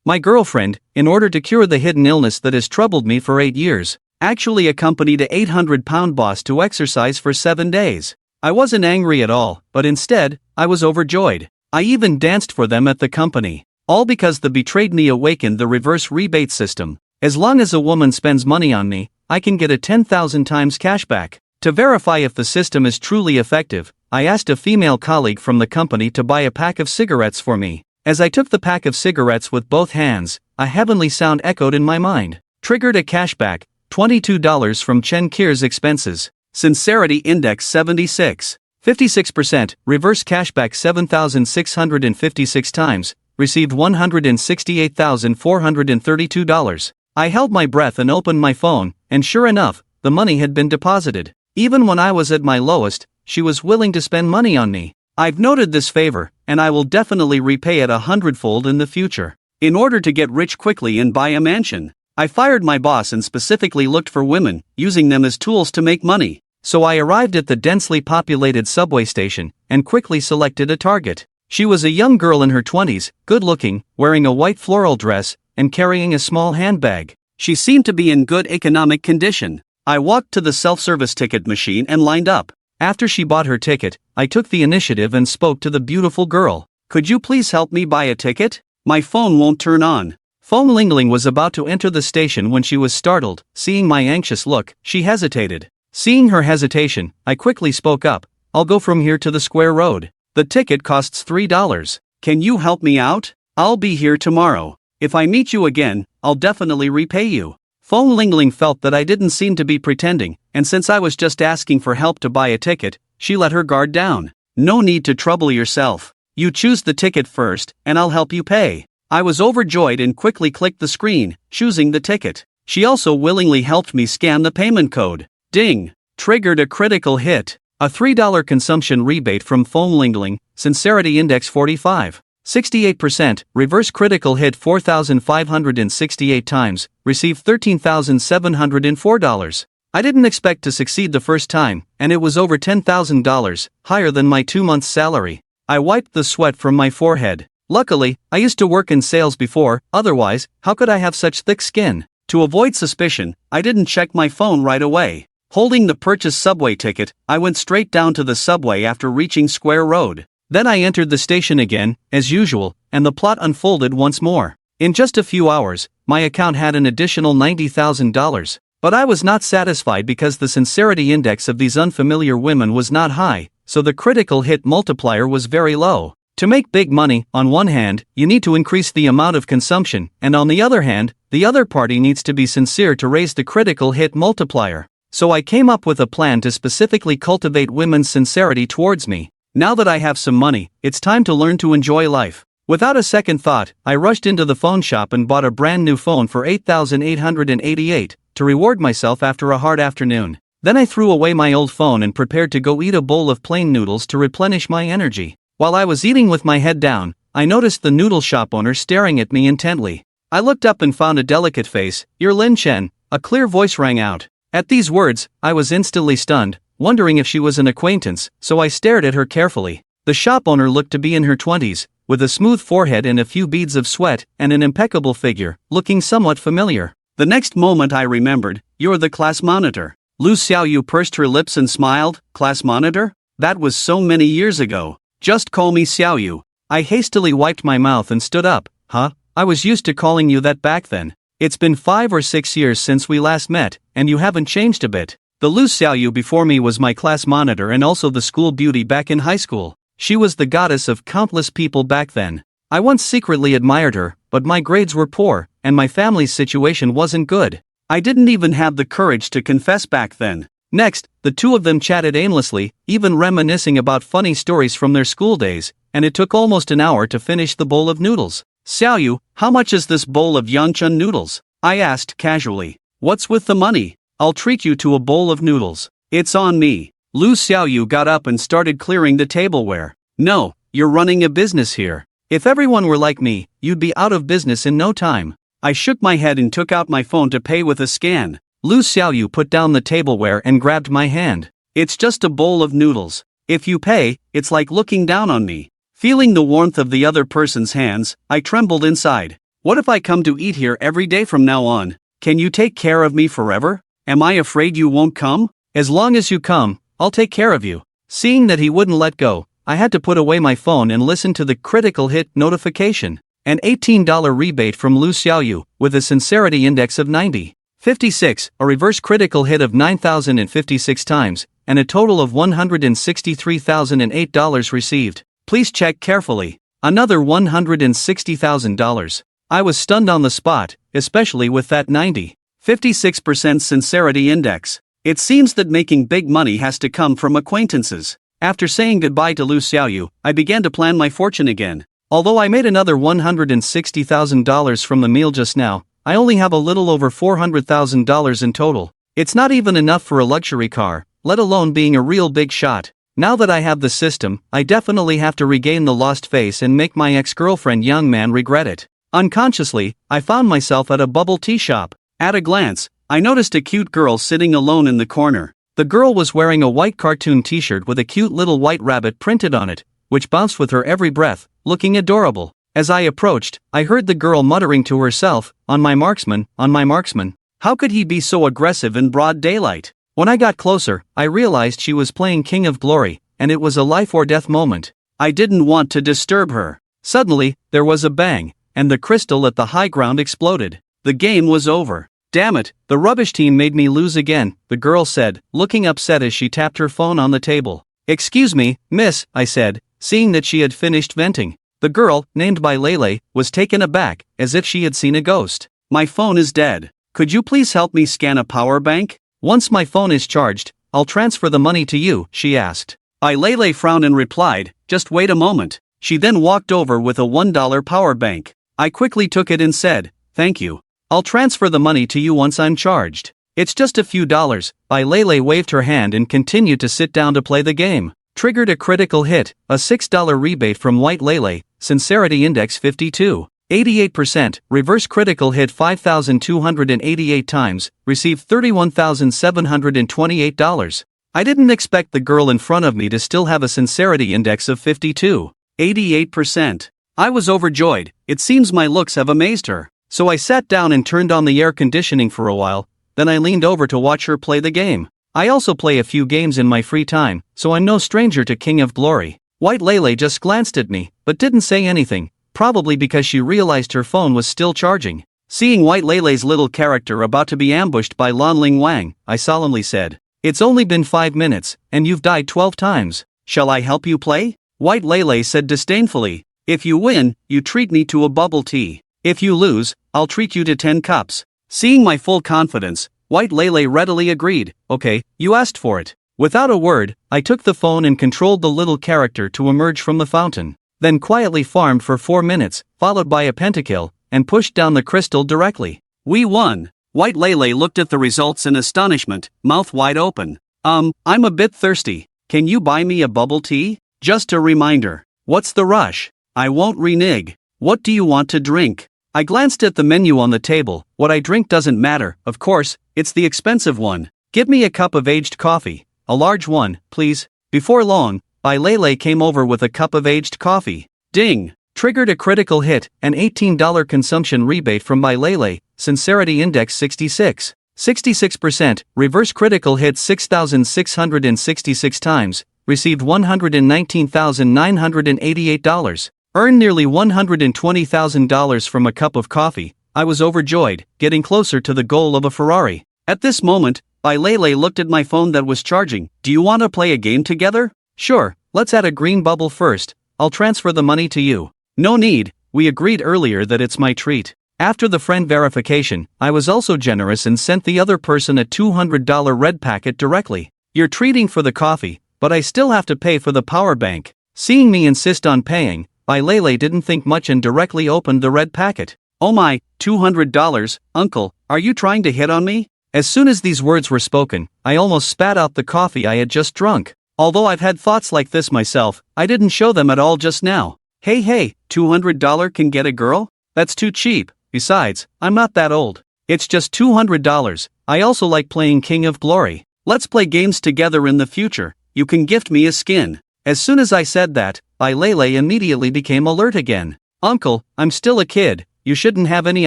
My girlfriend, in order to cure the hidden illness that has troubled me for 8 years, actually accompanied a 800-pound boss to exercise for 7 days. I wasn't angry at all, but instead, I was overjoyed. I even danced for them at the company. All because the betrayed me awakened the reverse rebate system. As long as a woman spends money on me, I can get a 10,000 times cashback. To verify if the system is truly effective, I asked a female colleague from the company to buy a pack of cigarettes for me. As I took the pack of cigarettes with both hands, a heavenly sound echoed in my mind. Triggered a cashback, $22 from Chen Kier's expenses. Sincerity Index 76. 56%, reverse cashback 7,656 times, received $168,432. I held my breath and opened my phone, and sure enough, the money had been deposited. Even when I was at my lowest, she was willing to spend money on me. I've noted this favor, and I will definitely repay it 100-fold in the future. In order to get rich quickly and buy a mansion, I fired my boss and specifically looked for women, using them as tools to make money. So I arrived at the densely populated subway station, and quickly selected a target. She was a young girl in her 20s, good-looking, wearing a white floral dress, and carrying a small handbag. She seemed to be in good economic condition. I walked to the self-service ticket machine and lined up. After she bought her ticket, I took the initiative and spoke to the beautiful girl. "Could you please help me buy a ticket? My phone won't turn on." Phone Lingling was about to enter the station when she was startled. Seeing my anxious look, she hesitated. Seeing her hesitation, I quickly spoke up. "I'll go from here to the square road. The ticket costs $3. Can you help me out? I'll be here tomorrow. If I meet you again, I'll definitely repay you." Phone Lingling felt that I didn't seem to be pretending, and since I was just asking for help to buy a ticket, she let her guard down. "No need to trouble yourself. You choose the ticket first, and I'll help you pay." I was overjoyed and quickly clicked the screen, choosing the ticket. She also willingly helped me scan the payment code. Ding! Triggered a critical hit. A $3 consumption rebate from Phone Lingling, Sincerity Index 45. 68%, reverse critical hit 4,568 times, received $13,704. I didn't expect to succeed the first time, and it was over $10,000, higher than my 2 months' salary. I wiped the sweat from my forehead. Luckily, I used to work in sales before, otherwise, how could I have such thick skin? To avoid suspicion, I didn't check my phone right away. Holding the purchased subway ticket, I went straight down to the subway after reaching Square Road. Then I entered the station again, as usual, and the plot unfolded once more. In just a few hours, my account had an additional $90,000. But I was not satisfied because the sincerity index of these unfamiliar women was not high, so the critical hit multiplier was very low. To make big money, on one hand, you need to increase the amount of consumption, and on the other hand, the other party needs to be sincere to raise the critical hit multiplier. So I came up with a plan to specifically cultivate women's sincerity towards me. Now that I have some money, it's time to learn to enjoy life. Without a second thought, I rushed into the phone shop and bought a brand new phone for $8,888 to reward myself after a hard afternoon. Then I threw away my old phone and prepared to go eat a bowl of plain noodles to replenish my energy. While I was eating with my head down, I noticed the noodle shop owner staring at me intently. I looked up and found a delicate face. "You're Lin Chen," a clear voice rang out. At these words, I was instantly stunned, wondering if she was an acquaintance, so I stared at her carefully. The shop owner looked to be in her 20s, with a smooth forehead and a few beads of sweat, and an impeccable figure, looking somewhat familiar. The next moment I remembered, "You're the class monitor." Lu Xiaoyu pursed her lips and smiled. "Class monitor? That was so many years ago. Just call me Xiaoyu." I hastily wiped my mouth and stood up. "Huh? I was used to calling you that back then. It's been 5 or 6 years since we last met, and you haven't changed a bit." The Lu Xiaoyu before me was my class monitor and also the school beauty back in high school. She was the goddess of countless people back then. I once secretly admired her, but my grades were poor, and my family's situation wasn't good. I didn't even have the courage to confess back then. Next, the two of them chatted aimlessly, even reminiscing about funny stories from their school days, and it took almost an hour to finish the bowl of noodles. "Xiaoyu, how much is this bowl of Yangchun noodles?" I asked casually. "What's with the money? I'll treat you to a bowl of noodles." "It's on me." Lu Xiaoyu got up and started clearing the tableware. "No, you're running a business here. If everyone were like me, you'd be out of business in no time." I shook my head and took out my phone to pay with a scan. Lu Xiaoyu put down the tableware and grabbed my hand. "It's just a bowl of noodles. If you pay, it's like looking down on me." Feeling the warmth of the other person's hands, I trembled inside. What if I come to eat here every day from now on? Can you take care of me forever? Am I afraid you won't come? As long as you come, I'll take care of you. Seeing that he wouldn't let go, I had to put away my phone and listen to the critical hit notification. An $18 rebate from Lu Xiaoyu, with a sincerity index of 90. 56, a reverse critical hit of 9,056 times, and a total of $163,008 received. Please check carefully. Another $160,000. I was stunned on the spot, especially with that 90. 56% sincerity index. It seems that making big money has to come from acquaintances. After saying goodbye to Lu Xiaoyu, I began to plan my fortune again. Although I made another $160,000 from the meal just now, I only have a little over $400,000 in total. It's not even enough for a luxury car, let alone being a real big shot. Now that I have the system, I definitely have to regain the lost face and make my ex-girlfriend young man regret it. Unconsciously, I found myself at a bubble tea shop. At a glance, I noticed a cute girl sitting alone in the corner. The girl was wearing a white cartoon t-shirt with a cute little white rabbit printed on it, which bounced with her every breath, looking adorable. As I approached, I heard the girl muttering to herself, "On my marksman, on my marksman." How could he be so aggressive in broad daylight? When I got closer, I realized she was playing King of Glory, and it was a life or death moment. I didn't want to disturb her. Suddenly, there was a bang, and the crystal at the high ground exploded. The game was over. "Damn it, the rubbish team made me lose again," the girl said, looking upset as she tapped her phone on the table. "Excuse me, miss," I said, seeing that she had finished venting. The girl, named by Lele, was taken aback, as if she had seen a ghost. "My phone is dead. Could you please help me scan a power bank?" "Once my phone is charged, I'll transfer the money to you," she asked. Lele frowned and replied, "Just wait a moment." She then walked over with a $1 power bank. I quickly took it and said, "Thank you. I'll transfer the money to you once I'm charged. It's just a few dollars." Lele waved her hand and continued to sit down to play the game. Triggered a critical hit, a $6 rebate from White Lele, sincerity index 52. 88%, reverse critical hit 5,288 times, received $31,728. I didn't expect the girl in front of me to still have a sincerity index of 52. 88%. I was overjoyed. It seems my looks have amazed her. So I sat down and turned on the air conditioning for a while, then I leaned over to watch her play the game. I also play a few games in my free time, so I'm no stranger to King of Glory. White Lele just glanced at me, but didn't say anything, probably because she realized her phone was still charging. Seeing White Lele's little character about to be ambushed by Lanling Wang, I solemnly said, "It's only been 5 minutes, and you've died 12 times. Shall I help you play?" White Lele said disdainfully, "If you win, you treat me to a bubble tea. If you lose, I'll treat you to 10 cups. Seeing my full confidence, White Lele readily agreed. "Okay, you asked for it." Without a word, I took the phone and controlled the little character to emerge from the fountain, then quietly farmed for 4 minutes, followed by a pentakill, and pushed down the crystal directly. We won. White Lele looked at the results in astonishment, mouth wide open. I'm a bit thirsty. Can you buy me a bubble tea?" "Just a reminder. What's the rush? I won't renege. What do you want to drink?" I glanced at the menu on the table. What I drink doesn't matter, of course, it's the expensive one. "Give me a cup of aged coffee. A large one, please." Before long, Lele came over with a cup of aged coffee. Ding! Triggered a critical hit, an $18 consumption rebate from Lele, sincerity index 66. 66%, reverse critical hit 6,666 times, received $119,988. Earned nearly $120,000 from a cup of coffee. I was overjoyed, getting closer to the goal of a Ferrari. At this moment, Lele looked at my phone that was charging. "Do you want to play a game together?" "Sure, let's add a green bubble first. I'll transfer the money to you." "No need, we agreed earlier that it's my treat." After the friend verification, I was also generous and sent the other person a $200 red packet directly. "You're treating for the coffee, but I still have to pay for the power bank." Seeing me insist on paying, Lele didn't think much and directly opened the red packet. "Oh my, $200, uncle, are you trying to hit on me?" As soon as these words were spoken, I almost spat out the coffee I had just drunk. Although I've had thoughts like this myself, I didn't show them at all just now. Hey, $200 can get a girl? That's too cheap. Besides, I'm not that old. It's just $200. I also like playing King of Glory. Let's play games together in the future. You can gift me a skin. As soon as I said that, Lele immediately became alert again. "Uncle, I'm still a kid. you shouldn't have any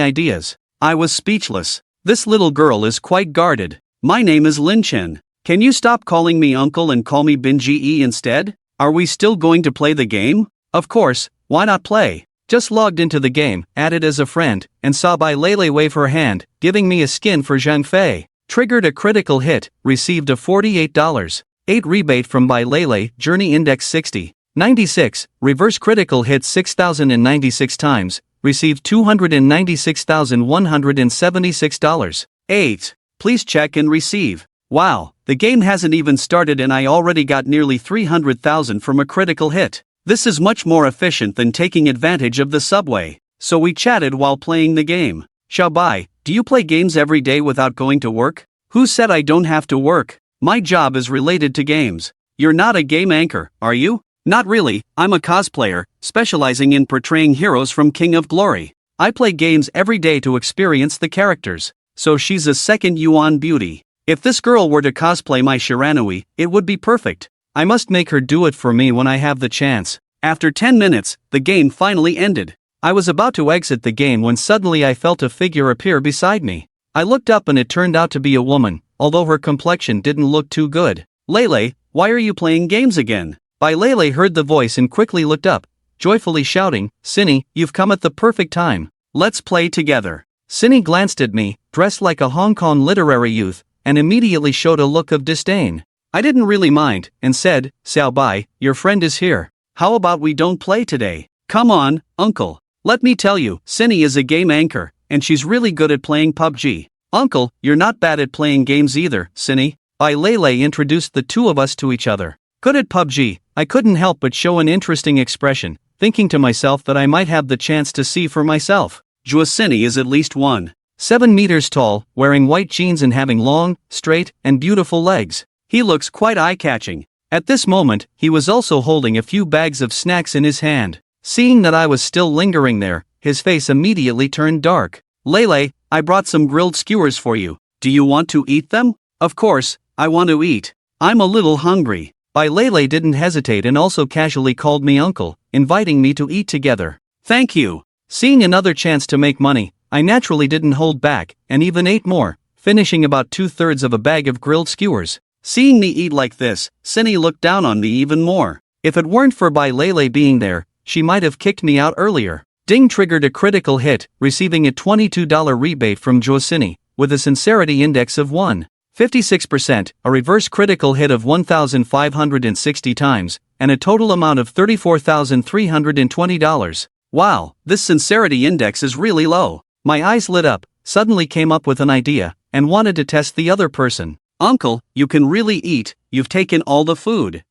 ideas. I was speechless. This little girl is quite guarded. My name is Lin Chen. Can you stop calling me uncle and call me Bin Ji instead? Are we still going to play the game? Of course, why not play? Just logged into the game, added as a friend, and saw Bai Lele wave her hand, giving me a skin for Zhang Fei. Triggered a critical hit, received a $48.08 rebate from Bai Lele, journey index 60. 96, reverse critical hit 6,096 times, received $296,176. 8. Please check and receive. Wow, the game hasn't even started and I already got nearly 300,000 from a critical hit. This is much more efficient than taking advantage of the subway. So we chatted while playing the game. Xiaobai, do you play games every day without going to work? Who said I don't have to work? My job is related to games. You're not a game anchor, are you? Not really, I'm a cosplayer, specializing in portraying heroes from King of Glory. I play games every day to experience the characters. So she's a second Yuan beauty. If this girl were to cosplay my Shiranui, it would be perfect. I must make her do it for me when I have the chance. After 10 minutes, the game finally ended. I was about to exit the game when suddenly I felt a figure appear beside me. I looked up and it turned out to be a woman, although her complexion didn't look too good. Lele, why are you playing games again? Bai Lele heard the voice and quickly looked up, joyfully shouting, Cindy, you've come at the perfect time. Let's play together. Cindy glanced at me, dressed like a Hong Kong literary youth, and immediately showed a look of disdain. I didn't really mind, and said, Xiao Bai, your friend is here. How about we don't play today? Come on, uncle. Let me tell you, Cindy is a game anchor, and she's really good at playing PUBG. Uncle, you're not bad at playing games either, Cindy. Bai Lele introduced the two of us to each other. Good at PUBG, I couldn't help but show an interesting expression, thinking to myself that I might have the chance to see for myself. Jua Cindy is at least 1.7 meters tall, wearing white jeans and having long, straight, and beautiful legs. He looks quite eye-catching. At this moment, he was also holding a few bags of snacks in his hand. Seeing that I was still lingering there, his face immediately turned dark. Lele, I brought some grilled skewers for you. Do you want to eat them? Of course, I want to eat. I'm a little hungry. Bai Lele didn't hesitate and also casually called me uncle, inviting me to eat together. Thank you. Seeing another chance to make money, I naturally didn't hold back, and even ate more, finishing about 2/3 of a bag of grilled skewers. Seeing me eat like this, Cindy looked down on me even more. If it weren't for Bai Lele being there, she might have kicked me out earlier. Ding triggered a critical hit, receiving a $22 rebate from Josini, with a sincerity index of 1.56%, a reverse critical hit of 1,560 times, and a total amount of $34,320. Wow, this sincerity index is really low. My eyes lit up, suddenly came up with an idea, and wanted to test the other person. Uncle, you can really eat, you've taken all the food.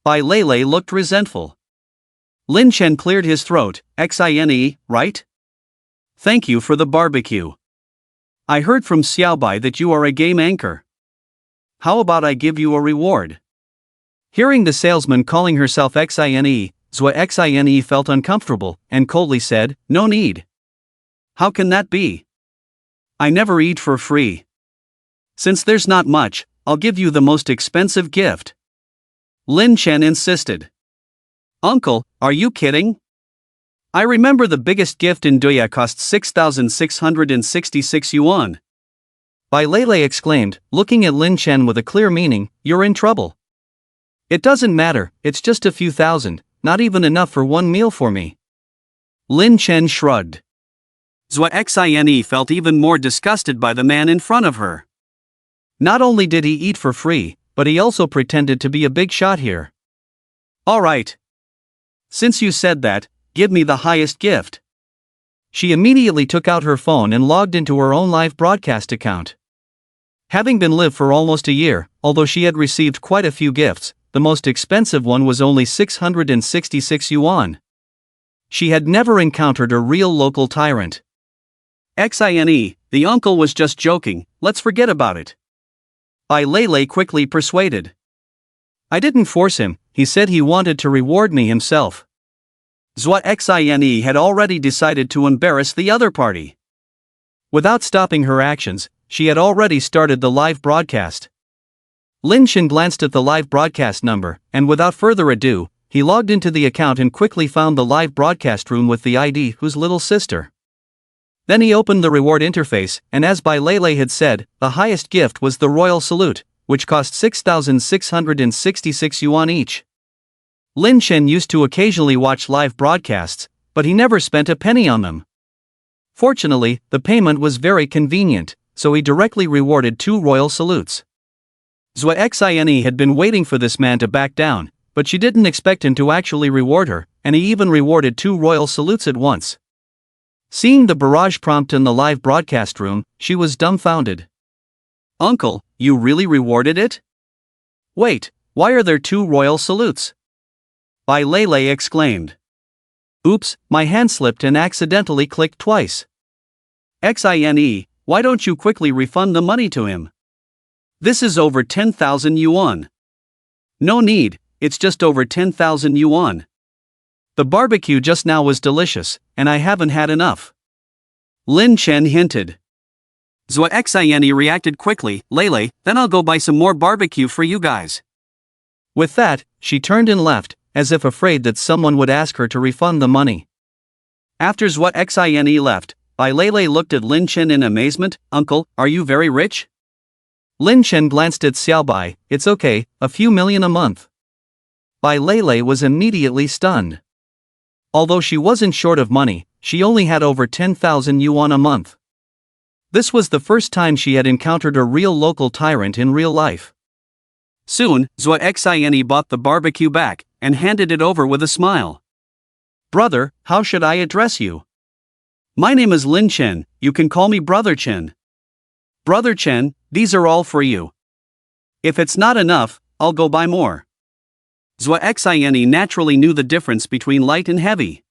Bai Lele looked resentful. Lin Chen cleared his throat, Xine, right? Thank you for the barbecue. I heard from Xiaobai that you are a game anchor. How about I give you a reward? Hearing the salesman calling herself Xine, Zua Xine felt uncomfortable, and coldly said, No need. How can that be? I never eat for free. Since there's not much, I'll give you the most expensive gift. Lin Chen insisted. Uncle, are you kidding? I remember the biggest gift in Duya cost 6,666 yuan. Bai Lele exclaimed, looking at Lin Chen with a clear meaning, You're in trouble. It doesn't matter, it's just a few thousand, not even enough for one meal for me. Lin Chen shrugged. Zua Xine felt even more disgusted by the man in front of her. Not only did he eat for free, but he also pretended to be a big shot here. All right. Since you said that, give me the highest gift. She immediately took out her phone and logged into her own live broadcast account. Having been live for almost a year, although she had received quite a few gifts, the most expensive one was only 666 yuan. She had never encountered a real local tyrant. Xine, the uncle was just joking, let's forget about it. Bai Lele quickly persuaded. I didn't force him, he said he wanted to reward me himself. Zua Xine had already decided to embarrass the other party. Without stopping her actions, she had already started the live broadcast. Lin Chen glanced at the live broadcast number, and without further ado, he logged into the account and quickly found the live broadcast room with the ID whose little sister. Then he opened the reward interface, and as Bai Lei had said, the highest gift was the royal salute, which cost 6,666 yuan each. Lin Chen used to occasionally watch live broadcasts, but he never spent a penny on them. Fortunately, the payment was very convenient, so he directly rewarded 2 royal salutes. Zua Xine had been waiting for this man to back down, but she didn't expect him to actually reward her, and he even rewarded 2 royal salutes at once. Seeing the barrage prompt in the live broadcast room, she was dumbfounded. "Uncle, you really rewarded it? Wait, why are there 2 royal salutes?" Bai Lei exclaimed. "Oops, my hand slipped and accidentally clicked twice. Xine, why don't you quickly refund the money to him? This is over 10,000 yuan. No need, it's just over 10,000 yuan. The barbecue just now was delicious, and I haven't had enough." Lin Chen hinted. Zua Xine reacted quickly, "Lei, then I'll go buy some more barbecue for you guys." With that, she turned and left, as if afraid that someone would ask her to refund the money. After Zua Xine left, Bai Lei looked at Lin Chen in amazement. "Uncle, are you very rich?" Lin Chen glanced at Xiaobai. "It's okay, a few million a month." Bai Lei was immediately stunned. Although she wasn't short of money, she only had over 10,000 yuan a month. This was the first time she had encountered a real local tyrant in real life. Soon, Zua Xine bought the barbecue back, and handed it over with a smile. "Brother, how should I address you?" "My name is Lin Chen, you can call me Brother Chen." "Brother Chen, these are all for you. If it's not enough, I'll go buy more." Zua Xine naturally knew the difference between light and heavy.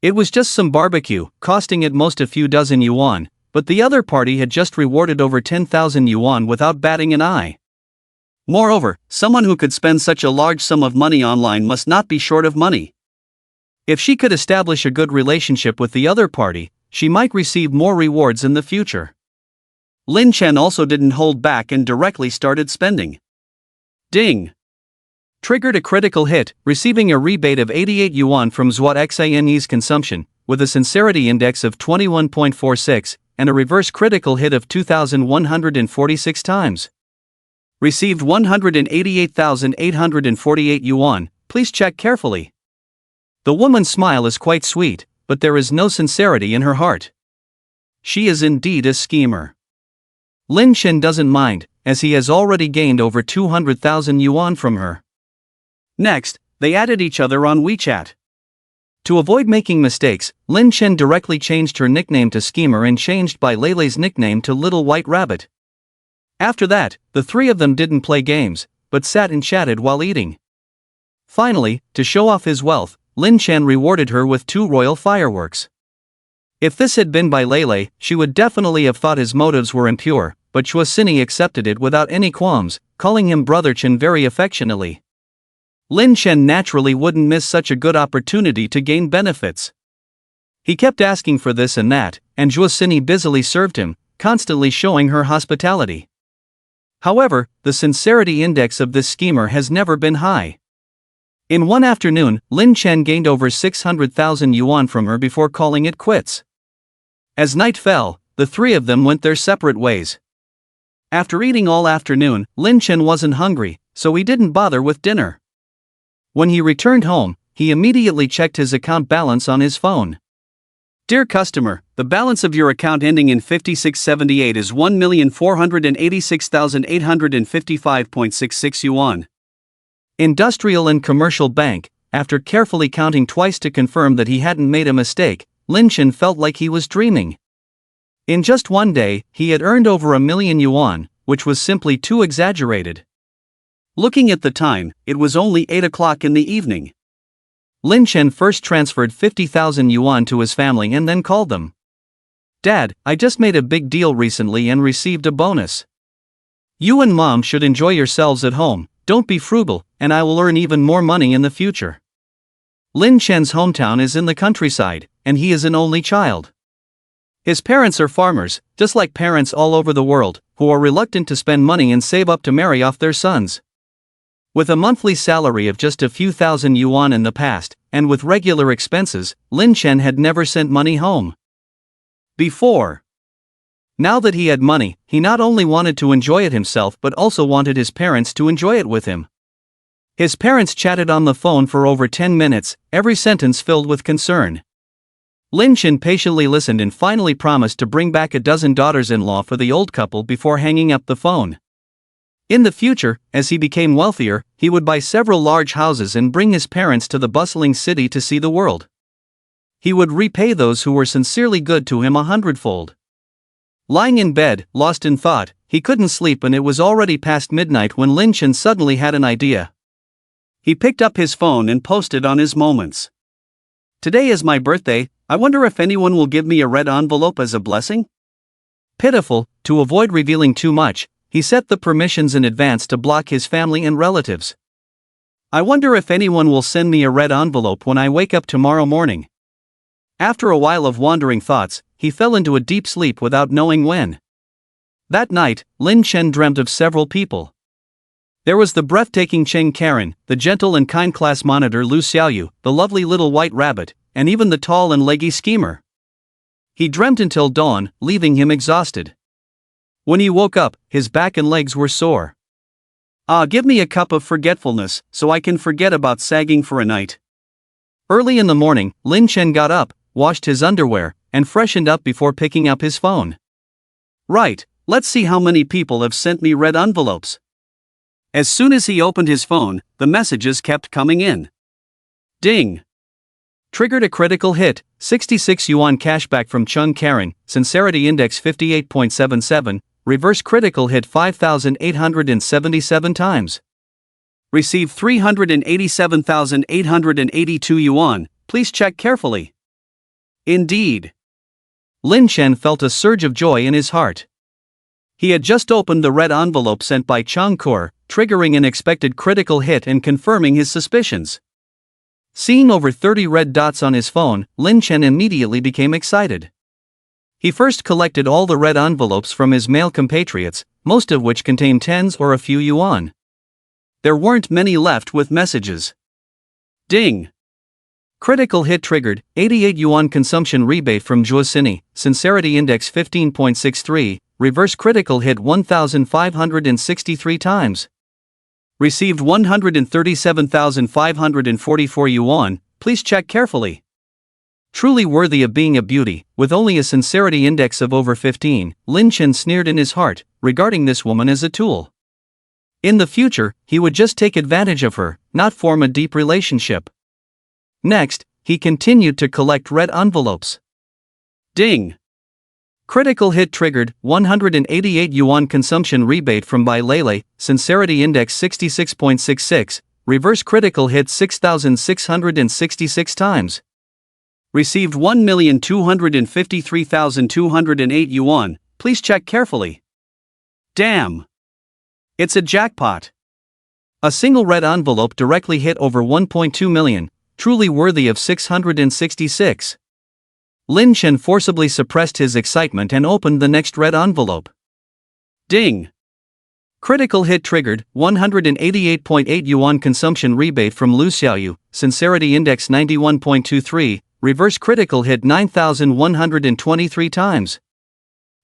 It was just some barbecue, costing at most a few dozen yuan, but the other party had just rewarded over 10,000 yuan without batting an eye. Moreover, someone who could spend such a large sum of money online must not be short of money. If she could establish a good relationship with the other party, she might receive more rewards in the future. Lin Chen also didn't hold back and directly started spending. Ding! Triggered a critical hit, receiving a rebate of 88 yuan from Zua Xine's consumption, with a sincerity index of 21.46, and a reverse critical hit of 2,146 times. Received 188,848 yuan, please check carefully. The woman's smile is quite sweet, but there is no sincerity in her heart. She is indeed a schemer. Lin Chen doesn't mind, as he has already gained over 200,000 yuan from her. Next, they added each other on WeChat. To avoid making mistakes, Lin Chen directly changed her nickname to Schemer and changed Bai Lei's nickname to Little White Rabbit. After that, the 3 of them didn't play games, but sat and chatted while eating. Finally, to show off his wealth, Lin Chen rewarded her with 2 royal fireworks. If this had been Bai Lei, she would definitely have thought his motives were impure, but Shuasini accepted it without any qualms, calling him Brother Chen very affectionately. Lin Chen naturally wouldn't miss such a good opportunity to gain benefits. He kept asking for this and that, and Shuasini busily served him, constantly showing her hospitality. However, the sincerity index of this schemer has never been high. In one afternoon, Lin Chen gained over 600,000 yuan from her before calling it quits. As night fell, the 3 of them went their separate ways. After eating all afternoon, Lin Chen wasn't hungry, so he didn't bother with dinner. When he returned home, he immediately checked his account balance on his phone. "Dear customer, the balance of your account ending in 5678 is 1,486,855.66 yuan. Industrial and Commercial Bank. After carefully counting twice to confirm that he hadn't made a mistake, Lin Chen felt like he was dreaming. In just one day, he had earned over 1,000,000 yuan, which was simply too exaggerated. Looking at the time, it was only 8 o'clock in the evening. Lin Chen first transferred 50,000 yuan to his family and then called them. "Dad, I just made a big deal recently and received a bonus. You and Mom should enjoy yourselves at home, don't be frugal, and I will earn even more money in the future." Lin Chen's hometown is in the countryside, and he is an only child. His parents are farmers, just like parents all over the world, who are reluctant to spend money and save up to marry off their sons. With a monthly salary of just a few thousand yuan in the past, and with regular expenses, Lin Chen had never sent money home. Before. Now that he had money, he not only wanted to enjoy it himself but also wanted his parents to enjoy it with him. His parents chatted on the phone for over 10 minutes, every sentence filled with concern. Lin Chen patiently listened and finally promised to bring back a dozen daughters-in-law for the old couple before hanging up the phone. In the future, as he became wealthier, he would buy several large houses and bring his parents to the bustling city to see the world. He would repay those who were sincerely good to him 100-fold. Lying in bed, lost in thought, he couldn't sleep and it was already past midnight when Lin Chen suddenly had an idea. He picked up his phone and posted on his moments. "Today is my birthday, I wonder if anyone will give me a red envelope as a blessing?" Pitiful, to avoid revealing too much, he set the permissions in advance to block his family and relatives. "I wonder if anyone will send me a red envelope when I wake up tomorrow morning." After a while of wandering thoughts, he fell into a deep sleep without knowing when. That night, Lin Chen dreamt of several people. There was the breathtaking Cheng Karen, the gentle and kind class monitor Lu Xiaoyu, the lovely little white rabbit, and even the tall and leggy schemer. He dreamt until dawn, leaving him exhausted. When he woke up, his back and legs were sore. Give me a cup of forgetfulness, so I can forget about sagging for a night." Early in the morning, Lin Chen got up, washed his underwear, and freshened up before picking up his phone. "Right, let's see how many people have sent me red envelopes." As soon as he opened his phone, the messages kept coming in. Ding! Triggered a critical hit, 66 yuan cashback from Chung Karen, sincerity index 58.77, reverse critical hit 5,877 times. Received 387,882 yuan, please check carefully. Indeed. Lin Chen felt a surge of joy in his heart. He had just opened the red envelope sent by Chang Kur, triggering an expected critical hit and confirming his suspicions. Seeing over 30 red dots on his phone, Lin Chen immediately became excited. He first collected all the red envelopes from his male compatriots, most of which contained tens or a few yuan. There weren't many left with messages. Ding! Critical hit triggered, 88 yuan consumption rebate from Zhuosini, sincerity index 15.63, reverse critical hit 1,563 times. Received 137,544 yuan, please check carefully. Truly worthy of being a beauty, with only a sincerity index of over 15, Lin Chen sneered in his heart, regarding this woman as a tool. In the future, he would just take advantage of her, not form a deep relationship. Next, he continued to collect red envelopes. Ding! Critical hit triggered, 188 yuan consumption rebate from Bai Lele, sincerity index 66.66, reverse critical hit 6,666 times. Received 1,253,208 yuan, please check carefully. Damn! It's a jackpot. A single red envelope directly hit over 1.2 million, truly worthy of 666. Lin Chen forcibly suppressed his excitement and opened the next red envelope. Ding! Critical hit triggered, 188.8 yuan consumption rebate from Lu Xiaoyu, sincerity index 91.23, reverse critical hit 9,123 times.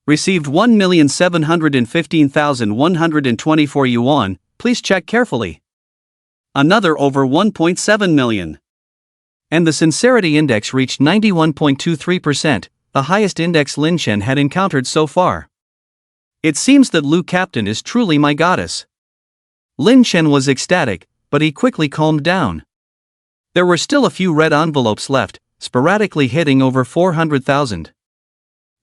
Received 1,715,124 yuan, please check carefully. Another over 1.7 million. And the sincerity index reached 91.23%, the highest index Lin Chen had encountered so far. It seems that Lu Captain is truly my goddess. Lin Chen was ecstatic, but he quickly calmed down. There were still a few red envelopes left, sporadically hitting over 400,000.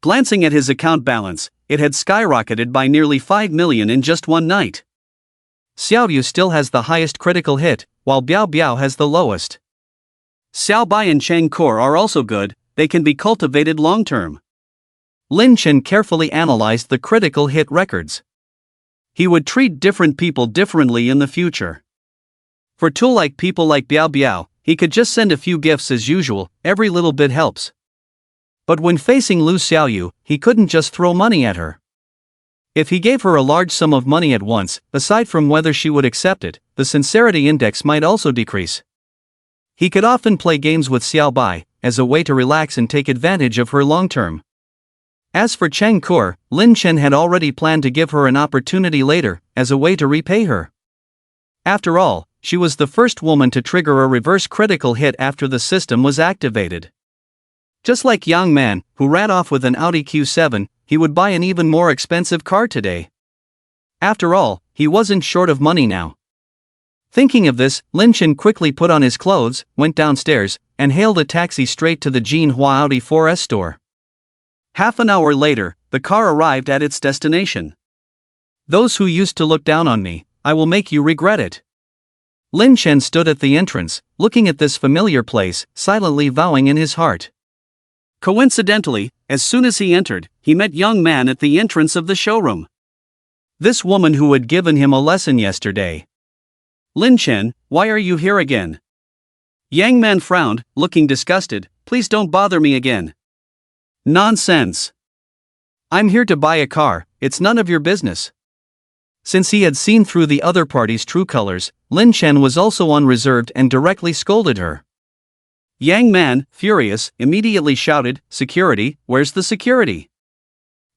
Glancing at his account balance, it had skyrocketed by nearly 5 million in just one night. Xiaoyu still has the highest critical hit, while Biao Biao has the lowest. Xiao Bai and Cheng Kur are also good, they can be cultivated long-term. Lin Chen carefully analyzed the critical hit records. He would treat different people differently in the future. For tool-like people like Biao Biao, he could just send a few gifts as usual, every little bit helps. But when facing Lu Xiaoyu, he couldn't just throw money at her. If he gave her a large sum of money at once, aside from whether she would accept it, the sincerity index might also decrease. He could often play games with Xiao Bai, as a way to relax and take advantage of her long-term. As for Cheng Kur, Lin Chen had already planned to give her an opportunity later, as a way to repay her. After all, she was the first woman to trigger a reverse critical hit after the system was activated. Just like Yang Man, who ran off with an Audi Q7, he would buy an even more expensive car today. After all, he wasn't short of money now. Thinking of this, Lin Chen quickly put on his clothes, went downstairs, and hailed a taxi straight to the Jinhua Audi 4S store. Half an hour later, the car arrived at its destination. "Those who used to look down on me, I will make you regret it." Lin Chen stood at the entrance, looking at this familiar place, silently vowing in his heart. Coincidentally, as soon as he entered, he met Young Man at the entrance of the showroom. This woman who had given him a lesson yesterday. "Lin Chen, why are you here again?" Yang Man frowned, looking disgusted. "Please don't bother me again." "Nonsense. I'm here to buy a car, it's none of your business." Since he had seen through the other party's true colors, Lin Chen was also unreserved and directly scolded her. Yang Man, furious, immediately shouted, "Security, where's the security?"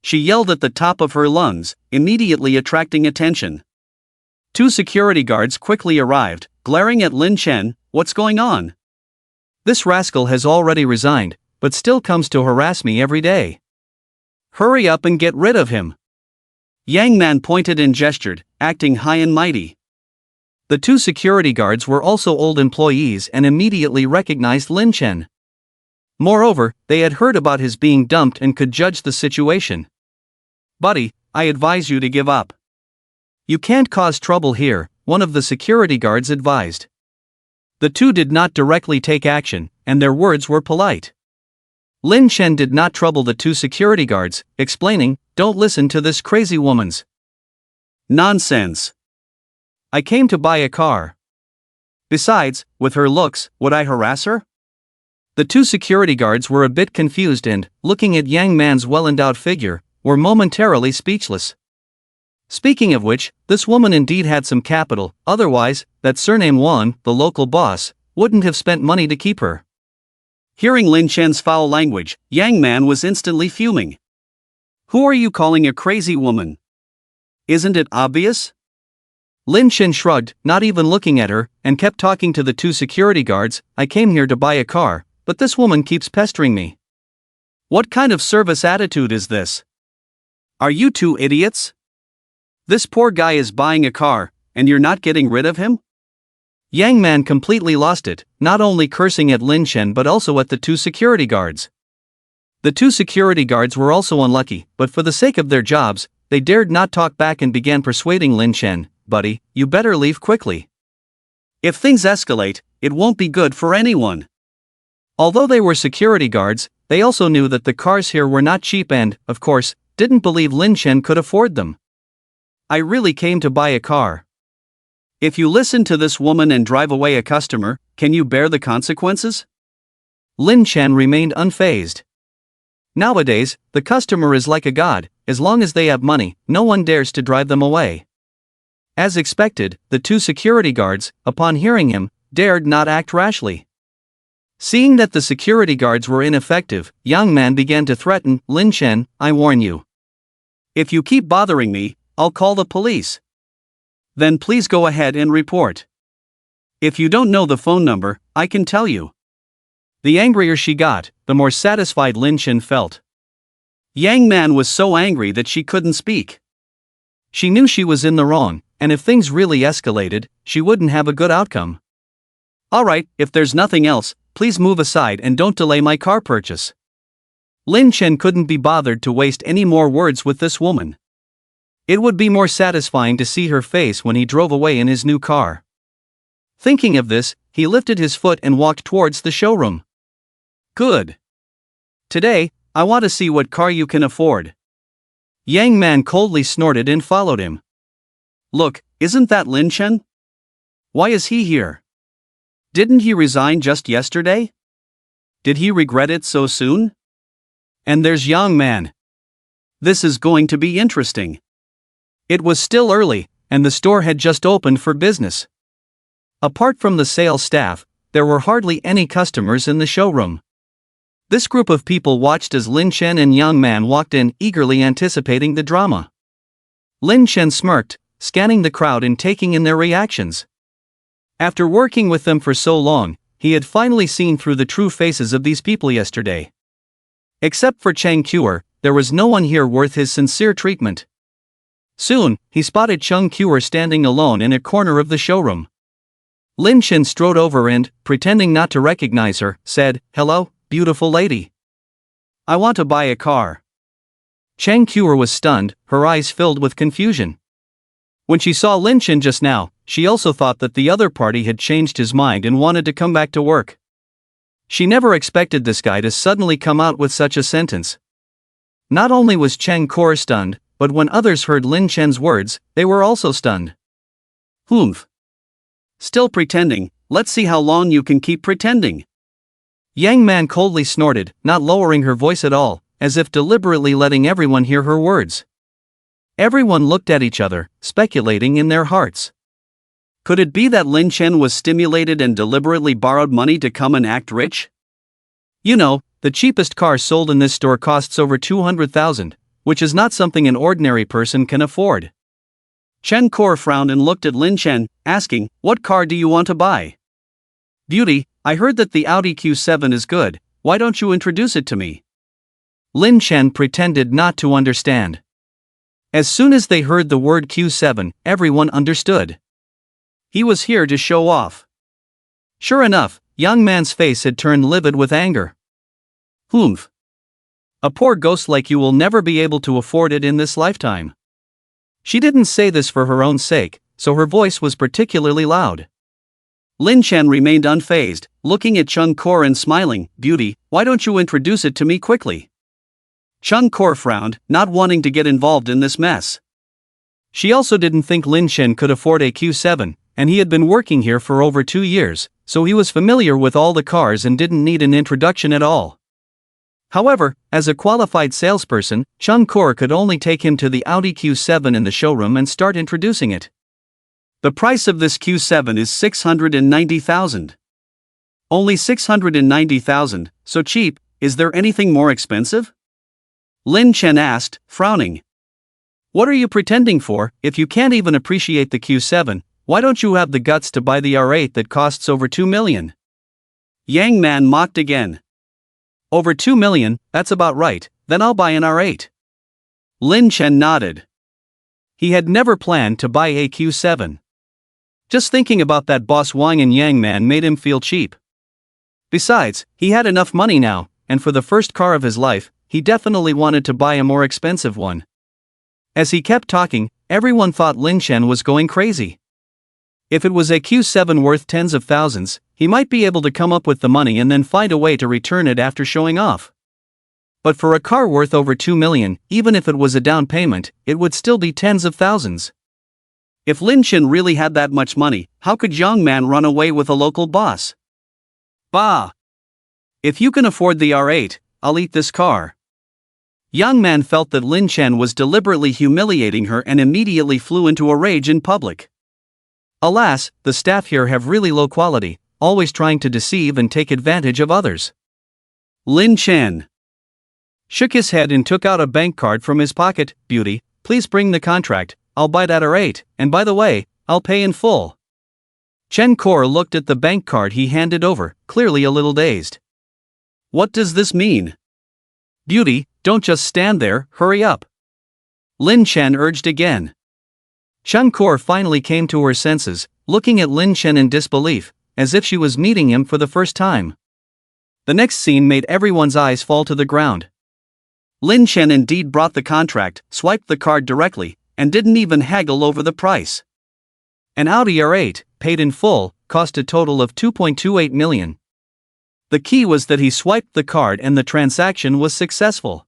She yelled at the top of her lungs, immediately attracting attention. 2 security guards quickly arrived, glaring at Lin Chen. "What's going on? This rascal has already resigned, but still comes to harass me every day. Hurry up and get rid of him." Yang Man pointed and gestured, acting high and mighty. The 2 security guards were also old employees and immediately recognized Lin Chen. Moreover, they had heard about his being dumped and could judge the situation. "Buddy, I advise you to give up. You can't cause trouble here," one of the security guards advised. The 2 did not directly take action, and their words were polite. Lin Chen did not trouble the 2 security guards, explaining, "Don't listen to this crazy woman's nonsense. I came to buy a car. Besides, with her looks, would I harass her?" The 2 security guards were a bit confused and, looking at Yang Man's well-endowed figure, were momentarily speechless. Speaking of which, this woman indeed had some capital, otherwise, that surname Wan, the local boss, wouldn't have spent money to keep her. Hearing Lin Chen's foul language, Yang Man was instantly fuming. "Who are you calling a crazy woman? Isn't it obvious?" Lin Chen shrugged, not even looking at her, and kept talking to the 2 security guards. "I came here to buy a car, but this woman keeps pestering me. What kind of service attitude is this? Are you 2 idiots? This poor guy is buying a car, and you're not getting rid of him?" Yang Man completely lost it, not only cursing at Lin Chen but also at the 2 security guards. The 2 security guards were also unlucky, but for the sake of their jobs, they dared not talk back and began persuading Lin Chen. "Buddy, you better leave quickly. If things escalate, it won't be good for anyone." Although they were security guards, they also knew that the cars here were not cheap and, of course, didn't believe Lin Chen could afford them. "I really came to buy a car. If you listen to this woman and drive away a customer, can you bear the consequences?" Lin Chen remained unfazed. Nowadays, the customer is like a god. As long as they have money, no one dares to drive them away. As expected, the 2 security guards, upon hearing him, dared not act rashly. Seeing that the security guards were ineffective, Yang Man began to threaten, "Lin Chen, I warn you. If you keep bothering me, I'll call the police. Then please go ahead and report. If you don't know the phone number, I can tell you." The angrier she got, the more satisfied Lin Chen felt. Yang Man was so angry that she couldn't speak. She knew she was in the wrong, and if things really escalated, she wouldn't have a good outcome. "Alright, if there's nothing else, please move aside and don't delay my car purchase." Lin Chen couldn't be bothered to waste any more words with this woman. It would be more satisfying to see her face when he drove away in his new car. Thinking of this, he lifted his foot and walked towards the showroom. "Good. Today, I want to see what car you can afford." Yang Man coldly snorted and followed him. "Look, isn't that Lin Chen? Why is he here? Didn't he resign just yesterday? Did he regret it so soon? And there's Yang Man. This is going to be interesting." It was still early, and the store had just opened for business. Apart from the sales staff, there were hardly any customers in the showroom. This group of people watched as Lin Chen and Yang Man walked in, eagerly anticipating the drama. Lin Chen smirked, scanning the crowd and taking in their reactions. After working with them for so long, he had finally seen through the true faces of these people yesterday. Except for Chang Kuer, there was no one here worth his sincere treatment. Soon, he spotted Chang Kuer standing alone in a corner of the showroom. Lin Chen strode over and, pretending not to recognize her, said, "Hello, beautiful lady. I want to buy a car." Chang Kuer was stunned, her eyes filled with confusion. When she saw Lin Chen just now, she also thought that the other party had changed his mind and wanted to come back to work. She never expected this guy to suddenly come out with such a sentence. Not only was Chang Kuer stunned, but when others heard Lin Chen's words, they were also stunned. "Humph. Still pretending, let's see how long you can keep pretending." Yang Man coldly snorted, not lowering her voice at all, as if deliberately letting everyone hear her words. Everyone looked at each other, speculating in their hearts. Could it be that Lin Chen was stimulated and deliberately borrowed money to come and act rich? You know, the cheapest car sold in this store costs over 200,000, which is not something an ordinary person can afford. Chen Kuer frowned and looked at Lin Chen, asking, "What car do you want to buy?" "Beauty, I heard that the Audi Q7 is good, why don't you introduce it to me?" Lin Chen pretended not to understand. As soon as they heard the word Q7, everyone understood. He was here to show off. Sure enough, Young Man's face had turned livid with anger. "Humph. A poor ghost like you will never be able to afford it in this lifetime." She didn't say this for her own sake, so her voice was particularly loud. Lin Chen remained unfazed, looking at Chang Kuer and smiling, "Beauty, why don't you introduce it to me quickly?" Chang Kuer frowned, not wanting to get involved in this mess. She also didn't think Lin Chen could afford a Q7, and he had been working here for over 2 years, so he was familiar with all the cars and didn't need an introduction at all. However, as a qualified salesperson, Chang Kuer could only take him to the Audi Q7 in the showroom and start introducing it. "The price of this Q7 is 690,000. "Only 690,000, so cheap, is there anything more expensive?" Lin Chen asked, frowning. "What are you pretending for? If you can't even appreciate the Q7, why don't you have the guts to buy the R8 that costs over 2 million? Yang Man mocked again. "Over 2 million, that's about right, then I'll buy an R8. Lin Chen nodded. He had never planned to buy a Q7. Just thinking about that boss Wang and Yang Man made him feel cheap. Besides, he had enough money now, and for the first car of his life, he definitely wanted to buy a more expensive one. As he kept talking, everyone thought Lin Chen was going crazy. If it was a Q7 worth tens of thousands, he might be able to come up with the money and then find a way to return it after showing off. But for a car worth over 2 million, even if it was a down payment, it would still be tens of thousands. If Lin Chen really had that much money, how could Young Man run away with a local boss? Bah! If you can afford the R8, I'll eat this car. Young Man felt that Lin Chen was deliberately humiliating her and immediately flew into a rage in public. Alas, the staff here have really low quality, always trying to deceive and take advantage of others. Lin Chen shook his head and took out a bank card from his pocket. "Beauty, please bring the contract, I'll buy that R8, and by the way, I'll pay in full." Chen Kuer looked at the bank card he handed over, clearly a little dazed. "What does this mean?" "Beauty, don't just stand there, hurry up," Lin Chen urged again. Chen Kuer finally came to her senses, looking at Lin Chen in disbelief, as if she was meeting him for the first time. The next scene made everyone's eyes fall to the ground. Lin Chen indeed brought the contract, swiped the card directly, and didn't even haggle over the price. An Audi R8, paid in full, cost a total of 2.28 million. The key was that he swiped the card and the transaction was successful.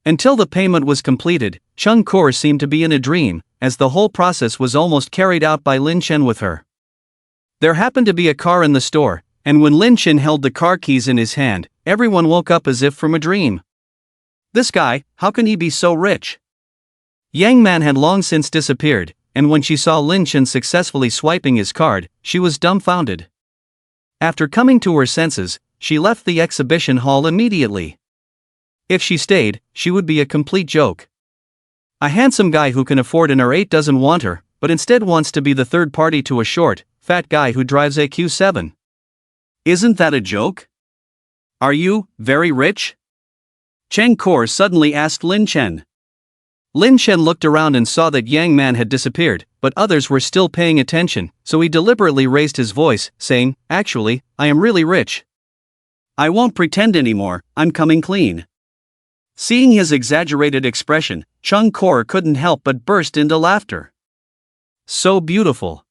Until the payment was completed, Chen Kuer seemed to be in a dream, as the whole process was almost carried out by Lin Chen with her. There happened to be a car in the store, and when Lin Chen held the car keys in his hand, everyone woke up as if from a dream. This guy, how can he be so rich? Yang Man had long since disappeared, and when she saw Lin Chen successfully swiping his card, she was dumbfounded. After coming to her senses, she left the exhibition hall immediately. If she stayed, she would be a complete joke. A handsome guy who can afford an R8 doesn't want her, but instead wants to be the third party to a short, fat guy who drives a Q7. Isn't that a joke? Are you very rich? Cheng Kor suddenly asked Lin Chen. Lin Chen looked around and saw that Yang Man had disappeared, but others were still paying attention, so he deliberately raised his voice, saying, "Actually, I am really rich." I won't pretend anymore, I'm coming clean. Seeing his exaggerated expression, Cheng Kor couldn't help but burst into laughter. So beautiful.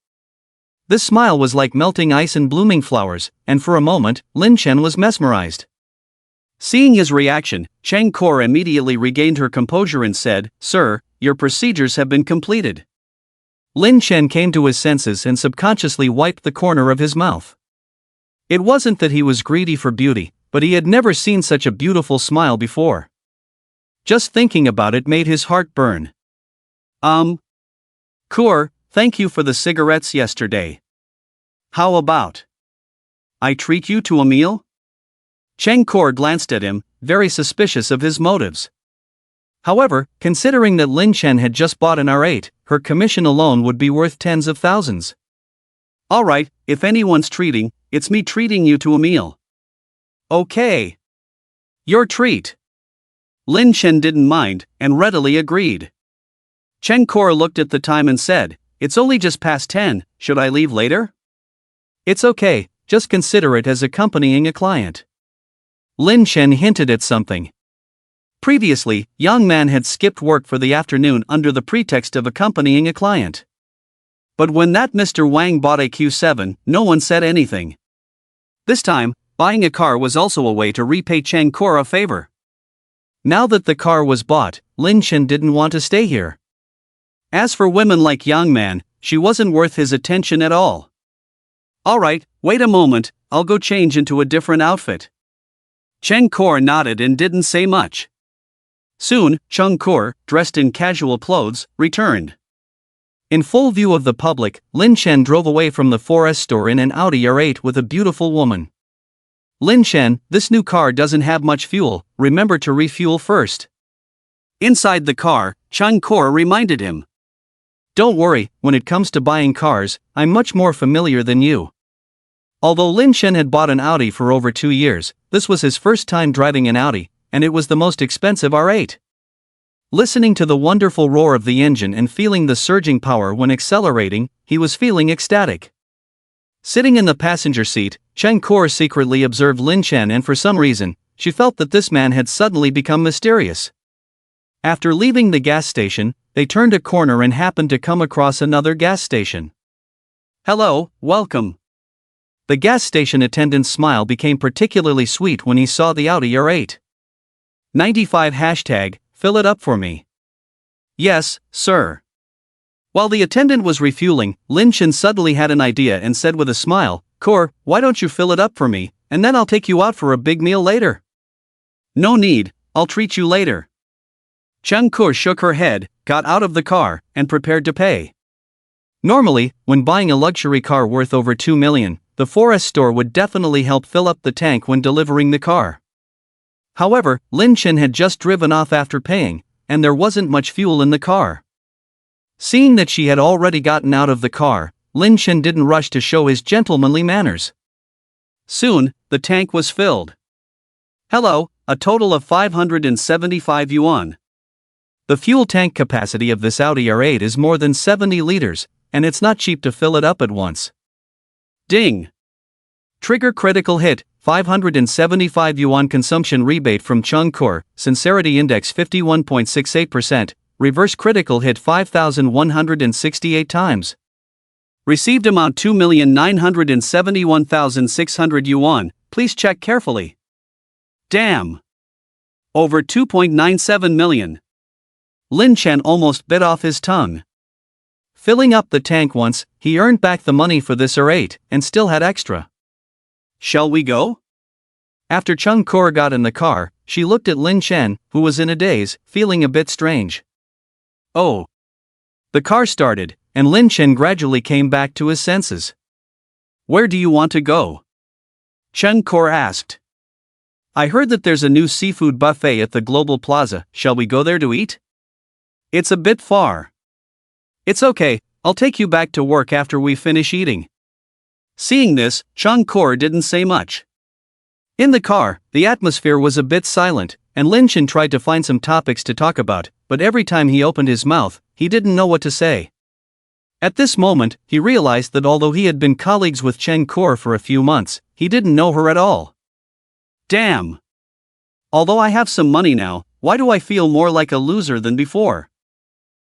This smile was like melting ice and blooming flowers, and for a moment, Lin Chen was mesmerized. Seeing his reaction, Cheng Kor immediately regained her composure and said, "Sir, your procedures have been completed." Lin Chen came to his senses and subconsciously wiped the corner of his mouth. It wasn't that he was greedy for beauty, but he had never seen such a beautiful smile before. Just thinking about it made his heart burn. Kor, thank you for the cigarettes yesterday. How about I treat you to a meal? Cheng Kor glanced at him, very suspicious of his motives. However, considering that Lin Chen had just bought an R8, her commission alone would be worth tens of thousands. Alright, if anyone's treating, it's me treating you to a meal. Okay. Your treat. Lin Chen didn't mind, and readily agreed. Cheng Kor looked at the time and said, "It's only just past 10, should I leave later?" It's okay, just consider it as accompanying a client. Lin Chen hinted at something. Previously, Yang Man had skipped work for the afternoon under the pretext of accompanying a client. But when that Mr. Wang bought a Q7, no one said anything. This time, buying a car was also a way to repay Cheng Kor a favor. Now that the car was bought, Lin Chen didn't want to stay here. As for women like Yang Man, she wasn't worth his attention at all. Alright, wait a moment, I'll go change into a different outfit. Cheng Kor nodded and didn't say much. Soon, Cheng Kor, dressed in casual clothes, returned. In full view of the public, Lin Chen drove away from the 4S store in an Audi R8 with a beautiful woman. "Lin Chen, this new car doesn't have much fuel, remember to refuel first." Inside the car, Cheng Kor reminded him. "Don't worry, when it comes to buying cars, I'm much more familiar than you." Although Lin Chen had bought an Audi for over 2 years, this was his first time driving an Audi, and it was the most expensive R8. Listening to the wonderful roar of the engine and feeling the surging power when accelerating, he was feeling ecstatic. Sitting in the passenger seat, Cheng Kor secretly observed Lin Chen, and for some reason, she felt that this man had suddenly become mysterious. After leaving the gas station, they turned a corner and happened to come across another gas station. "Hello, welcome." The gas station attendant's smile became particularly sweet when he saw the Audi R8. 95 hashtag, fill it up for me. Yes, sir. While the attendant was refueling, Lin Chen suddenly had an idea and said with a smile, "Kor, why don't you fill it up for me, and then I'll take you out for a big meal later." "No need, I'll treat you later." Cheng Kor shook her head, got out of the car, and prepared to pay. Normally, when buying a luxury car worth over 2 million, the 4S store would definitely help fill up the tank when delivering the car. However, Lin Chen had just driven off after paying, and there wasn't much fuel in the car. Seeing that she had already gotten out of the car, Lin Chen didn't rush to show his gentlemanly manners. Soon, the tank was filled. "Hello, a total of 575 yuan. The fuel tank capacity of this Audi R8 is more than 70 liters, and it's not cheap to fill it up at once." Ding! Trigger critical hit, 575 yuan consumption rebate from Cheng Kor, sincerity index 51.68%, reverse critical hit 5,168 times. Received amount 2,971,600 yuan, please check carefully. Damn! Over 2.97 million. Lin Chen almost bit off his tongue. Filling up the tank once, he earned back the money for this R8, and still had extra. Shall we go? After Cheng Kor got in the car, she looked at Lin Chen, who was in a daze, feeling a bit strange. Oh. The car started, and Lin Chen gradually came back to his senses. Where do you want to go? Chen Kor asked. I heard that there's a new seafood buffet at the Global Plaza. Shall we go there to eat? It's a bit far. It's okay, I'll take you back to work after we finish eating. Seeing this, Chen Kor didn't say much. In the car, the atmosphere was a bit silent, and Lin Chen tried to find some topics to talk about, but every time he opened his mouth, he didn't know what to say. At this moment, he realized that although he had been colleagues with Chen Kor for a few months, he didn't know her at all. Damn! Although I have some money now, why do I feel more like a loser than before?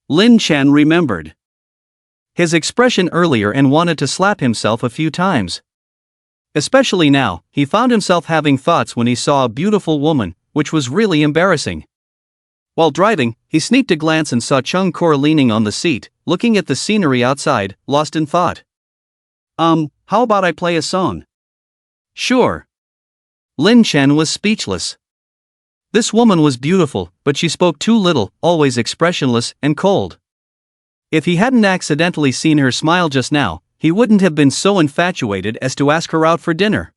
Lin Chen remembered his expression earlier and wanted to slap himself a few times. Especially now, he found himself having thoughts when he saw a beautiful woman, which was really embarrassing. While driving, he sneaked a glance and saw Chen Kor leaning on the seat, looking at the scenery outside, lost in thought. How about I play a song? Sure. Lin Chen was speechless. This woman was beautiful, but she spoke too little, always expressionless and cold. If he hadn't accidentally seen her smile just now, he wouldn't have been so infatuated as to ask her out for dinner.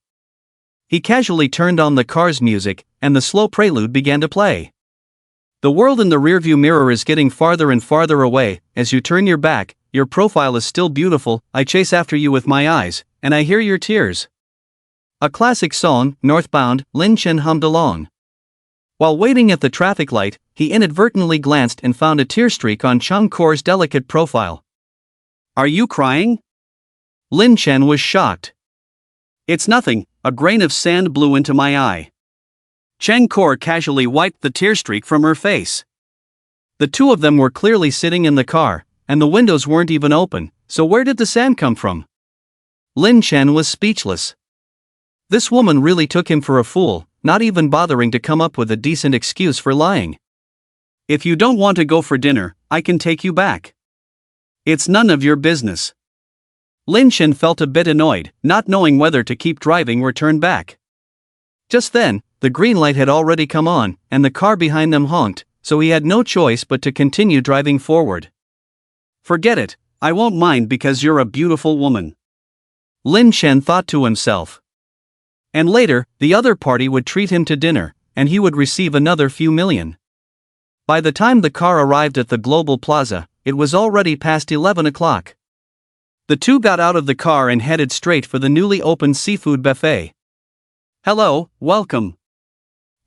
He casually turned on the car's music, and the slow prelude began to play. The world in the rearview mirror is getting farther and farther away. As you turn your back, your profile is still beautiful. I chase after you with my eyes, and I hear your tears. A classic song, Northbound, Lin Chen hummed along. While waiting at the traffic light, he inadvertently glanced and found a tear streak on Chen Kor's delicate profile. Are you crying? Lin Chen was shocked. It's nothing, a grain of sand blew into my eye. Chen Kor casually wiped the tear streak from her face. The two of them were clearly sitting in the car, and the windows weren't even open, so where did the sand come from? Lin Chen was speechless. This woman really took him for a fool, not even bothering to come up with a decent excuse for lying. If you don't want to go for dinner, I can take you back. It's none of your business. Lin Chen felt a bit annoyed, not knowing whether to keep driving or turn back. Just then, the green light had already come on, and the car behind them honked, so he had no choice but to continue driving forward. Forget it, I won't mind because you're a beautiful woman. Lin Chen thought to himself. And later, the other party would treat him to dinner, and he would receive another few million. By the time the car arrived at the Global Plaza, it was already past 11 o'clock. The two got out of the car and headed straight for the newly opened seafood buffet. Hello, welcome.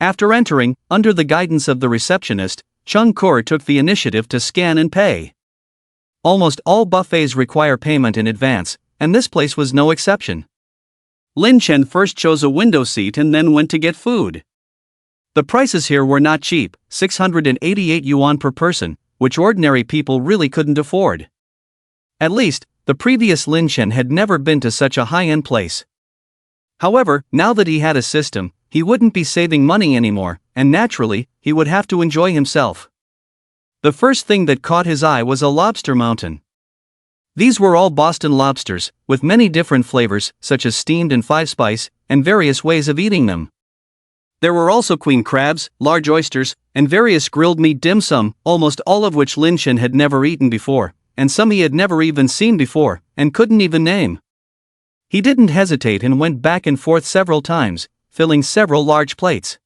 After entering, under the guidance of the receptionist, Chen Kor took the initiative to scan and pay. Almost all buffets require payment in advance, and this place was no exception. Lin Chen first chose a window seat and then went to get food. The prices here were not cheap, 688 yuan per person, which ordinary people really couldn't afford. At least, the previous Lin Chen had never been to such a high-end place. However, now that he had a system, he wouldn't be saving money anymore, and naturally, he would have to enjoy himself. The first thing that caught his eye was a lobster mountain. These were all Boston lobsters, with many different flavors, such as steamed and five-spice, and various ways of eating them. There were also queen crabs, large oysters, and various grilled meat dim sum, almost all of which Lin Chen had never eaten before, and some he had never even seen before, and couldn't even name. He didn't hesitate and went back and forth several times, filling several large plates.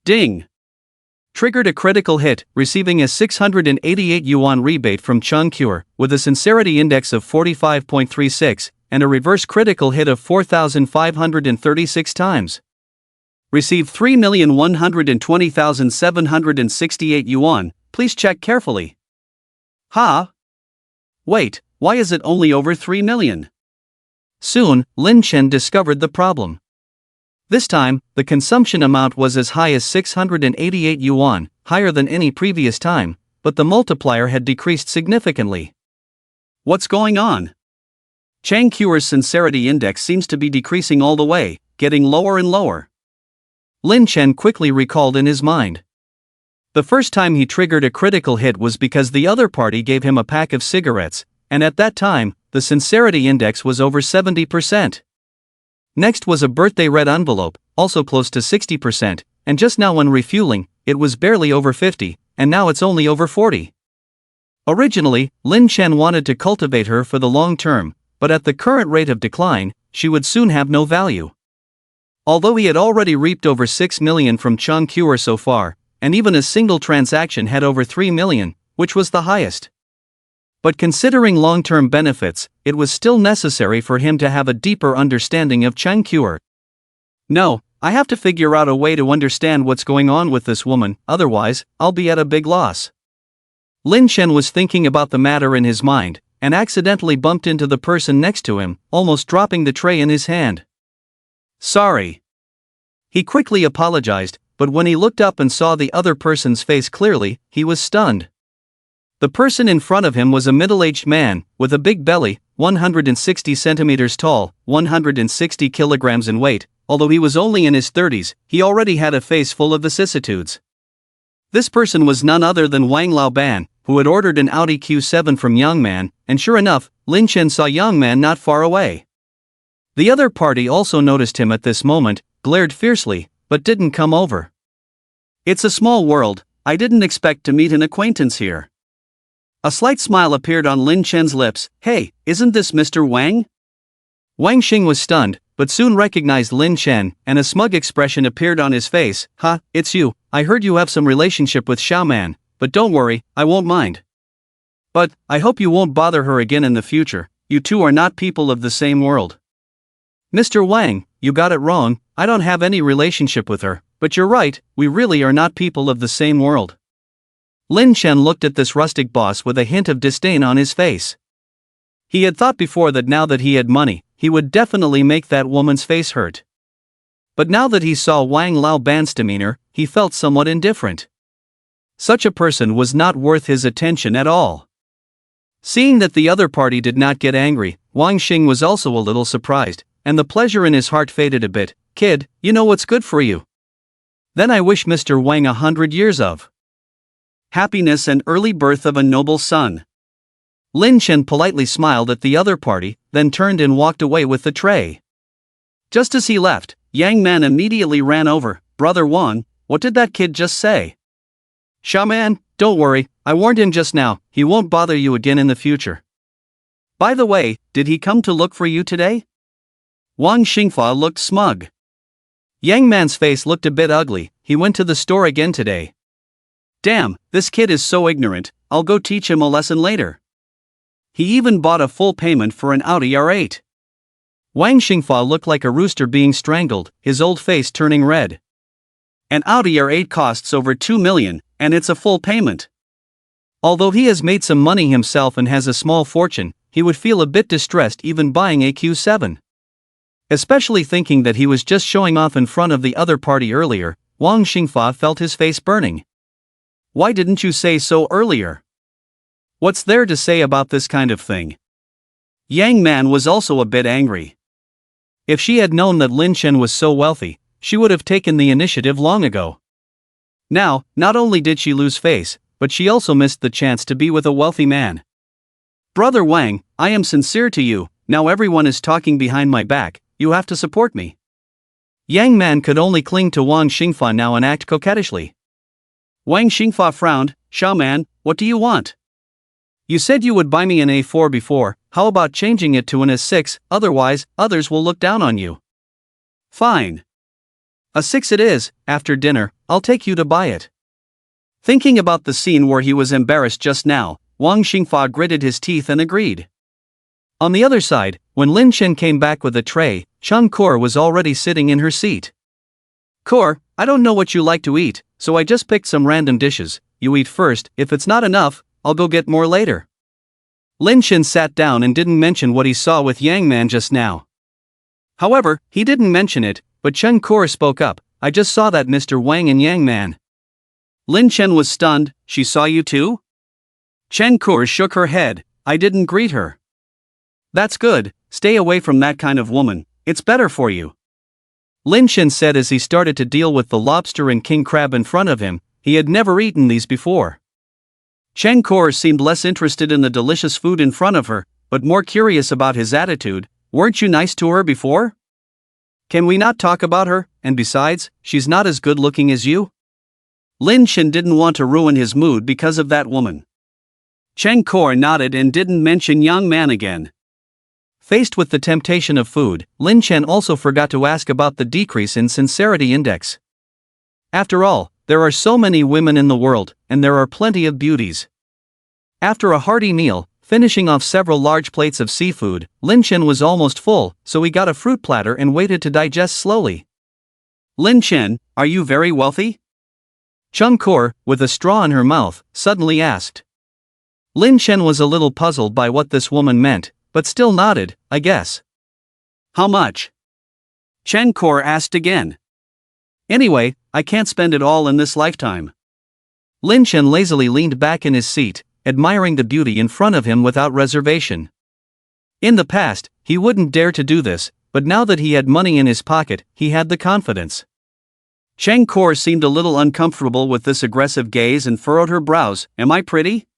Ding! Triggered a critical hit, receiving a 688 yuan rebate from Chen Kor, with a sincerity index of 45.36, and a reverse critical hit of 4,536 times. Received 3,120,768 yuan, please check carefully. Wait, why is it only over 3 million? Soon, Lin Chen discovered the problem. This time, the consumption amount was as high as 688 yuan, higher than any previous time, but the multiplier had decreased significantly. What's going on? Chen Kor's sincerity index seems to be decreasing all the way, getting lower and lower. Lin Chen quickly recalled in his mind. The first time he triggered a critical hit was because the other party gave him a pack of cigarettes, and at that time, the sincerity index was over 70%. Next was a birthday red envelope, also close to 60%, and just now when refueling, it was barely over 50, and now it's only over 40. Originally, Lin Chen wanted to cultivate her for the long term, but at the current rate of decline, she would soon have no value. Although he had already reaped over 6 million from Chung Cure so far, and even a single transaction had over 3 million, which was the highest. But considering long-term benefits, it was still necessary for him to have a deeper understanding of Chung Cure. No, I have to figure out a way to understand what's going on with this woman, otherwise, I'll be at a big loss. Lin Chen was thinking about the matter in his mind, and accidentally bumped into the person next to him, almost dropping the tray in his hand. Sorry. He quickly apologized, but when he looked up and saw the other person's face clearly, he was stunned. The person in front of him was a middle-aged man, with a big belly, 160 centimeters tall, 160 kilograms in weight. Although he was only in his 30s, he already had a face full of vicissitudes. This person was none other than Wang Laoban, who had ordered an Audi Q7 from Young Man, and sure enough, Lin Chen saw Young Man not far away. The other party also noticed him at this moment, glared fiercely, but didn't come over. It's a small world, I didn't expect to meet an acquaintance here. A slight smile appeared on Lin Chen's lips. Hey, isn't this Mr. Wang? Wang Xing was stunned, but soon recognized Lin Chen, and a smug expression appeared on his face. It's you. I heard you have some relationship with Xiaoman, but don't worry, I won't mind. But, I hope you won't bother her again in the future, you two are not people of the same world. Mr. Wang, you got it wrong, I don't have any relationship with her, but you're right, we really are not people of the same world. Lin Chen looked at this rustic boss with a hint of disdain on his face. He had thought before that now that he had money, he would definitely make that woman's face hurt. But now that he saw Wang Laoban's demeanor, he felt somewhat indifferent. Such a person was not worth his attention at all. Seeing that the other party did not get angry, Wang Xing was also a little surprised, and the pleasure in his heart faded a bit. Kid, you know what's good for you. Then I wish Mr. Wang 100 years of happiness and early birth of a noble son. Lin Chen politely smiled at the other party, then turned and walked away with the tray. Just as he left, Yang Man immediately ran over. Brother Wang, what did that kid just say? Xiaoman, don't worry, I warned him just now, he won't bother you again in the future. By the way, did he come to look for you today? Wang Xingfa looked smug. Yang Man's face looked a bit ugly. He went to the store again today. Damn, this kid is so ignorant, I'll go teach him a lesson later. He even bought a full payment for an Audi R8. Wang Xingfa looked like a rooster being strangled, his old face turning red. An Audi R8 costs over 2 million, and it's a full payment. Although he has made some money himself and has a small fortune, he would feel a bit distressed even buying a Q7. Especially thinking that he was just showing off in front of the other party earlier, Wang Xingfa felt his face burning. Why didn't you say so earlier? What's there to say about this kind of thing? Yang Man was also a bit angry. If she had known that Lin Chen was so wealthy, she would have taken the initiative long ago. Now, not only did she lose face, but she also missed the chance to be with a wealthy man. Brother Wang, I am sincere to you, now everyone is talking behind my back, you have to support me. Yang Man could only cling to Wang Xingfa now and act coquettishly. Wang Xingfa frowned. Xiaoman, what do you want? You said you would buy me an A4 before, how about changing it to an A6, otherwise, others will look down on you. Fine. A6 it is, after dinner, I'll take you to buy it. Thinking about the scene where he was embarrassed just now, Wang Xingfa gritted his teeth and agreed. On the other side, when Lin Chen came back with a tray, Chung Kor was already sitting in her seat. Kor, I don't know what you like to eat, so I just picked some random dishes. You eat first, if it's not enough, I'll go get more later. Lin Chen sat down and didn't mention what he saw with Yang Man just now. However, he didn't mention it, but Chen Kor spoke up. I just saw that Mr. Wang and Yang Man. Lin Chen was stunned. She saw you too? Chen Kor shook her head. I didn't greet her. That's good, stay away from that kind of woman, it's better for you. Lin Chen said as he started to deal with the lobster and king crab in front of him. He had never eaten these before. Chen Kor seemed less interested in the delicious food in front of her, but more curious about his attitude. Weren't you nice to her before? Can we not talk about her, and besides, she's not as good looking as you? Lin Chen didn't want to ruin his mood because of that woman. Chen Kor nodded and didn't mention Young Man again. Faced with the temptation of food, Lin Chen also forgot to ask about the decrease in sincerity index. After all, there are so many women in the world, and there are plenty of beauties. After a hearty meal, finishing off several large plates of seafood, Lin Chen was almost full, so he got a fruit platter and waited to digest slowly. Lin Chen, are you very wealthy? Chung Kor, with a straw in her mouth, suddenly asked. Lin Chen was a little puzzled by what this woman meant, but still nodded, I guess. How much? Chen Kor asked again. Anyway, I can't spend it all in this lifetime. Lin Chen lazily leaned back in his seat, admiring the beauty in front of him without reservation. In the past, he wouldn't dare to do this, but now that he had money in his pocket, he had the confidence. Chen Kor seemed a little uncomfortable with this aggressive gaze and furrowed her brows. Am I pretty?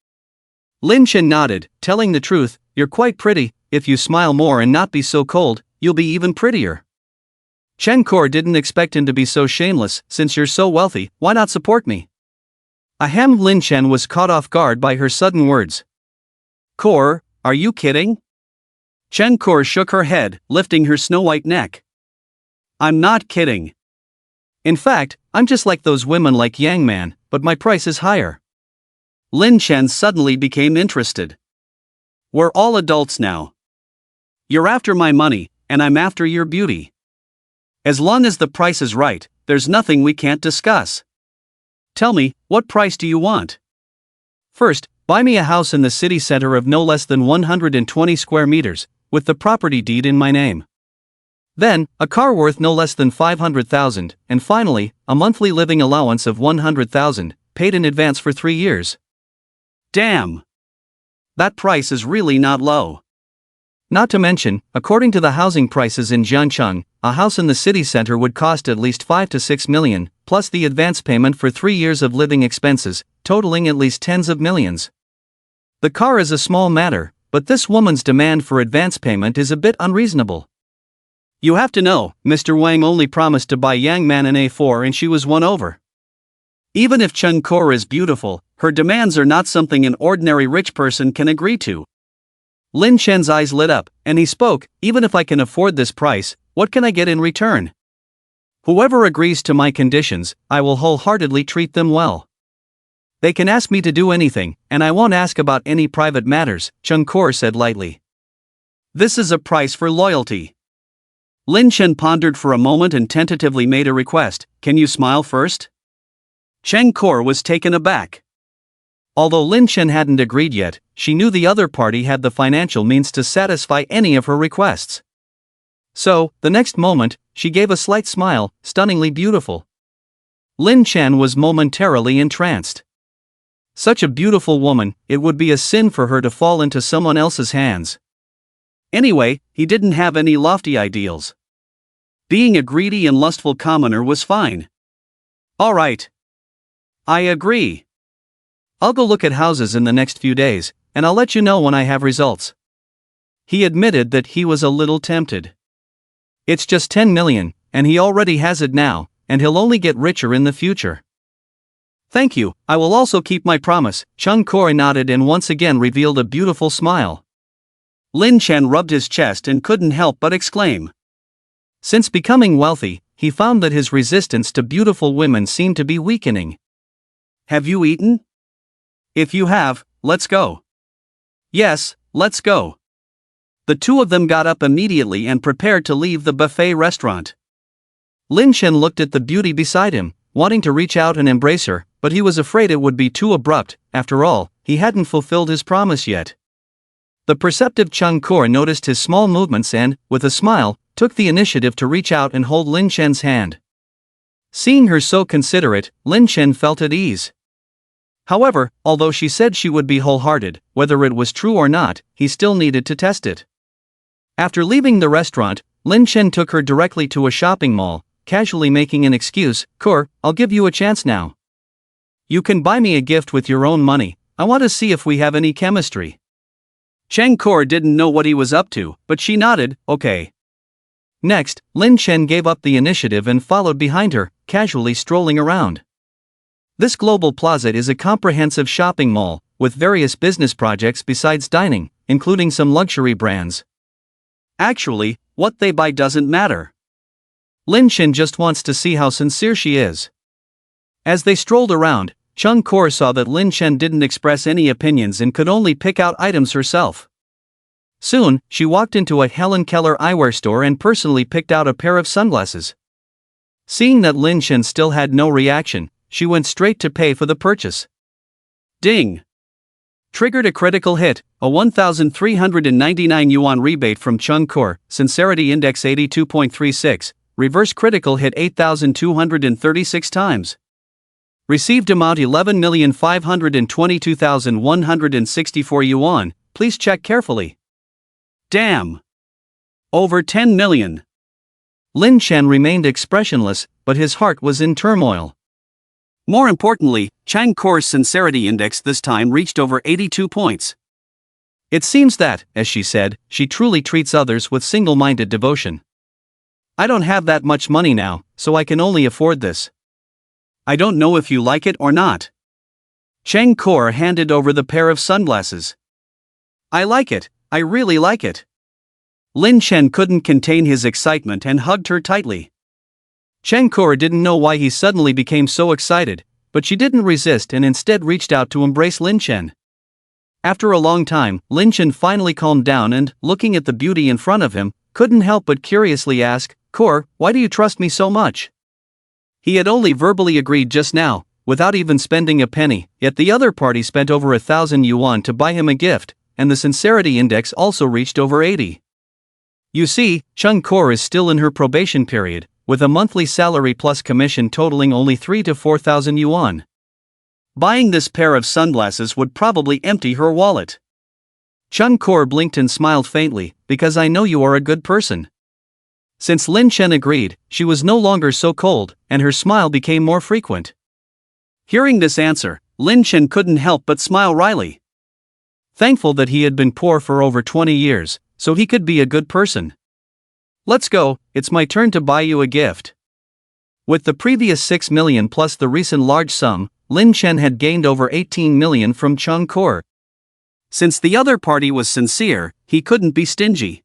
Lin Chen nodded, telling the truth, you're quite pretty. If you smile more and not be so cold, you'll be even prettier. Chen Kor didn't expect him to be so shameless. Since you're so wealthy, why not support me? Ahem. Lin Chen was caught off guard by her sudden words. Kor, are you kidding? Chen Kor shook her head, lifting her snow-white neck. I'm not kidding. In fact, I'm just like those women like Yang Man, but my price is higher. Lin Chen suddenly became interested. We're all adults now. You're after my money, and I'm after your beauty. As long as the price is right, there's nothing we can't discuss. Tell me, what price do you want? First, buy me a house in the city center of no less than 120 square meters, with the property deed in my name. Then, a car worth no less than 500,000, and finally, a monthly living allowance of 100,000, paid in advance for 3 years. Damn! That price is really not low. Not to mention, according to the housing prices in Jiancheng, a house in the city center would cost at least 5 to 6 million, plus the advance payment for 3 years of living expenses, totaling at least tens of millions. The car is a small matter, but this woman's demand for advance payment is a bit unreasonable. You have to know, Mr. Wang only promised to buy Yang Man an A4 and she was won over. Even if Chen Kor is beautiful, her demands are not something an ordinary rich person can agree to. Lin Chen's eyes lit up, and he spoke, even if I can afford this price, what can I get in return? Whoever agrees to my conditions, I will wholeheartedly treat them well. They can ask me to do anything, and I won't ask about any private matters, Chen Kor said lightly. This is a price for loyalty. Lin Chen pondered for a moment and tentatively made a request. Can you smile first? Chen Kor was taken aback. Although Lin Chen hadn't agreed yet, she knew the other party had the financial means to satisfy any of her requests. So, the next moment, she gave a slight smile, stunningly beautiful. Lin Chen was momentarily entranced. Such a beautiful woman, it would be a sin for her to fall into someone else's hands. Anyway, he didn't have any lofty ideals. Being a greedy and lustful commoner was fine. All right. I agree. I'll go look at houses in the next few days, and I'll let you know when I have results. He admitted that he was a little tempted. It's just 10 million, and he already has it now, and he'll only get richer in the future. Thank you, I will also keep my promise. Chen Kor nodded and once again revealed a beautiful smile. Lin Chen rubbed his chest and couldn't help but exclaim. Since becoming wealthy, he found that his resistance to beautiful women seemed to be weakening. Have you eaten? If you have, let's go. Yes, let's go. The two of them got up immediately and prepared to leave the buffet restaurant. Lin Chen looked at the beauty beside him, wanting to reach out and embrace her, but he was afraid it would be too abrupt. After all, he hadn't fulfilled his promise yet. The perceptive Chen Kor noticed his small movements and, with a smile, took the initiative to reach out and hold Lin Chen's hand. Seeing her so considerate, Lin Chen felt at ease. However, although she said she would be wholehearted, whether it was true or not, he still needed to test it. After leaving the restaurant, Lin Chen took her directly to a shopping mall, casually making an excuse. Kor, I'll give you a chance now. You can buy me a gift with your own money. I want to see if we have any chemistry. Chen Kor didn't know what he was up to, but she nodded, okay. Next, Lin Chen gave up the initiative and followed behind her, casually strolling around. This global plaza is a comprehensive shopping mall, with various business projects besides dining, including some luxury brands. Actually, what they buy doesn't matter. Lin Chen just wants to see how sincere she is. As they strolled around, Chung Kor saw that Lin Chen didn't express any opinions and could only pick out items herself. Soon, she walked into a Helen Keller eyewear store and personally picked out a pair of sunglasses. Seeing that Lin Chen still had no reaction, she went straight to pay for the purchase. Ding! Triggered a critical hit, a 1,399 yuan rebate from Chung Kor, Sincerity Index 82.36, reverse critical hit 8,236 times. Received amount 11,522,164 yuan, please check carefully. Damn! Over 10 million. Lin Chen remained expressionless, but his heart was in turmoil. More importantly, Chung Kor's Sincerity Index this time reached over 82 points. It seems that, as she said, she truly treats others with single-minded devotion. I don't have that much money now, so I can only afford this. I don't know if you like it or not. Chung Kor handed over the pair of sunglasses. I like it, I really like it. Lin Chen couldn't contain his excitement and hugged her tightly. Chung Kor didn't know why he suddenly became so excited, but she didn't resist and instead reached out to embrace Lin Chen. After a long time, Lin Chen finally calmed down and, looking at the beauty in front of him, couldn't help but curiously ask, "Kor, why do you trust me so much?" He had only verbally agreed just now, without even spending a penny, yet the other party spent over 1,000 yuan to buy him a gift, and the sincerity index also reached over 80. You see, Chung Kor is still in her probation period, with a monthly salary plus commission totaling only 3,000 to 4,000 yuan. Buying this pair of sunglasses would probably empty her wallet. Chung Kor blinked and smiled faintly, "Because I know you are a good person." Since Lin Chen agreed, she was no longer so cold, and her smile became more frequent. Hearing this answer, Lin Chen couldn't help but smile wryly. Thankful that he had been poor for over 20 years, so he could be a good person. "Let's go, it's my turn to buy you a gift." With the previous 6 million plus the recent large sum, Lin Chen had gained over 18 million from Chung Kor. Since the other party was sincere, he couldn't be stingy.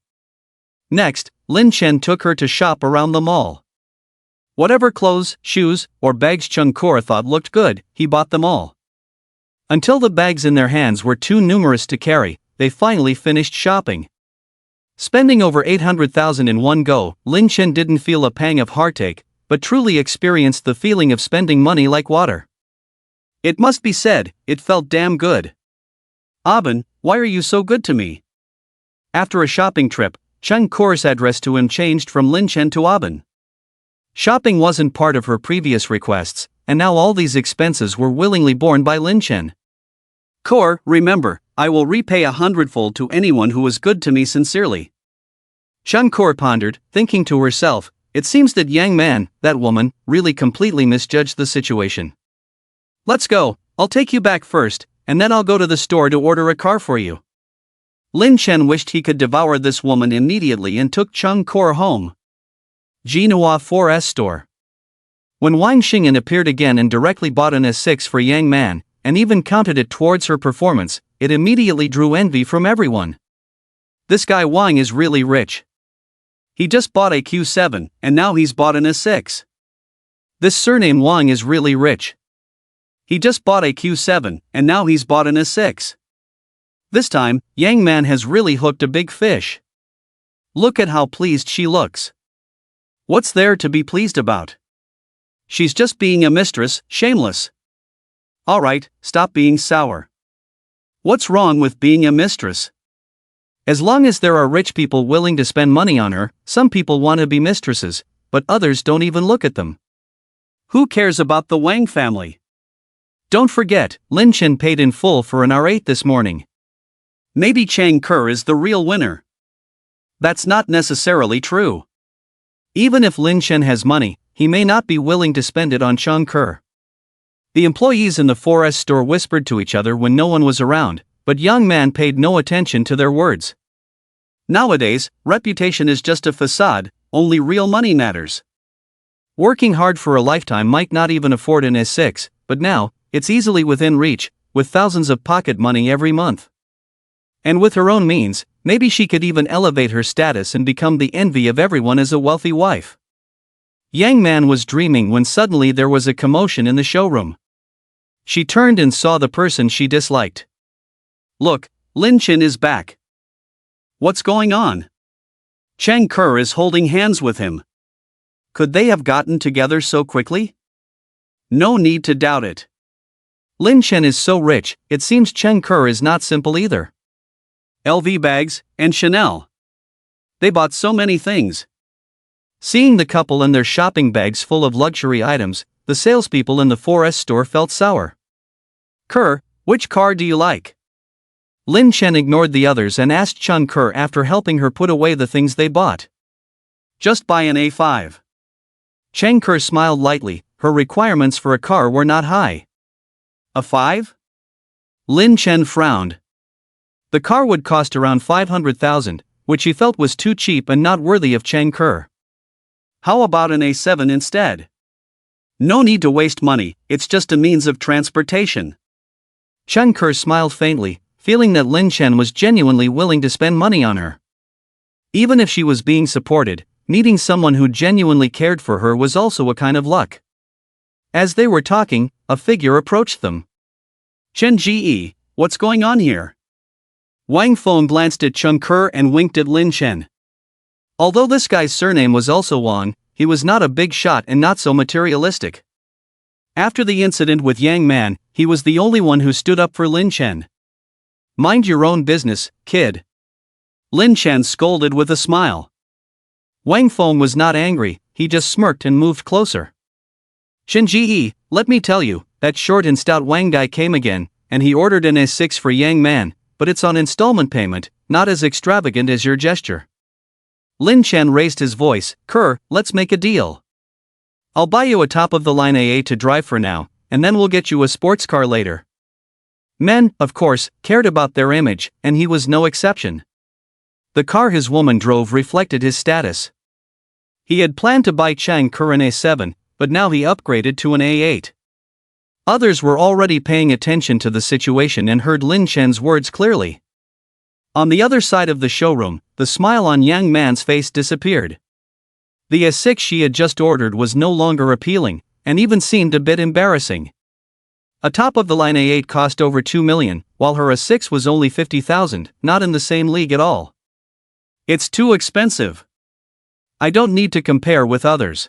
Next, Lin Chen took her to shop around the mall. Whatever clothes, shoes, or bags Chung Kor thought looked good, he bought them all. Until the bags in their hands were too numerous to carry, they finally finished shopping. Spending over 800,000 in one go, Lin Chen didn't feel a pang of heartache, but truly experienced the feeling of spending money like water. It must be said, it felt damn good. "Abin, why are you so good to me?" After a shopping trip, Chung Kor's address to him changed from Lin Chen to Abin. Shopping wasn't part of her previous requests, and now all these expenses were willingly borne by Lin Chen. "Kor, remember, I will repay 100-fold to anyone who is good to me sincerely." Chung Kor pondered, thinking to herself, "It seems that Yang Man, that woman, really completely misjudged the situation. Let's go, I'll take you back first, and then I'll go to the store to order a car for you." Lin Chen wished he could devour this woman immediately and took Chung Kor home. Jinhua 4S store. When Wang Xing'an appeared again and directly bought an S6 for Yang Man, and even counted it towards her performance, it immediately drew envy from everyone. This guy Wang is really rich. He just bought a Q7, and now he's bought an S6. This surname Wang is really rich. He just bought a Q7, and now he's bought an S6. This time, Yang Man has really hooked a big fish. Look at how pleased she looks. What's there to be pleased about? She's just being a mistress, shameless. Alright, stop being sour. What's wrong with being a mistress? As long as there are rich people willing to spend money on her, some people want to be mistresses, but others don't even look at them. Who cares about the Wang family? Don't forget, Lin Chen paid in full for an R8 this morning. Maybe Chung Kor is the real winner. That's not necessarily true. Even if Lin Chen has money, he may not be willing to spend it on Chung Kor. The employees in the 4S store whispered to each other when no one was around, but Young Man paid no attention to their words. Nowadays, reputation is just a facade, only real money matters. Working hard for a lifetime might not even afford an S6, but now, it's easily within reach, with thousands of pocket money every month. And with her own means, Maybe she could even elevate her status and become the envy of everyone as a wealthy wife. Yang Man was dreaming when suddenly there was a commotion in the showroom. She turned and saw the person she disliked. Look, Lin Chen is back. What's going on? Chang Ke is holding hands with him. Could they have gotten together so quickly? No need to doubt it. Lin Chen is so rich, it seems Chang Ke is not simple either. LV bags, and Chanel. They bought so many things. Seeing the couple and their shopping bags full of luxury items, the salespeople in the 4S store felt sour. Ke, which car do you like? Lin Chen ignored the others and asked Chang Ke after helping her put away the things they bought. Just buy an A5. Chang Ke smiled lightly, her requirements for a car were not high. A 5? Lin Chen frowned. The car would cost around 500,000, which he felt was too cheap and not worthy of Chang Ke. How about an A7 instead? No need to waste money, it's just a means of transportation. Chang Ke smiled faintly, feeling that Lin Chen was genuinely willing to spend money on her. Even if she was being supported, meeting someone who genuinely cared for her was also a kind of luck. As they were talking, a figure approached them. Chen Ji, what's going on here? Wang Feng glanced at Chang Ke and winked at Lin Chen. Although this guy's surname was also Wang, he was not a big shot and not so materialistic. After the incident with Yang Man, he was the only one who stood up for Lin Chen. Mind your own business, kid. Lin Chen scolded with a smile. Wang Feng was not angry, he just smirked and moved closer. Chen Ji, let me tell you, that short and stout Wang guy came again, and he ordered an S6 for Yang Man, but it's on installment payment, not as extravagant as your gesture. Lin Chen raised his voice, Ke, let's make a deal. I'll buy you a top-of-the-line AA to drive for now, and then we'll get you a sports car later. Men, of course, cared about their image, and he was no exception. The car his woman drove reflected his status. He had planned to buy Chang Ke an A7, but now he upgraded to an A8. Others were already paying attention to the situation and heard Lin Chen's words clearly. On the other side of the showroom, the smile on Yang Man's face disappeared. The S6 she had just ordered was no longer appealing, and even seemed a bit embarrassing. A top-of-the-line A8 cost over 2 million, while her S6 was only 50,000, not in the same league at all. It's too expensive. I don't need to compare with others.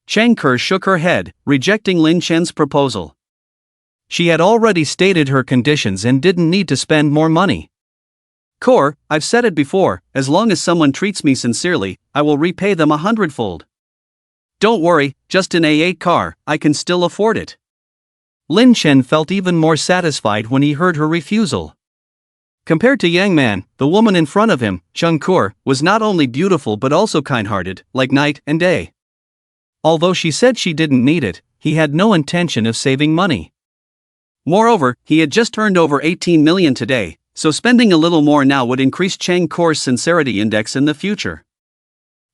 Chang Ke shook her head, rejecting Lin Chen's proposal. She had already stated her conditions and didn't need to spend more money. Ke, I've said it before, as long as someone treats me sincerely, I will repay them 100-fold. Don't worry, just an A8 car, I can still afford it. Lin Chen felt even more satisfied when he heard her refusal. Compared to Yang Man, the woman in front of him, Chang Ke, was not only beautiful but also kind-hearted, like night and day. Although she said she didn't need it, he had no intention of saving money. Moreover, he had just earned over 18 million today, so spending a little more now would increase Chang Ke's sincerity index in the future.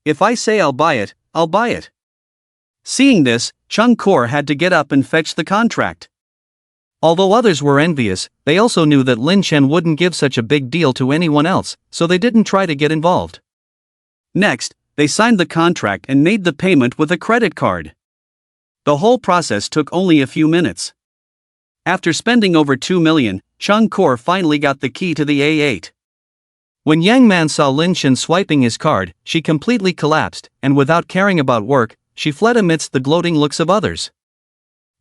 If I say I'll buy it, I'll buy it. Seeing this, Chang Ke had to get up and fetch the contract. Although others were envious, they also knew that Lin Chen wouldn't give such a big deal to anyone else, so they didn't try to get involved. Next, they signed the contract and made the payment with a credit card. The whole process took only a few minutes. After spending over 2 million, Chang Ke finally got the key to the A8. When Yang Man saw Lin Chen swiping his card, she completely collapsed, and without caring about work, she fled amidst the gloating looks of others.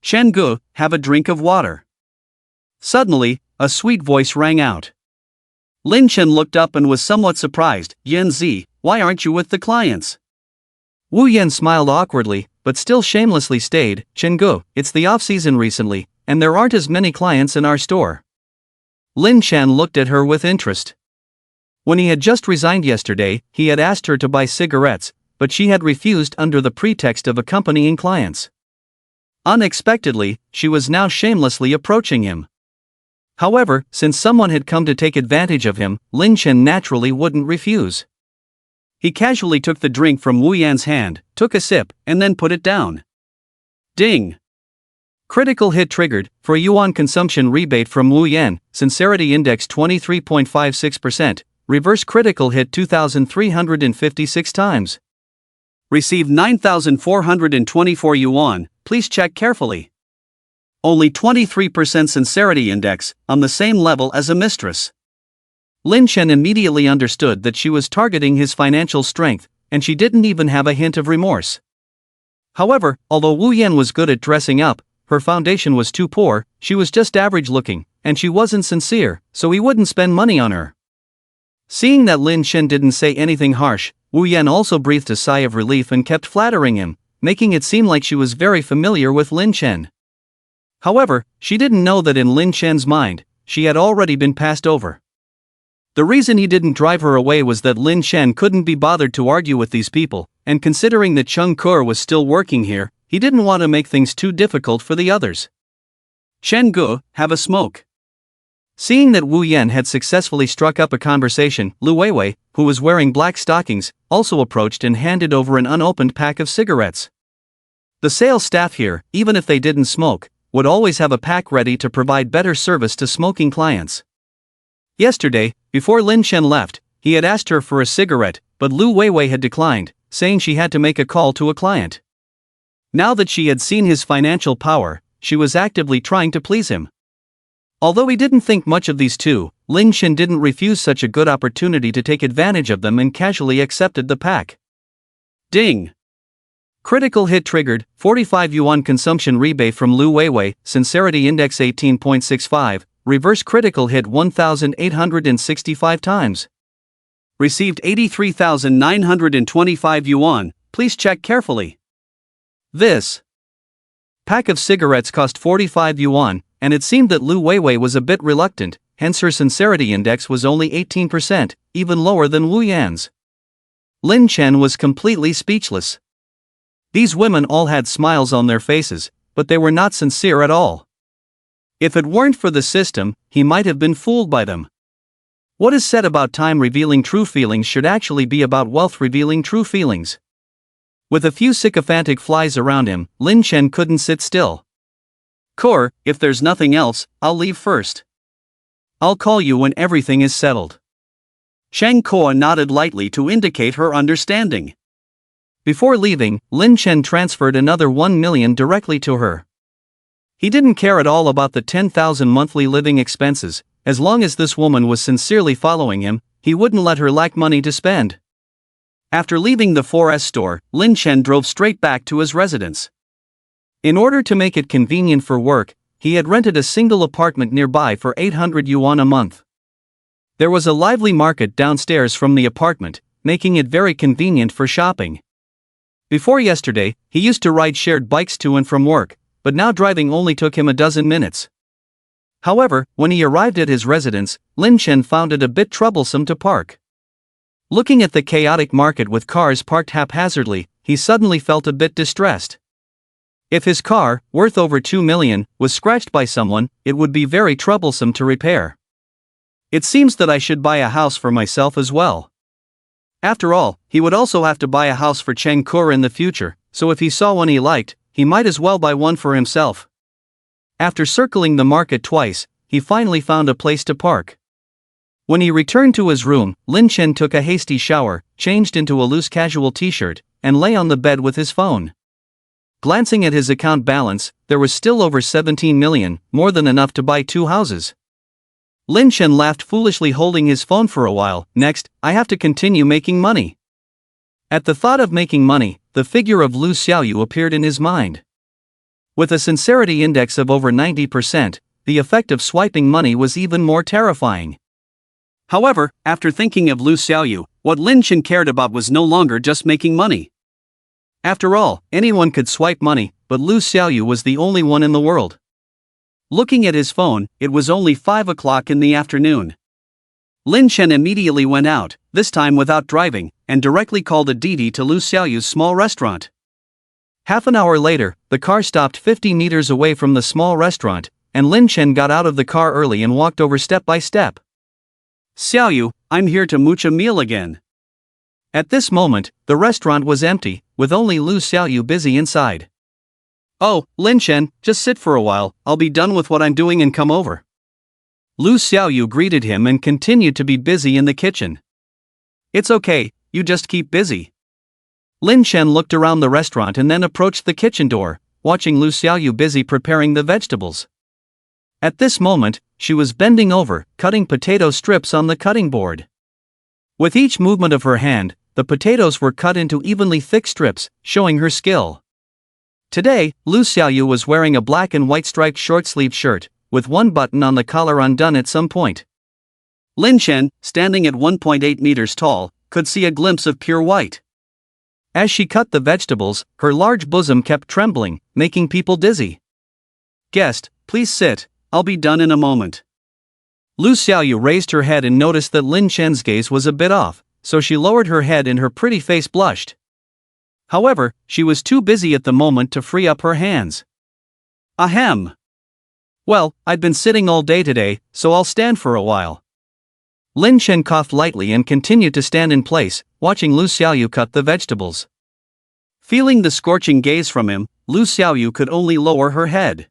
Chen Gu, have a drink of water. Suddenly, a sweet voice rang out. Lin Chen looked up and was somewhat surprised. Yan Zi, why aren't you with the clients? Wu Yan smiled awkwardly, but still shamelessly stayed. Chen Gu, it's the off-season recently, and there aren't as many clients in our store. Lin Chen looked at her with interest. When he had just resigned yesterday, he had asked her to buy cigarettes, but she had refused under the pretext of accompanying clients. Unexpectedly, she was now shamelessly approaching him. However, since someone had come to take advantage of him, Lin Chen naturally wouldn't refuse. He casually took the drink from Wu Yan's hand, took a sip, and then put it down. Ding! Critical hit triggered, for a yuan consumption rebate from Wu Yan, sincerity index 23.56%, reverse critical hit 2,356 times. Received 9,424 yuan, please check carefully. Only 23% sincerity index, on the same level as a mistress. Lin Chen immediately understood that she was targeting his financial strength, and she didn't even have a hint of remorse. However, although Wu Yan was good at dressing up, her foundation was too poor, she was just average looking, and she wasn't sincere, so he wouldn't spend money on her. Seeing that Lin Chen didn't say anything harsh, Wu Yan also breathed a sigh of relief and kept flattering him, making it seem like she was very familiar with Lin Chen. However, she didn't know that in Lin Chen's mind, she had already been passed over. The reason he didn't drive her away was that Lin Chen couldn't be bothered to argue with these people, and considering that Chung Kur was still working here, he didn't want to make things too difficult for the others. Chen Gu, have a smoke. Seeing that Wu Yan had successfully struck up a conversation, Lu Weiwei, who was wearing black stockings, also approached and handed over an unopened pack of cigarettes. The sales staff here, even if they didn't smoke, would always have a pack ready to provide better service to smoking clients. Yesterday, before Lin Chen left, he had asked her for a cigarette, but Lu Weiwei had declined, saying she had to make a call to a client. Now that she had seen his financial power, she was actively trying to please him. Although he didn't think much of these two, Lin Chen didn't refuse such a good opportunity to take advantage of them and casually accepted the pack. Ding! Critical hit triggered, 45 yuan consumption rebate from Lu Weiwei, sincerity index 18.65, reverse critical hit 1,865 times. Received 83,925 yuan, please check carefully. This pack of cigarettes cost 45 yuan, and it seemed that Lu Weiwei was a bit reluctant, hence her sincerity index was only 18%, even lower than Wu Yan's. Lin Chen was completely speechless. These women all had smiles on their faces, but they were not sincere at all. If it weren't for the system, he might have been fooled by them. What is said about time revealing true feelings should actually be about wealth revealing true feelings. With a few sycophantic flies around him, Lin Chen couldn't sit still. Kur, if there's nothing else, I'll leave first. I'll call you when everything is settled. Sheng Kuo nodded lightly to indicate her understanding. Before leaving, Lin Chen transferred another 1 million directly to her. He didn't care at all about the 10,000 monthly living expenses, as long as this woman was sincerely following him, he wouldn't let her lack money to spend. After leaving the 4S store, Lin Chen drove straight back to his residence. In order to make it convenient for work, he had rented a single apartment nearby for 800 yuan a month. There was a lively market downstairs from the apartment, making it very convenient for shopping. Before yesterday, he used to ride shared bikes to and from work, but now driving only took him a dozen minutes. However, when he arrived at his residence, Lin Chen found it a bit troublesome to park. Looking at the chaotic market with cars parked haphazardly, he suddenly felt a bit distressed. If his car, worth over 2 million, was scratched by someone, it would be very troublesome to repair. It seems that I should buy a house for myself as well. After all, he would also have to buy a house for Cheng Kur in the future, so if he saw one he liked, he might as well buy one for himself. After circling the market twice, he finally found a place to park. When he returned to his room, Lin Chen took a hasty shower, changed into a loose casual t-shirt, and lay on the bed with his phone. Glancing at his account balance, there was still over 17 million, more than enough to buy 2 houses. Lin Chen laughed foolishly holding his phone for a while. Next, I have to continue making money. At the thought of making money, the figure of Lu Xiaoyu appeared in his mind. With a sincerity index of over 90%, the effect of swiping money was even more terrifying. However, after thinking of Lu Xiaoyu, what Lin Chen cared about was no longer just making money. After all, anyone could swipe money, but Lu Xiaoyu was the only one in the world. Looking at his phone, it was only 5 o'clock in the afternoon. Lin Chen immediately went out, this time without driving, and directly called a Didi to Lu Xiaoyu's small restaurant. Half an hour later, the car stopped 50 meters away from the small restaurant, and Lin Chen got out of the car early and walked over step by step. Xiaoyu, I'm here to mooch a meal again. At this moment, the restaurant was empty, with only Lu Xiaoyu busy inside. Oh, Lin Chen, just sit for a while, I'll be done with what I'm doing and come over. Lu Xiaoyu greeted him and continued to be busy in the kitchen. It's okay, you just keep busy. Lin Chen looked around the restaurant and then approached the kitchen door, watching Lu Xiaoyu busy preparing the vegetables. At this moment, she was bending over, cutting potato strips on the cutting board. With each movement of her hand, the potatoes were cut into evenly thick strips, showing her skill. Today, Lu Xiaoyu was wearing a black and white striped short-sleeved shirt, with one button on the collar undone at some point. Lin Chen, standing at 1.8 meters tall, could see a glimpse of pure white. As she cut the vegetables, her large bosom kept trembling, making people dizzy. Guest, please sit, I'll be done in a moment. Lu Xiaoyu raised her head and noticed that Lin Chen's gaze was a bit off, so she lowered her head and her pretty face blushed. However, she was too busy at the moment to free up her hands. Ahem. Well, I'd been sitting all day today, so I'll stand for a while. Lin Chen coughed lightly and continued to stand in place, watching Lu Xiaoyu cut the vegetables. Feeling the scorching gaze from him, Lu Xiaoyu could only lower her head.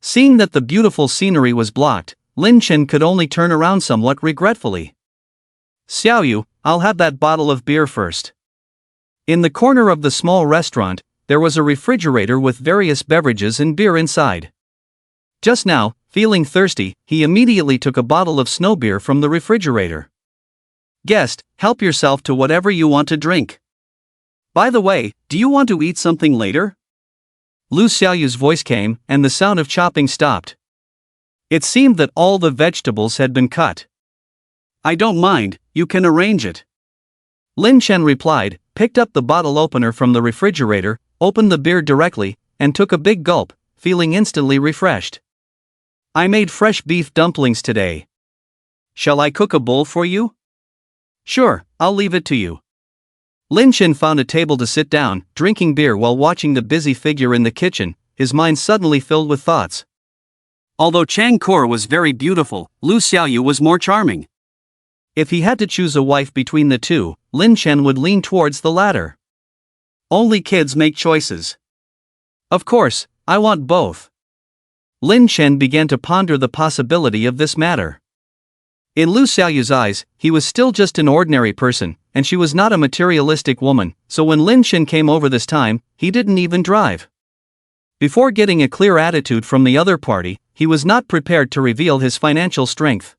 Seeing that the beautiful scenery was blocked, Lin Chen could only turn around somewhat regretfully. Xiaoyu, I'll have that bottle of beer first. In the corner of the small restaurant, there was a refrigerator with various beverages and beer inside. Just now, feeling thirsty, he immediately took a bottle of snow beer from the refrigerator. Guest, help yourself to whatever you want to drink. By the way, do you want to eat something later? Lu Xiaoyu's voice came, and the sound of chopping stopped. It seemed that all the vegetables had been cut. I don't mind, you can arrange it. Lin Chen replied, picked up the bottle opener from the refrigerator, opened the beer directly, and took a big gulp, feeling instantly refreshed. I made fresh beef dumplings today. Shall I cook a bowl for you? Sure, I'll leave it to you. Lin Chen found a table to sit down, drinking beer while watching the busy figure in the kitchen, his mind suddenly filled with thoughts. Although Chang Kor was very beautiful, Lu Xiaoyu was more charming. If he had to choose a wife between the two, Lin Chen would lean towards the latter. Only kids make choices. Of course, I want both. Lin Chen began to ponder the possibility of this matter. In Lu Xiaoyu's eyes, he was still just an ordinary person, and she was not a materialistic woman, so when Lin Chen came over this time, he didn't even drive. Before getting a clear attitude from the other party, he was not prepared to reveal his financial strength.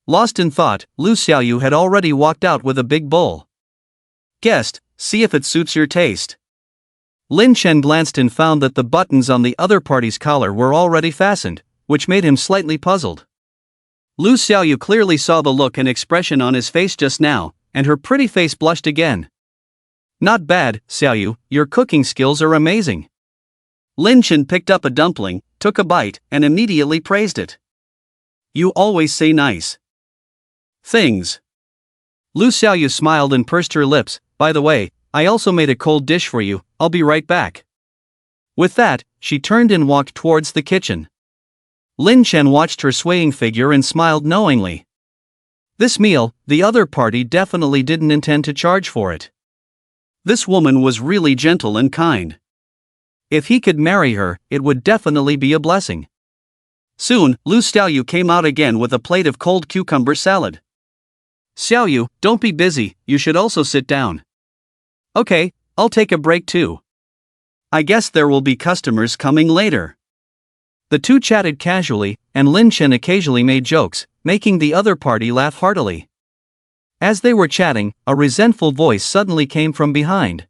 Lost in thought, Lu Xiaoyu had already walked out with a big bowl. Guest, see if it suits your taste. Lin Chen glanced and found that the buttons on the other party's collar were already fastened, which made him slightly puzzled. Lu Xiaoyu clearly saw the look and expression on his face just now, and her pretty face blushed again. Not bad, Xiaoyu, your cooking skills are amazing. Lin Chen picked up a dumpling, took a bite, and immediately praised it. You always say nice things. Lu Xiaoyu smiled and pursed her lips. By the way, I also made a cold dish for you, I'll be right back. With that, she turned and walked towards the kitchen. Lin Chen watched her swaying figure and smiled knowingly. This meal, the other party definitely didn't intend to charge for it. This woman was really gentle and kind. If he could marry her, it would definitely be a blessing. Soon, Lu Xiaoyu came out again with a plate of cold cucumber salad. Xiaoyu, don't be busy, you should also sit down. Okay, I'll take a break too. I guess there will be customers coming later. The two chatted casually, and Lin Chen occasionally made jokes, making the other party laugh heartily. As they were chatting, a resentful voice suddenly came from behind.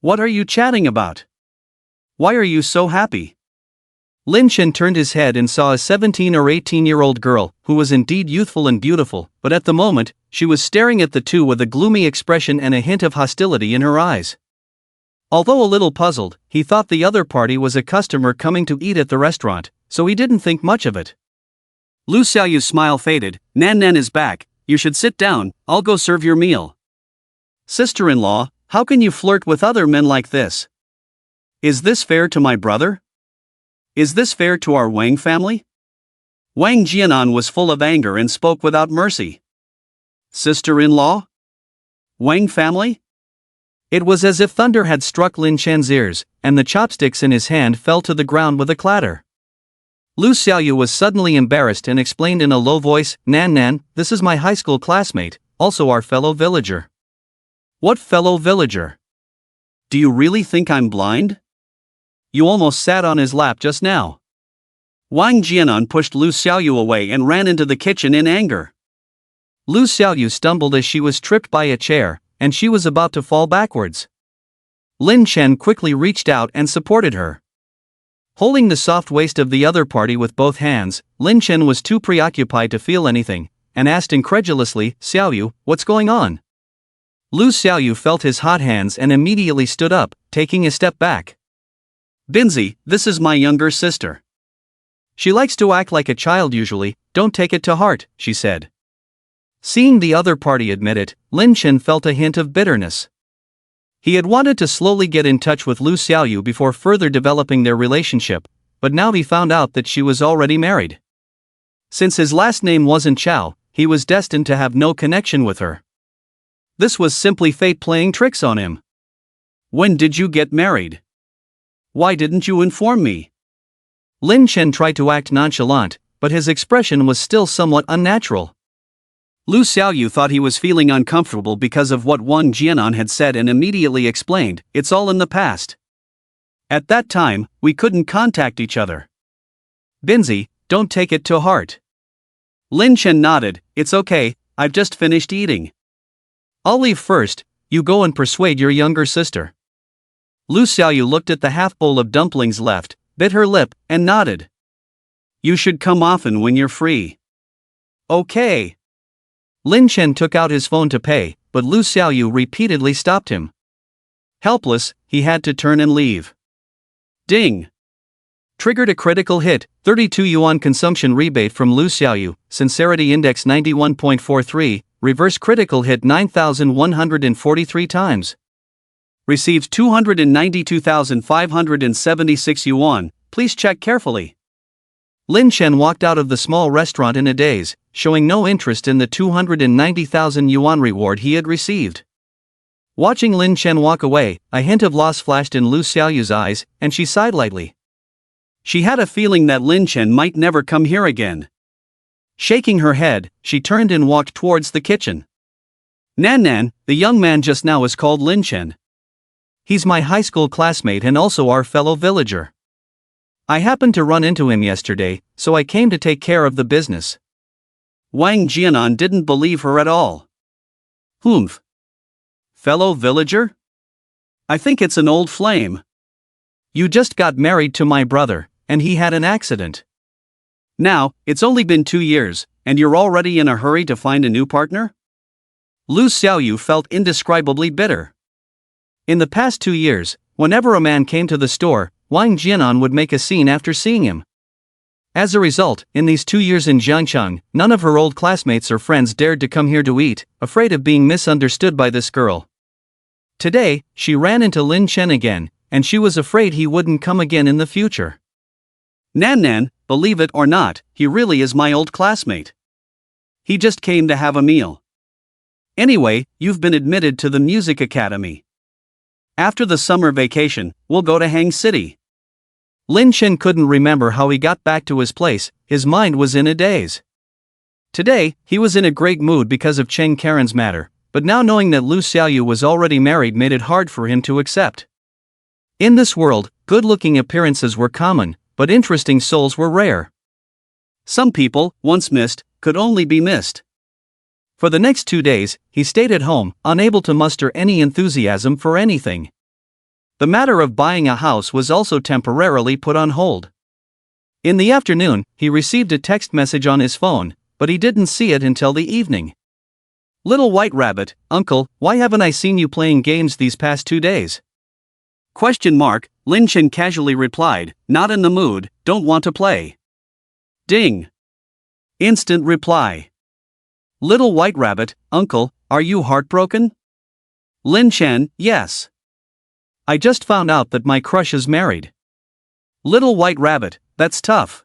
What are you chatting about? Why are you so happy? Lin Chen turned his head and saw a 17 or 18-year-old girl, who was indeed youthful and beautiful, but at the moment, she was staring at the two with a gloomy expression and a hint of hostility in her eyes. Although a little puzzled, he thought the other party was a customer coming to eat at the restaurant, so he didn't think much of it. Lu Xiaoyu's smile faded. Nan is back, you should sit down, I'll go serve your meal. Sister-in-law, how can you flirt with other men like this? Is this fair to my brother? Is this fair to our Wang family? Wang Jianan was full of anger and spoke without mercy. Sister-in-law? Wang family? It was as if thunder had struck Lin Chen's ears, and the chopsticks in his hand fell to the ground with a clatter. Lu Xiaoyu was suddenly embarrassed and explained in a low voice, Nan, this is my high school classmate, also our fellow villager. What fellow villager? Do you really think I'm blind? You almost sat on his lap just now. Wang Jianan pushed Lu Xiaoyu away and ran into the kitchen in anger. Lu Xiaoyu stumbled as she was tripped by a chair, and she was about to fall backwards. Lin Chen quickly reached out and supported her. Holding the soft waist of the other party with both hands, Lin Chen was too preoccupied to feel anything, and asked incredulously, Xiaoyu, what's going on? Lu Xiaoyu felt his hot hands and immediately stood up, taking a step back. Binzi, this is my younger sister. She likes to act like a child usually, don't take it to heart, she said. Seeing the other party admit it, Lin Chen felt a hint of bitterness. He had wanted to slowly get in touch with Lu Xiaoyu before further developing their relationship, but now he found out that she was already married. Since his last name wasn't Chao, he was destined to have no connection with her. This was simply fate playing tricks on him. When did you get married? Why didn't you inform me? Lin Chen tried to act nonchalant, but his expression was still somewhat unnatural. Lu Xiaoyu thought he was feeling uncomfortable because of what Wang Jianan had said and immediately explained, it's all in the past. At that time, we couldn't contact each other. Binzi, don't take it to heart. Lin Chen nodded, it's okay, I've just finished eating. I'll leave first, you go and persuade your younger sister. Lu Xiaoyu looked at the half bowl of dumplings left, bit her lip, and nodded. You should come often when you're free. Okay. Lin Chen took out his phone to pay, but Lu Xiaoyu repeatedly stopped him. Helpless, he had to turn and leave. Ding! Triggered a critical hit, 32 yuan consumption rebate from Lu Xiaoyu, sincerity index 91.43, reverse critical hit 9,143 times. Received 292,576 yuan, please check carefully. Lin Chen walked out of the small restaurant in a daze, showing no interest in the 290,000 yuan reward he had received. Watching Lin Chen walk away, a hint of loss flashed in Lu Xiaoyu's eyes, and she sighed lightly. She had a feeling that Lin Chen might never come here again. Shaking her head, she turned and walked towards the kitchen. Nan, the young man just now is called Lin Chen. He's my high school classmate and also our fellow villager. I happened to run into him yesterday, so I came to take care of the business. Wang Jianan didn't believe her at all. Humph. Fellow villager? I think it's an old flame. You just got married to my brother, and he had an accident. Now, it's only been 2 years, and you're already in a hurry to find a new partner? Lu Xiaoyu felt indescribably bitter. In the past 2 years, whenever a man came to the store, Wang Jianan would make a scene after seeing him. As a result, in these 2 years in Jiangcheng, none of her old classmates or friends dared to come here to eat, afraid of being misunderstood by this girl. Today, she ran into Lin Chen again, and she was afraid he wouldn't come again in the future. Nan, believe it or not, he really is my old classmate. He just came to have a meal. Anyway, you've been admitted to the music academy. After the summer vacation, we'll go to Hang City. Lin Chen couldn't remember how he got back to his place, his mind was in a daze. Today, he was in a great mood because of Cheng Karen's matter, but now knowing that Lu Xiaoyu was already married made it hard for him to accept. In this world, good-looking appearances were common, but interesting souls were rare. Some people, once missed, could only be missed. For the next 2 days, he stayed at home, unable to muster any enthusiasm for anything. The matter of buying a house was also temporarily put on hold. In the afternoon, he received a text message on his phone, but he didn't see it until the evening. Little White Rabbit, Uncle, why haven't I seen you playing games these past 2 days? Lin Chen casually replied, not in the mood, don't want to play. Ding. Instant reply. Little White Rabbit, Uncle, are you heartbroken? Lin Chen, yes. I just found out that my crush is married. Little White Rabbit, that's tough.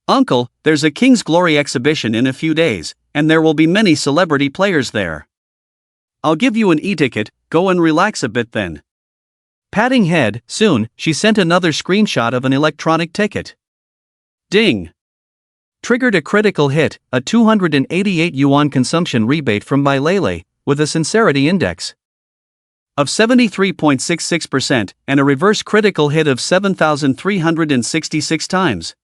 Uncle, there's a King's Glory exhibition in a few days, and there will be many celebrity players there. I'll give you an e-ticket, go and relax a bit then. Patting head, soon, she sent another screenshot of an electronic ticket. Ding! Triggered a critical hit, a 288 yuan consumption rebate from Bai Lele, with a sincerity index of 73.66% and a reverse critical hit of 7,366 times.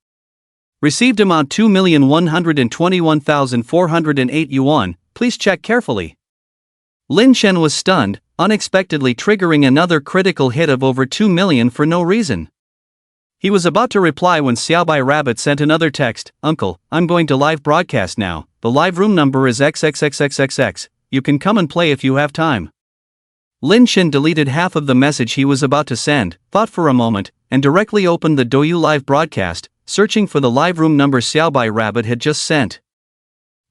Received amount 2,121,408 yuan, please check carefully. Lin Chen was stunned, unexpectedly triggering another critical hit of over 2 million for no reason. He was about to reply when Xiaobai Rabbit sent another text, "Uncle, I'm going to live broadcast now, the live room number is XXXXXX, you can come and play if you have time." Lin Chen deleted half of the message he was about to send, thought for a moment, and directly opened the Douyu live broadcast, searching for the live room number Xiaobai Rabbit had just sent.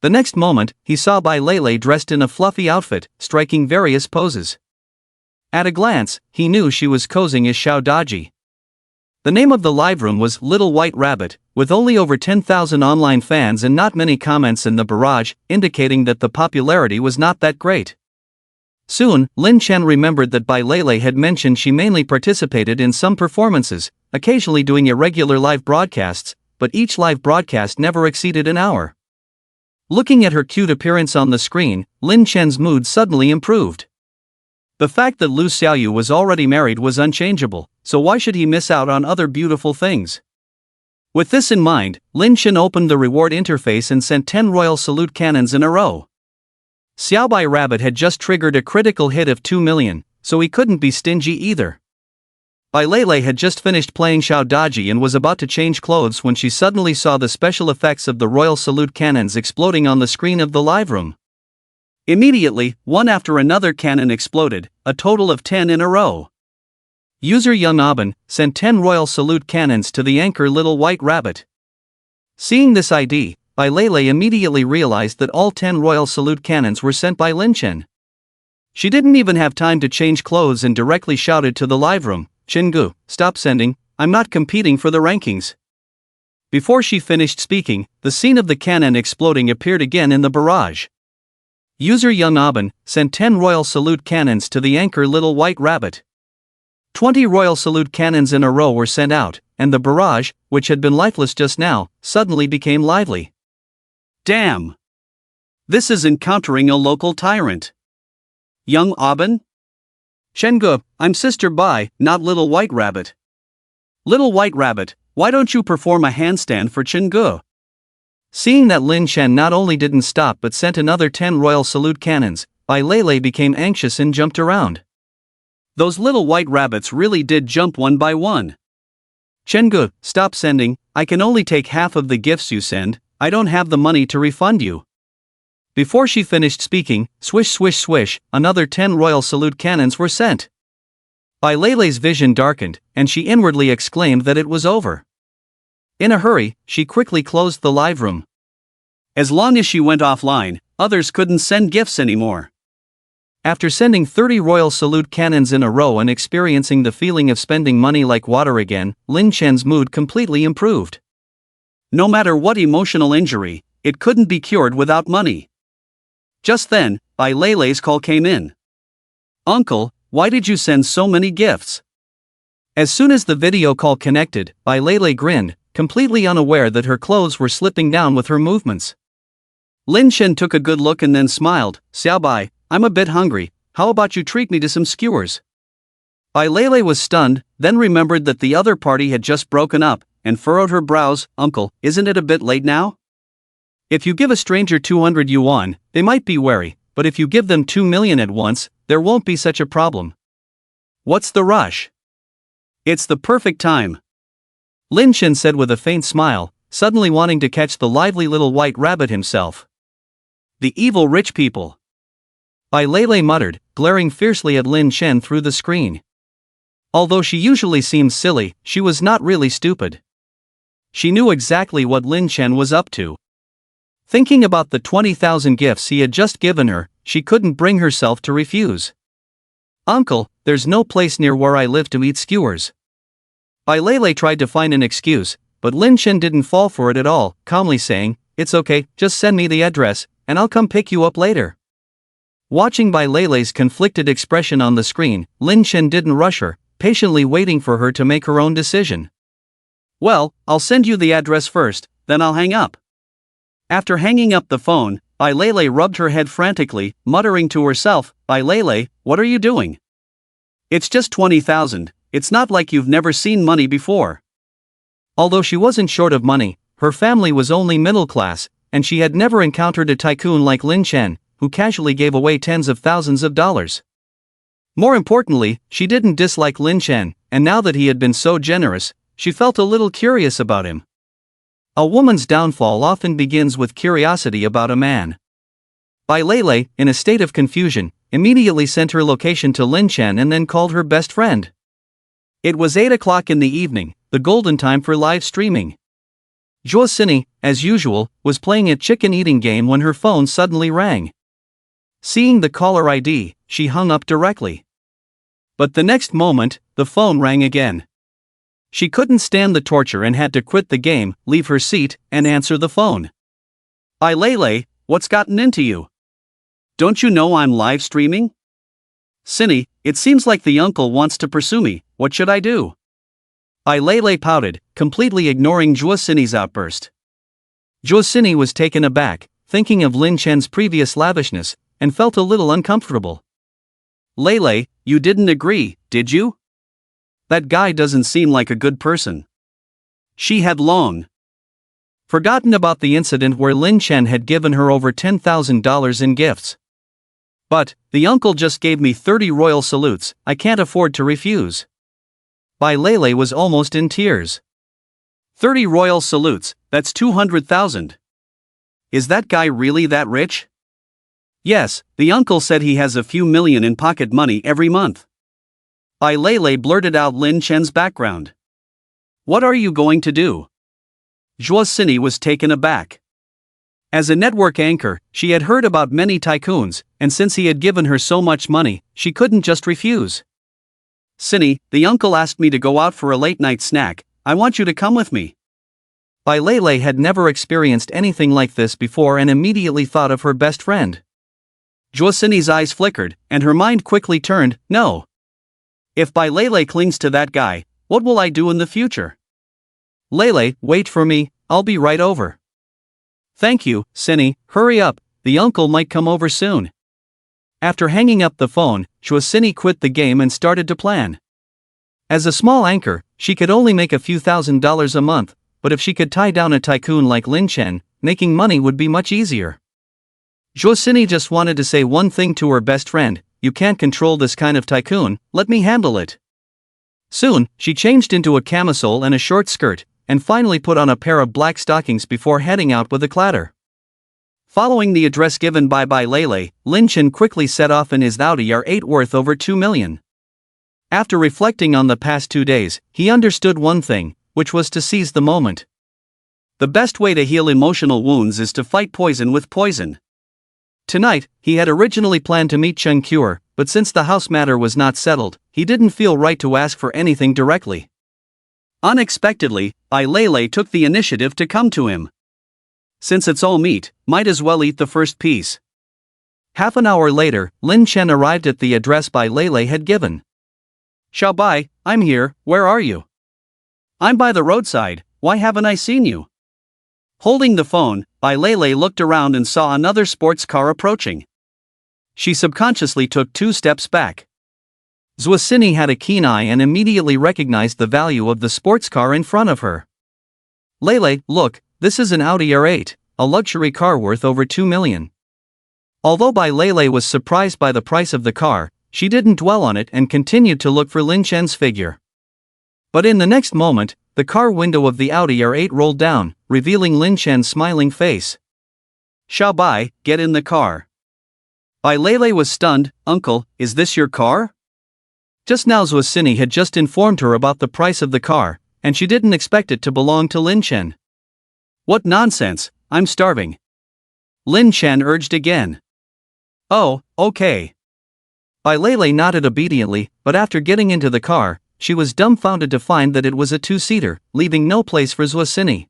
The next moment, he saw Bai Lele dressed in a fluffy outfit, striking various poses. At a glance, he knew she was posing as Xiao Daji. The name of the live room was Little White Rabbit, with only over 10,000 online fans and not many comments in the barrage, indicating that the popularity was not that great. Soon, Lin Chen remembered that Bai Lele had mentioned she mainly participated in some performances, occasionally doing irregular live broadcasts, but each live broadcast never exceeded an hour. Looking at her cute appearance on the screen, Lin Chen's mood suddenly improved. The fact that Lu Xiaoyu was already married was unchangeable, so why should he miss out on other beautiful things? With this in mind, Lin Chen opened the reward interface and sent 10 royal salute cannons in a row. Xiaobai Rabbit had just triggered a critical hit of 2 million, so he couldn't be stingy either. Bai Lele had just finished playing Xiao Daji and was about to change clothes when she suddenly saw the special effects of the royal salute cannons exploding on the screen of the live room. Immediately, one after another cannon exploded, a total of 10 in a row. User Young Aben sent 10 royal salute cannons to the anchor Little White Rabbit. Seeing this ID, Bai Lele immediately realized that all 10 royal salute cannons were sent by Lin Chen. She didn't even have time to change clothes and directly shouted to the live room, "Chingu, stop sending, I'm not competing for the rankings." Before she finished speaking, the scene of the cannon exploding appeared again in the barrage. User Young Aben sent 10 royal salute cannons to the anchor Little White Rabbit. 20 royal salute cannons in a row were sent out, and the barrage, which had been lifeless just now, suddenly became lively. Damn! This is encountering a local tyrant. Young Aben? Shengu, I'm Sister Bai, not Little White Rabbit. Little White Rabbit, why don't you perform a handstand for Chingu? Seeing that Lin Chen not only didn't stop but sent another 10 royal salute cannons, Bai Lele became anxious and jumped around. Those little white rabbits really did jump one by one. Chengu, stop sending, I can only take half of the gifts you send, I don't have the money to refund you. Before she finished speaking, swish swish swish, another 10 royal salute cannons were sent. Bai Lele's vision darkened, and she inwardly exclaimed that it was over. In a hurry, she quickly closed the live room. As long as she went offline, others couldn't send gifts anymore. After sending 30 royal salute cannons in a row and experiencing the feeling of spending money like water again, Lin Chen's mood completely improved. No matter what emotional injury, it couldn't be cured without money. Just then, Bai Lele's call came in. "Uncle, why did you send so many gifts?" As soon as the video call connected, Bai Lele grinned, completely unaware that her clothes were slipping down with her movements. Lin Chen took a good look and then smiled. "Xiaobai, I'm a bit hungry, how about you treat me to some skewers?" Bai Lele was stunned, then remembered that the other party had just broken up, and furrowed her brows. "Uncle, isn't it a bit late now? If you give a stranger 200 yuan, they might be wary, but if you give them 2 million at once, there won't be such a problem. What's the rush? It's the perfect time," Lin Chen said with a faint smile, suddenly wanting to catch the lively little white rabbit himself. "The evil rich people," Bai Lele muttered, glaring fiercely at Lin Chen through the screen. Although she usually seems silly, she was not really stupid. She knew exactly what Lin Chen was up to. Thinking about the 20,000 gifts he had just given her, she couldn't bring herself to refuse. "Uncle, there's no place near where I live to eat skewers." Bai Lele tried to find an excuse, but Lin Chen didn't fall for it at all, calmly saying, "It's okay, just send me the address, and I'll come pick you up later." Watching Bai Lele's conflicted expression on the screen, Lin Chen didn't rush her, patiently waiting for her to make her own decision. Well, I'll send you the address first, then I'll hang up. After hanging up the phone, Bai Lele rubbed her head frantically, muttering to herself, Bai Lele, what are you doing? It's just 20,000, it's not like you've never seen money before. Although she wasn't short of money, her family was only middle class, and she had never encountered a tycoon like Lin Chen, who casually gave away tens of thousands of dollars. More importantly, she didn't dislike Lin Chen, and now that he had been so generous, she felt a little curious about him. A woman's downfall often begins with curiosity about a man. Bai Lele, in a state of confusion, immediately sent her location to Lin Chen and then called her best friend. It was 8 o'clock in the evening, the golden time for live streaming. Zhuo Sini, as usual, was playing a chicken eating game when her phone suddenly rang. Seeing the caller ID, she hung up directly. But the next moment, the phone rang again. She couldn't stand the torture and had to quit the game, leave her seat, and answer the phone. Bai Lele, what's gotten into you? Don't you know I'm live streaming? Sini, it seems like the uncle wants to pursue me, what should I do? Bai Lele pouted, completely ignoring Zhuo Sini's outburst. Zhuo Sini was taken aback, thinking of Lin Chen's previous lavishness, and felt a little uncomfortable. Lele, you didn't agree, did you? That guy doesn't seem like a good person. She had long forgotten about the incident where Lin Chen had given her over $10,000 in gifts. But, the uncle just gave me 30 royal salutes, I can't afford to refuse. Bai Lele was almost in tears. 30 royal salutes, that's 200,000. Is that guy really that rich? Yes, the uncle said he has a few million in pocket money every month. Bai Lele blurted out Lin Chen's background. What are you going to do? Zhuo Sini was taken aback. As a network anchor, she had heard about many tycoons, and since he had given her so much money, she couldn't just refuse. Sini, the uncle asked me to go out for a late-night snack, I want you to come with me. Bai Lele had never experienced anything like this before and immediately thought of her best friend. Zhuo Sini's eyes flickered, and her mind quickly turned, no. If Bai Lele clings to that guy, what will I do in the future? Lele, wait for me, I'll be right over. Thank you, Sini, hurry up, the uncle might come over soon. After hanging up the phone, Zhuo Sini quit the game and started to plan. As a small anchor, she could only make a few $1,000s a month, but if she could tie down a tycoon like Lin Chen, making money would be much easier. Zhuo Sini just wanted to say one thing to her best friend, you can't control this kind of tycoon, let me handle it. Soon, she changed into a camisole and a short skirt, and finally put on a pair of black stockings before heading out with a clatter. Following the address given by Bai Lele, Lin Chen quickly set off in his Audi R8 worth over 2 million. After reflecting on the past 2 days, he understood one thing, which was to seize the moment. The best way to heal emotional wounds is to fight poison with poison. Tonight, he had originally planned to meet Chen Cure, but since the house matter was not settled, he didn't feel right to ask for anything directly. Unexpectedly, Bai Lele took the initiative to come to him. Since it's all meat, might as well eat the first piece. Half an hour later, Lin Chen arrived at the address Bai Lele had given. Xiao Bai, I'm here, where are you? I'm by the roadside, why haven't I seen you? Holding the phone, Bai Lele looked around and saw another sports car approaching. She subconsciously took 2 steps back. Zhuo Sini had a keen eye and immediately recognized the value of the sports car in front of her. Lele, look, this is an Audi R8, a luxury car worth over 2 million. Although Bai Lele was surprised by the price of the car, she didn't dwell on it and continued to look for Lin Chen's figure. But in the next moment, the car window of the Audi R8 rolled down, revealing Lin Chen's smiling face. Xiao Bai, get in the car. Bai Lele was stunned, Uncle, is this your car? Just now Zhuo Sini had just informed her about the price of the car, and she didn't expect it to belong to Lin Chen. What nonsense, I'm starving. Lin Chen urged again. Oh, okay. Bai Lele nodded obediently, but after getting into the car, she was dumbfounded to find that it was a 2-seater, leaving no place for Zhuo Sini.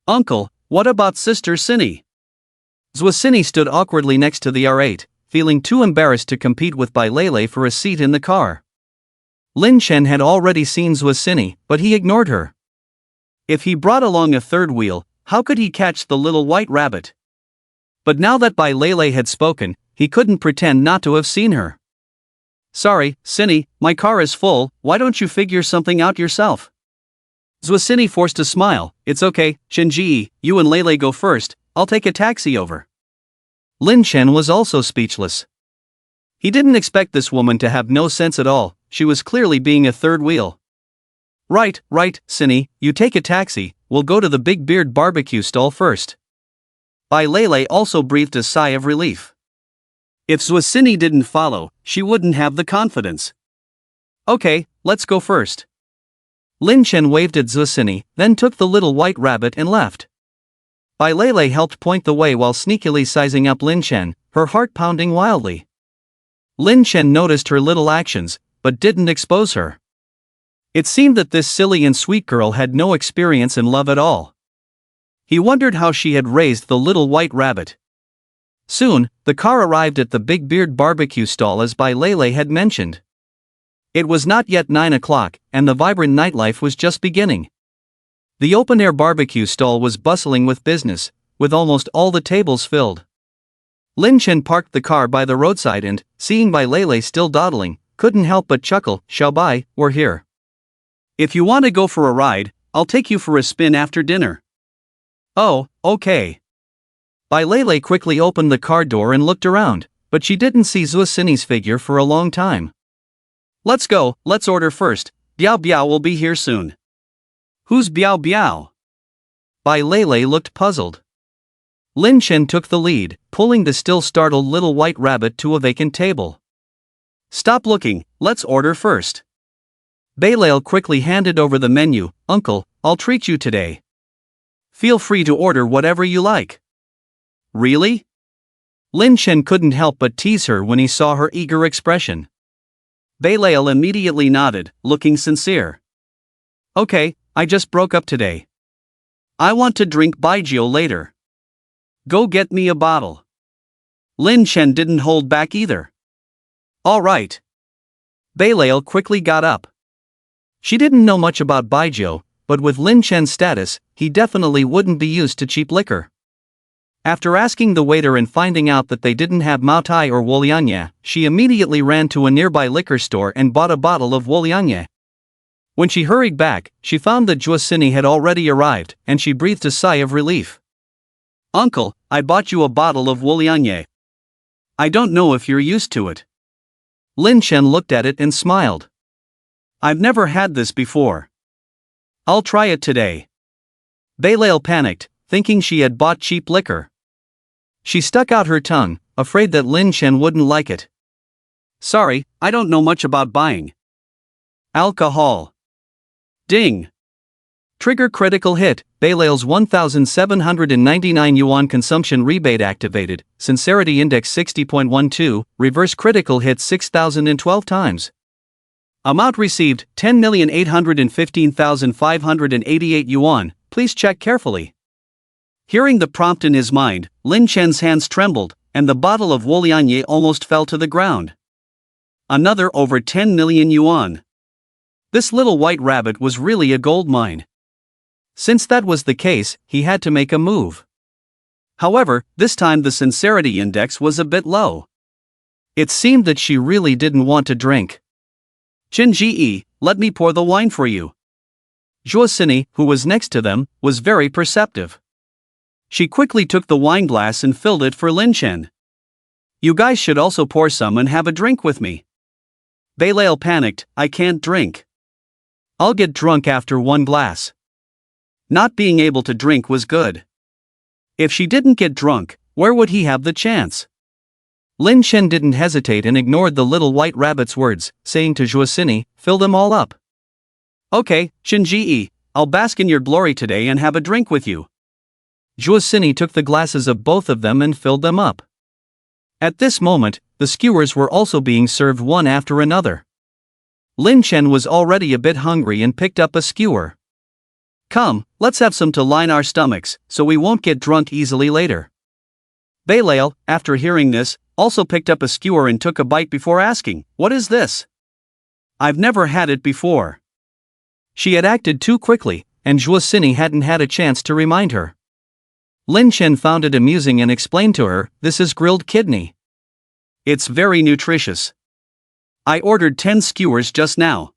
Uncle, what about Sister Sini? Zhuo Sini stood awkwardly next to the R8, feeling too embarrassed to compete with Bai Lele for a seat in the car. Lin Chen had already seen Zhuo Sini, but he ignored her. If he brought along a third wheel, how could he catch the little white rabbit? But now that Bai Lele had spoken, he couldn't pretend not to have seen her. Sorry, Cindy, my car is full, why don't you figure something out yourself? Zwasini forced a smile. It's okay, Shinji, you and Lele go first, I'll take a taxi over. Lin Chen was also speechless. He didn't expect this woman to have no sense at all, she was clearly being a third wheel. Right, Cindy, you take a taxi, we'll go to the Big Beard barbecue stall first. Bai Lele also breathed a sigh of relief. If Zwasini didn't follow, she wouldn't have the confidence. Okay, let's go first. Lin Chen waved at Zwasini, then took the little white rabbit and left. Bai Lele helped point the way while sneakily sizing up Lin Chen, her heart pounding wildly. Lin Chen noticed her little actions, but didn't expose her. It seemed that this silly and sweet girl had no experience in love at all. He wondered how she had raised the little white rabbit. Soon, the car arrived at the Big Beard barbecue stall as Bai Lele had mentioned. It was not yet 9 o'clock, and the vibrant nightlife was just beginning. The open-air barbecue stall was bustling with business, with almost all the tables filled. Lin Chen parked the car by the roadside and, seeing Bai Lele still dawdling, couldn't help but chuckle. Xiaobai, we're here. If you want to go for a ride, I'll take you for a spin after dinner. Oh, okay. Bai Lele quickly opened the car door and looked around, but she didn't see Zwasini's figure for a long time. Let's go, let's order first, Biao Biao will be here soon. Who's Biao Biao? Bai Lele looked puzzled. Lin Chen took the lead, pulling the still startled little white rabbit to a vacant table. Stop looking, let's order first. Bai Lele quickly handed over the menu. Uncle, I'll treat you today. Feel free to order whatever you like. Really? Lin Chen couldn't help but tease her when he saw her eager expression. Bai Lele immediately nodded, looking sincere. Okay, I just broke up today. I want to drink baijiu later. Go get me a bottle. Lin Chen didn't hold back either. All right. Bai Lele quickly got up. She didn't know much about baijiu, but with Lin Chen's status, he definitely wouldn't be used to cheap liquor. After asking the waiter and finding out that they didn't have Maotai or Wolianye, she immediately ran to a nearby liquor store and bought a bottle of Wolianye. When she hurried back, she found that Zwasini had already arrived, and she breathed a sigh of relief. Uncle, I bought you a bottle of Wolianye. I don't know if you're used to it. Lin Chen looked at it and smiled. I've never had this before. I'll try it today. Bai Lele panicked, thinking she had bought cheap liquor. She stuck out her tongue, afraid that Lin Chen wouldn't like it. Sorry, I don't know much about buying alcohol. Ding! Trigger critical hit. Bai Lele's 1,799 yuan consumption rebate activated. Sincerity index 60.12. Reverse critical hit 6,012 times. Amount received 10,815,588 yuan. Please check carefully. Hearing the prompt in his mind, Lin Chen's hands trembled, and the bottle of Wolianye almost fell to the ground. Another over 10 million yuan. This little white rabbit was really a gold mine. Since that was the case, he had to make a move. However, this time the sincerity index was a bit low. It seemed that she really didn't want to drink. Qin, let me pour the wine for you. Zwasini, who was next to them, was very perceptive. She quickly took the wine glass and filled it for Lin Chen. You guys should also pour some and have a drink with me. Bai Lele panicked, I can't drink. I'll get drunk after one glass. Not being able to drink was good. If she didn't get drunk, where would he have the chance? Lin Chen didn't hesitate and ignored the little white rabbit's words, saying to Zwasini, fill them all up. Okay, Shinji, I'll bask in your glory today and have a drink with you. Zwasini took the glasses of both of them and filled them up. At this moment, the skewers were also being served one after another. Lin Chen was already a bit hungry and picked up a skewer. Come, let's have some to line our stomachs, so we won't get drunk easily later. Bai Lele, after hearing this, also picked up a skewer and took a bite before asking, what is this? I've never had it before. She had acted too quickly, and Zhuo Sini hadn't had a chance to remind her. Lin Chen found it amusing and explained to her, "This is grilled kidney. It's very nutritious. I ordered 10 skewers just now.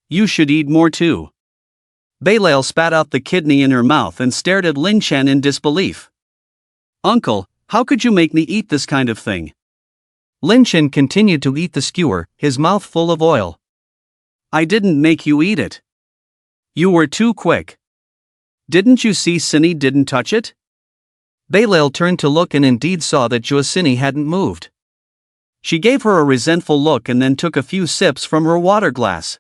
You should eat more too." Beilei spat out the kidney in her mouth and stared at Lin Chen in disbelief. "Uncle, how could you make me eat this kind of thing?" Lin Chen continued to eat the skewer, his mouth full of oil. "I didn't make you eat it. You were too quick. Didn't you see Sini didn't touch it?" Beilei turned to look and indeed saw that Zhuo Sini hadn't moved. She gave her a resentful look and then took a few sips from her water glass.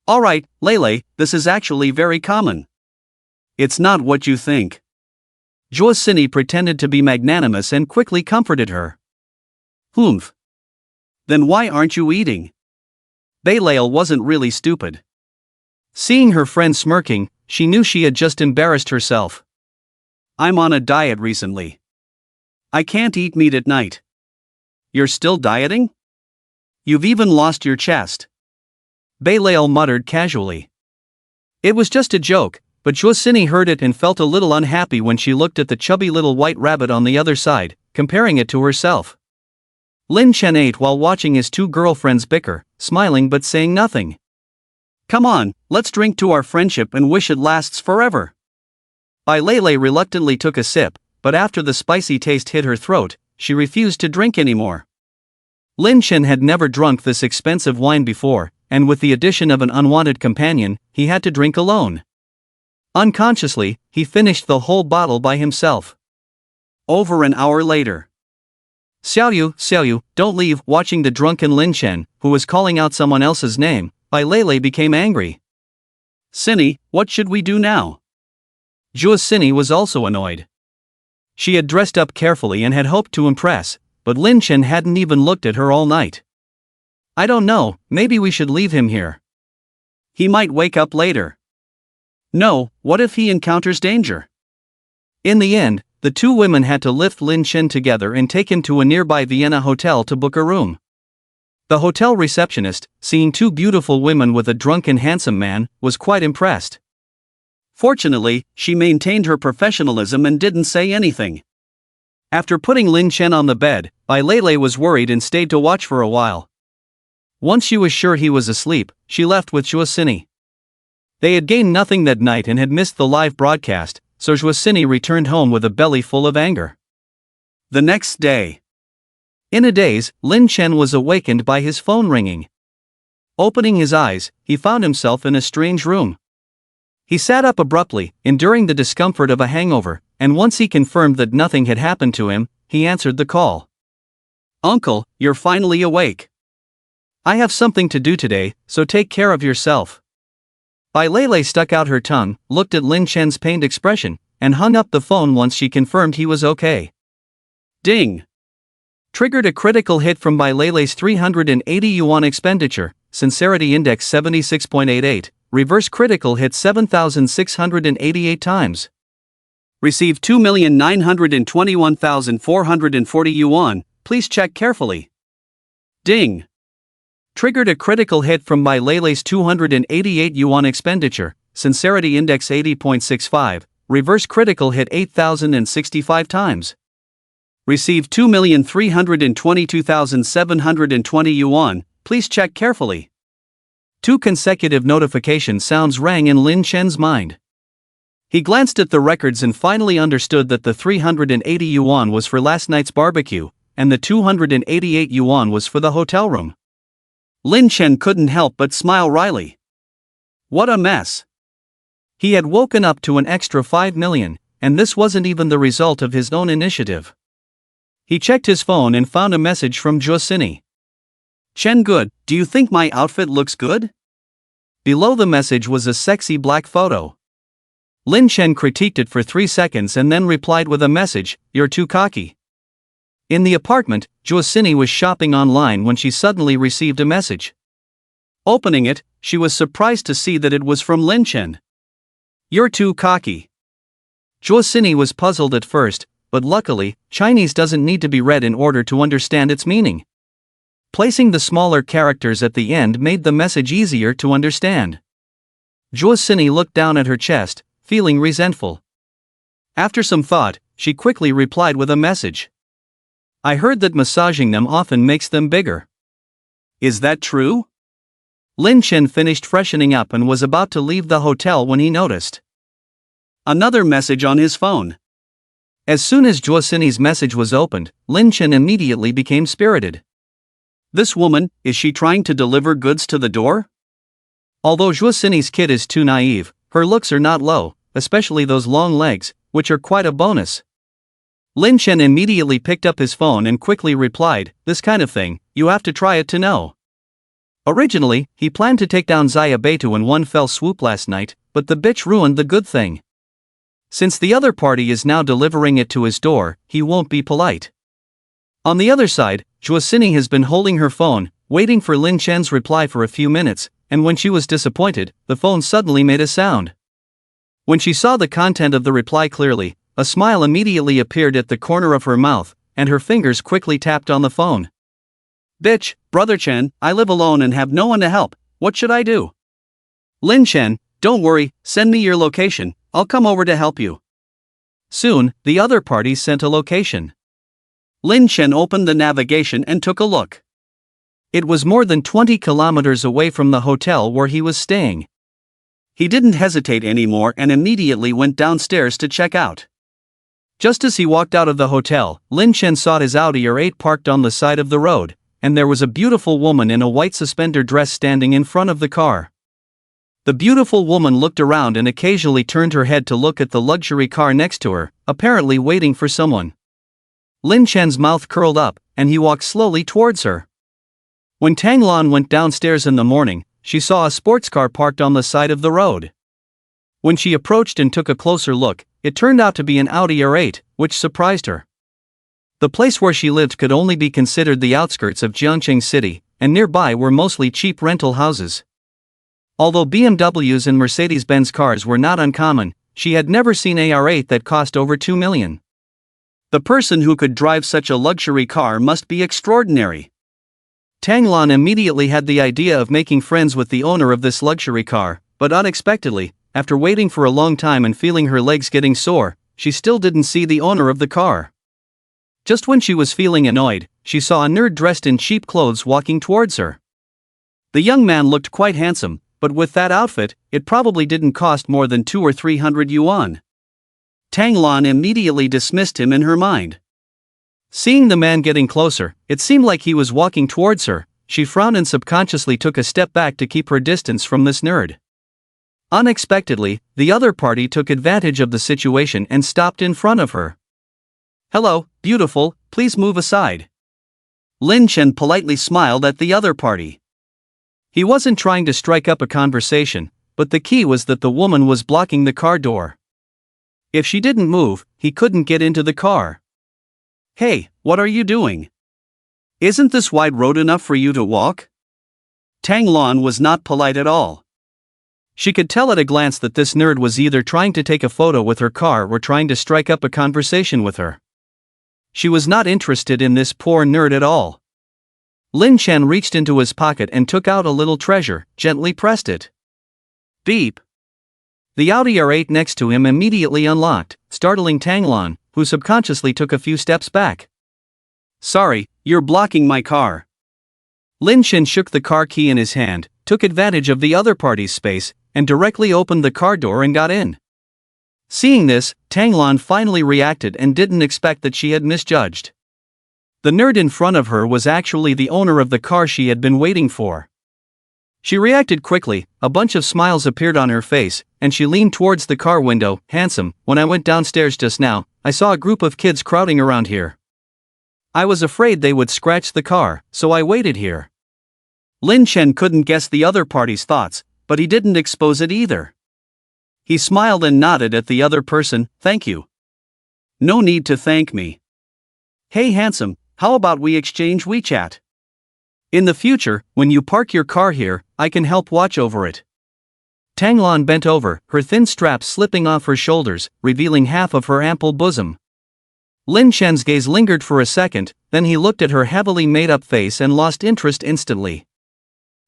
"All right, Lele, this is actually very common. It's not what you think." Zhuo Sini pretended to be magnanimous and quickly comforted her. "Humph. Then why aren't you eating?" Beilei wasn't really stupid. Seeing her friend smirking, she knew she had just embarrassed herself. "I'm on a diet recently. I can't eat meat at night." "You're still dieting? You've even lost your chest." Beilei muttered casually. It was just a joke, but Zhuo Sini heard it and felt a little unhappy when she looked at the chubby little white rabbit on the other side, comparing it to herself. Lin Chen ate while watching his two girlfriends bicker, smiling but saying nothing. "Come on, let's drink to our friendship and wish it lasts forever." Beilei reluctantly took a sip, but after the spicy taste hit her throat, she refused to drink anymore. Lin Chen had never drunk this expensive wine before, and with the addition of an unwanted companion, he had to drink alone. Unconsciously, he finished the whole bottle by himself. Over an hour later. Xiaoyu, don't leave." Watching the drunken Lin Chen, who was calling out someone else's name, Beilei became angry. "Sini, what should we do now?" Zhuo Sini was also annoyed. She had dressed up carefully and had hoped to impress, but Lin Chen hadn't even looked at her all night. "I don't know, maybe we should leave him here. He might wake up later." "No, what if he encounters danger?" In the end, the two women had to lift Lin Chen together and take him to a nearby Vienna hotel to book a room. The hotel receptionist, seeing two beautiful women with a drunken handsome man, was quite impressed. Fortunately, she maintained her professionalism and didn't say anything. After putting Lin Chen on the bed, Beilei was worried and stayed to watch for a while. Once she was sure he was asleep, she left with Zhuo Sini. They had gained nothing that night and had missed the live broadcast, so Zhuo Sini returned home with a belly full of anger. The next day. In a daze, Lin Chen was awakened by his phone ringing. Opening his eyes, he found himself in a strange room. He sat up abruptly, enduring the discomfort of a hangover, and once he confirmed that nothing had happened to him, he answered the call. "Uncle, you're finally awake. I have something to do today, so take care of yourself." Beilei stuck out her tongue, looked at Lin Chen's pained expression, and hung up the phone once she confirmed he was okay. Ding! Triggered a critical hit from Beilei's 380 yuan expenditure, sincerity index 76.88, reverse critical hit 7,688 times. Received 2,921,440 yuan, please check carefully. Ding! Triggered a critical hit from Beilei's 288 yuan expenditure, sincerity index 80.65, reverse critical hit 8,065 times. Received 2,322,720 yuan, please check carefully. Two consecutive notification sounds rang in Lin Chen's mind. He glanced at the records and finally understood that the 380 yuan was for last night's barbecue, and the 288 yuan was for the hotel room. Lin Chen couldn't help but smile wryly. What a mess! He had woken up to an extra 5 million, and this wasn't even the result of his own initiative. He checked his phone and found a message from Zhuo Sini. "Chen good, do you think my outfit looks good?" Below the message was a sexy black photo. Lin Chen critiqued it for 3 seconds and then replied with a message, "You're too cocky." In the apartment, Zhuo Sini was shopping online when she suddenly received a message. Opening it, she was surprised to see that it was from Lin Chen. "You're too cocky." Zhuo Sini was puzzled at first, but luckily, Chinese doesn't need to be read in order to understand its meaning. Placing the smaller characters at the end made the message easier to understand. Joacini looked down at her chest, feeling resentful. After some thought, she quickly replied with a message. I heard that massaging them often makes them bigger. Is that true? Lin Chen finished freshening up and was about to leave the hotel when he noticed another message on his phone. As soon as Joacini's message was opened, Lin Chen immediately became spirited. This woman, is she trying to deliver goods to the door? Although Joacini's kid is too naive, her looks are not low, especially those long legs, which are quite a bonus. Lin Chen immediately picked up his phone and quickly replied, this kind of thing, you have to try it to know. Originally, he planned to take down Xia Beitu in one fell swoop last night, but the bitch ruined the good thing. Since the other party is now delivering it to his door, he won't be polite. On the other side, Joacini has been holding her phone, waiting for Lin Chen's reply for a few minutes, and when she was disappointed, the phone suddenly made a sound. When she saw the content of the reply clearly, a smile immediately appeared at the corner of her mouth, and her fingers quickly tapped on the phone. Bitch, Brother Chen, I live alone and have no one to help, what should I do? Lin Chen, don't worry, send me your location, I'll come over to help you. Soon, the other party sent a location. Lin Chen opened the navigation and took a look. It was more than 20 kilometers away from the hotel where he was staying. He didn't hesitate anymore and immediately went downstairs to check out. Just as he walked out of the hotel, Lin Chen saw his Audi R8 parked on the side of the road, and there was a beautiful woman in a white suspender dress standing in front of the car. The beautiful woman looked around and occasionally turned her head to look at the luxury car next to her, apparently waiting for someone. Lin Chen's mouth curled up, and he walked slowly towards her. When Tang Lan went downstairs in the morning, she saw a sports car parked on the side of the road. When she approached and took a closer look, it turned out to be an Audi R8, which surprised her. The place where she lived could only be considered the outskirts of Jiangcheng City, and nearby were mostly cheap rental houses. Although BMWs and Mercedes-Benz cars were not uncommon, she had never seen a R8 that cost over 2 million. The person who could drive such a luxury car must be extraordinary. Tang Lan immediately had the idea of making friends with the owner of this luxury car, but unexpectedly, after waiting for a long time and feeling her legs getting sore, she still didn't see the owner of the car. Just when she was feeling annoyed, she saw a nerd dressed in cheap clothes walking towards her. The young man looked quite handsome, but with that outfit, it probably didn't cost more than 200 or 300 yuan. Tang Lan immediately dismissed him in her mind. Seeing the man getting closer, it seemed like he was walking towards her. She frowned and subconsciously took a step back to keep her distance from this nerd. Unexpectedly, the other party took advantage of the situation and stopped in front of her. Hello, beautiful, please move aside. Lin Chen politely smiled at the other party. He wasn't trying to strike up a conversation, but the key was that the woman was blocking the car door. If she didn't move, he couldn't get into the car. Hey, what are you doing? Isn't this wide road enough for you to walk? Tang Lan was not polite at all. She could tell at a glance that this nerd was either trying to take a photo with her car or trying to strike up a conversation with her. She was not interested in this poor nerd at all. Lin Chen reached into his pocket and took out a little treasure, gently pressed it. Beep. The Audi R8 next to him immediately unlocked, startling Tang Lan, who subconsciously took a few steps back. Sorry, you're blocking my car. Lin Chen shook the car key in his hand, took advantage of the other party's space, and directly opened the car door and got in. Seeing this, Tang Lan finally reacted and didn't expect that she had misjudged. The nerd in front of her was actually the owner of the car she had been waiting for. She reacted quickly, a bunch of smiles appeared on her face, and she leaned towards the car window. Handsome, when I went downstairs just now, I saw a group of kids crowding around here. I was afraid they would scratch the car, so I waited here. Lin Chen couldn't guess the other party's thoughts, but he didn't expose it either. He smiled and nodded at the other person. Thank you. No need to thank me. Hey handsome, how about we exchange WeChat? In the future, when you park your car here, I can help watch over it. Tang Lan bent over, her thin straps slipping off her shoulders, revealing half of her ample bosom. Lin Chen's gaze lingered for a second, then he looked at her heavily made-up face and lost interest instantly.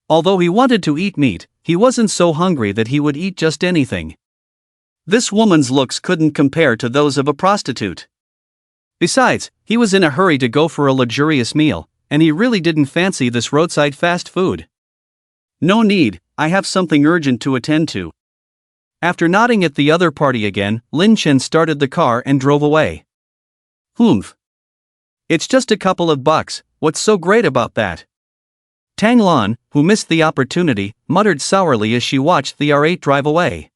Although he wanted to eat meat, he wasn't so hungry that he would eat just anything. This woman's looks couldn't compare to those of a prostitute. Besides, he was in a hurry to go for a luxurious meal, and he really didn't fancy this roadside fast food. No need, I have something urgent to attend to. After nodding at the other party again, Lin Chen started the car and drove away. Humph. It's just a couple of bucks, what's so great about that? Tang Lan, who missed the opportunity, muttered sourly as she watched the R8 drive away.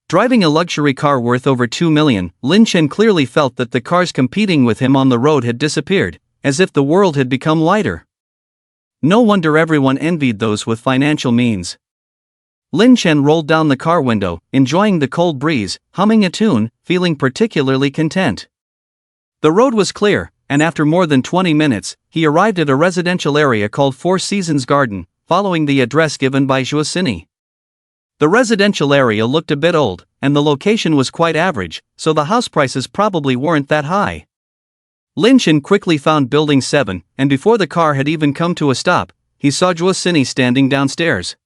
Driving a luxury car worth over 2 million, Lin Chen clearly felt that the cars competing with him on the road had disappeared, as if the world had become lighter. No wonder everyone envied those with financial means. Lin Chen rolled down the car window, enjoying the cold breeze, humming a tune, feeling particularly content. The road was clear, and after more than 20 minutes, he arrived at a residential area called Four Seasons Garden, following the address given by Zhuo Sini. The residential area looked a bit old, and the location was quite average, so the house prices probably weren't that high. Lin Chen quickly found Building 7, and before the car had even come to a stop, he saw Zhuo Sini standing downstairs.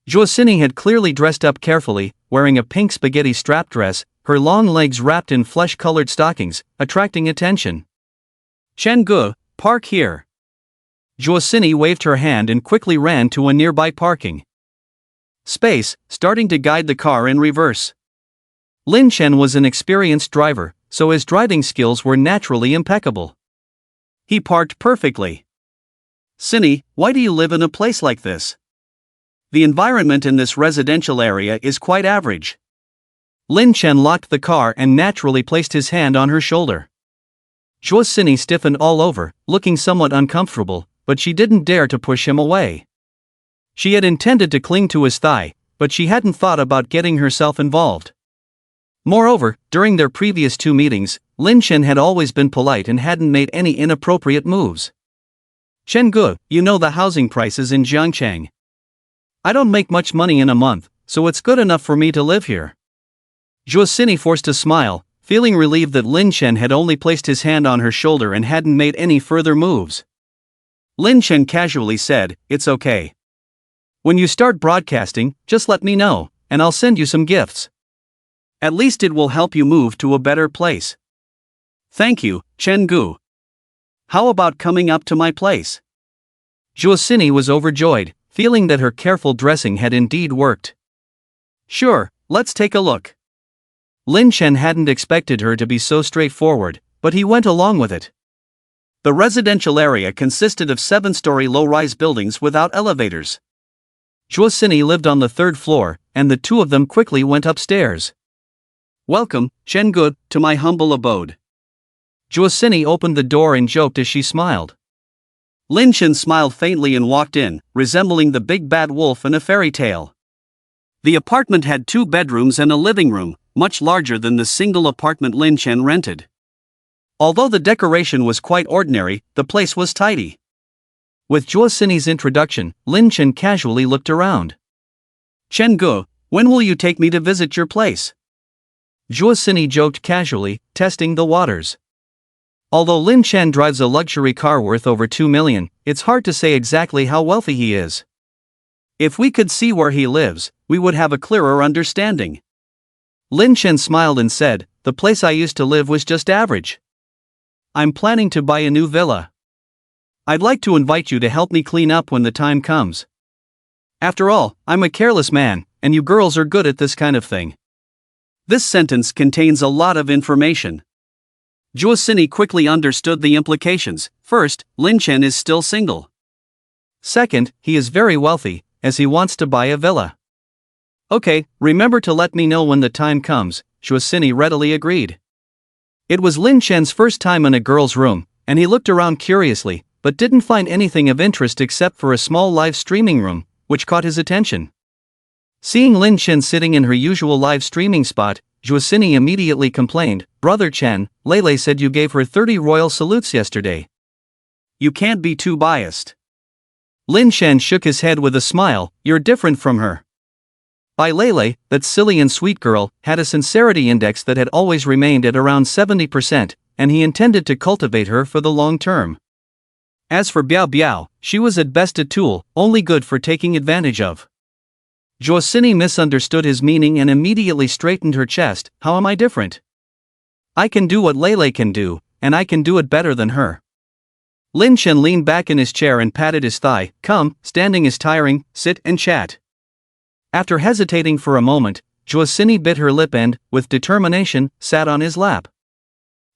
Zhuo Sini had clearly dressed up carefully, wearing a pink spaghetti strap dress, her long legs wrapped in flesh-colored stockings, attracting attention. "Chen Gu, park here." Zhuo Sini waved her hand and quickly ran to a nearby parking space, starting to guide the car in reverse. Lin Chen was an experienced driver, so his driving skills were naturally impeccable. He parked perfectly. "Sini, why do you live in a place like this? The environment in this residential area is quite average." Lin Chen locked the car and naturally placed his hand on her shoulder. Zhuo Sini stiffened all over, looking somewhat uncomfortable, but she didn't dare to push him away. She had intended to cling to his thigh, but she hadn't thought about getting herself involved. Moreover, during their previous 2 meetings, Lin Chen had always been polite and hadn't made any inappropriate moves. "Chen Gu, you know the housing prices in Jiangchang. I don't make much money in a month, so it's good enough for me to live here." Zhuo Sini forced a smile, feeling relieved that Lin Chen had only placed his hand on her shoulder and hadn't made any further moves. Lin Chen casually said, "It's okay. When you start broadcasting, just let me know, and I'll send you some gifts. At least it will help you move to a better place." "Thank you, Chen Gu. How about coming up to my place?" Zhuo Sini was overjoyed, feeling that her careful dressing had indeed worked. "Sure, let's take a look." Lin Chen hadn't expected her to be so straightforward, but he went along with it. The residential area consisted of 7-story low-rise buildings without elevators. Zhuo Sini lived on the 3rd floor, and the two of them quickly went upstairs. "Welcome, Chen Gu, to my humble abode." Zhuo Sini opened the door and joked as she smiled. Lin Chen smiled faintly and walked in, resembling the big bad wolf in a fairy tale. The apartment had 2 bedrooms and a living room, much larger than the single apartment Lin Chen rented. Although the decoration was quite ordinary, the place was tidy. With Zhuo Sini's introduction, Lin Chen casually looked around. "Chen Gu, when will you take me to visit your place?" Zhuo Sini joked casually, testing the waters. Although Lin Chen drives a luxury car worth over 2 million, it's hard to say exactly how wealthy he is. "If we could see where he lives, we would have a clearer understanding." Lin Chen smiled and said, "The place I used to live was just average. I'm planning to buy a new villa. I'd like to invite you to help me clean up when the time comes. After all, I'm a careless man, and you girls are good at this kind of thing." This sentence contains a lot of information. Zhuo Sini quickly understood the implications. First, Lin Chen is still single. Second, he is very wealthy, as he wants to buy a villa. "Okay, remember to let me know when the time comes," Zhuo Sini readily agreed. It was Lin Chen's first time in a girl's room, and he looked around curiously, but didn't find anything of interest except for a small live streaming room, which caught his attention. Seeing Lin Chen sitting in her usual live streaming spot, Zhuo Sini immediately complained, "Brother Chen, Lele said you gave her 30 royal salutes yesterday. You can't be too biased." Lin Chen shook his head with a smile, "You're different from her." By Lele, that silly and sweet girl, had a sincerity index that had always remained at around 70%, and he intended to cultivate her for the long term. As for Biao Biao, she was at best a tool, only good for taking advantage of. Joacini misunderstood his meaning and immediately straightened her chest. How am I different? I can do what Lele can do, and I can do it better than her. Lin Chen leaned back in his chair and patted his thigh. Come, standing is tiring, sit and chat. After hesitating for a moment, Joacini bit her lip and, with determination, sat on his lap.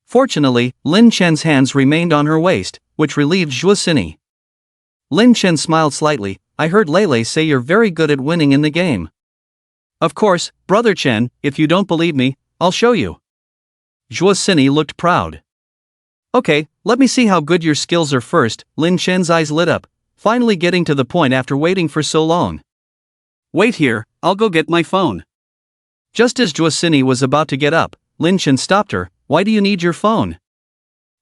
Fortunately, Lin Chen's hands remained on her waist, which relieved Joacini. Lin Chen smiled slightly. I heard Lele say you're very good at winning in the game. Of course, Brother Chen, if you don't believe me, I'll show you. Joacini looked proud. Okay, let me see how good your skills are first. Lin Chen's eyes lit up, finally getting to the point after waiting for so long. Wait here, I'll go get my phone. Just as Joacini was about to get up, Lin Chen stopped her. Why do you need your phone?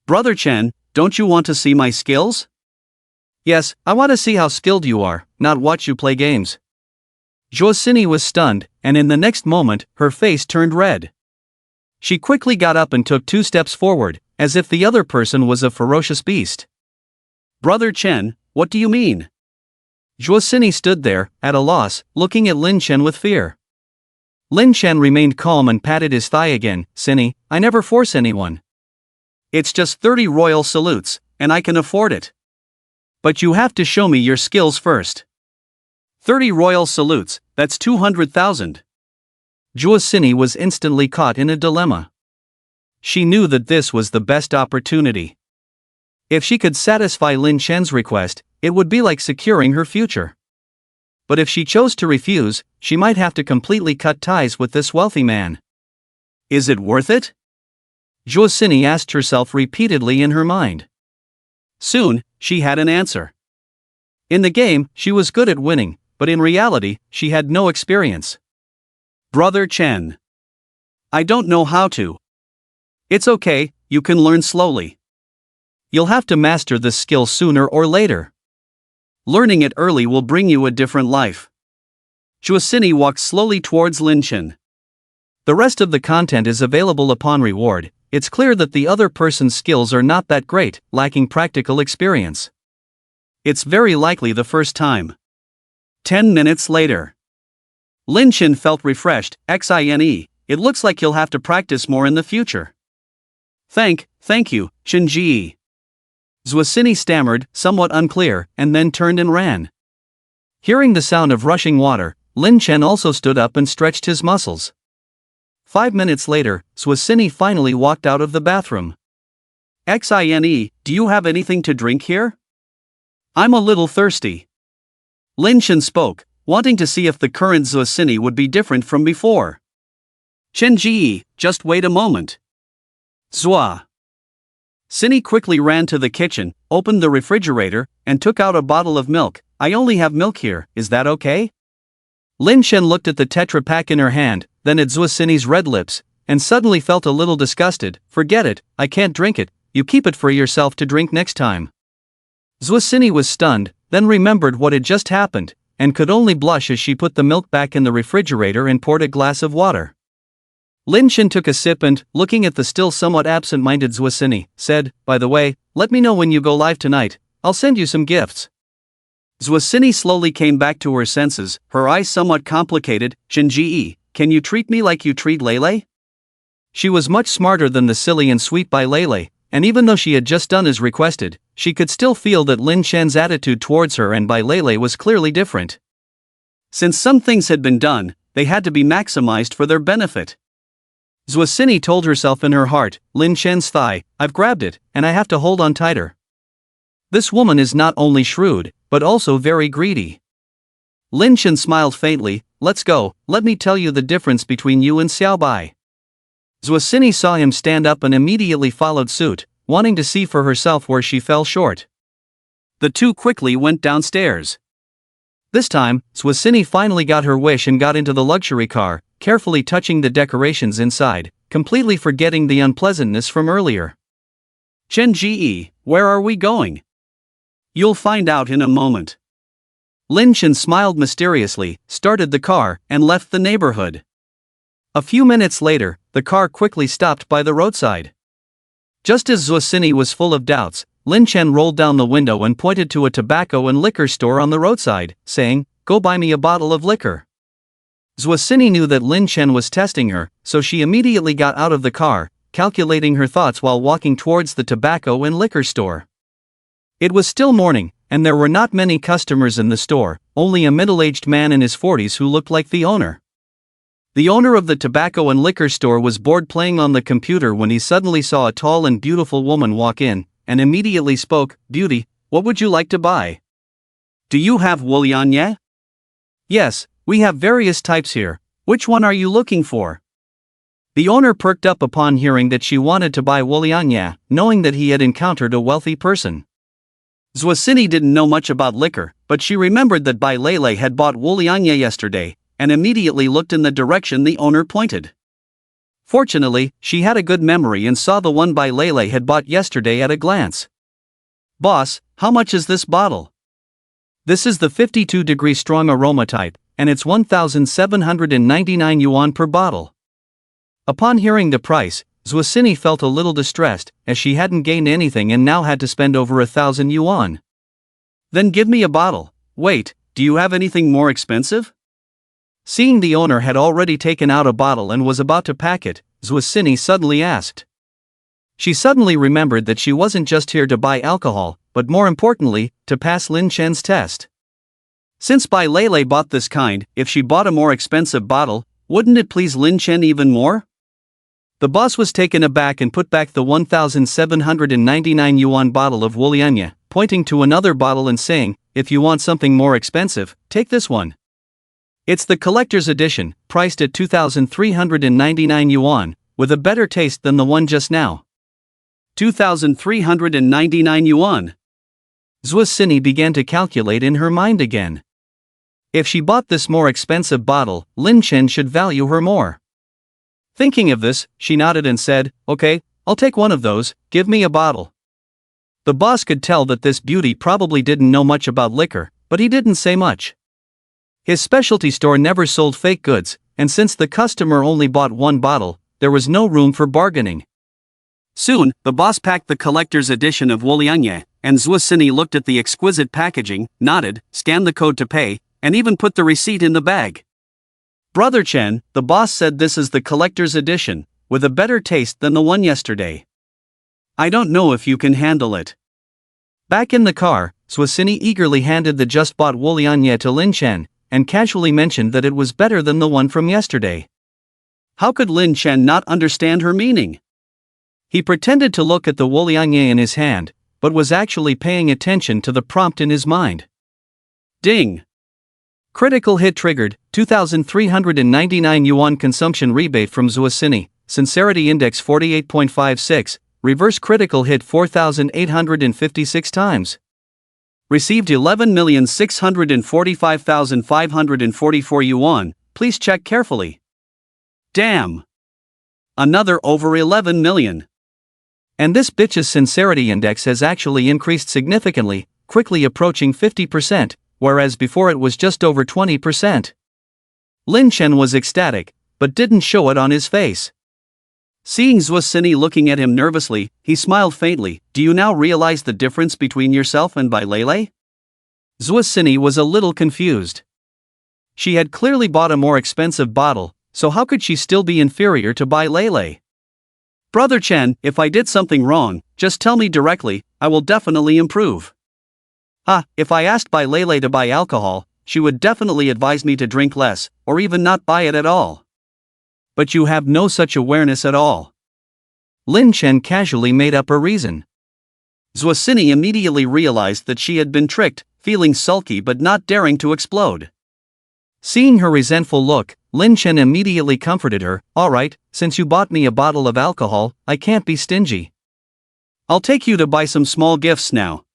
Brother Chen, don't you want to see my skills? Yes, I want to see how skilled you are, not watch you play games. Joacini was stunned, and in the next moment, her face turned red. She quickly got up and took 2 steps forward, as if the other person was a ferocious beast. Brother Chen, what do you mean? Joacini stood there, at a loss, looking at Lin Chen with fear. Lin Chen remained calm and patted his thigh again. Cini, I never force anyone. It's just 30 royal salutes, and I can afford it. But you have to show me your skills first. 30 royal salutes, that's 200,000. Joacini was instantly caught in a dilemma. She knew that this was the best opportunity. If she could satisfy Lin Chen's request, it would be like securing her future. But if she chose to refuse, she might have to completely cut ties with this wealthy man. Is it worth it? Joacini asked herself repeatedly in her mind. Soon, she had an answer. In the game, she was good at winning, but in reality, she had no experience. Brother Chen. I don't know how to. It's okay, you can learn slowly. You'll have to master this skill sooner or later. Learning it early will bring you a different life. Joacini walked slowly towards Lin Chen. The rest of the content is available upon reward. It's clear that the other person's skills are not that great, lacking practical experience. It's very likely the first time. 10 minutes later. Lin Chen felt refreshed. Xine, it looks like you'll have to practice more in the future. Thank you, Shinji. Joacini stammered, somewhat unclear, and then turned and ran. Hearing the sound of rushing water, Lin Chen also stood up and stretched his muscles. 5 minutes later, Joacini finally walked out of the bathroom. Xine, do you have anything to drink here? I'm a little thirsty. Lin Chen spoke, wanting to see if the current Joacini would be different from before. Shinji, just wait a moment. Zua. Cini quickly ran to the kitchen, opened the refrigerator, and took out a bottle of milk. I only have milk here, is that okay? Lin Chen looked at the Tetra Pak in her hand, then at Joacini's red lips, and suddenly felt a little disgusted. Forget it, I can't drink it, you keep it for yourself to drink next time. Joacini was stunned, then remembered what had just happened, and could only blush as she put the milk back in the refrigerator and poured a glass of water. Lin Chen took a sip and, looking at the still somewhat absent-minded Joacini, said, By the way, let me know when you go live tonight, I'll send you some gifts. Joacini slowly came back to her senses, her eyes somewhat complicated. Shinji, can you treat me like you treat Lele? She was much smarter than the silly and sweet Bai Lele, and even though she had just done as requested, she could still feel that Lin Chen's attitude towards her and Bai Lele was clearly different. Since some things had been done, they had to be maximized for their benefit. Joacini told herself in her heart, Lin Chen's thigh, I've grabbed it, and I have to hold on tighter. This woman is not only shrewd, but also very greedy. Lin Chen smiled faintly. Let's go, let me tell you the difference between you and Xiao Bai. Joacini saw him stand up and immediately followed suit, wanting to see for herself where she fell short. The two quickly went downstairs. This time, Joacini finally got her wish and got into the luxury car, carefully touching the decorations inside, completely forgetting the unpleasantness from earlier. Shinji, where are we going? You'll find out in a moment. Lin Chen smiled mysteriously, started the car, and left the neighborhood. A few minutes later, the car quickly stopped by the roadside. Just as Joacini was full of doubts, Lin Chen rolled down the window and pointed to a tobacco and liquor store on the roadside, saying, Go buy me a bottle of liquor. Zwasini knew that Lin Chen was testing her, so she immediately got out of the car, calculating her thoughts while walking towards the tobacco and liquor store. It was still morning, and there were not many customers in the store, only a middle-aged man in his 40s who looked like the owner. The owner of the tobacco and liquor store was bored playing on the computer when he suddenly saw a tall and beautiful woman walk in, and immediately spoke, "Beauty, what would you like to buy? Do you have Woolianye? Yes, we have various types here. Which one are you looking for?" The owner perked up upon hearing that she wanted to buy Woolianye, knowing that he had encountered a wealthy person. Zwasini didn't know much about liquor, but she remembered that Bai Lele had bought Woolianye yesterday, and immediately looked in the direction the owner pointed. Fortunately, she had a good memory and saw the one Bai Lele had bought yesterday at a glance. "Boss, how much is this bottle?" "This is the 52-degree strong aroma type, and it's 1,799 yuan per bottle." Upon hearing the price, Zwasini felt a little distressed, as she hadn't gained anything and now had to spend over 1,000 yuan. "Then give me a bottle. Wait, do you have anything more expensive?" Seeing the owner had already taken out a bottle and was about to pack it, Zwasini suddenly asked. She suddenly remembered that she wasn't just here to buy alcohol, but more importantly, to pass Lin Chen's test. Since Bai Lele bought this kind, if she bought a more expensive bottle, wouldn't it please Lin Chen even more? The boss was taken aback and put back the 1,799 yuan bottle of Woolianye, pointing to another bottle and saying, "If you want something more expensive, take this one. It's the collector's edition, priced at 2,399 yuan, with a better taste than the one just now." 2,399 yuan. Zwasini began to calculate in her mind again. If she bought this more expensive bottle, Lin Chen should value her more. Thinking of this, she nodded and said, "Okay, I'll take one of those, give me a bottle." The boss could tell that this beauty probably didn't know much about liquor, but he didn't say much. His specialty store never sold fake goods, and since the customer only bought one bottle, there was no room for bargaining. Soon, the boss packed the collector's edition of Woolianye, and Zwasini looked at the exquisite packaging, nodded, scanned the code to pay, and even put the receipt in the bag. "Brother Chen, the boss said this is the collector's edition, with a better taste than the one yesterday. I don't know if you can handle it." Back in the car, Zwasini eagerly handed the just-bought Woolianye to Lin Chen, and casually mentioned that it was better than the one from yesterday. How could Lin Chen not understand her meaning? He pretended to look at the Woolianye in his hand, but was actually paying attention to the prompt in his mind. Ding! Critical hit triggered, 2,399 yuan consumption rebate from Zwasini, sincerity index 48.56, reverse critical hit 4,856 times. Received 11,645,544 yuan, please check carefully. Damn! Another over 11 million. And this bitch's sincerity index has actually increased significantly, quickly approaching 50%, whereas before it was just over 20%. Lin Chen was ecstatic, but didn't show it on his face. Seeing Zwasini looking at him nervously, he smiled faintly. "Do you now realize the difference between yourself and Bai Lele?" Zwasini was a little confused. She had clearly bought a more expensive bottle, so how could she still be inferior to Bai Lele? "Brother Chen, if I did something wrong, just tell me directly, I will definitely improve." If I asked Bai Lele to buy alcohol, she would definitely advise me to drink less, or even not buy it at all. But you have no such awareness at all. Lin Chen casually made up a reason. Zwasini immediately realized that she had been tricked, feeling sulky but not daring to explode. Seeing her resentful look, Lin Chen immediately comforted her. "Alright, since you bought me a bottle of alcohol, I can't be stingy. I'll take you to buy some small gifts now."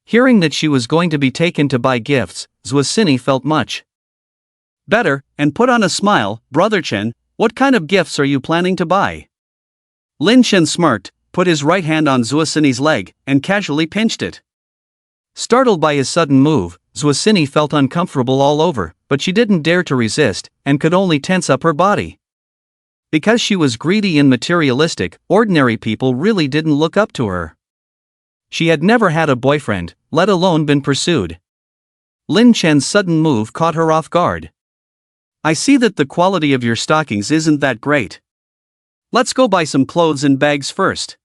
Hearing that she was going to be taken to buy gifts, Zwasini felt much better, and put on a smile. "Brother Chen, what kind of gifts are you planning to buy?" Lin Chen smirked, put his right hand on Zwasini's leg, and casually pinched it. Startled by his sudden move, Zwasini felt uncomfortable all over, but she didn't dare to resist, and could only tense up her body. Because she was greedy and materialistic, ordinary people really didn't look up to her. She had never had a boyfriend, let alone been pursued. Lin Chen's sudden move caught her off guard. I see that the quality of your stockings isn't that great. Let's go buy some clothes and bags first.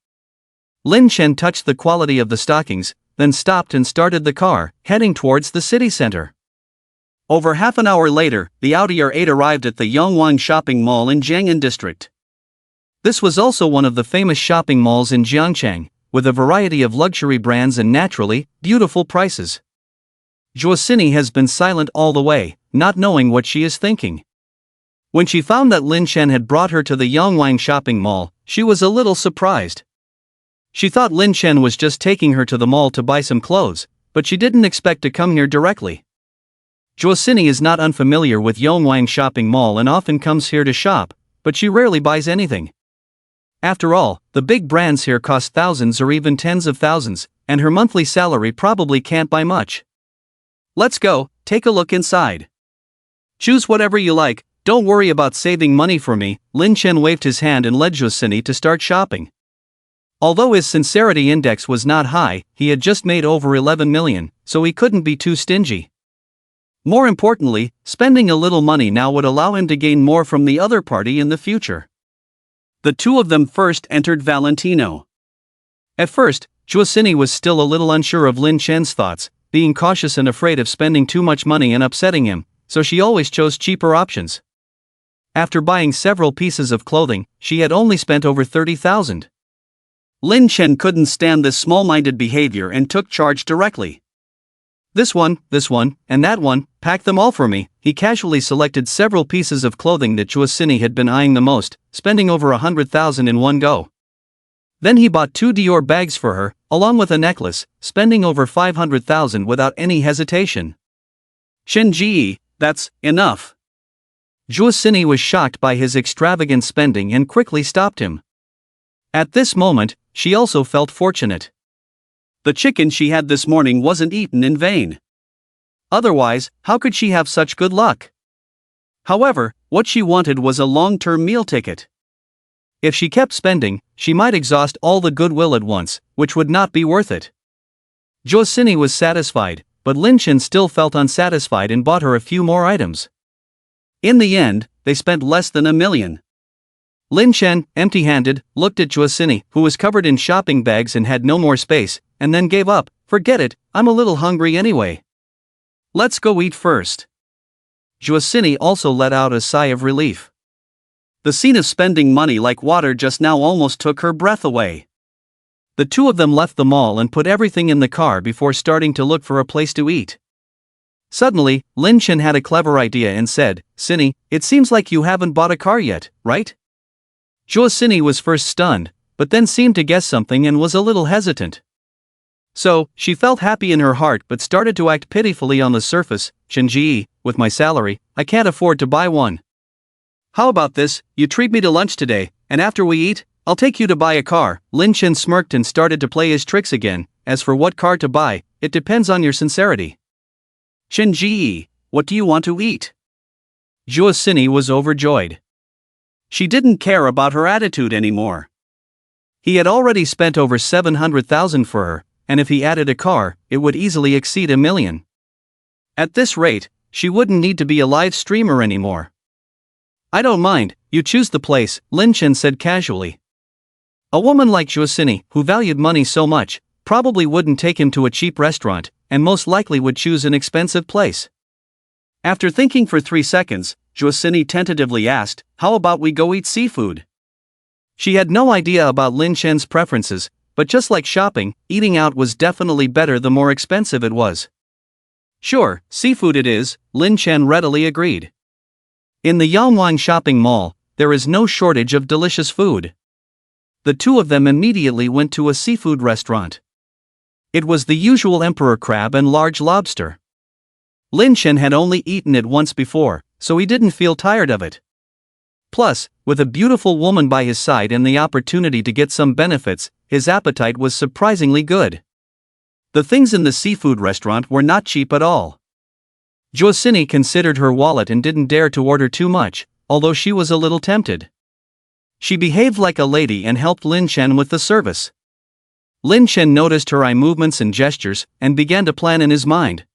Lin Chen touched the quality of the stockings, then stopped and started the car, heading towards the city center. Over half an hour later, the Audi R8 arrived at the Yongwang shopping mall in Jiang'an district. This was also one of the famous shopping malls in Jiangchang, with a variety of luxury brands and naturally, beautiful prices. Juosini has been silent all the way, not knowing what she is thinking. When she found that Lin Chen had brought her to the Yongwang shopping mall, she was a little surprised. She thought Lin Chen was just taking her to the mall to buy some clothes, but she didn't expect to come here directly. Juosini is not unfamiliar with Yongwang shopping mall and often comes here to shop, but she rarely buys anything. After all, the big brands here cost thousands or even tens of thousands, and her monthly salary probably can't buy much. Let's go, take a look inside. Choose whatever you like, don't worry about saving money for me. Lin Chen waved his hand and led Juosini to start shopping. Although his sincerity index was not high, he had just made over 11 million, so he couldn't be too stingy. More importantly, spending a little money now would allow him to gain more from the other party in the future. The two of them first entered Valentino. At first, Juosini was still a little unsure of Lin Chen's thoughts, being cautious and afraid of spending too much money and upsetting him, so she always chose cheaper options. After buying several pieces of clothing, she had only spent over 30,000. Lin Chen couldn't stand this small-minded behavior and took charge directly. This one, and that one, pack them all for me. He casually selected several pieces of clothing that Juosini had been eyeing the most, spending over 100,000 in one go. Then he bought 2 Dior bags for her, along with a necklace, spending over 500,000 without any hesitation. Shenji, that's enough. Juosini was shocked by his extravagant spending and quickly stopped him. At this moment, she also felt fortunate. The chicken she had this morning wasn't eaten in vain. Otherwise, how could she have such good luck? However, what she wanted was a long-term meal ticket. If she kept spending, she might exhaust all the goodwill at once, which would not be worth it. Juosini was satisfied, but Lin Chen still felt unsatisfied and bought her a few more items. In the end, they spent less than 1 million. Lin Chen, empty-handed, looked at Juosini, who was covered in shopping bags and had no more space, and then gave up. Forget it, I'm a little hungry anyway. Let's go eat first. Juosini also let out a sigh of relief. The scene of spending money like water just now almost took her breath away. The two of them left the mall and put everything in the car before starting to look for a place to eat. Suddenly, Lin Chen had a clever idea and said, "Sini, it seems like you haven't bought a car yet, right?" Juosini was first stunned, but then seemed to guess something and was a little hesitant. So, she felt happy in her heart but started to act pitifully on the surface. "Shenji, with my salary, I can't afford to buy one. How about this, you treat me to lunch today, and after we eat, I'll take you to buy a car." Lin Chen smirked and started to play his tricks again. "As for what car to buy, it depends on your sincerity." "Shenji, what do you want to eat?" Juosini was overjoyed. She didn't care about her attitude anymore. He had already spent over 700,000 for her, and if he added a car, it would easily exceed 1 million. At this rate, she wouldn't need to be a live streamer anymore. "I don't mind, you choose the place," Lin Chen said casually. A woman like Juosini, who valued money so much, probably wouldn't take him to a cheap restaurant, and most likely would choose an expensive place. After thinking for 3 seconds, Juosini tentatively asked, "How about we go eat seafood?" She had no idea about Lin Chen's preferences, but just like shopping, eating out was definitely better the more expensive it was. "Sure, seafood it is," Lin Chen readily agreed. In the Yongwang shopping mall, there is no shortage of delicious food. The two of them immediately went to a seafood restaurant. It was the usual emperor crab and large lobster. Lin Chen had only eaten it once before, so he didn't feel tired of it. Plus, with a beautiful woman by his side and the opportunity to get some benefits, his appetite was surprisingly good. The things in the seafood restaurant were not cheap at all. Juosini considered her wallet and didn't dare to order too much, although she was a little tempted. She behaved like a lady and helped Lin Chen with the service. Lin Chen noticed her eye movements and gestures, and began to plan in his mind.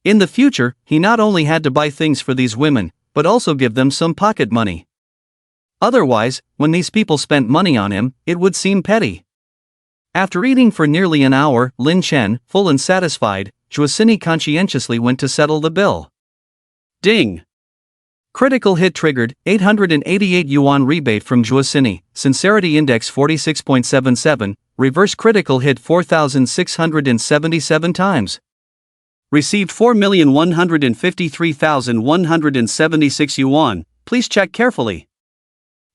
In the future, he not only had to buy things for these women, but also give them some pocket money. Otherwise, when these people spent money on him, it would seem petty. After eating for nearly an hour, Lin Chen, full and satisfied, Juosini conscientiously went to settle the bill. Ding! Critical hit triggered, 888 yuan rebate from Juosini, sincerity index 46.77, reverse critical hit 4,677 times. Received 4,153,176 yuan, please check carefully.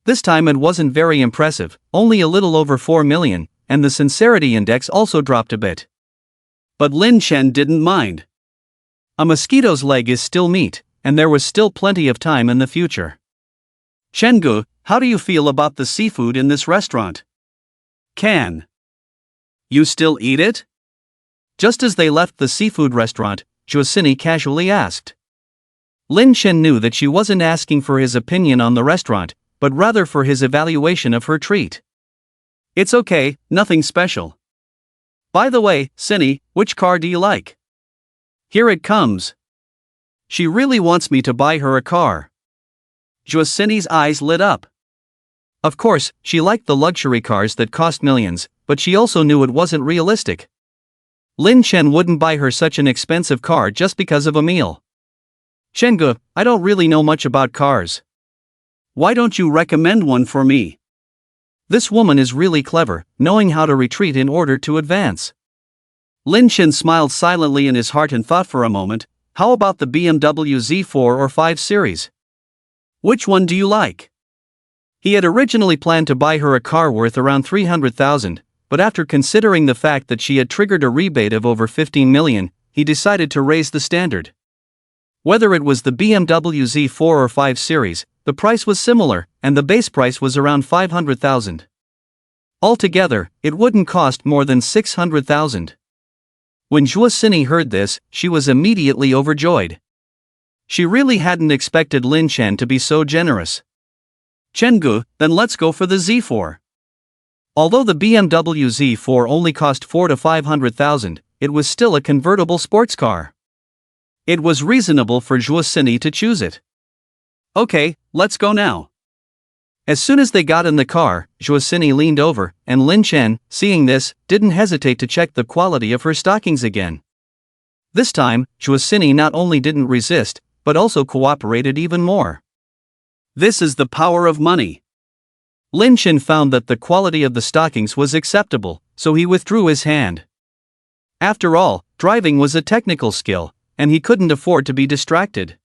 This time it wasn't very impressive, only a little over 4 million, and the sincerity index also dropped a bit. But Lin Chen didn't mind. A mosquito's leg is still meat, and there was still plenty of time in the future. Chenggu, how do you feel about the seafood in this restaurant? Can you still eat it? Just as they left the seafood restaurant, Juosini casually asked. Lin Chen knew that she wasn't asking for his opinion on the restaurant, but rather for his evaluation of her treat. It's okay, nothing special. By the way, Cindy, which car do you like? Here it comes. She really wants me to buy her a car. Juosini's eyes lit up. Of course, she liked the luxury cars that cost millions, but she also knew it wasn't realistic. Lin Chen wouldn't buy her such an expensive car just because of a meal. Chenggu, I don't really know much about cars. Why don't you recommend one for me? This woman is really clever, knowing how to retreat in order to advance. Lin Chen smiled silently in his heart and thought for a moment, how about the BMW Z4 or 5 series? Which one do you like? He had originally planned to buy her a car worth around 300,000, but after considering the fact that she had triggered a rebate of over 15 million, he decided to raise the standard. Whether it was the BMW Z4 or 5 series, the price was similar, and the base price was around 500,000. Altogether, it wouldn't cost more than 600,000. When Juosini heard this, she was immediately overjoyed. She really hadn't expected Lin Chen to be so generous. Chenggu, then let's go for the Z4. Although the BMW Z4 only cost 400,000 to 500,000, it was still a convertible sports car. It was reasonable for Juosini to choose it. Okay, let's go now. As soon as they got in the car, Juosini leaned over, and Lin Chen, seeing this, didn't hesitate to check the quality of her stockings again. This time, Juosini not only didn't resist, but also cooperated even more. This is the power of money. Lin Chen found that the quality of the stockings was acceptable, so he withdrew his hand. After all, driving was a technical skill, and he couldn't afford to be distracted.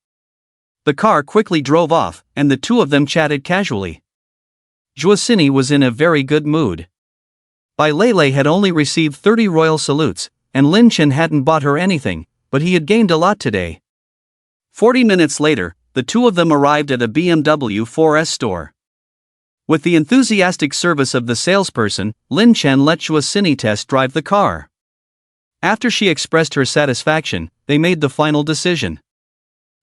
The car quickly drove off, and the two of them chatted casually. Juosini was in a very good mood. Bai Lei had only received 30 royal salutes, and Lin Chen hadn't bought her anything, but he had gained a lot today. 40 minutes later, the two of them arrived at a BMW 4S store. With the enthusiastic service of the salesperson, Lin Chen let Juosini test drive the car. After she expressed her satisfaction, they made the final decision.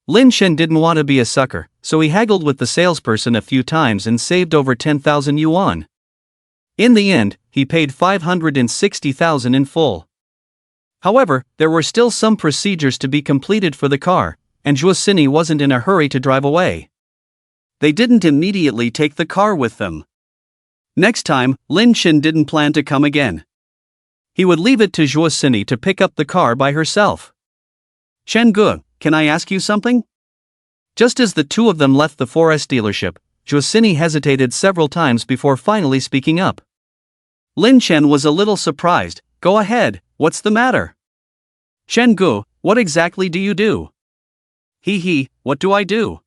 Lin Chen didn't want to be a sucker, so he haggled with the salesperson a few times and saved over 10,000 yuan. In the end, he paid 560,000 in full. However, there were still some procedures to be completed for the car, and Juosini wasn't in a hurry to drive away. They didn't immediately take the car with them. Next time, Lin Chen didn't plan to come again. He would leave it to Juosini to pick up the car by herself. Chenggu, can I ask you something? Just as the two of them left the 4S dealership, Juosini hesitated several times before finally speaking up. Lin Chen was a little surprised. Go ahead, what's the matter? Chenggu, what exactly do you do? What do I do?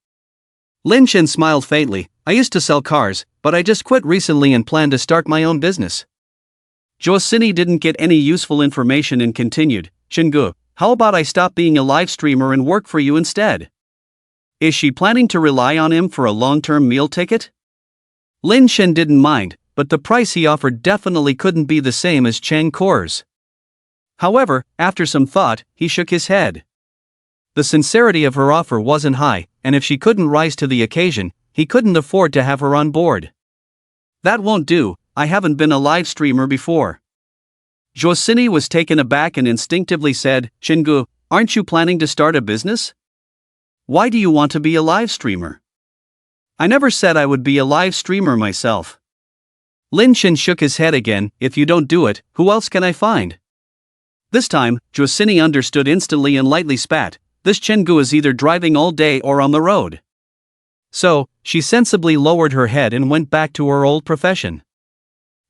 Lin Chen smiled faintly. I used to sell cars, but I just quit recently and plan to start my own business. Juosini didn't get any useful information and continued, Chenggu, how about I stop being a live streamer and work for you instead? Is she planning to rely on him for a long-term meal ticket? Lin Chen didn't mind, but the price he offered definitely couldn't be the same as Cheng Kor's. However, after some thought, he shook his head. The sincerity of her offer wasn't high, and if she couldn't rise to the occasion, he couldn't afford to have her on board. That won't do, I haven't been a live streamer before. Juosini was taken aback and instinctively said, Chenggu, aren't you planning to start a business? Why do you want to be a live streamer? I never said I would be a live streamer myself. Lin Chen shook his head again. If you don't do it, who else can I find? This time, Juosini understood instantly and lightly spat. This Chenggu is either driving all day or on the road. So, she sensibly lowered her head and went back to her old profession.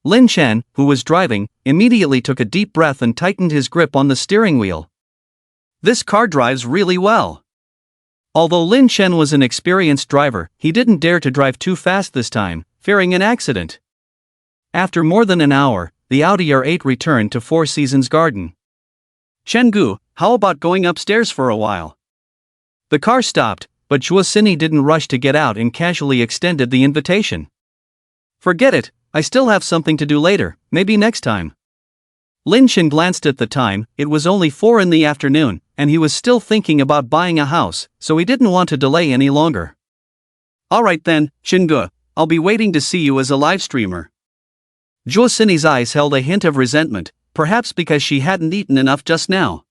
Lin Chen, who was driving, immediately took a deep breath and tightened his grip on the steering wheel. This car drives really well. Although Lin Chen was an experienced driver, he didn't dare to drive too fast this time, fearing an accident. After more than an hour, the Audi R8 returned to Four Seasons Garden. Chenggu, how about going upstairs for a while? The car stopped, but Juosini didn't rush to get out and casually extended the invitation. Forget it, I still have something to do later, maybe next time. Lin Chen glanced at the time. It was only 4 in the afternoon, and he was still thinking about buying a house, so he didn't want to delay any longer. Alright then, Chenggu, I'll be waiting to see you as a live streamer. Juosini's eyes held a hint of resentment, perhaps because she hadn't eaten enough just now.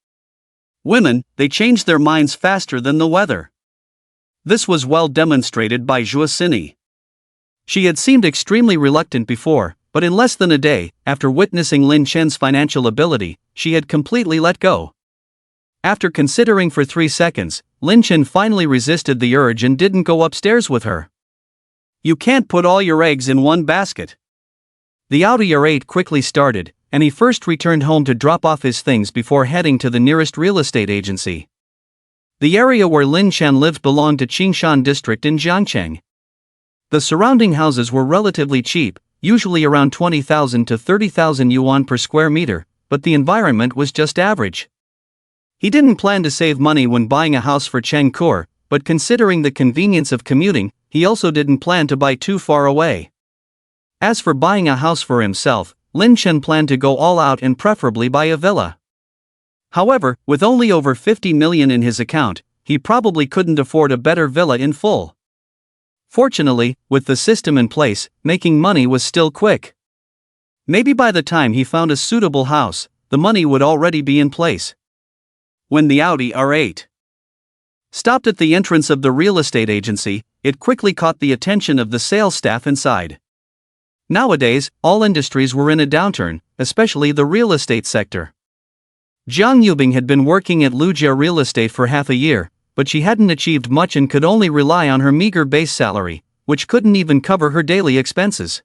Women, they change their minds faster than the weather. This was well demonstrated by Juosini. She had seemed extremely reluctant before, but in less than a day, after witnessing Lin Chen's financial ability, she had completely let go. After considering for 3 seconds, Lin Chen finally resisted the urge and didn't go upstairs with her. You can't put all your eggs in one basket. The Audi R8 quickly started, and he first returned home to drop off his things before heading to the nearest real estate agency. The area where Lin Chen lived belonged to Qingshan district in Jiangcheng. The surrounding houses were relatively cheap, usually around 20,000 to 30,000 yuan per square meter, but the environment was just average. He didn't plan to save money when buying a house for Cheng Kur, but considering the convenience of commuting, he also didn't plan to buy too far away. As for buying a house for himself, Lin Chen planned to go all out and preferably buy a villa. However, with only over 50 million in his account, he probably couldn't afford a better villa in full. Fortunately, with the system in place, making money was still quick. Maybe by the time he found a suitable house, the money would already be in place. When the Audi R8 stopped at the entrance of the real estate agency, it quickly caught the attention of the sales staff inside. Nowadays, all industries were in a downturn, especially the real estate sector. Jiang Yubing had been working at Lujia Real Estate for half a year, but she hadn't achieved much and could only rely on her meager base salary, which couldn't even cover her daily expenses.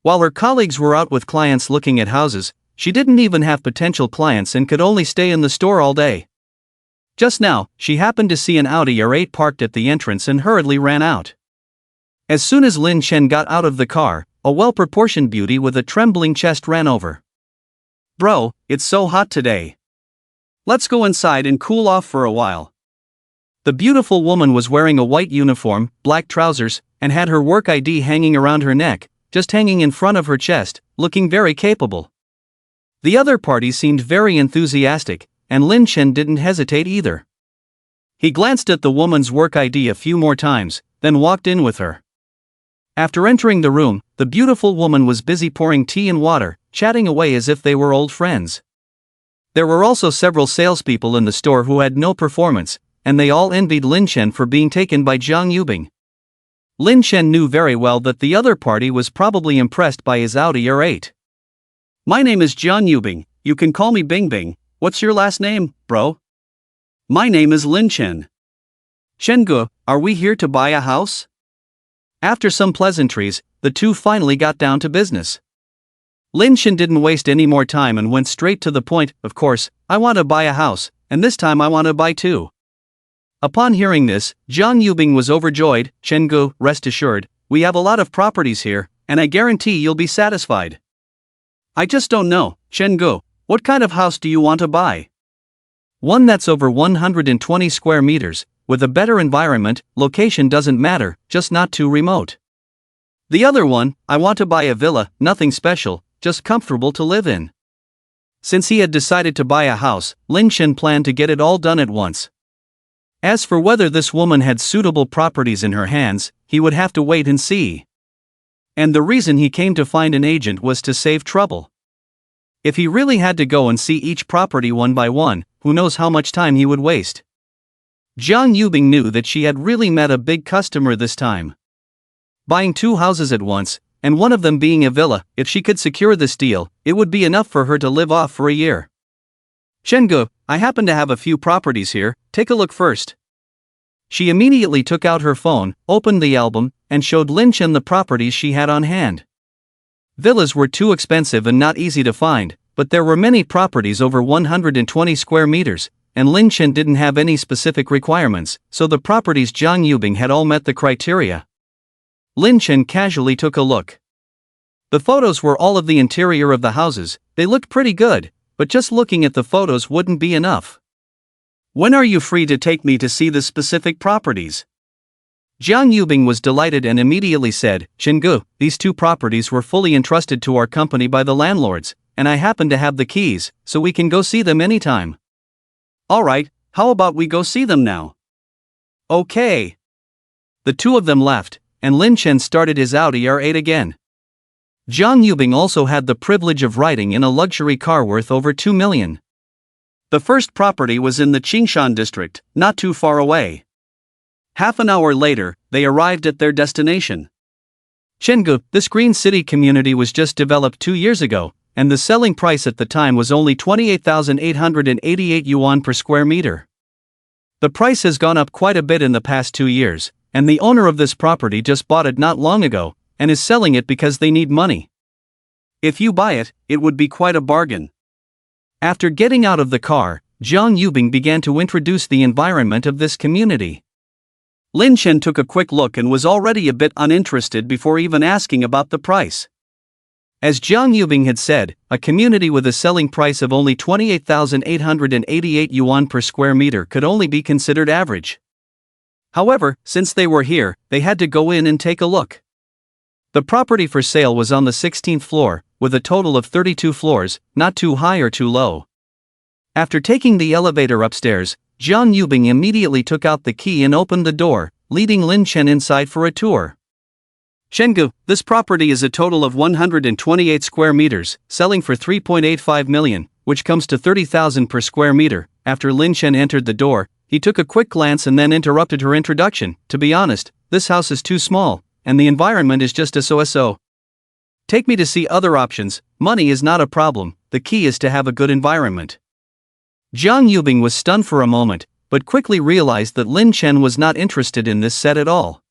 While her colleagues were out with clients looking at houses, she didn't even have potential clients and could only stay in the store all day. Just now, she happened to see an Audi R8 parked at the entrance and hurriedly ran out. As soon as Lin Chen got out of the car, a well-proportioned beauty with a trembling chest ran over. Bro, it's so hot today. Let's go inside and cool off for a while. The beautiful woman was wearing a white uniform, black trousers, and had her work ID hanging around her neck, just hanging in front of her chest, looking very capable. The other party seemed very enthusiastic, and Lin Chen didn't hesitate either. He glanced at the woman's work ID a few more times, then walked in with her. After entering the room, the beautiful woman was busy pouring tea and water, chatting away as if they were old friends. There were also several salespeople in the store who had no performance, and they all envied Lin Chen for being taken by Jiang Yubing. Lin Chen knew very well that the other party was probably impressed by his Audi R8. My name is Jiang Yubing, you can call me Bing Bing. What's your last name, bro? My name is Lin Chen. Chenggu, are we here to buy a house? After some pleasantries, the two finally got down to business. Lin Chen didn't waste any more time and went straight to the point. Of course, I want to buy a house, and this time I want to buy 2. Upon hearing this, Jiang Yubing was overjoyed. Chenggu, rest assured, we have a lot of properties here, and I guarantee you'll be satisfied. I just don't know, Chenggu, what kind of house do you want to buy? One that's over 120 square meters, with a better environment. Location doesn't matter, just not too remote. The other one, I want to buy a villa, nothing special, just comfortable to live in. Since he had decided to buy a house, Lin Chen planned to get it all done at once. As for whether this woman had suitable properties in her hands, he would have to wait and see. And the reason he came to find an agent was to save trouble. If he really had to go and see each property one by one, who knows how much time he would waste. Jiang Yubing knew that she had really met a big customer this time. Buying 2 houses at once, and one of them being a villa, if she could secure this deal, it would be enough for her to live off for a year. Shengu, I happen to have a few properties here, take a look first. She immediately took out her phone, opened the album, and showed Lin Chen the properties she had on hand. Villas were too expensive and not easy to find, but there were many properties over 120 square meters, and Lin Chen didn't have any specific requirements, so the properties Jiang Yubing had all met the criteria. Lin Chen casually took a look. The photos were all of the interior of the houses, they looked pretty good, but just looking at the photos wouldn't be enough. When are you free to take me to see the specific properties? Jiang Yubing was delighted and immediately said, Shengu, these 2 properties were fully entrusted to our company by the landlords, and I happen to have the keys, so we can go see them anytime. Alright, how about we go see them now? Okay. The 2 of them left, and Lin Chen started his Audi R8 again. Jiang Yubing also had the privilege of riding in a luxury car worth over 2 million. The first property was in the Qingshan district, not too far away. Half an hour later, they arrived at their destination. Chengdu, this green city community was just developed 2 years ago, and the selling price at the time was only 28,888 yuan per square meter. The price has gone up quite a bit in the past 2 years, and the owner of this property just bought it not long ago, and is selling it because they need money. If you buy it, it would be quite a bargain. After getting out of the car, Jiang Yubing began to introduce the environment of this community. Lin Chen took a quick look and was already a bit uninterested before even asking about the price. As Jiang Yubing had said, a community with a selling price of only 28,888 yuan per square meter could only be considered average. However, since they were here, they had to go in and take a look. The property for sale was on the 16th floor, with a total of 32 floors, not too high or too low. After taking the elevator upstairs, Jiang Yubing immediately took out the key and opened the door, leading Lin Chen inside for a tour. Shengu, this property is a total of 128 square meters, selling for 3.85 million, which comes to 30,000 per square meter. After Lin Chen entered the door, he took a quick glance and then interrupted her introduction. To be honest, this house is too small, and the environment is just so. Take me to see other options. Money is not a problem, the key is to have a good environment. Jiang Yubing was stunned for a moment, but quickly realized that Lin Chen was not interested in this set at all.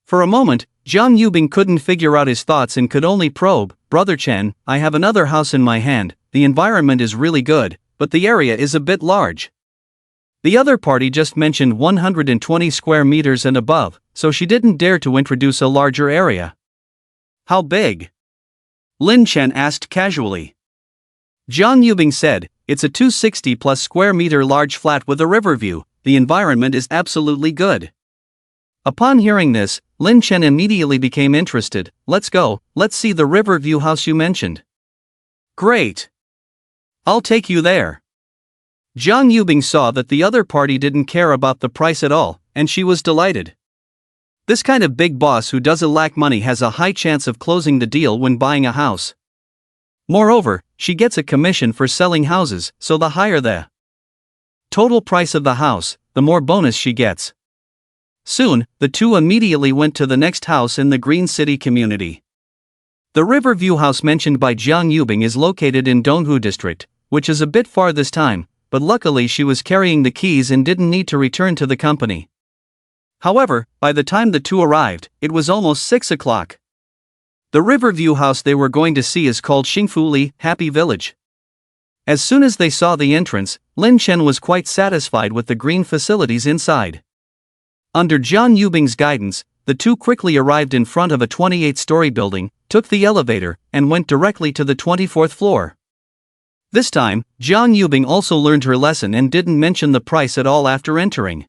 For a moment, Jiang Yubing couldn't figure out his thoughts and could only probe, Brother Chen, I have another house in my hand, the environment is really good, but the area is a bit large. The other party just mentioned 120 square meters and above, so she didn't dare to introduce a larger area. How big? Lin Chen asked casually. Jiang Yubing said, it's a 260 plus square meter large flat with a river view, the environment is absolutely good. Upon hearing this, Lin Chen immediately became interested. Let's go, let's see the river view house you mentioned. Great. I'll take you there. Jiang Yubing saw that the other party didn't care about the price at all, and she was delighted. This kind of big boss who doesn't lack money has a high chance of closing the deal when buying a house. Moreover, she gets a commission for selling houses, so the higher the total price of the house, the more bonus she gets. Soon, the two immediately went to the next house in the Green City community. The Riverview house mentioned by Jiang Yubing is located in Donghu district, which is a bit far this time, but luckily she was carrying the keys and didn't need to return to the company. However, by the time the two arrived, it was almost 6 o'clock. The Riverview house they were going to see is called Xingfuli, Happy Village. As soon as they saw the entrance, Lin Chen was quite satisfied with the green facilities inside. Under Jiang Yubing's guidance, the two quickly arrived in front of a 28-story building, took the elevator, and went directly to the 24th floor. This time, Jiang Yubing also learned her lesson and didn't mention the price at all after entering.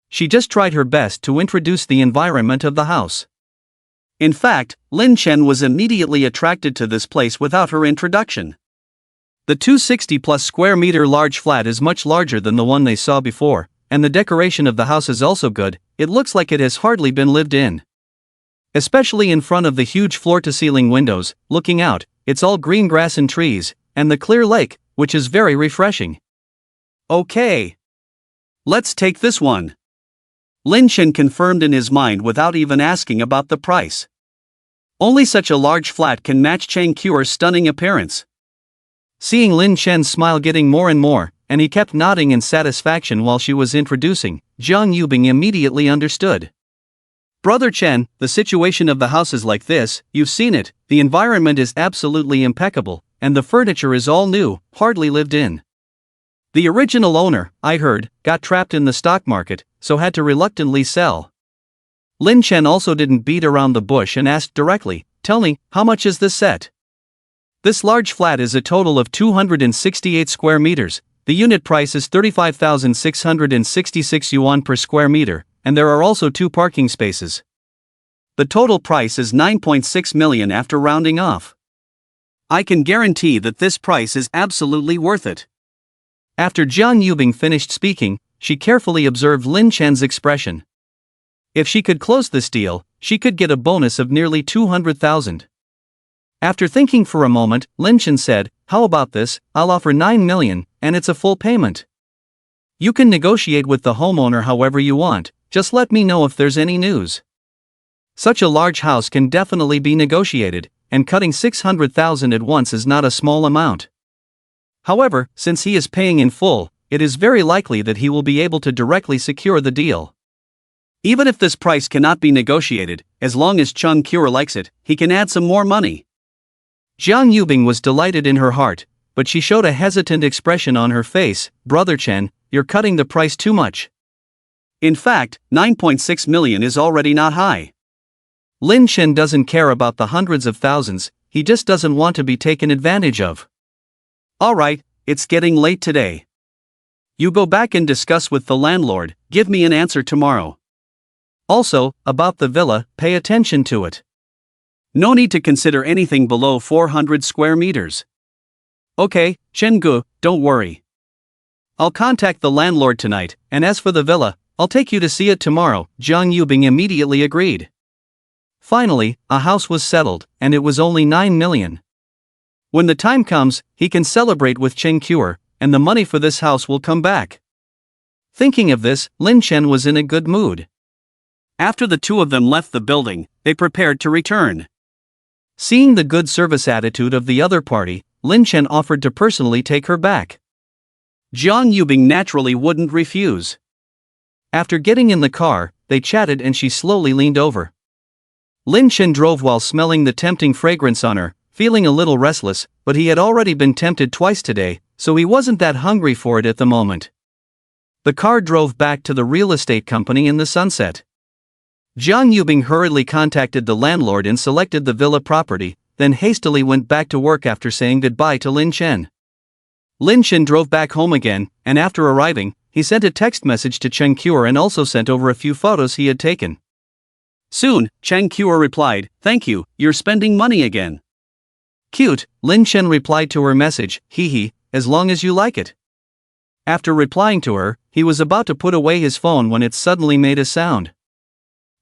She just tried her best to introduce the environment of the house. In fact, Lin Chen was immediately attracted to this place without her introduction. The 260-plus square meter large flat is much larger than the one they saw before, and the decoration of the house is also good. It looks like it has hardly been lived in. Especially in front of the huge floor-to-ceiling windows, looking out, it's all green grass and trees, and the clear lake, which is very refreshing. Okay. Let's take this one. Lin Chen confirmed in his mind without even asking about the price. Only such a large flat can match Cheng Kuer's stunning appearance. Seeing Lin Chen's smile getting more and more, and he kept nodding in satisfaction while she was introducing, Jiang Yubing immediately understood. Brother Chen, the situation of the house is like this, you've seen it, the environment is absolutely impeccable, and the furniture is all new, hardly lived in. The original owner, I heard, got trapped in the stock market, so had to reluctantly sell. Lin Chen also didn't beat around the bush and asked directly, tell me, how much is this set? This large flat is a total of 268 square meters, the unit price is 35,666 yuan per square meter, and there are also 2 parking spaces. The total price is 9.6 million after rounding off. I can guarantee that this price is absolutely worth it. After Jiang Yubing finished speaking, she carefully observed Lin Chen's expression. If she could close this deal, she could get a bonus of nearly 200,000. After thinking for a moment, Lin Chen said, how about this, I'll offer 9 million, and it's a full payment. You can negotiate with the homeowner however you want, just let me know if there's any news. Such a large house can definitely be negotiated, and cutting 600,000 at once is not a small amount. However, since he is paying in full, it is very likely that he will be able to directly secure the deal. Even if this price cannot be negotiated, as long as Cheng Kuer likes it, he can add some more money. Jiang Yubing was delighted in her heart, but she showed a hesitant expression on her face. Brother Chen, you're cutting the price too much. In fact, 9.6 million is already not high. Lin Chen doesn't care about the hundreds of thousands, he just doesn't want to be taken advantage of. Alright, it's getting late today. You go back and discuss with the landlord, give me an answer tomorrow. Also, about the villa, pay attention to it. No need to consider anything below 400 square meters. Okay, Chen Gu, don't worry. I'll contact the landlord tonight, and as for the villa, I'll take you to see it tomorrow. Jiang Yubing immediately agreed. Finally, a house was settled, and it was only 9 million. When the time comes, he can celebrate with Cheng Kuer, and the money for this house will come back. Thinking of this, Lin Chen was in a good mood. After the two of them left the building, they prepared to return. Seeing the good service attitude of the other party, Lin Chen offered to personally take her back. Jiang Yubing naturally wouldn't refuse. After getting in the car, they chatted and she slowly leaned over. Lin Chen drove while smelling the tempting fragrance on her, feeling a little restless, but he had already been tempted twice today, so he wasn't that hungry for it at the moment. The car drove back to the real estate company in the sunset. Jiang Yubing hurriedly contacted the landlord and selected the villa property, then hastily went back to work after saying goodbye to Lin Chen. Lin Chen drove back home again, and after arriving, he sent a text message to Cheng Kuer and also sent over a few photos he had taken. Soon, Cheng Kuer replied, thank you, you're spending money again. Cute, Lin Chen replied to her message, hee, as long as you like it. After replying to her, he was about to put away his phone when it suddenly made a sound.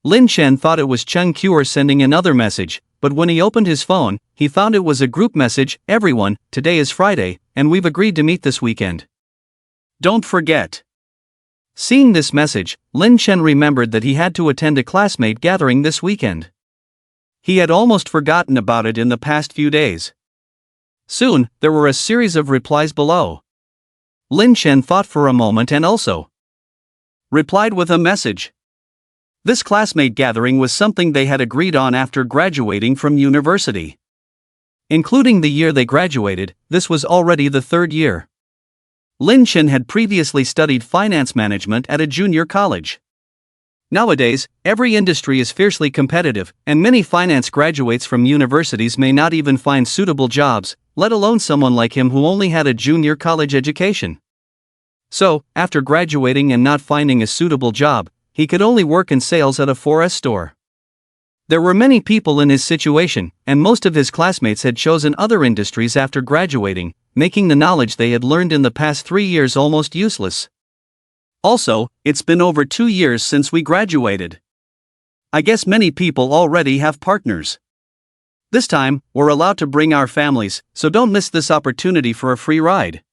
Lin Chen thought it was Cheng Kuer sending another message, but when he opened his phone, he found it was a group message, everyone, today is Friday, and we've agreed to meet this weekend. Don't forget. Seeing this message, Lin Chen remembered that he had to attend a classmate gathering this weekend. He had almost forgotten about it in the past few days. Soon, there were a series of replies below. Lin Chen thought for a moment and also replied with a message. This classmate gathering was something they had agreed on after graduating from university. Including the year they graduated, this was already the 3rd year. Lin Chen had previously studied finance management at a junior college. Nowadays, every industry is fiercely competitive, and many finance graduates from universities may not even find suitable jobs, let alone someone like him who only had a junior college education. So, after graduating and not finding a suitable job, he could only work in sales at a 4S store. There were many people in his situation, and most of his classmates had chosen other industries after graduating, making the knowledge they had learned in the past 3 years almost useless. Also, it's been over 2 years since we graduated. I guess many people already have partners. This time, we're allowed to bring our families, so don't miss this opportunity for a free ride.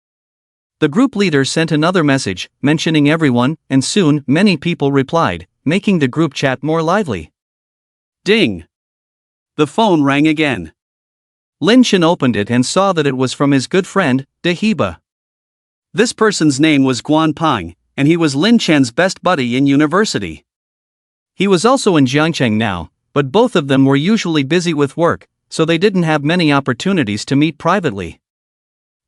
The group leader sent another message, mentioning everyone, and soon, many people replied, making the group chat more lively. Ding! The phone rang again. Lin Chen opened it and saw that it was from his good friend, Dahiba. This person's name was Guan Peng, and he was Lin Chen's best buddy in university. He was also in Jiangcheng now, but both of them were usually busy with work, so they didn't have many opportunities to meet privately.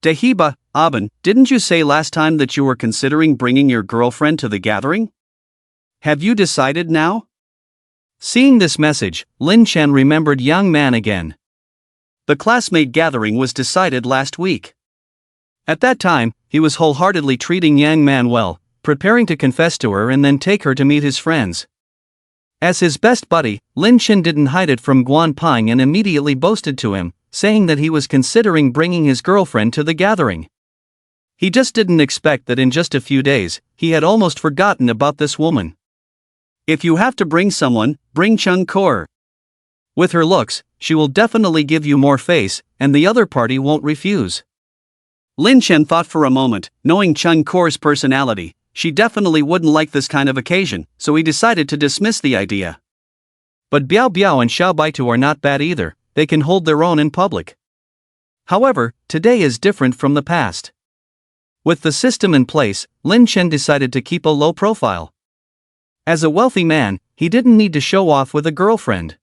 Dahiba, Aben, didn't you say last time that you were considering bringing your girlfriend to the gathering? Have you decided now? Seeing this message, Lin Chen remembered Yang Man again. The classmate gathering was decided last week. At that time, he was wholeheartedly treating Yang Man well, preparing to confess to her and then take her to meet his friends. As his best buddy, Lin Chen didn't hide it from Guan Peng and immediately boasted to him, saying that he was considering bringing his girlfriend to the gathering. He just didn't expect that in just a few days, he had almost forgotten about this woman. If you have to bring someone, bring Chung Kor. With her looks, she will definitely give you more face, and the other party won't refuse. Lin Chen thought for a moment, knowing Chung Kor's personality, she definitely wouldn't like this kind of occasion, so he decided to dismiss the idea. But Biao Biao and Xiao Baitu are not bad either, they can hold their own in public. However, today is different from the past. With the system in place, Lin Chen decided to keep a low profile. As a wealthy man, he didn't need to show off with a girlfriend.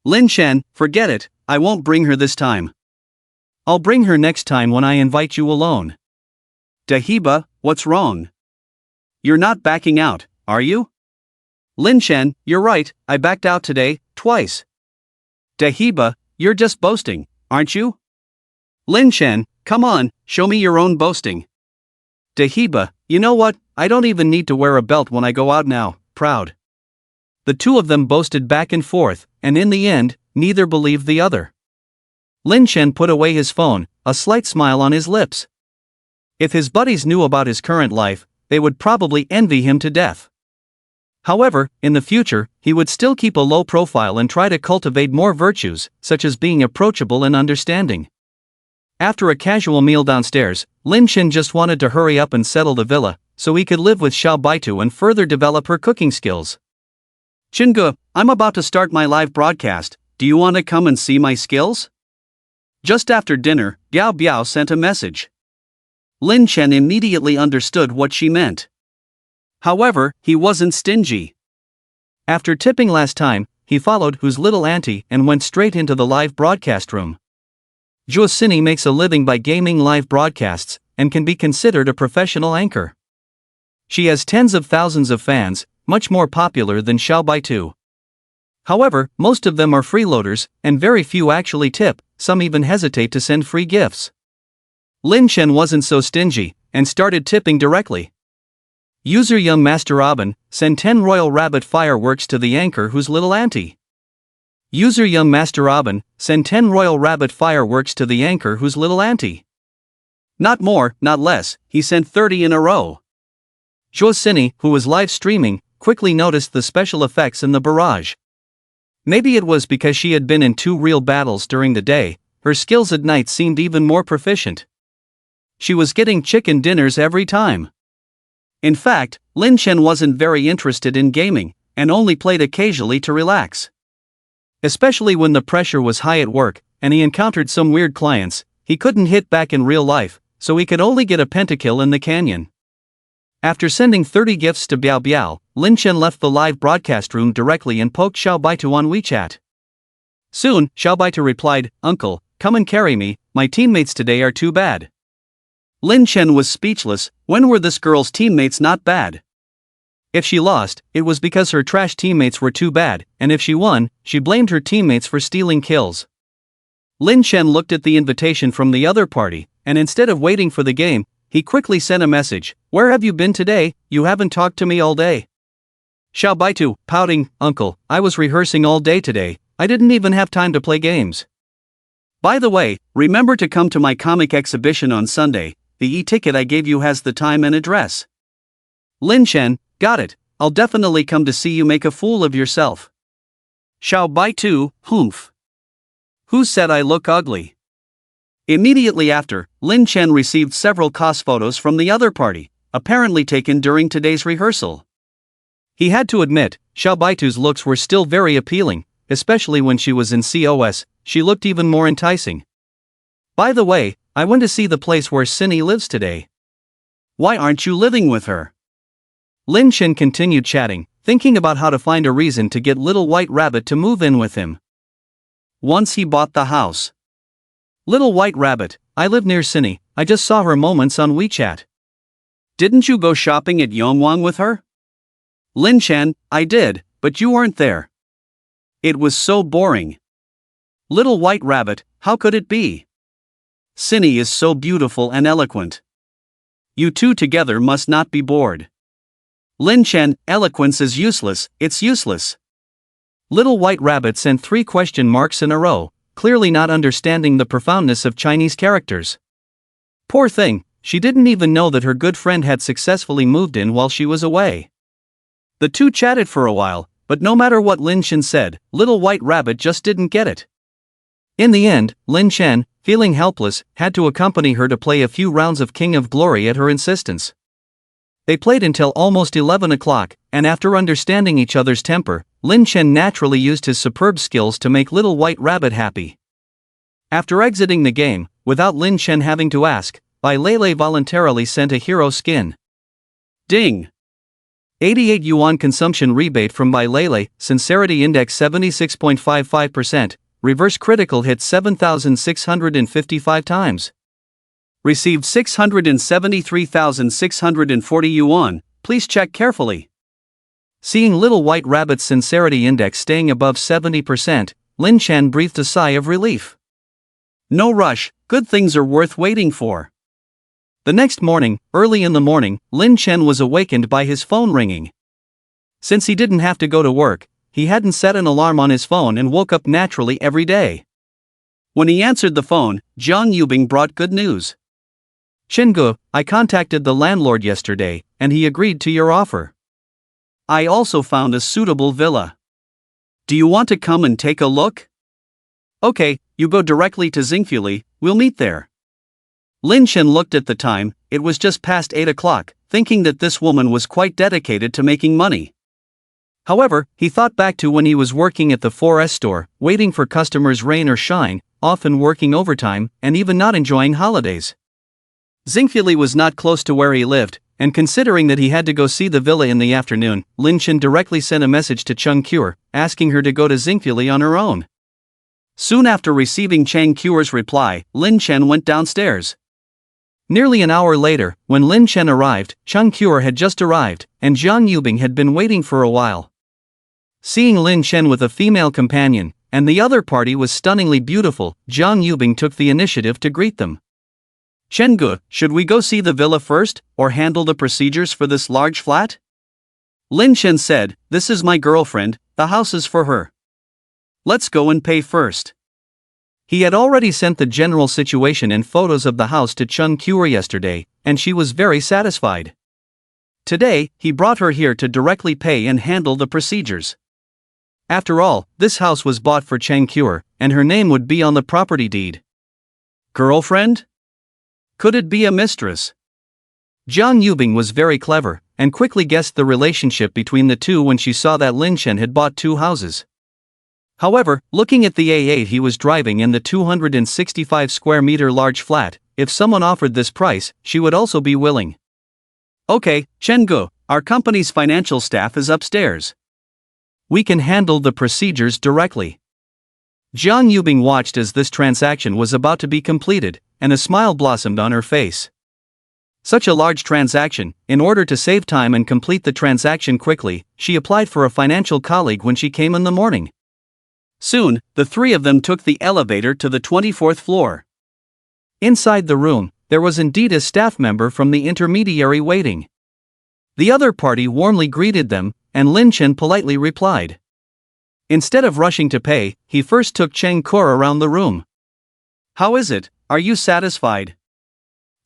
Lin Chen, forget it, I won't bring her this time. I'll bring her next time when I invite you alone. Dahiba, what's wrong? You're not backing out, are you? Lin Chen, you're right, I backed out today, twice. Dahiba, you're just boasting, aren't you? Lin Chen, come on, show me your own boasting. Dahiba, you know what, I don't even need to wear a belt when I go out now, proud. The two of them boasted back and forth, and in the end, neither believed the other. Lin Chen put away his phone, a slight smile on his lips. If his buddies knew about his current life, they would probably envy him to death. However, in the future, he would still keep a low profile and try to cultivate more virtues, such as being approachable and understanding. After a casual meal downstairs, Lin Chen just wanted to hurry up and settle the villa, so he could live with Xiao Baitu and further develop her cooking skills. Chingu, I'm about to start my live broadcast, do you want to come and see my skills? Just after dinner, Biao Biao sent a message. Lin Chen immediately understood what she meant. However, he wasn't stingy. After tipping last time, he followed Who's Little Auntie and went straight into the live broadcast room. Zhuo Sini makes a living by gaming live broadcasts, and can be considered a professional anchor. She has tens of thousands of fans, much more popular than Xiao Baitu. However, most of them are freeloaders, and very few actually tip, some even hesitate to send free gifts. Lin Chen wasn't so stingy, and started tipping directly. User Young Master Aben, send 10 Royal Rabbit fireworks to the anchor Who's Little Auntie. User Young Master Aben, send 10 Royal Rabbit fireworks to the anchor Who's Little Auntie. Not more, not less, he sent 30 in a row. Zhuo Sini, who was live streaming, quickly noticed the special effects in the barrage. Maybe it was because she had been in 2 real battles during the day, her skills at night seemed even more proficient. She was getting chicken dinners every time. In fact, Lin Chen wasn't very interested in gaming, and only played occasionally to relax. Especially when the pressure was high at work, and he encountered some weird clients, he couldn't hit back in real life, so he could only get a pentakill in the canyon. After sending 30 gifts to Biao Biao, Lin Chen left the live broadcast room directly and poked Xiao Baitu on WeChat. Soon, Xiao Baitu replied, "Uncle, come and carry me, my teammates today are too bad." Lin Chen was speechless. When were this girl's teammates not bad? If she lost, it was because her trash teammates were too bad, and if she won, she blamed her teammates for stealing kills. Lin Chen looked at the invitation from the other party, and instead of waiting for the game, he quickly sent a message, "Where have you been today? You haven't talked to me all day." Xiao Baitu, pouting, "Uncle, I was rehearsing all day today, I didn't even have time to play games." By the way, remember to come to my comic exhibition on Sunday, the e-ticket I gave you has the time and address. Lin Chen, got it, I'll definitely come to see you make a fool of yourself. Xiao Baitu, humph. Who said I look ugly? Immediately after, Lin Chen received several cos photos from the other party, apparently taken during today's rehearsal. He had to admit, Xiao Baitu's looks were still very appealing, especially when she was in COS, she looked even more enticing. By the way, I went to see the place where Cindy lives today. Why aren't you living with her? Lin Chen continued chatting, thinking about how to find a reason to get Little White Rabbit to move in with him. Once he bought the house. Little White Rabbit, I live near Cindy, I just saw her moments on WeChat. Didn't you go shopping at Yongwang with her? Lin Chen, I did, but you weren't there. It was so boring. Little White Rabbit, how could it be? Cindy is so beautiful and eloquent. You two together must not be bored. Lin Chen, eloquence is useless, it's useless. Little White Rabbit sent 3 question marks in a row, clearly not understanding the profoundness of Chinese characters. Poor thing, she didn't even know that her good friend had successfully moved in while she was away. The two chatted for a while, but no matter what Lin Chen said, Little White Rabbit just didn't get it. In the end, Lin Chen, feeling helpless, had to accompany her to play a few rounds of King of Glory at her insistence. They played until almost 11 o'clock, and after understanding each other's temper, Lin Chen naturally used his superb skills to make Little White Rabbit happy. After exiting the game, without Lin Chen having to ask, Bai Lele voluntarily sent a hero skin. Ding! 88 yuan consumption rebate from Bai Lele, sincerity index 76.55%, reverse critical hit 7,655 times. Received 673,640 yuan, please check carefully. Seeing Little White Rabbit's sincerity index staying above 70%, Lin Chen breathed a sigh of relief. No rush, good things are worth waiting for. The next morning, early in the morning, Lin Chen was awakened by his phone ringing. Since he didn't have to go to work, he hadn't set an alarm on his phone and woke up naturally every day. When he answered the phone, Jiang Yubing brought good news. Shingu, I contacted the landlord yesterday, and he agreed to your offer. I also found a suitable villa. Do you want to come and take a look? Okay, you go directly to Xingfuli, we'll meet there. Lin Chen looked at the time, it was just past 8 o'clock, thinking that this woman was quite dedicated to making money. However, he thought back to when he was working at the 4S store, waiting for customers rain or shine, often working overtime, and even not enjoying holidays. Xingfuli was not close to where he lived, and considering that he had to go see the villa in the afternoon, Lin Chen directly sent a message to Cheng Cure, asking her to go to Xingfuli on her own. Soon after receiving Cheng Cure's reply, Lin Chen went downstairs. Nearly an hour later, when Lin Chen arrived, Cheng Cure had just arrived, and Jiang Yubing had been waiting for a while. Seeing Lin Chen with a female companion, and the other party was stunningly beautiful, Jiang Yubing took the initiative to greet them. Chenggu, should we go see the villa first, or handle the procedures for this large flat? Lin Chen said, this is my girlfriend, the house is for her. Let's go and pay first. He had already sent the general situation and photos of the house to Cheng Cure yesterday, and she was very satisfied. Today, he brought her here to directly pay and handle the procedures. After all, this house was bought for Cheng Cure, and her name would be on the property deed. Girlfriend? Could it be a mistress? Jiang Yubing was very clever, and quickly guessed the relationship between the two when she saw that Lin Chen had bought 2 houses. However, looking at the A8 he was driving and the 265 square meter large flat, if someone offered this price, she would also be willing. Okay, Chenggu, our company's financial staff is upstairs. We can handle the procedures directly. Jiang Yubing watched as this transaction was about to be completed, and a smile blossomed on her face. Such a large transaction, in order to save time and complete the transaction quickly, she applied for a financial colleague when she came in the morning. Soon, the 3 of them took the elevator to the 24th floor. Inside the room, there was indeed a staff member from the intermediary waiting. The other party warmly greeted them, and Lin Chen politely replied. Instead of rushing to pay, he first took Cheng Cure around the room. How is it, are you satisfied?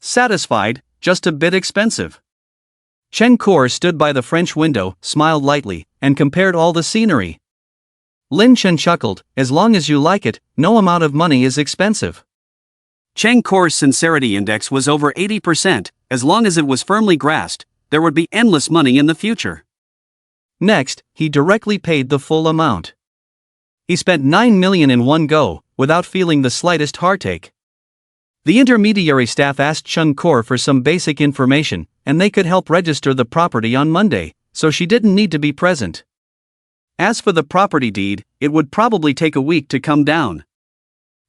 Satisfied, just a bit expensive. Cheng Cure stood by the French window, smiled lightly, and compared all the scenery. Lin Chen chuckled, as long as you like it, no amount of money is expensive. Chang Kor's sincerity index was over 80%, as long as it was firmly grasped, there would be endless money in the future. Next, he directly paid the full amount. He spent 9 million in one go, without feeling the slightest heartache. The intermediary staff asked Chang Kor for some basic information, and they could help register the property on Monday, so she didn't need to be present. As for the property deed, it would probably take a week to come down.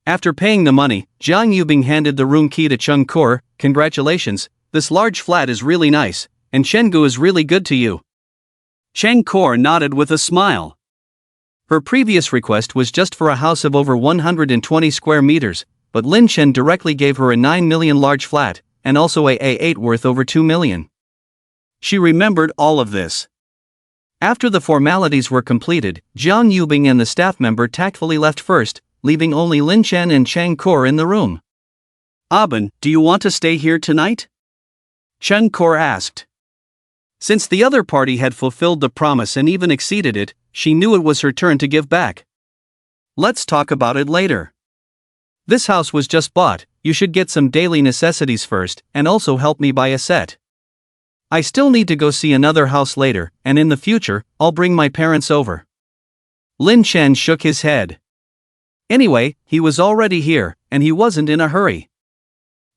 After paying the money, Jiang Yubing handed the room key to Chang Kor. "Congratulations, this large flat is really nice, and Chenggu is really good to you." Chang Kor nodded with a smile. Her previous request was just for a house of over 120 square meters, but Lin Chen directly gave her a 9 million large flat, and also a A8 worth over 2 million. She remembered all of this. After the formalities were completed, Jiang Yubing and the staff member tactfully left first, leaving only Lin Chen and Chang Kor in the room. "Aben, do you want to stay here tonight?" Chang Kor asked. Since the other party had fulfilled the promise and even exceeded it, she knew it was her turn to give back. "Let's talk about it later. This house was just bought, you should get some daily necessities first, and also help me buy a set. I still need to go see another house later, and in the future, I'll bring my parents over." Lin Chen shook his head. Anyway, he was already here, and he wasn't in a hurry.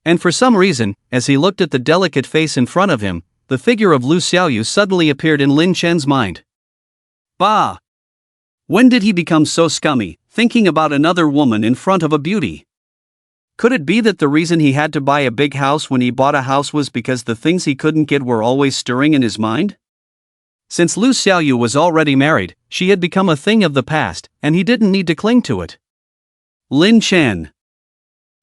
And for some reason, as he looked at the delicate face in front of him, the figure of Lu Xiaoyu suddenly appeared in Lin Chen's mind. Bah! When did he become so scummy, thinking about another woman in front of a beauty? Could it be that the reason he had to buy a big house when he bought a house was because the things he couldn't get were always stirring in his mind? Since Lu Xiaoyu was already married, she had become a thing of the past, and he didn't need to cling to it. Lin Chen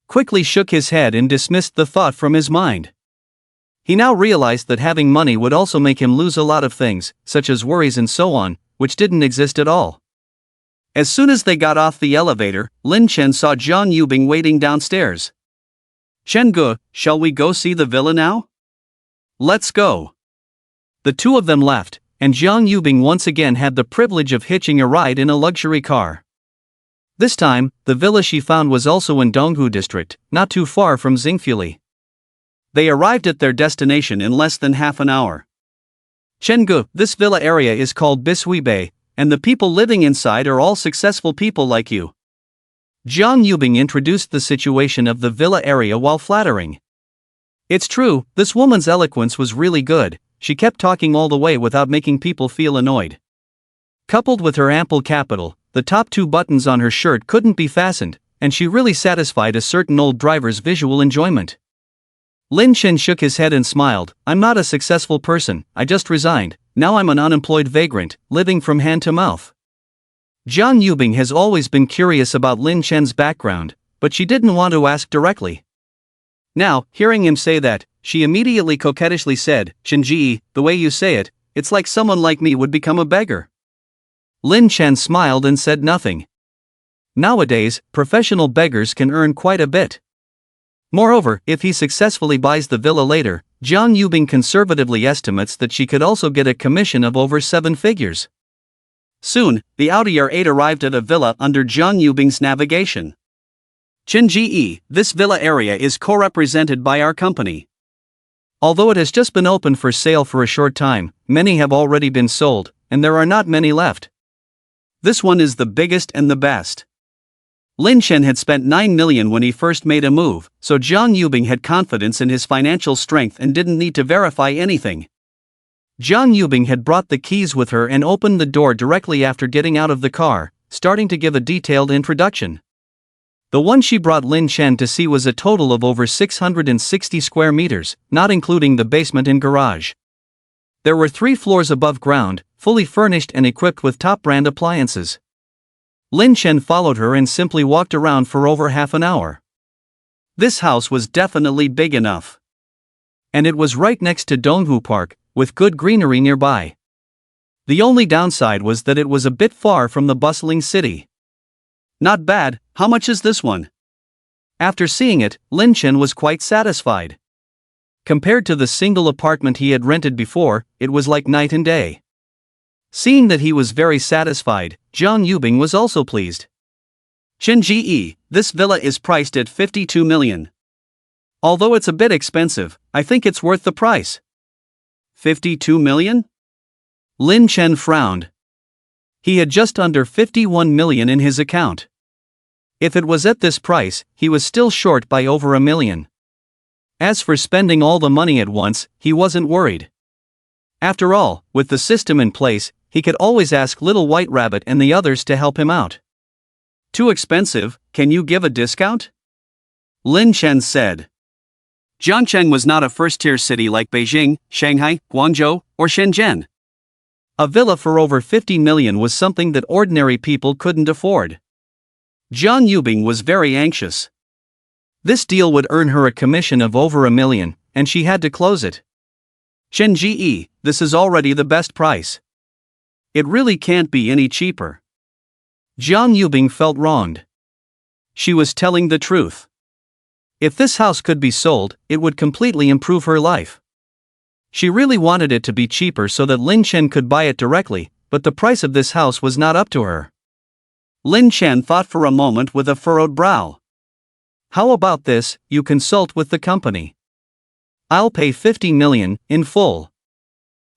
quickly shook his head and dismissed the thought from his mind. He now realized that having money would also make him lose a lot of things, such as worries and so on, which didn't exist at all. As soon as they got off the elevator, Lin Chen saw Jiang Yubing waiting downstairs. "Chenggu, shall we go see the villa now?" "Let's go." The two of them left, and Jiang Yubing once again had the privilege of hitching a ride in a luxury car. This time, the villa she found was also in Donghu district, not too far from Xingfuli. They arrived at their destination in less than half an hour. "Chenggu, this villa area is called Bishui Bay, and the people living inside are all successful people like you." Jiang Yubing introduced the situation of the villa area while flattering. It's true, this woman's eloquence was really good. She kept talking all the way without making people feel annoyed. Coupled with her ample capital, the top two buttons on her shirt couldn't be fastened, and she really satisfied a certain old driver's visual enjoyment. Lin Chen shook his head and smiled. "I'm not a successful person, I just resigned, now I'm an unemployed vagrant, living from hand to mouth." Jiang Yubing has always been curious about Lin Chen's background, but she didn't want to ask directly. Now, hearing him say that, she immediately coquettishly said, "Shinji, the way you say it, it's like someone like me would become a beggar." Lin Chen smiled and said nothing. Nowadays, professional beggars can earn quite a bit. Moreover, if he successfully buys the villa later, Jiang Yubing conservatively estimates that she could also get a commission of over 7 figures. Soon, the Audi R8 arrived at a villa under Jiang Yubing's navigation. "Chenji, this villa area is co-represented by our company. Although it has just been open for sale for a short time, many have already been sold, and there are not many left. This one is the biggest and the best." Lin Chen had spent 9 million when he first made a move, so Jiang Yubing had confidence in his financial strength and didn't need to verify anything. Jiang Yubing had brought the keys with her and opened the door directly after getting out of the car, starting to give a detailed introduction. The one she brought Lin Chen to see was a total of over 660 square meters, not including the basement and garage. There were 3 floors above ground, fully furnished and equipped with top-brand appliances. Lin Chen followed her and simply walked around for over half an hour. This house was definitely big enough. And it was right next to Donghu Park, with good greenery nearby. The only downside was that it was a bit far from the bustling city. "Not bad, how much is this one?" After seeing it, Lin Chen was quite satisfied. Compared to the single apartment he had rented before, it was like night and day. Seeing that he was very satisfied, Jiang Yubing was also pleased. "Chenji, This villa is priced at 52 million. Although it's a bit expensive, I think it's worth the price. 52 million? Lin Chen frowned. He had just under 51 million in his account. If it was at this price, he was still short by over $1 million. As for spending all the money at once, he wasn't worried. After all, with the system in place, he could always ask Little White Rabbit and the others to help him out. Too expensive, can you give a discount? Lin Chen said. Jiangcheng was not a first-tier city like Beijing, Shanghai, Guangzhou, or Shenzhen. A villa for over 50 million was something that ordinary people couldn't afford. Jiang Yubing was very anxious. This deal would earn her a commission of over $1 million, and she had to close it. Chen Ji, this is already the best price. It really can't be any cheaper. Jiang Yubing felt wronged. She was telling the truth. If this house could be sold, it would completely improve her life. She really wanted it to be cheaper so that Lin Chen could buy it directly, but the price of this house was not up to her. Lin Chen thought for a moment with a furrowed brow. How about this, you consult with the company. I'll pay 50 million, in full.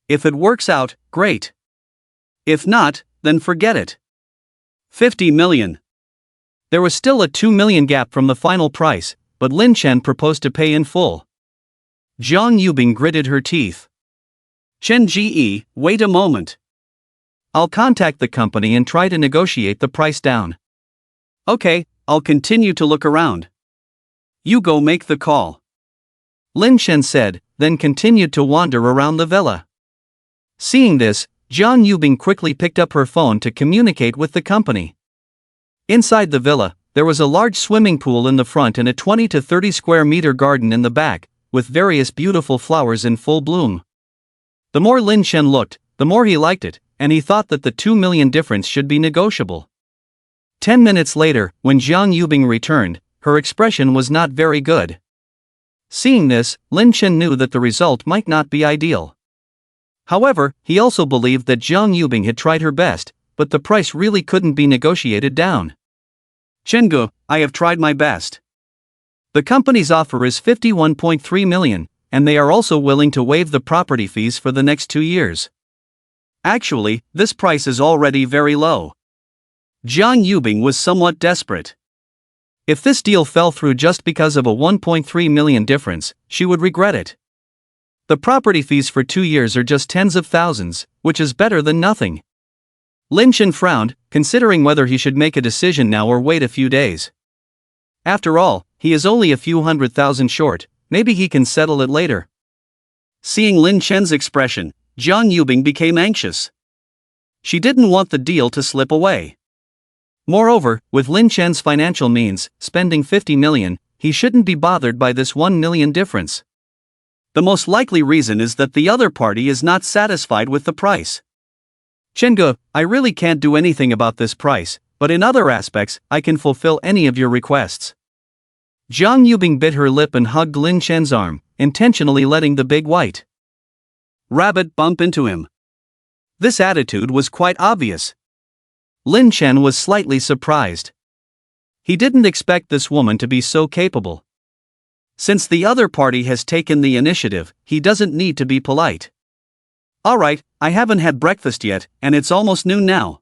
If it works out, great. If not, then forget it. 50 million. There was still a 2 million gap from the final price, but Lin Chen proposed to pay in full. Jiang Yubing gritted her teeth. Chen Ji, wait a moment. I'll contact the company and try to negotiate the price down. Okay, I'll continue to look around. You go make the call. Lin Chen said, then continued to wander around the villa. Seeing this, Jiang Yubing quickly picked up her phone to communicate with the company. Inside the villa, there was a large swimming pool in the front and a 20 to 30 square meter garden in the back, with various beautiful flowers in full bloom. The more Lin Chen looked, the more he liked it, and he thought that the 2 million difference should be negotiable. 10 minutes later, when Jiang Yubing returned, her expression was not very good. Seeing this, Lin Chen knew that the result might not be ideal. However, he also believed that Jiang Yubing had tried her best, but the price really couldn't be negotiated down. Chenggu, I have tried my best. The company's offer is 51.3 million, and they are also willing to waive the property fees for the next 2 years. Actually, this price is already very low. Jiang Yubing was somewhat desperate. If this deal fell through just because of a 1.3 million difference, she would regret it. The property fees for 2 years are just tens of thousands, which is better than nothing. Lin Chen frowned, considering whether he should make a decision now or wait a few days. After all, he is only a few $100,000 short, maybe he can settle it later. Seeing Lin Chen's expression, Jiang Yubing became anxious. She didn't want the deal to slip away. Moreover, with Lin Chen's financial means, spending 50 million, he shouldn't be bothered by this 1 million difference. The most likely reason is that the other party is not satisfied with the price. Chenggu, I really can't do anything about this price, but in other aspects, I can fulfill any of your requests. Jiang Yubing bit her lip and hugged Lin Chen's arm, intentionally letting the big white rabbit bump into him. This attitude was quite obvious. Lin Chen was slightly surprised. He didn't expect this woman to be so capable. Since the other party has taken the initiative, he doesn't need to be polite. Alright, I haven't had breakfast yet, and it's almost noon now.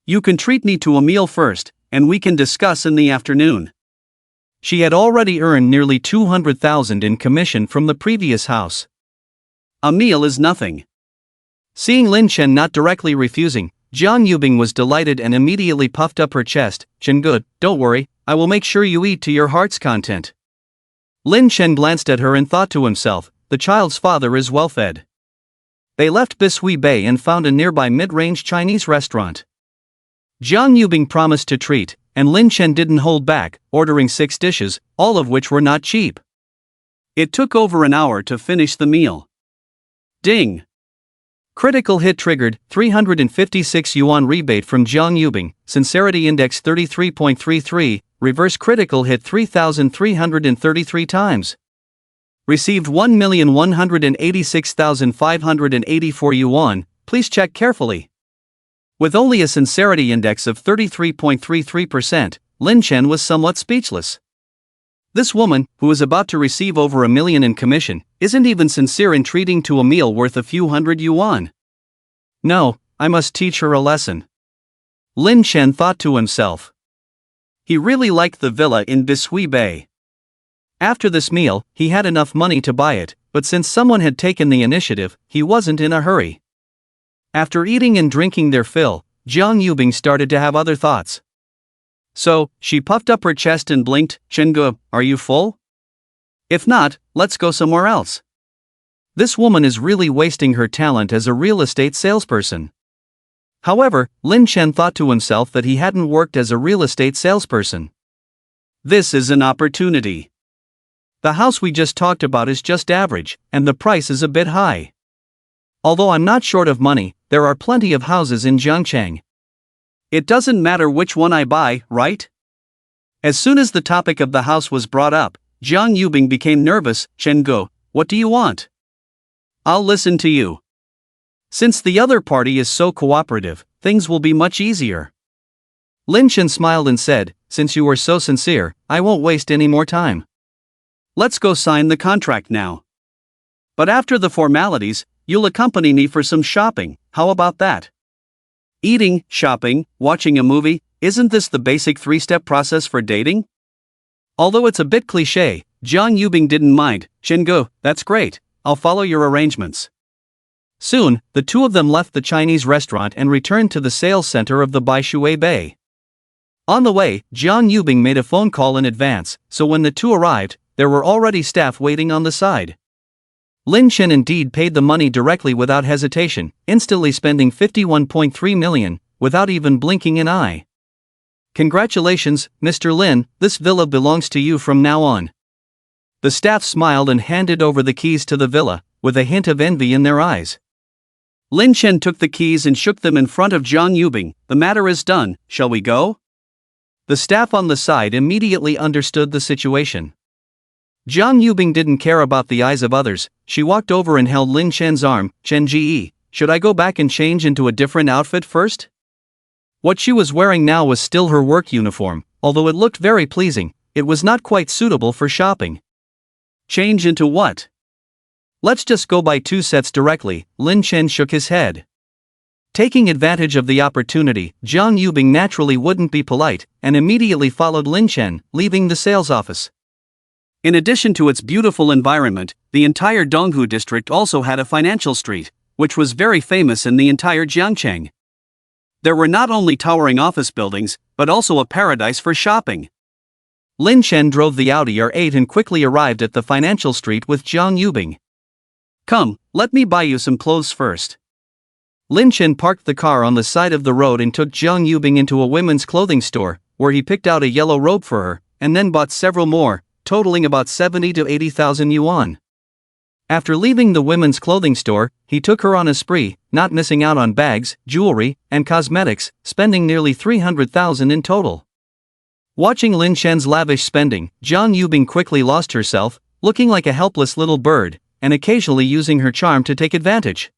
You can treat me to a meal first, and we can discuss in the afternoon. She had already earned nearly 200,000 in commission from the previous house. A meal is nothing. Seeing Lin Chen not directly refusing, Jiang Yubing was delighted and immediately puffed up her chest. Chenggu, don't worry, I will make sure you eat to your heart's content. Lin Chen glanced at her and thought to himself, the child's father is well fed. They left Bishui Bay and found a nearby mid-range Chinese restaurant. Jiang Yubing promised to treat, and Lin Chen didn't hold back, ordering 6 dishes, all of which were not cheap. It took over an hour to finish the meal. Ding! Critical hit triggered, 356 yuan rebate from Jiang Yubing, sincerity index 33.33, reverse critical hit 3,333 times. Received 1,186,584 yuan, please check carefully. With only a sincerity index of 33.33%, Lin Chen was somewhat speechless. This woman, who is about to receive over $1 million in commission, isn't even sincere in treating to a meal worth a few hundred yuan. No, I must teach her a lesson. Lin Chen thought to himself. He really liked the villa in Bishui Bay. After this meal, he had enough money to buy it, but since someone had taken the initiative, he wasn't in a hurry. After eating and drinking their fill, Jiang Yubing started to have other thoughts. So, she puffed up her chest and blinked. Chengge, are you full? If not, let's go somewhere else. This woman is really wasting her talent as a real estate salesperson. However, Lin Chen thought to himself that he hadn't worked as a real estate salesperson. This is an opportunity. The house we just talked about is just average, and the price is a bit high. Although I'm not short of money, there are plenty of houses in Jiangcheng. It doesn't matter which one I buy, right? As soon as the topic of the house was brought up, Jiang Yubing became nervous. Chengge, what do you want? I'll listen to you. Since the other party is so cooperative, things will be much easier. Lin Chen smiled and said, since you are so sincere, I won't waste any more time. Let's go sign the contract now. But after the formalities, you'll accompany me for some shopping, how about that? Eating, shopping, watching a movie, isn't this the basic three-step process for dating? Although it's a bit cliché, Jiang Yubing didn't mind. Chengge, that's great, I'll follow your arrangements. Soon, the two of them left the Chinese restaurant and returned to the sales center of the Bishui Bay. On the way, Jiang Yubing made a phone call in advance, so when the two arrived, there were already staff waiting on the side. Lin Chen indeed paid the money directly without hesitation, instantly spending 51.3 million, without even blinking an eye. Congratulations, Mr. Lin, this villa belongs to you from now on. The staff smiled and handed over the keys to the villa, with a hint of envy in their eyes. Lin Chen took the keys and shook them in front of Jiang Yubing. The matter is done, shall we go? The staff on the side immediately understood the situation. Jiang Yubing didn't care about the eyes of others. She walked over and held Lin Chen's arm. Chen Ji, should I go back and change into a different outfit first? What she was wearing now was still her work uniform, although it looked very pleasing, it was not quite suitable for shopping. Change into what? Let's just go buy 2 sets directly, Lin Chen shook his head. Taking advantage of the opportunity, Jiang Yubing naturally wouldn't be polite, and immediately followed Lin Chen, leaving the sales office. In addition to its beautiful environment, the entire Donghu district also had a financial street, which was very famous in the entire Jiangcheng. There were not only towering office buildings, but also a paradise for shopping. Lin Chen drove the Audi R8 and quickly arrived at the financial street with Jiang Yubing. Come, let me buy you some clothes first. Lin Chen parked the car on the side of the road and took Jiang Yubing into a women's clothing store, where he picked out a yellow robe for her, and then bought several more, totaling about 70 to 80,000 yuan. After leaving the women's clothing store, he took her on a spree, not missing out on bags, jewelry, and cosmetics, spending nearly 300,000 in total. Watching Lin Chen's lavish spending, Jiang Yubing quickly lost herself, looking like a helpless little bird, and occasionally using her charm to take advantage.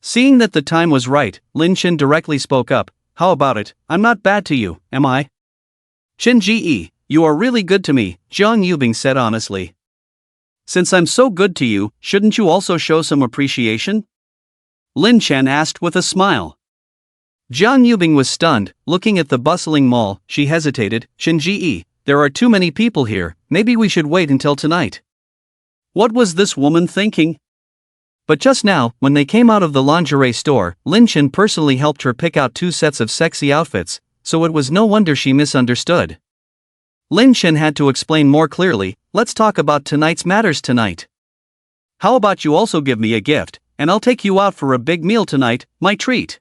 Seeing that the time was right, Lin Chen directly spoke up. How about it, I'm not bad to you, am I? Chen Ji, you are really good to me, Jiang Yubing said honestly. Since I'm so good to you, shouldn't you also show some appreciation? Lin Chen asked with a smile. Jiang Yubing was stunned, looking at the bustling mall. She hesitated. Chen Ji, there are too many people here, maybe we should wait until tonight. What was this woman thinking? But just now, when they came out of the lingerie store, Lin Chen personally helped her pick out 2 sets of sexy outfits, so it was no wonder she misunderstood. Lin Chen had to explain more clearly. Let's talk about tonight's matters tonight. How about you also give me a gift, and I'll take you out for a big meal tonight, my treat.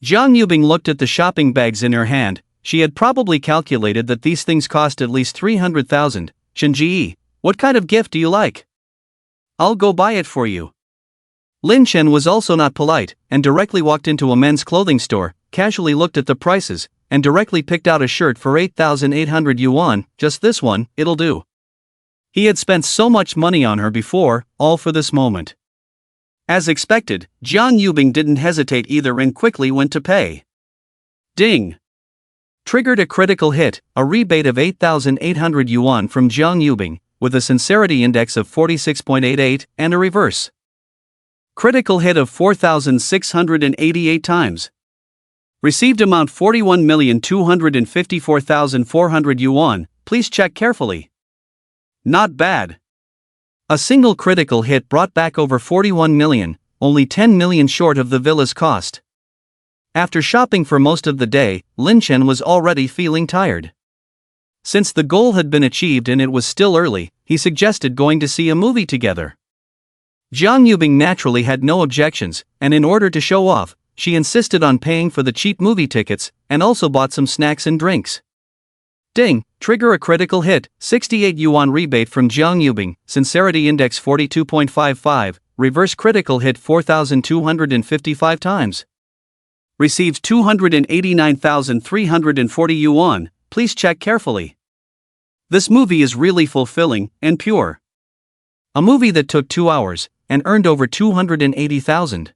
Jiang Yubing looked at the shopping bags in her hand. She had probably calculated that these things cost at least 300,000. Chen Ji, what kind of gift do you like? I'll go buy it for you. Lin Chen was also not polite, and directly walked into a men's clothing store, casually looked at the prices, and directly picked out a shirt for 8,800 yuan. Just this one, it'll do. He had spent so much money on her before, all for this moment. As expected, Jiang Yubing didn't hesitate either and quickly went to pay. Ding! Triggered a critical hit, a rebate of 8,800 yuan from Jiang Yubing, with a sincerity index of 46.88, and a reverse critical hit of 4,688 times. Received amount 41,254,400 yuan, please check carefully. Not bad. A single critical hit brought back over 41 million, only 10 million short of the villa's cost. After shopping for most of the day, Lin Chen was already feeling tired. Since the goal had been achieved and it was still early, he suggested going to see a movie together. Jiang Yubing naturally had no objections, and in order to show off, she insisted on paying for the cheap movie tickets, and also bought some snacks and drinks. Ding! Trigger a critical hit, 68 yuan rebate from Jiang Yubing, sincerity index 42.55, reverse critical hit 4,255 times. Received 289,340 yuan, please check carefully. This movie is really fulfilling and pure. A movie that took 2 hours, and earned over 280,000.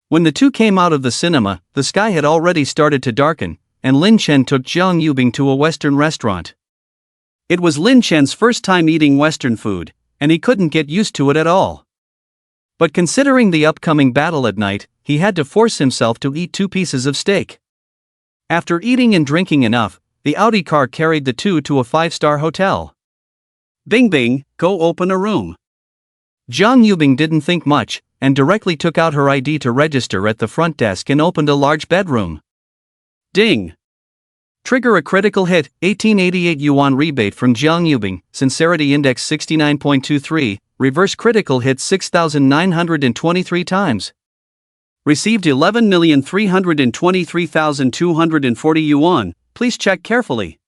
When the two came out of the cinema, the sky had already started to darken, and Lin Chen took Jiang Yubing to a Western restaurant. It was Lin Chen's first time eating Western food, and he couldn't get used to it at all. But considering the upcoming battle at night, he had to force himself to eat 2 pieces of steak. After eating and drinking enough, the Audi car carried the two to a 5-star hotel. Bing bing, go open a room. Jiang Yubing didn't think much, and directly took out her ID to register at the front desk and opened a large bedroom. Ding! Trigger a critical hit, 1888 yuan rebate from Jiang Yubing, sincerity index 69.23, reverse critical hit 6,923 times. Received 11,323,240 yuan, please check carefully.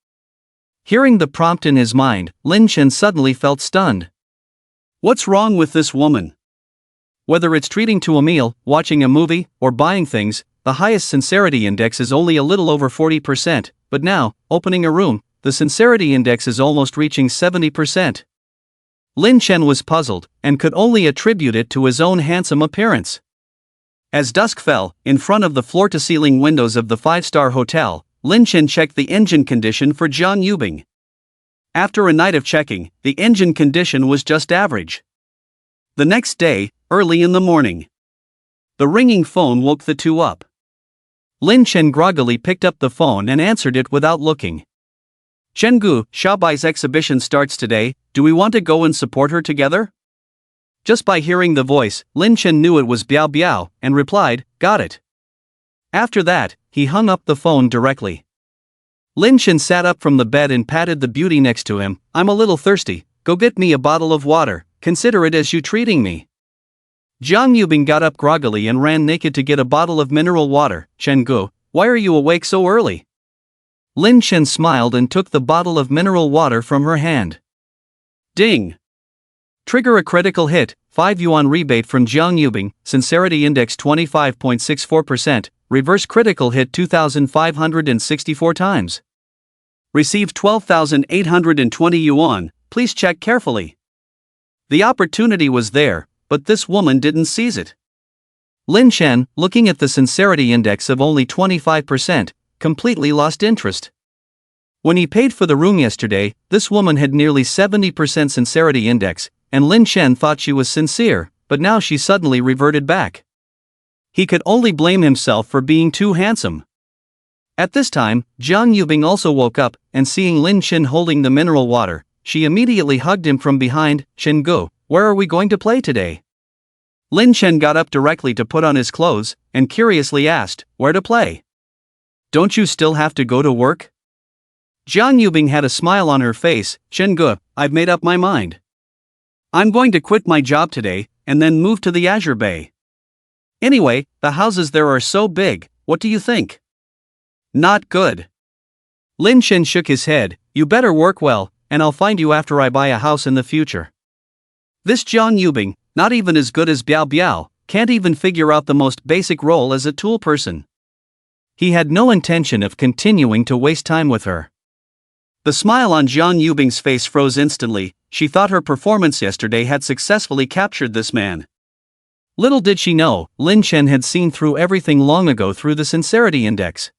Hearing the prompt in his mind, Lin Chen suddenly felt stunned. What's wrong with this woman? Whether it's treating to a meal, watching a movie, or buying things, the highest sincerity index is only a little over 40%, but now, opening a room, the sincerity index is almost reaching 70%. Lin Chen was puzzled, and could only attribute it to his own handsome appearance. As dusk fell, in front of the floor-to-ceiling windows of the 5-star hotel, Lin Chen checked the engine condition for Jiang Yubing. After a night of checking, the engine condition was just average. The next day, early in the morning, the ringing phone woke the two up. Lin Chen groggily picked up the phone and answered it without looking. Chenggu, Xiaobai's exhibition starts today, do we want to go and support her together? Just by hearing the voice, Lin Chen knew it was Biao Biao, and replied, got it. After that, he hung up the phone directly. Lin Chen sat up from the bed and patted the beauty next to him, I'm a little thirsty, go get me a bottle of water, consider it as you treating me. Jiang Yubing got up groggily and ran naked to get a bottle of mineral water. Chenggu, why are you awake so early? Lin Chen smiled and took the bottle of mineral water from her hand. Ding! Trigger a critical hit, 5 yuan rebate from Jiang Yubing, sincerity index 25.64%, reverse critical hit 2,564 times. Received 12,820 yuan, please check carefully. The opportunity was there, but this woman didn't seize it. Lin Chen, looking at the sincerity index of only 25%, completely lost interest. When he paid for the room yesterday, this woman had nearly 70% sincerity index, and Lin Chen thought she was sincere, but now she suddenly reverted back. He could only blame himself for being too handsome. At this time, Jiang Yubing also woke up, and seeing Lin Chen holding the mineral water, she immediately hugged him from behind. Chenggu, where are we going to play today? Lin Chen got up directly to put on his clothes, and curiously asked, where to play? Don't you still have to go to work? Jiang Yubing had a smile on her face. Chenggu, I've made up my mind. I'm going to quit my job today, and then move to the Azure Bay. Anyway, the houses there are so big, what do you think? Not good. Lin Chen shook his head, you better work well, and I'll find you after I buy a house in the future. This Jiang Yubing, not even as good as Biao Biao, can't even figure out the most basic role as a tool person. He had no intention of continuing to waste time with her. The smile on Jiang Yubing's face froze instantly. She thought her performance yesterday had successfully captured this man. Little did she know, Lin Chen had seen through everything long ago through the sincerity index.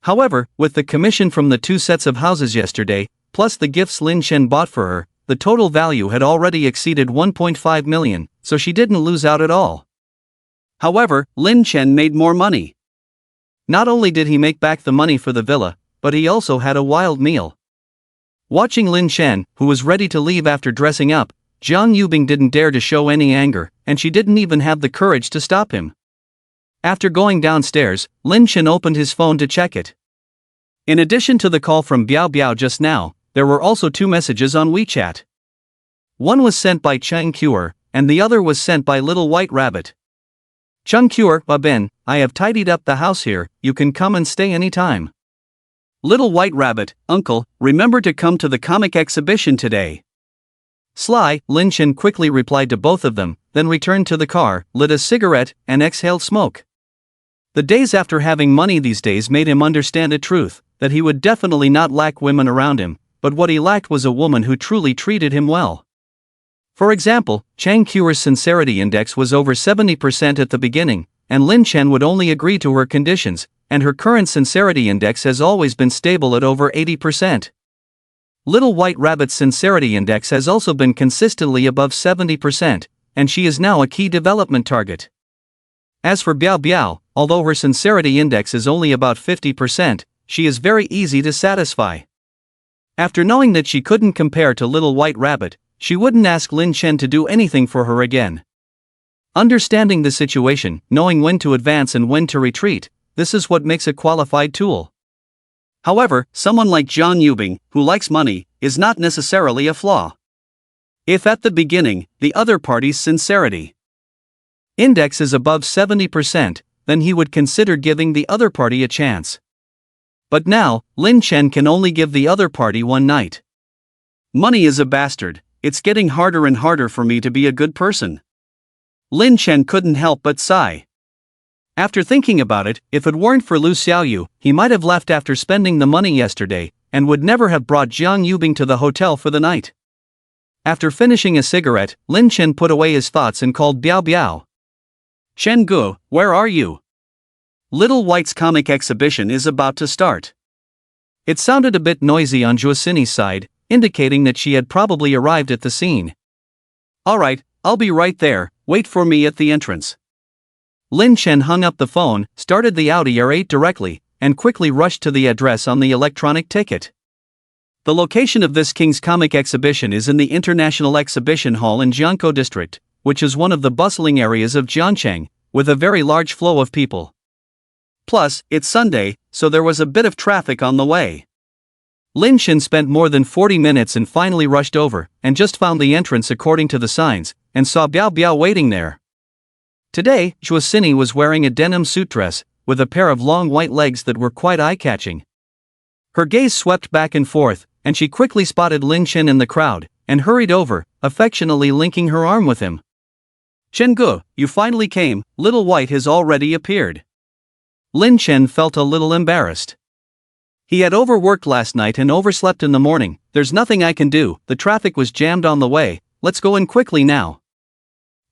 However, with the commission from the 2 sets of houses yesterday, plus the gifts Lin Chen bought for her, the total value had already exceeded 1.5 million, so she didn't lose out at all. However, Lin Chen made more money. Not only did he make back the money for the villa, but he also had a wild meal. Watching Lin Chen, who was ready to leave after dressing up, Jiang Yubing didn't dare to show any anger, and she didn't even have the courage to stop him. After going downstairs, Lin Chen opened his phone to check it. In addition to the call from Biao Biao just now, there were also 2 messages on WeChat. One was sent by Cheng Cure, and the other was sent by Little White Rabbit. Cheng Cure, Ben, I have tidied up the house here, you can come and stay anytime. Little White Rabbit, Uncle, remember to come to the comic exhibition today. Sly, Lin Chen quickly replied to both of them, then returned to the car, lit a cigarette, and exhaled smoke. The days after having money these days made him understand a truth, that he would definitely not lack women around him, but what he lacked was a woman who truly treated him well. For example, Chang Cure's sincerity index was over 70% at the beginning, and Lin Chen would only agree to her conditions, and her current sincerity index has always been stable at over 80%. Little White Rabbit's sincerity index has also been consistently above 70%, and she is now a key development target. As for Biao Biao, although her sincerity index is only about 50%, she is very easy to satisfy. After knowing that she couldn't compare to Little White Rabbit, she wouldn't ask Lin Chen to do anything for her again. Understanding the situation, knowing when to advance and when to retreat, this is what makes a qualified tool. However, someone like Jiang Yubing, who likes money, is not necessarily a flaw. If at the beginning, the other party's sincerity index is above 70%, then he would consider giving the other party a chance. But now, Lin Chen can only give the other party one night. Money is a bastard, it's getting harder and harder for me to be a good person. Lin Chen couldn't help but sigh. After thinking about it, if it weren't for Lu Xiaoyu, he might have left after spending the money yesterday, and would never have brought Jiang Yubing to the hotel for the night. After finishing a cigarette, Lin Chen put away his thoughts and called Biao Biao. Chen Gu, where are you? Little White's comic exhibition is about to start. It sounded a bit noisy on Juosini's side, indicating that she had probably arrived at the scene. Alright, I'll be right there, wait for me at the entrance. Lin Chen hung up the phone, started the Audi R8 directly, and quickly rushed to the address on the electronic ticket. The location of this King's Comic Exhibition is in the International Exhibition Hall in Jiangkou District, which is one of the bustling areas of Jiancheng, with a very large flow of people. Plus, it's Sunday, so there was a bit of traffic on the way. Lin Chen spent more than 40 minutes and finally rushed over, and just found the entrance according to the signs, and saw Biao Biao waiting there. Today, Juosini was wearing a denim suit dress, with a pair of long white legs that were quite eye-catching. Her gaze swept back and forth, and she quickly spotted Lin Chen in the crowd, and hurried over, affectionately linking her arm with him. Chen Gu, you finally came, Little White has already appeared. Lin Chen felt a little embarrassed. He had overworked last night and overslept in the morning. There's nothing I can do, the traffic was jammed on the way, let's go in quickly now.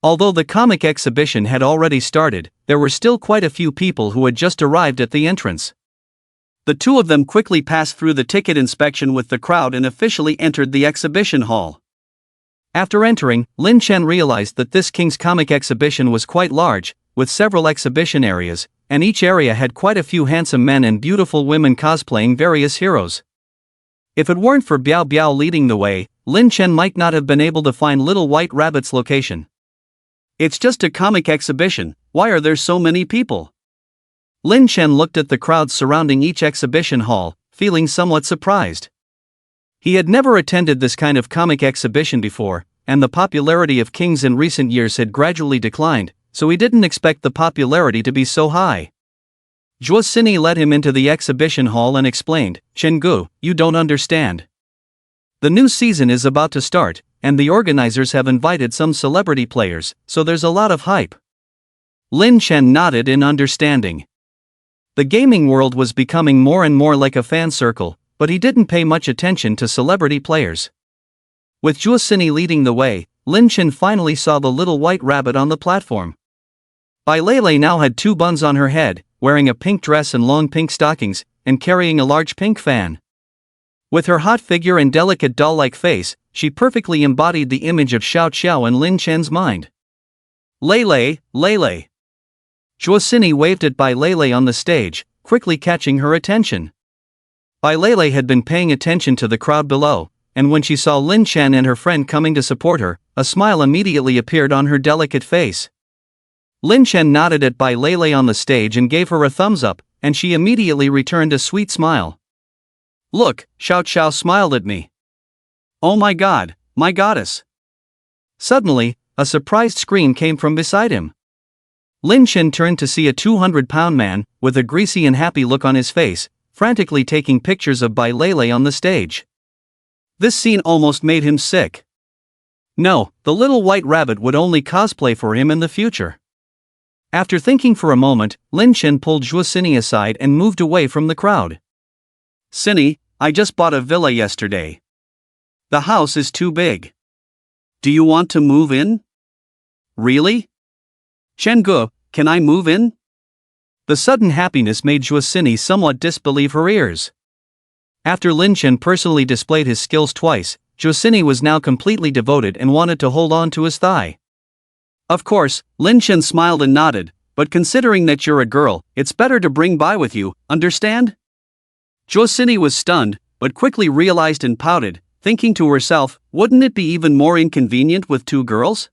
Although the comic exhibition had already started, there were still quite a few people who had just arrived at the entrance. The two of them quickly passed through the ticket inspection with the crowd and officially entered the exhibition hall. After entering, Lin Chen realized that this King's Comic Exhibition was quite large, with several exhibition areas, and each area had quite a few handsome men and beautiful women cosplaying various heroes. If it weren't for Biao Biao leading the way, Lin Chen might not have been able to find Little White Rabbit's location. It's just a comic exhibition, why are there so many people? Lin Chen looked at the crowds surrounding each exhibition hall, feeling somewhat surprised. He had never attended this kind of comic exhibition before, and the popularity of Kings in recent years had gradually declined, so he didn't expect the popularity to be so high. Juosini led him into the exhibition hall and explained, Chen Gu, you don't understand. The new season is about to start, and the organizers have invited some celebrity players, so there's a lot of hype. Lin Chen nodded in understanding. The gaming world was becoming more and more like a fan circle, but he didn't pay much attention to celebrity players. With Juosini leading the way, Lin Chen finally saw the Little White Rabbit on the platform. Bai Lei now had 2 buns on her head, wearing a pink dress and long pink stockings, and carrying a large pink fan. With her hot figure and delicate doll-like face, she perfectly embodied the image of Xiao Xiao in Lin Chen's mind. Lele, Lele. Zhuosini waved at Bai Lele on the stage, quickly catching her attention. Bai Lele had been paying attention to the crowd below, and when she saw Lin Chen and her friend coming to support her, a smile immediately appeared on her delicate face. Lin Chen nodded at Bai Lele on the stage and gave her a thumbs up, and she immediately returned a sweet smile. Look, Xiao Xiao smiled at me. Oh my god, my goddess. Suddenly, a surprised scream came from beside him. Lin Chen turned to see a 200-pound man, with a greasy and happy look on his face, frantically taking pictures of Bai Lele on the stage. This scene almost made him sick. No, the little white rabbit would only cosplay for him in the future. After thinking for a moment, Lin Chen pulled Zhuosini aside and moved away from the crowd. Sini, I just bought a villa yesterday. The house is too big. Do you want to move in? Really? Chenggu, can I move in? The sudden happiness made Zhuosini somewhat disbelieve her ears. After Lin Chen personally displayed his skills twice, Zhuosini was now completely devoted and wanted to hold on to his thigh. Of course, Lin Chen smiled and nodded, but considering that you're a girl, it's better to bring Bai with you, understand? Zhuosini was stunned, but quickly realized and pouted, thinking to herself, wouldn't it be even more inconvenient with two girls?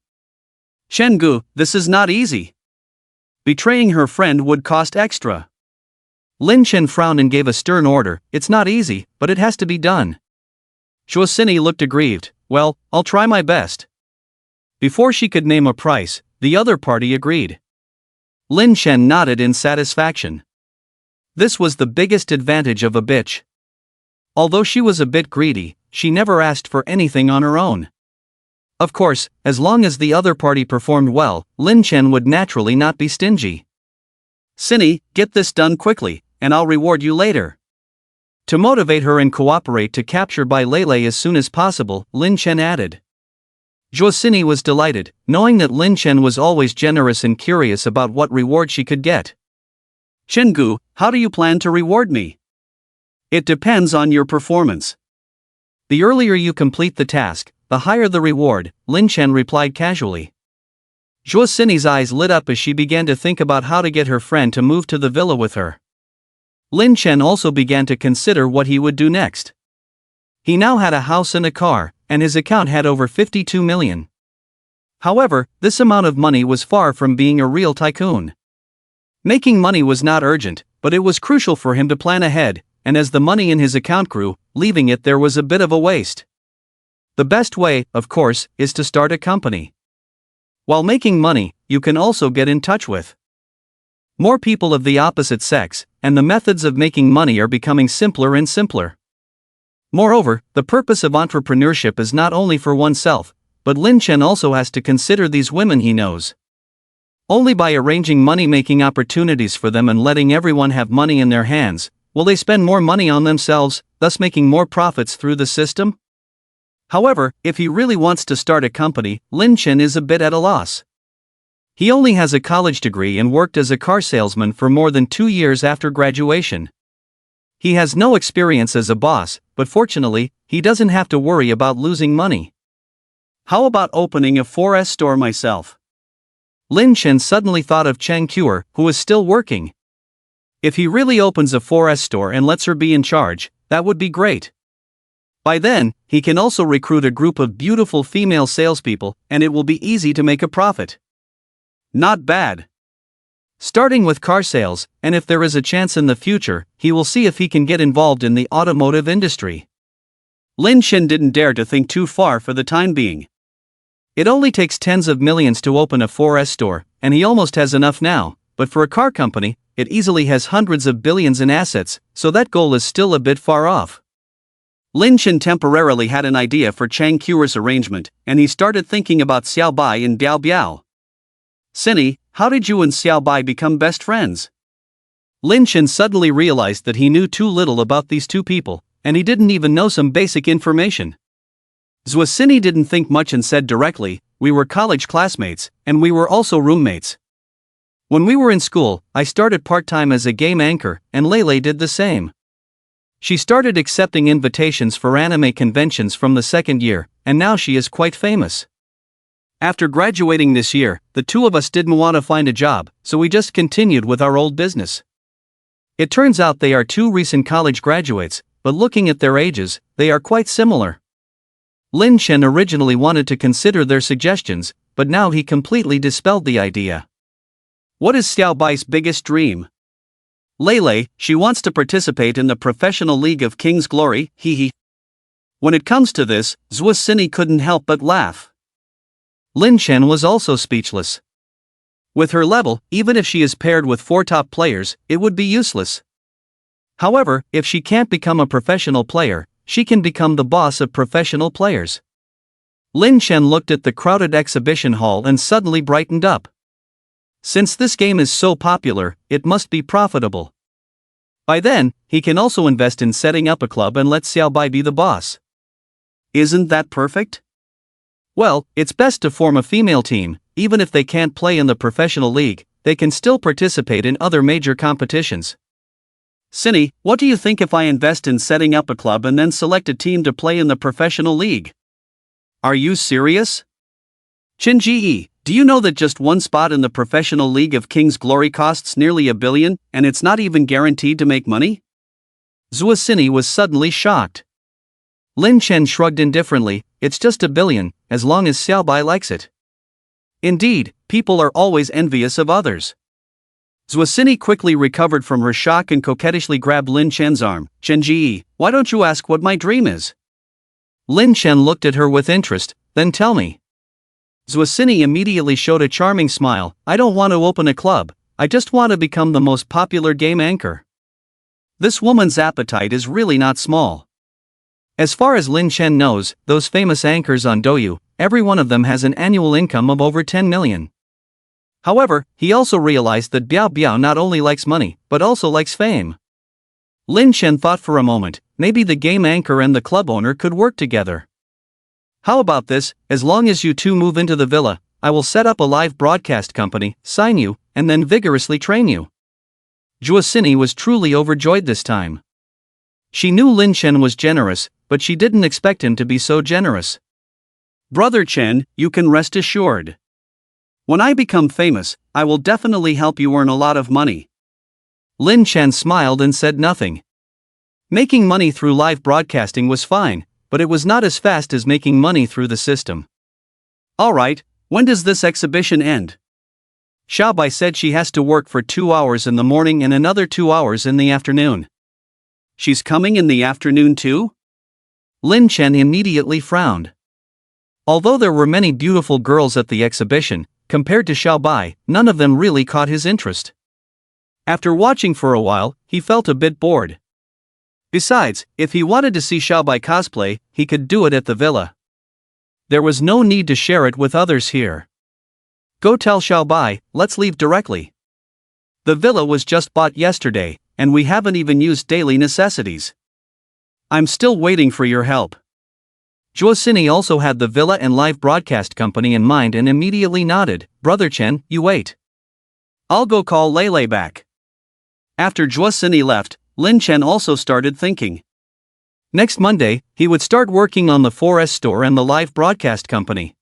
Chenggu, this is not easy. Betraying her friend would cost extra. Lin Chen frowned and gave a stern order, it's not easy, but it has to be done. Zhuosini looked aggrieved, well, I'll try my best. Before she could name a price, the other party agreed. Lin Chen nodded in satisfaction. This was the biggest advantage of a bitch. Although she was a bit greedy, she never asked for anything on her own. Of course, as long as the other party performed well, Lin Chen would naturally not be stingy. Sini, get this done quickly, and I'll reward you later. To motivate her and cooperate to capture Bai Lele as soon as possible, Lin Chen added. Zhuosini was delighted, knowing that Lin Chen was always generous and curious about what reward she could get. Chenggu, how do you plan to reward me? It depends on your performance. The earlier you complete the task, the higher the reward, Lin Chen replied casually. Zhuosini's eyes lit up as she began to think about how to get her friend to move to the villa with her. Lin Chen also began to consider what he would do next. He now had a house and a car, and his account had over 52 million. However, this amount of money was far from being a real tycoon. Making money was not urgent, but it was crucial for him to plan ahead, and as the money in his account grew, leaving it there was a bit of a waste. The best way, of course, is to start a company. While making money, you can also get in touch with more people of the opposite sex, and the methods of making money are becoming simpler and simpler. Moreover, the purpose of entrepreneurship is not only for oneself, but Lin Chen also has to consider these women he knows. Only by arranging money-making opportunities for them and letting everyone have money in their hands, will they spend more money on themselves, thus making more profits through the system? However, if he really wants to start a company, Lin Chen is a bit at a loss. He only has a college degree and worked as a car salesman for more than 2 years after graduation. He has no experience as a boss, but fortunately, he doesn't have to worry about losing money. How about opening a 4S store myself? Lin Chen suddenly thought of Cheng Kuer, who is still working. If he really opens a 4S store and lets her be in charge, that would be great. By then, he can also recruit a group of beautiful female salespeople, and it will be easy to make a profit. Not bad. Starting with car sales, and if there is a chance in the future, he will see if he can get involved in the automotive industry. Lin Chen didn't dare to think too far for the time being. It only takes tens of millions to open a 4S store, and he almost has enough now, but for a car company, it easily has hundreds of billions in assets, so that goal is still a bit far off. Lin Chen temporarily had an idea for Chang Kuer's arrangement, and he started thinking about Xiao Bai and Biao Biao. Sini, how did you and Xiao Bai become best friends? Lin Chen suddenly realized that he knew too little about these two people, and he didn't even know some basic information. Zhuosini didn't think much and said directly, we were college classmates, and we were also roommates. When we were in school, I started part-time as a game anchor, and Lele did the same. She started accepting invitations for anime conventions from the second year, and now she is quite famous. After graduating this year, the two of us didn't want to find a job, so we just continued with our old business. It turns out they are two recent college graduates, but looking at their ages, they are quite similar. Lin Chen originally wanted to consider their suggestions, but now he completely dispelled the idea. What is Xiao Bai's biggest dream? Lele, she wants to participate in the Professional League of King's Glory, hee. When it comes to this, Zhuo Cini couldn't help but laugh. Lin Chen was also speechless. With her level, even if she is paired with 4 top players, it would be useless. However, if she can't become a professional player, she can become the boss of professional players. Lin Chen looked at the crowded exhibition hall and suddenly brightened up. Since this game is so popular, it must be profitable. By then, he can also invest in setting up a club and let Xiao Bai be the boss. Isn't that perfect? Well, it's best to form a female team. Even if they can't play in the professional league, they can still participate in other major competitions. Cini, what do you think if I invest in setting up a club and then select a team to play in the professional league? Are you serious? Qin Ji, do you know that just one spot in the Professional League of King's Glory costs nearly $1 billion, and it's not even guaranteed to make money? Zhuo Cini was suddenly shocked. Lin Chen shrugged indifferently, it's just $1 billion, as long as Xiao Bai likes it. Indeed, people are always envious of others. Zhuo Cini quickly recovered from her shock and coquettishly grabbed Lin Chen's arm. Chen Ji, why don't you ask what my dream is? Lin Chen looked at her with interest, then tell me. Zhuo Cini immediately showed a charming smile. I don't want to open a club, I just want to become the most popular game anchor. This woman's appetite is really not small. As far as Lin Chen knows, those famous anchors on Douyu, every one of them has an annual income of over 10 million. However, he also realized that Biao Biao not only likes money, but also likes fame. Lin Chen thought for a moment, maybe the game anchor and the club owner could work together. How about this, as long as you two move into the villa, I will set up a live broadcast company, sign you, and then vigorously train you. Zhuo Cini was truly overjoyed this time. She knew Lin Chen was generous, but she didn't expect him to be so generous. Brother Chen, you can rest assured. When I become famous, I will definitely help you earn a lot of money. Lin Chen smiled and said nothing. Making money through live broadcasting was fine, but it was not as fast as making money through the system. Alright, when does this exhibition end? Xiao Bai said she has to work for 2 hours in the morning and another 2 hours in the afternoon. She's coming in the afternoon too? Lin Chen immediately frowned. Although there were many beautiful girls at the exhibition, compared to Xiao Bai, none of them really caught his interest. After watching for a while, he felt a bit bored. Besides, if he wanted to see Xiao Bai cosplay, he could do it at the villa. There was no need to share it with others here. Go tell Xiao Bai, let's leave directly. The villa was just bought yesterday, and we haven't even used daily necessities. I'm still waiting for your help. Zhuo Cini also had the villa and live broadcast company in mind and immediately nodded. Brother Chen, you wait. I'll go call Lele back. After Zhuo Cini left, Lin Chen also started thinking. Next Monday, he would start working on the 4S store and the live broadcast company.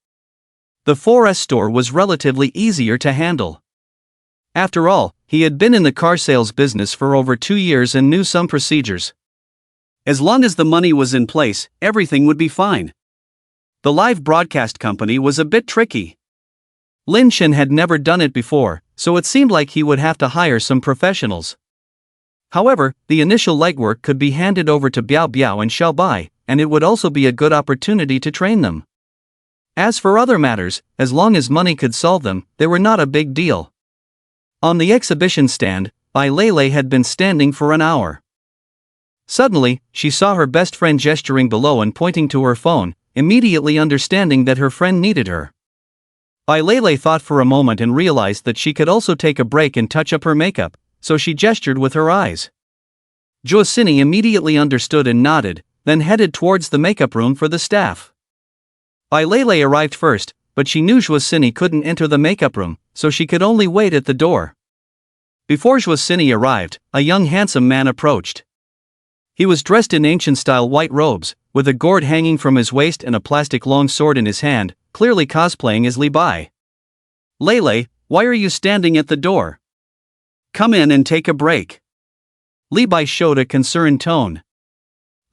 The 4S store was relatively easier to handle. After all, he had been in the car sales business for over 2 years and knew some procedures. As long as the money was in place, everything would be fine. The live broadcast company was a bit tricky. Lin Chen had never done it before, so it seemed like he would have to hire some professionals. However, the initial legwork could be handed over to Biao Biao and Xiao Bai, and it would also be a good opportunity to train them. As for other matters, as long as money could solve them, they were not a big deal. On the exhibition stand, Bai Lele had been standing for an hour. Suddenly, she saw her best friend gesturing below and pointing to her phone, immediately understanding that her friend needed her. Bai Lele thought for a moment and realized that she could also take a break and touch up her makeup, so she gestured with her eyes. Zhuo Cini immediately understood and nodded, then headed towards the makeup room for the staff. Bai Lele arrived first, but she knew Zhuo Cini couldn't enter the makeup room, so she could only wait at the door. Before Zhuo Cini arrived, a young handsome man approached. He was dressed in ancient-style white robes, with a gourd hanging from his waist and a plastic long sword in his hand, clearly cosplaying as Li Bai. Lele, why are you standing at the door? Come in and take a break. Li Bai showed a concerned tone.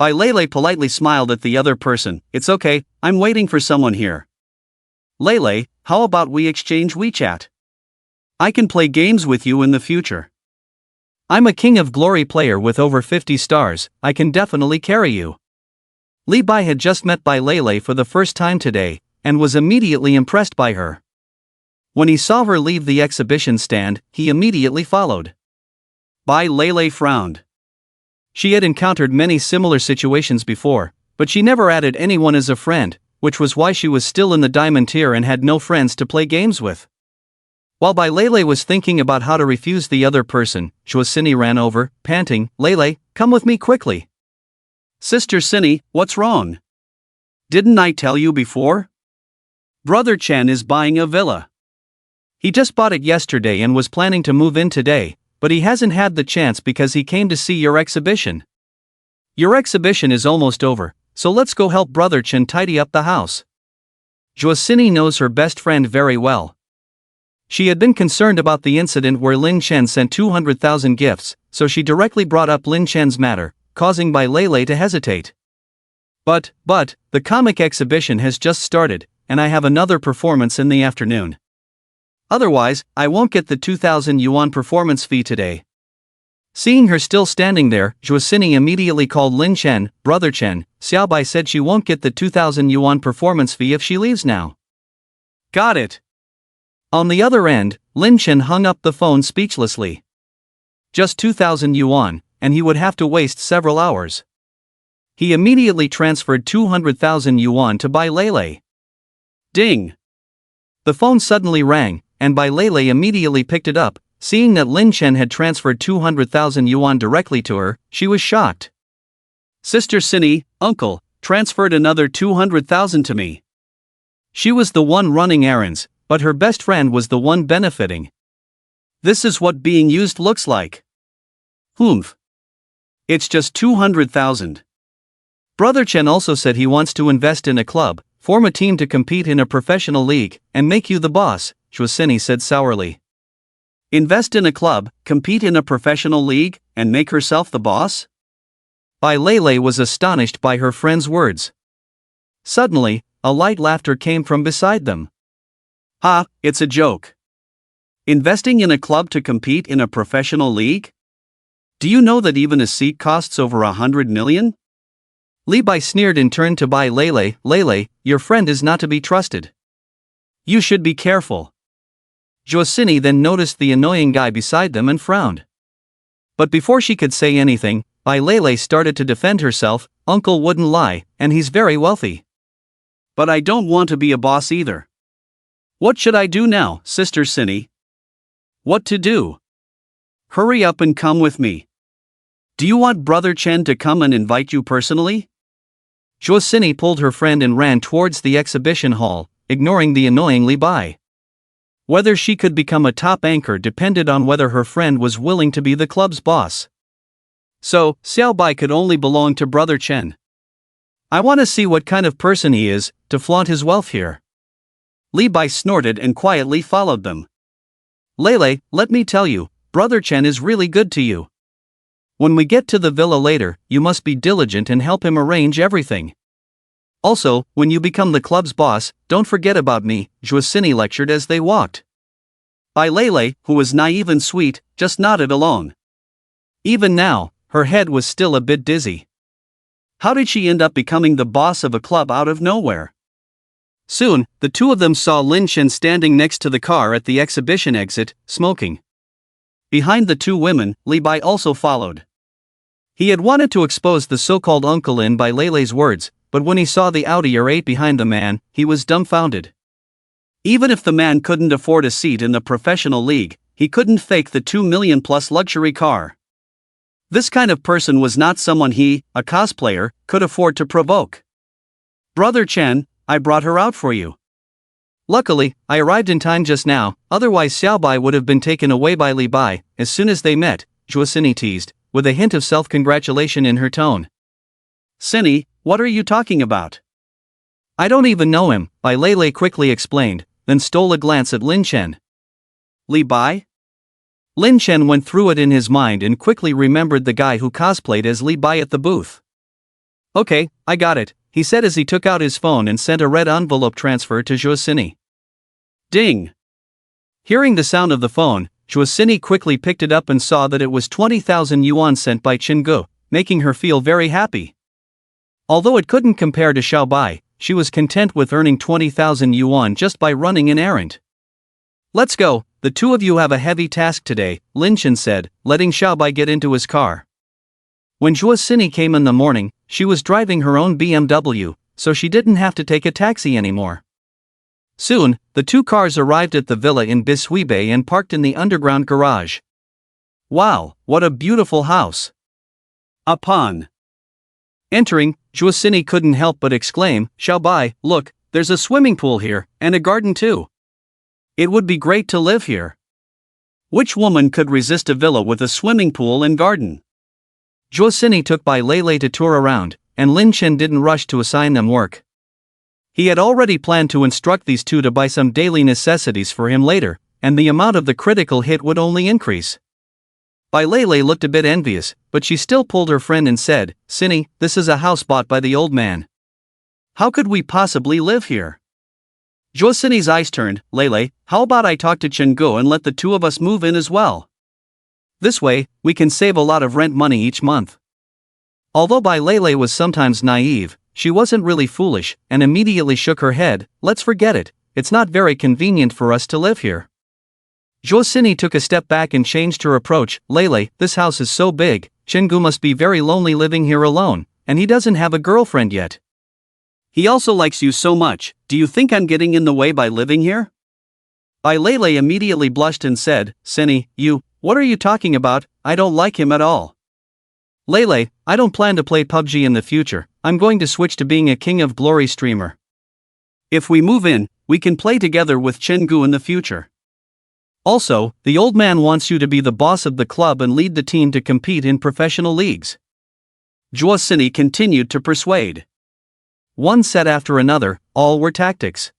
Lele politely smiled at the other person. It's okay, I'm waiting for someone here. Lele, how about we exchange WeChat? I can play games with you in the future. I'm a King of Glory player with over 50 stars, I can definitely carry you. Li Bai had just met Bai Lele for the first time today, and was immediately impressed by her. When he saw her leave the exhibition stand, he immediately followed. Bai Lele frowned. She had encountered many similar situations before, but she never added anyone as a friend, which was why she was still in the diamond tier and had no friends to play games with. While Bai Lele was thinking about how to refuse the other person, Shuasini ran over, panting, Lele, come with me quickly. Sister Cindy, what's wrong? Didn't I tell you before? Brother Chen is buying a villa. He just bought it yesterday and was planning to move in today, but he hasn't had the chance because he came to see your exhibition. Your exhibition is almost over, so let's go help Brother Chen tidy up the house. Shuasini knows her best friend very well. She had been concerned about the incident where Lin Chen sent 200,000 gifts, so she directly brought up Lin Chen's matter, causing Bai Lele to hesitate. But, the comic exhibition has just started, and I have another performance in the afternoon. Otherwise, I won't get the 2,000 yuan performance fee today. Seeing her still standing there, Shuasini immediately called Lin Chen, Brother Chen. Xiao Bai said she won't get the 2,000 yuan performance fee if she leaves now. Got it. On the other end, Lin Chen hung up the phone speechlessly. Just 2,000 yuan, and he would have to waste several hours. He immediately transferred 200,000 yuan to Bai Lele. Ding! The phone suddenly rang, and Bai Lele immediately picked it up. Seeing that Lin Chen had transferred 200,000 yuan directly to her, she was shocked. Sister Cindy, uncle, transferred another 200,000 to me. She was the one running errands, but her best friend was the one benefiting. This is what being used looks like. Humph. It's just 200,000. Brother Chen also said he wants to invest in a club, form a team to compete in a professional league, and make you the boss, Shuasini said sourly. Invest in a club, compete in a professional league, and make herself the boss? Bai Lele was astonished by her friend's words. Suddenly, a light laughter came from beside them. Ha, it's a joke. Investing in a club to compete in a professional league? Do you know that even a seat costs over 100 million? Li Bai sneered and turned to Bai Lele. Lele, your friend is not to be trusted. You should be careful. Shuasini then noticed the annoying guy beside them and frowned. But before she could say anything, Bai Lele started to defend herself. Uncle wouldn't lie, and he's very wealthy. But I don't want to be a boss either. What should I do now, Sister Cindy? What to do? Hurry up and come with me. Do you want Brother Chen to come and invite you personally? Shuasini pulled her friend and ran towards the exhibition hall, ignoring the annoying Li Bai. Whether she could become a top anchor depended on whether her friend was willing to be the club's boss. So, Xiao Bai could only belong to Brother Chen. I want to see what kind of person he is, to flaunt his wealth here. Li Bai snorted and quietly followed them. Lele, let me tell you, Brother Chen is really good to you. When we get to the villa later, you must be diligent and help him arrange everything. Also, when you become the club's boss, don't forget about me, Shuasini lectured as they walked. Bai Lele, who was naive and sweet, just nodded along. Even now, her head was still a bit dizzy. How did she end up becoming the boss of a club out of nowhere? Soon, the two of them saw Lin Chen standing next to the car at the exhibition exit, smoking. Behind the two women, Li Bai also followed. He had wanted to expose the so-called uncle in Bai Lele's words, but when he saw the Audi R8 behind the man, he was dumbfounded. Even if the man couldn't afford a seat in the professional league, he couldn't fake the 2 million plus luxury car. This kind of person was not someone he, a cosplayer, could afford to provoke. Brother Chen, I brought her out for you. Luckily, I arrived in time just now, otherwise Xiao Bai would have been taken away by Li Bai. As soon as they met, Shuasini teased, with a hint of self-congratulation in her tone. Cindy, what are you talking about? I don't even know him, Bai Lei quickly explained, then stole a glance at Lin Chen. Li Bai? Lin Chen went through it in his mind and quickly remembered the guy who cosplayed as Li Bai at the booth. Okay, I got it, he said as he took out his phone and sent a red envelope transfer to Zhuo Sini. Ding! Hearing the sound of the phone, Zhuo Sini quickly picked it up and saw that it was 20,000 yuan sent by Qinggu, making her feel very happy. Although it couldn't compare to Xiao Bai, she was content with earning 20,000 yuan just by running an errand. Let's go, the two of you have a heavy task today, Lin Chen said, letting Xiao Bai get into his car. When Zhuo Sini came in the morning, she was driving her own BMW, so she didn't have to take a taxi anymore. Soon, the two cars arrived at the villa in Bishuibei and parked in the underground garage. Wow, what a beautiful house! Upon entering, Zhuo Sini couldn't help but exclaim, Xiao Bai, look, there's a swimming pool here, and a garden too. It would be great to live here. Which woman could resist a villa with a swimming pool and garden? Zhuo Sini took Bai Lei to tour around, and Lin Chen didn't rush to assign them work. He had already planned to instruct these two to buy some daily necessities for him later, and the amount of the critical hit would only increase. Bai Lei looked a bit envious, but she still pulled her friend and said, Sini, this is a house bought by the old man. How could we possibly live here? Zhuo Sini's eyes turned, Lei, how about I talk to Qinggu and let the two of us move in as well? This way, we can save a lot of rent money each month. Although Bai Lei was sometimes naive, she wasn't really foolish, and immediately shook her head, let's forget it, it's not very convenient for us to live here. Zhuo Sini took a step back and changed her approach, Lei, this house is so big, Qinggu must be very lonely living here alone, and he doesn't have a girlfriend yet. He also likes you so much, do you think I'm getting in the way by living here? Bai Lei immediately blushed and said, Sini, what are you talking about, I don't like him at all. Lei, I don't plan to play PUBG in the future, I'm going to switch to being a King of Glory streamer. If we move in, we can play together with Qinggu in the future. Also, the old man wants you to be the boss of the club and lead the team to compete in professional leagues. Zhuo Sini continued to persuade. One said after another, all were tactics.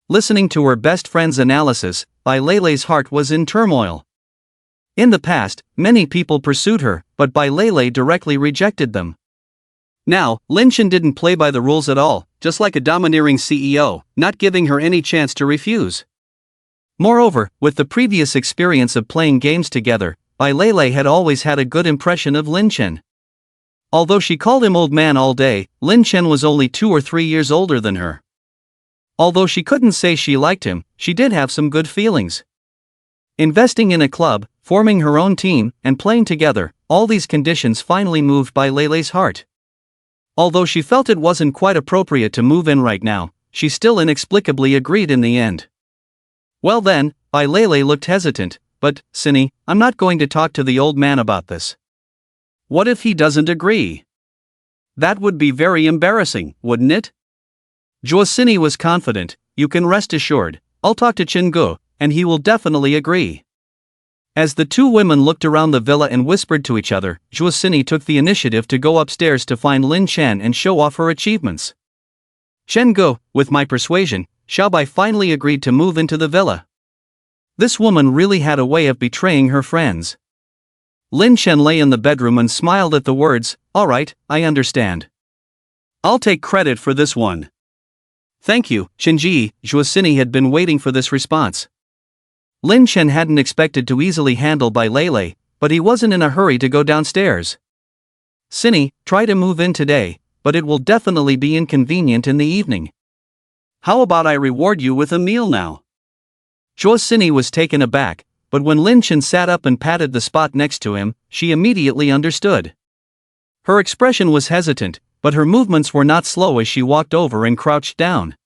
Listening to her best friend's analysis, Bai Lei's heart was in turmoil. In the past, many people pursued her, but Bai Lei directly rejected them. Now, Lin Chen didn't play by the rules at all, just like a domineering CEO, not giving her any chance to refuse. Moreover, with the previous experience of playing games together, Bai Lei had always had a good impression of Lin Chen. Although she called him old man all day, Lin Chen was only 2 or 3 years older than her. Although she couldn't say she liked him, she did have some good feelings. Investing in a club, forming her own team, and playing together, all these conditions finally moved Bai Lei's heart. Although she felt it wasn't quite appropriate to move in right now, she still inexplicably agreed in the end. Well then, Bai Lei looked hesitant, but, Sini, I'm not going to talk to the old man about this. What if he doesn't agree? That would be very embarrassing, wouldn't it? Zhuo Sini was confident, you can rest assured, I'll talk to Qinggu, and he will definitely agree. As the two women looked around the villa and whispered to each other, Zhuo Sini took the initiative to go upstairs to find Lin Chen and show off her achievements. Qinggu, with my persuasion, Xiao Bai finally agreed to move into the villa. This woman really had a way of betraying her friends. Lin Chen lay in the bedroom and smiled at the words, all right, I understand. I'll take credit for this one. Thank you, Shinji. Zhuo Sini had been waiting for this response. Lin Chen hadn't expected to easily handle Bai Lei, but he wasn't in a hurry to go downstairs. Sini, try to move in today, but it will definitely be inconvenient in the evening. How about I reward you with a meal now? Zhuo Sini was taken aback, but when Lin Chen sat up and patted the spot next to him, she immediately understood. Her expression was hesitant, but her movements were not slow as she walked over and crouched down.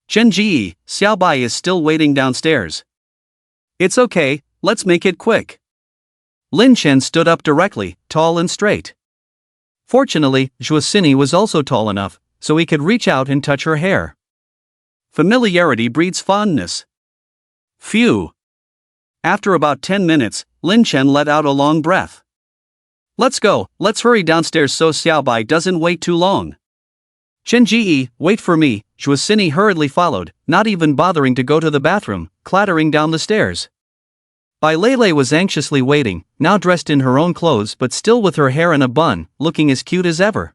Chenji, Xiao Bai is still waiting downstairs. It's okay, let's make it quick. Lin Chen stood up directly, tall and straight. Fortunately, Zhuo Sini was also tall enough, so he could reach out and touch her hair. Familiarity breeds fondness. Phew. After about 10 minutes, Lin Chen let out a long breath. Let's go, let's hurry downstairs so Xiaobai doesn't wait too long. Chen Ji, wait for me, Zhuosini hurriedly followed, not even bothering to go to the bathroom, clattering down the stairs. Bai Lei was anxiously waiting, now dressed in her own clothes but still with her hair in a bun, looking as cute as ever.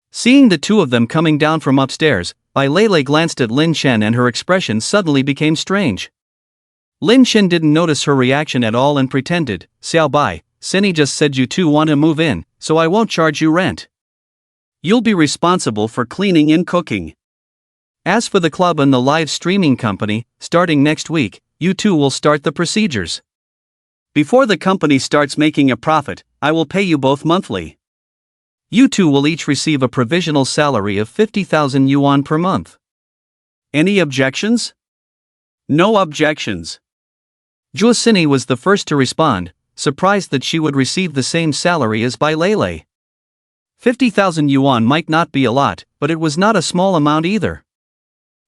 Seeing the two of them coming down from upstairs, Bai Lei glanced at Lin Chen and her expression suddenly became strange. Lin Chen didn't notice her reaction at all and pretended, Xiao Bai, Cindy just said you two want to move in, so I won't charge you rent. You'll be responsible for cleaning and cooking. As for the club and the live streaming company, starting next week, you two will start the procedures. Before the company starts making a profit, I will pay you both monthly. You two will each receive a provisional salary of 50,000 yuan per month. Any objections? No objections. Zhuosini was the first to respond, surprised that she would receive the same salary as Bai Lei. 50,000 yuan might not be a lot, but it was not a small amount either.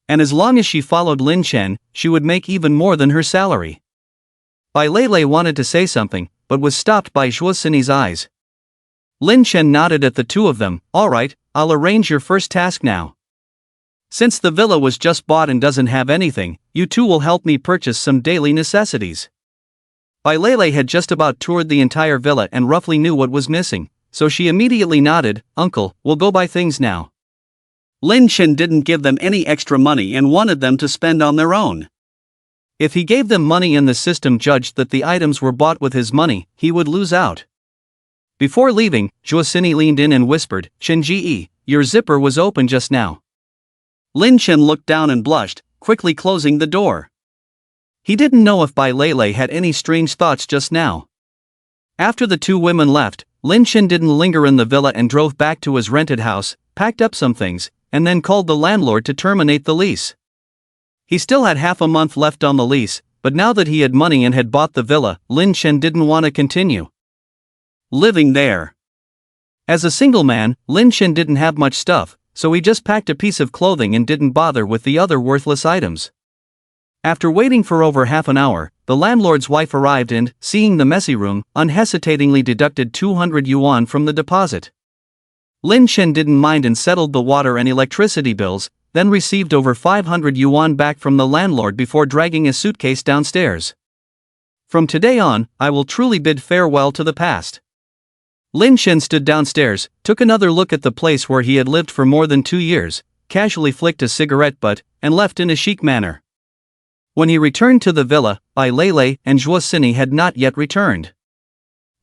And as long as she followed Lin Chen, she would make even more than her salary. Bai Lei wanted to say something, but was stopped by Zhuosini's eyes. Lin Chen nodded at the two of them, alright, I'll arrange your first task now. Since the villa was just bought and doesn't have anything, you two will help me purchase some daily necessities. Bai Lei had just about toured the entire villa and roughly knew what was missing, so she immediately nodded, Uncle, we'll go buy things now. Lin Chen didn't give them any extra money and wanted them to spend on their own. If he gave them money and the system judged that the items were bought with his money, he would lose out. Before leaving, Zhuosini leaned in and whispered, Chen Ji, your zipper was open just now. Lin Chen looked down and blushed, quickly closing the door. He didn't know if Bai Lei had any strange thoughts just now. After the two women left, Lin Chen didn't linger in the villa and drove back to his rented house, packed up some things, and then called the landlord to terminate the lease. He still had half a month left on the lease, but now that he had money and had bought the villa, Lin Chen didn't want to continue living there. As a single man, Lin Chen didn't have much stuff, so he just packed a piece of clothing and didn't bother with the other worthless items. After waiting for over half an hour, the landlord's wife arrived and, seeing the messy room, unhesitatingly deducted 200 yuan from the deposit. Lin Chen didn't mind and settled the water and electricity bills, then received over 500 yuan back from the landlord before dragging a suitcase downstairs. From today on, I will truly bid farewell to the past. Lin Chen stood downstairs, took another look at the place where he had lived for more than 2 years, casually flicked a cigarette butt, and left in a chic manner. When he returned to the villa, Bai Lei and Zhuosini had not yet returned.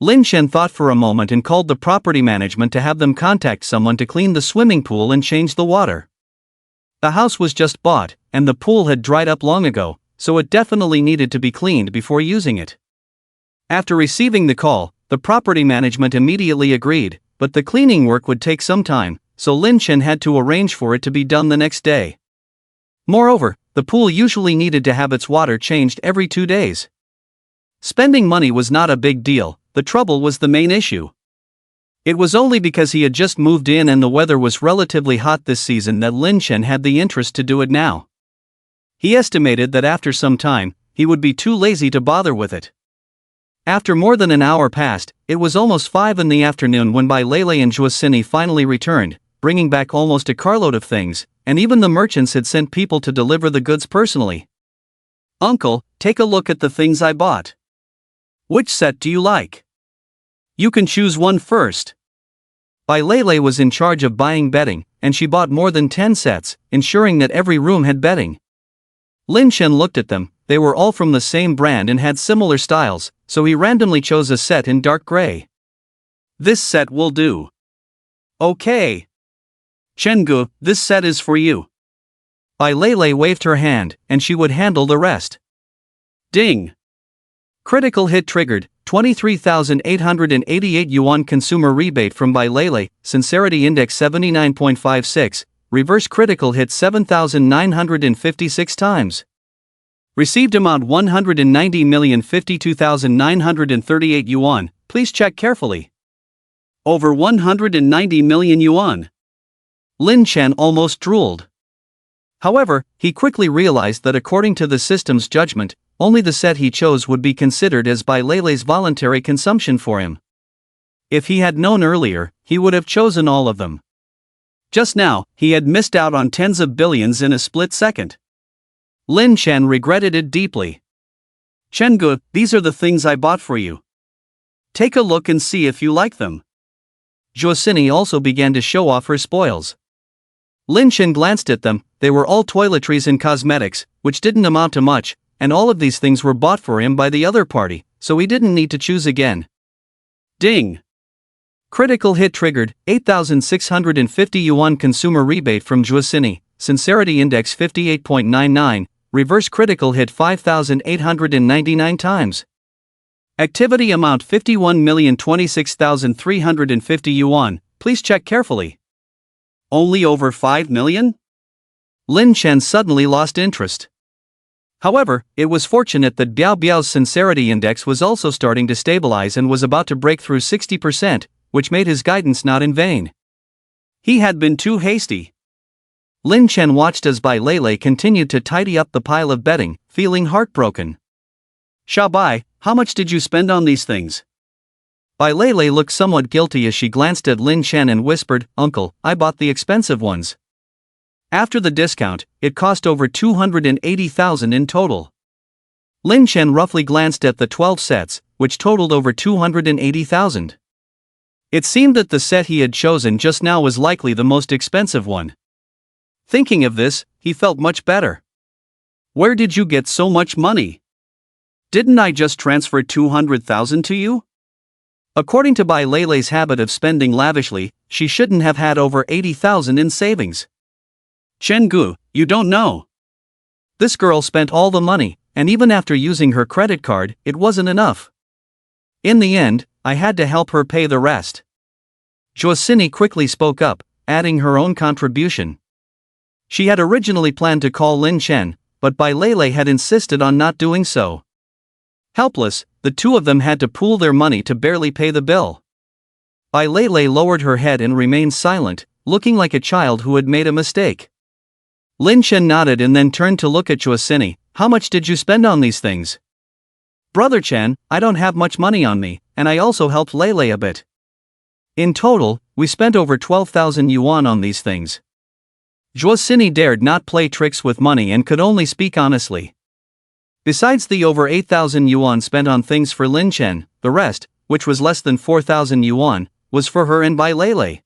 Lin Chen thought for a moment and called the property management to have them contact someone to clean the swimming pool and change the water. The house was just bought, and the pool had dried up long ago, so it definitely needed to be cleaned before using it. After receiving the call, the property management immediately agreed, but the cleaning work would take some time, so Lin Chen had to arrange for it to be done the next day. Moreover, the pool usually needed to have its water changed every 2 days. Spending money was not a big deal, the trouble was the main issue. It was only because he had just moved in and the weather was relatively hot this season that Lin Chen had the interest to do it now. He estimated that after some time, he would be too lazy to bother with it. After more than an hour passed, it was almost 5 in the afternoon when Bai Lei and Zhuosini finally returned, bringing back almost a carload of things, and even the merchants had sent people to deliver the goods personally. Uncle, take a look at the things I bought. Which set do you like? You can choose one first. Bai Lei was in charge of buying bedding, and she bought more than 10 sets, ensuring that every room had bedding. Lin Chen looked at them, they were all from the same brand and had similar styles, so he randomly chose a set in dark gray. This set will do. Okay. Chenggu, this set is for you. Bai Lei waved her hand, and she would handle the rest. Ding. Critical hit triggered, 23,888 yuan consumer rebate from Bai Lei, sincerity index 79.56, reverse critical hit 7,956 times. Received amount 190,052,938 yuan, please check carefully. Over 190 million yuan. Lin Chen almost drooled. However, he quickly realized that according to the system's judgment, only the set he chose would be considered as Bai Lei's voluntary consumption for him. If he had known earlier, he would have chosen all of them. Just now, he had missed out on tens of billions in a split second. Lin Chen regretted it deeply. Chenggu, these are the things I bought for you. Take a look and see if you like them. Zhuosini also began to show off her spoils. Lin Chen glanced at them. They were all toiletries and cosmetics, which didn't amount to much, and all of these things were bought for him by the other party, so he didn't need to choose again. Ding! Critical hit triggered, 8,650 yuan consumer rebate from Zhuosini, sincerity index 58.99, reverse critical hit 5,899 times. Activity amount 51,026,350 yuan, please check carefully. Only over 5 million? Lin Chen suddenly lost interest. However, it was fortunate that Biao Biao's sincerity index was also starting to stabilize and was about to break through 60%, which made his guidance not in vain. He had been too hasty. Lin Chen watched as Bai Lei continued to tidy up the pile of bedding, feeling heartbroken. Bai, how much did you spend on these things? Bai Lei looked somewhat guilty as she glanced at Lin Chen and whispered, "Uncle, I bought the expensive ones." After the discount, it cost over 280,000 in total. Lin Chen roughly glanced at the 12 sets, which totaled over 280,000. It seemed that the set he had chosen just now was likely the most expensive one. Thinking of this, he felt much better. Where did you get so much money? Didn't I just transfer 200,000 to you? According to Bai Lei's habit of spending lavishly, she shouldn't have had over 80,000 in savings. Chenggu, you don't know. This girl spent all the money, and even after using her credit card, it wasn't enough. In the end, I had to help her pay the rest. Zhuosini quickly spoke up, adding her own contribution. She had originally planned to call Lin Chen, but Bai Lei had insisted on not doing so. Helpless, the two of them had to pool their money to barely pay the bill. Bai Lei lowered her head and remained silent, looking like a child who had made a mistake. Lin Chen nodded and then turned to look at Zhuosini. "How much did you spend on these things?" "Brother Chen, I don't have much money on me, and I also helped Lei a bit. In total, we spent over 12,000 yuan on these things." Zhuosini dared not play tricks with money and could only speak honestly. Besides the over 8,000 yuan spent on things for Lin Chen, the rest, which was less than 4,000 yuan, was for her and Bai Lei.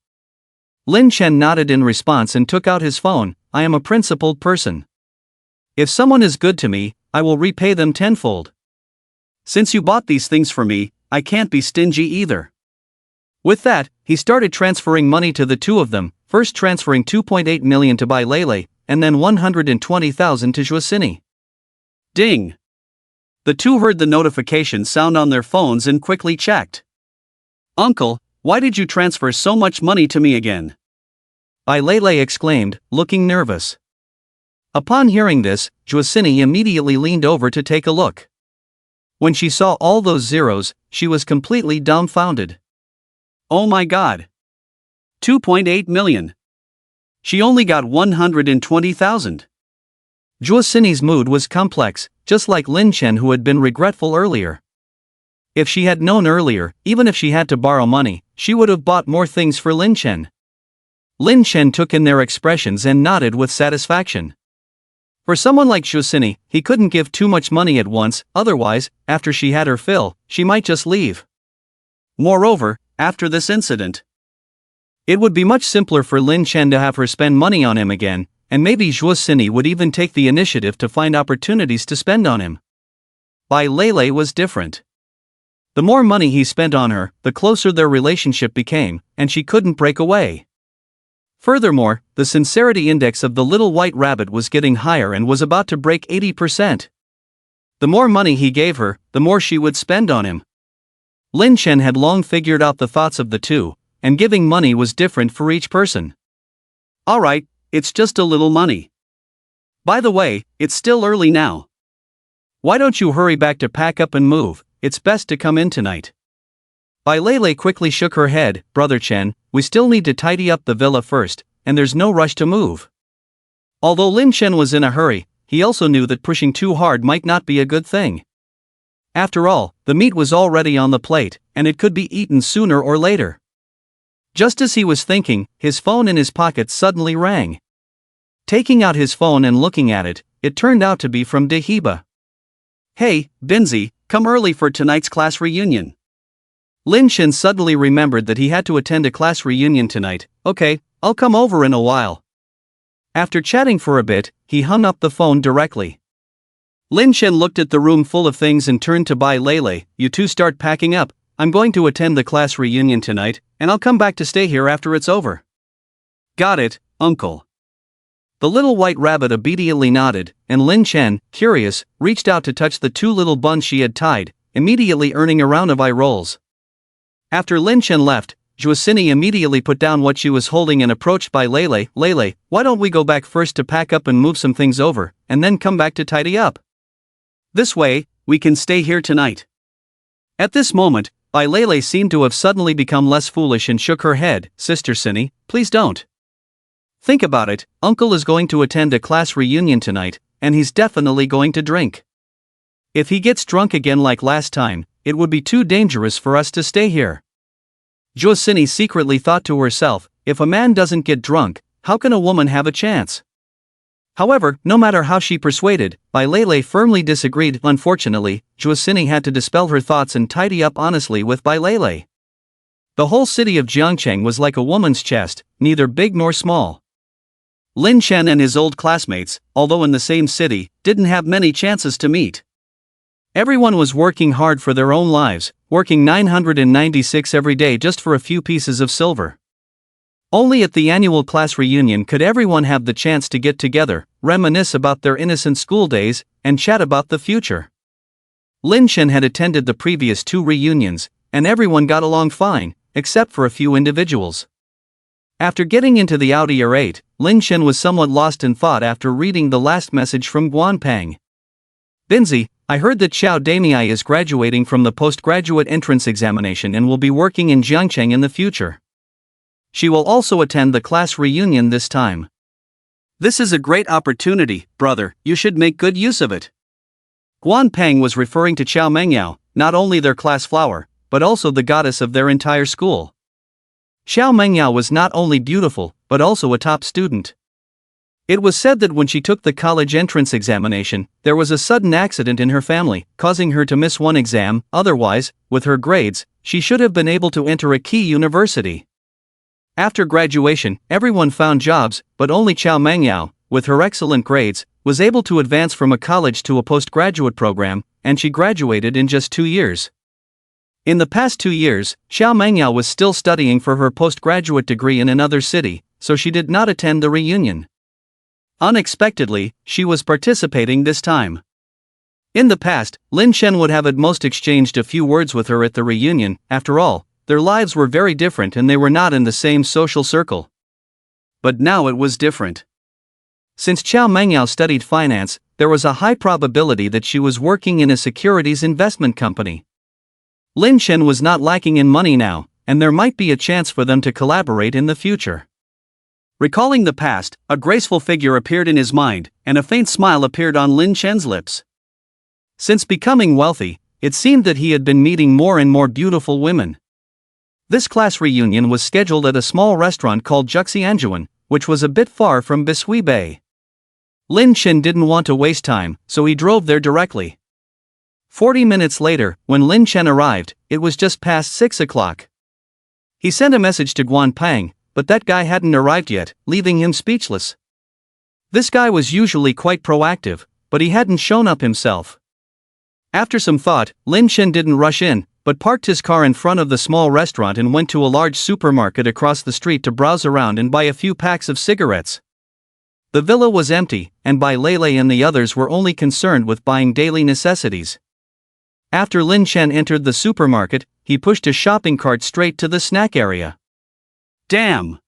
Lin Chen nodded in response and took out his phone. "I am a principled person. If someone is good to me, I will repay them tenfold. Since you bought these things for me, I can't be stingy either." With that, he started transferring money to the two of them, first transferring 2.8 million to Bai Lei, and then 120,000 to Zhuosini. Ding! The two heard the notification sound on their phones and quickly checked. "Uncle, why did you transfer so much money to me again?" Bai Lei exclaimed, looking nervous. Upon hearing this, Zhuosini immediately leaned over to take a look. When she saw all those zeros, she was completely dumbfounded. Oh my god! 2.8 million. She only got 120,000. Zhuosini's mood was complex, just like Lin Chen, who had been regretful earlier. If she had known earlier, even if she had to borrow money, she would have bought more things for Lin Chen. Lin Chen took in their expressions and nodded with satisfaction. For someone like Zhuosini, he couldn't give too much money at once, otherwise, after she had her fill, she might just leave. Moreover, after this incident, it would be much simpler for Lin Chen to have her spend money on him again, and maybe Zhuosini would even take the initiative to find opportunities to spend on him. Bai Lei was different. The more money he spent on her, the closer their relationship became, and she couldn't break away. Furthermore, the sincerity index of the little white rabbit was getting higher and was about to break 80%. The more money he gave her, the more she would spend on him. Lin Chen had long figured out the thoughts of the two, and giving money was different for each person. "Alright, it's just a little money. By the way, it's still early now. Why don't you hurry back to pack up and move? It's best to come in tonight." Bai Lei quickly shook her head. "Brother Chen, we still need to tidy up the villa first, and there's no rush to move." Although Lin Chen was in a hurry, he also knew that pushing too hard might not be a good thing. After all, the meat was already on the plate, and it could be eaten sooner or later. Just as he was thinking, his phone in his pocket suddenly rang. Taking out his phone and looking at it, it turned out to be from Dehiba. Hey, Binzi, come early for tonight's class reunion. Lin Shen suddenly remembered that he had to attend a class reunion tonight. Okay, I'll come over in a while. After chatting for a bit, he hung up the phone directly. Lin Shen looked at the room full of things and turned to Bai Lele. You two start packing up. I'm going to attend the class reunion tonight, and I'll come back to stay here after it's over. Got it, uncle. The little white rabbit obediently nodded, and Lin Shen, curious, reached out to touch the two little buns she had tied, immediately earning a round of eye rolls. After Lin Shen left, Juicini immediately put down what she was holding and approached Bai Lele. Lele, why don't we go back first to pack up and move some things over, and then come back to tidy up? This way, we can stay here tonight. At this moment, Bai Lele seemed to have suddenly become less foolish and shook her head. Sister Cinny, please don't. Think about it, Uncle is going to attend a class reunion tonight, and he's definitely going to drink. If he gets drunk again like last time, it would be too dangerous for us to stay here. Juicini secretly thought to herself, if a man doesn't get drunk, how can a woman have a chance? However, no matter how she persuaded, Bai Lele firmly disagreed. Unfortunately, Juicini had to dispel her thoughts and tidy up honestly with Bai Lele. The whole city of Jiangcheng was like a woman's chest, neither big nor small. Lin Shen and his old classmates, although in the same city, didn't have many chances to meet. Everyone was working hard for their own lives, working 996 every day just for a few pieces of silver. Only at the annual class reunion could everyone have the chance to get together, reminisce about their innocent school days, and chat about the future. Lin Shen had attended the previous two reunions, and everyone got along fine, except for a few individuals. After getting into the Audi R8, Lin Shen was somewhat lost in thought after reading the last message from Guan Peng. Binzi, I heard that Xiao Damei is graduating from the postgraduate entrance examination and will be working in Jiangcheng in the future. She will also attend the class reunion this time. This is a great opportunity, brother, you should make good use of it. Guan Peng was referring to Xiao Mengyao, not only their class flower, but also the goddess of their entire school. Xiao Mengyao was not only beautiful, but also a top student. It was said that when she took the college entrance examination, there was a sudden accident in her family, causing her to miss one exam. Otherwise, with her grades, she should have been able to enter a key university. After graduation, everyone found jobs, but only Xiao Mengyao, with her excellent grades, was able to advance from a college to a postgraduate program, and she graduated in just 2 years. In the past 2 years, Xiao Mengyao was still studying for her postgraduate degree in another city, so she did not attend the reunion. Unexpectedly, she was participating this time. In the past, Lin Shen would have at most exchanged a few words with her at the reunion. After all, their lives were very different and they were not in the same social circle. But now it was different. Since Xiao Mengyao studied finance, there was a high probability that she was working in a securities investment company. Lin Shen was not lacking in money now, and there might be a chance for them to collaborate in the future. Recalling the past, a graceful figure appeared in his mind, and a faint smile appeared on Lin Shen's lips. Since becoming wealthy, it seemed that he had been meeting more and more beautiful women. This class reunion was scheduled at a small restaurant called Juxianjuan, which was a bit far from Bishui Bay. Lin Shen didn't want to waste time, so he drove there directly. 40 minutes later, when Lin Shen arrived, it was just past 6 o'clock. He sent a message to Guan Peng, but that guy hadn't arrived yet, leaving him speechless. This guy was usually quite proactive, but he hadn't shown up himself. After some thought, Lin Shen didn't rush in, but parked his car in front of the small restaurant and went to a large supermarket across the street to browse around and buy a few packs of cigarettes. The villa was empty, and Bai Lele and the others were only concerned with buying daily necessities. After Lin Shen entered the supermarket, he pushed a shopping cart straight to the snack area. Damn!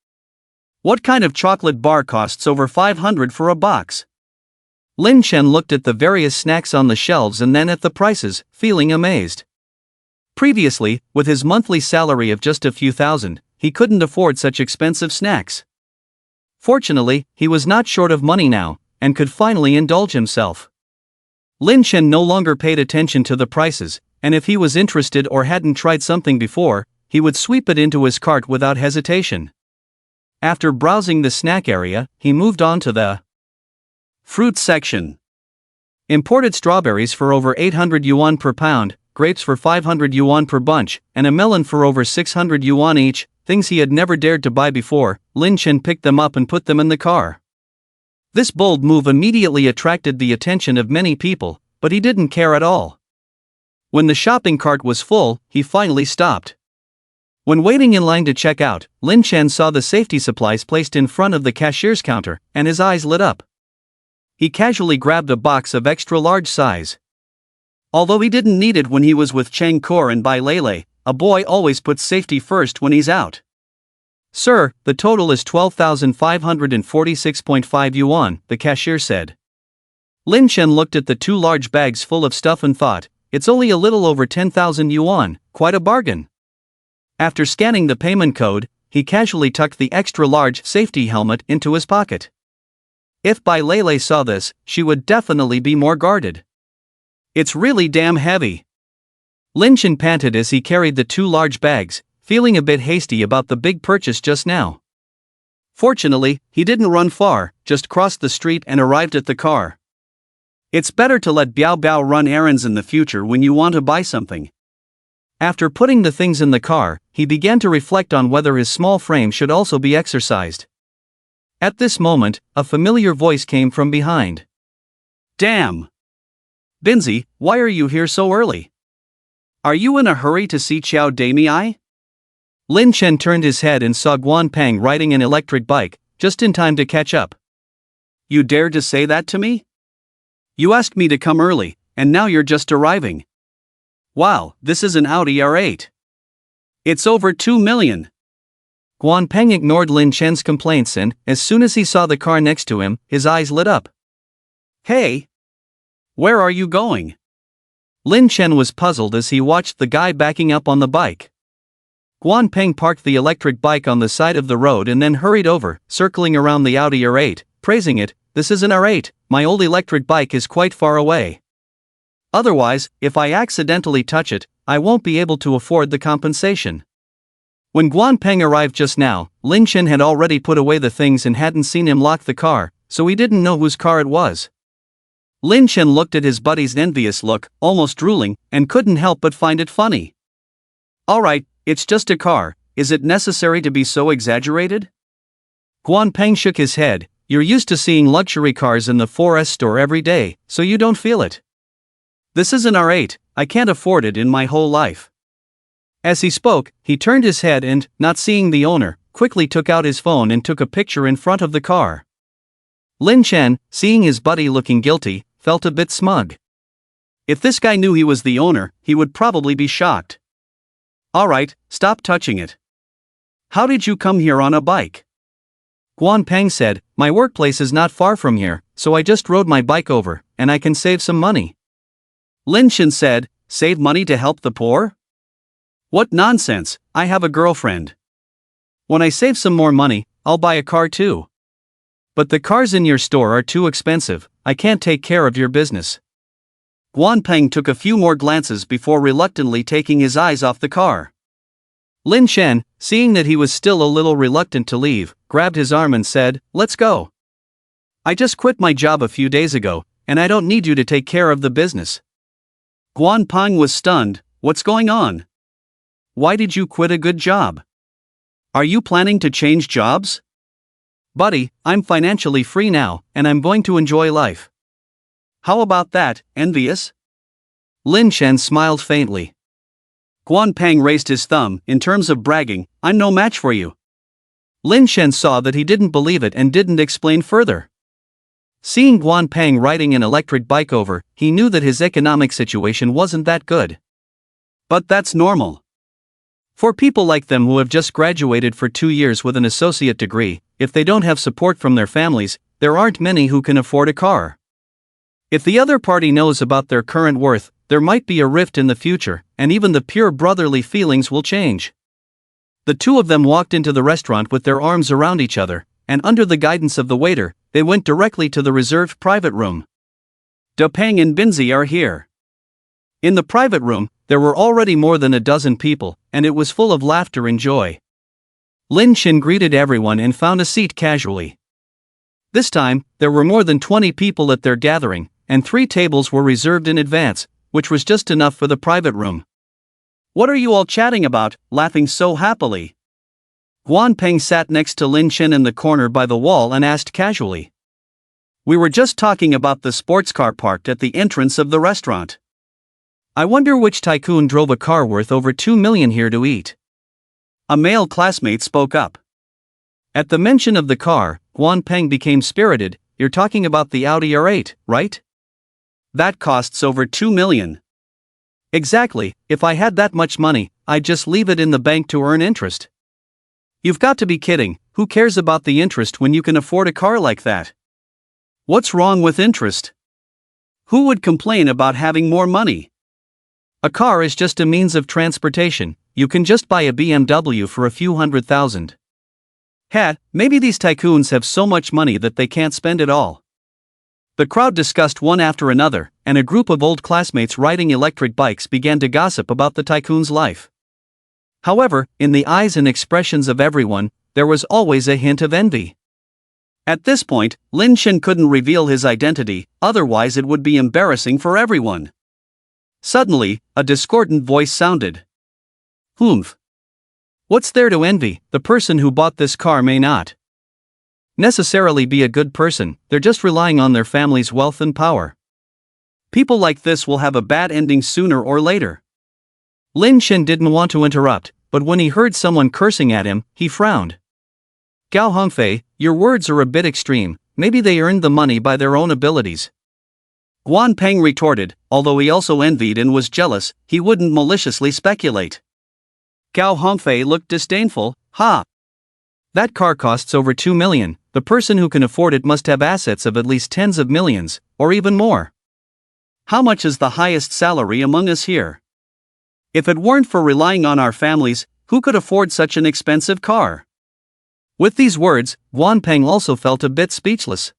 What kind of chocolate bar costs over 500 for a box? Lin Shen looked at the various snacks on the shelves and then at the prices, feeling amazed. Previously, with his monthly salary of just a few thousand, he couldn't afford such expensive snacks. Fortunately, he was not short of money now, and could finally indulge himself. Lin Shen no longer paid attention to the prices, and if he was interested or hadn't tried something before, he would sweep it into his cart without hesitation. After browsing the snack area, he moved on to the fruit section. Imported strawberries for over 800 yuan per pound, grapes for 500 yuan per bunch, and a melon for over 600 yuan each, things he had never dared to buy before. Lin Chen picked them up and put them in the car. This bold move immediately attracted the attention of many people, but he didn't care at all. When the shopping cart was full, he finally stopped. When waiting in line to check out, Lin Chen saw the safety supplies placed in front of the cashier's counter, and his eyes lit up. He casually grabbed a box of extra large size. Although he didn't need it when he was with Cheng Kor and Bai Lele, a boy always puts safety first when he's out. "Sir, the total is 12,546.5 yuan, the cashier said. Lin Chen looked at the 2 large bags full of stuff and thought, it's only a little over 10,000 yuan, quite a bargain. After scanning the payment code, he casually tucked the extra large safety helmet into his pocket. If Bai Lele saw this, she would definitely be more guarded. It's really damn heavy. Lin Chen panted as he carried the 2 large bags, feeling a bit hasty about the big purchase just now. Fortunately, he didn't run far, just crossed the street and arrived at the car. It's better to let Biao Biao run errands in the future when you want to buy something. After putting the things in the car, he began to reflect on whether his small frame should also be exercised. At this moment, a familiar voice came from behind. "Damn! Binzi, why are you here so early? Are you in a hurry to see Xiao Damei?" Lin Chen turned his head and saw Guan Peng riding an electric bike, just in time to catch up. "You dared to say that to me? You asked me to come early, and now you're just arriving. Wow, this is an Audi R8. It's over 2 million. Guan Peng ignored Lin Chen's complaints and, as soon as he saw the car next to him, his eyes lit up. "Hey! Where are you going?" Lin Chen was puzzled as he watched the guy backing up on the bike. Guan Peng parked the electric bike on the side of the road and then hurried over, circling around the Audi R8, praising it. "This is an R8, my old electric bike is quite far away. Otherwise, if I accidentally touch it, I won't be able to afford the compensation." When Guan Peng arrived just now, Lin Chen had already put away the things and hadn't seen him lock the car, so he didn't know whose car it was. Lin Chen looked at his buddy's envious look, almost drooling, and couldn't help but find it funny. "Alright, it's just a car, is it necessary to be so exaggerated?" Guan Peng shook his head. "You're used to seeing luxury cars in the 4S store every day, so you don't feel it. This is an R8, I can't afford it in my whole life." As he spoke, he turned his head and, not seeing the owner, quickly took out his phone and took a picture in front of the car. Lin Chen, seeing his buddy looking guilty, felt a bit smug. If this guy knew he was the owner, he would probably be shocked. "Alright, stop touching it. How did you come here on a bike?" Guan Peng said, "My workplace is not far from here, so I just rode my bike over, and I can save some money." Lin Chen said, "Save money to help the poor? What nonsense, I have a girlfriend. When I save some more money, I'll buy a car too. But the cars in your store are too expensive, I can't take care of your business." Guan Peng took a few more glances before reluctantly taking his eyes off the car. Lin Chen, seeing that he was still a little reluctant to leave, grabbed his arm and said, "Let's go. I just quit my job a few days ago, and I don't need you to take care of the business." Guan Peng was stunned. "What's going on? Why did you quit a good job? Are you planning to change jobs?" "Buddy, I'm financially free now, and I'm going to enjoy life." "How about that, envious?" Lin Chen smiled faintly. Guan Peng raised his thumb. "In terms of bragging, I'm no match for you." Lin Chen saw that he didn't believe it and didn't explain further. Seeing Guan Peng riding an electric bike over, he knew that his economic situation wasn't that good. But that's normal. For people like them who have just graduated for 2 years with an associate degree, if they don't have support from their families, there aren't many who can afford a car. If the other party knows about their current worth, there might be a rift in the future, and even the pure brotherly feelings will change. The two of them walked into the restaurant with their arms around each other, and under the guidance of the waiter, they went directly to the reserved private room. "De Peng and Binzi are here." In the private room, There were already more than a dozen people, and it was full of laughter and joy. Lin Shin greeted everyone and found a seat casually. This time, there were more than 20 people at their gathering, and 3 tables were reserved in advance, which was just enough for the private room. "What are you all chatting about, laughing so happily?" Guan Peng sat next to Lin Shin in the corner by the wall and asked casually. "We were just talking about the sports car parked at the entrance of the restaurant." "I wonder which tycoon drove a car worth over 2 million here to eat." A male classmate spoke up. At the mention of the car, Guan Peng became spirited. "You're talking about the Audi R8, right? That costs over 2 million. Exactly, if I had that much money, I'd just leave it in the bank to earn interest." "You've got to be kidding, who cares about the interest when you can afford a car like that? What's wrong with interest? Who would complain about having more money?" "A car is just a means of transportation. You can just buy a BMW for a few $100,000. Maybe these tycoons have so much money that they can't spend it all." The crowd discussed one after another, and a group of old classmates riding electric bikes began to gossip about the tycoon's life. However, in the eyes and expressions of everyone, there was always a hint of envy. At this point, Lin Shin couldn't reveal his identity, otherwise it would be embarrassing for everyone. Suddenly, a discordant voice sounded. "Humph. What's there to envy? The person who bought this car may not necessarily be a good person, they're just relying on their family's wealth and power. People like this will have a bad ending sooner or later." Lin Shin didn't want to interrupt, but when he heard someone cursing at him, he frowned. "Gao Hongfei, your words are a bit extreme. Maybe they earned the money by their own abilities." Guan Peng retorted, although he also envied and was jealous, he wouldn't maliciously speculate. Gao Hongfei looked disdainful. "Ha! That car costs over 2 million, the person who can afford it must have assets of at least tens of millions, or even more. How much is the highest salary among us here? If it weren't for relying on our families, who could afford such an expensive car?" With these words, Guan Peng also felt a bit speechless.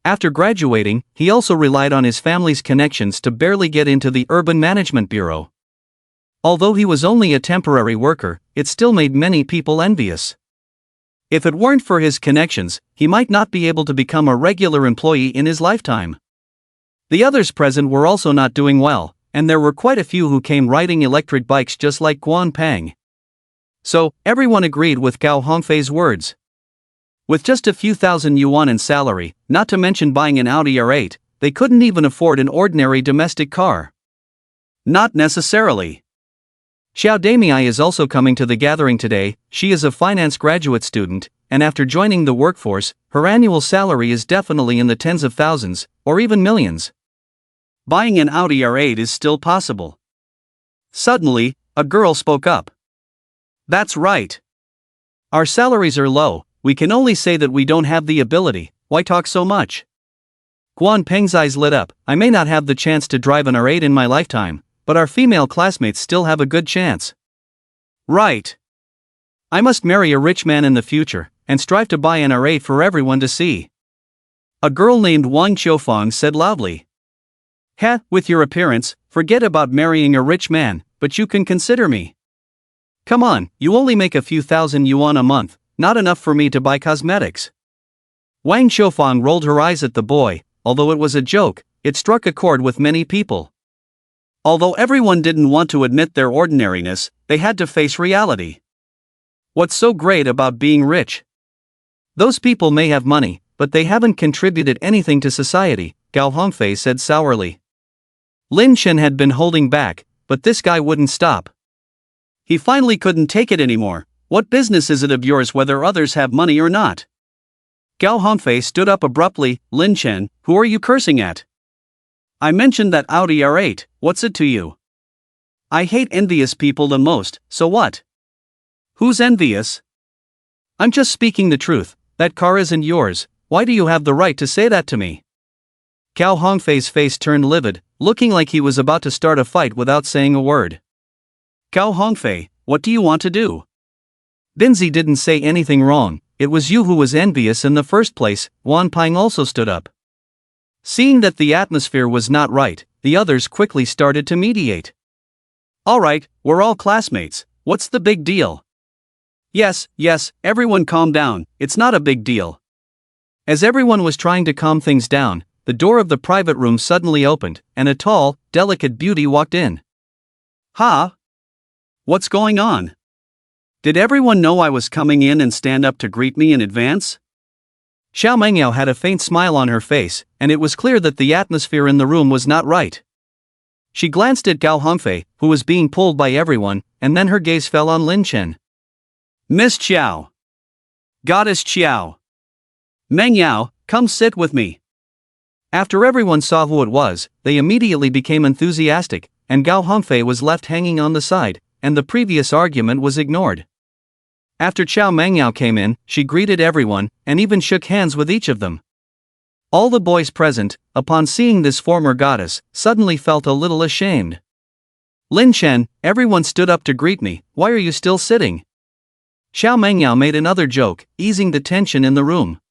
After graduating, he also relied on his family's connections to barely get into the Urban Management Bureau. Although he was only a temporary worker, it still made many people envious. If it weren't for his connections, he might not be able to become a regular employee in his lifetime. The others present were also not doing well, and there were quite a few who came riding electric bikes just like Guan Peng. So, everyone agreed with Gao Hongfei's words. With just a few thousand yuan in salary, not to mention buying an Audi R8, they couldn't even afford an ordinary domestic car. Not necessarily. Xiao Damei is also coming to the gathering today. She is a finance graduate student, and after joining the workforce, her annual salary is definitely in the tens of thousands, or even millions. Buying an Audi R8 is still possible. Suddenly, a girl spoke up. "That's right. Our salaries are low, we can only say that we don't have the ability, why talk so much?" Guan Peng's eyes lit up. "I may not have the chance to drive an R8 in my lifetime, but our female classmates still have a good chance. Right. I must marry a rich man in the future, and strive to buy an R8 for everyone to see." A girl named Wang Qiufang said loudly. With your appearance, forget about marrying a rich man, but you can consider me. Come on, you only make a few thousand yuan a month, not enough for me to buy cosmetics." Wang Qiufang rolled her eyes at the boy. Although it was a joke, it struck a chord with many people. Although everyone didn't want to admit their ordinariness, they had to face reality. What's so great about being rich? Those people may have money, but they haven't contributed anything to society, Gao Hongfei said sourly. Lin Shin had been holding back, but this guy wouldn't stop. He finally couldn't take it anymore. "What business is it of yours whether others have money or not?" Gao Hongfei stood up abruptly. "Lin Shin, who are you cursing at? I mentioned that Audi R8, what's it to you? I hate envious people the most, so what? Who's envious?" "I'm just speaking the truth, that car isn't yours, why do you have the right to say that to me?" Gao Hongfei's face turned livid, looking like he was about to start a fight without saying a word. "Gao Hongfei, what do you want to do?" "Binzi didn't say anything wrong, it was you who was envious in the first place." Guan Peng also stood up. Seeing that the atmosphere was not right, the others quickly started to mediate. Alright, we're all classmates, what's the big deal? Yes, everyone calm down, it's not a big deal. As everyone was trying to calm things down, the door of the private room suddenly opened, and a tall, delicate beauty walked in. Ha! What's going on? Did everyone know I was coming in and stand up to greet me in advance? Xiao Mengyao had a faint smile on her face, and it was clear that the atmosphere in the room was not right. She glanced at Gao Hongfei, who was being pulled by everyone, and then her gaze fell on Lin Chen. Miss Qiao. Goddess Qiao. Mengyao, come sit with me. After everyone saw who it was, they immediately became enthusiastic, and Gao Hongfei was left hanging on the side, and the previous argument was ignored. After Xiao Mengyao came in, she greeted everyone, and even shook hands with each of them. All the boys present, upon seeing this former goddess, suddenly felt a little ashamed. Lin Chen, everyone stood up to greet me, why are you still sitting? Xiao Mengyao made another joke, easing the tension in the room.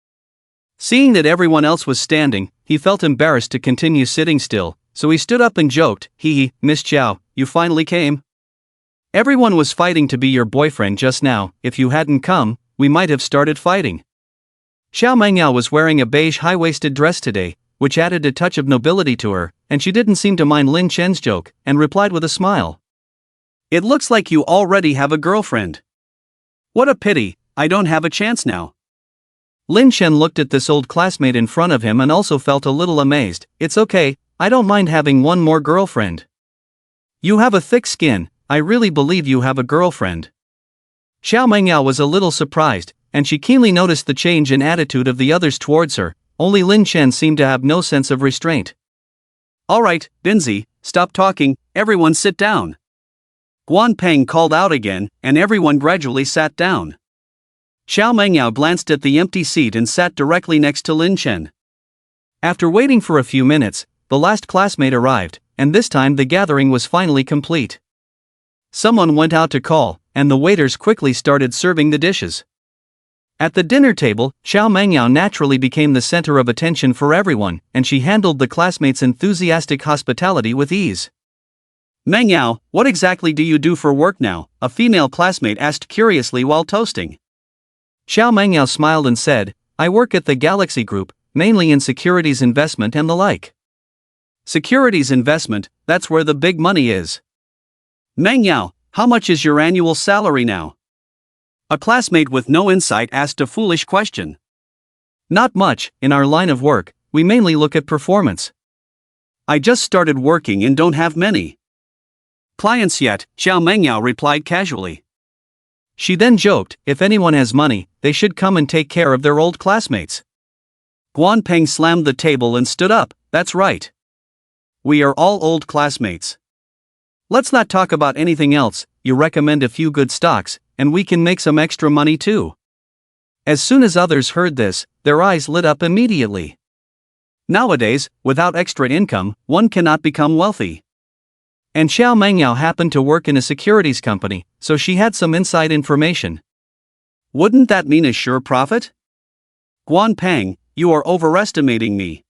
Seeing that everyone else was standing, he felt embarrassed to continue sitting still, so he stood up and joked, hee, Miss Qiao, you finally came? Everyone was fighting to be your boyfriend just now, if you hadn't come, we might have started fighting. Xiao Mengyao was wearing a beige high-waisted dress today, which added a touch of nobility to her, and she didn't seem to mind Lin Chen's joke, and replied with a smile. It looks like you already have a girlfriend. What a pity, I don't have a chance now. Lin Chen looked at this old classmate in front of him and also felt a little amazed. It's okay, I don't mind having one more girlfriend. You have a thick skin, I really believe you have a girlfriend. Xiao Mengyao was a little surprised, and she keenly noticed the change in attitude of the others towards her, only Lin Chen seemed to have no sense of restraint. Alright, Binzi, stop talking, everyone sit down. Guan Peng called out again, and everyone gradually sat down. Xiao Mengyao glanced at the empty seat and sat directly next to Lin Chen. After waiting for a few minutes, the last classmate arrived, and this time the gathering was finally complete. Someone went out to call, and the waiters quickly started serving the dishes. At the dinner table, Xiao Mengyao naturally became the center of attention for everyone, and she handled the classmates' enthusiastic hospitality with ease. Mengyao, what exactly do you do for work now? A female classmate asked curiously while toasting. Xiao Mengyao smiled and said, I work at the Galaxy Group, mainly in securities investment and the like. Securities investment, that's where the big money is. Mengyao, how much is your annual salary now? A classmate with no insight asked a foolish question. Not much, in our line of work, we mainly look at performance. I just started working and don't have many clients yet, Xiao Mengyao replied casually. She then joked, if anyone has money, they should come and take care of their old classmates. Guan Peng slammed the table and stood up, that's right. We are all old classmates. Let's not talk about anything else, you recommend a few good stocks, and we can make some extra money too. As soon as others heard this, their eyes lit up immediately. Nowadays, without extra income, one cannot become wealthy. And Xiao Mengyao happened to work in a securities company, so she had some inside information. Wouldn't that mean a sure profit? Guan Peng, you are overestimating me.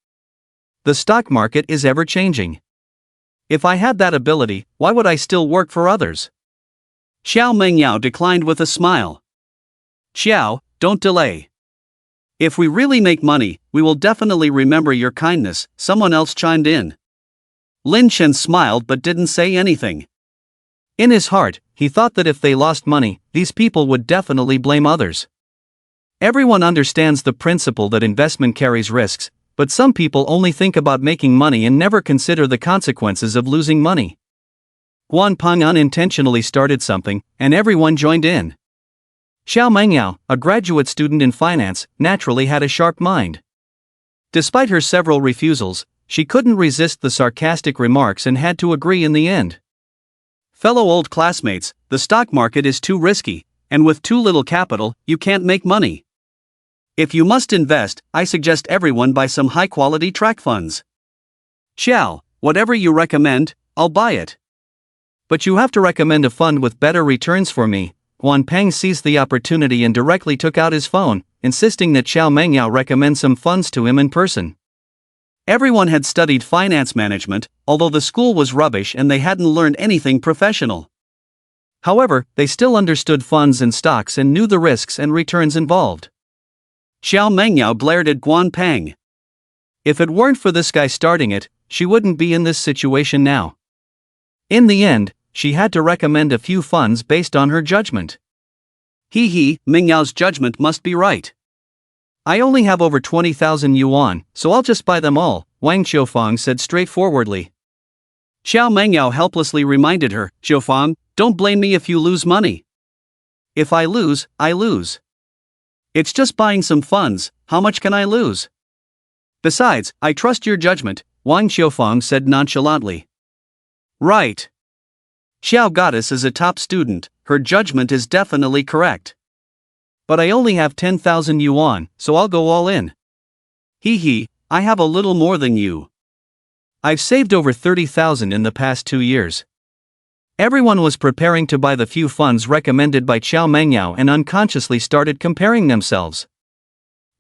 The stock market is ever changing. If I had that ability, why would I still work for others? Xiao Mengyao declined with a smile. Xiao, don't delay. If we really make money, we will definitely remember your kindness, someone else chimed in. Lin Chen smiled but didn't say anything. In his heart, he thought that if they lost money, these people would definitely blame others. Everyone understands the principle that investment carries risks, but some people only think about making money and never consider the consequences of losing money. Guan Peng unintentionally started something, and everyone joined in. Xiao Mengyao, a graduate student in finance, naturally had a sharp mind. Despite her several refusals, she couldn't resist the sarcastic remarks and had to agree in the end. Fellow old classmates, the stock market is too risky, and with too little capital, you can't make money. If you must invest, I suggest everyone buy some high-quality track funds. Xiao, whatever you recommend, I'll buy it. But you have to recommend a fund with better returns for me. Guan Peng seized the opportunity and directly took out his phone, insisting that Xiao Mengyao recommend some funds to him in person. Everyone had studied finance management, although the school was rubbish and they hadn't learned anything professional. However, they still understood funds and stocks and knew the risks and returns involved. Xiao Mengyao glared at Guan Peng. If it weren't for this guy starting it, she wouldn't be in this situation now. In the end, she had to recommend a few funds based on her judgment. Mingyao's judgment must be right. I only have over 20,000 yuan, so I'll just buy them all, Wang Qiufang said straightforwardly. Xiao Mengyao helplessly reminded her, Qiufang, don't blame me if you lose money. If I lose, I lose. It's just buying some funds, how much can I lose? Besides, I trust your judgment, Wang Qiufang said nonchalantly. Right. Xiao Goddess is a top student, her judgment is definitely correct. But I only have 10,000 yuan, so I'll go all in. I have a little more than you. I've saved over 30,000 in the past 2 years. Everyone was preparing to buy the few funds recommended by Xiao Mengyao and unconsciously started comparing themselves.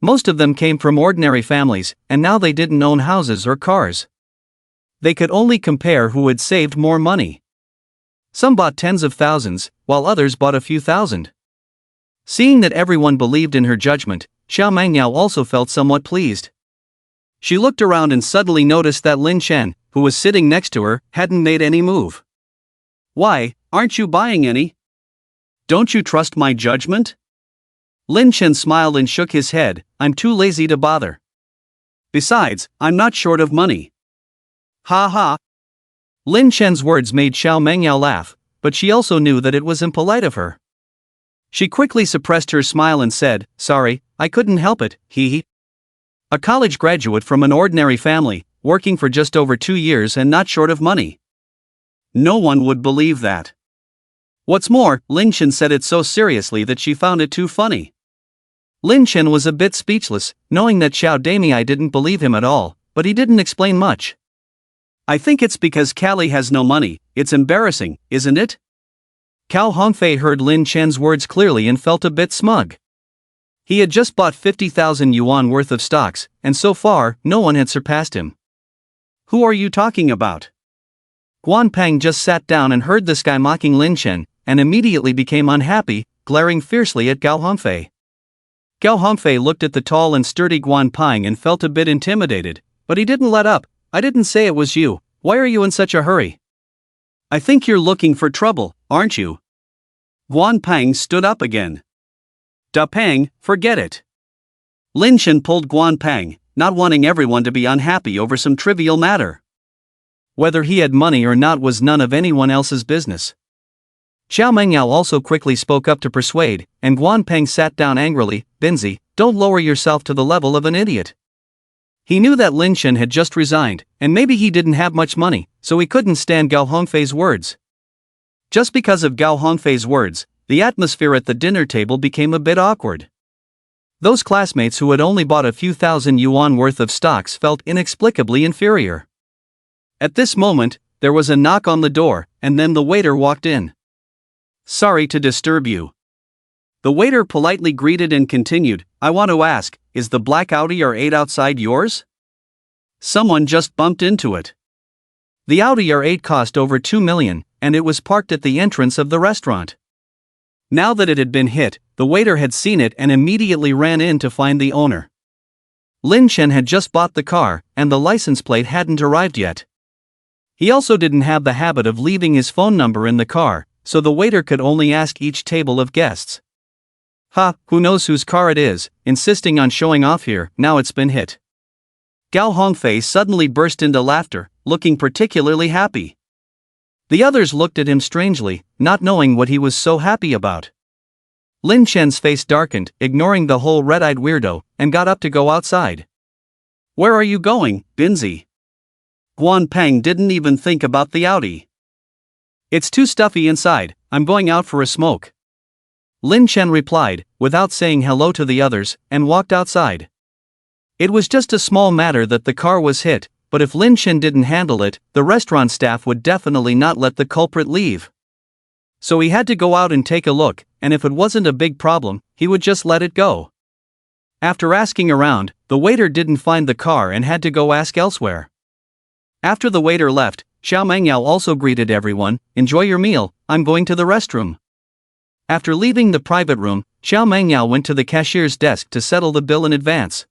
Most of them came from ordinary families, and now they didn't own houses or cars. They could only compare who had saved more money. Some bought tens of thousands, while others bought a few thousand. Seeing that everyone believed in her judgment, Xiao Mengyao also felt somewhat pleased. She looked around and suddenly noticed that Lin Chen, who was sitting next to her, hadn't made any move. Why, aren't you buying any? Don't you trust my judgment? Lin Chen smiled and shook his head, I'm too lazy to bother. Besides, I'm not short of money. Ha ha. Lin Chen's words made Xiao Mengyao laugh, but she also knew that it was impolite of her. She quickly suppressed her smile and said, sorry, I couldn't help it, A college graduate from an ordinary family, working for just over 2 years and not short of money. No one would believe that. What's more, Lin Chen said it so seriously that she found it too funny. Lin Chen was a bit speechless, knowing that Xiao Damei didn't believe him at all, but he didn't explain much. I think it's because Callie has no money, it's embarrassing, isn't it? Cao Hongfei heard Lin Chen's words clearly and felt a bit smug. He had just bought 50,000 yuan worth of stocks, and so far, no one had surpassed him. Who are you talking about? Guan Peng just sat down and heard this guy mocking Lin Chen, and immediately became unhappy, glaring fiercely at Gao Hongfei. Gao Hongfei looked at the tall and sturdy Guan Peng and felt a bit intimidated, but he didn't let up. I didn't say it was you, why are you in such a hurry? I think you're looking for trouble, aren't you? Guan Peng stood up again. Da Peng, forget it. Lin Chen pulled Guan Peng, not wanting everyone to be unhappy over some trivial matter. Whether he had money or not was none of anyone else's business. Xiao Mengyao also quickly spoke up to persuade, and Guan Peng sat down angrily, Binzi, don't lower yourself to the level of an idiot. He knew that Lin Chen had just resigned, and maybe he didn't have much money, so he couldn't stand Gao Hongfei's words. Just because of Gao Hongfei's words, the atmosphere at the dinner table became a bit awkward. Those classmates who had only bought a few thousand yuan worth of stocks felt inexplicably inferior. At this moment, there was a knock on the door, and then the waiter walked in. Sorry to disturb you. The waiter politely greeted and continued, I want to ask, is the black Audi R8 outside yours? Someone just bumped into it. The Audi R8 cost over 2 million, and it was parked at the entrance of the restaurant. Now that it had been hit, the waiter had seen it and immediately ran in to find the owner. Lin Chen had just bought the car, and the license plate hadn't arrived yet. He also didn't have the habit of leaving his phone number in the car, so the waiter could only ask each table of guests. Who knows whose car it is, insisting on showing off here, now it's been hit. Gao Hongfei suddenly burst into laughter, looking particularly happy. The others looked at him strangely, not knowing what he was so happy about. Lin Chen's face darkened, ignoring the whole red-eyed weirdo, and got up to go outside. Where are you going, Binzi? Guan Peng didn't even think about the Audi. It's too stuffy inside, I'm going out for a smoke. Lin Chen replied, without saying hello to the others, and walked outside. It was just a small matter that the car was hit, but if Lin Chen didn't handle it, the restaurant staff would definitely not let the culprit leave. So he had to go out and take a look, and if it wasn't a big problem, he would just let it go. After asking around, the waiter didn't find the car and had to go ask elsewhere. After the waiter left, Xiao Mengyao also greeted everyone, "Enjoy your meal, I'm going to the restroom." After leaving the private room, Xiao Mengyao went to the cashier's desk to settle the bill in advance.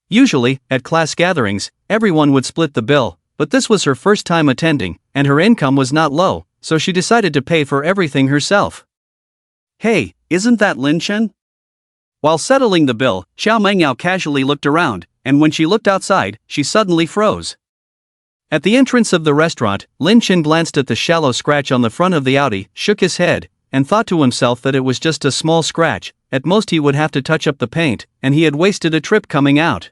Usually, at class gatherings, everyone would split the bill, but this was her first time attending, and her income was not low, so she decided to pay for everything herself. Hey, isn't that Lin Chen? While settling the bill, Xiao Mengyao casually looked around, and when she looked outside, she suddenly froze. At the entrance of the restaurant, Lin Chen glanced at the shallow scratch on the front of the Audi, shook his head, and thought to himself that it was just a small scratch. At most he would have to touch up the paint, and he had wasted a trip coming out.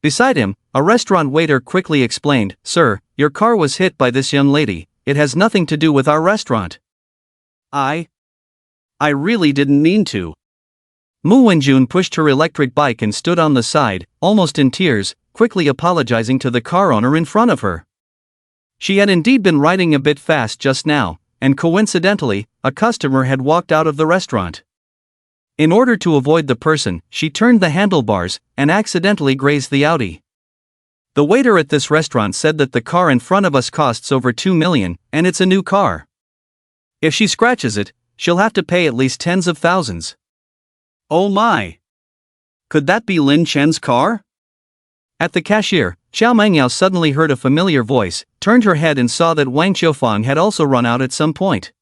Beside him, a restaurant waiter quickly explained, "Sir, your car was hit by this young lady, it has nothing to do with our restaurant." I really didn't mean to. Mu Wenjun pushed her electric bike and stood on the side, almost in tears, quickly apologizing to the car owner in front of her. She had indeed been riding a bit fast just now, and coincidentally, a customer had walked out of the restaurant. In order to avoid the person, she turned the handlebars and accidentally grazed the Audi. The waiter at this restaurant said that the car in front of us costs over 2 million, and it's a new car. If she scratches it, she'll have to pay at least tens of thousands. Oh my! Could that be Lin Chen's car? At the cashier, Xiao Mengyao suddenly heard a familiar voice, turned her head and saw that Wang Qiufang had also run out at some point.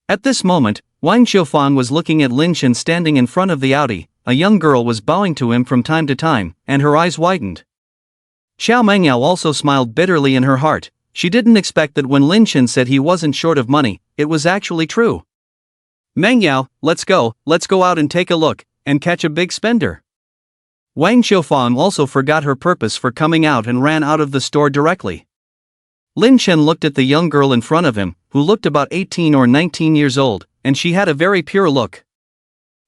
At this moment, Wang Qiufang was looking at Lin Chen standing in front of the Audi. A young girl was bowing to him from time to time, and her eyes widened. Xiao Mengyao also smiled bitterly in her heart. She didn't expect that when Lin Chen said he wasn't short of money, it was actually true. "Mengyao, let's go out and take a look, and catch a big spender." Wang Qiufang also forgot her purpose for coming out and ran out of the store directly. Lin Chen looked at the young girl in front of him, who looked about 18 or 19 years old, and she had a very pure look.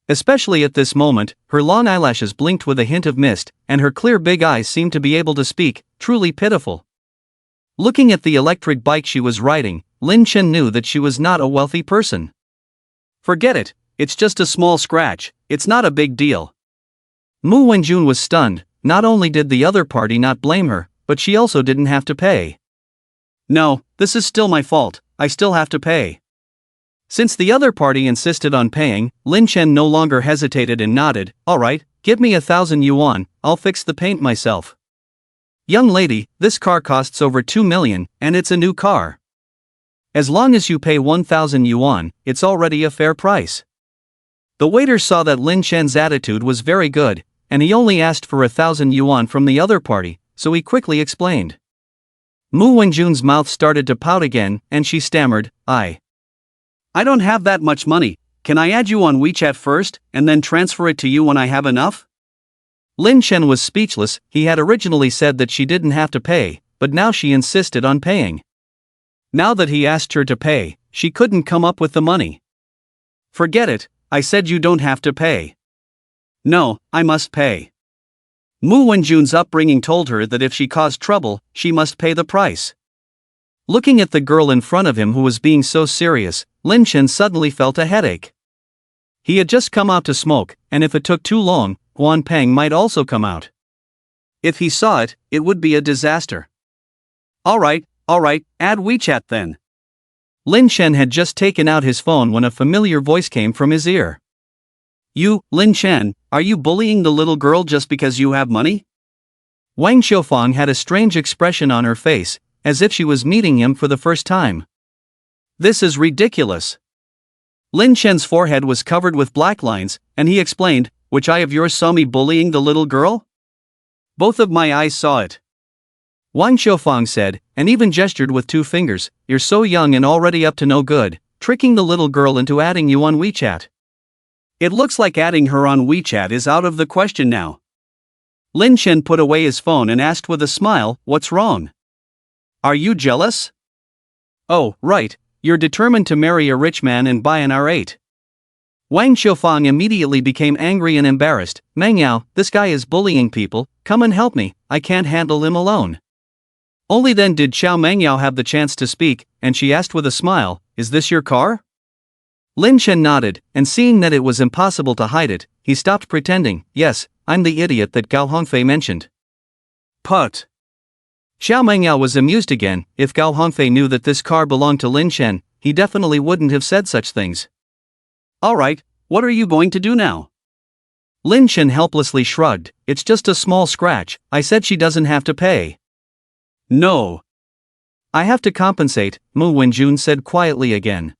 Especially at this moment, her long eyelashes blinked with a hint of mist, and her clear big eyes seemed to be able to speak, truly pitiful. Looking at the electric bike she was riding, Lin Chen knew that she was not a wealthy person. Forget it, it's just a small scratch, it's not a big deal. Mu Wenjun was stunned. Not only did the other party not blame her, but she also didn't have to pay. "No, this is still my fault, I still have to pay." Since the other party insisted on paying, Lin Chen no longer hesitated and nodded, "Alright, give me 1,000 yuan, I'll fix the paint myself." "Young lady, this car costs over 2 million, and it's a new car. As long as you pay 1,000 yuan, it's already a fair price." The waiter saw that Lin Chen's attitude was very good, and he only asked for 1,000 yuan from the other party, so he quickly explained. Mu Wenjun's mouth started to pout again, and she stammered, I don't have that much money, can I add you on WeChat first, and then transfer it to you when I have enough?" Lin Chen was speechless. He had originally said that she didn't have to pay, but now she insisted on paying. Now that he asked her to pay, she couldn't come up with the money. "Forget it, I said you don't have to pay." "No, I must pay." Mu Wenjun's upbringing told her that if she caused trouble, she must pay the price. Looking at the girl in front of him who was being so serious, Lin Chen suddenly felt a headache. He had just come out to smoke, and if it took too long, Huan Peng might also come out. If he saw it, it would be a disaster. Alright, add WeChat then." Lin Chen had just taken out his phone when a familiar voice came from his ear. "You, Lin Chen, are you bullying the little girl just because you have money?" Wang Qiufang had a strange expression on her face, as if she was meeting him for the first time. "This is ridiculous." Lin Chen's forehead was covered with black lines, and he explained, "Which eye of yours saw me bullying the little girl?" "Both of my eyes saw it." Wang Qiufang said, and even gestured with 2 fingers, "You're so young and already up to no good, tricking the little girl into adding you on WeChat." "It looks like adding her on WeChat is out of the question now." Lin Chen put away his phone and asked with a smile, "What's wrong? Are you jealous?" "Oh, right, you're determined to marry a rich man and buy an R8. Wang Qiufang immediately became angry and embarrassed. "Mengyao, this guy is bullying people, come and help me, I can't handle him alone." Only then did Xiao Mengyao have the chance to speak, and she asked with a smile, "Is this your car?" Lin Chen nodded, and seeing that it was impossible to hide it, he stopped pretending. Yes, I'm the idiot that Gao Hongfei mentioned. Put. Xiao Mengyao was amused again. If Gao Hongfei knew that this car belonged to Lin Chen, he definitely wouldn't have said such things. Alright, what are you going to do now? Lin Chen helplessly shrugged. It's just a small scratch. I said she doesn't have to pay. No. I have to compensate, Mu Wenjun said quietly again.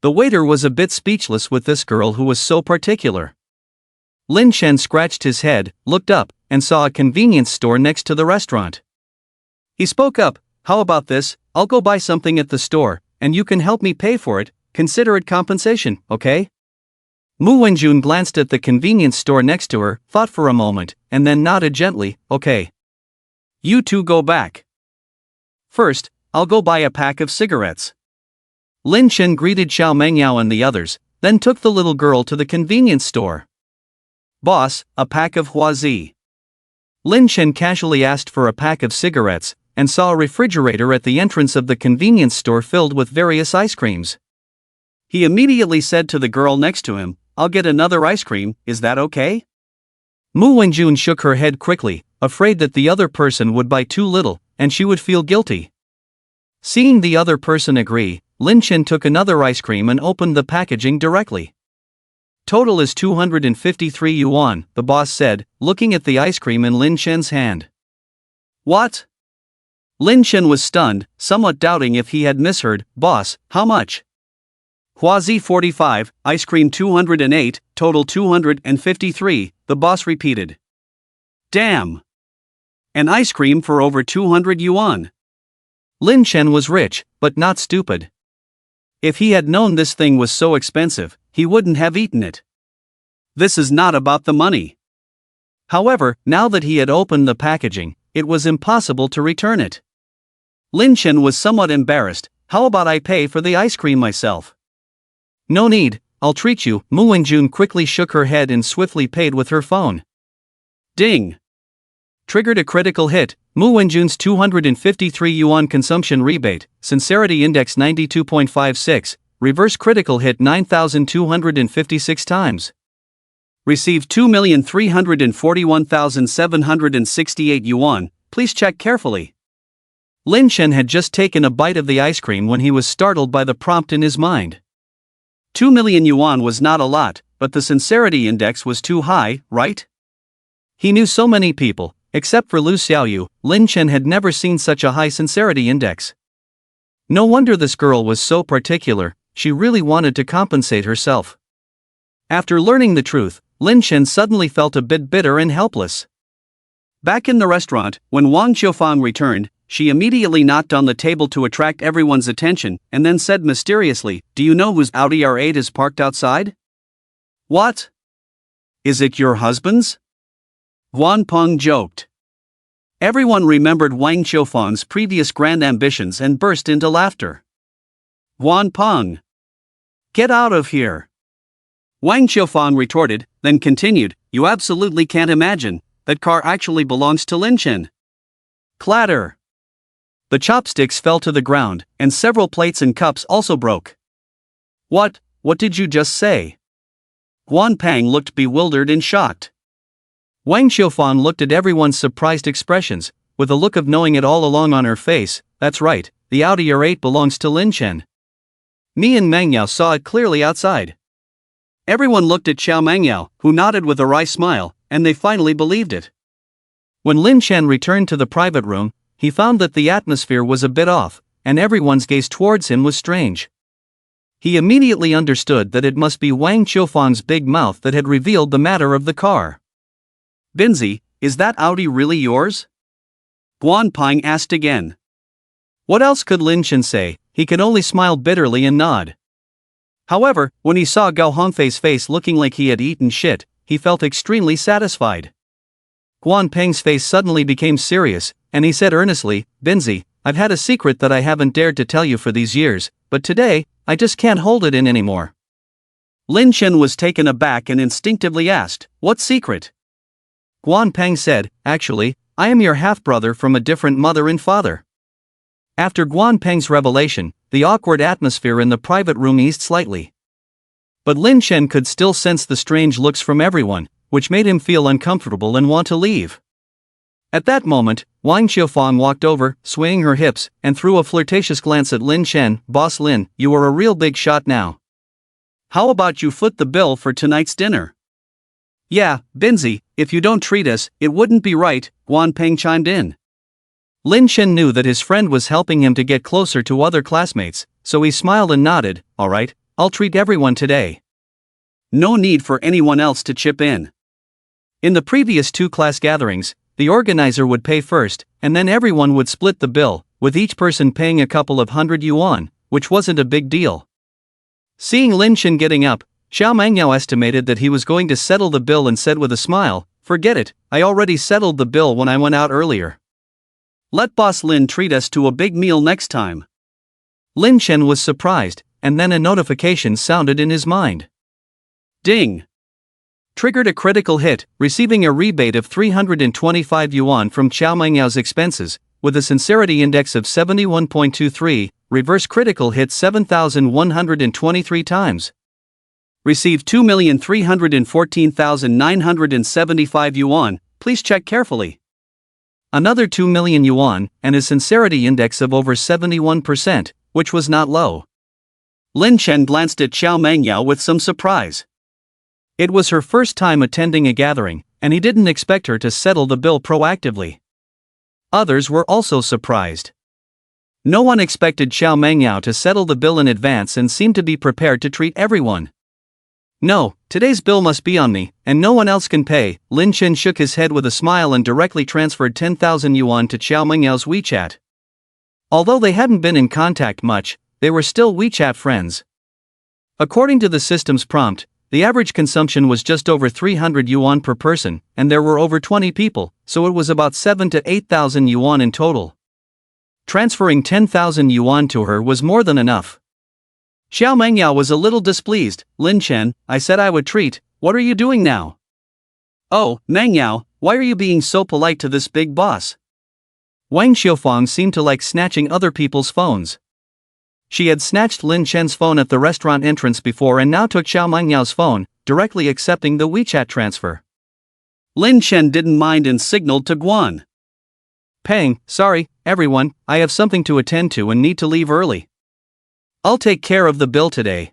The waiter was a bit speechless with this girl who was so particular. Lin Chen scratched his head, looked up, and saw a convenience store next to the restaurant. He spoke up, how about this, I'll go buy something at the store, and you can help me pay for it, consider it compensation, okay? Mu Wenjun glanced at the convenience store next to her, thought for a moment, and then nodded gently, okay. You two go back. First, I'll go buy a pack of cigarettes. Lin Chen greeted Xiao Mengyao and the others, then took the little girl to the convenience store. Boss, a pack of Huazi. Lin Chen casually asked for a pack of cigarettes, and saw a refrigerator at the entrance of the convenience store filled with various ice creams. He immediately said to the girl next to him, I'll get another ice cream, is that okay? Mu Wenjun shook her head quickly, afraid that the other person would buy too little, and she would feel guilty. Seeing the other person agree, Lin Chen took another ice cream and opened the packaging directly. Total is 253 yuan, the boss said, looking at the ice cream in Lin Chen's hand. What? Lin Chen was stunned, somewhat doubting if he had misheard. Boss, how much? Huazi 45, ice cream 208, total 253, the boss repeated. Damn! An ice cream for over 200 yuan. Lin Chen was rich, but not stupid. If he had known this thing was so expensive, he wouldn't have eaten it. This is not about the money. However, now that he had opened the packaging, it was impossible to return it. Lin Chen was somewhat embarrassed. How about I pay for the ice cream myself? No need, I'll treat you. Mu Wenjun quickly shook her head and swiftly paid with her phone. Ding! Triggered a critical hit. Mu Wenjun's 253 yuan consumption rebate, sincerity index 92.56, reverse critical hit 9,256 times. Received 2,341,768 yuan, please check carefully. Lin Chen had just taken a bite of the ice cream when he was startled by the prompt in his mind. 2 million yuan was not a lot, but the sincerity index was too high, right? He knew so many people, except for Lu Xiaoyu. Lin Chen had never seen such a high sincerity index. No wonder this girl was so particular, she really wanted to compensate herself. After learning the truth, Lin Chen suddenly felt a bit bitter and helpless. Back in the restaurant, when Wang Qiufang returned, she immediately knocked on the table to attract everyone's attention, and then said mysteriously, Do you know whose Audi R8 is parked outside? What? Is it your husband's? Guan Peng joked. Everyone remembered Wang Qiufang's previous grand ambitions and burst into laughter. Guan Peng! Get out of here! Wang Qiufang retorted, then continued, You absolutely can't imagine, that car actually belongs to Lin Chen. Clatter! The chopsticks fell to the ground, and several plates and cups also broke. What did you just say? Guan Peng looked bewildered and shocked. Wang Qiufang looked at everyone's surprised expressions, with a look of knowing it all along on her face. That's right, the Audi R8 belongs to Lin Chen. Me and Mengyao saw it clearly outside. Everyone looked at Xiao Mengyao, who nodded with a wry smile, and they finally believed it. When Lin Chen returned to the private room, he found that the atmosphere was a bit off, and everyone's gaze towards him was strange. He immediately understood that it must be Wang Qiufang's big mouth that had revealed the matter of the car. Binzi, is that Audi really yours? Guan Peng asked again. What else could Lin Chen say? He could only smile bitterly and nod. However, when he saw Gao Hongfei's face looking like he had eaten shit, he felt extremely satisfied. Guan Peng's face suddenly became serious, and he said earnestly, Binzi, I've had a secret that I haven't dared to tell you for these years, but today, I just can't hold it in anymore. Lin Chen was taken aback and instinctively asked, What secret? Guan Peng said, Actually, I am your half-brother from a different mother and father. After Guan Peng's revelation, the awkward atmosphere in the private room eased slightly. But Lin Chen could still sense the strange looks from everyone, which made him feel uncomfortable and want to leave. At that moment, Wang Xiaofang walked over, swaying her hips, and threw a flirtatious glance at Lin Chen. "Boss Lin, you are a real big shot now. How about you foot the bill for tonight's dinner?" "Yeah, Binzi, if you don't treat us, it wouldn't be right," Guan Peng chimed in. Lin Chen knew that his friend was helping him to get closer to other classmates, so he smiled and nodded. "All right, I'll treat everyone today." No need for anyone else to chip in. In the previous 2 class gatherings, the organizer would pay first, and then everyone would split the bill, with each person paying a couple of hundred yuan, which wasn't a big deal. Seeing Lin Chen getting up, Xiao Mangyao estimated that he was going to settle the bill and said with a smile, "Forget it, I already settled the bill when I went out earlier. Let Boss Lin treat us to a big meal next time." Lin Chen was surprised, and then a notification sounded in his mind. Ding! Triggered a critical hit, receiving a rebate of 325 yuan from Xiao Mengyao's expenses, with a sincerity index of 71.23, reverse critical hit 7,123 times. Received 2,314,975 yuan, please check carefully. Another 2 million yuan, and a sincerity index of over 71%, which was not low. Lin Chen glanced at Xiao Mengyao with some surprise. It was her first time attending a gathering, and he didn't expect her to settle the bill proactively. Others were also surprised. No one expected Xiao Mengyao to settle the bill in advance and seemed to be prepared to treat everyone. "No, today's bill must be on me, and no one else can pay." Lin Chen shook his head with a smile and directly transferred 10,000 yuan to Xiao Mengyao's WeChat. Although they hadn't been in contact much, they were still WeChat friends. According to the system's prompt, the average consumption was just over 300 yuan per person, and there were over 20 people, so it was about 7 to 8,000 yuan in total. Transferring 10,000 yuan to her was more than enough. Xiao Mengyao was a little displeased. "Lin Chen, I said I would treat, what are you doing now?" "Oh, Mengyao, why are you being so polite to this big boss?" Wang Xiaofang seemed to like snatching other people's phones. She had snatched Lin Chen's phone at the restaurant entrance before and now took Xiao Mengyao's phone, directly accepting the WeChat transfer. Lin Chen didn't mind and signaled to Guan Peng, "Sorry, everyone, I have something to attend to and need to leave early. I'll take care of the bill today.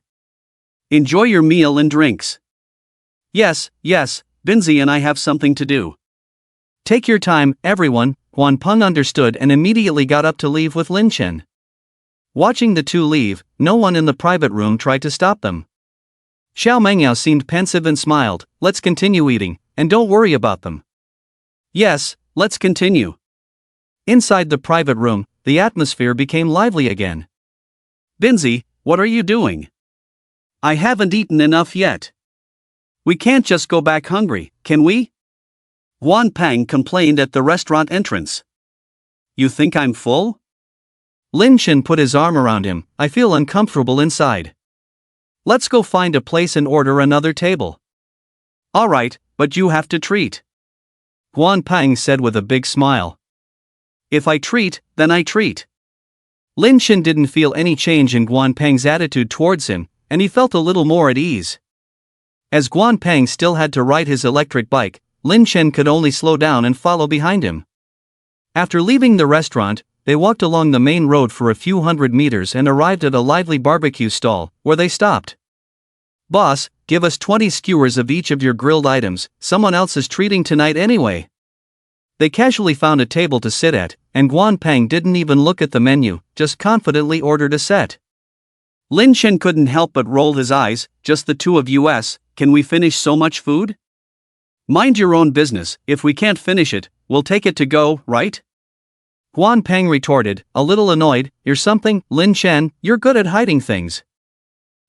Enjoy your meal and drinks." Yes, Binzi and I have something to do." "Take your time, everyone." Guan Peng understood and immediately got up to leave with Lin Chen. Watching the two leave, no one in the private room tried to stop them. Xiao Mengyao seemed pensive and smiled. "Let's continue eating, and don't worry about them." "Yes, let's continue." Inside the private room, the atmosphere became lively again. "Binzi, what are you doing?" "I haven't eaten enough yet." "We can't just go back hungry, can we?" Guan Peng complained at the restaurant entrance. "You think I'm full?" Lin Chen put his arm around him. "I feel uncomfortable inside. Let's go find a place and order another table." "All right, but you have to treat," Guan Peng said with a big smile. "If I treat, then I treat." Lin Chen didn't feel any change in Guan Peng's attitude towards him, and he felt a little more at ease. As Guan Peng still had to ride his electric bike, Lin Chen could only slow down and follow behind him. After leaving the restaurant, they walked along the main road for a few hundred meters and arrived at a lively barbecue stall, where they stopped. "Boss, give us 20 skewers of each of your grilled items, someone else is treating tonight anyway." They casually found a table to sit at, and Guan Peng didn't even look at the menu, just confidently ordered a set. Lin Chen couldn't help but roll his eyes. "Just the two of us, can we finish so much food?" "Mind your own business, if we can't finish it, we'll take it to go, right?" Guan Peng retorted, a little annoyed. "You're something, Lin Chen, you're good at hiding things."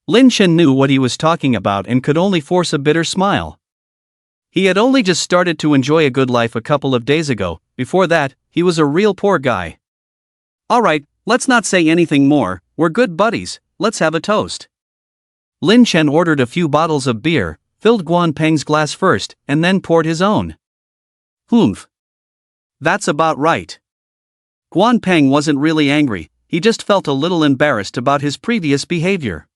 Lin Chen knew what he was talking about and could only force a bitter smile. He had only just started to enjoy a good life a couple of days ago. Before that, he was a real poor guy. "All right, let's not say anything more, we're good buddies, let's have a toast." Lin Chen ordered a few bottles of beer, filled Guan Peng's glass first, and then poured his own. "Humph. That's about right." Guan Peng wasn't really angry, he just felt a little embarrassed about his previous behavior.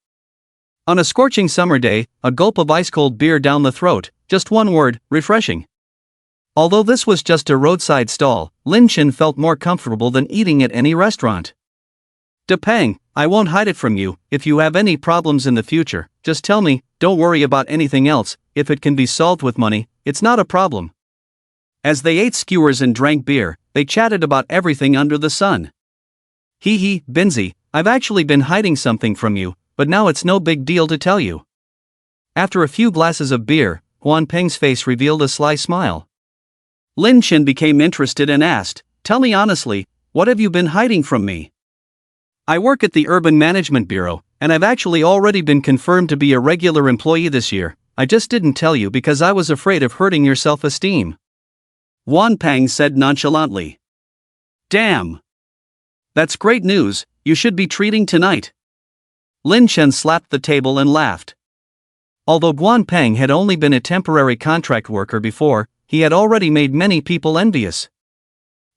On a scorching summer day, a gulp of ice-cold beer down the throat, just one word, refreshing. Although this was just a roadside stall, Lin Chen felt more comfortable than eating at any restaurant. Depang, I won't hide it from you. If you have any problems in the future, just tell me. Don't worry about anything else. If it can be solved with money, it's not a problem. As they ate skewers and drank beer, they chatted about everything under the sun. Hee, Binzi, I've actually been hiding something from you, but now it's no big deal to tell you. After a few glasses of beer, Guan Peng's face revealed a sly smile. Lin Chen became interested and asked, "Tell me honestly, what have you been hiding from me?" I work at the Urban Management Bureau, and I've actually already been confirmed to be a regular employee this year. I just didn't tell you because I was afraid of hurting your self-esteem. Guan Peng said nonchalantly. Damn! That's great news, you should be treating tonight. Lin Chen slapped the table and laughed. Although Guan Peng had only been a temporary contract worker before, he had already made many people envious.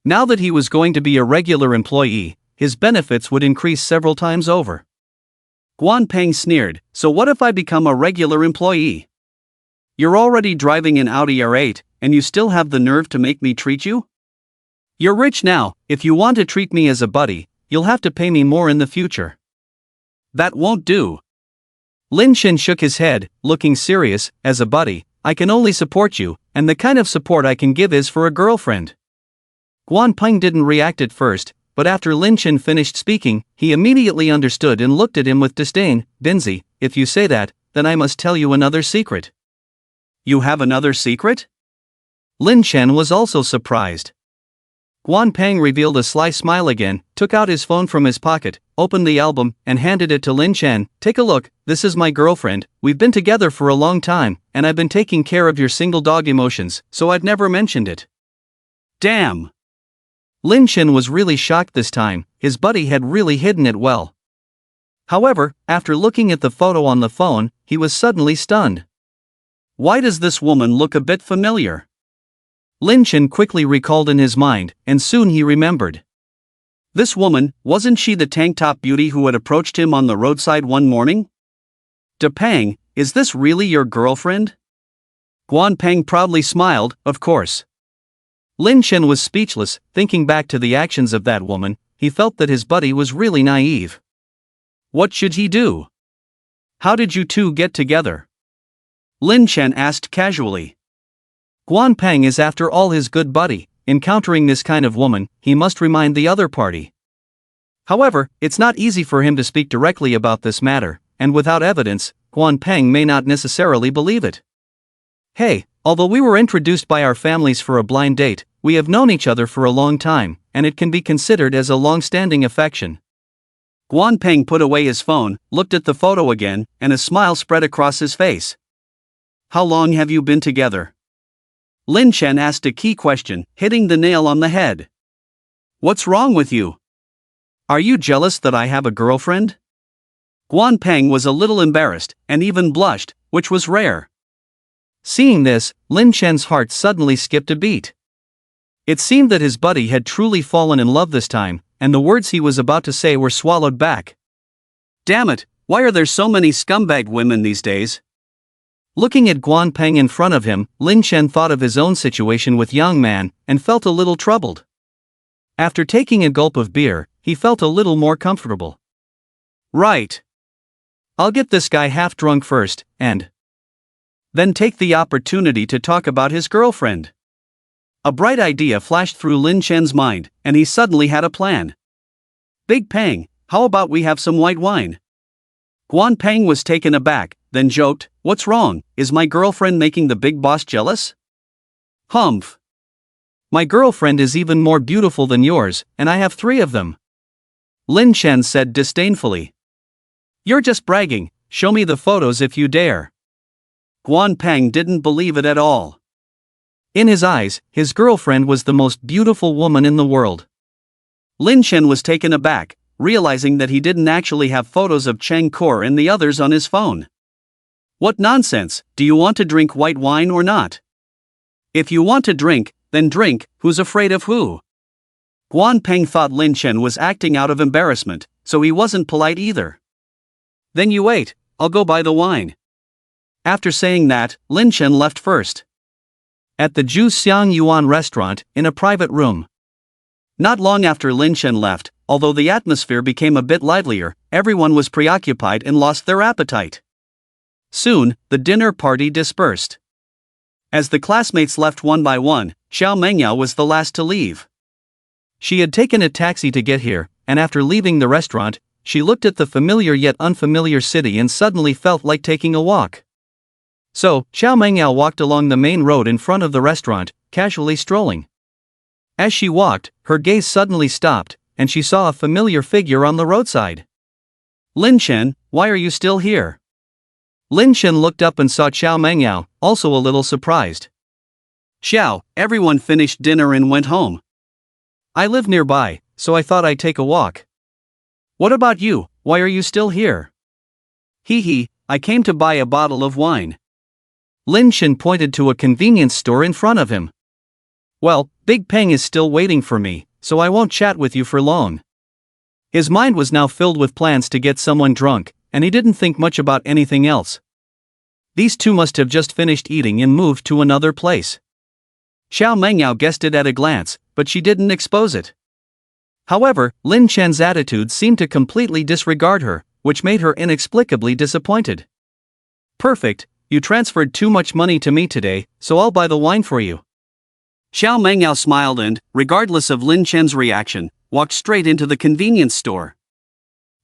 Now that he was going to be a regular employee, his benefits would increase several times over. Guan Peng sneered, "So what if I become a regular employee? You're already driving an Audi R8, and you still have the nerve to make me treat you? You're rich now, if you want to treat me as a buddy, you'll have to pay me more in the future." That won't do. Lin Chen shook his head, looking serious. As a buddy, I can only support you, and the kind of support I can give is for a girlfriend. Guan Peng didn't react at first, but after Lin Chen finished speaking, he immediately understood and looked at him with disdain. Binzi, if you say that, then I must tell you another secret. You have another secret? Lin Chen was also surprised. Guan Peng revealed a sly smile again, took out his phone from his pocket, opened the album, and handed it to Lin Chen. Take a look, this is my girlfriend. We've been together for a long time, and I've been taking care of your single dog emotions, so I'd never mentioned it. Damn! Lin Chen was really shocked this time, his buddy had really hidden it well. However, after looking at the photo on the phone, he was suddenly stunned. Why does this woman look a bit familiar? Lin Chen quickly recalled in his mind, and soon he remembered. This woman, wasn't she the tank-top beauty who had approached him on the roadside one morning? Depang, is this really your girlfriend? Guan Peng proudly smiled, of course. Lin Chen was speechless, thinking back to the actions of that woman. He felt that his buddy was really naive. What should he do? How did you two get together? Lin Chen asked casually. Guan Peng is after all his good buddy. Encountering this kind of woman, he must remind the other party. However, it's not easy for him to speak directly about this matter, and without evidence, Guan Peng may not necessarily believe it. Hey, although we were introduced by our families for a blind date, we have known each other for a long time, and it can be considered as a long-standing affection. Guan Peng put away his phone, looked at the photo again, and a smile spread across his face. How long have you been together? Lin Chen asked a key question, hitting the nail on the head. What's wrong with you? Are you jealous that I have a girlfriend? Guan Peng was a little embarrassed, and even blushed, which was rare. Seeing this, Lin Chen's heart suddenly skipped a beat. It seemed that his buddy had truly fallen in love this time, and the words he was about to say were swallowed back. Damn it, why are there so many scumbag women these days? Looking at Guan Peng in front of him, Lin Chen thought of his own situation with young man, and felt a little troubled. After taking a gulp of beer, he felt a little more comfortable. Right. I'll get this guy half drunk first, and then take the opportunity to talk about his girlfriend. A bright idea flashed through Lin Chen's mind, and he suddenly had a plan. Big Peng, how about we have some white wine? Guan Peng was taken aback, then joked, what's wrong, is my girlfriend making the big boss jealous? Humph. My girlfriend is even more beautiful than yours, and I have 3 of them. Lin Chen said disdainfully. You're just bragging, show me the photos if you dare. Guan Peng didn't believe it at all. In his eyes, his girlfriend was the most beautiful woman in the world. Lin Chen was taken aback, realizing that he didn't actually have photos of Cheng Kor and the others on his phone. What nonsense, do you want to drink white wine or not? If you want to drink, then drink, who's afraid of who? Guan Peng thought Lin Chen was acting out of embarrassment, so he wasn't polite either. Then you wait, I'll go buy the wine. After saying that, Lin Chen left first. At the Ju Xiang Yuan restaurant, in a private room. Not long after Lin Chen left, although the atmosphere became a bit livelier, everyone was preoccupied and lost their appetite. Soon, the dinner party dispersed. As the classmates left one by one, Xiao Mengyao was the last to leave. She had taken a taxi to get here, and after leaving the restaurant, she looked at the familiar yet unfamiliar city and suddenly felt like taking a walk. So, Xiao Mengyao walked along the main road in front of the restaurant, casually strolling. As she walked, her gaze suddenly stopped, and she saw a familiar figure on the roadside. Lin Chen, why are you still here? Lin Chen looked up and saw Xiao Mengyao, also a little surprised. Xiao, everyone finished dinner and went home. I live nearby, so I thought I'd take a walk. What about you, why are you still here? Hee, I came to buy a bottle of wine. Lin Chen pointed to a convenience store in front of him. Well, Big Peng is still waiting for me, so I won't chat with you for long. His mind was now filled with plans to get someone drunk, and he didn't think much about anything else. These two must have just finished eating and moved to another place. Xiao Mengyao guessed it at a glance, but she didn't expose it. However, Lin Chen's attitude seemed to completely disregard her, which made her inexplicably disappointed. Perfect, you transferred too much money to me today, so I'll buy the wine for you. Xiao Mengyao smiled and, regardless of Lin Chen's reaction, walked straight into the convenience store.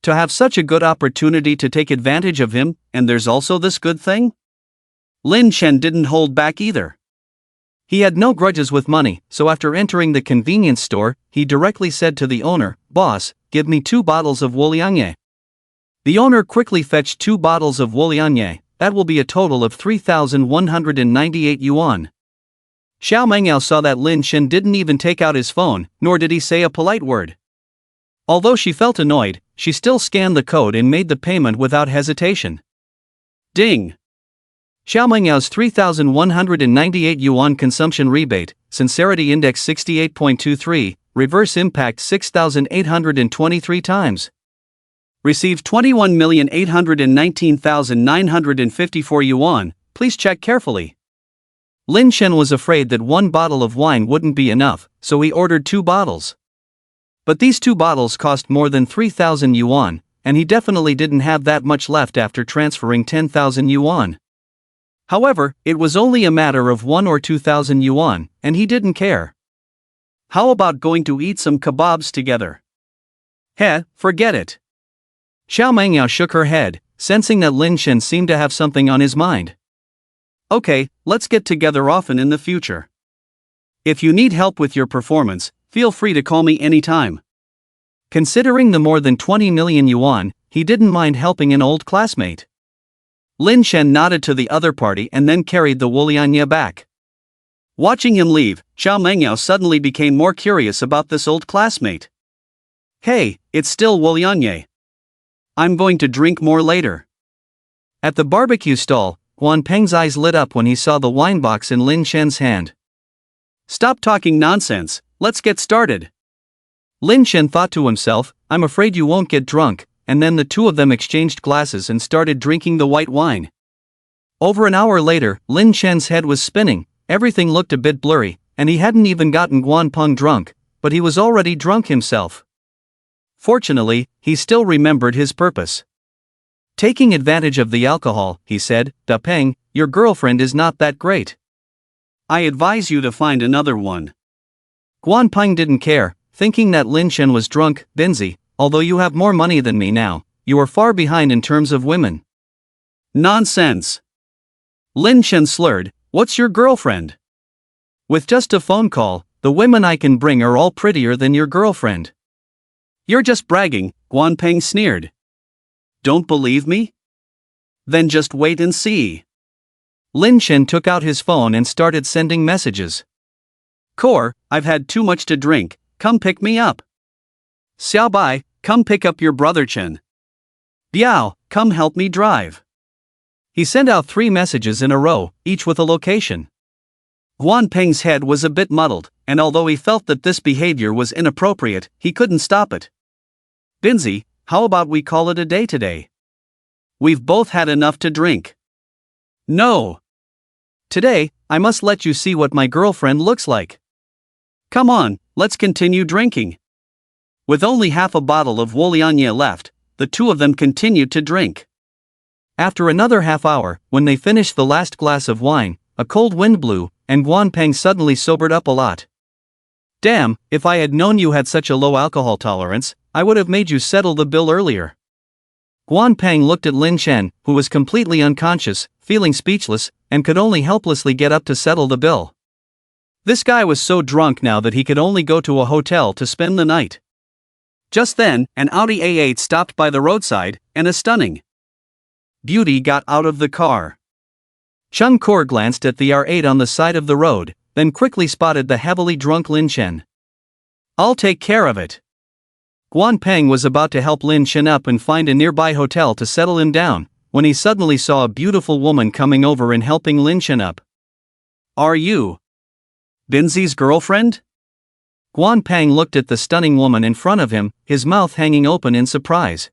To have such a good opportunity to take advantage of him, and there's also this good thing? Lin Chen didn't hold back either. He had no grudges with money, so after entering the convenience store, he directly said to the owner, "Boss, give me 2 bottles of Wolianye." The owner quickly fetched 2 bottles of Wolianye, that will be a total of 3,198 yuan. Xiao Mengyao saw that Lin Chen didn't even take out his phone, nor did he say a polite word. Although she felt annoyed, she still scanned the code and made the payment without hesitation. Ding! Xiao Mengyao's 3,198 yuan consumption rebate, sincerity index 68.23, reverse impact 6,823 times. Received 21,819,954 yuan, please check carefully. Lin Chen was afraid that 1 bottle of wine wouldn't be enough, so he ordered 2 bottles. But these 2 bottles cost more than 3,000 yuan, and he definitely didn't have that much left after transferring 10,000 yuan. However, it was only a matter of 1 or 2,000 yuan, and he didn't care. How about going to eat some kebabs together? Forget it. Xiao Mengyao shook her head, sensing that Lin Chen seemed to have something on his mind. Okay, let's get together often in the future. If you need help with your performance, feel free to call me anytime. Considering the more than 20 million yuan, he didn't mind helping an old classmate. Lin Chen nodded to the other party and then carried the Wolianye back. Watching him leave, Xiao Mengyao suddenly became more curious about this old classmate. Hey, it's still Wolianye. I'm going to drink more later. At the barbecue stall, Guan Peng's eyes lit up when he saw the wine box in Lin Chen's hand. Stop talking nonsense, let's get started. Lin Chen thought to himself, I'm afraid you won't get drunk, and then the two of them exchanged glasses and started drinking the white wine. Over an hour later, Lin Chen's head was spinning, everything looked a bit blurry, and he hadn't even gotten Guan Peng drunk, but he was already drunk himself. Fortunately, he still remembered his purpose. Taking advantage of the alcohol, he said, Da Peng, your girlfriend is not that great. I advise you to find another one. Guan Peng didn't care, thinking that Lin Chen was drunk. Binzi, although you have more money than me now, you are far behind in terms of women. Nonsense. Lin Chen slurred, what's your girlfriend? With just a phone call, the women I can bring are all prettier than your girlfriend. You're just bragging, Guan Peng sneered. Don't believe me? Then just wait and see. Lin Chen took out his phone and started sending messages. Core, I've had too much to drink, come pick me up. Xiao Bai, come pick up your brother Chen. Biao, come help me drive. He sent out 3 messages in a row, each with a location. Guan Peng's head was a bit muddled, and although he felt that this behavior was inappropriate, he couldn't stop it. Binzi, how about we call it a day today? We've both had enough to drink. No. Today, I must let you see what my girlfriend looks like. Come on, let's continue drinking. With only half a bottle of Wolianya left, the two of them continued to drink. After another half hour, when they finished the last glass of wine, a cold wind blew, and Guanpeng suddenly sobered up a lot. Damn, if I had known you had such a low alcohol tolerance, I would have made you settle the bill earlier. Guanpeng looked at Lin Chen, who was completely unconscious, feeling speechless, and could only helplessly get up to settle the bill. This guy was so drunk now that he could only go to a hotel to spend the night. Just then, an Audi A8 stopped by the roadside, and a stunning beauty got out of the car. Chung Kor glanced at the R8 on the side of the road, then quickly spotted the heavily drunk Lin Chen. I'll take care of it. Guanpeng was about to help Lin Chen up and find a nearby hotel to settle him down, when he suddenly saw a beautiful woman coming over and helping Lin Chen up. Are you Binzi's girlfriend? Guanpeng looked at the stunning woman in front of him, his mouth hanging open in surprise.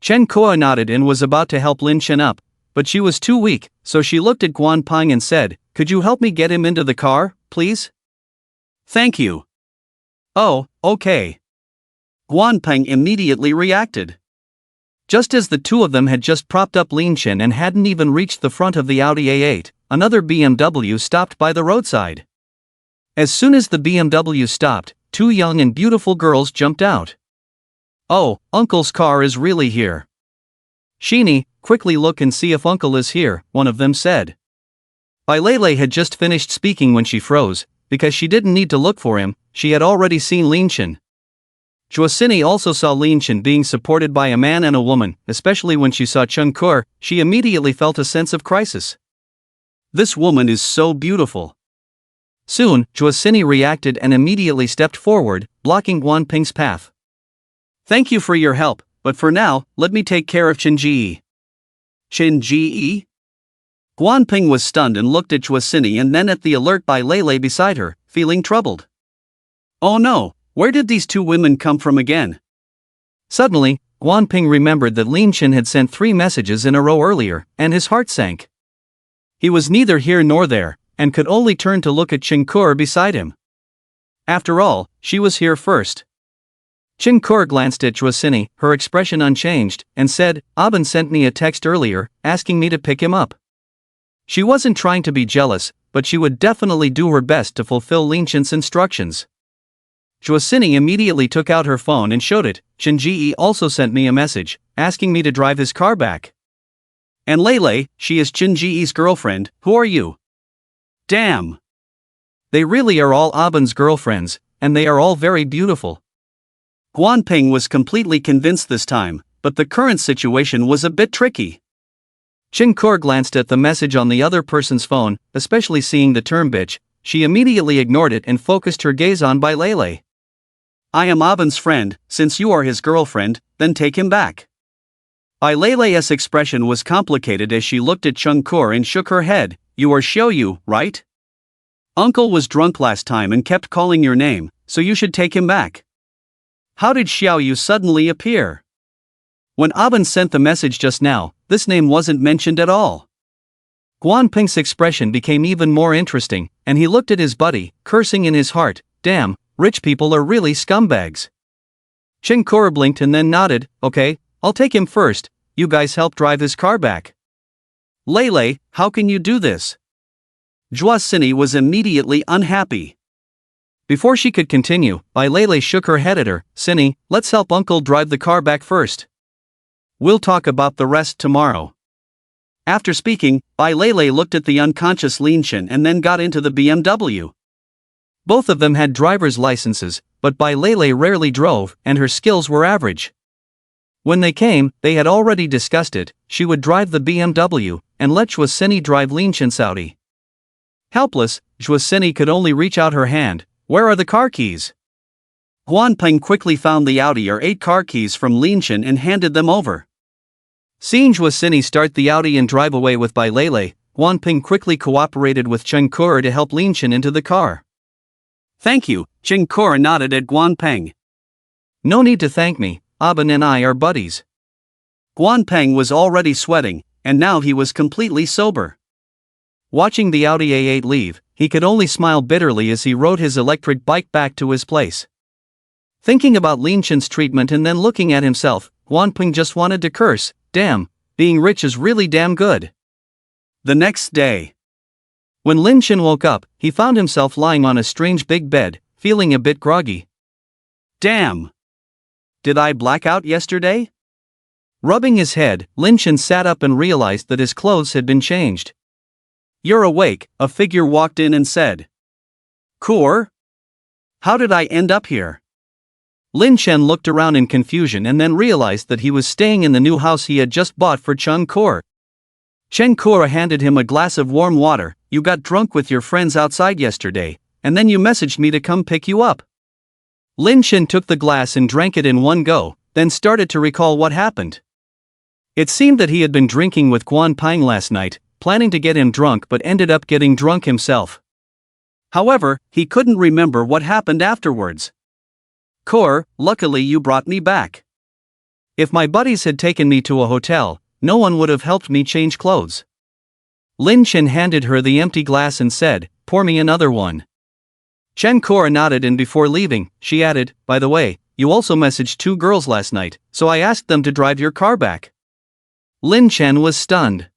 Chen Koa nodded and was about to help Lin Chen up, but she was too weak, so she looked at Guanpeng and said, "Could you help me get him into the car, please?" Thank you. Oh, okay. Guanpeng immediately reacted. Just as the two of them had just propped up Lin Chen and hadn't even reached the front of the Audi A8, another BMW stopped by the roadside. As soon as the BMW stopped, two young and beautiful girls jumped out. "Oh, Uncle's car is really here. Sheeny, quickly look and see if Uncle is here," one of them said. Bai Lele had just finished speaking when she froze, because she didn't need to look for him, she had already seen Lin Chen. Juosini also saw Lin Chen being supported by a man and a woman, especially when she saw Chung Kur, she immediately felt a sense of crisis. This woman is so beautiful. Soon, Juosini reacted and immediately stepped forward, blocking Guanpeng's path. Thank you for your help, but for now, let me take care of Chen Ji. Chen Ji? Guanpeng was stunned and looked at Juosini and then at the alert Bai Lele beside her, feeling troubled. Oh no, where did these two women come from again? Suddenly, Guanpeng remembered that Lin Chen had sent 3 messages in a row earlier, and his heart sank. He was neither here nor there, and could only turn to look at Chen Kur beside him. After all, she was here first. Chen Kur glanced at Juosini, her expression unchanged, and said, "Aben sent me a text earlier, asking me to pick him up." She wasn't trying to be jealous, but she would definitely do her best to fulfill Lin Chen's instructions. Juosini immediately took out her phone and showed it. "Chen Ji also sent me a message, asking me to drive his car back." "And Lele, she is Chen Ji's girlfriend, who are you?" "Damn. They really are all Aben's girlfriends, and they are all very beautiful." Guanpeng was completely convinced this time, but the current situation was a bit tricky. Chen Kur glanced at the message on the other person's phone, especially seeing the term bitch. She immediately ignored it and focused her gaze on Bai Lele. "I am Aben's friend, since you are his girlfriend, then take him back." Bai Lele's expression was complicated as she looked at Chung Kur and shook her head. "You are Xiaoyu, right? Uncle was drunk last time and kept calling your name, so you should take him back." How did Xiaoyu suddenly appear? When Aben sent the message just now, this name wasn't mentioned at all. Guanpeng's expression became even more interesting, and he looked at his buddy, cursing in his heart, "Damn, rich people are really scumbags." Chen Kur blinked and then nodded, "Okay, I'll take him first, you guys help drive his car back." "Lele, how can you do this?" Juosini was immediately unhappy. Before she could continue, Bai Lele shook her head at her. "Sini, let's help Uncle drive the car back first. We'll talk about the rest tomorrow." After speaking, Bai Lele looked at the unconscious Lin Chen and then got into the BMW. Both of them had driver's licenses, but Bai Lele rarely drove, and her skills were average. When they came, they had already discussed it. She would drive the BMW, and let Juosini drive Lin Chen's Audi. Helpless, Juosini could only reach out her hand. "Where are the car keys?" Guanpeng quickly found the Audi R8 car keys from Lin Chen and handed them over. Seeing Juosini start the Audi and drive away with Bai Lele, Guanpeng quickly cooperated with Chen Kur to help Lin Chen into the car. "Thank you," Chen Kur nodded at Guanpeng. "No need to thank me, Aben and I are buddies." Guanpeng was already sweating, and now he was completely sober. Watching the Audi A8 leave, he could only smile bitterly as he rode his electric bike back to his place. Thinking about Lin Chen's treatment and then looking at himself, Guanpeng just wanted to curse. Damn, being rich is really damn good. The next day, when Lin Chen woke up, he found himself lying on a strange big bed, feeling a bit groggy. Damn! Did I black out yesterday? Rubbing his head, Lin Chen sat up and realized that his clothes had been changed. You're awake, a figure walked in and said. Kor? How did I end up here? Lin Chen looked around in confusion and then realized that he was staying in the new house he had just bought for Chen Kor. Chen Kor handed him a glass of warm water. You got drunk with your friends outside yesterday, and then you messaged me to come pick you up. Lin Chen took the glass and drank it in one go, then started to recall what happened. It seemed that he had been drinking with Guanpeng last night, planning to get him drunk but ended up getting drunk himself. However, he couldn't remember what happened afterwards. Kor, luckily you brought me back. If my buddies had taken me to a hotel, no one would have helped me change clothes. Lin Chen handed her the empty glass and said, pour me another one. Chen Kor nodded and before leaving, she added, by the way, you also messaged 2 girls last night, so I asked them to drive your car back. Lin Chen was stunned.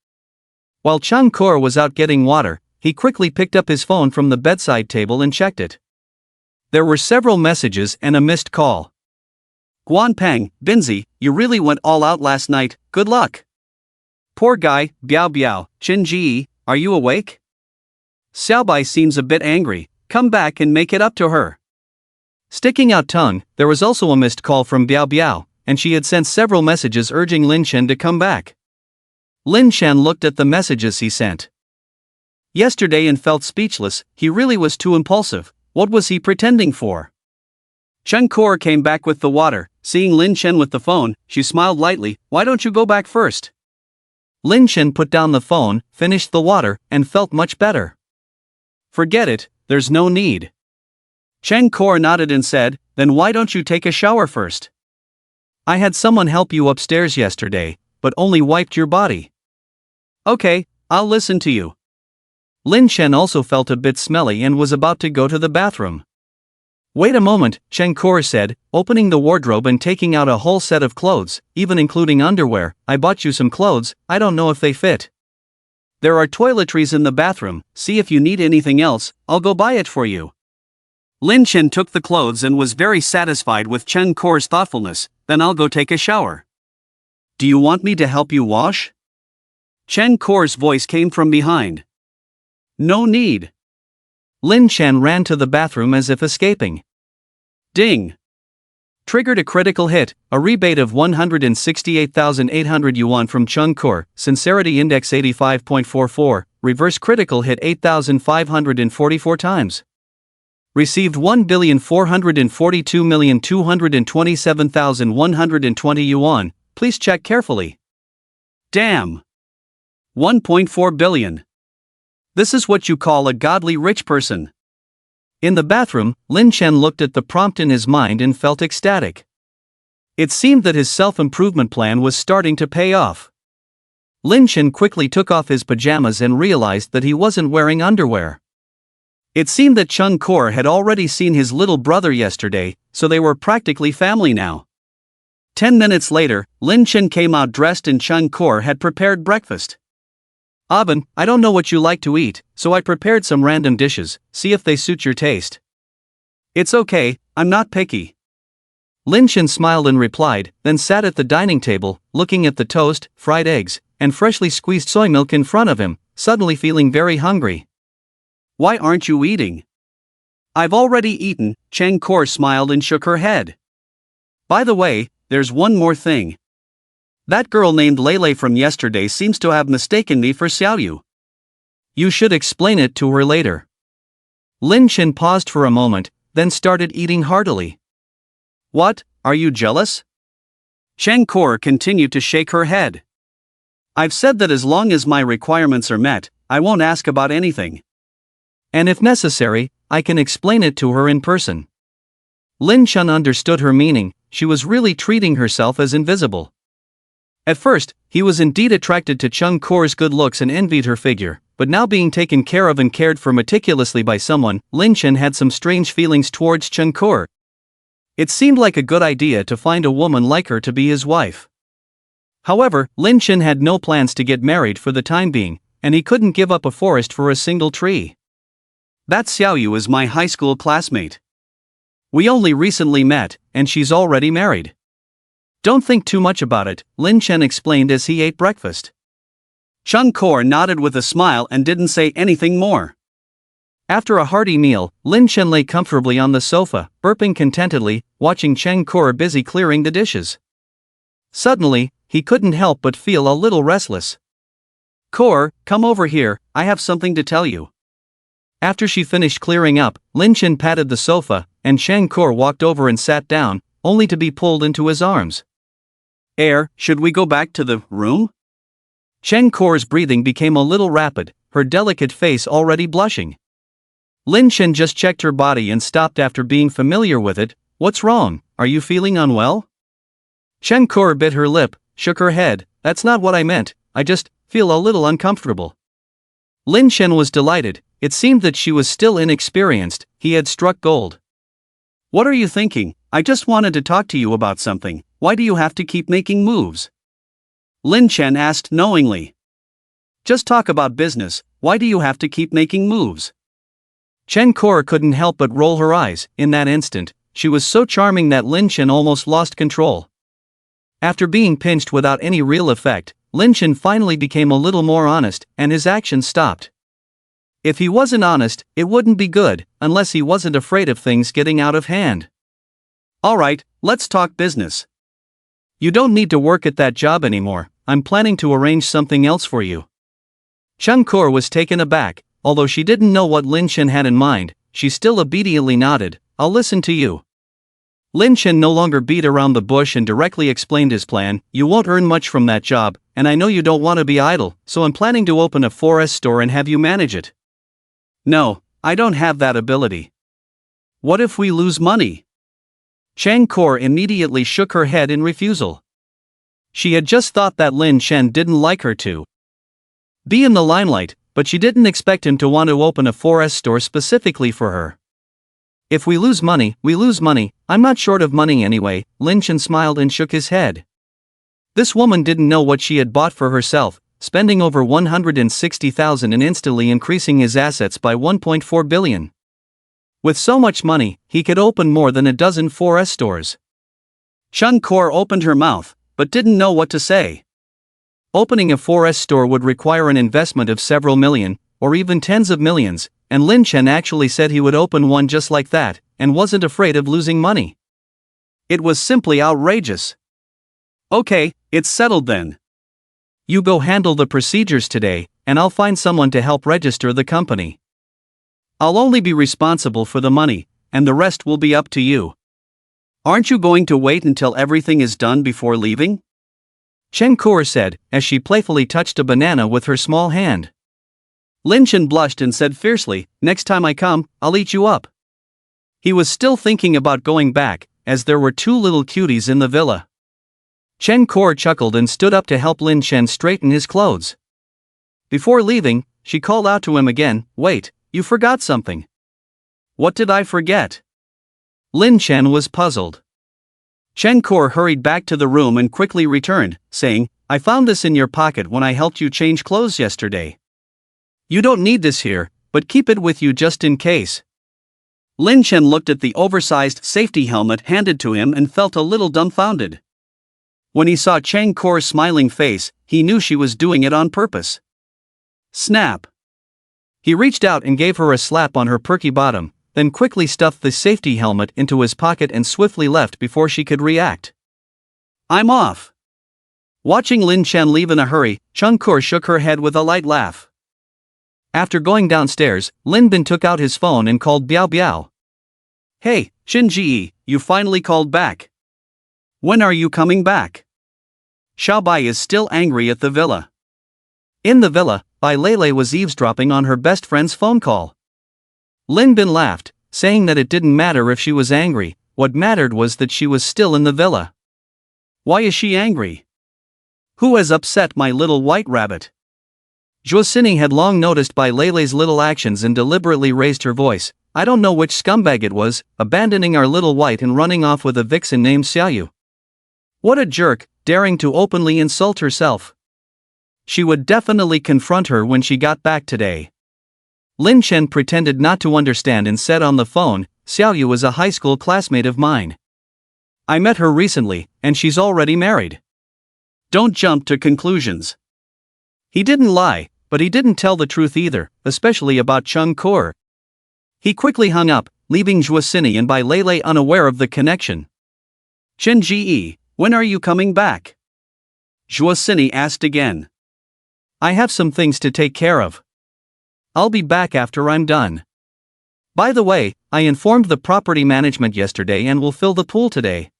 While Chen Kor was out getting water, he quickly picked up his phone from the bedside table and checked it. There were several messages and a missed call. Guanpeng, Binzi, you really went all out last night, good luck. Poor guy, Biao Biao, Qin Ji, are you awake? Xiaobai seems a bit angry, come back and make it up to her. Sticking out tongue, there was also a missed call from Biao Biao, and she had sent several messages urging Lin Chen to come back. Lin Chen looked at the messages he sent yesterday and felt speechless. He really was too impulsive. What was he pretending for? Chen Kor came back with the water. Seeing Lin Chen with the phone, she smiled lightly. Why don't you go back first? Lin Chen put down the phone, finished the water, and felt much better. Forget it, there's no need. Chen Kor nodded and said, then why don't you take a shower first? I had someone help you upstairs yesterday, but only wiped your body. Okay, I'll listen to you. Lin Chen also felt a bit smelly and was about to go to the bathroom. Wait a moment, Chen Kor said, opening the wardrobe and taking out a whole set of clothes, even including underwear. I bought you some clothes, I don't know if they fit. There are toiletries in the bathroom, see if you need anything else, I'll go buy it for you. Lin Chen took the clothes and was very satisfied with Chen Kor's thoughtfulness. Then I'll go take a shower. Do you want me to help you wash? Chen Kor's voice came from behind. No need. Lin Chen ran to the bathroom as if escaping. Ding. Triggered a critical hit, a rebate of 168,800 yuan from Chen Kor, sincerity index 85.44, reverse critical hit 8,544 times. Received 1,442,227,120 yuan, please check carefully. Damn. 1.4 billion. This is what you call a godly rich person. In the bathroom, Lin Chen looked at the prompt in his mind and felt ecstatic. It seemed that his self-improvement plan was starting to pay off. Lin Chen quickly took off his pajamas and realized that he wasn't wearing underwear. It seemed that Chen Kor had already seen his little brother yesterday, so they were practically family now. 10 minutes later, Lin Chen came out dressed and Chen Kor had prepared breakfast. Aben, I don't know what you like to eat, so I prepared some random dishes, see if they suit your taste. It's okay, I'm not picky. Lin Chen smiled and replied, then sat at the dining table, looking at the toast, fried eggs, and freshly squeezed soy milk in front of him, suddenly feeling very hungry. Why aren't you eating? I've already eaten, Chen Kor smiled and shook her head. By the way, there's one more thing. That girl named Lele from yesterday seems to have mistaken me for Xiaoyu. You should explain it to her later. Lin Chen paused for a moment, then started eating heartily. What, are you jealous? Chen Kor continued to shake her head. I've said that as long as my requirements are met, I won't ask about anything. And if necessary, I can explain it to her in person. Lin Chen understood her meaning, she was really treating herself as invisible. At first, he was indeed attracted to Chung Kor's good looks and envied her figure, but now being taken care of and cared for meticulously by someone, Lin Chen had some strange feelings towards Chung Kor. It seemed like a good idea to find a woman like her to be his wife. However, Lin Chen had no plans to get married for the time being, and he couldn't give up a forest for a single tree. That Xiaoyu is my high school classmate. We only recently met, and she's already married. Don't think too much about it, Lin Chen explained as he ate breakfast. Chung Kor nodded with a smile and didn't say anything more. After a hearty meal, Lin Chen lay comfortably on the sofa, burping contentedly, watching Chung Kor busy clearing the dishes. Suddenly, he couldn't help but feel a little restless. Kor, come over here, I have something to tell you. After she finished clearing up, Lin Chen patted the sofa, and Chung Kor walked over and sat down, only to be pulled into his arms. Should we go back to the room? Chung Kor's breathing became a little rapid, her delicate face already blushing. Lin Chen just checked her body and stopped after being familiar with it. What's wrong, are you feeling unwell? Chung Kor bit her lip, shook her head. That's not what I meant, I just feel a little uncomfortable. Lin Chen was delighted, it seemed that she was still inexperienced, he had struck gold. What are you thinking? I just wanted to talk to you about something, why do you have to keep making moves? Lin Chen asked knowingly. Just talk about business, why do you have to keep making moves? Chung Kor couldn't help but roll her eyes. In that instant, she was so charming that Lin Chen almost lost control. After being pinched without any real effect, Lin Chen finally became a little more honest, and his actions stopped. If he wasn't honest, it wouldn't be good, unless he wasn't afraid of things getting out of hand. Alright, let's talk business. You don't need to work at that job anymore, I'm planning to arrange something else for you. Chung Kor was taken aback. Although she didn't know what Lin Chen had in mind, she still obediently nodded. I'll listen to you. Lin Chen no longer beat around the bush and directly explained his plan. You won't earn much from that job, and I know you don't want to be idle, so I'm planning to open a 4S store and have you manage it. No, I don't have that ability. What if we lose money? Chung Kor immediately shook her head in refusal. She had just thought that Lin Chen didn't like her to be in the limelight, but she didn't expect him to want to open a 4S store specifically for her. If we lose money, we lose money, I'm not short of money anyway, Lin Chen smiled and shook his head. This woman didn't know what she had bought for herself, spending over 160,000 and instantly increasing his assets by 1.4 billion. With so much money, he could open more than a dozen 4S stores. Chung Kor opened her mouth, but didn't know what to say. Opening a 4S store would require an investment of several million, or even tens of millions, and Lin Chen actually said he would open one just like that, and wasn't afraid of losing money. It was simply outrageous. Okay, it's settled then. You go handle the procedures today, and I'll find someone to help register the company. I'll only be responsible for the money, and the rest will be up to you. Aren't you going to wait until everything is done before leaving? Chung Kor said, as she playfully touched a banana with her small hand. Lin Chen blushed and said fiercely, next time I come, I'll eat you up. He was still thinking about going back, as there were two little cuties in the villa. Chung Kor chuckled and stood up to help Lin Chen straighten his clothes. Before leaving, she called out to him again, wait, you forgot something. What did I forget? Lin Chen was puzzled. Chung Kor hurried back to the room and quickly returned, saying, I found this in your pocket when I helped you change clothes yesterday. You don't need this here, but keep it with you just in case. Lin Chen looked at the oversized safety helmet handed to him and felt a little dumbfounded. When he saw Chung Kor's smiling face, he knew she was doing it on purpose. Snap! He reached out and gave her a slap on her perky bottom, then quickly stuffed the safety helmet into his pocket and swiftly left before she could react. I'm off. Watching Lin Chen leave in a hurry, Chung Kor shook her head with a light laugh. After going downstairs, Lin Bin took out his phone and called Biao Biao. Hey, Shin Ji, you finally called back. When are you coming back? Xiao Bai is still angry at the villa. In the villa, Bai Lele was eavesdropping on her best friend's phone call. Lin Bin laughed, saying that it didn't matter if she was angry, what mattered was that she was still in the villa. Why is she angry? Who has upset my little white rabbit? Joacine had long noticed Bai Leilei's little actions and deliberately raised her voice. I don't know which scumbag it was, abandoning our little white and running off with a vixen named Xiaoyu. What a jerk, daring to openly insult herself. She would definitely confront her when she got back today. Lin Chen pretended not to understand and said on the phone, Xiaoyu is a high school classmate of mine. I met her recently, and she's already married. Don't jump to conclusions. He didn't lie, but he didn't tell the truth either, especially about Chung Kur. He quickly hung up, leaving Joacine and Bai Leilei unaware of the connection. Chen Ji, when are you coming back? Joacine asked again. I have some things to take care of. I'll be back after I'm done. By the way, I informed the property management yesterday and will fill the pool today.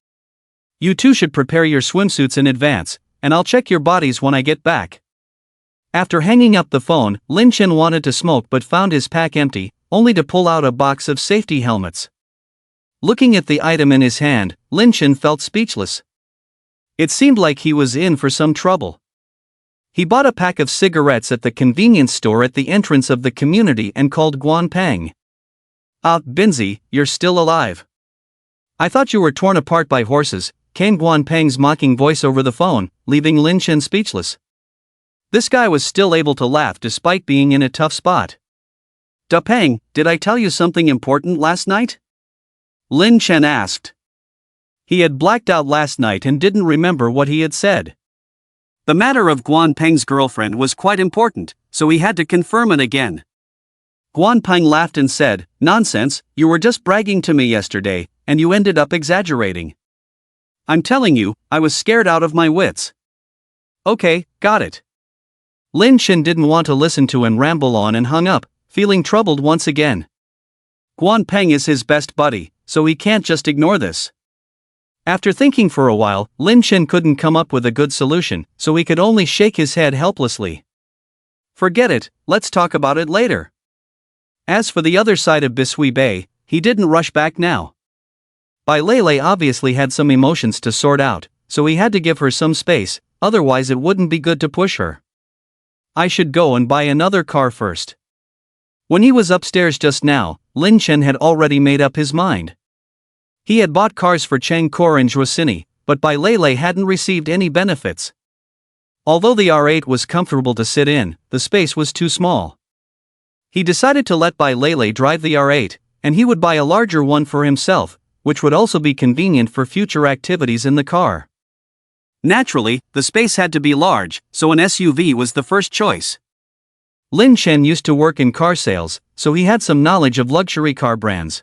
You two should prepare your swimsuits in advance, and I'll check your bodies when I get back. After hanging up the phone, Lin Chen wanted to smoke but found his pack empty, only to pull out a box of safety helmets. Looking at the item in his hand, Lin Chen felt speechless. It seemed like he was in for some trouble. He bought a pack of cigarettes at the convenience store at the entrance of the community and called Guan Peng. Ah, Binzi, you're still alive. I thought you were torn apart by horses, came Guan Peng's mocking voice over the phone, leaving Lin Chen speechless. This guy was still able to laugh despite being in a tough spot. Da Peng, did I tell you something important last night? Lin Chen asked. He had blacked out last night and didn't remember what he had said. The matter of Guan Peng's girlfriend was quite important, so he had to confirm it again. Guan Peng laughed and said, Nonsense, you were just bragging to me yesterday, and you ended up exaggerating. I'm telling you, I was scared out of my wits. Okay, got it. Lin Chen didn't want to listen to and ramble on and hung up, feeling troubled once again. Guan Peng is his best buddy, so he can't just ignore this. After thinking for a while, Lin Chen couldn't come up with a good solution, so he could only shake his head helplessly. Forget it, let's talk about it later. As for the other side of Bisui Bay, he didn't rush back now. Bai Leilei obviously had some emotions to sort out, so he had to give her some space, otherwise it wouldn't be good to push her. I should go and buy another car first. When he was upstairs just now, Lin Chen had already made up his mind. He had bought cars for Cheng Kor and Joacine, but Bai Leilei hadn't received any benefits. Although the R8 was comfortable to sit in, the space was too small. He decided to let Bai Leilei drive the R8, and he would buy a larger one for himself, which would also be convenient for future activities in the car. Naturally, the space had to be large, so an SUV was the first choice. Lin Chen used to work in car sales, so he had some knowledge of luxury car brands.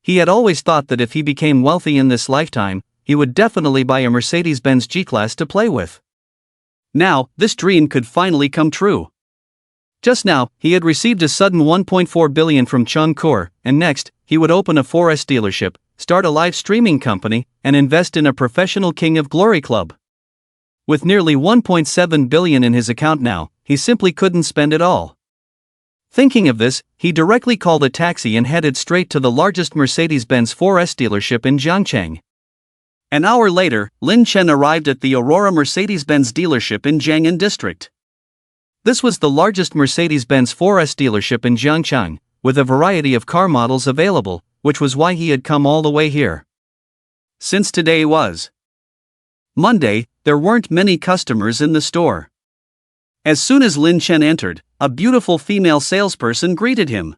He had always thought that if he became wealthy in this lifetime, he would definitely buy a Mercedes-Benz G-Class to play with. Now, this dream could finally come true. Just now, he had received a sudden 1.4 billion from Chung Kur, and next, he would open a 4S dealership, start a live streaming company, and invest in a professional King of Glory club. With nearly 1.7 billion in his account now, he simply couldn't spend it all. Thinking of this, he directly called a taxi and headed straight to the largest Mercedes-Benz 4S dealership in Jiangcheng. An hour later, Lin Chen arrived at the Aurora Mercedes-Benz dealership in Jiang'an district. This was the largest Mercedes-Benz 4S dealership in Jiangcheng, with a variety of car models available, which was why he had come all the way here. Since today was Monday, there weren't many customers in the store. As soon as Lin Chen entered, a beautiful female salesperson greeted him.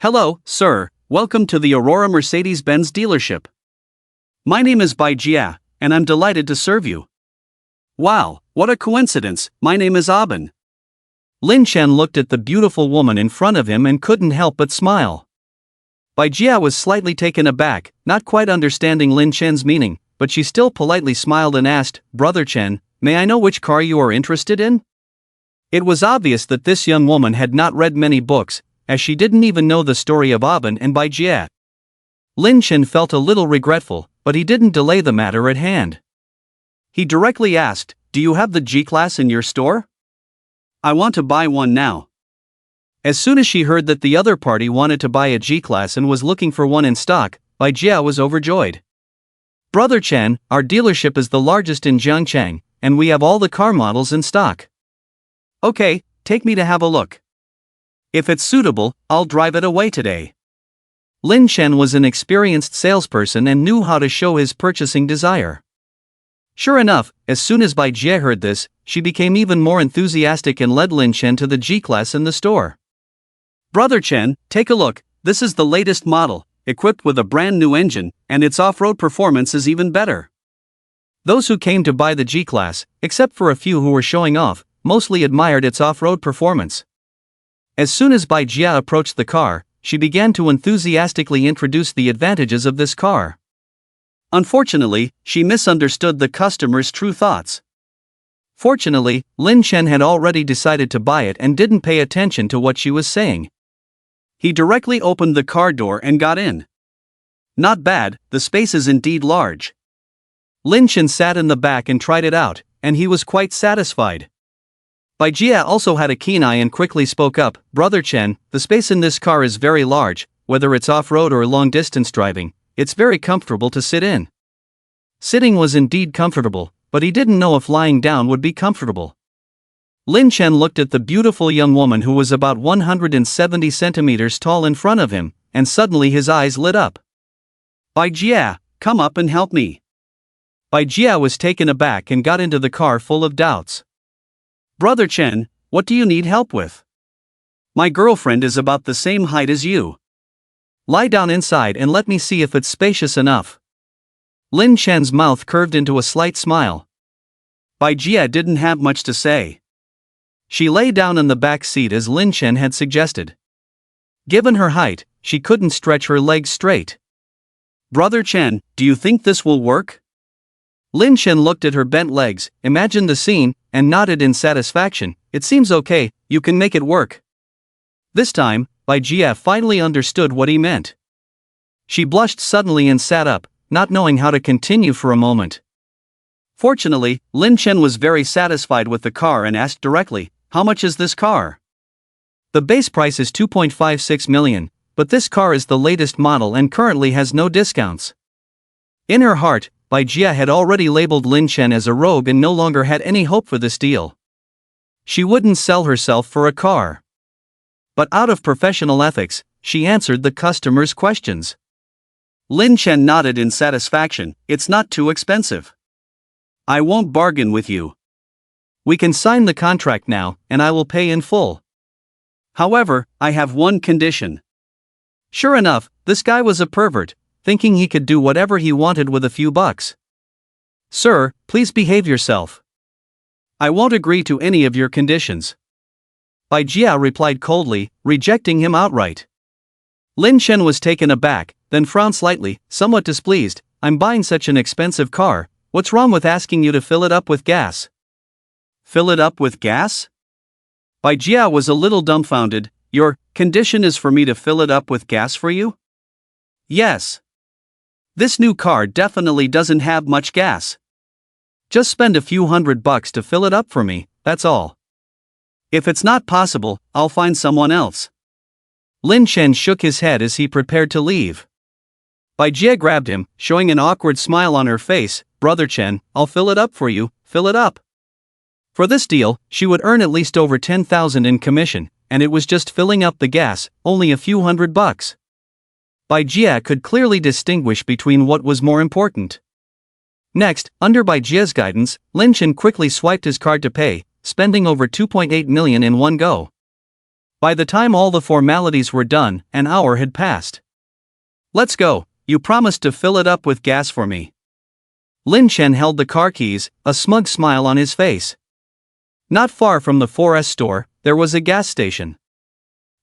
Hello, sir, welcome to the Aurora Mercedes-Benz dealership. My name is Bai Jia, and I'm delighted to serve you. Wow, what a coincidence, my name is Aben. Lin Chen looked at the beautiful woman in front of him and couldn't help but smile. Bai Jia was slightly taken aback, not quite understanding Lin Chen's meaning, but she still politely smiled and asked, Brother Chen, may I know which car you are interested in? It was obvious that this young woman had not read many books, as she didn't even know the story of Aben and Bai Jia. Lin Chen felt a little regretful, but he didn't delay the matter at hand. He directly asked, Do you have the G-Class in your store? I want to buy one now. As soon as she heard that the other party wanted to buy a G-Class and was looking for one in stock, Bai Jia was overjoyed. Brother Chen, our dealership is the largest in Jiangcheng, and we have all the car models in stock. Okay, take me to have a look. If it's suitable, I'll drive it away today. Lin Chen was an experienced salesperson and knew how to show his purchasing desire. Sure enough, as soon as Bai Jie heard this, she became even more enthusiastic and led Lin Chen to the G-Class in the store. Brother Chen, take a look, this is the latest model, equipped with a brand new engine, and its off-road performance is even better. Those who came to buy the G-Class, except for a few who were showing off, mostly admired its off-road performance. As soon as Bai Jie approached the car, she began to enthusiastically introduce the advantages of this car. Unfortunately, she misunderstood the customer's true thoughts. Fortunately, Lin Chen had already decided to buy it and didn't pay attention to what she was saying. He directly opened the car door and got in. Not bad, the space is indeed large. Lin Chen sat in the back and tried it out, and he was quite satisfied. Bai Jie also had a keen eye and quickly spoke up, "Brother Chen, the space in this car is very large, whether it's off-road or long-distance driving, it's very comfortable to sit in." Sitting was indeed comfortable, but he didn't know if lying down would be comfortable. Lin Chen looked at the beautiful young woman who was about 170 centimeters tall in front of him, and suddenly his eyes lit up. Bai Jie, come up and help me. Bai Jie was taken aback and got into the car full of doubts. Brother Chen, what do you need help with? My girlfriend is about the same height as you. Lie down inside and let me see if it's spacious enough. Lin Chen's mouth curved into a slight smile. Bai Jie didn't have much to say. She lay down in the back seat as Lin Chen had suggested. Given her height, she couldn't stretch her legs straight. Brother Chen, do you think this will work? Lin Chen looked at her bent legs, imagined the scene, and nodded in satisfaction. It seems okay, you can make it work. This time, Bai Jie finally understood what he meant. She blushed suddenly and sat up, not knowing how to continue for a moment. Fortunately, Lin Chen was very satisfied with the car and asked directly, "How much is this car?" The base price is 2.56 million, but this car is the latest model and currently has no discounts. In her heart, Bai Jie had already labeled Lin Chen as a rogue and no longer had any hope for this deal. She wouldn't sell herself for a car. But out of professional ethics, she answered the customer's questions. Lin Chen nodded in satisfaction. It's not too expensive. I won't bargain with you. We can sign the contract now, and I will pay in full. However, I have one condition. Sure enough, this guy was a pervert, thinking he could do whatever he wanted with a few bucks. Sir, please behave yourself. I won't agree to any of your conditions. Bai Jie replied coldly, rejecting him outright. Lin Chen was taken aback, then frowned slightly, somewhat displeased. I'm buying such an expensive car, what's wrong with asking you to fill it up with gas? Fill it up with gas? Bai Jie was a little dumbfounded. Your condition is for me to fill it up with gas for you? Yes. This new car definitely doesn't have much gas. Just spend a few $100 to fill it up for me, that's all. If it's not possible, I'll find someone else. Lin Chen shook his head as he prepared to leave. Bai Jie grabbed him, showing an awkward smile on her face. Brother Chen, I'll fill it up for you, fill it up. For this deal, she would earn at least over 10,000 in commission, and it was just filling up the gas, only a few $100. Bai Jie could clearly distinguish between what was more important. Next, under Bai Jie's guidance, Lin Chen quickly swiped his card to pay, spending over 2.8 million in one go. By the time all the formalities were done, an hour had passed. Let's go, you promised to fill it up with gas for me. Lin Chen held the car keys, a smug smile on his face. Not far from the 4S store, there was a gas station.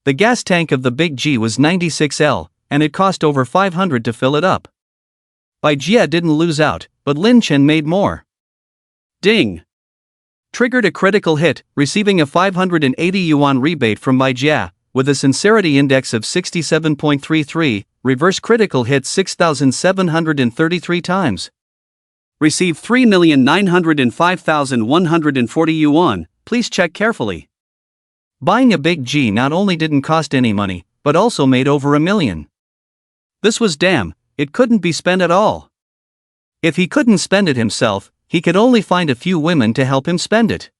The gas tank of the Big G was 96L, and it cost over 500 to fill it up. Bai Jie didn't lose out, but Lin Chen made more. Ding! Triggered a critical hit, receiving a 580 yuan rebate from Bai Jie, with a sincerity index of 67.33, reverse critical hit 6,733 times. Received 3,905,140 yuan, please check carefully. Buying a Big G not only didn't cost any money, but also made over $1 million. This was damn, it couldn't be spent at all. If he couldn't spend it himself, he could only find a few women to help him spend it.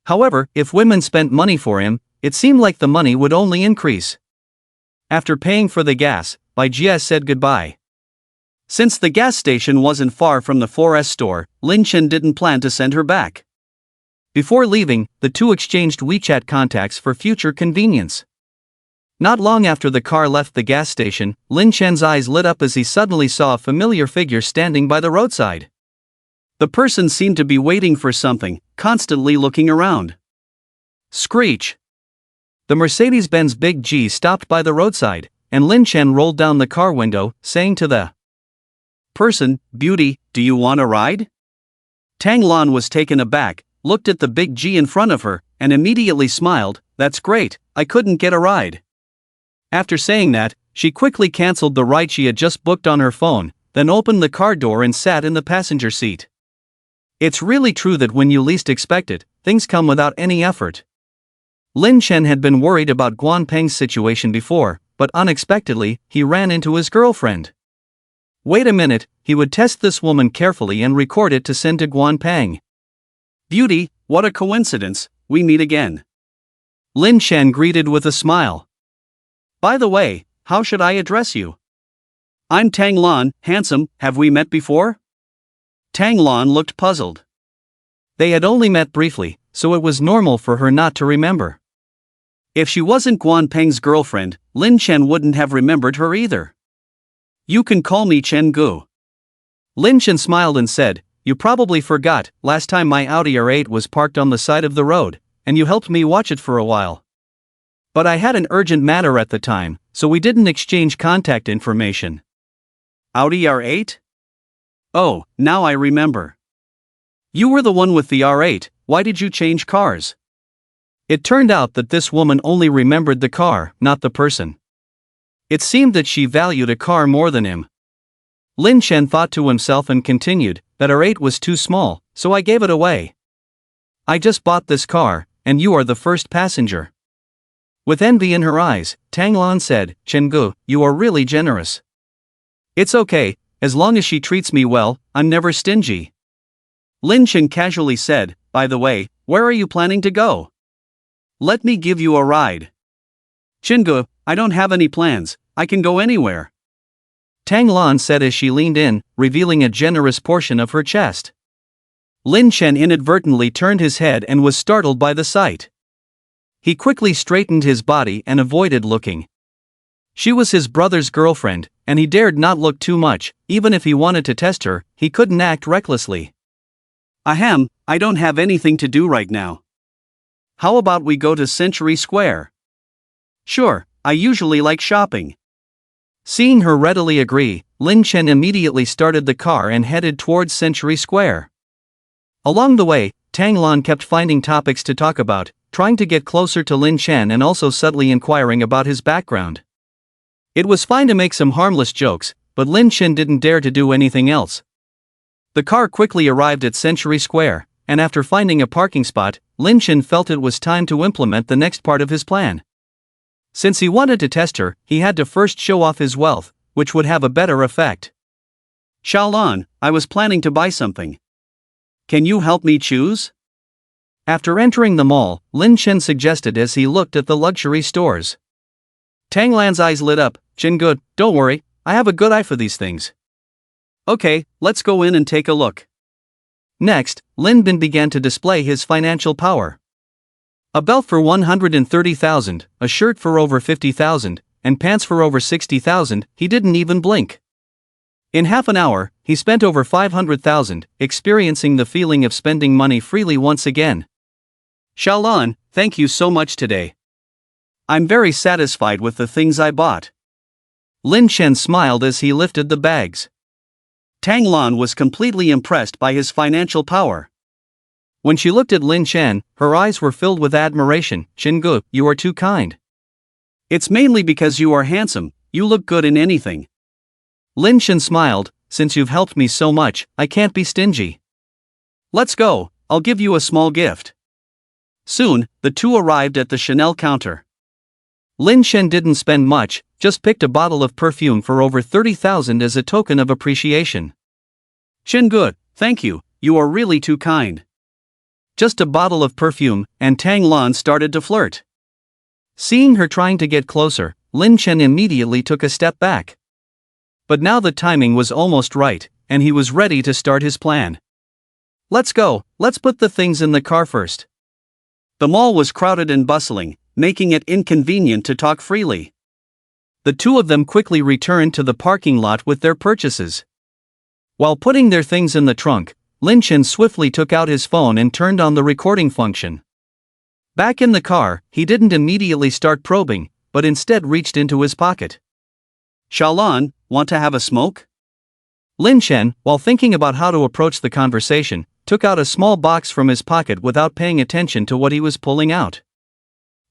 However, if women spent money for him, it seemed like the money would only increase. After paying for the gas, Bai Jie said goodbye. Since the gas station wasn't far from the 4S store, Lin Chen didn't plan to send her back. Before leaving, the two exchanged WeChat contacts for future convenience. Not long after the car left the gas station, Lin Chen's eyes lit up as he suddenly saw a familiar figure standing by the roadside. The person seemed to be waiting for something, constantly looking around. Screech! The Mercedes-Benz Big G stopped by the roadside, and Lin Chen rolled down the car window, saying to the person, "Beauty, do you want a ride?" Tang Lan was taken aback, looked at the Big G in front of her, and immediately smiled. "That's great, I couldn't get a ride." After saying that, she quickly cancelled the ride she had just booked on her phone, then opened the car door and sat in the passenger seat. It's really true that when you least expect it, things come without any effort. Lin Chen had been worried about Guan Peng's situation before, but unexpectedly, he ran into his girlfriend. Wait a minute, he would test this woman carefully and record it to send to Guan Peng. "Beauty, what a coincidence, we meet again." Lin Chen greeted with a smile. "By the way, how should I address you?" "I'm Tang Lan, handsome, have we met before?" Tang Lan looked puzzled. They had only met briefly, so it was normal for her not to remember. If she wasn't Guan Peng's girlfriend, Lin Chen wouldn't have remembered her either. "You can call me Chen Gu." Lin Chen smiled and said, "You probably forgot, last time my Audi R8 was parked on the side of the road, and you helped me watch it for a while. But I had an urgent matter at the time, so we didn't exchange contact information." "Audi R8? Oh, now I remember. You were the one with the R8, why did you change cars?" It turned out that this woman only remembered the car, not the person. It seemed that she valued a car more than him. Lin Chen thought to himself and continued, "That R8 was too small, so I gave it away. I just bought this car, and you are the first passenger." With envy in her eyes, Tang Lan said, "Chen Gu, you are really generous." "It's okay, as long as she treats me well, I'm never stingy." Lin Chen casually said, "By the way, where are you planning to go? Let me give you a ride." "Chen Gu, I don't have any plans, I can go anywhere." Tang Lan said as she leaned in, revealing a generous portion of her chest. Lin Chen inadvertently turned his head and was startled by the sight. He quickly straightened his body and avoided looking. She was his brother's girlfriend, and he dared not look too much. Even if he wanted to test her, he couldn't act recklessly. "Ahem, I don't have anything to do right now. How about we go to Century Square?" "Sure, I usually like shopping." Seeing her readily agree, Lin Chen immediately started the car and headed towards Century Square. Along the way, Tang Lan kept finding topics to talk about, trying to get closer to Lin Chen and also subtly inquiring about his background. It was fine to make some harmless jokes, but Lin Chen didn't dare to do anything else. The car quickly arrived at Century Square, and after finding a parking spot, Lin Chen felt it was time to implement the next part of his plan. Since he wanted to test her, he had to first show off his wealth, which would have a better effect. "Xiaolan, I was planning to buy something. Can you help me choose?" After entering the mall, Lin Chen suggested as he looked at the luxury stores. Tang Lan's eyes lit up. "Chen Gu, don't worry, I have a good eye for these things." "Okay, let's go in and take a look." Next, Lin Bin began to display his financial power. A belt for 130,000, a shirt for over 50,000, and pants for over 60,000, he didn't even blink. In half an hour, he spent over 500,000, experiencing the feeling of spending money freely once again. "Xiaolan, thank you so much today. I'm very satisfied with the things I bought." Lin Chen smiled as he lifted the bags. Tang Lan was completely impressed by his financial power. When she looked at Lin Chen, her eyes were filled with admiration. "Chen Gu, you are too kind. It's mainly because you are handsome, you look good in anything." Lin Chen smiled, "Since you've helped me so much, I can't be stingy. Let's go, I'll give you a small gift." Soon, the two arrived at the Chanel counter. Lin Chen didn't spend much, just picked a bottle of perfume for over 30,000 as a token of appreciation. "Chen Gu, thank you you are really too kind. Just a bottle of perfume, and Tang Lan started to flirt. Seeing her trying to get closer, Lin Chen immediately took a step back. But now the timing was almost right, and he was ready to start his plan. Let's go, let's put the things in the car first. The mall was crowded and bustling, making it inconvenient to talk freely. The two of them quickly returned to the parking lot with their purchases. While putting their things in the trunk, Lin Chen swiftly took out his phone and turned on the recording function. Back in the car, he didn't immediately start probing, but instead reached into his pocket. Xiaolan, want to have a smoke? Lin Chen, while thinking about how to approach the conversation, took out a small box from his pocket without paying attention to what he was pulling out.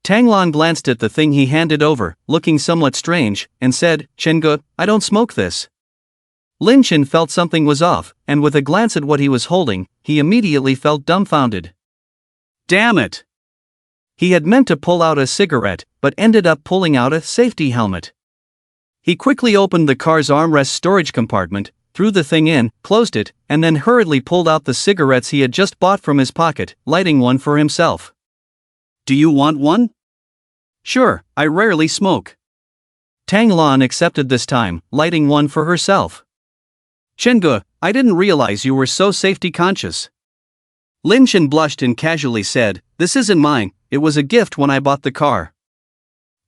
Tang Lan glanced at the thing he handed over, looking somewhat strange, and said, "Chengge, I don't smoke this." Lin Chen felt something was off, and with a glance at what he was holding, he immediately felt dumbfounded. Damn it! He had meant to pull out a cigarette, but ended up pulling out a safety helmet. He quickly opened the car's armrest storage compartment, threw the thing in, closed it, and then hurriedly pulled out the cigarettes he had just bought from his pocket, lighting one for himself. Do you want one? Sure, I rarely smoke. Tang Lan accepted this time, lighting one for herself. Chengge, I didn't realize you were so safety conscious. Lin Chen blushed and casually said, "This isn't mine, it was a gift when I bought the car."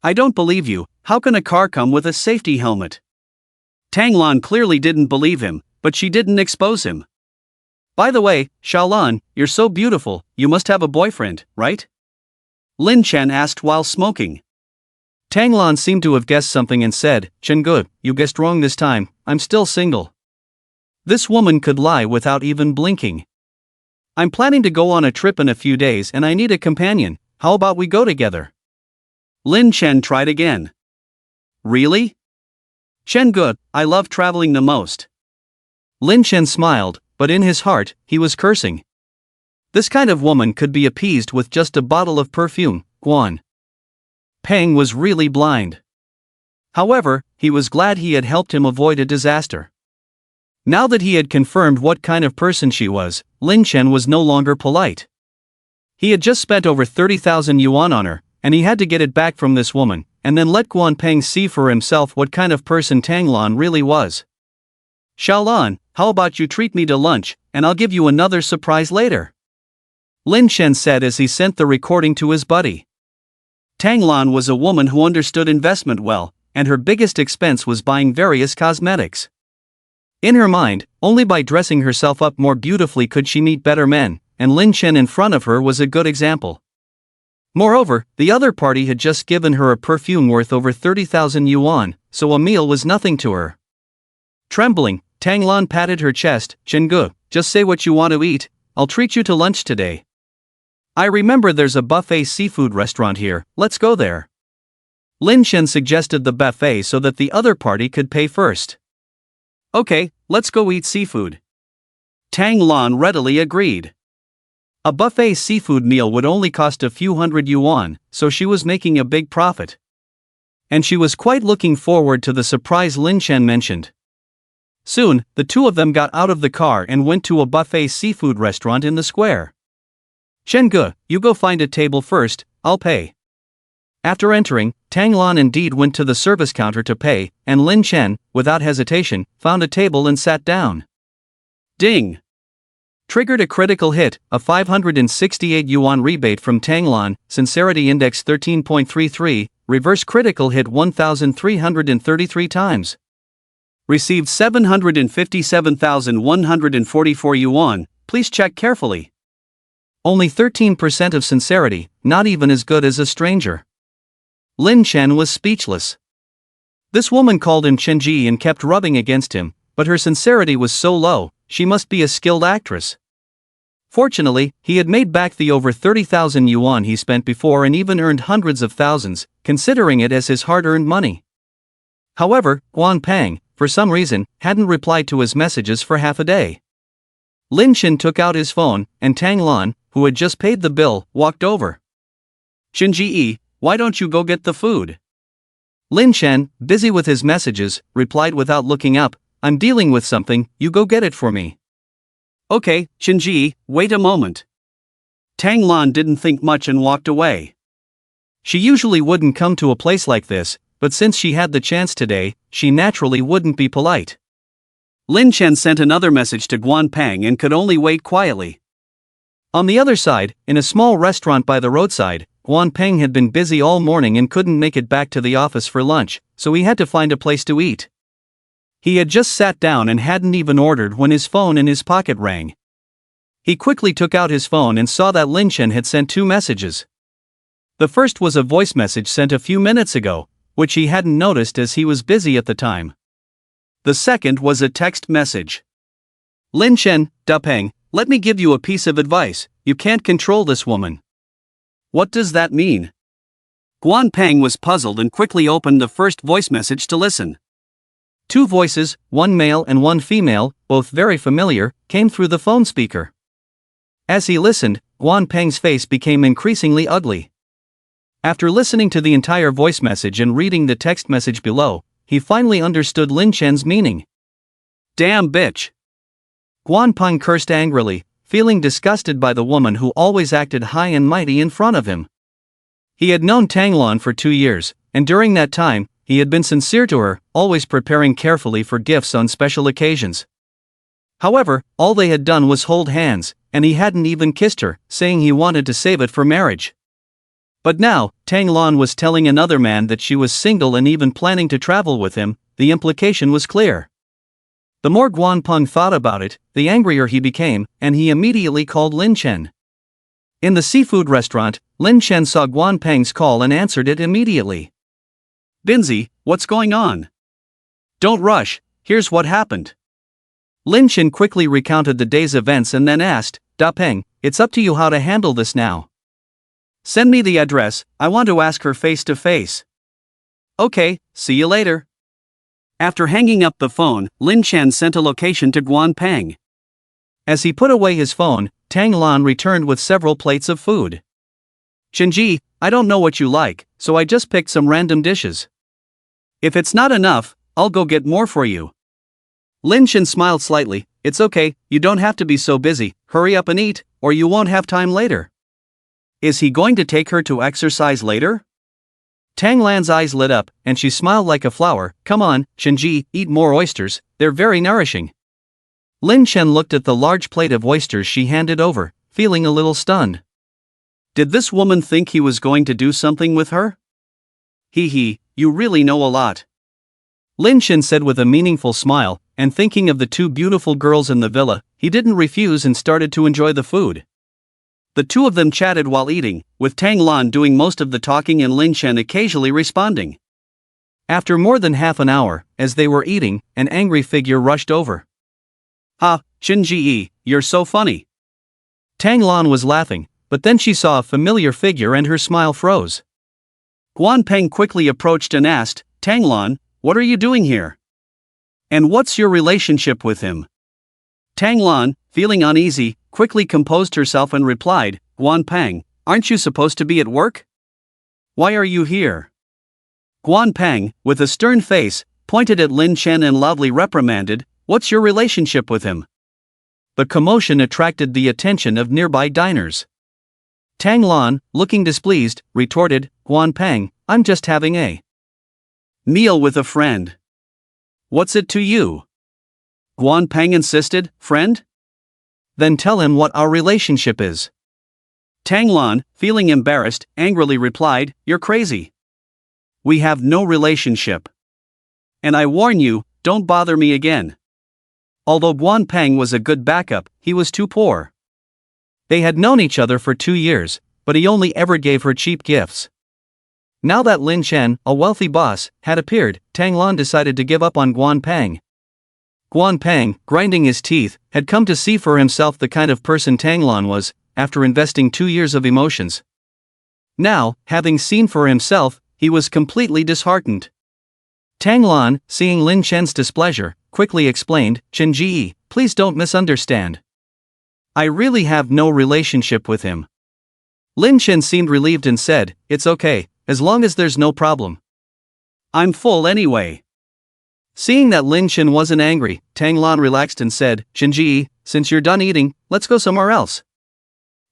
I don't believe you, how can a car come with a safety helmet? Tang Lan clearly didn't believe him, but she didn't expose him. By the way, Xiaolan, you're so beautiful, you must have a boyfriend, right? Lin Chen asked while smoking. Tang Lan seemed to have guessed something and said, "Chengge, you guessed wrong this time, I'm still single." This woman could lie without even blinking. "I'm planning to go on a trip in a few days and I need a companion, how about we go together?" Lin Chen tried again. Really? Chengge, I love traveling the most. Lin Chen smiled, but in his heart, he was cursing. This kind of woman could be appeased with just a bottle of perfume, Guan. Peng was really blind. However, he was glad he had helped him avoid a disaster. Now that he had confirmed what kind of person she was, Lin Chen was no longer polite. He had just spent over 30,000 yuan on her, and he had to get it back from this woman, and then let Guan Peng see for himself what kind of person Tang Lan really was. "Xiaolan, how about you treat me to lunch, and I'll give you another surprise later?" Lin Chen said as he sent the recording to his buddy. Tang Lan was a woman who understood investment well, and her biggest expense was buying various cosmetics. In her mind, only by dressing herself up more beautifully could she meet better men, and Lin Chen in front of her was a good example. Moreover, the other party had just given her a perfume worth over 30,000 yuan, so a meal was nothing to her. Trembling, Tang Lan patted her chest. "Chengge, just say what you want to eat, I'll treat you to lunch today. I remember there's a buffet seafood restaurant here, let's go there." Lin Chen suggested the buffet so that the other party could pay first. "Okay, let's go eat seafood." Tang Lan readily agreed. A buffet seafood meal would only cost a few hundred yuan, so she was making a big profit. And she was quite looking forward to the surprise Lin Chen mentioned. Soon, the two of them got out of the car and went to a buffet seafood restaurant in the square. "Chengge, you go find a table first, I'll pay." After entering, Tang Lan indeed went to the service counter to pay, and Lin Chen, without hesitation, found a table and sat down. Ding! Triggered a critical hit, a 568 yuan rebate from Tang Lan, Sincerity Index 13.33, reverse critical hit 1,333 times. Received 757,144 yuan, please check carefully. Only 13% of sincerity, not even as good as a stranger. Lin Chen was speechless. This woman called him Chenji and kept rubbing against him, but her sincerity was so low, she must be a skilled actress. Fortunately, he had made back the over 30,000 yuan he spent before and even earned hundreds of thousands, considering it as his hard-earned money. However, Guan Peng, for some reason, hadn't replied to his messages for half a day. Lin Chen took out his phone, and Tang Lan, who had just paid the bill, walked over. "Shinji, why don't you go get the food?" Lin Chen, busy with his messages, replied without looking up, "I'm dealing with something, you go get it for me." Okay, Shinji, wait a moment. Tang Lan didn't think much and walked away. She usually wouldn't come to a place like this, but since she had the chance today, she naturally wouldn't be polite. Lin Chen sent another message to Guan Peng and could only wait quietly. On the other side, in a small restaurant by the roadside, Guan Peng had been busy all morning and couldn't make it back to the office for lunch, so he had to find a place to eat. He had just sat down and hadn't even ordered when his phone in his pocket rang. He quickly took out his phone and saw that Lin Chen had sent 2 messages. The first was a voice message sent a few minutes ago, which he hadn't noticed as he was busy at the time. The second was a text message. Lin Chen, Da Peng, let me give you a piece of advice, you can't control this woman. What does that mean? Guan Peng was puzzled and quickly opened the first voice message to listen. 2 voices, one male and one female, both very familiar, came through the phone speaker. As he listened, Guan Peng's face became increasingly ugly. After listening to the entire voice message and reading the text message below, he finally understood Lin Chen's meaning. Damn bitch! Guan Peng cursed angrily, feeling disgusted by the woman who always acted high and mighty in front of him. He had known Tang Lan for 2 years, and during that time, he had been sincere to her, always preparing carefully for gifts on special occasions. However, all they had done was hold hands, and he hadn't even kissed her, saying he wanted to save it for marriage. But now, Tang Lan was telling another man that she was single and even planning to travel with him. The implication was clear. The more Guan Peng thought about it, the angrier he became, and he immediately called Lin Chen. In the seafood restaurant, Lin Chen saw Guan Peng's call and answered it immediately. Binzi, what's going on? Don't rush, here's what happened. Lin Chen quickly recounted the day's events and then asked, Da Peng, it's up to you how to handle this now. Send me the address, I want to ask her face to face. Okay, see you later. After hanging up the phone, Lin Chen sent a location to Guan Peng. As he put away his phone, Tang Lan returned with several plates of food. Shinji, I don't know what you like, so I just picked some random dishes. If it's not enough, I'll go get more for you. Lin Chen smiled slightly. It's okay, you don't have to be so busy, hurry up and eat, or you won't have time later. Is he going to take her to exercise later? Tang Lan's eyes lit up, and she smiled like a flower. Come on, Shinji, eat more oysters, they're very nourishing. Lin Chen looked at the large plate of oysters she handed over, feeling a little stunned. Did this woman think he was going to do something with her? Hee, you really know a lot. Lin Chen said with a meaningful smile, and thinking of the 2 beautiful girls in the villa, he didn't refuse and started to enjoy the food. The 2 of them chatted while eating, with Tang Lan doing most of the talking and Lin Chen occasionally responding. After more than half an hour, as they were eating, an angry figure rushed over. Ha, Shinji, you're so funny. Tang Lan was laughing, but then she saw a familiar figure and her smile froze. Guan Peng quickly approached and asked, Tang Lan, what are you doing here? And what's your relationship with him? Tang Lan, feeling uneasy, quickly composed herself and replied, Guan Peng, aren't you supposed to be at work? Why are you here? Guan Peng, with a stern face, pointed at Lin Chen and loudly reprimanded, what's your relationship with him? The commotion attracted the attention of nearby diners. Tang Lan, looking displeased, retorted, Guan Peng, I'm just having a meal with a friend. What's it to you? Guan Peng insisted, friend? Then tell him what our relationship is. Tang Lan, feeling embarrassed, angrily replied, you're crazy. We have no relationship. And I warn you, don't bother me again. Although Guan Peng was a good backup, he was too poor. They had known each other for 2 years, but he only ever gave her cheap gifts. Now that Lin Chen, a wealthy boss, had appeared, Tang Lan decided to give up on Guan Peng. Guan Peng, grinding his teeth, had come to see for himself the kind of person Tang Lan was, after investing 2 years of emotions. Now, having seen for himself, he was completely disheartened. Tang Lan, seeing Lin Chen's displeasure, quickly explained, Shinji, please don't misunderstand. I really have no relationship with him. Lin Chen seemed relieved and said, it's okay, as long as there's no problem. I'm full anyway. Seeing that Lin Chen wasn't angry, Tang Lan relaxed and said, Shinji, since you're done eating, let's go somewhere else.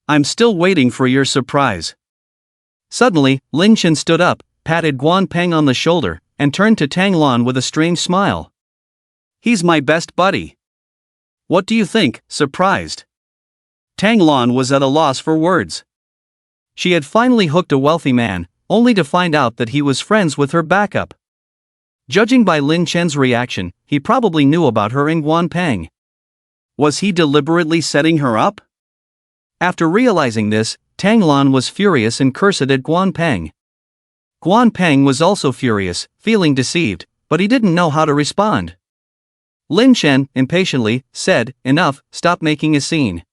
I'm still waiting for your surprise. Suddenly, Lin Chen stood up, patted Guan Peng on the shoulder, and turned to Tang Lan with a strange smile. He's my best buddy. What do you think? Surprised. Tang Lan was at a loss for words. She had finally hooked a wealthy man, only to find out that he was friends with her backup. Judging by Lin Chen's reaction, he probably knew about her and Guan Peng. Was he deliberately setting her up? After realizing this, Tang Lan was furious and cursed at Guan Peng. Guan Peng was also furious, feeling deceived, but he didn't know how to respond. Lin Chen, impatiently, said, "Enough, stop making a scene.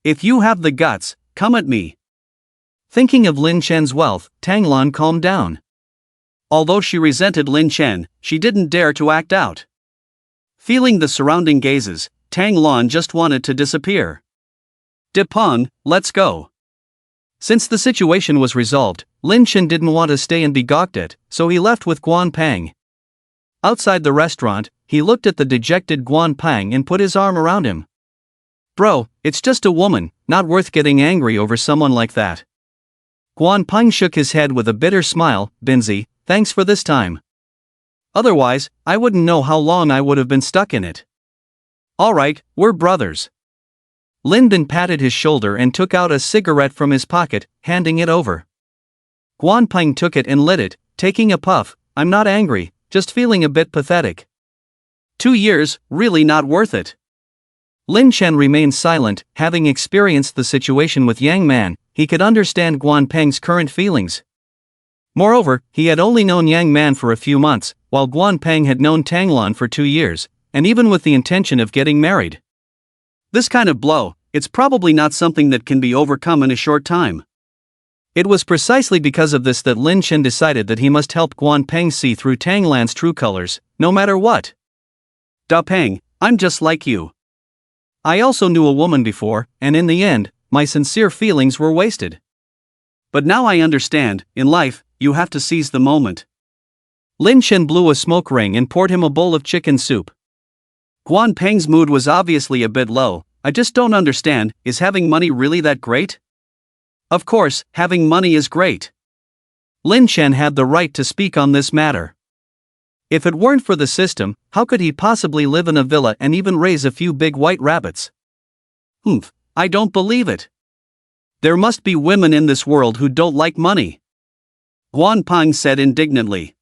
If you have the guts, come at me." Thinking of Lin Chen's wealth, Tang Lan calmed down. Although she resented Lin Chen, she didn't dare to act out. Feeling the surrounding gazes, Tang Lan just wanted to disappear. "Depon, let's go." Since the situation was resolved, Lin Chen didn't want to stay and be gawked at, so he left with Guan Peng. Outside the restaurant, he looked at the dejected Guan Peng and put his arm around him. "Bro, it's just a woman, not worth getting angry over someone like that." Guan Peng shook his head with a bitter smile. "Binzi, thanks for this time. Otherwise, I wouldn't know how long I would have been stuck in it." "Alright, we're brothers." Lin Bin patted his shoulder and took out a cigarette from his pocket, handing it over. Guan Peng took it and lit it, taking a puff. "I'm not angry, just feeling a bit pathetic." 2 years, really not worth it. Lin Chen remained silent. Having experienced the situation with Yang Man, he could understand Guan Peng's current feelings. Moreover, he had only known Yang Man for a few months, while Guan Peng had known Tang Lan for 2 years, and even with the intention of getting married. This kind of blow, it's probably not something that can be overcome in a short time. It was precisely because of this that Lin Chen decided that he must help Guan Peng see through Tang Lan's true colors, no matter what. "Da Peng, I'm just like you. I also knew a woman before, and in the end, my sincere feelings were wasted. But now I understand, in life, you have to seize the moment." Lin Chen blew a smoke ring and poured him a bowl of chicken soup. Guan Peng's mood was obviously a bit low. "I just don't understand, is having money really that great?" "Of course, having money is great." Lin Chen had the right to speak on this matter. If it weren't for the system, how could he possibly live in a villa and even raise a few big white rabbits? "Humph, I don't believe it. There must be women in this world who don't like money," Guan Peng said indignantly.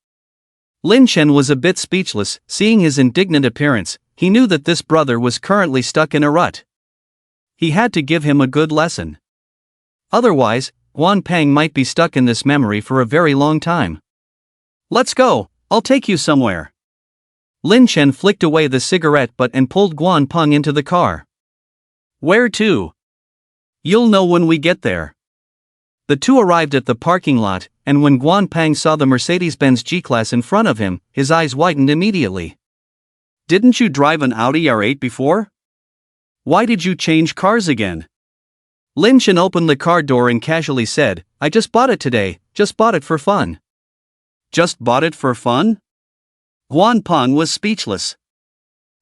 Lin Chen was a bit speechless. Seeing his indignant appearance, he knew that this brother was currently stuck in a rut. He had to give him a good lesson. Otherwise, Guan Peng might be stuck in this memory for a very long time. "Let's go, I'll take you somewhere." Lin Chen flicked away the cigarette butt and pulled Guan Peng into the car. "Where to?" "You'll know when we get there." The two arrived at the parking lot, and when Guan Peng saw the Mercedes-Benz G-Class in front of him, his eyes widened immediately. "Didn't you drive an Audi R8 before? Why did you change cars again?" Lin Chen opened the car door and casually said, "I just bought it today, just bought it for fun." "Just bought it for fun?" Guan Peng was speechless.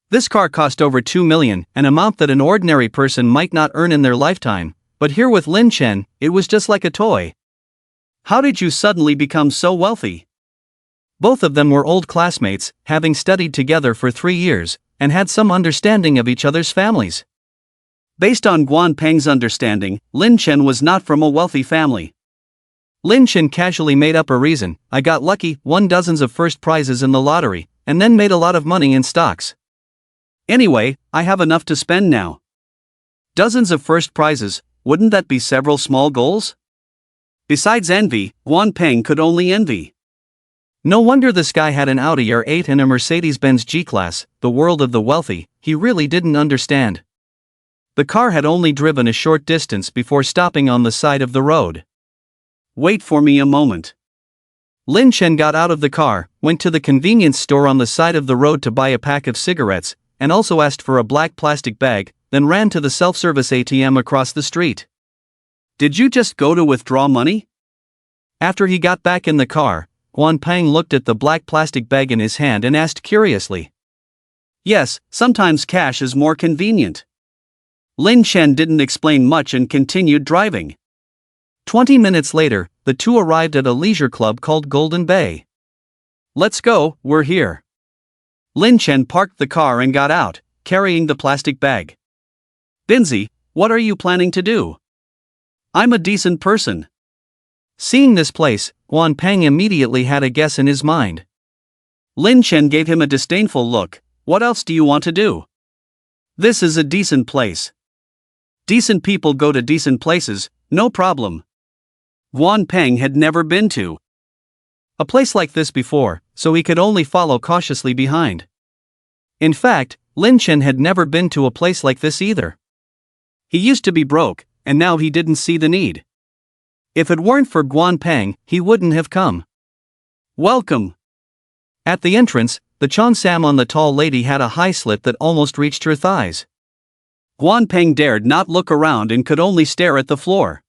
This car cost over 2 million, an amount that an ordinary person might not earn in their lifetime, but here with Lin Chen, it was just like a toy. "How did you suddenly become so wealthy?" Both of them were old classmates, having studied together for 3 years, and had some understanding of each other's families. Based on Guan Peng's understanding, Lin Chen was not from a wealthy family. Lin Chen casually made up a reason. "I got lucky, won dozens of first prizes in the lottery, and then made a lot of money in stocks. Anyway, I have enough to spend now." Dozens of first prizes, wouldn't that be several small goals? Besides envy, Guan Peng could only envy. No wonder this guy had an Audi R8 and a Mercedes-Benz G-Class. The world of the wealthy, he really didn't understand. The car had only driven a short distance before stopping on the side of the road. "Wait for me a moment." Lin Chen got out of the car, went to the convenience store on the side of the road to buy a pack of cigarettes, and also asked for a black plastic bag, then ran to the self-service ATM across the street. "Did you just go to withdraw money?" After he got back in the car, Guan Peng looked at the black plastic bag in his hand and asked curiously. "Yes, sometimes cash is more convenient." Lin Chen didn't explain much and continued driving. 20 minutes later, the two arrived at a leisure club called Golden Bay. Let's go, we're here. Lin Chen parked the car and got out, carrying the plastic bag. Binzi, what are you planning to do? I'm a decent person. Seeing this place, Guan Peng immediately had a guess in his mind. Lin Chen gave him a disdainful look. What else do you want to do? This is a decent place. Decent people go to decent places, no problem. Guan Peng had never been to a place like this before, so he could only follow cautiously behind. In fact, Lin Chen had never been to a place like this either. He used to be broke, and now he didn't see the need. If it weren't for Guan Peng, he wouldn't have come. Welcome. At the entrance, the cheongsam on the tall lady had a high slit that almost reached her thighs. Guan Peng dared not look around and could only stare at the floor.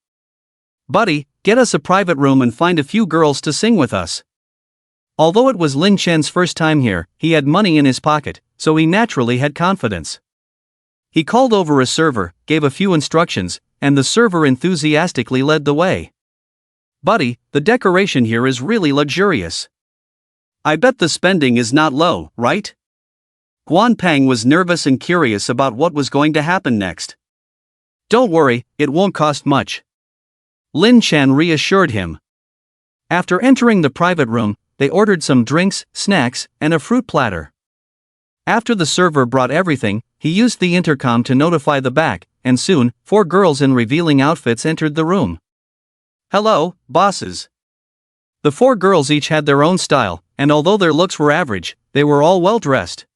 Buddy, get us a private room and find a few girls to sing with us. Although it was Lin Chen's first time here, he had money in his pocket, so he naturally had confidence. He called over a server, gave a few instructions, and the server enthusiastically led the way. Buddy, the decoration here is really luxurious. I bet the spending is not low, right? Guan Peng was nervous and curious about what was going to happen next. Don't worry, it won't cost much. Lin Chen reassured him. After entering the private room, they ordered some drinks, snacks, and a fruit platter. After the server brought everything, he used the intercom to notify the back, and soon, 4 girls in revealing outfits entered the room. Hello, bosses. The 4 girls each had their own style, and although their looks were average, they were all well dressed.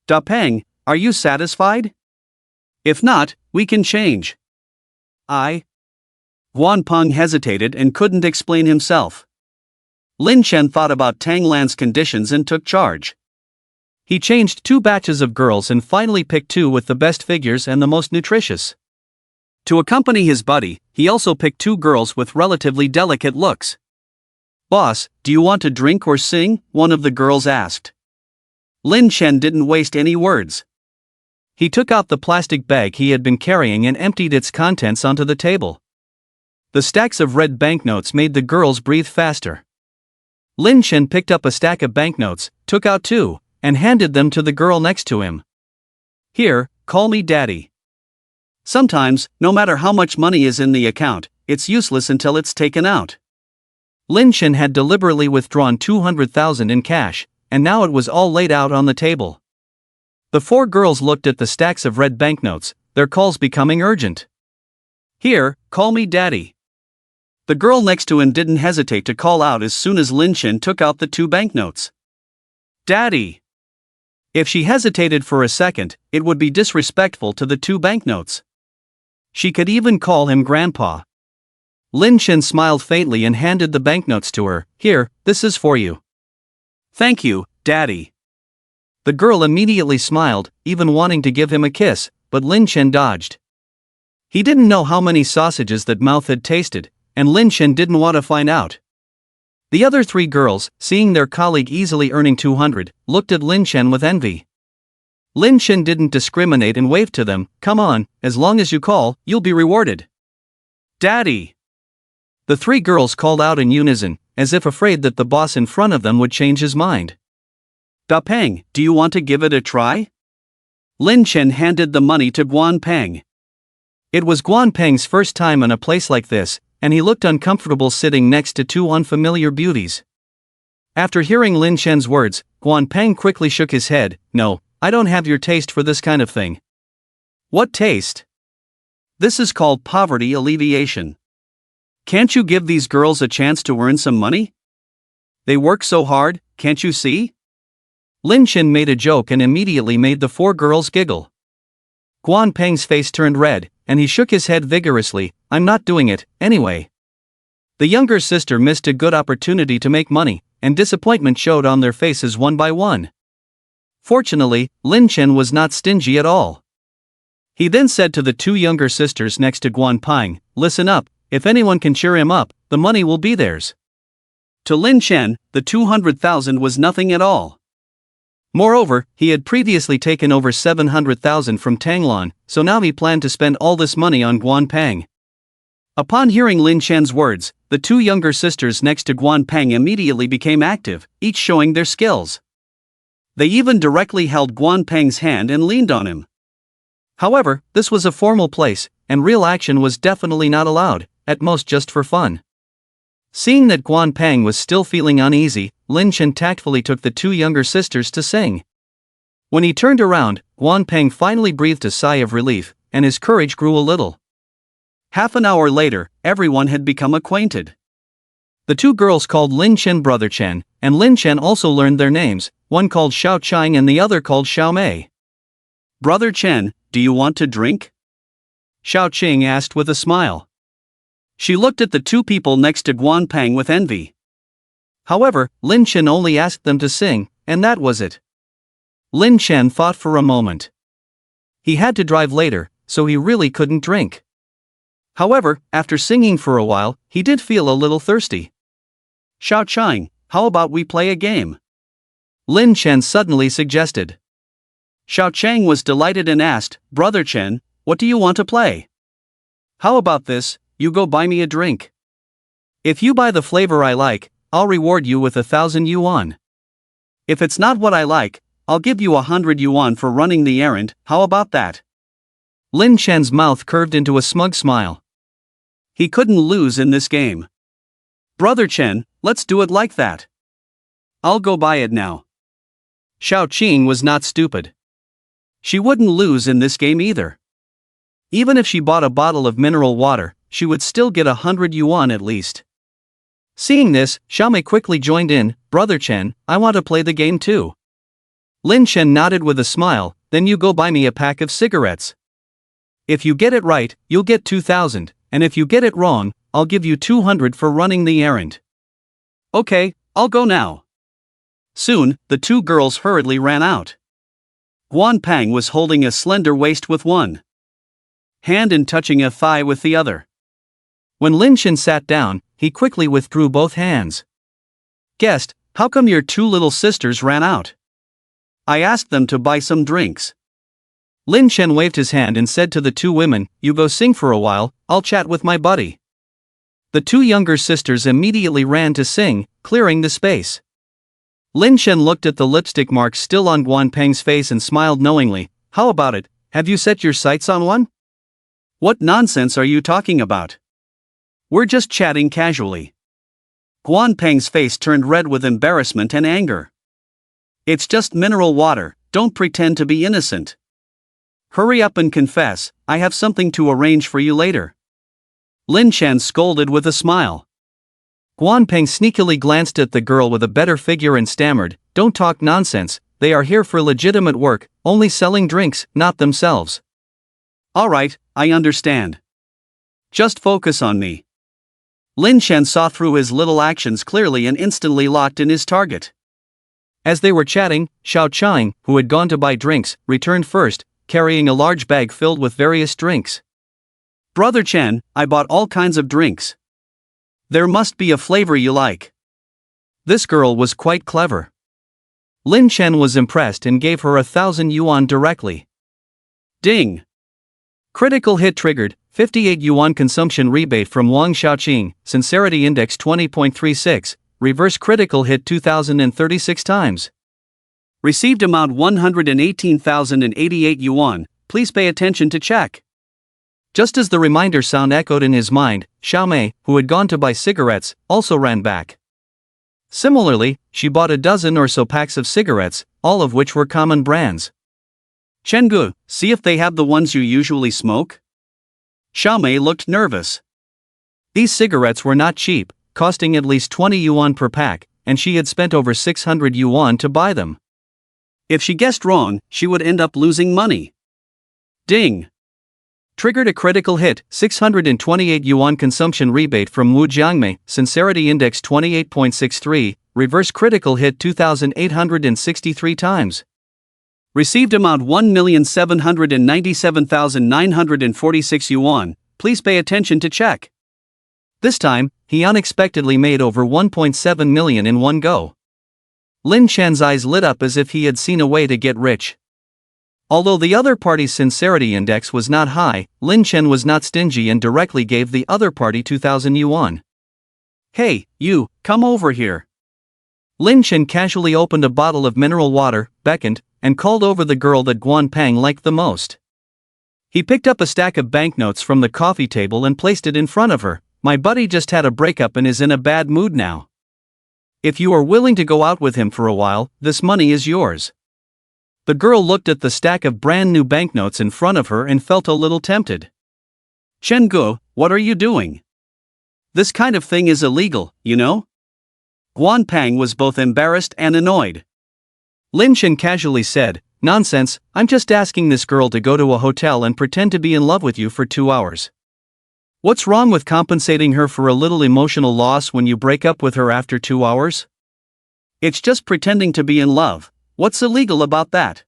Da Peng, are you satisfied? If not, we can change. Guan Peng hesitated and couldn't explain himself. Lin Chen thought about Tang Lan's conditions and took charge. He changed 2 batches of girls and finally picked 2 with the best figures and the most nutritious. To accompany his buddy, he also picked 2 girls with relatively delicate looks. Boss, do you want to drink or sing? One of the girls asked. Lin Chen didn't waste any words. He took out the plastic bag he had been carrying and emptied its contents onto the table. The stacks of red banknotes made the girls breathe faster. Lin Chen picked up a stack of banknotes, took out 2, and handed them to the girl next to him. Here, call me daddy. Sometimes, no matter how much money is in the account, it's useless until it's taken out. Lin Chen had deliberately withdrawn 200,000 in cash, and now it was all laid out on the table. The 4 girls looked at the stacks of red banknotes, their calls becoming urgent. Here, call me daddy. The girl next to him didn't hesitate to call out as soon as Lin Chen took out the 2 banknotes. Daddy! If she hesitated for a second, it would be disrespectful to the 2 banknotes. She could even call him grandpa. Lin Chen smiled faintly and handed the banknotes to her. Here, this is for you. Thank you, daddy. The girl immediately smiled, even wanting to give him a kiss, but Lin Chen dodged. He didn't know how many sausages that mouth had tasted, and Lin Chen didn't want to find out. The other 3 girls, seeing their colleague easily earning 200, looked at Lin Chen with envy. Lin Chen didn't discriminate and waved to them. Come on, as long as you call, you'll be rewarded. Daddy! The 3 girls called out in unison, as if afraid that the boss in front of them would change his mind. Da Peng, do you want to give it a try? Lin Chen handed the money to Guan Peng. It was Guan Peng's first time in a place like this, and he looked uncomfortable sitting next to 2 unfamiliar beauties. After hearing Lin Chen's words, Guan Peng quickly shook his head. No, I don't have your taste for this kind of thing. What taste? This is called poverty alleviation. Can't you give these girls a chance to earn some money? They work so hard, can't you see? Lin Chen made a joke and immediately made the 4 girls giggle. Guan Peng's face turned red, and he shook his head vigorously. I'm not doing it, anyway. The younger sister missed a good opportunity to make money, and disappointment showed on their faces one by one. Fortunately, Lin Chen was not stingy at all. He then said to the 2 younger sisters next to Guan Peng, listen up, if anyone can cheer him up, the money will be theirs. To Lin Chen, the 200,000 was nothing at all. Moreover, he had previously taken over 700,000 from Tanglon, so now he planned to spend all this money on Guan Peng. Upon hearing Lin Chen's words, the two younger sisters next to Guan Peng immediately became active, each showing their skills. They even directly held Guan Peng's hand and leaned on him. However, this was a formal place, and real action was definitely not allowed, at most just for fun. Seeing that Guan Peng was still feeling uneasy, Lin Chen tactfully took the two younger sisters to sing. When he turned around, Guan Peng finally breathed a sigh of relief, and his courage grew a little. Half an hour later, everyone had become acquainted. The two girls called Lin Chen Brother Chen, and Lin Chen also learned their names, one called Xiao Chang and the other called Xiao Mei. Brother Chen, do you want to drink? Xiao Qing asked with a smile. She looked at the two people next to Guan Peng with envy. However, Lin Chen only asked them to sing, and that was it. Lin Chen thought for a moment. He had to drive later, so he really couldn't drink. However, after singing for a while, he did feel a little thirsty. Xiao Chang, how about we play a game? Lin Chen suddenly suggested. Xiao Chang was delighted and asked, Brother Chen, what do you want to play? How about this, you go buy me a drink. If you buy the flavor I like, I'll reward you with 1,000 yuan. If it's not what I like, I'll give you 100 yuan for running the errand, how about that? Lin Chen's mouth curved into a smug smile. He couldn't lose in this game. Brother Chen, let's do it like that. I'll go buy it now. Xiao Qing was not stupid. She wouldn't lose in this game either. Even if she bought a bottle of mineral water, she would still get 100 yuan at least. Seeing this, Xiao Mei quickly joined in, Brother Chen, I want to play the game too. Lin Chen nodded with a smile, then you go buy me a pack of cigarettes. If you get it right, you'll get 2,000, and if you get it wrong, I'll give you 200 for running the errand. Okay, I'll go now. Soon, the two girls hurriedly ran out. Guan Peng was holding a slender waist with one hand and touching a thigh with the other. When Lin Chen sat down, he quickly withdrew both hands. Guest, how come your two little sisters ran out? I asked them to buy some drinks. Lin Chen waved his hand and said to the two women, you go sing for a while, I'll chat with my buddy. The two younger sisters immediately ran to sing, clearing the space. Lin Chen looked at the lipstick marks still on Guan Peng's face and smiled knowingly, how about it, have you set your sights on one? What nonsense are you talking about? We're just chatting casually. Guan Peng's face turned red with embarrassment and anger. It's just mineral water, don't pretend to be innocent. Hurry up and confess, I have something to arrange for you later. Lin Chen scolded with a smile. Guan Peng sneakily glanced at the girl with a better figure and stammered, don't talk nonsense, they are here for legitimate work, only selling drinks, not themselves. Alright, I understand. Just focus on me. Lin Chen saw through his little actions clearly and instantly locked in his target. As they were chatting, Xiao Chang, who had gone to buy drinks, returned first, carrying a large bag filled with various drinks. Brother Chen, I bought all kinds of drinks. There must be a flavor you like. This girl was quite clever. Lin Chen was impressed and gave her 1,000 yuan directly. Ding! Critical hit triggered, 58 yuan consumption rebate from Wang Xiaoqing, sincerity index 20.36, reverse critical hit 2,036 times. Received amount 118,088 yuan, please pay attention to check. Just as the reminder sound echoed in his mind, Xiao Mei, who had gone to buy cigarettes, also ran back. Similarly, she bought a dozen or so packs of cigarettes, all of which were common brands. Chenggu, see if they have the ones you usually smoke? Xiao Mei looked nervous. These cigarettes were not cheap, costing at least 20 yuan per pack, and she had spent over 600 yuan to buy them. If she guessed wrong, she would end up losing money. Ding! Triggered a critical hit, 628 yuan consumption rebate from Wu Jiangmei, sincerity index 28.63, reverse critical hit 2,863 times. Received amount 1,797,946 yuan, please pay attention to check. This time, he unexpectedly made over 1.7 million in one go. Lin Chen's eyes lit up as if he had seen a way to get rich. Although the other party's sincerity index was not high, Lin Chen was not stingy and directly gave the other party 2,000 yuan. Hey, you, come over here. Lin Chen casually opened a bottle of mineral water, beckoned, and called over the girl that Guan Pang liked the most. He picked up a stack of banknotes from the coffee table and placed it in front of her. My buddy just had a breakup and is in a bad mood now. If you are willing to go out with him for a while, this money is yours. The girl looked at the stack of brand new banknotes in front of her and felt a little tempted. Chen Gu, what are you doing? This kind of thing is illegal, you know? Guan Pang was both embarrassed and annoyed. Lin Chen casually said, "Nonsense, I'm just asking this girl to go to a hotel and pretend to be in love with you for 2 hours. What's wrong with compensating her for a little emotional loss when you break up with her after 2 hours? It's just pretending to be in love. What's illegal about that?"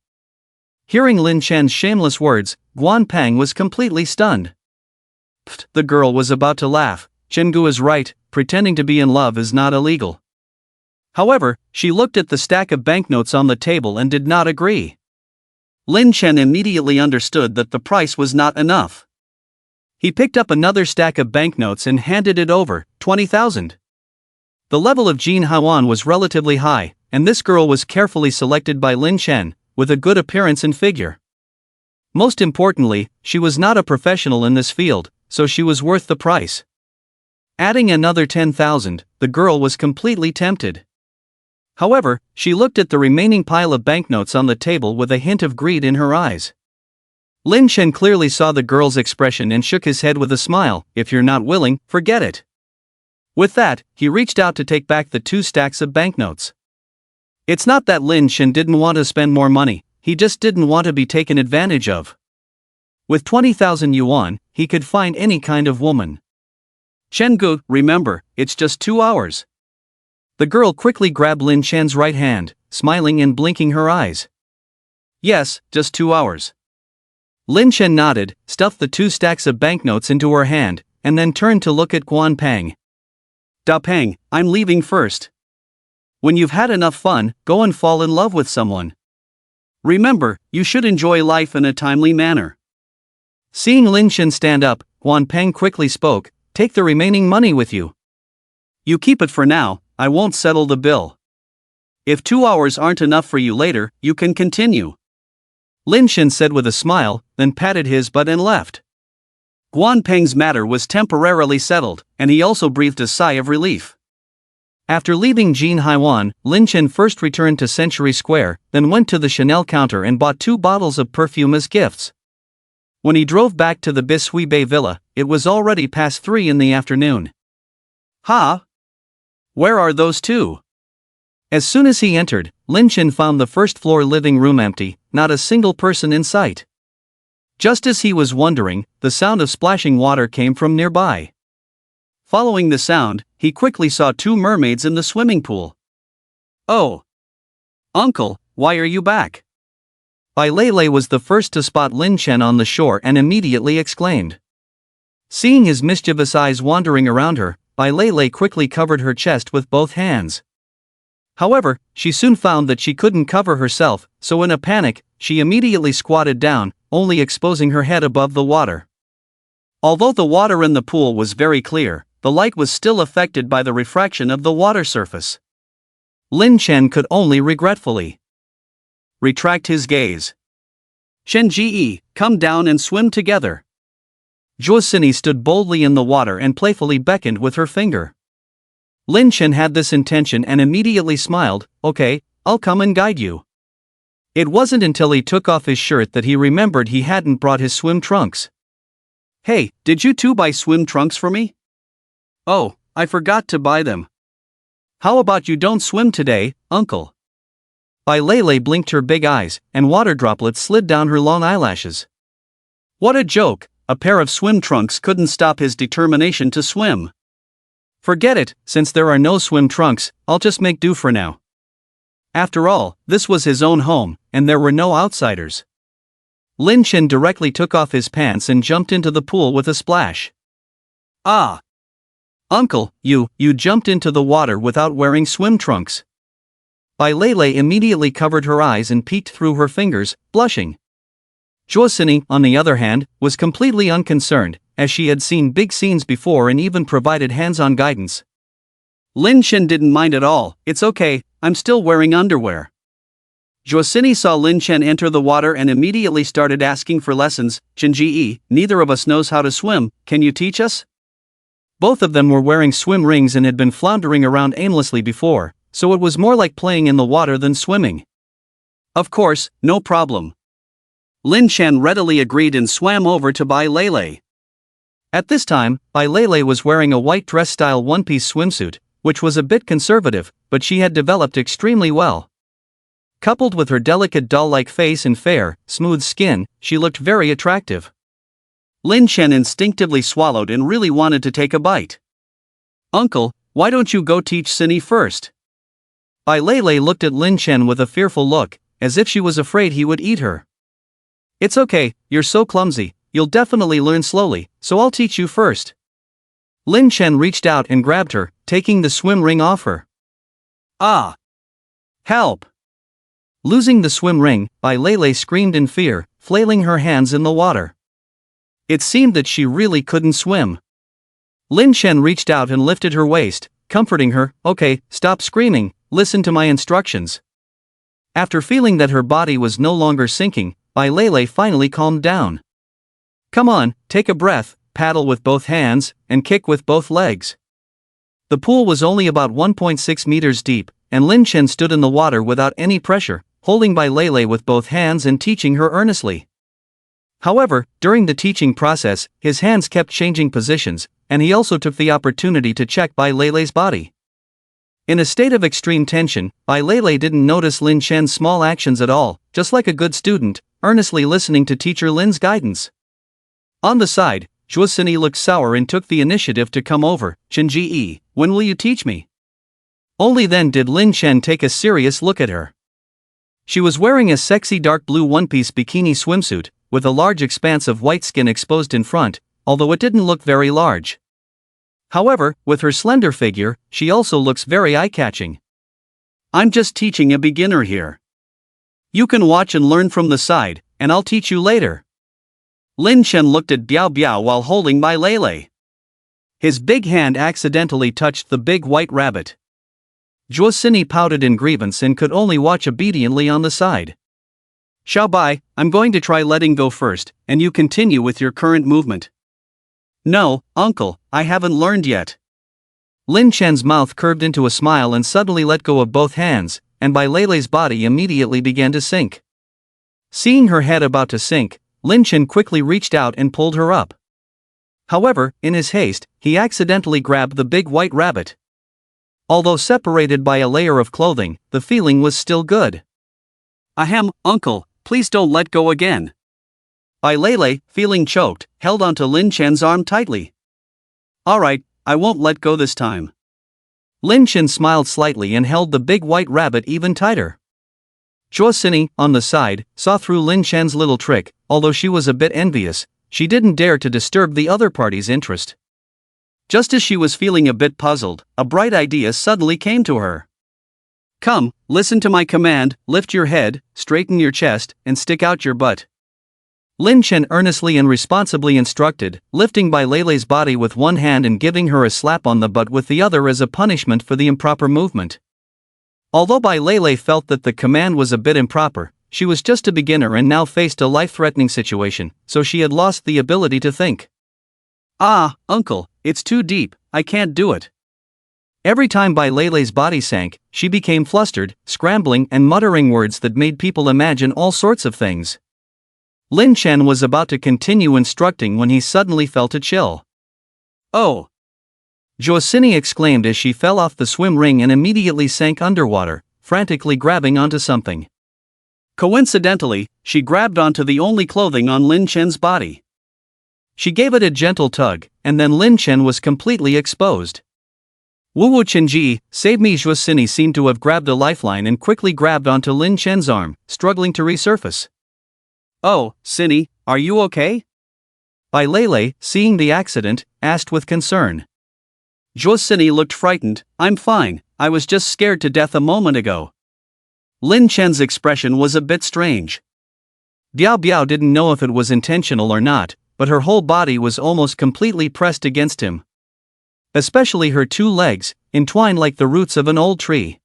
Hearing Lin Chen's shameless words, Guan Pang was completely stunned. Pfft, the girl was about to laugh. Chenggu is right, pretending to be in love is not illegal. However, she looked at the stack of banknotes on the table and did not agree. Lin Chen immediately understood that the price was not enough. He picked up another stack of banknotes and handed it over, 20,000. The level of Jin Haiwan was relatively high, and this girl was carefully selected by Lin Chen, with a good appearance and figure. Most importantly, she was not a professional in this field, so she was worth the price. Adding another 10,000, the girl was completely tempted. However, she looked at the remaining pile of banknotes on the table with a hint of greed in her eyes. Lin Chen clearly saw the girl's expression and shook his head with a smile. "If you're not willing, forget it." With that, he reached out to take back the 2 stacks of banknotes. It's not that Lin Chen didn't want to spend more money, he just didn't want to be taken advantage of. With 20,000 yuan, he could find any kind of woman. Chenggu, remember, it's just 2 hours. The girl quickly grabbed Lin Chen's right hand, smiling and blinking her eyes. Yes, just 2 hours. Lin Chen nodded, stuffed the 2 stacks of banknotes into her hand, and then turned to look at Guan Pang. Da Pang, I'm leaving first. When you've had enough fun, go and fall in love with someone. Remember, you should enjoy life in a timely manner. Seeing Lin Chen stand up, Guan Pang quickly spoke, "Take the remaining money with you. You keep it for now, I won't settle the bill. If 2 hours aren't enough for you later, you can continue." Lin Chen said with a smile, then patted his butt and left. Guan Peng's matter was temporarily settled, and he also breathed a sigh of relief. After leaving Jin Haiwan, Lin Chen first returned to Century Square, then went to the Chanel counter and bought 2 bottles of perfume as gifts. When he drove back to the Bishui Bay Villa, it was already past 3 in the afternoon. Ha! Where are those 2? As soon as he entered, Lin Chen found the first-floor living room empty, not a single person in sight. Just as he was wondering, the sound of splashing water came from nearby. Following the sound, he quickly saw 2 mermaids in the swimming pool. "Oh! Uncle, why are you back?" Bai Lei was the first to spot Lin Chen on the shore and immediately exclaimed. Seeing his mischievous eyes wandering around her, Bai Lei quickly covered her chest with both hands. However, she soon found that she couldn't cover herself, so in a panic, she immediately squatted down, only exposing her head above the water. Although the water in the pool was very clear, the light was still affected by the refraction of the water surface. Lin Chen could only regretfully retract his gaze. "Shen Ji, come down and swim together." Zhuo Sini stood boldly in the water and playfully beckoned with her finger. Lin Chen had this intention and immediately smiled. "Okay, I'll come and guide you." It wasn't until he took off his shirt that he remembered he hadn't brought his swim trunks. "Hey, did you 2 buy swim trunks for me?" "Oh, I forgot to buy them." "How about you don't swim today, uncle?" Bai Lei blinked her big eyes, and water droplets slid down her long eyelashes. What a joke, a pair of swim trunks couldn't stop his determination to swim. "Forget it, since there are no swim trunks, I'll just make do for now." After all, this was his own home, and there were no outsiders. Lin Chen directly took off his pants and jumped into the pool with a splash. "Ah! Uncle, you jumped into the water without wearing swim trunks." Bai Lei immediately covered her eyes and peeked through her fingers, blushing. Juosini, on the other hand, was completely unconcerned, as she had seen big scenes before and even provided hands-on guidance. Lin Chen didn't mind at all. It's okay, I'm still wearing underwear. Juosini saw Lin Chen enter the water and immediately started asking for lessons. Chenji, neither of us knows how to swim, can you teach us? Both of them were wearing swim rings and had been floundering around aimlessly before, so it was more like playing in the water than swimming. Of course, no problem. Lin Chen readily agreed and swam over to Bai Lei. At this time, Bai Lei was wearing a white dress-style one-piece swimsuit, which was a bit conservative, but she had developed extremely well. Coupled with her delicate doll-like face and fair, smooth skin, she looked very attractive. Lin Chen instinctively swallowed and really wanted to take a bite. Uncle, why don't you go teach Cindy first? Bai Lei looked at Lin Chen with a fearful look, as if she was afraid he would eat her. It's okay, you're so clumsy, you'll definitely learn slowly, so I'll teach you first. Lin Chen reached out and grabbed her, taking the swim ring off her. Ah! Help! Losing the swim ring, Bai Lei screamed in fear, flailing her hands in the water. It seemed that she really couldn't swim. Lin Chen reached out and lifted her waist, comforting her. Okay, stop screaming, listen to my instructions. After feeling that her body was no longer sinking, Bai Lei finally calmed down. Come on, take a breath, paddle with both hands, and kick with both legs. The pool was only about 1.6 meters deep, and Lin Chen stood in the water without any pressure, holding Bai Lei with both hands and teaching her earnestly. However, during the teaching process, his hands kept changing positions, and he also took the opportunity to check Bai Lei's body. In a state of extreme tension, Bai Lei didn't notice Lin Chen's small actions at all, just like a good student, earnestly listening to teacher Lin's guidance. On the side, Juosini looked sour and took the initiative to come over. Chenji, when will you teach me? Only then did Lin Chen take a serious look at her. She was wearing a sexy dark blue one-piece bikini swimsuit, with a large expanse of white skin exposed in front, although it didn't look very large. However, with her slender figure, she also looks very eye-catching. I'm just teaching a beginner here. You can watch and learn from the side, and I'll teach you later. Lin Chen looked at Biao Biao while holding Bai Lei. His big hand accidentally touched the big white rabbit. Juosini pouted in grievance and could only watch obediently on the side. Xiao Bai, I'm going to try letting go first, and you continue with your current movement. No, uncle, I haven't learned yet. Lin Chen's mouth curved into a smile and suddenly let go of both hands, and Bai Lei's body immediately began to sink. Seeing her head about to sink, Lin Chen quickly reached out and pulled her up. However, in his haste, he accidentally grabbed the big white rabbit. Although separated by a layer of clothing, the feeling was still good. Ahem, uncle, please don't let go again. Bai Lei, feeling choked, held onto Lin Chen's arm tightly. Alright, I won't let go this time. Lin Chen smiled slightly and held the big white rabbit even tighter. Juosini, on the side, saw through Lin Chen's little trick. Although she was a bit envious, she didn't dare to disturb the other party's interest. Just as she was feeling a bit puzzled, a bright idea suddenly came to her. Come, listen to my command, lift your head, straighten your chest, and stick out your butt. Lin Chen earnestly and responsibly instructed, lifting Bai Lei's body with one hand and giving her a slap on the butt with the other as a punishment for the improper movement. Although Bai Lei felt that the command was a bit improper, she was just a beginner and now faced a life-threatening situation, so she had lost the ability to think. Ah, uncle, it's too deep, I can't do it. Every time Bai Lei's body sank, she became flustered, scrambling and muttering words that made people imagine all sorts of things. Lin Chen was about to continue instructing when he suddenly felt a chill. Oh! Juosini exclaimed as she fell off the swim ring and immediately sank underwater, frantically grabbing onto something. Coincidentally, she grabbed onto the only clothing on Lin Chen's body. She gave it a gentle tug, and then Lin Chen was completely exposed. Wu Chenji, save me! Juosini seemed to have grabbed a lifeline and quickly grabbed onto Lin Chen's arm, struggling to resurface. Oh, Cindy, are you okay? Bai Lei, seeing the accident, asked with concern. Juosini looked frightened. I'm fine, I was just scared to death a moment ago. Lin Chen's expression was a bit strange. Biao Biao didn't know if it was intentional or not, but her whole body was almost completely pressed against him. Especially her two legs, entwined like the roots of an old tree.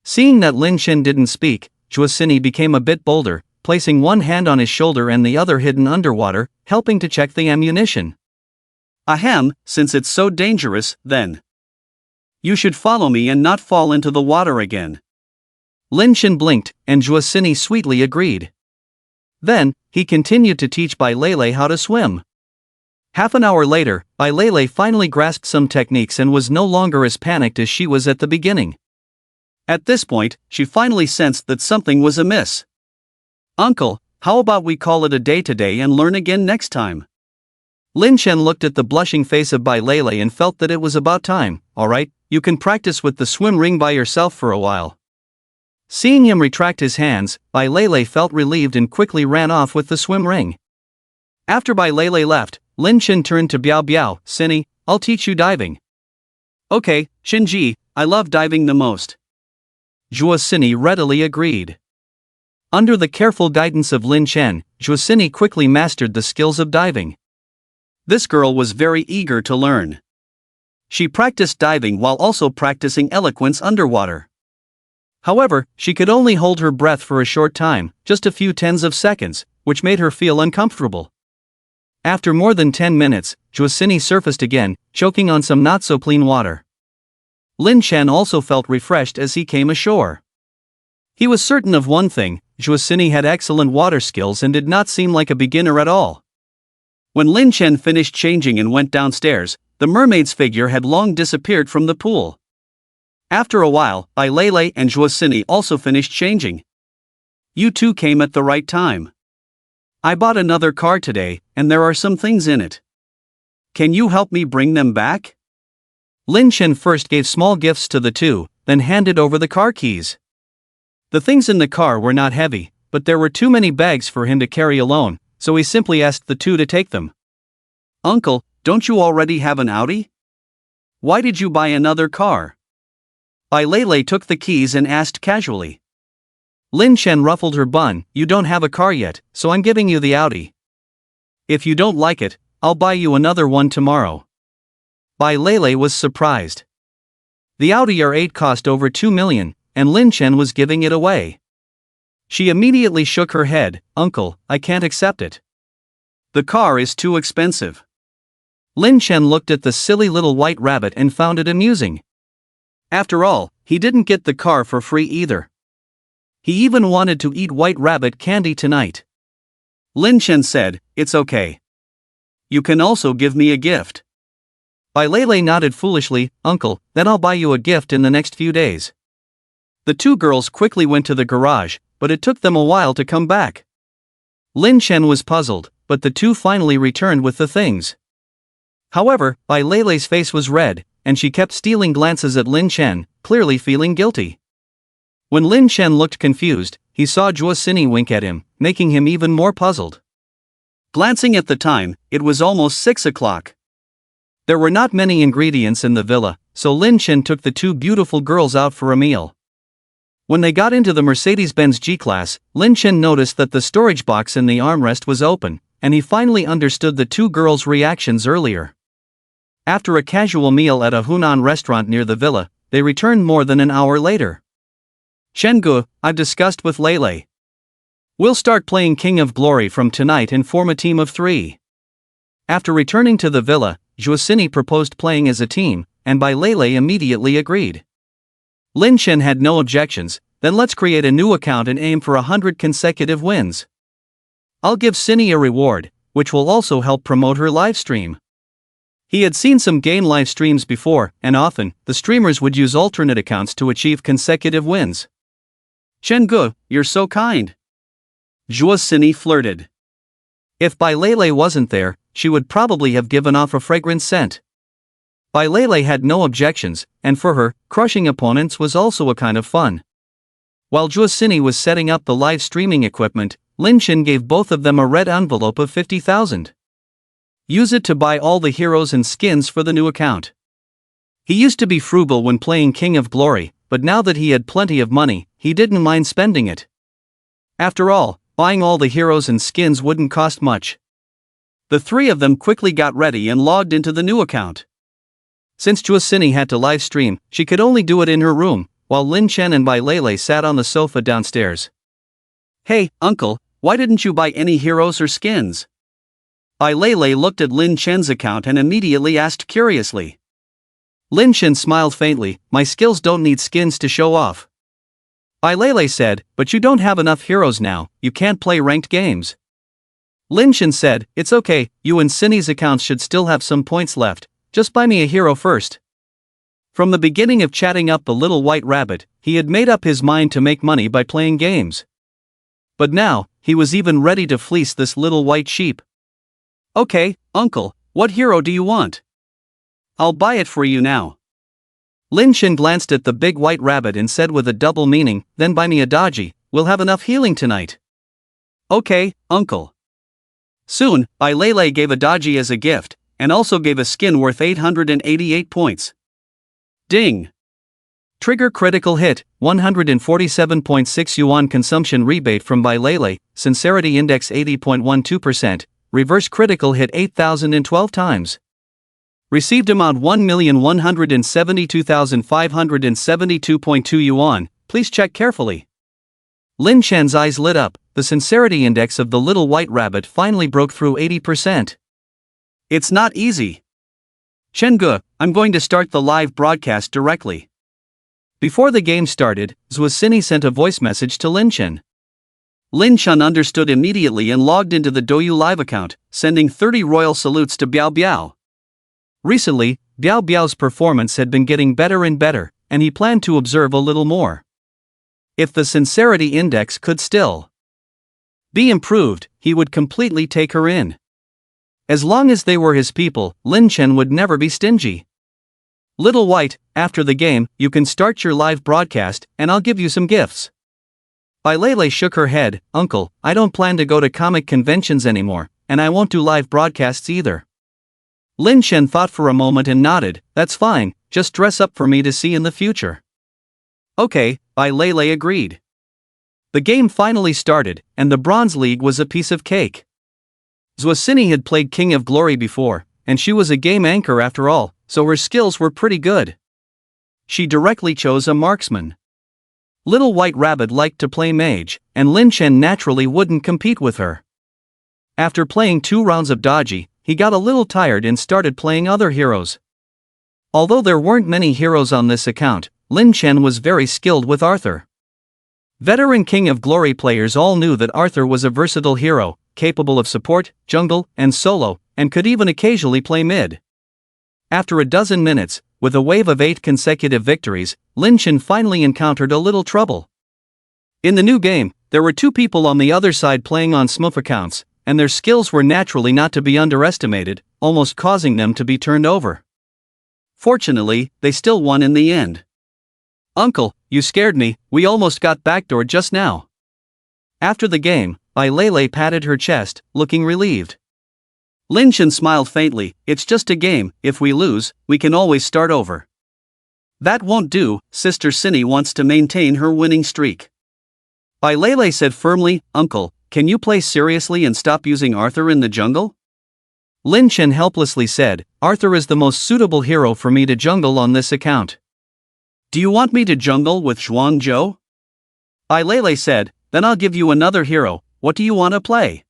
Seeing that Lin Chen didn't speak, Juosini became a bit bolder, placing one hand on his shoulder and the other hidden underwater, helping to check the ammunition. Ahem, since it's so dangerous, then you should follow me and not fall into the water again. Lin Chen blinked, and Juosini sweetly agreed. Then, he continued to teach Bai Lele how to swim. Half an hour later, Bai Lele finally grasped some techniques and was no longer as panicked as she was at the beginning. At this point, she finally sensed that something was amiss. Uncle, how about we call it a day today and learn again next time? Lin Chen looked at the blushing face of Bai Lele and felt that it was about time. Alright, you can practice with the swim ring by yourself for a while. Seeing him retract his hands, Bai Lele felt relieved and quickly ran off with the swim ring. After Bai Lele left, Lin Chen turned to Biao Biao. Sini, I'll teach you diving. Okay, Shinji, I love diving the most. Juosini readily agreed. Under the careful guidance of Lin Chen, Juosini quickly mastered the skills of diving. This girl was very eager to learn. She practiced diving while also practicing eloquence underwater. However, she could only hold her breath for a short time, just a few tens of seconds, which made her feel uncomfortable. After more than 10 minutes, Juosini surfaced again, choking on some not-so-clean water. Lin Chen also felt refreshed as he came ashore. He was certain of one thing: Juosini had excellent water skills and did not seem like a beginner at all. When Lin Chen finished changing and went downstairs, the mermaid's figure had long disappeared from the pool. After a while, Bai Lele and Juosini also finished changing. You two came at the right time. I bought another car today, and there are some things in it. Can you help me bring them back? Lin Chen first gave small gifts to the two, then handed over the car keys. The things in the car were not heavy, but there were too many bags for him to carry alone, so he simply asked the two to take them. Uncle, don't you already have an Audi? Why did you buy another car? Bai Lele took the keys and asked casually. Lin Chen ruffled her bun. You don't have a car yet, so I'm giving you the Audi. If you don't like it, I'll buy you another one tomorrow. Bai Lele was surprised. The Audi R8 cost over 2 million, and Lin Chen was giving it away. She immediately shook her head. Uncle, I can't accept it. The car is too expensive. Lin Chen looked at the silly little white rabbit and found it amusing. After all, he didn't get the car for free either. He even wanted to eat white rabbit candy tonight. Lin Chen said, It's okay. You can also give me a gift. Bai Lele nodded foolishly. Uncle, then I'll buy you a gift in the next few days. The two girls quickly went to the garage, but it took them a while to come back. Lin Chen was puzzled, but the two finally returned with the things. However, Bai Lele's face was red, and she kept stealing glances at Lin Chen, clearly feeling guilty. When Lin Chen looked confused, he saw Juosini wink at him, making him even more puzzled. Glancing at the time, it was almost 6 o'clock. There were not many ingredients in the villa, so Lin Chen took the two beautiful girls out for a meal. When they got into the Mercedes-Benz G-Class, Lin Chen noticed that the storage box in the armrest was open, and he finally understood the two girls' reactions earlier. After a casual meal at a Hunan restaurant near the villa, they returned more than an hour later. Chenggu, I've discussed with Lele. We'll start playing King of Glory from tonight and form a team of 3. After returning to the villa, Juosini proposed playing as a team, and Bai Lele immediately agreed. Lin Chen had no objections. Then let's create a new account and aim for 100 consecutive wins. I'll give Sini a reward, which will also help promote her live stream. He had seen some game live streams before, and often, the streamers would use alternate accounts to achieve consecutive wins. Chenggu, you're so kind. Juosini flirted. If Bai Lele wasn't there, she would probably have given off a fragrant scent. Bai Lele had no objections, and for her, crushing opponents was also a kind of fun. While Juosini was setting up the live streaming equipment, Lin Chen gave both of them a red envelope of 50,000. Use it to buy all the heroes and skins for the new account. He used to be frugal when playing King of Glory, but now that he had plenty of money, he didn't mind spending it. After all, buying all the heroes and skins wouldn't cost much. The three of them quickly got ready and logged into the new account. Since Juicini had to live stream, she could only do it in her room, while Lin Chen and Bai Lele sat on the sofa downstairs. Hey, uncle, why didn't you buy any heroes or skins? Bai Lele looked at Lin Chen's account and immediately asked curiously. Lin Chen smiled faintly, my skills don't need skins to show off. Bai Lele said, but you don't have enough heroes now, you can't play ranked games. Lin Chen said, it's okay, you and Cindy's accounts should still have some points left, just buy me a hero first. From the beginning of chatting up the little white rabbit, he had made up his mind to make money by playing games. But now, he was even ready to fleece this little white sheep. Okay, uncle, what hero do you want? I'll buy it for you now. Lin Chen glanced at the big white rabbit and said with a double meaning, then buy me a dodgy, we'll have enough healing tonight. Okay, uncle. Soon, Bai Lele gave a dodgy as a gift, and also gave a skin worth 888 points. Ding! Trigger critical hit, 147.6 yuan consumption rebate from Bai Lele, sincerity index 80.12%, reverse critical hit 8,012 times. Received amount 1,172,572.2 yuan, please check carefully. Lin Chen's eyes lit up, the sincerity index of the little white rabbit finally broke through 80%. It's not easy. Chengge, I'm going to start the live broadcast directly. Before the game started, Zuosini sent a voice message to Lin Chen. Lin Chen understood immediately and logged into the Douyu Live account, sending 30 royal salutes to Biao Biao. Recently, Biao Biao's performance had been getting better and better, and he planned to observe a little more. If the sincerity index could still be improved, he would completely take her in. As long as they were his people, Lin Chen would never be stingy. Little White, after the game, you can start your live broadcast, and I'll give you some gifts. Bai Lele shook her head, Uncle, I don't plan to go to comic conventions anymore, and I won't do live broadcasts either. Lin Chen thought for a moment and nodded, that's fine, just dress up for me to see in the future. Okay, Bai Lele agreed. The game finally started, and the Bronze League was a piece of cake. Zuosini had played King of Glory before, and she was a game anchor after all, so her skills were pretty good. She directly chose a marksman. Little White Rabbit liked to play mage, and Lin Chen naturally wouldn't compete with her. After playing 2 rounds of dodgy, he got a little tired and started playing other heroes. Although there weren't many heroes on this account, Lin Chen was very skilled with Arthur. Veteran King of Glory players all knew that Arthur was a versatile hero, capable of support, jungle, and solo, and could even occasionally play mid. After a dozen minutes, with a wave of 8 consecutive victories, Lin Chen finally encountered a little trouble. In the new game, there were 2 people on the other side playing on Smurf accounts, and their skills were naturally not to be underestimated, almost causing them to be turned over. Fortunately, they still won in the end. Uncle, you scared me, we almost got backdoored just now. After the game, Bai Lele patted her chest, looking relieved. Lin Chen smiled faintly, it's just a game, if we lose, we can always start over. That won't do, Sister Cindy wants to maintain her winning streak. Bai Lele said firmly, Uncle, can you play seriously and stop using Arthur in the jungle? Lin Chen helplessly said, Arthur is the most suitable hero for me to jungle on this account. Do you want me to jungle with Zhuang Zhou? Bai Lele said, then I'll give you another hero, what do you want to play?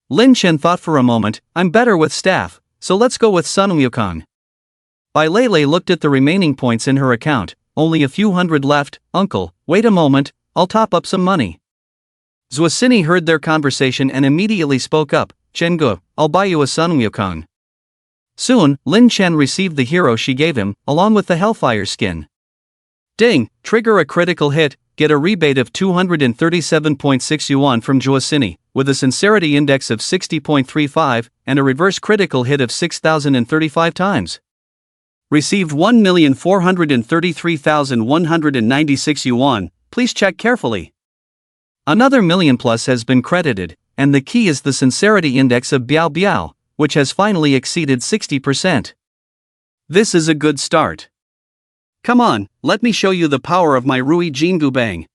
Lin Chen thought for a moment, I'm better with staff, so let's go with Sun Wukong. Bai Lele looked at the remaining points in her account, only a few hundred left, Uncle, wait a moment, I'll top up some money. Zuosini heard their conversation and immediately spoke up, Chengge, I'll buy you a Sun Wukong. Soon, Lin Chen received the hero she gave him, along with the Hellfire skin. Ding, trigger a critical hit, get a rebate of 237.6 yuan from Zuosini, with a sincerity index of 60.35, and a reverse critical hit of 6,035 times. Received 1,433,196 yuan, please check carefully. Another million plus has been credited, and the key is the sincerity index of Biao Biao, which has finally exceeded 60%. This is a good start. Come on, let me show you the power of my Rui Jinggu Bang.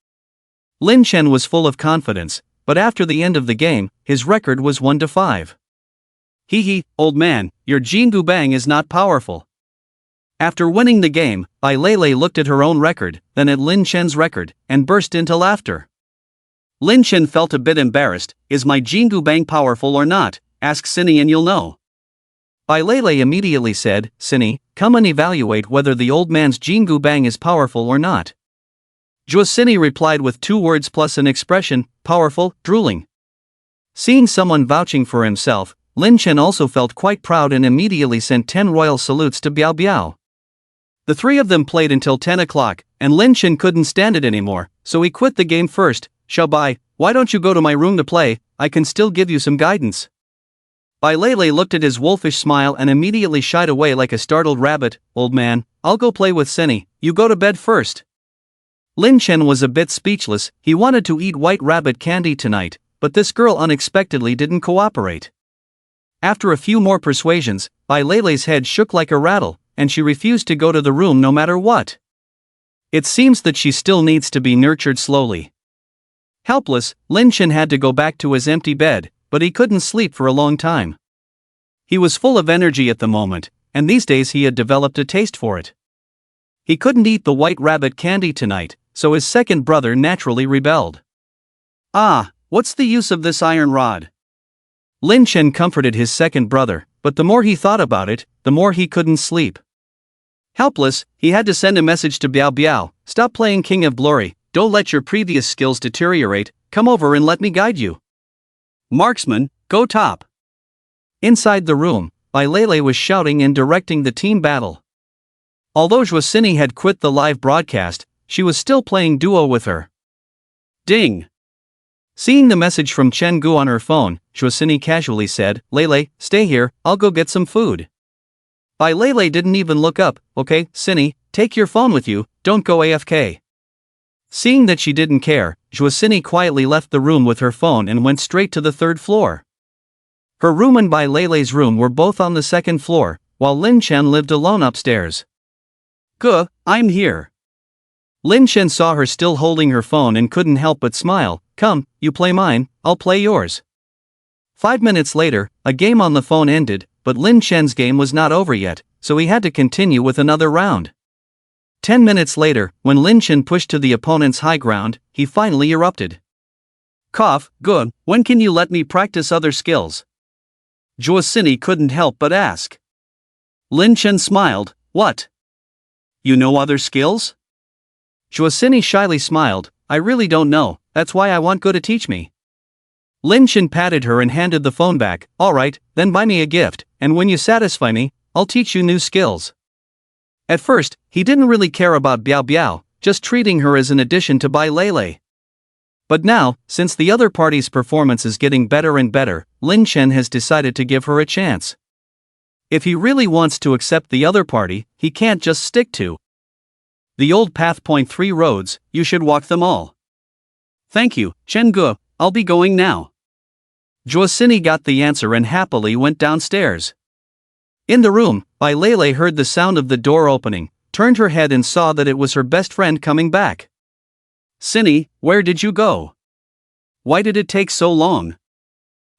Lin Chen was full of confidence, but after the end of the game, his record was 1-5. Hee hee, old man, your Jingu Bang is not powerful. After winning the game, Bai Lei looked at her own record, then at Lin Chen's record, and burst into laughter. Lin Chen felt a bit embarrassed. Is my Jingu Bang powerful or not? Ask Cindy and you'll know. Bai Lei immediately said, Cindy, come and evaluate whether the old man's Jingu Bang is powerful or not. Cindy replied with 2 words plus an expression, powerful, drooling. Seeing someone vouching for himself, Lin Chen also felt quite proud and immediately sent 10 royal salutes to Biao Biao. The 3 of them played until 10 o'clock, and Lin Chen couldn't stand it anymore, so he quit the game first. Xiao Bai, why don't you go to my room to play? I can still give you some guidance. Bai Lei looked at his wolfish smile and immediately shied away like a startled rabbit. Old man, I'll go play with Cindy, you go to bed first. Lin Chen was a bit speechless. He wanted to eat white rabbit candy tonight, but this girl unexpectedly didn't cooperate. After a few more persuasions, Bai Lei's head shook like a rattle, and she refused to go to the room no matter what. It seems that she still needs to be nurtured slowly. Helpless, Lin Chen had to go back to his empty bed, but he couldn't sleep for a long time. He was full of energy at the moment, and these days he had developed a taste for it. He couldn't eat the white rabbit candy tonight, so his second brother naturally rebelled. Ah, what's the use of this iron rod? Lin Chen comforted his second brother, but the more he thought about it, the more he couldn't sleep. Helpless, he had to send a message to Biao Biao, stop playing King of Glory, don't let your previous skills deteriorate, come over and let me guide you. Marksman, go top. Inside the room, Bai Lei was shouting and directing the team battle. Although Zhuosini had quit the live broadcast, she was still playing duo with her. Ding! Seeing the message from Chen Gu on her phone, Zhuosini casually said, Lei, stay here, I'll go get some food. Bai Lei didn't even look up. Okay, Cindy, take your phone with you, don't go AFK. Seeing that she didn't care, Zhuosini quietly left the room with her phone and went straight to the 3rd floor. Her room and Bai Lei's room were both on the 2nd floor, while Lin Chen lived alone upstairs. Guh, I'm here. Lin Chen saw her still holding her phone and couldn't help but smile. Come, you play mine, I'll play yours. 5 minutes later, a game on the phone ended, but Lin Chen's game was not over yet, so he had to continue with another round. 10 minutes later, when Lin Chen pushed to the opponent's high ground, he finally erupted. Cough, good, when can you let me practice other skills? Zhuosini couldn't help but ask. Lin Chen smiled, what? You know other skills? Zhuosini shyly smiled, I really don't know, that's why I want Go to teach me. Lin Chen patted her and handed the phone back. Alright, then buy me a gift, and when you satisfy me, I'll teach you new skills. At first, he didn't really care about Biao Biao, just treating her as an addition to Bai Lei. But now, since the other party's performance is getting better and better, Lin Chen has decided to give her a chance. If he really wants to accept the other party, he can't just stick to the old path. 3 roads, you should walk them all. Thank you, Chen Gu, I'll be going now. Zhuosini got the answer and happily went downstairs. In the room, Bai Lei heard the sound of the door opening, turned her head and saw that it was her best friend coming back. Cindy, where did you go? Why did it take so long?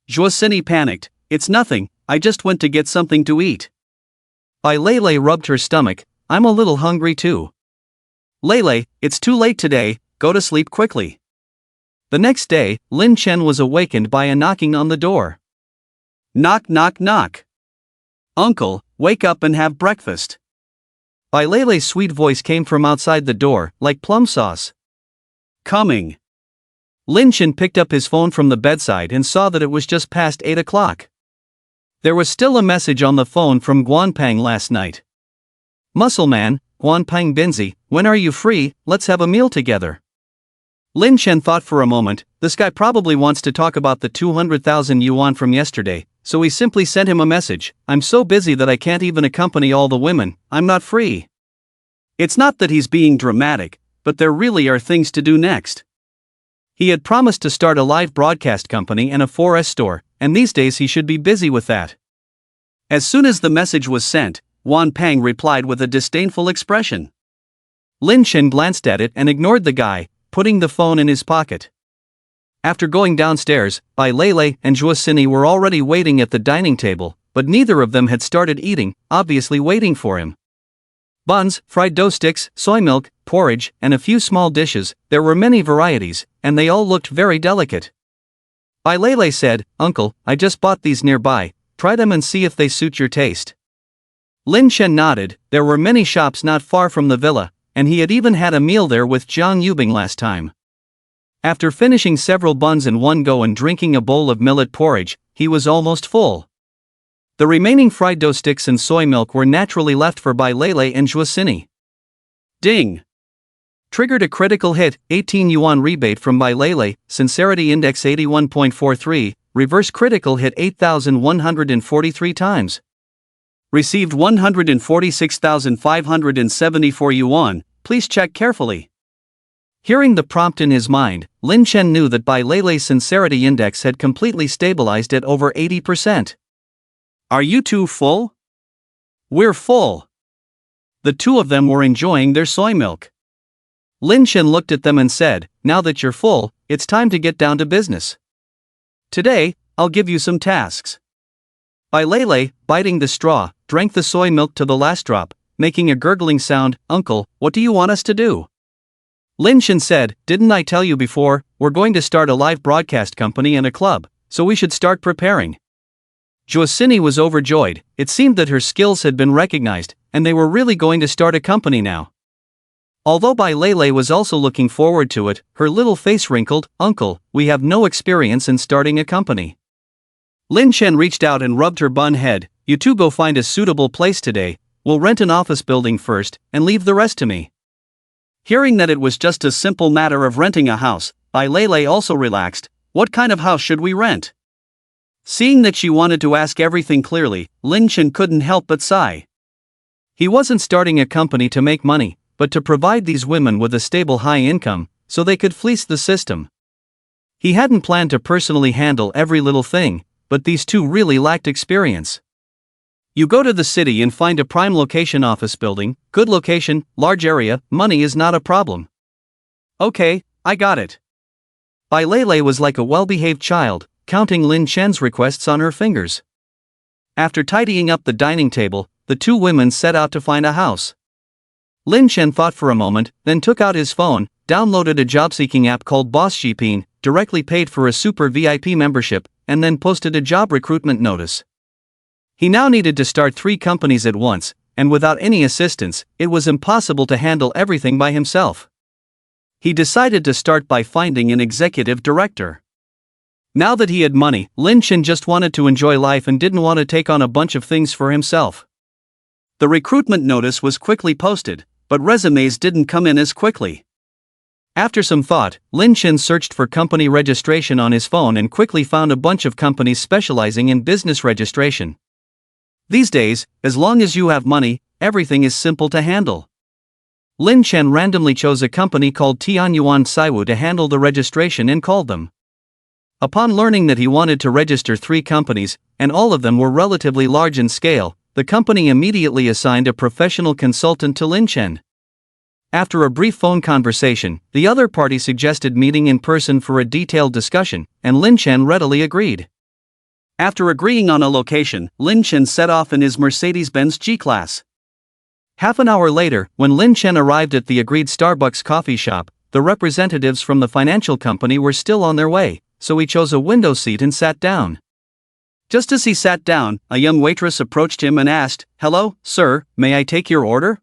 Zhuosini panicked. It's nothing, I just went to get something to eat. Bai Lei rubbed her stomach. I'm a little hungry too. Lei, it's too late today, go to sleep quickly. The next day, Lin Chen was awakened by a knocking on the door. Knock knock knock. Uncle, wake up and have breakfast. Bai Lei's sweet voice came from outside the door, like plum sauce. Coming. Lin Chen picked up his phone from the bedside and saw that it was just past 8 o'clock. There was still a message on the phone from Guanpang last night. Muscle man, Guanpang Binzi, when are you free, let's have a meal together. Lin Chen thought for a moment, this guy probably wants to talk about the 200,000 yuan from yesterday, so he simply sent him a message, I'm so busy that I can't even accompany all the women, I'm not free. It's not that he's being dramatic, but there really are things to do next. He had promised to start a live broadcast company and a 4S store, and these days he should be busy with that. As soon as the message was sent, Guanpang replied with a disdainful expression. Lin Chen glanced at it and ignored the guy. putting the phone in his pocket. After going downstairs, Bai Lele and Juasini were already waiting at the dining table, but neither of them had started eating, obviously waiting for him. Buns, fried dough sticks, soy milk, porridge, and a few small dishes. There were many varieties, and they all looked very delicate. Bai Lele said, "Uncle, I just bought these nearby, try them and see if they suit your taste." Lin Chen nodded. There were many shops not far from the villa, and he had even had a meal there with Jiang Yubing last time. After finishing several buns in one go and drinking a bowl of millet porridge, he was almost full. The remaining fried dough sticks and soy milk were naturally left for Bai Lele and Juasini. Ding! Triggered a critical hit, 18 yuan rebate from Bai Lele, sincerity index 81.43, reverse critical hit 8,143 times. Received 146,574 yuan, please check carefully. Hearing the prompt in his mind, Lin Chen knew that Bai Lele's sincerity index had completely stabilized at over 80%. Are you two full? We're full. The two of them were enjoying their soy milk. Lin Chen looked at them and said, "Now that you're full, it's time to get down to business. Today, I'll give you some tasks." Bai Lele, biting the straw, drank the soy milk to the last drop, making a gurgling sound. "Uncle, what do you want us to do?" Lin Chen said, "Didn't I tell you before, we're going to start a live broadcast company and a club, so we should start preparing." Juasini was overjoyed. It seemed that her skills had been recognized, and they were really going to start a company now. Although Bai Lele was also looking forward to it, her little face wrinkled. "Uncle, we have no experience in starting a company." Lin Chen reached out and rubbed her bun head. "You two go find a suitable place today, we'll rent an office building first, and leave the rest to me." Hearing that it was just a simple matter of renting a house, Bai Lele also relaxed. "What kind of house should we rent?" Seeing that she wanted to ask everything clearly, Lin Chen couldn't help but sigh. He wasn't starting a company to make money, but to provide these women with a stable high income, so they could fleece the system. He hadn't planned to personally handle every little thing, but these two really lacked experience. You go to the city and find a prime location office building, good location, large area, money is not a problem. Okay, I got it. Bai Lele was like a well-behaved child, counting Lin Chen's requests on her fingers. After tidying up the dining table, the two women set out to find a house. Lin Chen thought for a moment, then took out his phone, downloaded a job-seeking app called Boss Jipin, directly paid for a super VIP membership, and then posted a job recruitment notice. He now needed to start 3 companies at once, and without any assistance, it was impossible to handle everything by himself. He decided to start by finding an executive director. Now that he had money, Lin Chen just wanted to enjoy life and didn't want to take on a bunch of things for himself. The recruitment notice was quickly posted, but resumes didn't come in as quickly. After some thought, Lin Chen searched for company registration on his phone and quickly found a bunch of companies specializing in business registration. These days, as long as you have money, everything is simple to handle. Lin Chen randomly chose a company called Tianyuan Saiwu to handle the registration and called them. Upon learning that he wanted to register 3 companies, and all of them were relatively large in scale, the company immediately assigned a professional consultant to Lin Chen. After a brief phone conversation, the other party suggested meeting in person for a detailed discussion, and Lin Chen readily agreed. After agreeing on a location, Lin Chen set off in his Mercedes-Benz G-Class. Half an hour later, when Lin Chen arrived at the agreed Starbucks coffee shop, the representatives from the financial company were still on their way, so he chose a window seat and sat down. Just as he sat down, a young waitress approached him and asked, "Hello, sir, may I take your order?"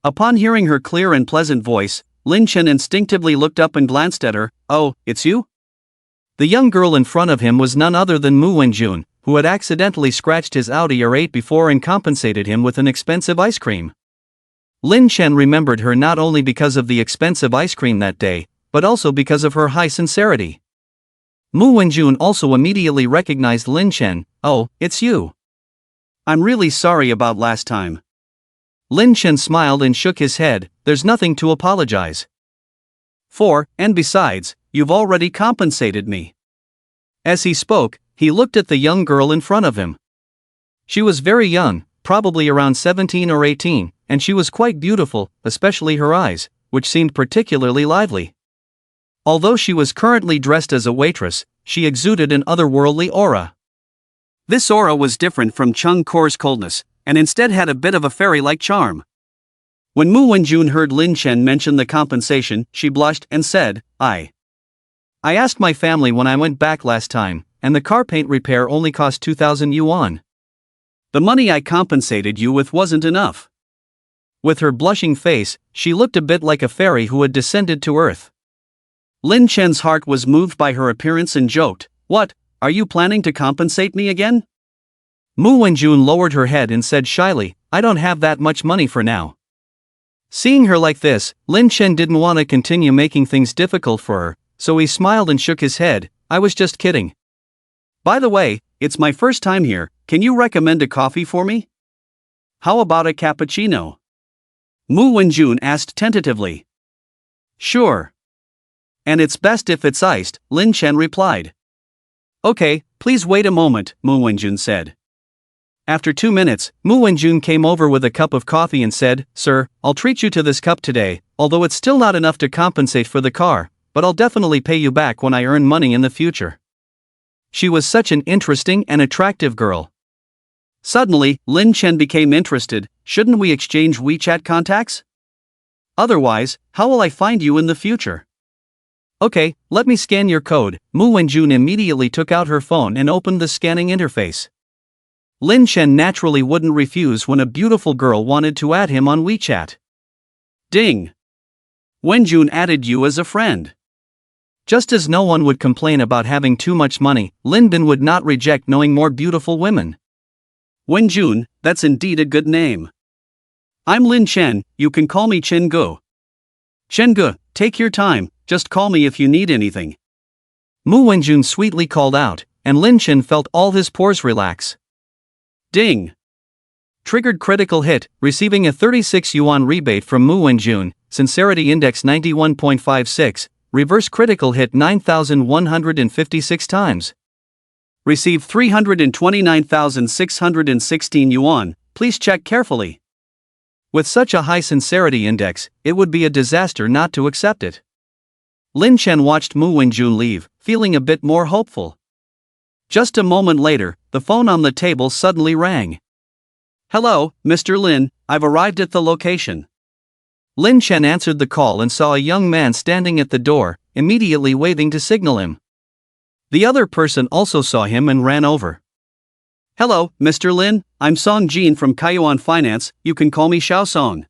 Upon hearing her clear and pleasant voice, Lin Chen instinctively looked up and glanced at her. "Oh, it's you?" The young girl in front of him was none other than Mu Wenjun, who had accidentally scratched his Audi R8 before and compensated him with an expensive ice cream. Lin Chen remembered her not only because of the expensive ice cream that day, but also because of her high sincerity. Mu Wenjun also immediately recognized Lin Chen. "Oh, it's you. I'm really sorry about last time." Lin Chen smiled and shook his head. "There's nothing to apologize for, and besides, you've already compensated me." As he spoke, he looked at the young girl in front of him. She was very young, probably around 17 or 18, and she was quite beautiful, especially her eyes, which seemed particularly lively. Although she was currently dressed as a waitress, she exuded an otherworldly aura. This aura was different from Chung Kor's coldness, and instead had a bit of a fairy-like charm. When Mu Wenjun heard Lin Chen mention the compensation, she blushed and said, I asked my family when I went back last time, and the car paint repair only cost 2,000 yuan. The money I compensated you with wasn't enough. With her blushing face, she looked a bit like a fairy who had descended to earth. Lin Chen's heart was moved by her appearance and joked, What, are you planning to compensate me again? Mu Wenjun lowered her head and said shyly, I don't have that much money for now. Seeing her like this, Lin Chen didn't want to continue making things difficult for her, so he smiled and shook his head, I was just kidding. By the way, it's my first time here, can you recommend a coffee for me? How about a cappuccino? Mu Wenjun asked tentatively. Sure. And it's best if it's iced, Lin Chen replied. Okay, please wait a moment, Mu Wenjun said. After 2 minutes, Mu Wenjun came over with a cup of coffee and said, Sir, I'll treat you to this cup today, although it's still not enough to compensate for the car, but I'll definitely pay you back when I earn money in the future. She was such an interesting and attractive girl. Suddenly, Lin Chen became interested, shouldn't we exchange WeChat contacts? Otherwise, how will I find you in the future? Okay, let me scan your code. Mu Wenjun immediately took out her phone and opened the scanning interface. Lin Chen naturally wouldn't refuse when a beautiful girl wanted to add him on WeChat. Ding! Wenjun added you as a friend. Just as no one would complain about having too much money, Lin Bin would not reject knowing more beautiful women. Wenjun, that's indeed a good name. I'm Lin Chen, you can call me Chen Gu. Chen Gu, take your time, just call me if you need anything. Mu Wenjun sweetly called out, and Lin Chen felt all his pores relax. Ding! Triggered critical hit, receiving a 36 yuan rebate from Mu Wenjun, sincerity index 91.56, reverse critical hit 9,156 times. Receive 329,616 yuan, please check carefully. With such a high sincerity index, it would be a disaster not to accept it. Lin Chen watched Mu Wenjun leave, feeling a bit more hopeful. Just a moment later, the phone on the table suddenly rang. Hello, Mr. Lin, I've arrived at the location. Lin Chen answered the call and saw a young man standing at the door, immediately waving to signal him. The other person also saw him and ran over. Hello, Mr. Lin, I'm Song Jin from Kaiyuan Finance, you can call me Xiao Song.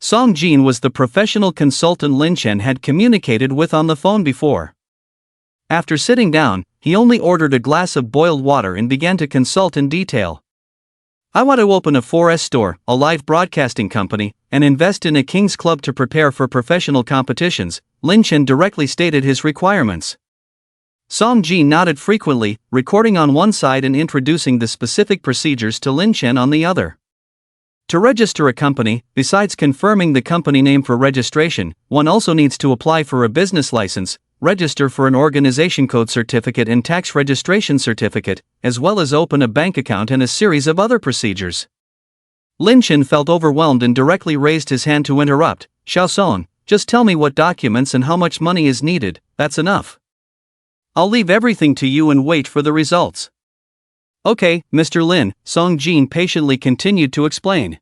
Song Jin was the professional consultant Lin Chen had communicated with on the phone before. After sitting down, he only ordered a glass of boiled water and began to consult in detail. I want to open a 4S store, a live broadcasting company, and invest in a King's Club to prepare for professional competitions, Lin Chen directly stated his requirements. Song Jin nodded frequently, recording on one side and introducing the specific procedures to Lin Chen on the other. To register a company, besides confirming the company name for registration, one also needs to apply for a business license, register for an organization code certificate and tax registration certificate, as well as open a bank account and a series of other procedures. Lin Chen felt overwhelmed and directly raised his hand to interrupt. Xiao Song, just tell me what documents and how much money is needed, that's enough. I'll leave everything to you and wait for the results. Okay, Mr. Lin, Song Jin patiently continued to explain.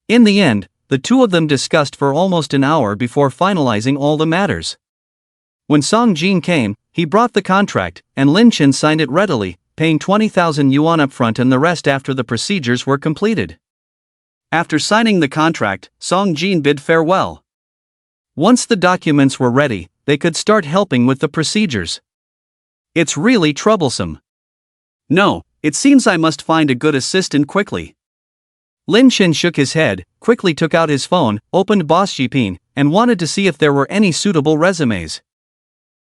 In the end, the two of them discussed for almost an hour before finalizing all the matters. When Song Jin came, he brought the contract, and Lin Chen signed it readily, paying 20,000 yuan upfront and the rest after the procedures were completed. After signing the contract, Song Jin bid farewell. Once the documents were ready, they could start helping with the procedures. It's really troublesome. No, it seems I must find a good assistant quickly. Lin Chen shook his head, quickly took out his phone, opened Boss Jipin, and wanted to see if there were any suitable resumes.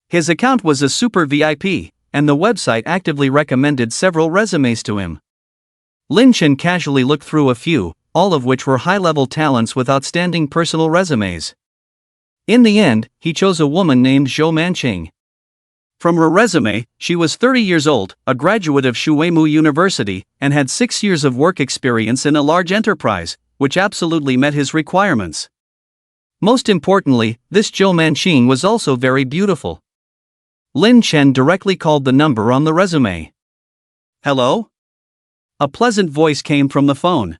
His account was a super VIP, and the website actively recommended several resumes to him. Lin Chen casually looked through a few, all of which were high-level talents with outstanding personal resumes. In the end, he chose a woman named Zhou Manqing. From her resume, she was 30 years old, a graduate of Shuimu University, and had 6 years of work experience in a large enterprise, which absolutely met his requirements. Most importantly, this Zhou Manqing was also very beautiful. Lin Chen directly called the number on the resume. Hello? A pleasant voice came from the phone.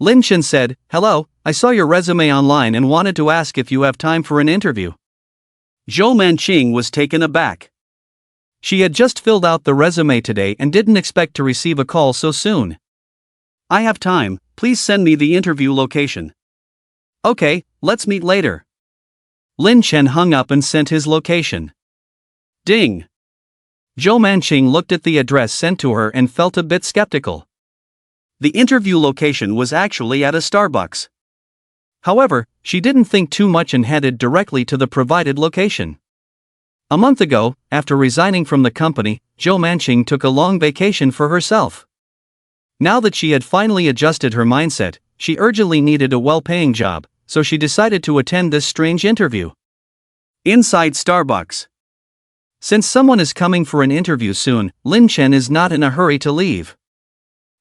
Lin Chen said, "Hello, I saw your resume online and wanted to ask if you have time for an interview." Zhou Manqing was taken aback. She had just filled out the resume today and didn't expect to receive a call so soon. I have time, please send me the interview location. Okay, let's meet later. Lin Chen hung up and sent his location. Ding! Zhou Manqing looked at the address sent to her and felt a bit skeptical. The interview location was actually at a Starbucks. However, she didn't think too much and headed directly to the provided location. A month ago, after resigning from the company, Zhou Manqing took a long vacation for herself. Now that she had finally adjusted her mindset, she urgently needed a well-paying job, so she decided to attend this strange interview. Inside Starbucks. Since someone is coming for an interview soon, Lin Chen is not in a hurry to leave.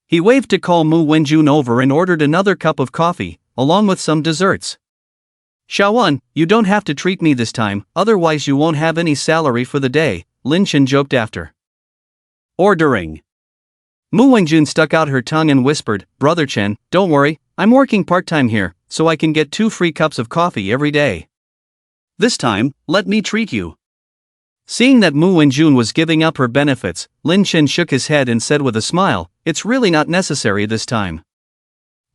He waved to call Mu Wenjun over and ordered another cup of coffee, along with some desserts. "Xiaowen, you don't have to treat me this time, otherwise you won't have any salary for the day," Lin Chen joked after. Ordering. Mu Wenjun stuck out her tongue and whispered, "Brother Chen, don't worry, I'm working part-time here, so I can get 2 free cups of coffee every day. This time, let me treat you." Seeing that Mu Wenjun was giving up her benefits, Lin Chen shook his head and said with a smile, "It's really not necessary this time.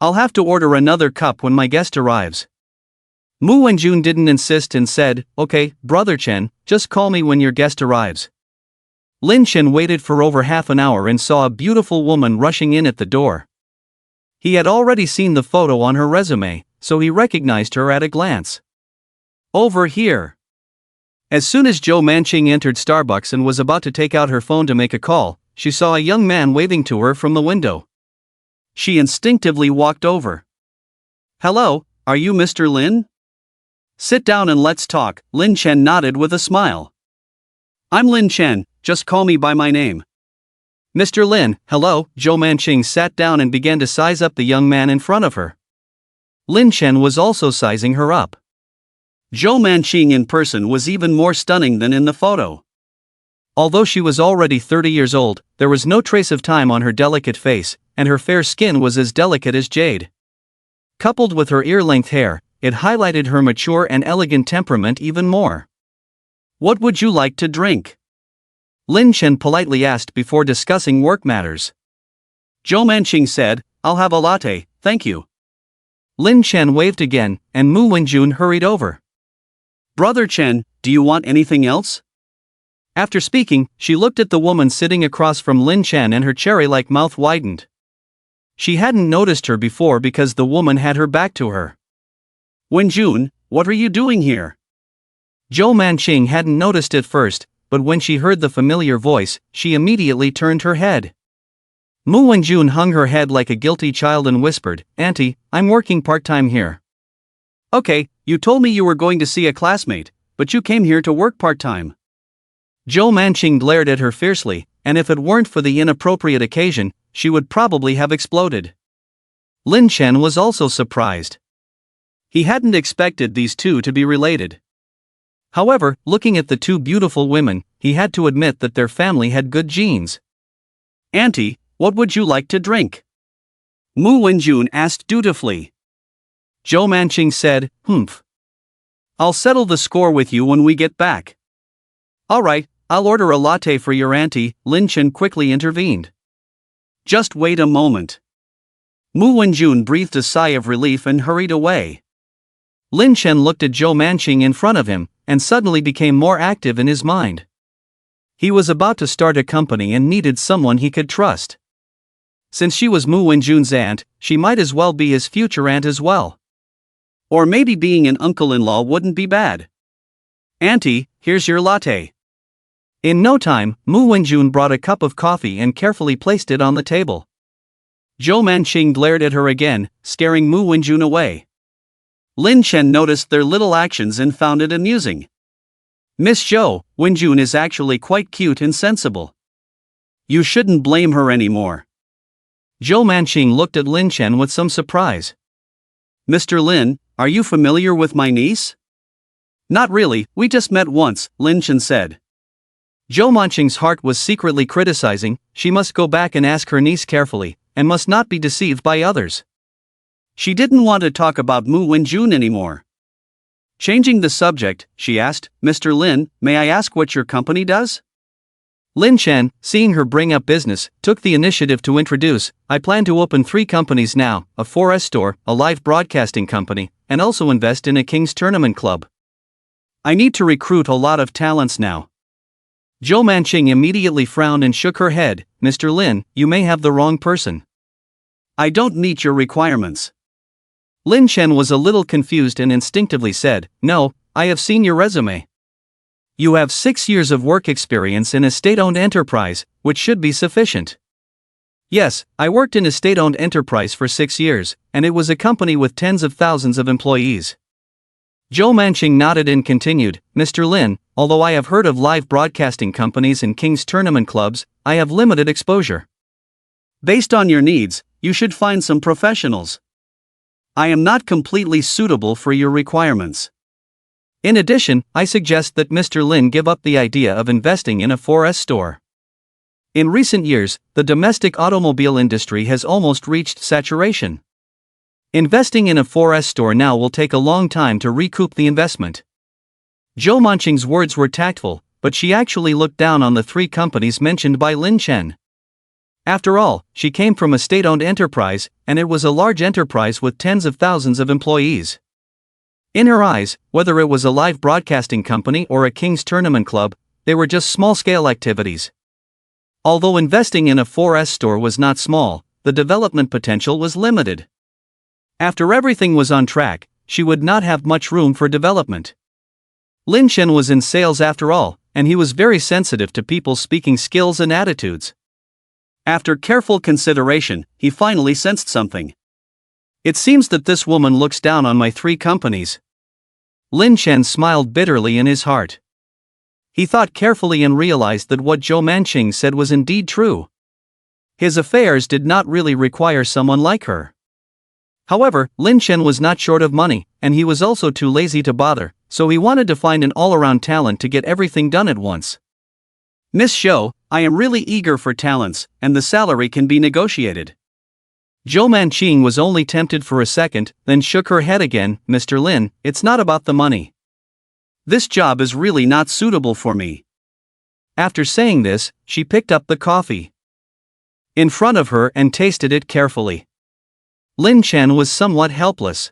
I'll have to order another cup when my guest arrives." Mu Wenjun didn't insist and said, "Okay, Brother Chen, just call me when your guest arrives." Lin Chen waited for over half an hour and saw a beautiful woman rushing in at the door. He had already seen the photo on her resume, so he recognized her at a glance. "Over here." As soon as Zhou Manqing entered Starbucks and was about to take out her phone to make a call, she saw a young man waving to her from the window. She instinctively walked over. "Hello, are you Mr. Lin?" "Sit down and let's talk," Lin Chen nodded with a smile. "I'm Lin Chen, just call me by my name." "Mr. Lin, hello." Zhou Manqing sat down and began to size up the young man in front of her. Lin Chen was also sizing her up. Zhou Manqing in person was even more stunning than in the photo. Although she was already 30 years old, there was no trace of time on her delicate face, and her fair skin was as delicate as jade. Coupled with her ear-length hair, it highlighted her mature and elegant temperament even more. "What would you like to drink?" Lin Chen politely asked before discussing work matters. Zhou Manqing said, "I'll have a latte, thank you." Lin Chen waved again, and Mu Wenjun hurried over. "Brother Chen, do you want anything else?" After speaking, she looked at the woman sitting across from Lin Chen and her cherry-like mouth widened. She hadn't noticed her before because the woman had her back to her. "Wenjun, what are you doing here?" Zhou Manqing hadn't noticed at first, but when she heard the familiar voice, she immediately turned her head. Mu Wenjun hung her head like a guilty child and whispered, "Auntie, I'm working part-time here." "Okay, you told me you were going to see a classmate, but you came here to work part-time." Zhou Manqing glared at her fiercely, and if it weren't for the inappropriate occasion, she would probably have exploded. Lin Chen was also surprised. He hadn't expected these two to be related. However, looking at the two beautiful women, he had to admit that their family had good genes. "Auntie, what would you like to drink?" Mu Wenjun asked dutifully. Zhou Manqing said, "Humph. I'll settle the score with you when we get back." "Alright, I'll order a latte for your auntie," Lin Chen quickly intervened. "Just wait a moment." Mu Wenjun breathed a sigh of relief and hurried away. Lin Chen looked at Zhou Manqing in front of him, and suddenly became more active in his mind. He was about to start a company and needed someone he could trust. Since she was Mu Wenjun's aunt, she might as well be his future aunt as well. Or maybe being an uncle-in-law wouldn't be bad. "Auntie, here's your latte." In no time, Mu Wenjun brought a cup of coffee and carefully placed it on the table. Zhou Manqing glared at her again, scaring Mu Wenjun away. Lin Chen noticed their little actions and found it amusing. "Miss Zhou, Wenjun is actually quite cute and sensible. You shouldn't blame her anymore." Zhou Manqing looked at Lin Chen with some surprise. "Mr. Lin, Are you familiar with my niece? Not really, we just met once, Lin Chen said. Zhou Manqing's heart was secretly criticizing. She must go back and ask her niece carefully, and must not be deceived by others. She didn't want to talk about Mu Wenjun anymore. Changing the subject, she asked, Mr. Lin, may I ask what your company does? Lin Chen, seeing her bring up business, took the initiative to introduce. I plan to open 3 companies now, a 4S store, a live broadcasting company, and also invest in a King's Tournament club. I need to recruit a lot of talents now. Zhou Manqing immediately frowned and shook her head. Mr. Lin, you may have the wrong person. I don't meet your requirements. Lin Chen was a little confused and instinctively said, No, I have seen your resume. You have 6 years of work experience in a state-owned enterprise, which should be sufficient. Yes, I worked in a state-owned enterprise for 6 years, and it was a company with tens of thousands of employees. Zhou Manqing nodded and continued, Mr. Lin, although I have heard of live broadcasting companies and King's Tournament clubs, I have limited exposure. Based on your needs, you should find some professionals. I am not completely suitable for your requirements. In addition, I suggest that Mr. Lin give up the idea of investing in a 4S store. In recent years, the domestic automobile industry has almost reached saturation. Investing in a 4S store now will take a long time to recoup the investment. Zhou Manqing's words were tactful, but she actually looked down on the 3 companies mentioned by Lin Chen. After all, she came from a state-owned enterprise, and it was a large enterprise with tens of thousands of employees. In her eyes, whether it was a live broadcasting company or a King's Tournament club, they were just small-scale activities. Although investing in a 4S store was not small, the development potential was limited. After everything was on track, she would not have much room for development. Lin Chen was in sales after all, and he was very sensitive to people's speaking skills and attitudes. After careful consideration, he finally sensed something. It seems that this woman looks down on my 3 companies. Lin Chen smiled bitterly in his heart. He thought carefully and realized that what Zhou Manqing said was indeed true. His affairs did not really require someone like her. However, Lin Chen was not short of money, and he was also too lazy to bother, so he wanted to find an all-around talent to get everything done at once. Miss Shou, I am really eager for talents, and the salary can be negotiated. Zhou Manqing was only tempted for a second, then shook her head again. Mr. Lin, it's not about the money. This job is really not suitable for me. After saying this, she picked up the coffee in front of her and tasted it carefully. Lin Chen was somewhat helpless.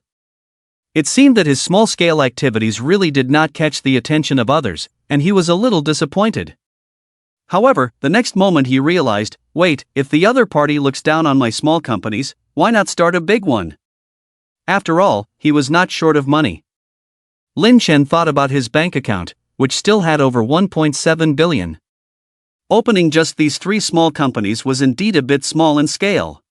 It seemed that his small-scale activities really did not catch the attention of others, and he was a little disappointed. However, the next moment he realized, wait, if the other party looks down on my small companies, why not start a big one? After all, he was not short of money. Lin Chen thought about his bank account, which still had over 1.7 billion. Opening just these 3 small companies was indeed a bit small in scale.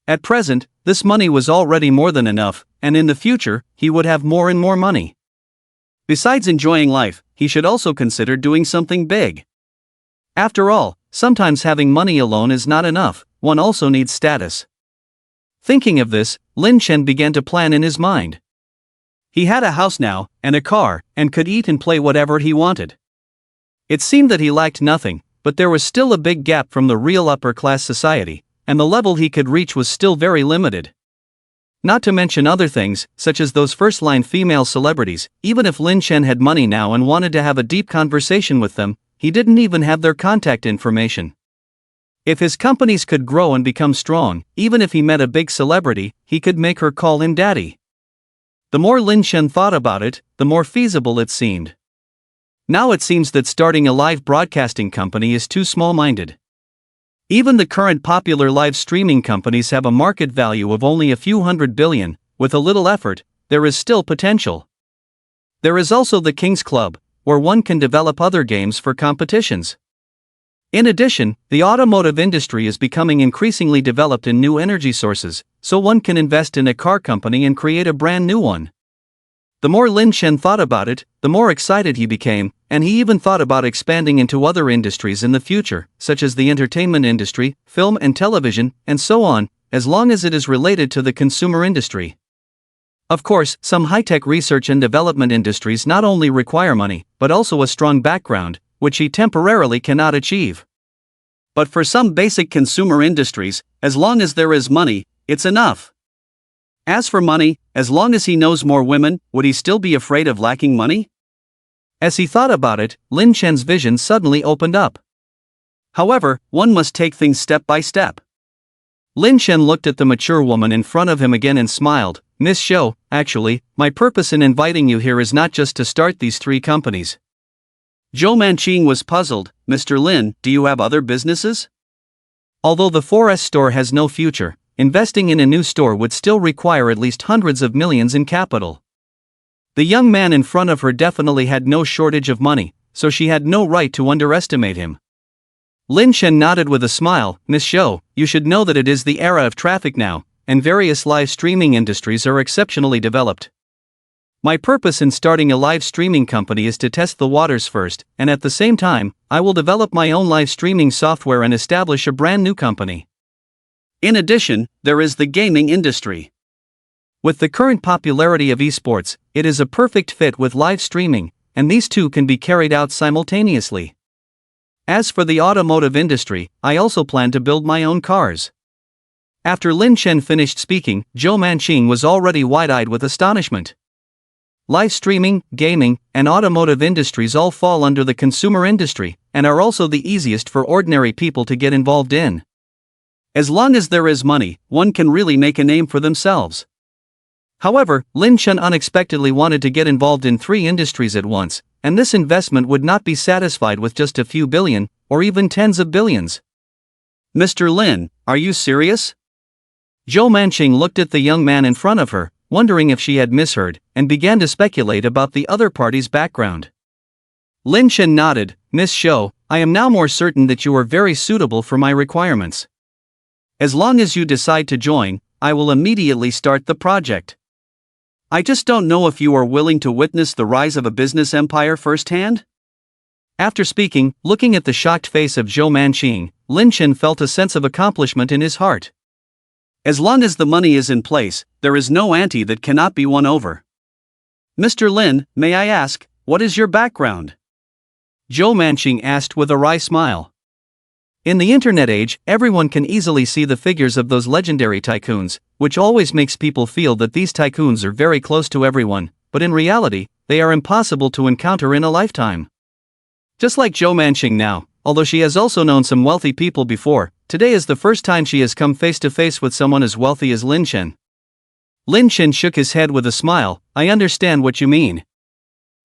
At present, this money was already more than enough, and in the future, he would have more and more money. Besides enjoying life, he should also consider doing something big. After all, sometimes having money alone is not enough, one also needs status. Thinking of this, Lin Chen began to plan in his mind. He had a house now, and a car, and could eat and play whatever he wanted. It seemed that he lacked nothing, but there was still a big gap from the real upper-class society, and the level he could reach was still very limited. Not to mention other things, such as those first-line female celebrities. Even if Lin Chen had money now and wanted to have a deep conversation with them, he didn't even have their contact information. If his companies could grow and become strong, even if he met a big celebrity, he could make her call him daddy. The more Lin Chen thought about it, the more feasible it seemed. Now it seems that starting a live broadcasting company is too small-minded. Even the current popular live streaming companies have a market value of only a few $100 billion. With a little effort, there is still potential. There is also the King's Club, where one can develop other games for competitions. In addition, the automotive industry is becoming increasingly developed in new energy sources, so one can invest in a car company and create a brand new one. The more Lin Chen thought about it, the more excited he became, and he even thought about expanding into other industries in the future, such as the entertainment industry, film and television, and so on, as long as it is related to the consumer industry. Of course, some high-tech research and development industries not only require money, but also a strong background, which he temporarily cannot achieve. But for some basic consumer industries, as long as there is money, it's enough. As for money, as long as he knows more women, would he still be afraid of lacking money? As he thought about it, Lin Chen's vision suddenly opened up. However, one must take things step by step. Lin Chen looked at the mature woman in front of him again and smiled. Miss Shou, actually, my purpose in inviting you here is not just to start these 3 companies. Zhou Manqing was puzzled. Mr. Lin, do you have other businesses? Although the 4S store has no future, investing in a new store would still require at least hundreds of millions in capital. The young man in front of her definitely had no shortage of money, so she had no right to underestimate him. Lin Chen nodded with a smile. Miss Shou, you should know that it is the era of traffic now, and various live streaming industries are exceptionally developed. My purpose in starting a live streaming company is to test the waters first, and at the same time, I will develop my own live streaming software and establish a brand new company. In addition, there is the gaming industry. With the current popularity of esports, it is a perfect fit with live streaming, and these two can be carried out simultaneously. As for the automotive industry, I also plan to build my own cars. After Lin Chen finished speaking, Zhou Manqing was already wide-eyed with astonishment. Live streaming, gaming, and automotive industries all fall under the consumer industry, and are also the easiest for ordinary people to get involved in. As long as there is money, one can really make a name for themselves. However, Lin Chen unexpectedly wanted to get involved in 3 industries at once, and this investment would not be satisfied with just a few billion, or even tens of billions. Mr. Lin, are you serious? Zhou Manqing looked at the young man in front of her, wondering if she had misheard, and began to speculate about the other party's background. Lin Chen nodded. Miss Shou, I am now more certain that you are very suitable for my requirements. As long as you decide to join, I will immediately start the project. I just don't know if you are willing to witness the rise of a business empire firsthand? After speaking, looking at the shocked face of Zhou Manqing, Lin Chen felt a sense of accomplishment in his heart. As long as the money is in place, there is no ante that cannot be won over. Mr. Lin, may I ask, what is your background? Zhou Manqing asked with a wry smile. In the internet age, everyone can easily see the figures of those legendary tycoons, which always makes people feel that these tycoons are very close to everyone, but in reality, they are impossible to encounter in a lifetime. Just like Zhou Manqing now, although she has also known some wealthy people before, today is the first time she has come face to face with someone as wealthy as Lin Chen. Lin Chen shook his head with a smile. I understand what you mean.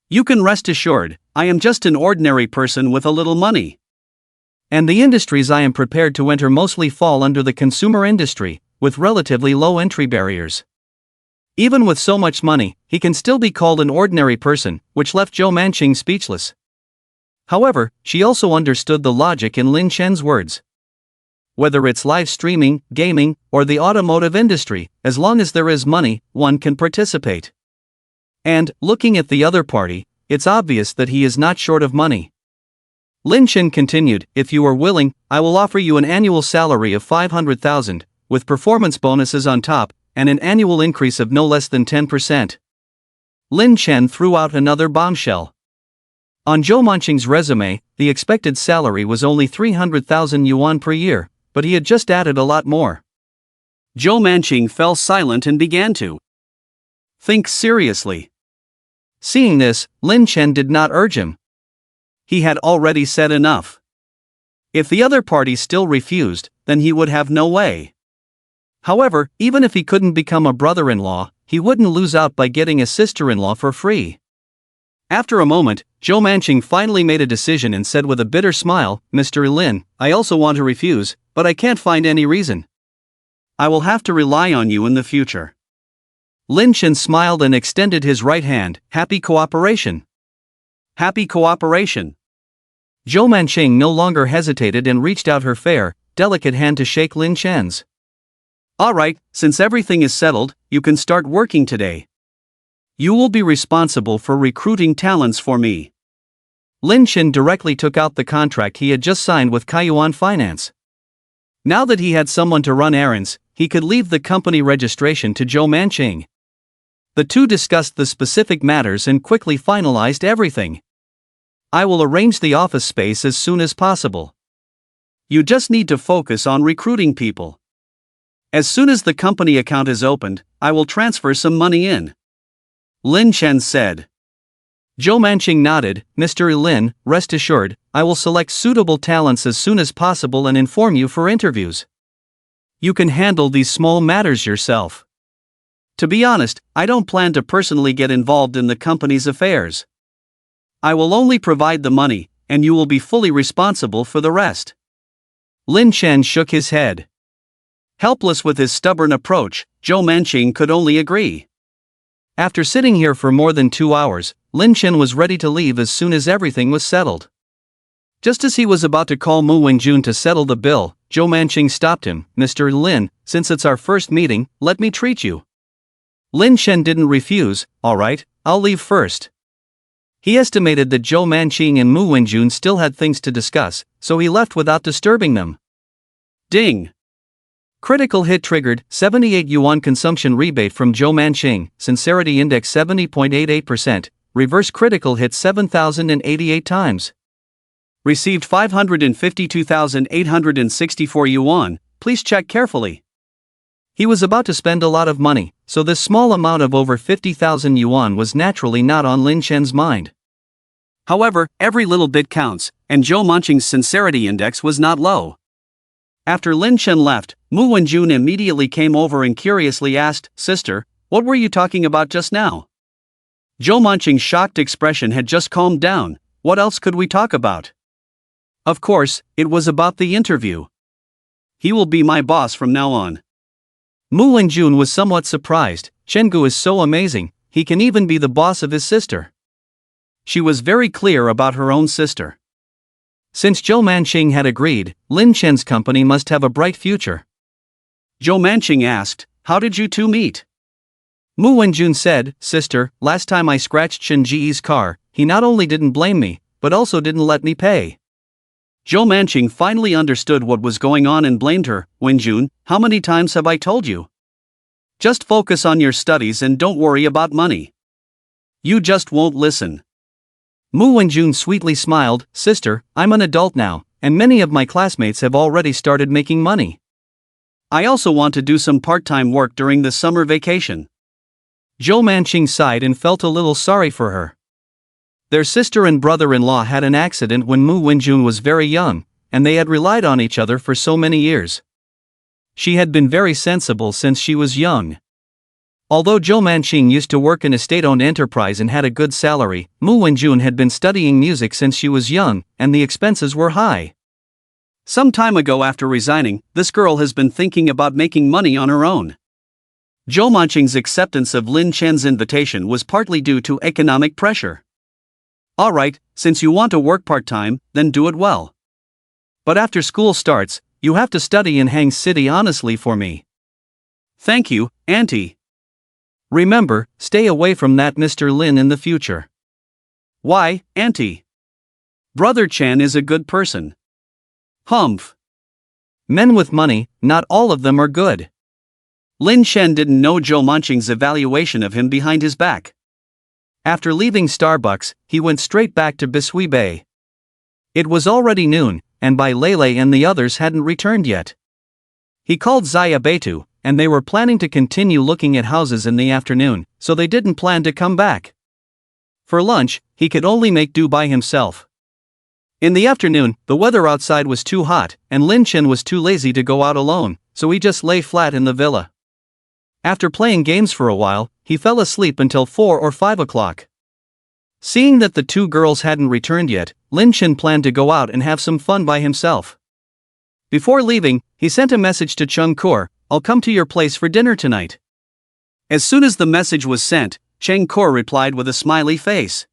You can rest assured, I am just an ordinary person with a little money. And the industries I am prepared to enter mostly fall under the consumer industry, with relatively low entry barriers. Even with so much money, he can still be called an ordinary person, which left Zhou Manqing speechless. However, she also understood the logic in Lin Chen's words. Whether it's live streaming, gaming, or the automotive industry, as long as there is money, one can participate. And, looking at the other party, it's obvious that he is not short of money. Lin Chen continued, if you are willing, I will offer you an annual salary of 500,000, with performance bonuses on top, and an annual increase of no less than 10%. Lin Chen threw out another bombshell. On Zhou Manqing's resume, the expected salary was only 300,000 yuan per year, but he had just added a lot more. Zhou Manqing fell silent and began to think seriously. Seeing this, Lin Chen did not urge him. He had already said enough. If the other party still refused, then he would have no way. However, even if he couldn't become a brother-in-law, he wouldn't lose out by getting a sister-in-law for free. After a moment, Zhou Manqing finally made a decision and said with a bitter smile, Mr. Lin, I also want to refuse, but I can't find any reason. I will have to rely on you in the future. Lin Chen smiled and extended his right hand. Happy cooperation. Happy cooperation. Zhou Manqing no longer hesitated and reached out her fair, delicate hand to shake Lin Chen's. All right, since everything is settled, you can start working today. You will be responsible for recruiting talents for me. Lin Chen directly took out the contract he had just signed with Kaiyuan Finance. Now that he had someone to run errands, he could leave the company registration to Zhou Manqing. The two discussed the specific matters and quickly finalized everything. I will arrange the office space as soon as possible. You just need to focus on recruiting people. As soon as the company account is opened, I will transfer some money in. Lin Chen said. Zhou Manqing nodded. Mr. Lin, rest assured, I will select suitable talents as soon as possible and inform you for interviews. You can handle these small matters yourself. To be honest, I don't plan to personally get involved in the company's affairs. I will only provide the money, and you will be fully responsible for the rest. Lin Chen shook his head. Helpless with his stubborn approach, Zhou Manqing could only agree. After sitting here for more than 2 hours, Lin Chen was ready to leave as soon as everything was settled. Just as he was about to call Mu Wenjun to settle the bill, Zhou Manqing stopped him. Mr. Lin, since it's our first meeting, let me treat you. Lin Chen didn't refuse. All right, I'll leave first. He estimated that Zhou Manqing and Mu Wenjun still had things to discuss, so he left without disturbing them. Ding! Critical hit triggered. 78 yuan consumption rebate from Zhou Manqing. Sincerity index 70.88%. Reverse critical hit 7,088 times. Received 552,864 yuan. Please check carefully. He was about to spend a lot of money, so this small amount of over 50,000 yuan was naturally not on Lin Chen's mind. However, every little bit counts, and Zhou Manqing's sincerity index was not low. After Lin Chen left, Mu Wenjun immediately came over and curiously asked, "Sister, what were you talking about just now?" Zhou Manqing's shocked expression had just calmed down. What else could we talk about? Of course, it was about the interview. He will be my boss from now on. Mu Wenjun was somewhat surprised. Chenggu is so amazing, he can even be the boss of his sister. She was very clear about her own sister. Since Zhou Manqing had agreed, Lin Chen's company must have a bright future. Zhou Manqing asked, "How did you two meet?" Mu Wenjun said, "Sister, last time I scratched Chen Ji's car, he not only didn't blame me, but also didn't let me pay." Zhou Manqing finally understood what was going on and blamed her. "Wenjun, how many times have I told you? Just focus on your studies and don't worry about money. You just won't listen." Mu Wenjun sweetly smiled. "Sister, I'm an adult now, and many of my classmates have already started making money. I also want to do some part-time work during the summer vacation." Zhou Manqing sighed and felt a little sorry for her. Their sister and brother-in-law had an accident when Mu Wenjun was very young, and they had relied on each other for so many years. She had been very sensible since she was young. Although Zhou Manqing used to work in a state-owned enterprise and had a good salary, Mu Wenjun had been studying music since she was young, and the expenses were high. Some time ago after resigning, this girl has been thinking about making money on her own. Zhou Manqing's acceptance of Lin Chen's invitation was partly due to economic pressure. "Alright, since you want to work part-time, then do it well. But after school starts, you have to study in Hang City honestly for me." "Thank you, Auntie." "Remember, stay away from that Mr. Lin in the future." "Why, Auntie? Brother Chen is a good person." "Humph. Men with money, not all of them are good." Lin Chen didn't know Zhou Manqing's evaluation of him behind his back. After leaving Starbucks, he went straight back to Bisui Bay. It was already noon, and Bai Lele and the others hadn't returned yet. He called Zaya Beitu, and they were planning to continue looking at houses in the afternoon, so they didn't plan to come back. For lunch, he could only make do by himself. In the afternoon, the weather outside was too hot, and Lin Chen was too lazy to go out alone, so he just lay flat in the villa. After playing games for a while, he fell asleep until 4 or 5 o'clock. Seeing that the two girls hadn't returned yet, Lin Chen planned to go out and have some fun by himself. Before leaving, he sent a message to Cheng Kor, "I'll come to your place for dinner tonight." As soon as the message was sent, Cheng Kor replied with a smiley face.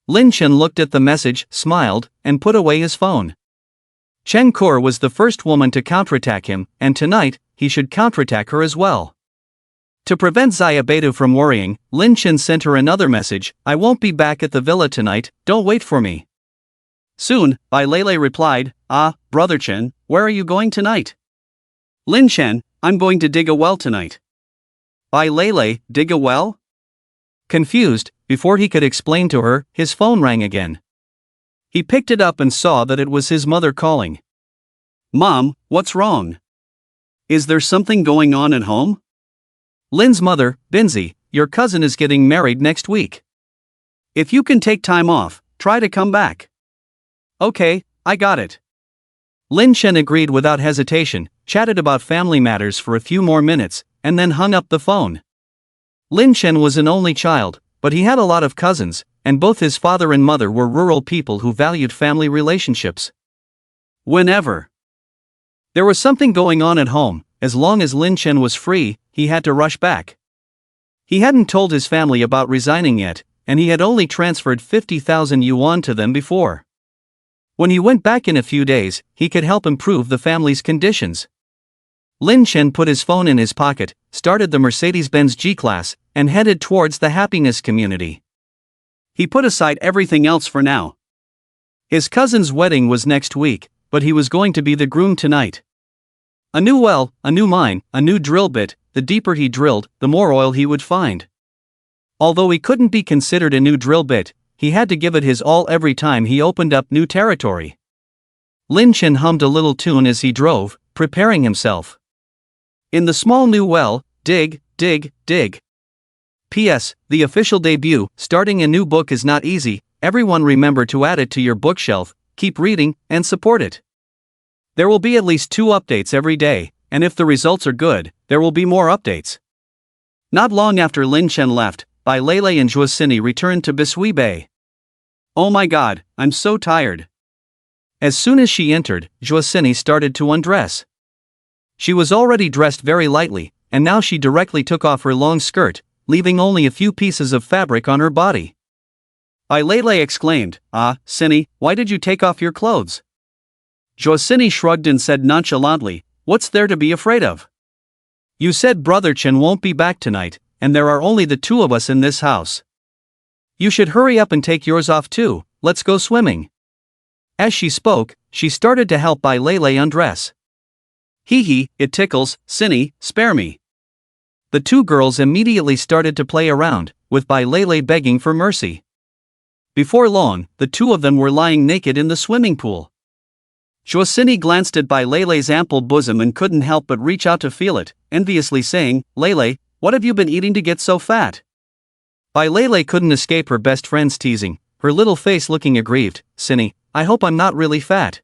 Lin Chen looked at the message, smiled, and put away his phone. Cheng Kor was the first woman to counterattack him, and tonight, he should counterattack her as well. To prevent Zaya Beitu from worrying, Lin Chen sent her another message, "I won't be back at the villa tonight, don't wait for me." Soon, Bai Lele replied, "Brother Chen, where are you going tonight?" "Lin Chen, I'm going to dig a well tonight." "Bai Lele, dig a well? Confused, before he could explain to her, his phone rang again. He picked it up and saw that it was his mother calling. Mom, what's wrong? Is there something going on at home? Lin's mother, Binzi, your cousin is getting married next week. If you can take time off, try to come back. Okay, I got it. Lin Chen agreed without hesitation, chatted about family matters for a few more minutes, and then hung up the phone. Lin Chen was an only child, but he had a lot of cousins, and both his father and mother were rural people who valued family relationships. Whenever there was something going on at home, as long as Lin Chen was free, he had to rush back. He hadn't told his family about resigning yet, and he had only transferred 50,000 yuan to them before. When he went back in a few days, he could help improve the family's conditions. Lin Chen put his phone in his pocket, started the Mercedes-Benz G-Class, and headed towards the happiness community. He put aside everything else for now. His cousin's wedding was next week, but he was going to be the groom tonight. A new well, a new mine, a new drill bit. The deeper he drilled, the more oil he would find. Although he couldn't be considered a new drill bit, he had to give it his all every time he opened up new territory. Lin Chen hummed a little tune as he drove, preparing himself. In the small new well, dig, dig, dig. P.S. The official debut, starting a new book is not easy, everyone remember to add it to your bookshelf, keep reading, and support it. There will be at least 2 updates every day, and if the results are good, there will be more updates. Not long after Lin Chen left, Bai Lei and Zhuo Sini returned to Bisui Bay. Oh my god, I'm so tired. As soon as she entered, Zhuo Sini started to undress. She was already dressed very lightly, and now she directly took off her long skirt, leaving only a few pieces of fabric on her body. Bai Lei exclaimed, "Ah, Sini, why did you take off your clothes?" Zhuo Sini shrugged and said nonchalantly, "What's there to be afraid of? You said Brother Chen won't be back tonight, and there are only the 2 of us in this house. You should hurry up and take yours off too, let's go swimming." As she spoke, she started to help Bai Lei undress. Hee hee, it tickles, Sini, spare me. The 2 girls immediately started to play around, with Bai Lei begging for mercy. Before long, the 2 of them were lying naked in the swimming pool. Zhuo Sini glanced at Bai Lei's ample bosom and couldn't help but reach out to feel it, enviously saying, "Lei, what have you been eating to get so fat?" Bai Lei couldn't escape her best friend's teasing, her little face looking aggrieved. "Sini, I hope I'm not really fat."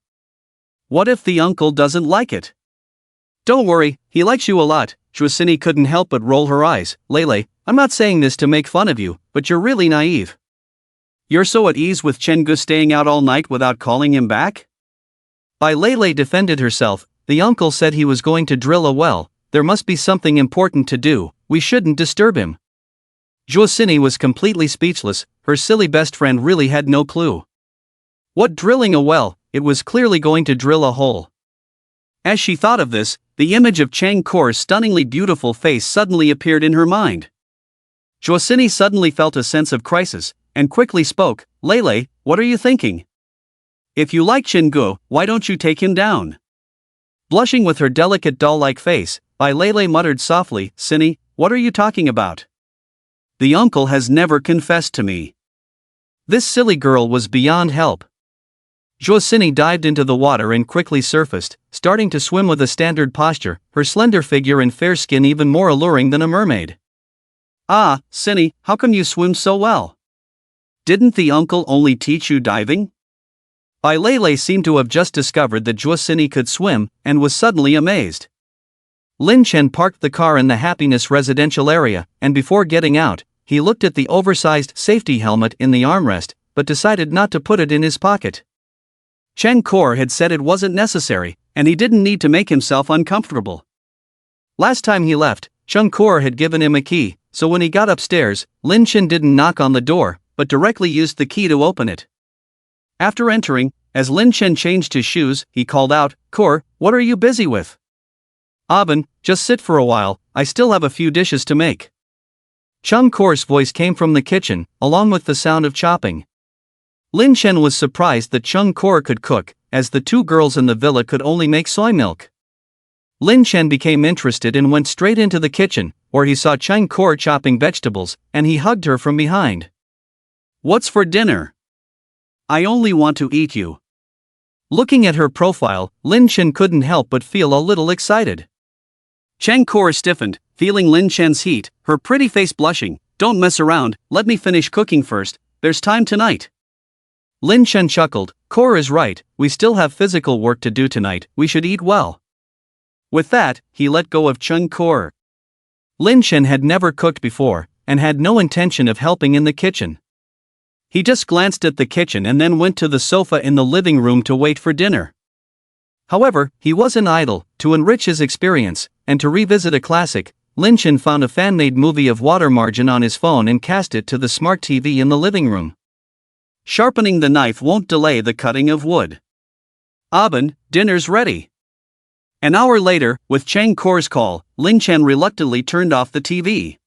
"What if the uncle doesn't like it?" "Don't worry, he likes you a lot." Zhuo Sini couldn't help but roll her eyes. "Lei, I'm not saying this to make fun of you, but you're really naive. You're so at ease with Chen Gu staying out all night without calling him back?" Bai Lei defended herself. "The uncle said he was going to drill a well, there must be something important to do, we shouldn't disturb him." Zhuo Sini was completely speechless, her silly best friend really had no clue. What drilling a well, it was clearly going to drill a hole. As she thought of this, the image of Chang Kor's stunningly beautiful face suddenly appeared in her mind. Zhuo Sini suddenly felt a sense of crisis, and quickly spoke, "Lei, what are you thinking? If you like Chen Gu, why don't you take him down?" Blushing with her delicate doll-like face, Bai Lei muttered softly, "Sini, what are you talking about? The uncle has never confessed to me." This silly girl was beyond help. Zhuo Sini dived into the water and quickly surfaced, starting to swim with a standard posture, her slender figure and fair skin even more alluring than a mermaid. "Ah, Sini, how come you swim so well? Didn't the uncle only teach you diving?" Bai Lei seemed to have just discovered that Zhuo Sini could swim, and was suddenly amazed. Lin Chen parked the car in the Happiness residential area, and before getting out, he looked at the oversized safety helmet in the armrest, but decided not to put it in his pocket. Chen Kor had said it wasn't necessary, and he didn't need to make himself uncomfortable. Last time he left, Chen Kor had given him a key, so when he got upstairs, Lin Chen didn't knock on the door, but directly used the key to open it. After entering, as Lin Chen changed his shoes, he called out, "Kor, what are you busy with?" "Aben, just sit for a while, I still have a few dishes to make." Chen Kor's voice came from the kitchen, along with the sound of chopping. Lin Chen was surprised that Chen Kor could cook, as the 2 girls in the villa could only make soy milk. Lin Chen became interested and went straight into the kitchen, where he saw Cheng Kor chopping vegetables, and he hugged her from behind. "What's for dinner? I only want to eat you." Looking at her profile, Lin Chen couldn't help but feel a little excited. Cheng Kor stiffened, feeling Lin Chen's heat, her pretty face blushing. "Don't mess around, let me finish cooking first, there's time tonight." Lin Chen chuckled. Kor is right, we still have physical work to do tonight, we should eat well. With that, he let go of Cheng Kor. Lin Chen had never cooked before, and had no intention of helping in the kitchen. He just glanced at the kitchen and then went to the sofa in the living room to wait for dinner. However, he wasn't idle. To enrich his experience, and to revisit a classic, Lin Chen found a fan-made movie of water margin on his phone and cast it to the smart TV in the living room. Sharpening the knife won't delay the cutting of wood. "Abin, dinner's ready." An hour later, with Cheng Kor's call, Lin Chen reluctantly turned off the TV.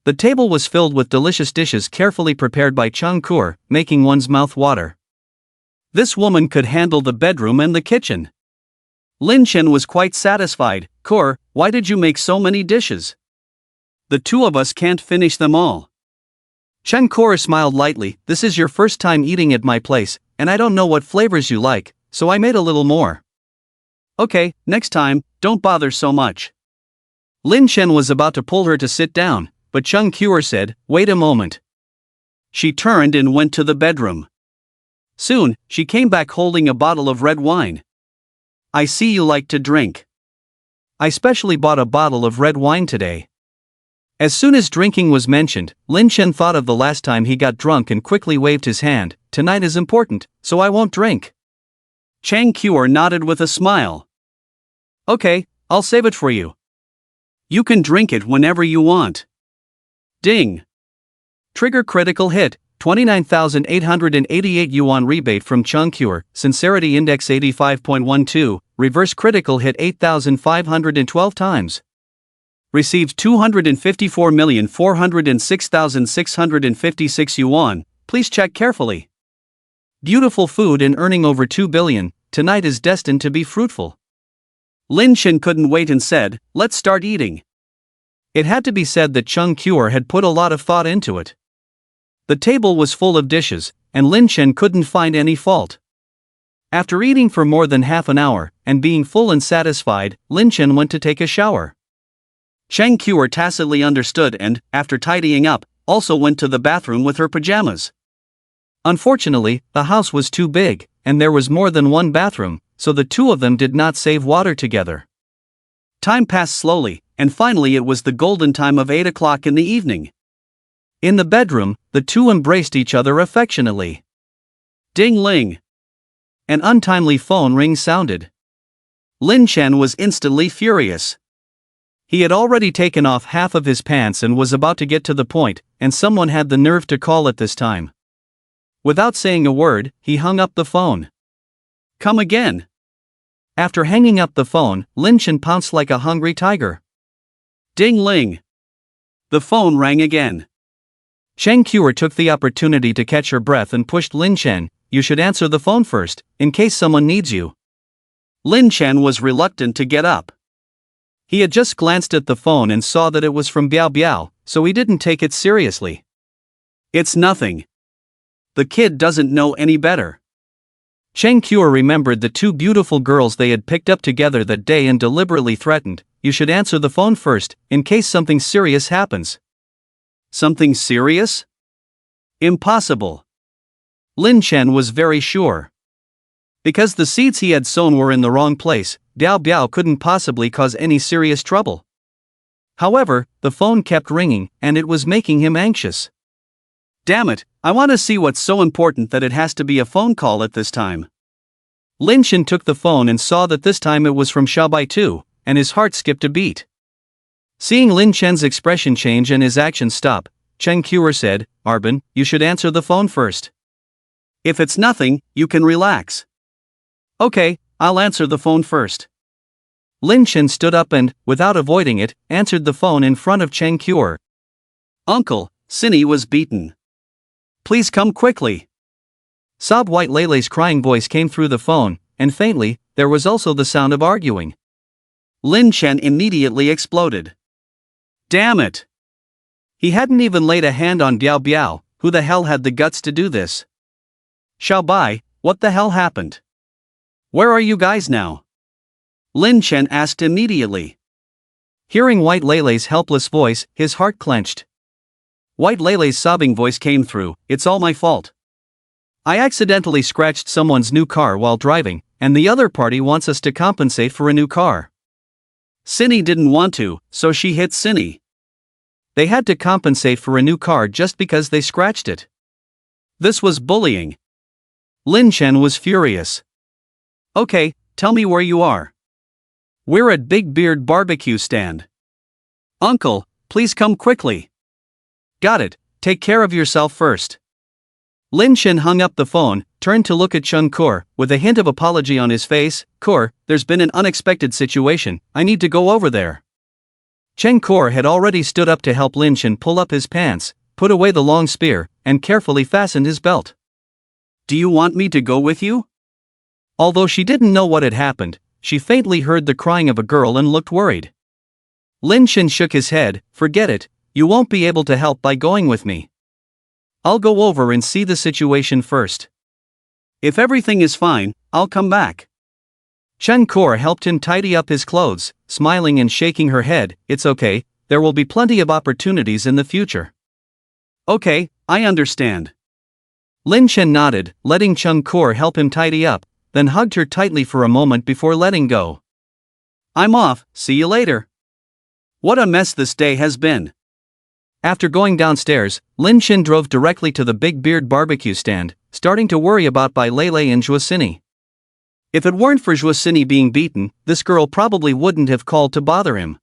The table was filled with delicious dishes carefully prepared by Cheng Kor, making one's mouth water. This woman could handle the bedroom and the kitchen. Lin Chen was quite satisfied. "Kor, why did you make so many dishes? The two of us can't finish them all." Cheng Kor smiled lightly. "This is your first time eating at my place, and I don't know what flavors you like, so I made a little more." "Okay, next time, don't bother so much." Lin Chen was about to pull her to sit down, but Cheng Kor said, "Wait a moment." She turned and went to the bedroom. Soon, she came back holding a bottle of red wine. "I see you like to drink. I specially bought a bottle of red wine today." As soon as drinking was mentioned, Lin Chen thought of the last time he got drunk and quickly waved his hand. "Tonight is important, so I won't drink." Cheng Kor nodded with a smile. "Okay, I'll save it for you." "You can drink it whenever you want." Ding! Trigger critical hit, 29,888 yuan rebate from Cheng Kor, sincerity index 85.12, reverse critical hit 8,512 times. Received 254,406,656 yuan, please check carefully. Beautiful food and earning over 2 billion, tonight is destined to be fruitful. Lin Chen couldn't wait and said, "Let's start eating." It had to be said that Cheng Kor had put a lot of thought into it. The table was full of dishes, and Lin Chen couldn't find any fault. After eating for more than half an hour, and being full and satisfied, Lin Chen went to take a shower. Cheng Kor tacitly understood and, after tidying up, also went to the bathroom with her pajamas. Unfortunately, the house was too big, and there was more than one bathroom, so the two of them did not save water together. Time passed slowly, and finally it was the golden time of 8 o'clock in the evening. In the bedroom, the two embraced each other affectionately. Ding-ling! An untimely phone ring sounded. Lin Chen was instantly furious. He had already taken off half of his pants and was about to get to the point, and someone had the nerve to call at this time. Without saying a word, he hung up the phone. "Come again." After hanging up the phone, Lin Chen pounced like a hungry tiger. Ding-ling! The phone rang again. Cheng Kor took the opportunity to catch her breath and pushed Lin Chen. "You should answer the phone first, in case someone needs you." Lin Chen was reluctant to get up. He had just glanced at the phone and saw that it was from Biao Biao, so he didn't take it seriously. "It's nothing. The kid doesn't know any better." Cheng Kor remembered the two beautiful girls they had picked up together that day and deliberately threatened, "You should answer the phone first, in case something serious happens." Something serious? Impossible. Lin Chen was very sure. Because the seeds he had sown were in the wrong place, Biao Biao couldn't possibly cause any serious trouble. However, the phone kept ringing, and it was making him anxious. Damn it, I want to see what's so important that it has to be a phone call at this time. Lin Chen took the phone and saw that this time it was from Xiaobai too, and his heart skipped a beat. Seeing Lin Chen's expression change and his action stop, Cheng Kor said, "Arbin, you should answer the phone first." "If it's nothing, you can relax." "Okay, I'll answer the phone first." Lin Chen stood up and, without avoiding it, answered the phone in front of Cheng Kor. "Uncle, Cindy was beaten. Please come quickly." Sob White Lele's crying voice came through the phone, and faintly, there was also the sound of arguing. Lin Chen immediately exploded. Damn it! He hadn't even laid a hand on Biao Biao. Who the hell had the guts to do this? Xiao Bai, what the hell happened? Where are you guys now? Lin Chen asked immediately. Hearing White Lele's helpless voice, his heart clenched. White Lele's sobbing voice came through, it's all my fault. I accidentally scratched someone's new car while driving, and the other party wants us to compensate for a new car. Cindy didn't want to, so she hit Cindy. They had to compensate for a new car just because they scratched it. This was bullying. Lin Chen was furious. Okay, tell me where you are. We're at Big Beard barbecue stand. Uncle, please come quickly. Got it, take care of yourself first. Lin Chen hung up the phone, turned to look at Chen Kur, with a hint of apology on his face. Kur, there's been an unexpected situation, I need to go over there. Chen Kur had already stood up to help Lin Chen pull up his pants, put away the long spear, and carefully fastened his belt. Do you want me to go with you? Although she didn't know what had happened, she faintly heard the crying of a girl and looked worried. Lin Chen shook his head, forget it, you won't be able to help by going with me. I'll go over and see the situation first. If everything is fine, I'll come back. Chen Kur helped him tidy up his clothes, smiling and shaking her head, it's okay, there will be plenty of opportunities in the future. Okay, I understand. Lin Chen nodded, letting Chen Kur help him tidy up, then hugged her tightly for a moment before letting go. I'm off, see you later. What a mess this day has been. After going downstairs, Lin Chen drove directly to the Big Beard barbecue stand, starting to worry about Bai Lele and Zhuosini. If it weren't for Zhuosini being beaten, this girl probably wouldn't have called to bother him.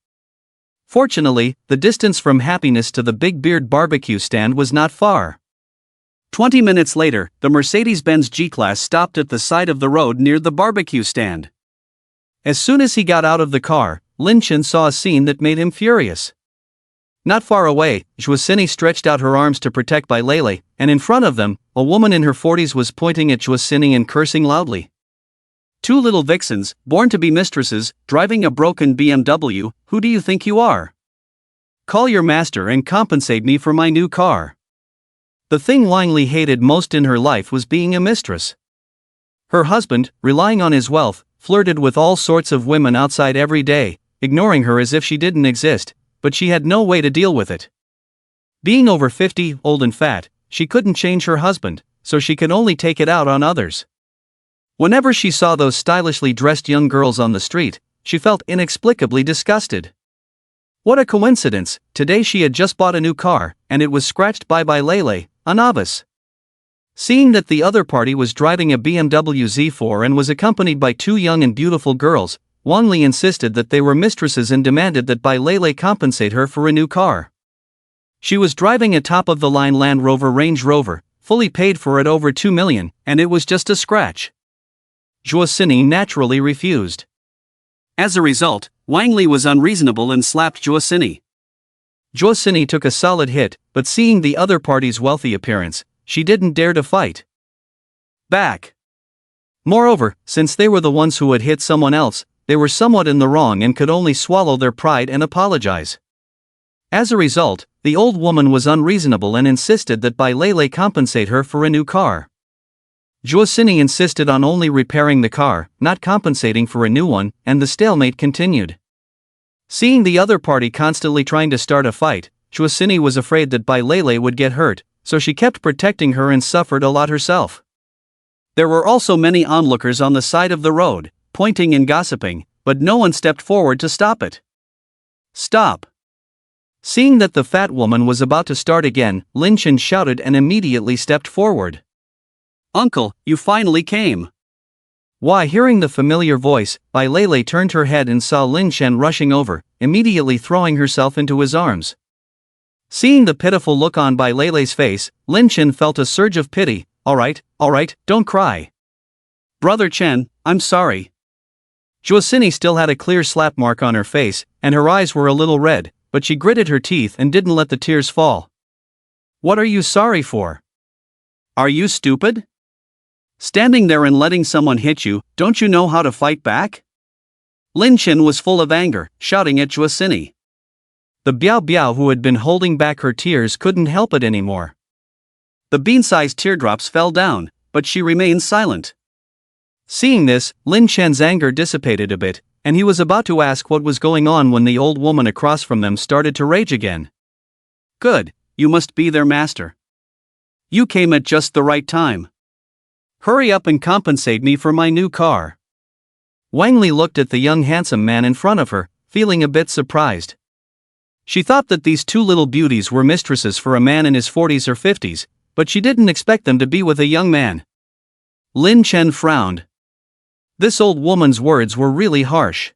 Fortunately, the distance from Happiness to the Big Beard barbecue stand was not far. 20 minutes later, the Mercedes-Benz G-Class stopped at the side of the road near the barbecue stand. As soon as he got out of the car, Lin Chen saw a scene that made him furious. Not far away, Zhuosini stretched out her arms to protect Bai Lele, and in front of them, a woman in her 40s was pointing at Zhuosini and cursing loudly. Two little vixens, born to be mistresses, driving a broken BMW, who do you think you are? Call your master and compensate me for my new car. The thing Wang Li hated most in her life was being a mistress. Her husband, relying on his wealth, flirted with all sorts of women outside every day, ignoring her as if she didn't exist, but she had no way to deal with it. Being over 50, old and fat, she couldn't change her husband, so she could only take it out on others. Whenever she saw those stylishly dressed young girls on the street, she felt inexplicably disgusted. What a coincidence, today she had just bought a new car, and it was scratched by Bai Lele, a novice. Seeing that the other party was driving a BMW Z4 and was accompanied by two young and beautiful girls, Wang Li insisted that they were mistresses and demanded that Bai Lele compensate her for a new car. She was driving a top-of-the-line Land Rover Range Rover, fully paid for at over 2 million, and it was just a scratch. Zhuosini naturally refused. As a result, Wang Li was unreasonable and slapped Zhuosini. Zhuosini took a solid hit, but seeing the other party's wealthy appearance, she didn't dare to fight back. Moreover, since they were the ones who had hit someone else, they were somewhat in the wrong and could only swallow their pride and apologize. As a result, the old woman was unreasonable and insisted that Bai Lele compensate her for a new car. Zhuosini insisted on only repairing the car, not compensating for a new one, and the stalemate continued. Seeing the other party constantly trying to start a fight, Zhuosini was afraid that Bai Lele would get hurt, so she kept protecting her and suffered a lot herself. There were also many onlookers on the side of the road, pointing and gossiping, but no one stepped forward to stop it. Stop! Seeing that the fat woman was about to start again, Lin Chen shouted and immediately stepped forward. Uncle, you finally came. Why? Hearing the familiar voice, Bai Lele turned her head and saw Lin Chen rushing over, immediately throwing herself into his arms. Seeing the pitiful look on Bai Lele's face, Lin Chen felt a surge of pity. All right, don't cry. Brother Chen, I'm sorry. Zhuosini still had a clear slap mark on her face, and her eyes were a little red, but she gritted her teeth and didn't let the tears fall. What are you sorry for? Are you stupid? Standing there and letting someone hit you, don't you know how to fight back? Lin Chen was full of anger, shouting at Zhuosini. The Biao Biao who had been holding back her tears couldn't help it anymore. The bean-sized teardrops fell down, but she remained silent. Seeing this, Lin Chen's anger dissipated a bit, and he was about to ask what was going on when the old woman across from them started to rage again. Good, you must be their master. You came at just the right time. Hurry up and compensate me for my new car. Wang Li looked at the young handsome man in front of her, feeling a bit surprised. She thought that these two little beauties were mistresses for a man in his 40s or 50s, but she didn't expect them to be with a young man. Lin Chen frowned. This old woman's words were really harsh.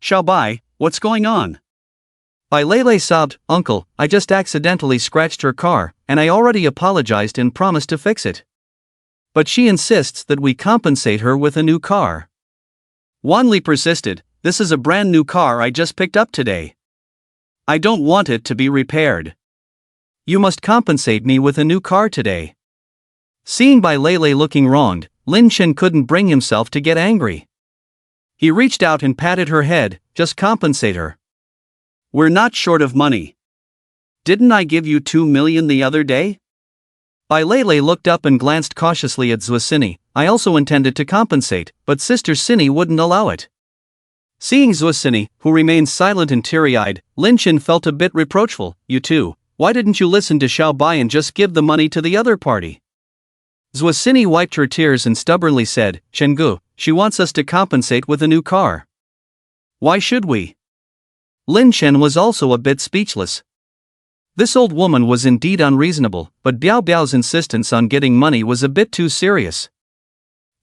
Xiaobai, what's going on? Bai Lei sobbed, "Uncle, I just accidentally scratched her car, and I already apologized and promised to fix it. But she insists that we compensate her with a new car." Wan Li persisted, "This is a brand new car I just picked up today. I don't want it to be repaired. You must compensate me with a new car today." Seeing Bai Lei looking wronged, Lin Chen couldn't bring himself to get angry. He reached out and patted her head, "Just compensate her. We're not short of money. Didn't I give you 2 million the other day?" Bai Lei looked up and glanced cautiously at Zuosini. "I also intended to compensate, but Sister Sini wouldn't allow it." Seeing Zuosini, who remained silent and teary-eyed, Lin Chen felt a bit reproachful. "You too, why didn't you listen to Xiaobai and just give the money to the other party?" Zuosini wiped her tears and stubbornly said, "Chenggu, she wants us to compensate with a new car. Why should we?" Lin Chen was also a bit speechless. This old woman was indeed unreasonable, but Biao Biao's insistence on getting money was a bit too serious.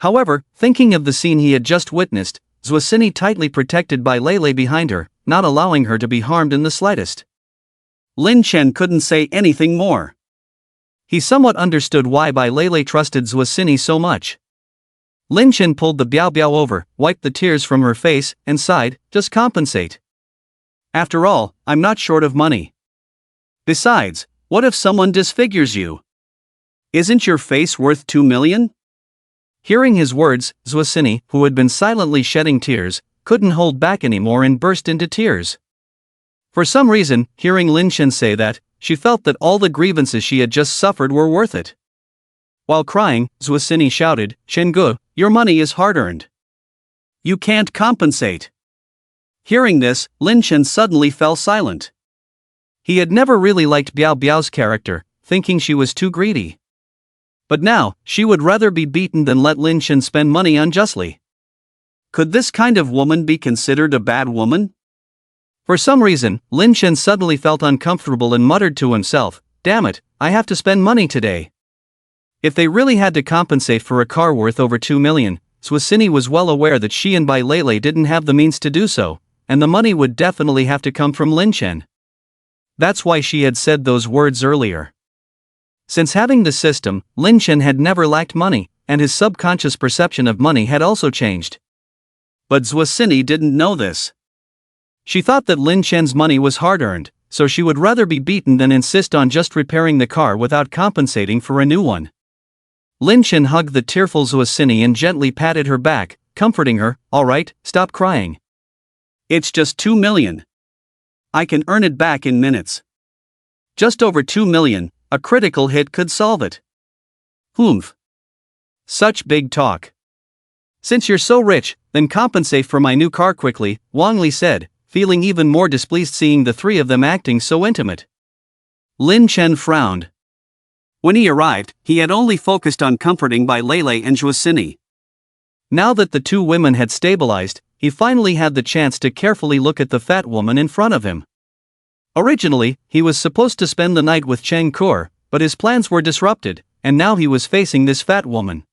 However, thinking of the scene he had just witnessed, Zuosini tightly protected Bai Lei behind her, not allowing her to be harmed in the slightest. Lin Chen couldn't say anything more. He somewhat understood why Bai Lei trusted Zuosini so much. Lin Chen pulled the Biao Biao over, wiped the tears from her face, and sighed, "Just compensate. After all, I'm not short of money. Besides, what if someone disfigures you? Isn't your face worth 2 million? Hearing his words, Zuosini, who had been silently shedding tears, couldn't hold back anymore and burst into tears. For some reason, hearing Lin Chen say that, she felt that all the grievances she had just suffered were worth it. While crying, Zuosini shouted, "Chenggu, your money is hard-earned. You can't compensate." Hearing this, Lin Chen suddenly fell silent. He had never really liked Biao Biao's character, thinking she was too greedy. But now, she would rather be beaten than let Lin Chen spend money unjustly. Could this kind of woman be considered a bad woman? For some reason, Lin Chen suddenly felt uncomfortable and muttered to himself, "Damn it, I have to spend money today." If they really had to compensate for a car worth over 2 million, Zuosini was well aware that she and Bai Lei didn't have the means to do so, and the money would definitely have to come from Lin Chen. That's why she had said those words earlier. Since having the system, Lin Chen had never lacked money, and his subconscious perception of money had also changed. But Zuosini didn't know this. She thought that Lin Chen's money was hard-earned, so she would rather be beaten than insist on just repairing the car without compensating for a new one. Lin Chen hugged the tearful Zuosini and gently patted her back, comforting her, "All right, stop crying. It's just 2 million. I can earn it back in minutes. Just over 2 million, a critical hit could solve it." "Humph. Such big talk. Since you're so rich, then compensate for my new car quickly," Wang Li said, feeling even more displeased seeing the three of them acting so intimate. Lin Chen frowned. When he arrived, he had only focused on comforting Bai Lei and Zuosini. Now that the two women had stabilized, he finally had the chance to carefully look at the fat woman in front of him. Originally, he was supposed to spend the night with Cheng Kur, but his plans were disrupted, and now he was facing this fat woman.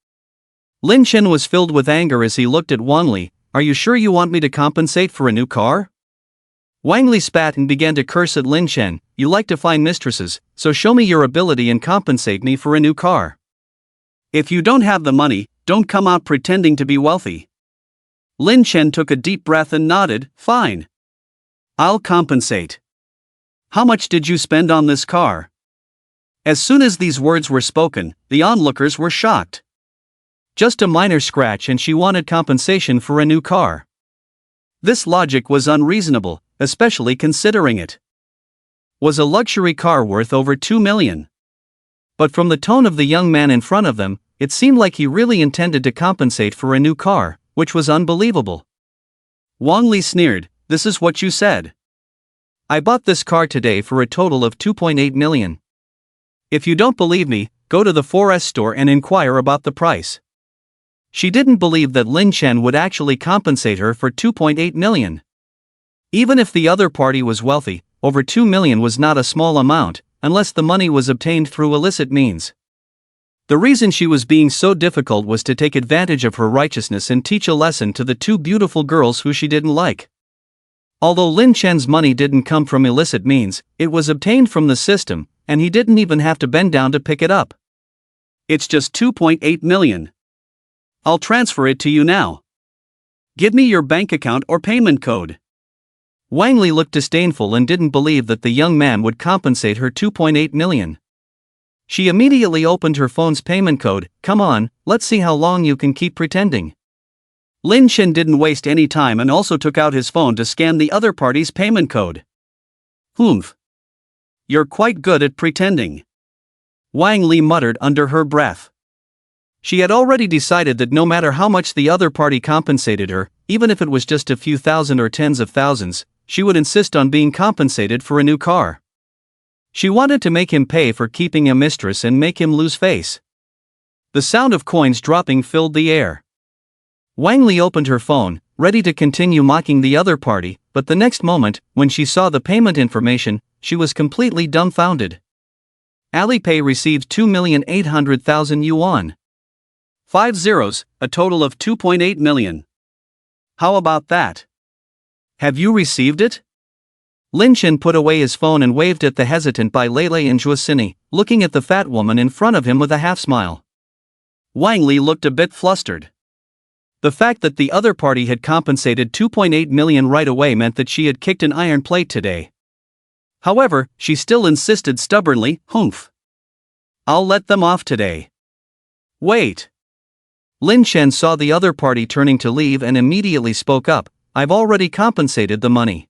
Lin Chen was filled with anger as he looked at Wang Li. "Are you sure you want me to compensate for a new car?" Wang Li spat and began to curse at Lin Chen. "You like to find mistresses, so show me your ability and compensate me for a new car. If you don't have the money, don't come out pretending to be wealthy." Lin Chen took a deep breath and nodded, "Fine. I'll compensate. How much did you spend on this car?" As soon as these words were spoken, the onlookers were shocked. Just a minor scratch and she wanted compensation for a new car. This logic was unreasonable, especially considering it. Was a luxury car worth over 2 million. But from the tone of the young man in front of them, it seemed like he really intended to compensate for a new car, which was unbelievable. Wang Li sneered, "This is what you said. I bought this car today for a total of 2.8 million. If you don't believe me, go to the 4S store and inquire about the price." She didn't believe that Lin Chen would actually compensate her for 2.8 million. Even if the other party was wealthy, over 2 million was not a small amount, unless the money was obtained through illicit means. The reason she was being so difficult was to take advantage of her righteousness and teach a lesson to the two beautiful girls who she didn't like. Although Lin Chen's money didn't come from illicit means, it was obtained from the system, and he didn't even have to bend down to pick it up. "It's just 2.8 million. I'll transfer it to you now. Give me your bank account or payment code." Wang Li looked disdainful and didn't believe that the young man would compensate her 2.8 million. She immediately opened her phone's payment code. "Come on, let's see how long you can keep pretending." Lin Chen didn't waste any time and also took out his phone to scan the other party's payment code. "Humph. You're quite good at pretending," Wang Li muttered under her breath. She had already decided that no matter how much the other party compensated her, even if it was just a few thousand or tens of thousands, she would insist on being compensated for a new car. She wanted to make him pay for keeping a mistress and make him lose face. The sound of coins dropping filled the air. Wang Li opened her phone, ready to continue mocking the other party, but the next moment, when she saw the payment information, she was completely dumbfounded. Alipay received 2,800,000 yuan. 5 zeros, a total of 2.8 million. How about that? Have you received it? Lin Chen put away his phone and waved at the hesitant Bai Lei and Zhuosini, looking at the fat woman in front of him with a half-smile. Wang Li looked a bit flustered. The fact that the other party had compensated 2.8 million right away meant that she had kicked an iron plate today. However, she still insisted stubbornly, "Humph. I'll let them off today." "Wait." Lin Chen saw the other party turning to leave and immediately spoke up, "I've already compensated the money.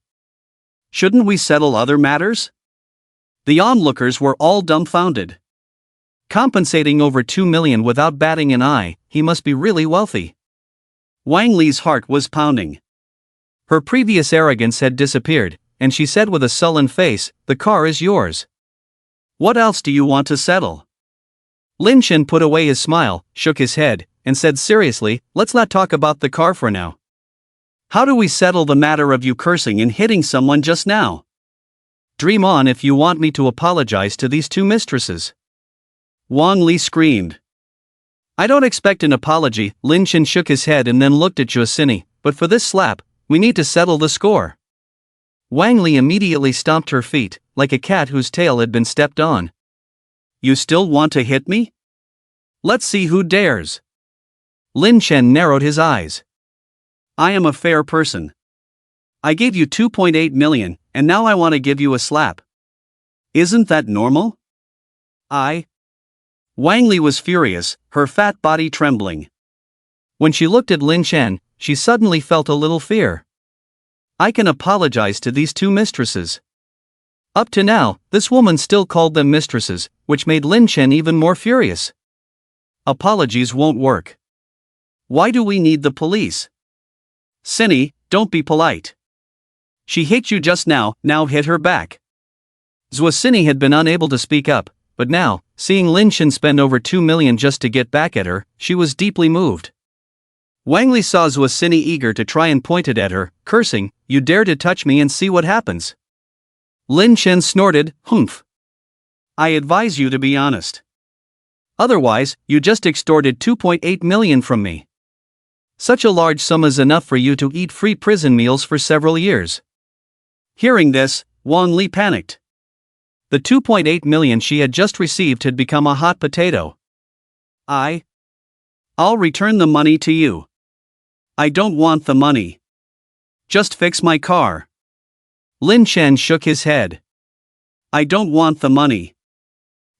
Shouldn't we settle other matters?" The onlookers were all dumbfounded. Compensating over 2 million without batting an eye, he must be really wealthy. Wang Li's heart was pounding. Her previous arrogance had disappeared, and she said with a sullen face, "The car is yours. What else do you want to settle?" Lin Chen put away his smile, shook his head, and said seriously, "Let's not talk about the car for now. How do we settle the matter of you cursing and hitting someone just now? Dream on if you want me to apologize to these two mistresses." Wang Li screamed. "I don't expect an apology." Lin Chen shook his head and then looked at Zhuosini, "But for this slap, we need to settle the score." Wang Li immediately stomped her feet, like a cat whose tail had been stepped on. "You still want to hit me? Let's see who dares." Lin Chen narrowed his eyes. "I am a fair person. I gave you 2.8 million, and now I want to give you a slap. Isn't that normal?" Wang Li was furious, her fat body trembling. When she looked at Lin Chen, she suddenly felt a little fear. "I can apologize to these two mistresses." Up to now, this woman still called them mistresses, which made Lin Chen even more furious. Apologies won't work. Why do we need the police? Cindy, don't be polite. She hit you just now hit her back. Zhuosini had been unable to speak up, but now, seeing Lin Chen spend over 2 million just to get back at her, she was deeply moved. Wang Li saw Zhuosini eager to try and pointed at her, cursing, "You dare to touch me and see what happens." Lin Chen snorted, "Humph. I advise you to be honest. Otherwise, you just extorted 2.8 million from me. Such a large sum is enough for you to eat free prison meals for several years." Hearing this, Wang Li panicked. The 2.8 million she had just received had become a hot potato. I'll return the money to you. I don't want the money. Just fix my car." Lin Chen shook his head. "I don't want the money.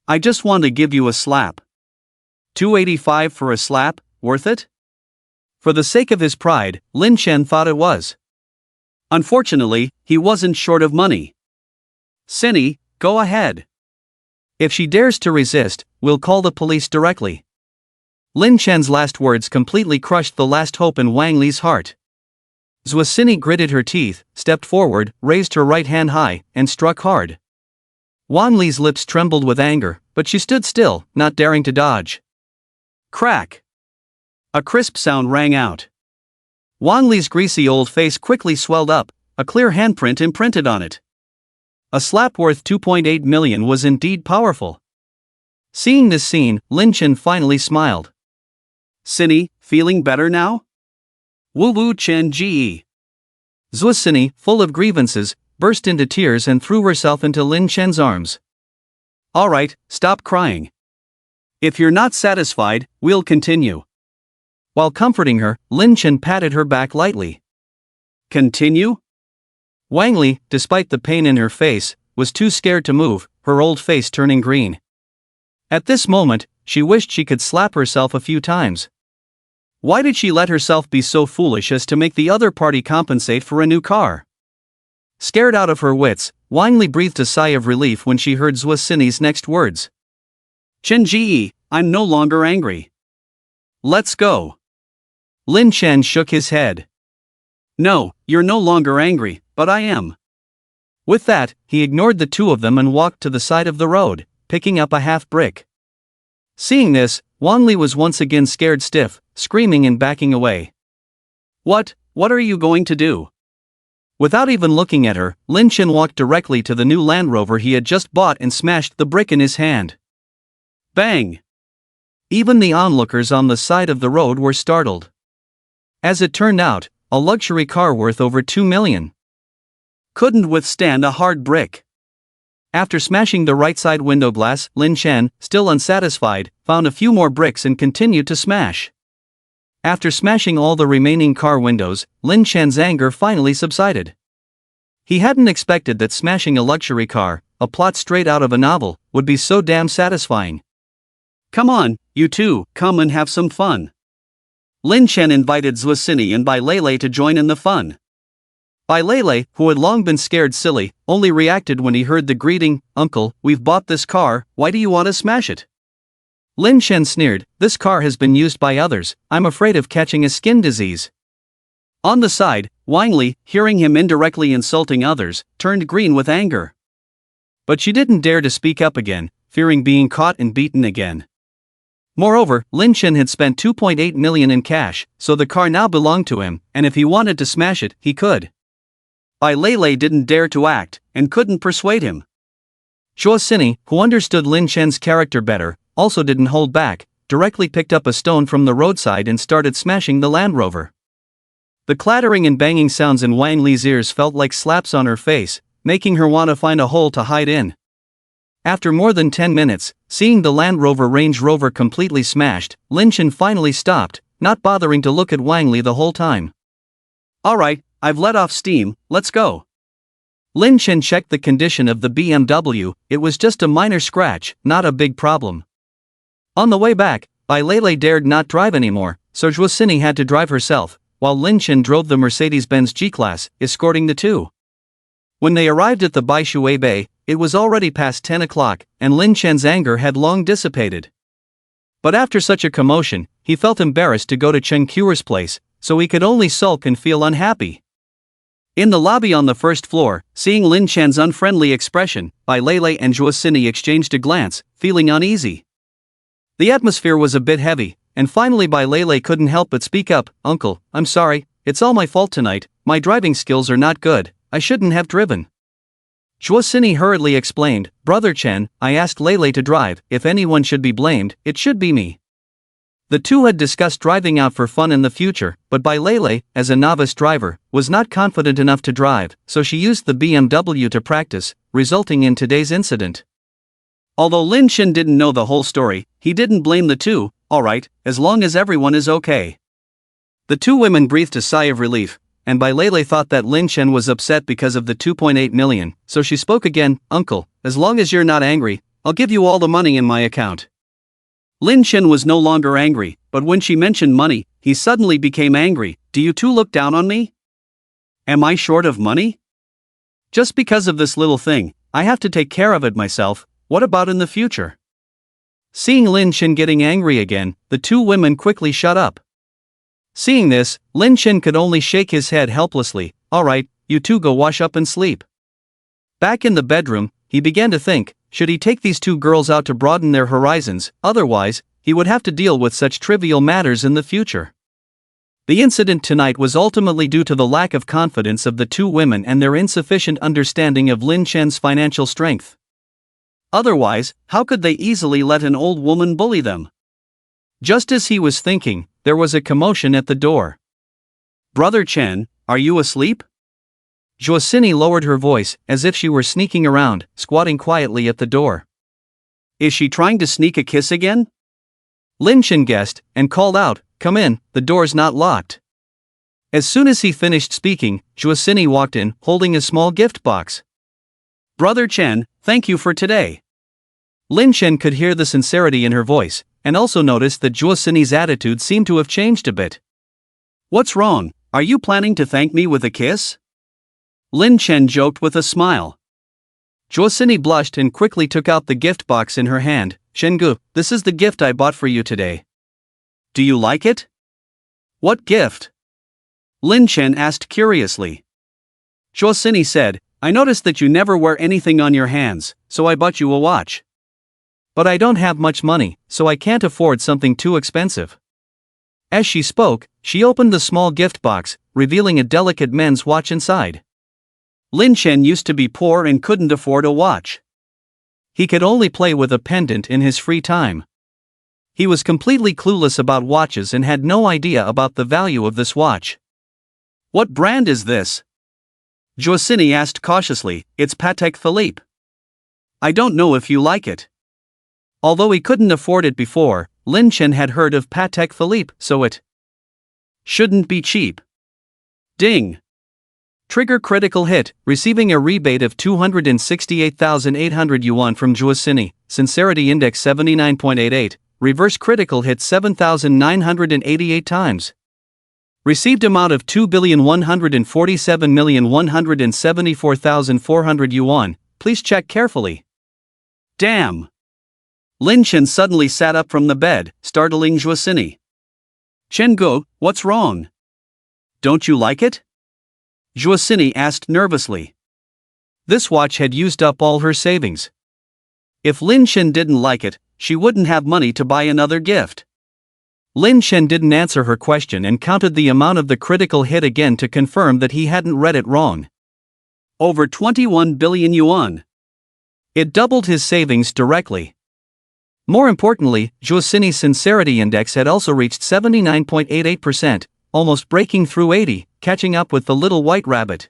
I just want to give you a slap." 285 for a slap, worth it? For the sake of his pride, Lin Chen thought it was. Unfortunately, he wasn't short of money. "Cindy, go ahead. If she dares to resist, we'll call the police directly. Lin Chen's last words completely crushed the last hope in Wang Li's heart. Zuosini gritted her teeth, stepped forward, raised her right hand high, and struck hard. Wang Li's lips trembled with anger, but she stood still, not daring to dodge. Crack! A crisp sound rang out. Wang Li's greasy old face quickly swelled up, a clear handprint imprinted on it. A slap worth 2.8 million was indeed powerful. Seeing this scene, Lin Chen finally smiled. Sini, feeling better now? Wu Wu Chen Ge. Zuosini, full of grievances, burst into tears and threw herself into Lin Chen's arms. Alright, stop crying. If you're not satisfied, we'll continue. While comforting her, Lin Chen patted her back lightly. Continue? Wang Li, despite the pain in her face, was too scared to move, her old face turning green. At this moment, she wished she could slap herself a few times. Why did she let herself be so foolish as to make the other party compensate for a new car? Scared out of her wits, Wang Li breathed a sigh of relief when she heard Zuosini's next words. Chen Ji, I'm no longer angry. Let's go. Lin Chen shook his head. No, you're no longer angry, but I am. With that, he ignored the two of them and walked to the side of the road, picking up a half brick. Seeing this, Wang Li was once again scared stiff, screaming and backing away. What are you going to do? Without even looking at her, Lin Chen walked directly to the new Land Rover he had just bought and smashed the brick in his hand. Bang! Even the onlookers on the side of the road were startled. As it turned out, a luxury car worth over 2 million. Couldn't withstand a hard brick. After smashing the right side window glass, Lin Chen, still unsatisfied, found a few more bricks and continued to smash. After smashing all the remaining car windows, Lin Chen's anger finally subsided. He hadn't expected that smashing a luxury car, a plot straight out of a novel, would be so damn satisfying. Come on, you two, come and have some fun. Lin Chen invited Zuosini and Bai Lei to join in the fun. Bai Lei, who had long been scared silly, only reacted when he heard the greeting, "Uncle, we've bought this car, why do you want to smash it?" Lin Chen sneered, "This car has been used by others, I'm afraid of catching a skin disease." On the side, Wang Li, hearing him indirectly insulting others, turned green with anger. But she didn't dare to speak up again, fearing being caught and beaten again. Moreover, Lin Chen had spent 2.8 million in cash, so the car now belonged to him, and if he wanted to smash it, he could. Bai Lei didn't dare to act, and couldn't persuade him. Zuosini, who understood Lin Chen's character better, also didn't hold back, directly picked up a stone from the roadside and started smashing the Land Rover. The clattering and banging sounds in Wang Li's ears felt like slaps on her face, making her want to find a hole to hide in. After more than 10 minutes, seeing the Land Rover Range Rover completely smashed, Lin Chen finally stopped, not bothering to look at Wang Li the whole time. Alright, I've let off steam, let's go. Lin Chen checked the condition of the BMW, it was just a minor scratch, not a big problem. On the way back, Bai Lei dared not drive anymore, so Zuosini had to drive herself, while Lin Chen drove the Mercedes-Benz G-Class, escorting the two. When they arrived at the Baishui Bay, it was already past 10 o'clock, and Lin Chen's anger had long dissipated. But after such a commotion, he felt embarrassed to go to Chen Kuer's place, so he could only sulk and feel unhappy. In the lobby on the first floor, seeing Lin Chen's unfriendly expression, Bai Lei and Zuosini exchanged a glance, feeling uneasy. The atmosphere was a bit heavy, and finally Bai Lei couldn't help but speak up, "Uncle, I'm sorry, it's all my fault tonight, my driving skills are not good, I shouldn't have driven." Zuosini hurriedly explained, "Brother Chen, I asked Lei to drive, if anyone should be blamed, it should be me." The two had discussed driving out for fun in the future, but Bai Lei, as a novice driver, was not confident enough to drive, so she used the BMW to practice, resulting in today's incident. Although Lin Chen didn't know the whole story, he didn't blame the two. "Alright, as long as everyone is okay." The two women breathed a sigh of relief, and Bai Lei thought that Lin Chen was upset because of the 2.8 million, so she spoke again, "Uncle, as long as you're not angry, I'll give you all the money in my account." Lin Chen was no longer angry, but when she mentioned money, he suddenly became angry. "Do you two look down on me? Am I short of money?" Just because of this little thing, I have to take care of it myself. What about in the future? Seeing Lin Chen getting angry again, the two women quickly shut up. Seeing this, Lin Chen could only shake his head helplessly. Alright, you two go wash up and sleep. Back in the bedroom, he began to think, should he take these two girls out to broaden their horizons, otherwise, he would have to deal with such trivial matters in the future. The incident tonight was ultimately due to the lack of confidence of the two women and their insufficient understanding of Lin Chen's financial strength. Otherwise, how could they easily let an old woman bully them? Just as he was thinking, there was a commotion at the door. Brother Chen, are you asleep? Joacini lowered her voice, as if she were sneaking around, squatting quietly at the door. Is she trying to sneak a kiss again? Lin Chen guessed, and called out, come in, the door's not locked. As soon as he finished speaking, Joacini walked in, holding a small gift box. Brother Chen, thank you for today. Lin Chen could hear the sincerity in her voice, and also noticed that Joacini's attitude seemed to have changed a bit. What's wrong? Are you planning to thank me with a kiss? Lin Chen joked with a smile. Joacini blushed and quickly took out the gift box in her hand. Shengu, this is the gift I bought for you today. Do you like it? What gift? Lin Chen asked curiously. Joacini said, I noticed that you never wear anything on your hands, so I bought you a watch. But I don't have much money, so I can't afford something too expensive. As she spoke, she opened the small gift box, revealing a delicate men's watch inside. Lin Chen used to be poor and couldn't afford a watch. He could only play with a pendant in his free time. He was completely clueless about watches and had no idea about the value of this watch. What brand is this? Joacini asked cautiously. It's Patek Philippe. I don't know if you like it. Although he couldn't afford it before, Lin Chen had heard of Patek Philippe, so it shouldn't be cheap. Ding! Trigger critical hit, receiving a rebate of 268,800 yuan from Joacini, sincerity index 79.88, reverse critical hit 7,988 times. Received amount of 2,147,174,400 yuan, please check carefully. Damn! Lin Chen suddenly sat up from the bed, startling Joacini. Chenggu, what's wrong? Don't you like it? Joacini asked nervously. This watch had used up all her savings. If Lin Chen didn't like it, she wouldn't have money to buy another gift. Lin Chen didn't answer her question and counted the amount of the critical hit again to confirm that he hadn't read it wrong. Over 21 billion yuan. It doubled his savings directly. More importantly, Joacini's sincerity index had also reached 79.88%, almost breaking through 80, catching up with the little white rabbit.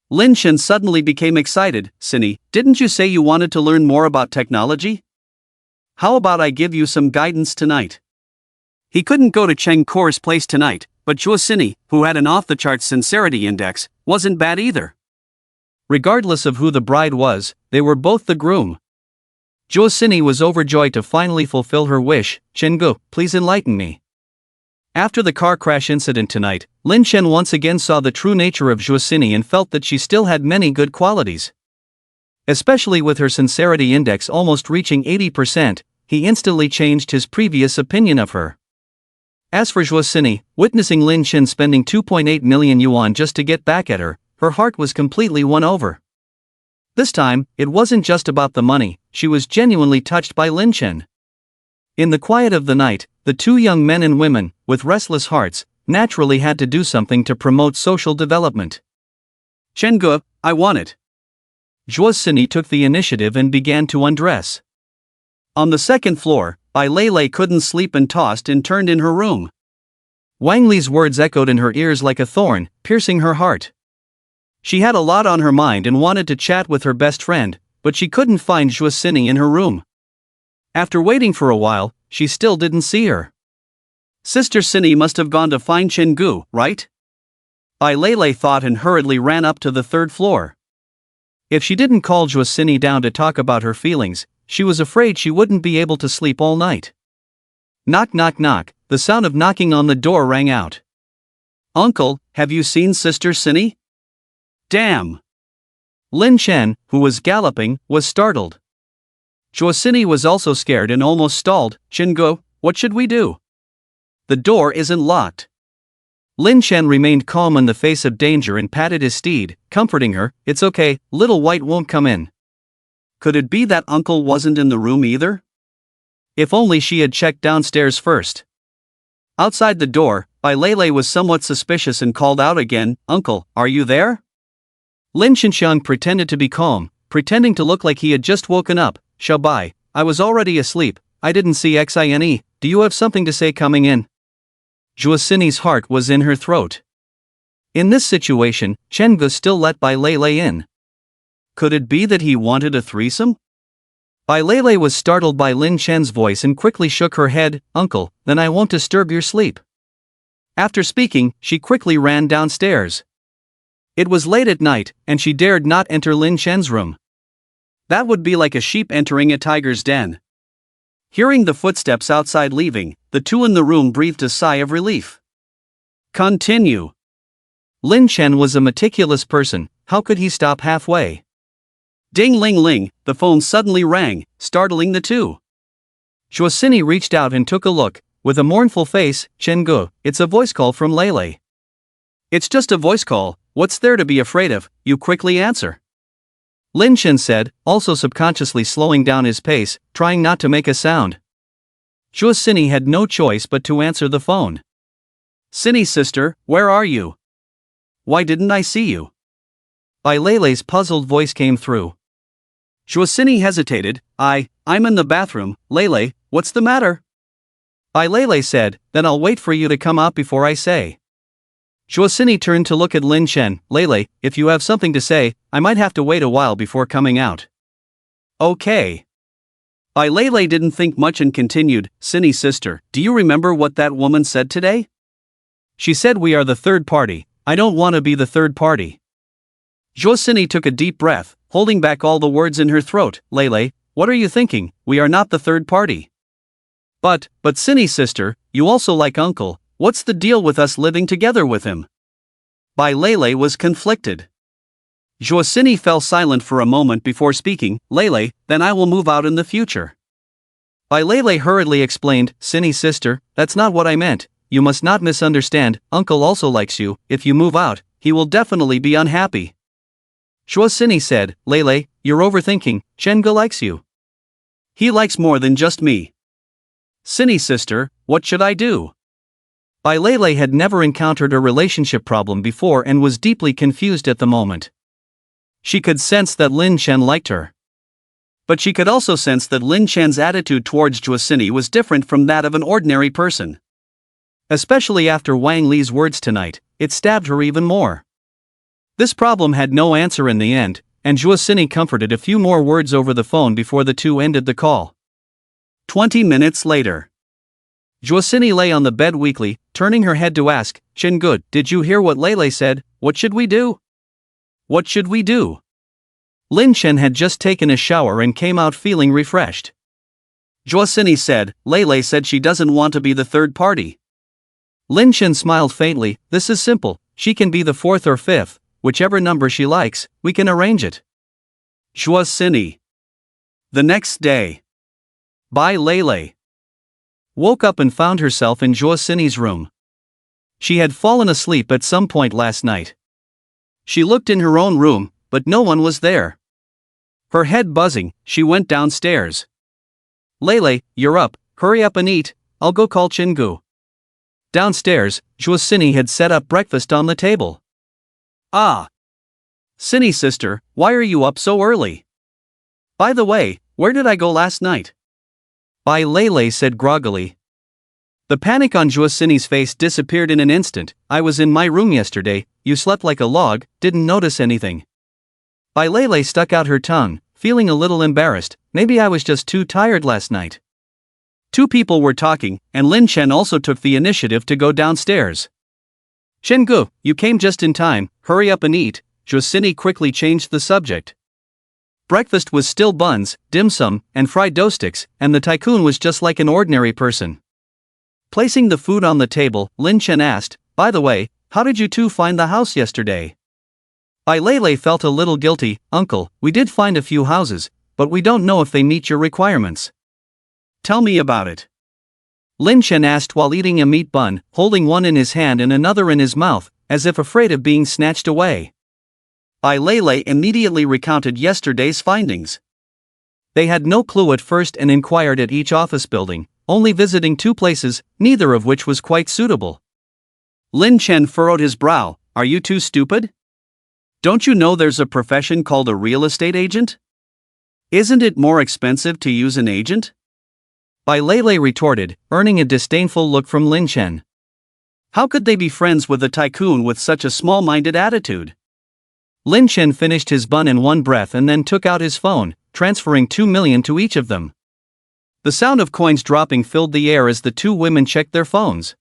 Lin Chen suddenly became excited. Cini, didn't you say you wanted to learn more about technology? How about I give you some guidance tonight? He couldn't go to Cheng Kor's place tonight, but Joacini, who had an off-the-charts sincerity index, wasn't bad either. Regardless of who the bride was, they were both the groom. Joacini was overjoyed to finally fulfill her wish. Chenggu, please enlighten me. After the car crash incident tonight, Lin Chen once again saw the true nature of Joacini and felt that she still had many good qualities. Especially with her sincerity index almost reaching 80%, he instantly changed his previous opinion of her. As for Joacini, witnessing Lin Chen spending 2.8 million yuan just to get back at her, her heart was completely won over. This time, it wasn't just about the money, she was genuinely touched by Lin Chen. In the quiet of the night, the two young men and women, with restless hearts, naturally had to do something to promote social development. Chenggu, I want it. Joacini took the initiative and began to undress. On the second floor, Bai Lei couldn't sleep and tossed and turned in her room. Wang Li's words echoed in her ears like a thorn, piercing her heart. She had a lot on her mind and wanted to chat with her best friend, but she couldn't find Joacini in her room. After waiting for a while, she still didn't see her. Sister Cini must have gone to find Chenggu, right? Bai Lei thought and hurriedly ran up to the third floor. If she didn't call Joacini down to talk about her feelings, she was afraid she wouldn't be able to sleep all night. Knock knock knock, the sound of knocking on the door rang out. Uncle, have you seen Sister Cini? Damn! Lin Chen, who was galloping, was startled. Juosini was also scared and almost stalled. "Chingu, what should we do? The door isn't locked." Lin Chen remained calm in the face of danger and patted his steed, comforting her. "It's okay, little white won't come in." Could it be that uncle wasn't in the room either? If only she had checked downstairs first. Outside the door, Bai Lei was somewhat suspicious and called out again, "Uncle, are you there?" Lin Chenxiang pretended to be calm, pretending to look like he had just woken up. "Xiao Bai, I was already asleep, I didn't see Xine, do you have something to say coming in?" Juosini's heart was in her throat. In this situation, Chen Gu still let Bai Lei in. Could it be that he wanted a threesome? Bai Lei was startled by Lin Chen's voice and quickly shook her head. "Uncle, then I won't disturb your sleep." After speaking, she quickly ran downstairs. It was late at night, and she dared not enter Lin Chen's room. That would be like a sheep entering a tiger's den. Hearing the footsteps outside leaving, the two in the room breathed a sigh of relief. Continue. Lin Chen was a meticulous person, how could he stop halfway? Ding ling ling, the phone suddenly rang, startling the two. Juosini reached out and took a look. With a mournful face, "Chen Gu, it's a voice call from Lei." "It's just a voice call, what's there to be afraid of, you quickly answer." Lin Chen said, also subconsciously slowing down his pace, trying not to make a sound. Juosini had no choice but to answer the phone. "Sini sister, where are you? Why didn't I see you?" Bai Lei's puzzled voice came through. Juosini hesitated. I'm in the bathroom. Lei, what's the matter?" Bai Lei said, "Then I'll wait for you to come out before I say." Juosini turned to look at Lin Chen. "Lei, if you have something to say, I might have to wait a while before coming out." "Okay." Bai Lei didn't think much and continued, "Sini sister, do you remember what that woman said today?" "She said we are the third party. I don't want to be the third party." Juosini took a deep breath, holding back all the words in her throat. "Lei, what are you thinking? We are not the third party." But Sini sister, you also like uncle, what's the deal with us living together with him?" Bai Lei was conflicted. Juosini fell silent for a moment before speaking. "Lei, then I will move out in the future." Bai Lei hurriedly explained, "Sini sister, that's not what I meant, you must not misunderstand, uncle also likes you, if you move out, he will definitely be unhappy." Juosini said, "Lei, you're overthinking, Chen Gu likes you. He likes more than just me. Sini sister, what should I do?" Bai Lei had never encountered a relationship problem before and was deeply confused at the moment. She could sense that Lin Chen liked her. But she could also sense that Lin Chen's attitude towards Juosini was different from that of an ordinary person. Especially after Wang Li's words tonight, it stabbed her even more. This problem had no answer in the end, and Juosini comforted a few more words over the phone before the two ended the call. 20 minutes later. Juosini lay on the bed weakly, turning her head to ask, "Chen Gu, did you hear what Lei said? What should we do?" "What should we do?" Lin Chen had just taken a shower and came out feeling refreshed. Juosini said, "Lei said she doesn't want to be the third party." Lin Chen smiled faintly. "This is simple, she can be the fourth or fifth, whichever number she likes, we can arrange it." Juosini. The next day. Bai Lei woke up and found herself in Juosini's room. She had fallen asleep at some point last night. She looked in her own room, but no one was there. Her head buzzing, she went downstairs. "Lei, you're up, hurry up and eat, I'll go call Chen Gu." Downstairs, Juosini had set up breakfast on the table. "Ah. Sini sister, why are you up so early? By the way, where did I go last night?" Bai Lei said groggily. The panic on Juosini's face disappeared in an instant. "I was in my room yesterday, you slept like a log, didn't notice anything." Bai Lei stuck out her tongue, feeling a little embarrassed. "Maybe I was just too tired last night." Two people were talking, and Lin Chen also took the initiative to go downstairs. "Chen Gu, you came just in time, hurry up and eat." Juosini quickly changed the subject. Breakfast was still buns, dim sum, and fried dough sticks, and the tycoon was just like an ordinary person. Placing the food on the table, Lin Chen asked, "By the way, how did you two find the house yesterday?" Bai Lei felt a little guilty. Uncle, we did find a few houses, but we don't know if they meet your requirements. Tell me about it. Lin Chen asked while eating a meat bun, holding one in his hand and another in his mouth, as if afraid of being snatched away. Bai Lei immediately recounted yesterday's findings. They had no clue at first and inquired at each office building, only visiting 2 places, neither of which was quite suitable. Lin Chen furrowed his brow. Are you too stupid? Don't you know there's a profession called a real estate agent? Isn't it more expensive to use an agent? Bai Lei retorted, earning a disdainful look from Lin Chen. How could they be friends with a tycoon with such a small-minded attitude? Lin Chen finished his bun in one breath and then took out his phone, transferring 2 million to each of them. The sound of coins dropping filled the air as the 2 women checked their phones.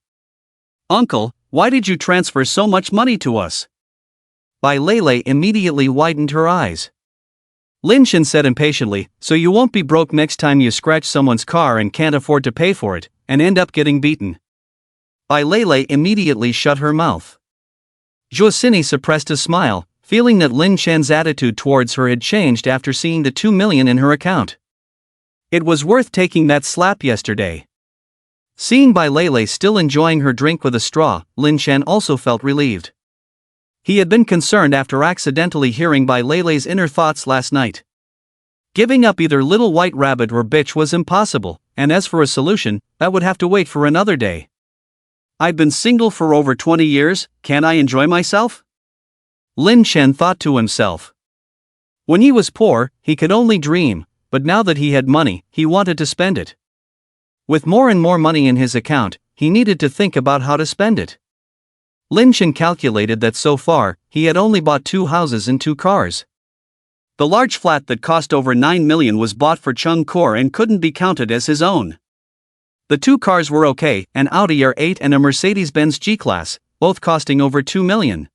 Uncle, why did you transfer so much money to us? Bai Lei immediately widened her eyes. Lin Chen said impatiently, so you won't be broke next time you scratch someone's car and can't afford to pay for it, and end up getting beaten. Bai Lei immediately shut her mouth. Zhuosini suppressed a smile, feeling that Lin Chen's attitude towards her had changed after seeing the 2 million in her account. It was worth taking that slap yesterday. Seeing Bai Lei still enjoying her drink with a straw, Lin Chen also felt relieved. He had been concerned after accidentally hearing Bai Lei's inner thoughts last night. Giving up either little white rabbit or bitch was impossible, and as for a solution, that would have to wait for another day. I've been single for over 20 years, can't I enjoy myself? Lin Chen thought to himself. When he was poor, he could only dream, but now that he had money, he wanted to spend it. With more and more money in his account, he needed to think about how to spend it. Lin Chen calculated that so far, he had only bought 2 houses and 2 cars. The large flat that cost over 9 million was bought for Chung Kor and couldn't be counted as his own. The 2 cars were okay, an Audi R8 and a Mercedes-Benz G-Class, both costing over 2 million.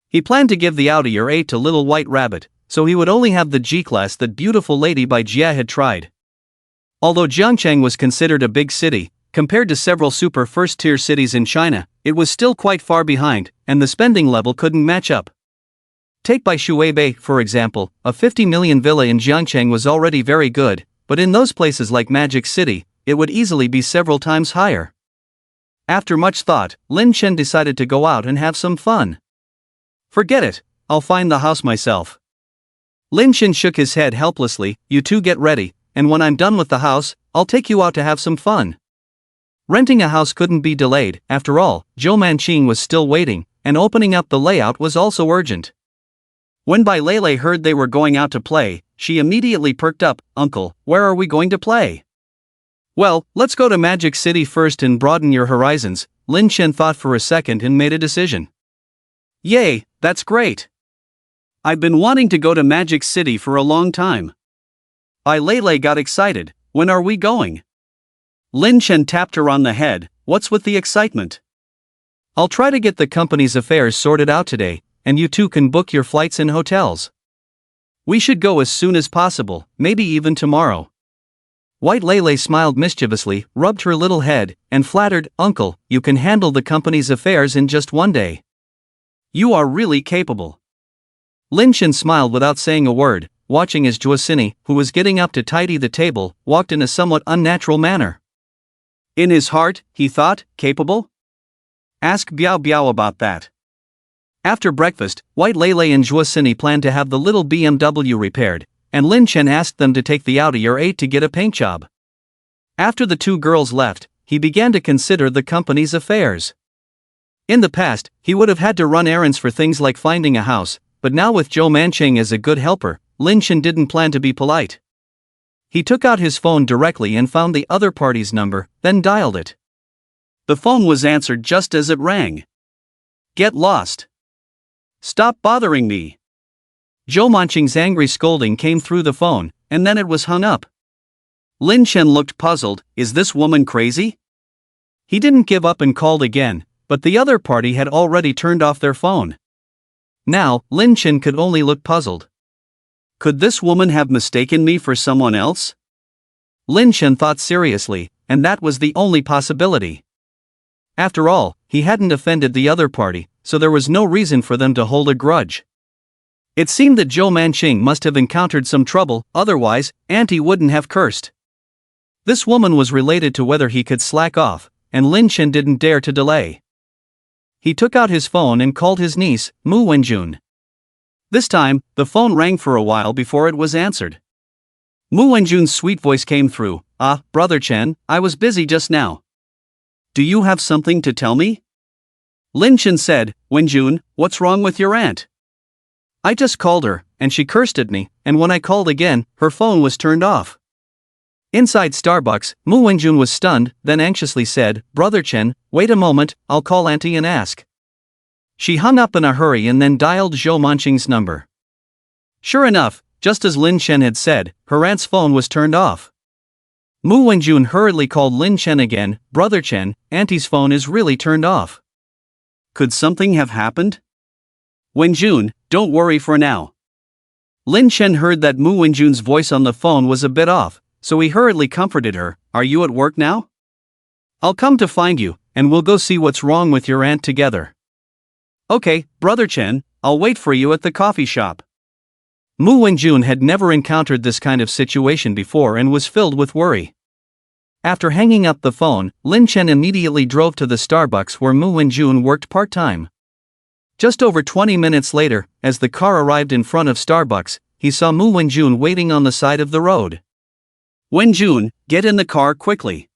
He planned to give the Audi R8 to Little White Rabbit, so he would only have the G-Class that beautiful lady by Jia had tried. Although Jiangcheng was considered a big city, compared to several super first-tier cities in China, it was still quite far behind, and the spending level couldn't match up. Take Bai Shuibei, for example, a 50 million villa in Jiangcheng was already very good, but in those places like Magic City, it would easily be several times higher. After much thought, Lin Chen decided to go out and have some fun. Forget it, I'll find the house myself. Lin Chen shook his head helplessly. You 2 get ready, and when I'm done with the house, I'll take you out to have some fun. Renting a house couldn't be delayed, after all, Zhou Manqing was still waiting, and opening up the layout was also urgent. When Bai Lei heard they were going out to play, she immediately perked up. Uncle, where are we going to play? Well, let's go to Magic City first and broaden your horizons. Lin Chen thought for a second and made a decision. Yay, that's great. I've been wanting to go to Magic City for a long time. Bai Lei got excited. When are we going? Lin Chen tapped her on the head. What's with the excitement? I'll try to get the company's affairs sorted out today, and you 2 can book your flights and hotels. We should go as soon as possible, maybe even tomorrow. White Lei smiled mischievously, rubbed her little head, and flattered, Uncle, you can handle the company's affairs in just 1 day. You are really capable. Lin Chen smiled without saying a word, watching as Zhuosini, who was getting up to tidy the table, walked in a somewhat unnatural manner. In his heart, he thought, capable? Ask Biao Biao about that. After breakfast, White Lei and Zhuosini planned to have the little BMW repaired, and Lin Chen asked them to take the Audi R8 to get a paint job. After the 2 girls left, he began to consider the company's affairs. In the past, he would have had to run errands for things like finding a house, but now with Zhou Manqing as a good helper, Lin Chen didn't plan to be polite. He took out his phone directly and found the other party's number, then dialed it. The phone was answered just as it rang. Get lost. Stop bothering me. Zhou Manqing's angry scolding came through the phone, and then it was hung up. Lin Chen looked puzzled. Is this woman crazy? He didn't give up and called again, but the other party had already turned off their phone. Now, Lin Chen could only look puzzled. Could this woman have mistaken me for someone else? Lin Chen thought seriously, and that was the only possibility. After all, he hadn't offended the other party, so there was no reason for them to hold a grudge. It seemed that Zhou Manqing must have encountered some trouble, otherwise, Auntie wouldn't have cursed. This woman was related to whether he could slack off, and Lin Chen didn't dare to delay. He took out his phone and called his niece, Mu Wenjun. This time, the phone rang for a while before it was answered. Mu Wenjun's sweet voice came through. "Ah, Brother Chen, I was busy just now. Do you have something to tell me?" Lin Chen said, "Wenjun, what's wrong with your aunt?" "I just called her, and she cursed at me, and when I called again, her phone was turned off." Inside Starbucks, Mu Wenjun was stunned, then anxiously said, "Brother Chen, wait a moment, I'll call Auntie and ask." She hung up in a hurry and then dialed Zhou Manqing's number. Sure enough, just as Lin Chen had said, her aunt's phone was turned off. Mu Wenjun hurriedly called Lin Chen again. "Brother Chen, Auntie's phone is really turned off. Could something have happened?" "Wenjun, don't worry for now." Lin Chen heard that Mu Wenjun's voice on the phone was a bit off, so he hurriedly comforted her. "Are you at work now? I'll come to find you, and we'll go see what's wrong with your aunt together." "Okay, Brother Chen, I'll wait for you at the coffee shop." Mu Wenjun had never encountered this kind of situation before and was filled with worry. After hanging up the phone, Lin Chen immediately drove to the Starbucks where Mu Wenjun worked part-time. Just over 20 minutes later, as the car arrived in front of Starbucks, he saw Mu Wenjun waiting on the side of the road. "Wenjun, get in the car quickly."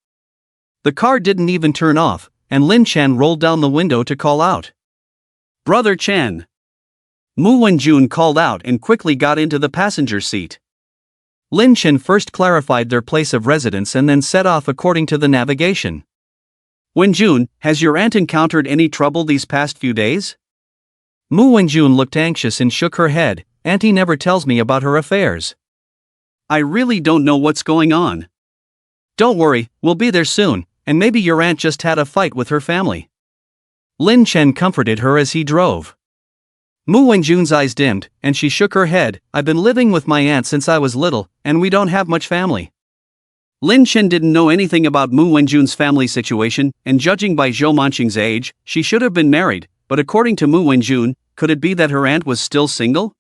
The car didn't even turn off, and Lin Chen rolled down the window to call out, "Brother Chen." Mu Wenjun called out and quickly got into the passenger seat. Lin Chen first clarified their place of residence and then set off according to the navigation. "Wenjun, has your aunt encountered any trouble these past few days?" Mu Wenjun looked anxious and shook her head. "Auntie never tells me about her affairs. I really don't know what's going on." "Don't worry, we'll be there soon, and maybe your aunt just had a fight with her family." Lin Chen comforted her as he drove. Mu Wenjun's eyes dimmed, and she shook her head. "I've been living with my aunt since I was little, and we don't have much family." Lin Chen didn't know anything about Mu Wenjun's family situation, and judging by Zhou Manqing's age, she should have been married, but according to Mu Wenjun, could it be that her aunt was still single?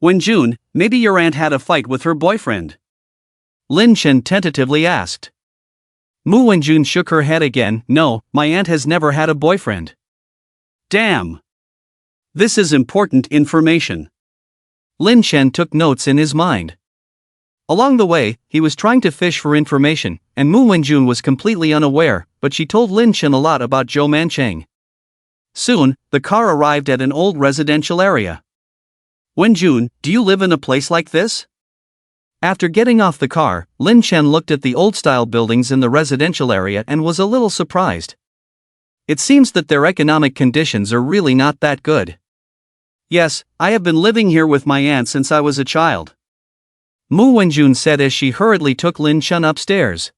"Wenjun, maybe your aunt had a fight with her boyfriend?" Lin Chen tentatively asked. Mu Wenjun shook her head again. "No, my aunt has never had a boyfriend." Damn! This is important information. Lin Chen took notes in his mind. Along the way, he was trying to fish for information, and Mu Wenjun was completely unaware, but she told Lin Chen a lot about Zhou Manqing. Soon, the car arrived at an old residential area. "Wenjun, do you live in a place like this?" After getting off the car, Lin Chen looked at the old-style buildings in the residential area and was a little surprised. It seems that their economic conditions are really not that good. "Yes, I have been living here with my aunt since I was a child," Mu Wenjun said as she hurriedly took Lin Chen upstairs.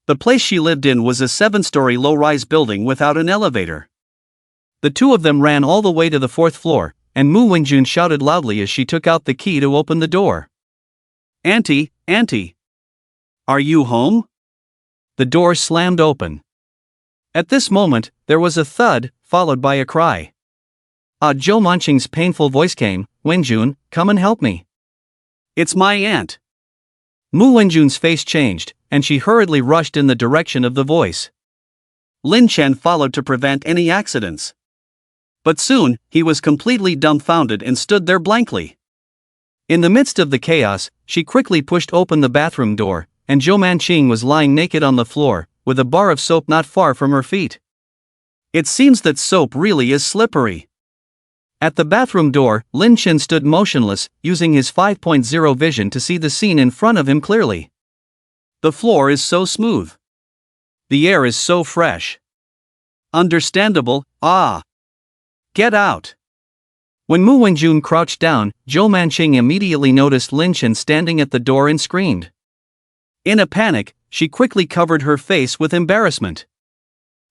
The place she lived in was a 7-story low-rise building without an elevator. The two of them ran all the way to the 4th floor, and Mu Wenjun shouted loudly as she took out the key to open the door. "Auntie, Auntie! Are you home?" The door slammed open. At this moment, there was a thud, followed by a cry. Zhou Manqing's painful voice came. "Wenjun, come and help me." "It's my aunt." Mu Wenjun's face changed, and she hurriedly rushed in the direction of the voice. Lin Chen followed to prevent any accidents. But soon, he was completely dumbfounded and stood there blankly. In the midst of the chaos, she quickly pushed open the bathroom door, and Zhou Manqing was lying naked on the floor, with a bar of soap not far from her feet. It seems that soap really is slippery. At the bathroom door, Lin Chen stood motionless, using his 5.0 vision to see the scene in front of him clearly. The floor is so smooth. The air is so fresh. Understandable. Get out. When Mu Wenjun crouched down, Zhou Manqing immediately noticed Lin Chen standing at the door and screamed. In a panic, she quickly covered her face with embarrassment.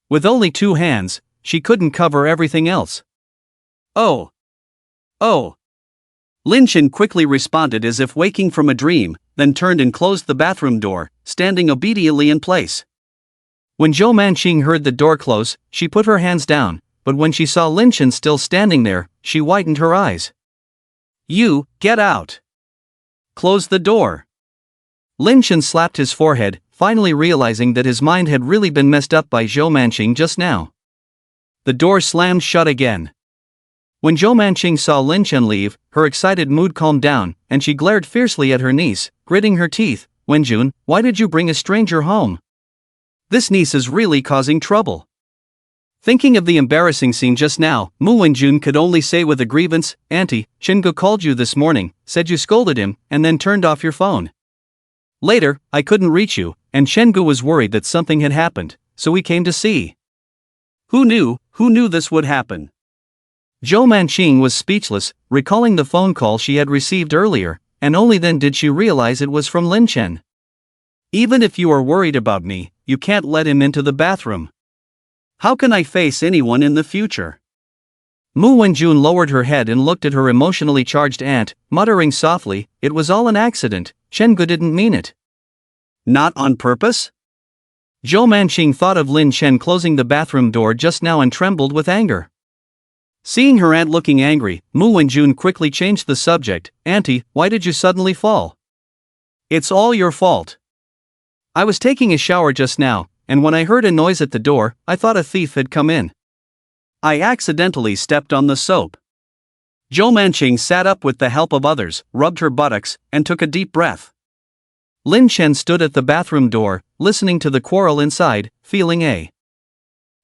With only 2 hands, she couldn't cover everything else. Oh! Lin Chen quickly responded as if waking from a dream, then turned and closed the bathroom door, standing obediently in place. When Zhou Manqing heard the door close, she put her hands down, but when she saw Lin Chen still standing there, she widened her eyes. You, get out. Close the door. Lin Chen slapped his forehead, finally realizing that his mind had really been messed up by Zhou Manqing just now. The door slammed shut again. When Zhou Manqing saw Lin Chen leave, her excited mood calmed down, and she glared fiercely at her niece, gritting her teeth. Wenjun, why did you bring a stranger home? This niece is really causing trouble. Thinking of the embarrassing scene just now, Mu Wenjun could only say with a grievance, Auntie, Shingo called you this morning, said you scolded him, and then turned off your phone. Later, I couldn't reach you, and Shengu was worried that something had happened, so we came to see. Who knew this would happen? Zhou Manqing was speechless, recalling the phone call she had received earlier, and only then did she realize it was from Lin Chen. Even if you are worried about me, you can't let him into the bathroom. How can I face anyone in the future? Mu Wenjun lowered her head and looked at her emotionally charged aunt, muttering softly, it was all an accident, Shengu didn't mean it. Not on purpose? Zhou Manqing thought of Lin Chen closing the bathroom door just now and trembled with anger. Seeing her aunt looking angry, Mu Wenjun quickly changed the subject. Auntie, why did you suddenly fall? It's all your fault. I was taking a shower just now, and when I heard a noise at the door, I thought a thief had come in. I accidentally stepped on the soap. Zhou Manqing sat up with the help of others, rubbed her buttocks, and took a deep breath. Lin Chen stood at the bathroom door, listening to the quarrel inside, feeling a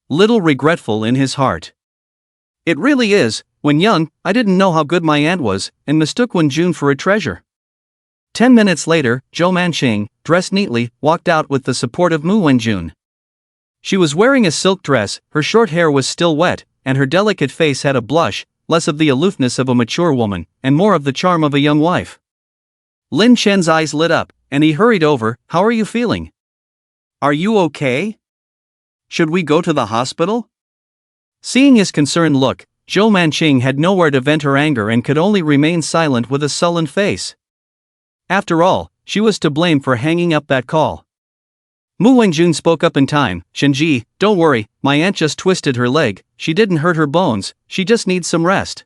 little regretful in his heart. It really is, when young, I didn't know how good my aunt was, and mistook Wenjun for a treasure. 10 minutes later, Zhou Manqing, dressed neatly, walked out with the support of Mu Wenjun. She was wearing a silk dress, her short hair was still wet, and her delicate face had a blush, less of the aloofness of a mature woman, and more of the charm of a young wife. Lin Chen's eyes lit up, and he hurried over. How are you feeling? Are you okay? Should we go to the hospital? Seeing his concerned look, Zhou Manqing had nowhere to vent her anger and could only remain silent with a sullen face. After all, she was to blame for hanging up that call. Mu Wenjun spoke up in time. Shenji, don't worry, my aunt just twisted her leg, she didn't hurt her bones, she just needs some rest.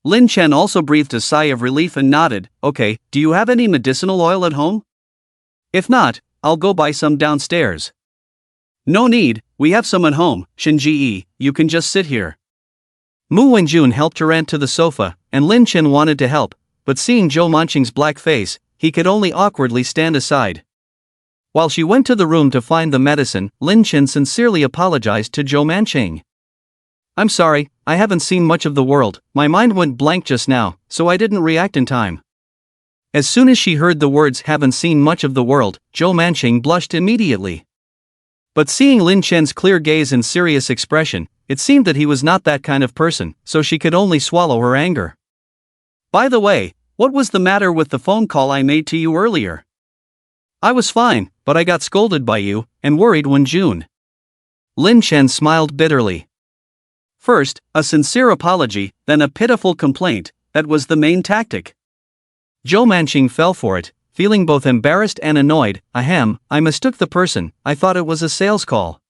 Lin Chen also breathed a sigh of relief and nodded. Okay, do you have any medicinal oil at home? If not, I'll go buy some downstairs. No need, we have some at home, Shenji, you can just sit here. Mu Wenjun helped her aunt to the sofa, and Lin Chen wanted to help, but seeing Zhou Manqing's black face, he could only awkwardly stand aside. While she went to the room to find the medicine, Lin Chen sincerely apologized to Zhou Manqing. I'm sorry, I haven't seen much of the world, my mind went blank just now, so I didn't react in time. As soon as she heard the words haven't seen much of the world, Zhou Manqing blushed immediately. But seeing Lin Chen's clear gaze and serious expression, it seemed that he was not that kind of person, so she could only swallow her anger. By the way, what was the matter with the phone call I made to you earlier? I was fine, but I got scolded by you, and worried Wenjun. Lin Chen smiled bitterly. First, a sincere apology, then a pitiful complaint, that was the main tactic. Zhou Manqing fell for it, feeling both embarrassed and annoyed. Ahem, I mistook the person, I thought it was a sales call.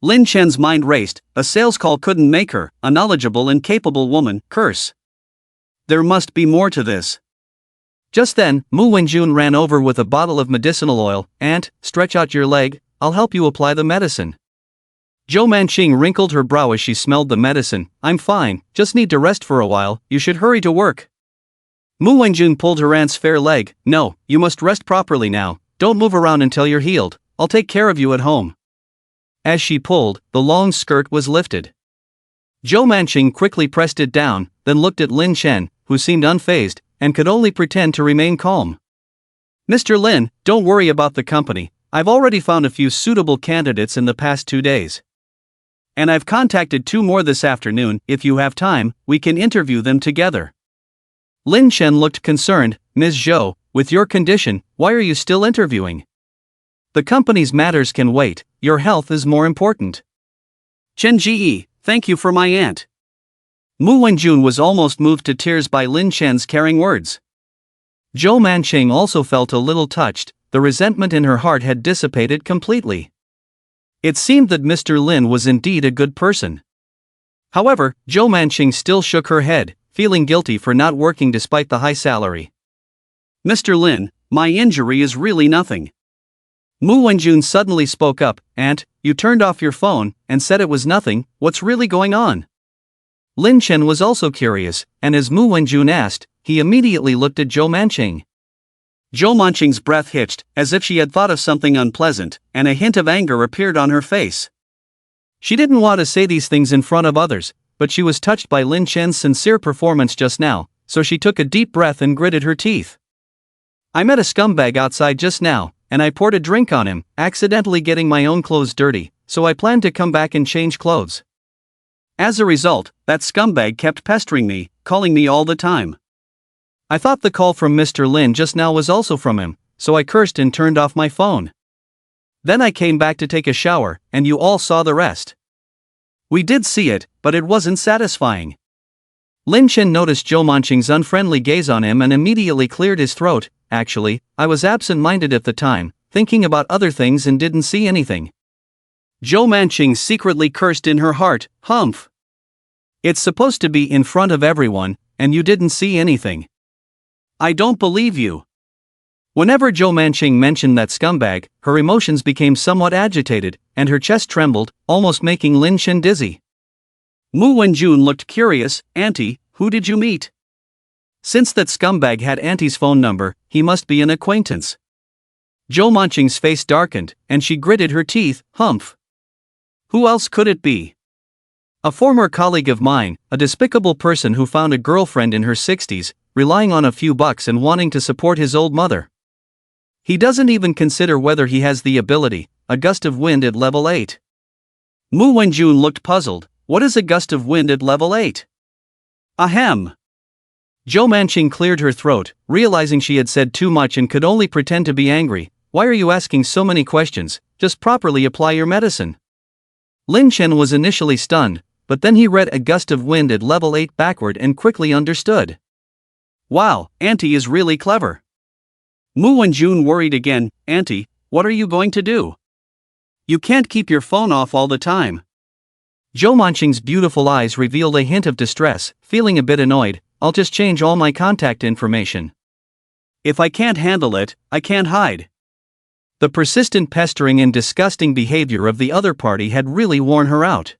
Lin Chen's mind raced, a sales call couldn't make her, a knowledgeable and capable woman, curse. There must be more to this. Just then, Mu Wenjun ran over with a bottle of medicinal oil. Aunt, stretch out your leg, I'll help you apply the medicine. Zhou Manqing wrinkled her brow as she smelled the medicine. I'm fine, just need to rest for a while, you should hurry to work. Mu Wenjun pulled her aunt's fair leg. No, you must rest properly now, don't move around until you're healed, I'll take care of you at home. As she pulled, the long skirt was lifted. Zhou Manqing quickly pressed it down, then looked at Lin Chen, who seemed unfazed, and could only pretend to remain calm. Mr. Lin, don't worry about the company, I've already found a few suitable candidates in the past 2 days. And I've contacted 2 more this afternoon, if you have time, we can interview them together. Lin Chen looked concerned. Ms. Zhou, with your condition, why are you still interviewing? The company's matters can wait, your health is more important. Chen Ji, thank you for my aunt. Mu Wenjun was almost moved to tears by Lin Chen's caring words. Zhou Manqing also felt a little touched, the resentment in her heart had dissipated completely. It seemed that Mr. Lin was indeed a good person. However, Zhou Manqing still shook her head. feeling guilty for not working despite the high salary. Mr. Lin, my injury is really nothing. Mu Wenjun suddenly spoke up. Aunt, you turned off your phone and said it was nothing. What's really going on? Lin Chen was also curious, and as Mu Wenjun asked, he immediately looked at Zhou Manqing. Zhou Manqing's breath hitched, as if she had thought of something unpleasant, and a hint of anger appeared on her face. She didn't want to say these things in front of others, but she was touched by Lin Chen's sincere performance just now, so she took a deep breath and gritted her teeth. I met a scumbag outside just now, and I poured a drink on him, accidentally getting my own clothes dirty, so I planned to come back and change clothes. As a result, that scumbag kept pestering me, calling me all the time. I thought the call from Mr. Lin just now was also from him, so I cursed and turned off my phone. Then I came back to take a shower, and you all saw the rest. We did see it, but it wasn't satisfying. Lin Chen noticed Zhou Manqing's unfriendly gaze on him and immediately cleared his throat. Actually, I was absent-minded at the time, thinking about other things and didn't see anything. Zhou Manqing secretly cursed in her heart. Humph. It's supposed to be in front of everyone, and you didn't see anything. I don't believe you. Whenever Zhou Manqing mentioned that scumbag, her emotions became somewhat agitated, and her chest trembled, almost making Lin Chen dizzy. Mu Wenjun looked curious. Auntie, who did you meet? Since that scumbag had Auntie's phone number, he must be an acquaintance. Zhou Manqing's face darkened, and she gritted her teeth. Humph. Who else could it be? A former colleague of mine, a despicable person who found a girlfriend in her 60s, relying on a few bucks and wanting to support his old mother. He doesn't even consider whether he has the ability. A gust of wind at level 8. Mu Wenjun looked puzzled. What is a gust of wind at level 8? Ahem. Zhou Manqing cleared her throat, realizing she had said too much and could only pretend to be angry. Why are you asking so many questions? Just properly apply your medicine. Lin Chen was initially stunned, but then he read a gust of wind at level 8 backward and quickly understood. Wow, Auntie is really clever. Mu Wenjun worried again. Auntie, what are you going to do? You can't keep your phone off all the time. Zhou Manqing's beautiful eyes revealed a hint of distress. Feeling a bit annoyed, I'll just change all my contact information. If I can't handle it, I can't hide. The persistent pestering and disgusting behavior of the other party had really worn her out.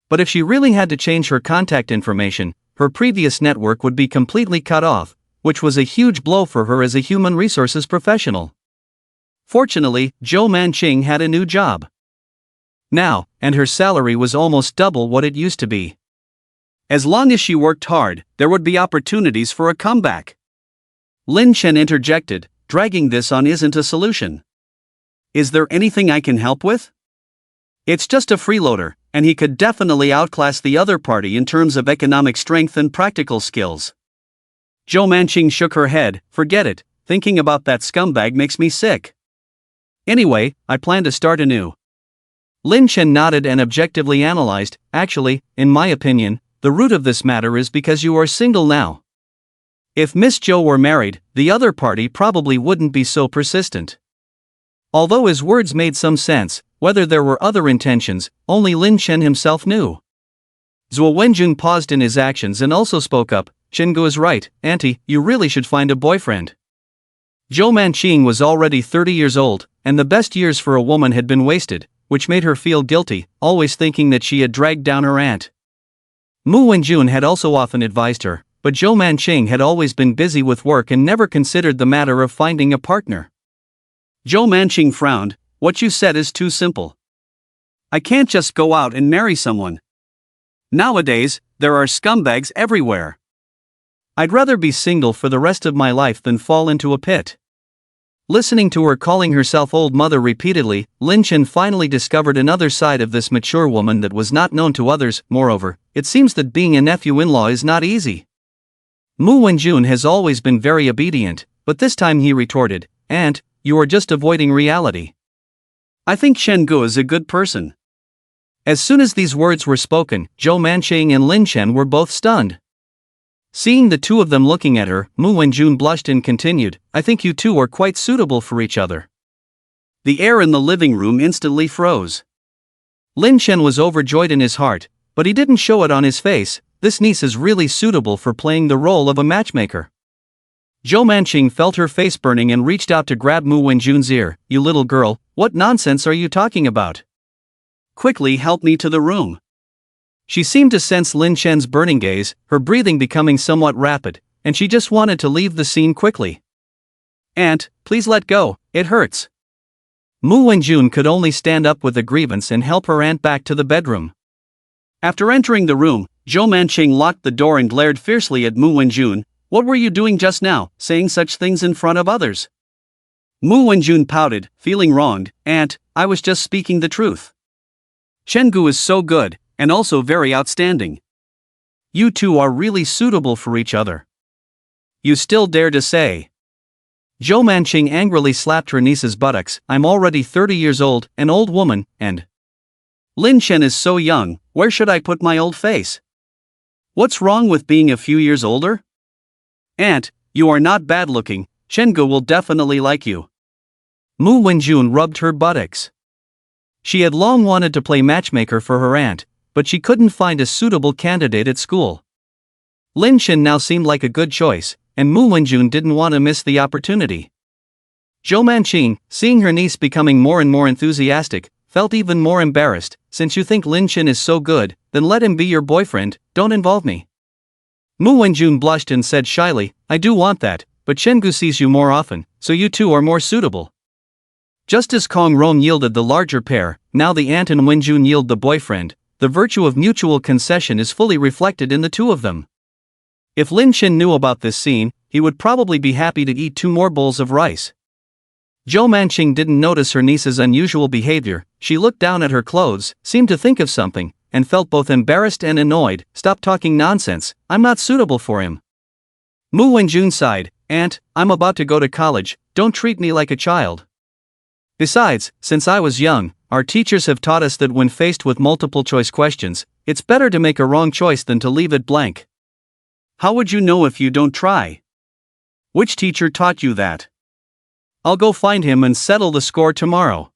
But if she really had to change her contact information, her previous network would be completely cut off, which was a huge blow for her as a human resources professional. Fortunately, Zhou Manqing had a new job now, and her salary was almost double what it used to be. As long as she worked hard, there would be opportunities for a comeback. Lin Chen interjected, dragging this on isn't a solution. Is there anything I can help with? It's just a freeloader, and he could definitely outclass the other party in terms of economic strength and practical skills. Zhou Manqing shook her head. Forget it, thinking about that scumbag makes me sick. Anyway, I plan to start anew. Lin Chen nodded and objectively analyzed. Actually, in my opinion, the root of this matter is because you are single now. If Miss Zhou were married, the other party probably wouldn't be so persistent. Although his words made some sense, whether there were other intentions, only Lin Chen himself knew. Zhou Wenjun paused in his actions and also spoke up. Chengu is right, Auntie, you really should find a boyfriend. Zhou Manqing was already 30 years old, and the best years for a woman had been wasted, which made her feel guilty, always thinking that she had dragged down her aunt. Mu Wenjun had also often advised her, but Zhou Manqing had always been busy with work and never considered the matter of finding a partner. Zhou Manqing frowned. What you said is too simple. I can't just go out and marry someone. Nowadays, there are scumbags everywhere. I'd rather be single for the rest of my life than fall into a pit. Listening to her calling herself old mother repeatedly, Lin Chen finally discovered another side of this mature woman that was not known to others. Moreover, it seems that being a nephew-in-law is not easy. Mu Wenjun has always been very obedient, but this time he retorted, Aunt, you are just avoiding reality. I think Shen Gu is a good person. As soon as these words were spoken, Zhou Manqing and Lin Chen were both stunned. Seeing the two of them looking at her, Mu Wenjun blushed and continued, I think you two are quite suitable for each other. The air in the living room instantly froze. Lin Chen was overjoyed in his heart, but he didn't show it on his face. this niece is really suitable for playing the role of a matchmaker. Zhou Manqing felt her face burning and reached out to grab Mu Wenjun's ear. You little girl, what nonsense are you talking about? Quickly help me to the room. She seemed to sense Lin Shen's burning gaze, her breathing becoming somewhat rapid, and she just wanted to leave the scene quickly. Aunt, please let go, it hurts. Mu Wenjun could only stand up with a grievance and help her aunt back to the bedroom. After entering the room, Zhou Manqing locked the door and glared fiercely at Mu Wenjun. What were you doing just now, saying such things in front of others? Mu Wenjun pouted, feeling wronged. Aunt, I was just speaking the truth. Shengu is so good, and also very outstanding. You two are really suitable for each other. You still dare to say? Zhou Manqing angrily slapped her niece's buttocks. I'm already 30 years old, an old woman, and Lin Shen is so young, where should I put my old face? What's wrong with being a few years older? Aunt, you are not bad looking, Shengu will definitely like you. Mu Wenjun rubbed her buttocks. She had long wanted to play matchmaker for her aunt, but she couldn't find a suitable candidate at school. Lin Shen now seemed like a good choice, and Mu Wenjun didn't want to miss the opportunity. Zhou Manqing, seeing her niece becoming more and more enthusiastic, felt even more embarrassed. Since you think Lin Shen is so good, then let him be your boyfriend, don't involve me. Mu Wenjun blushed and said shyly, I do want that, but Shengu sees you more often, so you two are more suitable. Just as Kong Rong yielded the larger pair, now the aunt and Wenjun yield the boyfriend. The virtue of mutual concession is fully reflected in the two of them. If Lin Shen knew about this scene, he would probably be happy to eat 2 more bowls of rice. Zhou Manqing didn't notice her niece's unusual behavior. She looked down at her clothes, seemed to think of something, and felt both embarrassed and annoyed. Stop talking nonsense, I'm not suitable for him. Mu Wenjun sighed, Aunt, I'm about to go to college, don't treat me like a child. Besides, since I was young, our teachers have taught us that when faced with multiple choice questions, it's better to make a wrong choice than to leave it blank. How would you know if you don't try? Which teacher taught you that? I'll go find him and settle the score tomorrow.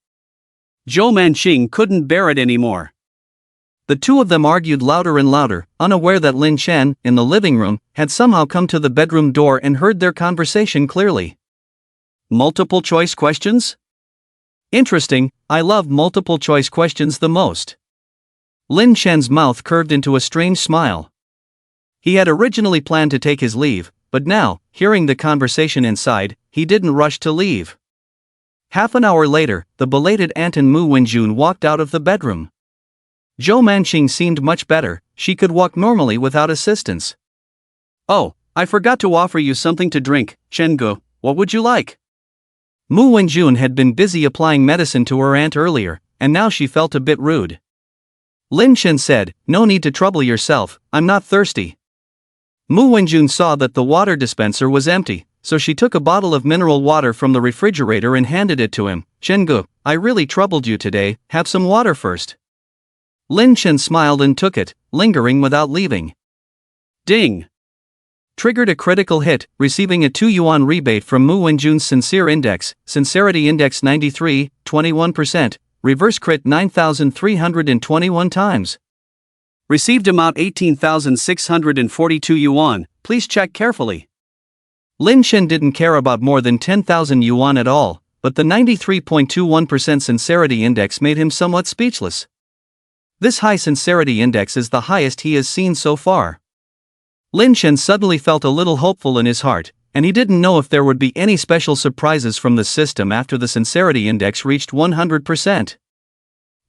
Zhou Manqing couldn't bear it anymore. The two of them argued louder and louder, unaware that Lin Shen, in the living room, had somehow come to the bedroom door and heard their conversation clearly. Multiple choice questions? Interesting, I love multiple choice questions the most. Lin Shen's mouth curved into a strange smile. He had originally planned to take his leave, but now, hearing the conversation inside, he didn't rush to leave. Half an hour later, the belated aunt and Mu Wenjun walked out of the bedroom. Zhou Manqing seemed much better, she could walk normally without assistance. Oh, I forgot to offer you something to drink, Shengu, what would you like? Mu Wenjun had been busy applying medicine to her aunt earlier, and now she felt a bit rude. Lin Shen said, no need to trouble yourself, I'm not thirsty. Mu Wenjun saw that the water dispenser was empty, so she took a bottle of mineral water from the refrigerator and handed it to him. Shengu, I really troubled you today, have some water first. Lin Shen smiled and took it, lingering without leaving. Ding! Triggered a critical hit, receiving a 2 yuan rebate from Mu Wenjun's Sincere Index, Sincerity Index 93, 21%, reverse crit 9,321 times. Received amount 18,642 yuan, please check carefully. Lin Shen didn't care about more than 10,000 yuan at all, but the 93.21% Sincerity Index made him somewhat speechless. This high Sincerity Index is the highest he has seen so far. Lin Shen suddenly felt a little hopeful in his heart, and he didn't know if there would be any special surprises from the system after the Sincerity Index reached 100%.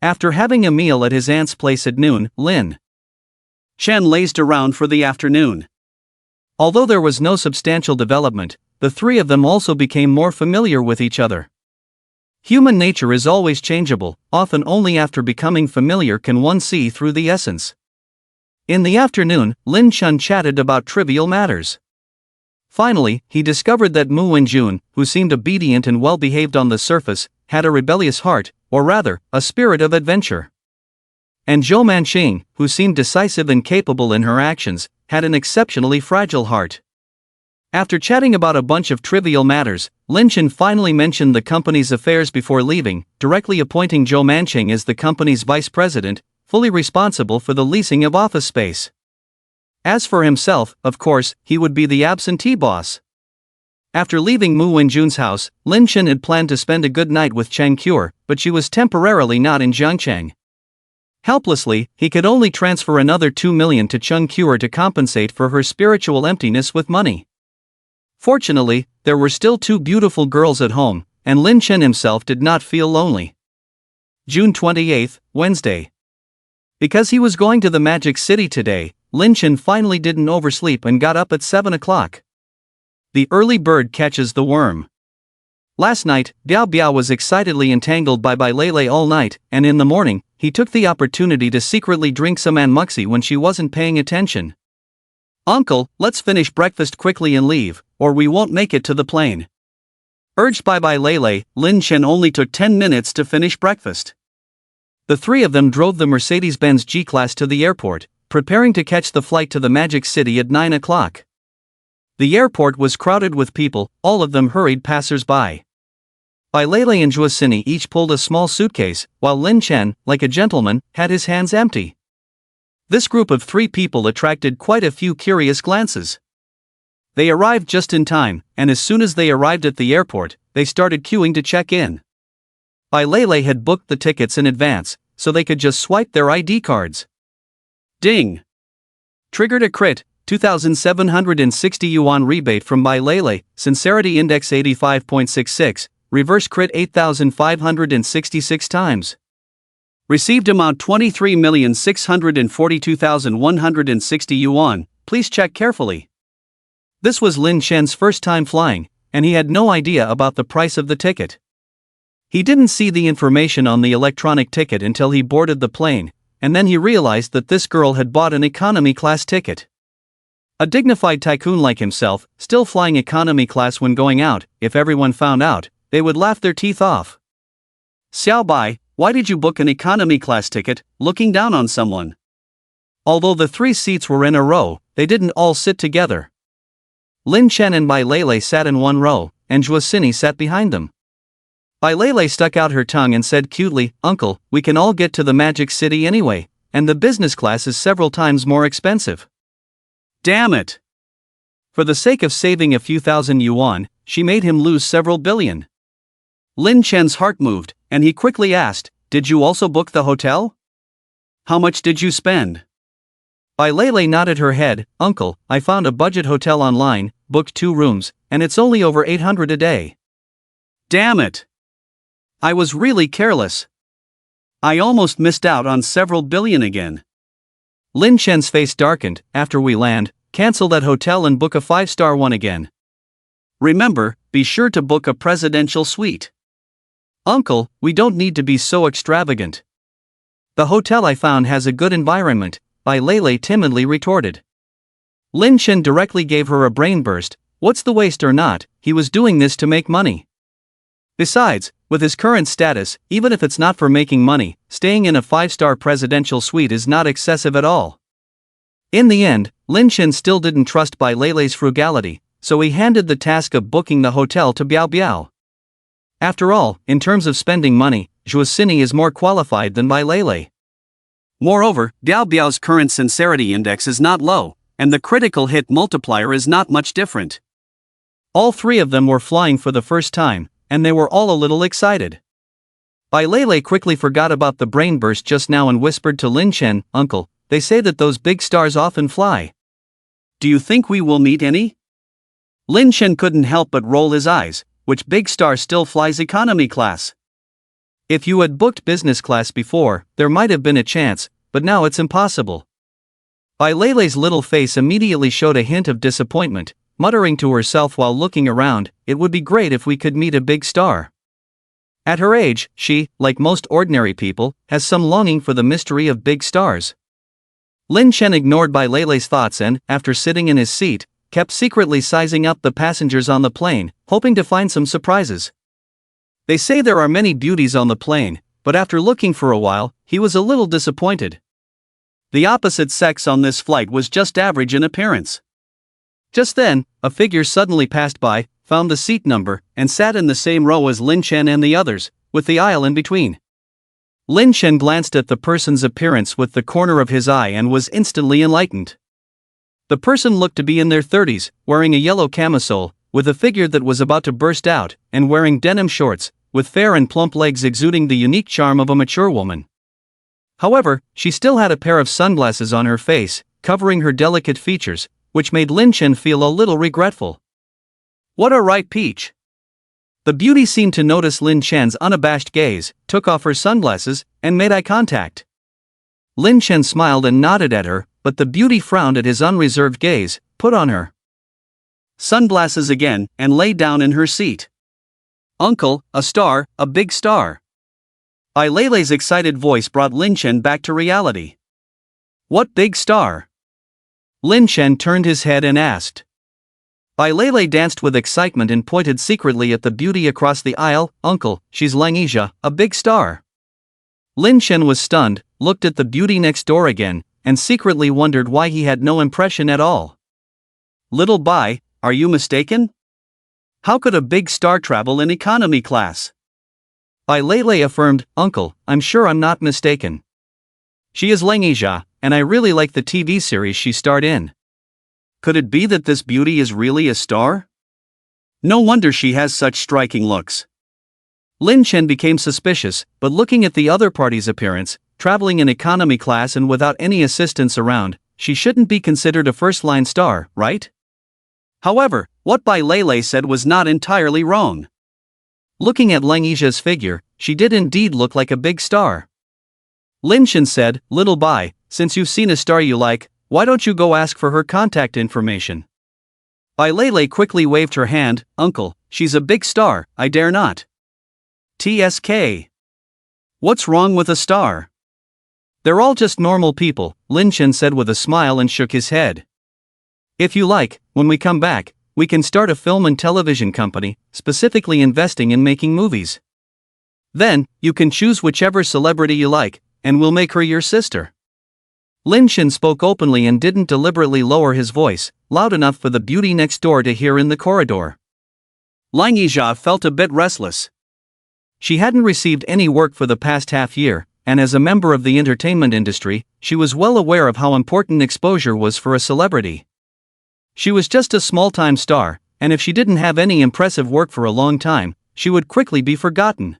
After having a meal at his aunt's place at noon, Lin Shen lazed around for the afternoon. Although there was no substantial development, the three of them also became more familiar with each other. Human nature is always changeable, often only after becoming familiar can one see through the essence. In the afternoon, Lin Shen chatted about trivial matters. Finally, he discovered that Mu Wenjun, who seemed obedient and well-behaved on the surface, had a rebellious heart, or rather, a spirit of adventure. And Zhou Manqing, who seemed decisive and capable in her actions, had an exceptionally fragile heart. After chatting about a bunch of trivial matters, Lin Shen finally mentioned the company's affairs before leaving, directly appointing Zhou Manqing as the company's vice president, fully responsible for the leasing of office space. As for himself, of course, he would be the absentee boss. After leaving Mu Wenjun's house, Lin Chen had planned to spend a good night with Cheng Cure, but she was temporarily not in Jiangcheng. Helplessly, he could only transfer another 2 million to Cheng Cure to compensate for her spiritual emptiness with money. Fortunately, there were still 2 beautiful girls at home, and Lin Chen himself did not feel lonely. June 28, Wednesday. Because he was going to the Magic City today, Lin Chen finally didn't oversleep and got up at 7 o'clock. The early bird catches the worm. Last night, Biao Biao was excitedly entangled by Bai Lei all night, and in the morning, he took the opportunity to secretly drink some anmuxi when she wasn't paying attention. "Uncle, let's finish breakfast quickly and leave, or we won't make it to the plane." Urged by Bai Lei, Lin Chen only took 10 minutes to finish breakfast. The 3 of them drove the Mercedes-Benz G-Class to the airport, preparing to catch the flight to the Magic City at 9 o'clock. The airport was crowded with people, all of them hurried passers-by. Bai Lei and Zhuosini each pulled a small suitcase, while Lin Chen, like a gentleman, had his hands empty. This group of 3 people attracted quite a few curious glances. They arrived just in time, and as soon as they arrived at the airport, they started queuing to check in. Bai Lei had booked the tickets in advance, so they could just swipe their ID cards. Ding! Triggered a crit, 2,760 yuan rebate from Bai Lei, sincerity index 85.66, reverse crit 8,566 times. Received amount 23,642,160 yuan, please check carefully. This was Lin Chen's first time flying, and he had no idea about the price of the ticket. He didn't see the information on the electronic ticket until he boarded the plane, and then he realized that this girl had bought an economy class ticket. A dignified tycoon like himself, still flying economy class when going out, if everyone found out, they would laugh their teeth off. "Xiao Bai, why did you book an economy class ticket?" looking down on someone. Although the 3 seats were in a row, they didn't all sit together. Lin Chen and Bai Lei sat in one row, and Zhuosini sat behind them. Bai Lei stuck out her tongue and said cutely, "Uncle, we can all get to the Magic City anyway, and the business class is several times more expensive." Damn it! For the sake of saving a few thousand yuan, she made him lose several billion. Lin Chen's heart moved, and he quickly asked, "Did you also book the hotel? How much did you spend?" Bai Lei nodded her head, "Uncle, I found a budget hotel online, booked 2 rooms, and it's only over 800 a day." Damn it! I was really careless. I almost missed out on several billion again. Lin Chen's face darkened. "After we land, cancel that hotel and book a 5-star one again. Remember, be sure to book a presidential suite." "Uncle, we don't need to be so extravagant. The hotel I found has a good environment," Bai Lei timidly retorted. Lin Chen directly gave her a brain burst. What's the waste or not, he was doing this to make money. Besides, with his current status, even if it's not for making money, staying in a 5-star presidential suite is not excessive at all. In the end, Lin Chen still didn't trust Bai Lei's frugality, so he handed the task of booking the hotel to Biao Biao. After all, in terms of spending money, Zhuosini is more qualified than Bai Lei. Moreover, Biao Biao's current sincerity index is not low, and the critical hit multiplier is not much different. All 3 of them were flying for the first time, and they were all a little excited. Bai Lei quickly forgot about the brain burst just now and whispered to Lin Chen, "Uncle, they say that those big stars often fly. Do you think we will meet any?" Lin Chen couldn't help but roll his eyes. Which big star still flies economy class? If you had booked business class before, there might have been a chance, but now it's impossible. Bai Lei's little face immediately showed a hint of disappointment, muttering to herself while looking around, "It would be great if we could meet a big star." At her age, she, like most ordinary people, has some longing for the mystery of big stars. Lin Chen ignored Bai Lei's thoughts and, after sitting in his seat, kept secretly sizing up the passengers on the plane, hoping to find some surprises. They say there are many beauties on the plane, but after looking for a while, he was a little disappointed. The opposite sex on this flight was just average in appearance. Just then, a figure suddenly passed by, found the seat number, and sat in the same row as Lin Chen and the others, with the aisle in between. Lin Chen glanced at the person's appearance with the corner of his eye and was instantly enlightened. The person looked to be in their 30s, wearing a yellow camisole, with a figure that was about to burst out, and wearing denim shorts, with fair and plump legs exuding the unique charm of a mature woman. However, she still had a pair of sunglasses on her face, covering her delicate features, which made Lin Chen feel a little regretful. What a ripe peach! The beauty seemed to notice Lin Chen's unabashed gaze, took off her sunglasses, and made eye contact. Lin Chen smiled and nodded at her, but the beauty frowned at his unreserved gaze, put on her sunglasses again, and lay down in her seat. Uncle, a star, a big star. Bai Leilei's excited voice brought Lin Chen back to reality. What big star? Lin Chen turned his head and asked. Bai Leilei danced with excitement and pointed secretly at the beauty across the aisle. Uncle, she's Langija, a big star. Lin Chen was stunned, looked at the beauty next door again, and secretly wondered why he had no impression at all. Little Bai, are you mistaken? How could a big star travel in economy class? Bai Leilei affirmed, Uncle, I'm sure I'm not mistaken. She is Langija, and I really like the TV series she starred in. Could it be that this beauty is really a star? No wonder she has such striking looks. Lin Chen became suspicious, but looking at the other party's appearance, traveling in economy class and without any assistants around, she shouldn't be considered a first-line star, right? However, what Bai Leilei said was not entirely wrong. Looking at Langija's figure, she did indeed look like a big star. Lin Chen said, Little Bai, since you've seen a star you like, why don't you go ask for her contact information? Bai Leilei quickly waved her hand, Uncle, she's a big star, I dare not. TSK. What's wrong with a star? They're all just normal people, Lin Chen said with a smile and shook his head. If you like, when we come back, we can start a film and television company, specifically investing in making movies. Then, you can choose whichever celebrity you like, and we'll make her your sister. Lin Chen spoke openly and didn't deliberately lower his voice, loud enough for the beauty next door to hear in the corridor. Lang Yizha felt a bit restless. She hadn't received any work for the past half year, and as a member of the entertainment industry, she was well aware of how important exposure was for a celebrity. She was just a small-time star, and if she didn't have any impressive work for a long time, she would quickly be forgotten.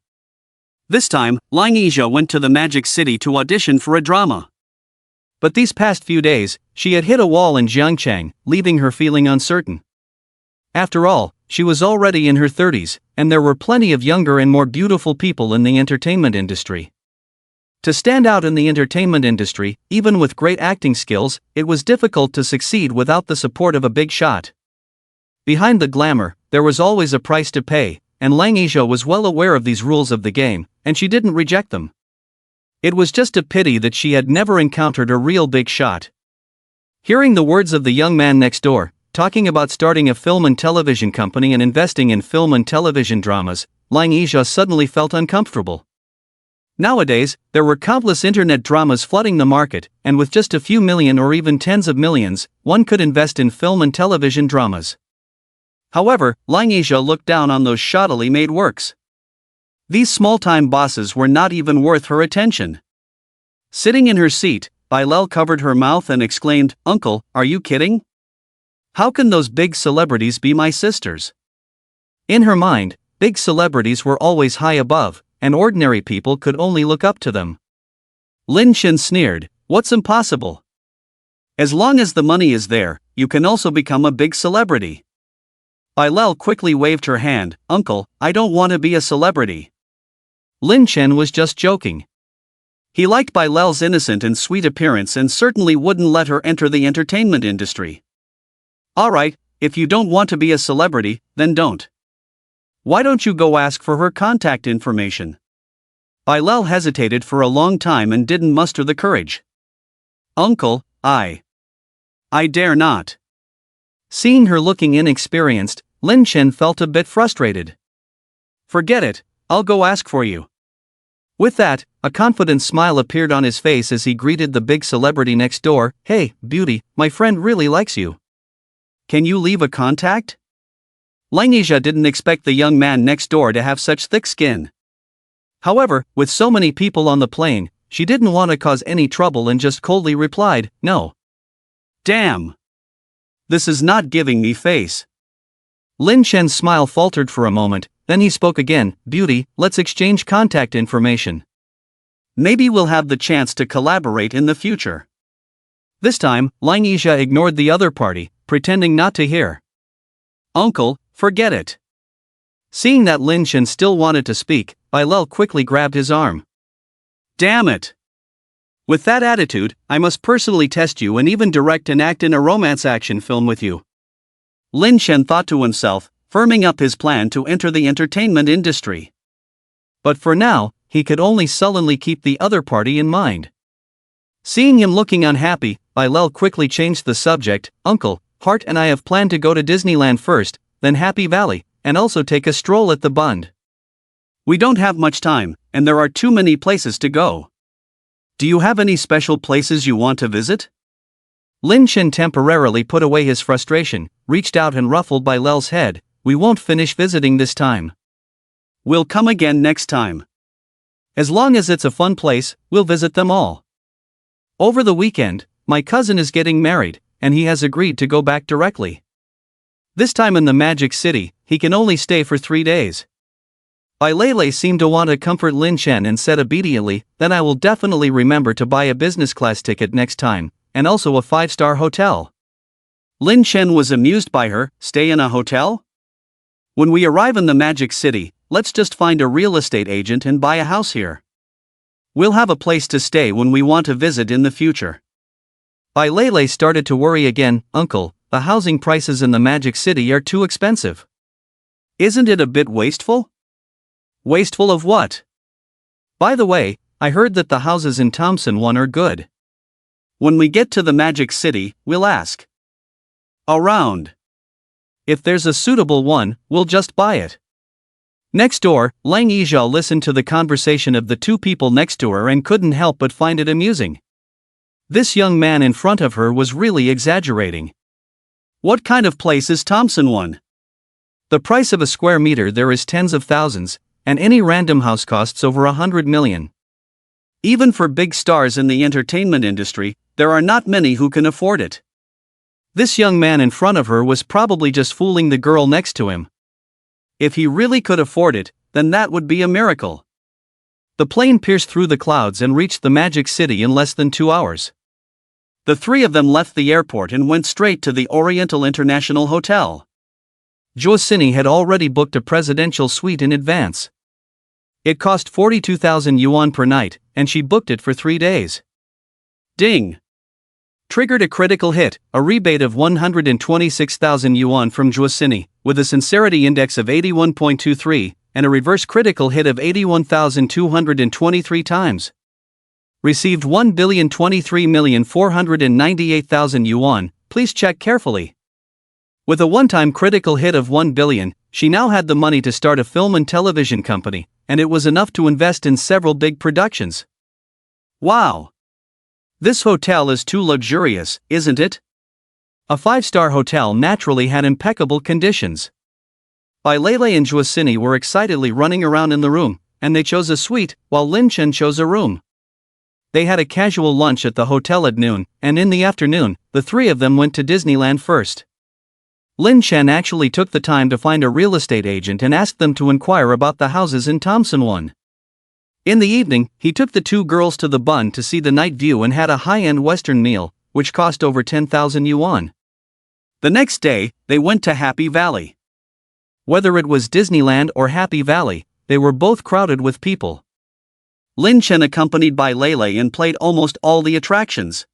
This time, Lang Yizha went to the Magic City to audition for a drama. But these past few days, she had hit a wall in Jiangchang, leaving her feeling uncertain. After all, she was already in her 30s, and there were plenty of younger and more beautiful people in the entertainment industry. To stand out in the entertainment industry, even with great acting skills, it was difficult to succeed without the support of a big shot. Behind the glamour, there was always a price to pay, and Lang Yizha was well aware of these rules of the game, and she didn't reject them. It was just a pity that she had never encountered a real big shot. Hearing the words of the young man next door, talking about starting a film and television company and investing in film and television dramas, Lang Yizha suddenly felt uncomfortable. Nowadays, there were countless internet dramas flooding the market, and with just a few million or even tens of millions, one could invest in film and television dramas. However, Lang Yizha looked down on those shoddily made works. These small-time bosses were not even worth her attention. Sitting in her seat, Bai Lel covered her mouth and exclaimed, Uncle, are you kidding? How can those big celebrities be my sisters? In her mind, big celebrities were always high above, and ordinary people could only look up to them. Lin Chen sneered, what's impossible? As long as the money is there, you can also become a big celebrity. Bai Lel quickly waved her hand, Uncle, I don't want to be a celebrity. Lin Chen was just joking. He liked Bai Lel's innocent and sweet appearance and certainly wouldn't let her enter the entertainment industry. Alright, if you don't want to be a celebrity, then don't. Why don't you go ask for her contact information? Bai Lel hesitated for a long time and didn't muster the courage. Uncle, I dare not. Seeing her looking inexperienced, Lin Chen felt a bit frustrated. Forget it, I'll go ask for you. With that, a confident smile appeared on his face as he greeted the big celebrity next door. Hey, beauty, my friend really likes you. Can you leave a contact? Lang Yizha didn't expect the young man next door to have such thick skin. However, with so many people on the plane, she didn't want to cause any trouble and just coldly replied, no. Damn. This is not giving me face. Lin Shen's smile faltered for a moment, then he spoke again. Beauty, let's exchange contact information. Maybe we'll have the chance to collaborate in the future. This time, Lang Yizha ignored the other party, pretending not to hear. Uncle, forget it. Seeing that Lin Shen still wanted to speak, Bai Lel quickly grabbed his arm. Damn it! With that attitude, I must personally test you and even direct and act in a romance action film with you. Lin Shen thought to himself, firming up his plan to enter the entertainment industry. But for now, he could only sullenly keep the other party in mind. Seeing him looking unhappy, Bai Lel quickly changed the subject. Uncle, Hart and I have planned to go to Disneyland first, then Happy Valley, and also take a stroll at the Bund. We don't have much time, and there are too many places to go. Do you have any special places you want to visit? Lin Shen temporarily put away his frustration, reached out and ruffled Bai Lel's head. We won't finish visiting this time. We'll come again next time. As long as it's a fun place, we'll visit them all. Over the weekend, my cousin is getting married, and he has agreed to go back directly. This time in the Magic City, he can only stay for 3 days. Bai Lele seemed to want to comfort Lin Shen and said obediently, then I will definitely remember to buy a business class ticket next time, and also a 5-star hotel. Lin Shen was amused by her. Stay in a hotel? When we arrive in the Magic City, let's just find a real estate agent and buy a house here. We'll have a place to stay when we want to visit in the future. Bai Lele started to worry again. Uncle, the housing prices in the Magic City are too expensive. Isn't it a bit wasteful? Wasteful of what? By the way, I heard that the houses in Thompson 1 are good. When we get to the Magic City, we'll ask around. If there's a suitable one, we'll just buy it. Next door, Lang Yizha listened to the conversation of the two people next to her and couldn't help but find it amusing. This young man in front of her was really exaggerating. What kind of place is Thompson 1? The price of a square meter there is tens of thousands, and any random house costs over 100 million. Even for big stars in the entertainment industry, there are not many who can afford it. This young man in front of her was probably just fooling the girl next to him. If he really could afford it, then that would be a miracle. The plane pierced through the clouds and reached the Magic City in less than 2 hours. The three of them left the airport and went straight to the Oriental International Hotel. Josephine had already booked a presidential suite in advance. It cost 42,000 yuan per night, and she booked it for 3 days. Ding! Triggered a critical hit, a rebate of 126,000 yuan from Josephine, with a sincerity index of 81.23, and a reverse critical hit of 81,223 times. Received 1,023,498,000 yuan, please check carefully. With a one-time critical hit of 1 billion, she now had the money to start a film and television company, and it was enough to invest in several big productions. Wow! This hotel is too luxurious, isn't it? A 5-star hotel naturally had impeccable conditions. Bai Lele and Josephine were excitedly running around in the room, and they chose a suite, while Lin Shen chose a room. They had a casual lunch at the hotel at noon, and in the afternoon, the three of them went to Disneyland first. Lin Shen actually took the time to find a real estate agent and asked them to inquire about the houses in Thompson 1. In the evening, he took the two girls to the Bund to see the night view and had a high-end Western meal, which cost over 10,000 yuan. The next day, they went to Happy Valley. Whether it was Disneyland or Happy Valley, they were both crowded with people. Lin Shen accompanied Bai Lele and played almost all the attractions.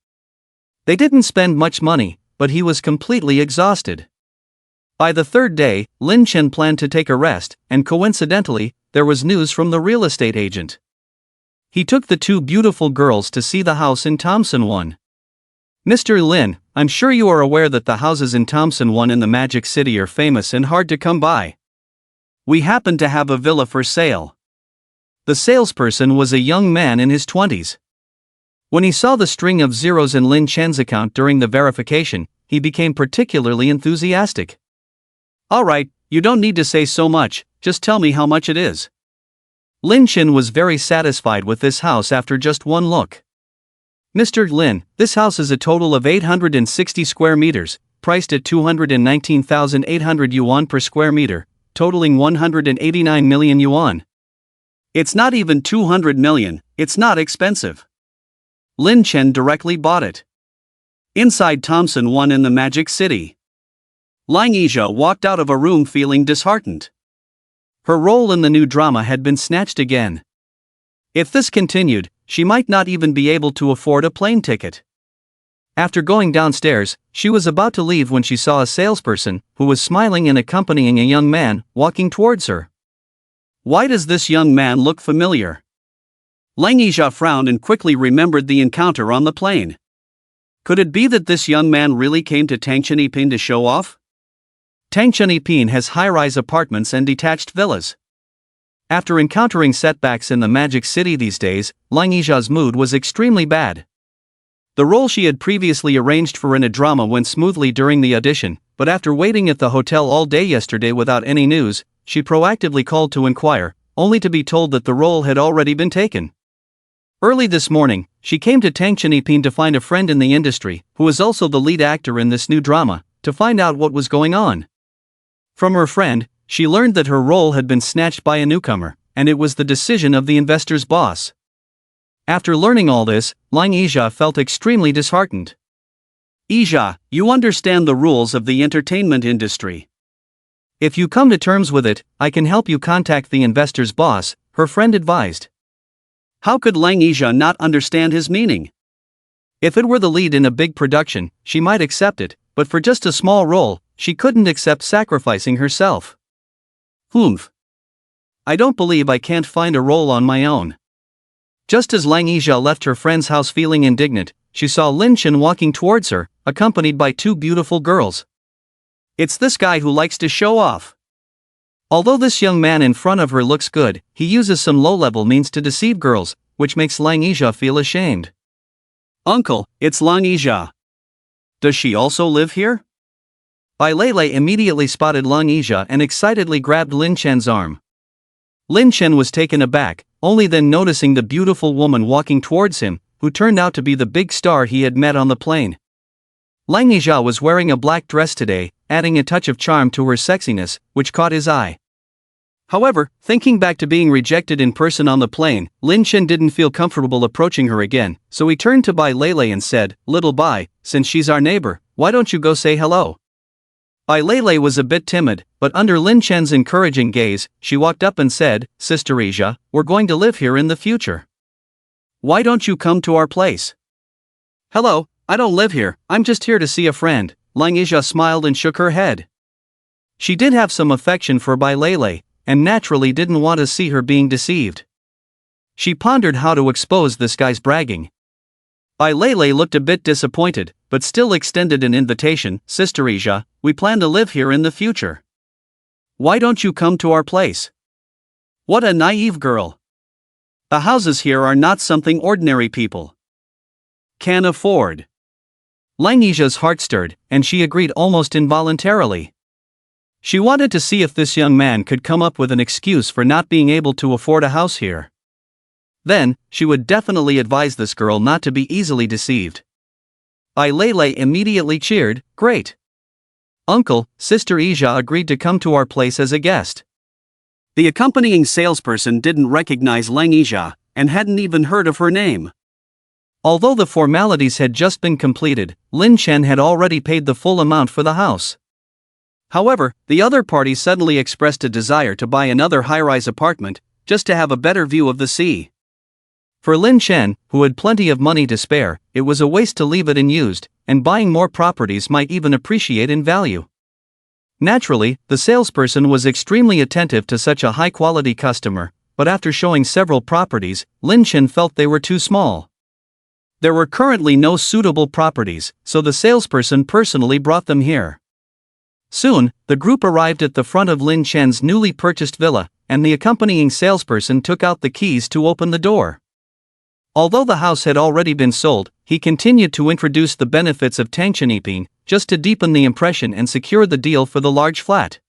They didn't spend much money, but he was completely exhausted. By the third day, Lin Shen planned to take a rest, and coincidentally, there was news from the real estate agent. He took the two beautiful girls to see the house in Thompson 1. Mr. Lin, I'm sure you are aware that the houses in Thompson 1 in the Magic City are famous and hard to come by. We happen to have a villa for sale. The salesperson was a young man in his 20s. When he saw the string of zeros in Lin Shen's account during the verification, he became particularly enthusiastic. Alright, you don't need to say so much, just tell me how much it is. Lin Shen was very satisfied with this house after just one look. Mr. Lin, this house is a total of 860 square meters, priced at 219,800 yuan per square meter, totaling 189 million yuan. It's not even 200 million, it's not expensive. Lin Chen directly bought it. Inside Thompson won in the Magic City. Lang Yizha walked out of a room feeling disheartened. Her role in the new drama had been snatched again. If this continued, she might not even be able to afford a plane ticket. After going downstairs, she was about to leave when she saw a salesperson, who was smiling and accompanying a young man, walking towards her. Why does this young man look familiar? Lang Yizha frowned and quickly remembered the encounter on the plane. Could it be that this young man really came to Tangcheniping to show off? Tangcheniping has high-rise apartments and detached villas. After encountering setbacks in the Magic City these days, Lang Yizha's mood was extremely bad. The role she had previously arranged for in a drama went smoothly during the audition, but after waiting at the hotel all day yesterday without any news, she proactively called to inquire, only to be told that the role had already been taken. Early this morning, she came to Tangcheniping to find a friend in the industry, who is also the lead actor in this new drama, to find out what was going on. From her friend, she learned that her role had been snatched by a newcomer, and it was the decision of the investor's boss. After learning all this, Lang Yizha felt extremely disheartened. Yizha, you understand the rules of the entertainment industry. If you come to terms with it, I can help you contact the investor's boss, her friend advised. How could Lang Yizha not understand his meaning? If it were the lead in a big production, she might accept it, but for just a small role, she couldn't accept sacrificing herself. I don't believe I can't find a role on my own. Just as Lang Yizha left her friend's house feeling indignant, she saw Lin Chen walking towards her, accompanied by two beautiful girls. It's this guy who likes to show off. Although this young man in front of her looks good, he uses some low-level means to deceive girls, which makes Lang Yizha feel ashamed. Uncle, it's Lang Yizha. Does she also live here? Bai Lei immediately spotted Lang Yizha and excitedly grabbed Lin Chen's arm. Lin Chen was taken aback, only then noticing the beautiful woman walking towards him, who turned out to be the big star he had met on the plane. Lang Yizha was wearing a black dress today, adding a touch of charm to her sexiness, which caught his eye. However, thinking back to being rejected in person on the plane, Lin Chen didn't feel comfortable approaching her again, so he turned to Bai Lei and said, "Little Bai, since she's our neighbor, why don't you go say hello?" Bai Lei was a bit timid, but under Lin Chen's encouraging gaze, she walked up and said, "Sister Yizha, we're going to live here in the future. Why don't you come to our place?" "Hello, I don't live here, I'm just here to see a friend," Lang Yizha smiled and shook her head. She did have some affection for Bai Lei, and naturally didn't want to see her being deceived. She pondered how to expose this guy's bragging. Bai Lei looked a bit disappointed, but still extended an invitation. "Sister Yizha, we plan to live here in the future. Why don't you come to our place?" What a naive girl. The houses here are not something ordinary people can afford. Lang Yizha's heart stirred, and she agreed almost involuntarily. She wanted to see if this young man could come up with an excuse for not being able to afford a house here. Then, she would definitely advise this girl not to be easily deceived. Bai Lei immediately cheered, "Great. Uncle, Sister Yizha agreed to come to our place as a guest." The accompanying salesperson didn't recognize Lang Yizha, and hadn't even heard of her name. Although the formalities had just been completed, Lin Chen had already paid the full amount for the house. However, the other party suddenly expressed a desire to buy another high-rise apartment, just to have a better view of the sea. For Lin Chen, who had plenty of money to spare, it was a waste to leave it unused, and buying more properties might even appreciate in value. Naturally, the salesperson was extremely attentive to such a high-quality customer, but after showing several properties, Lin Chen felt they were too small. There were currently no suitable properties, so the salesperson personally brought them here. Soon, the group arrived at the front of Lin Chen's newly purchased villa, and the accompanying salesperson took out the keys to open the door. Although the house had already been sold, he continued to introduce the benefits of Tangcheniping, just to deepen the impression and secure the deal for the large flat.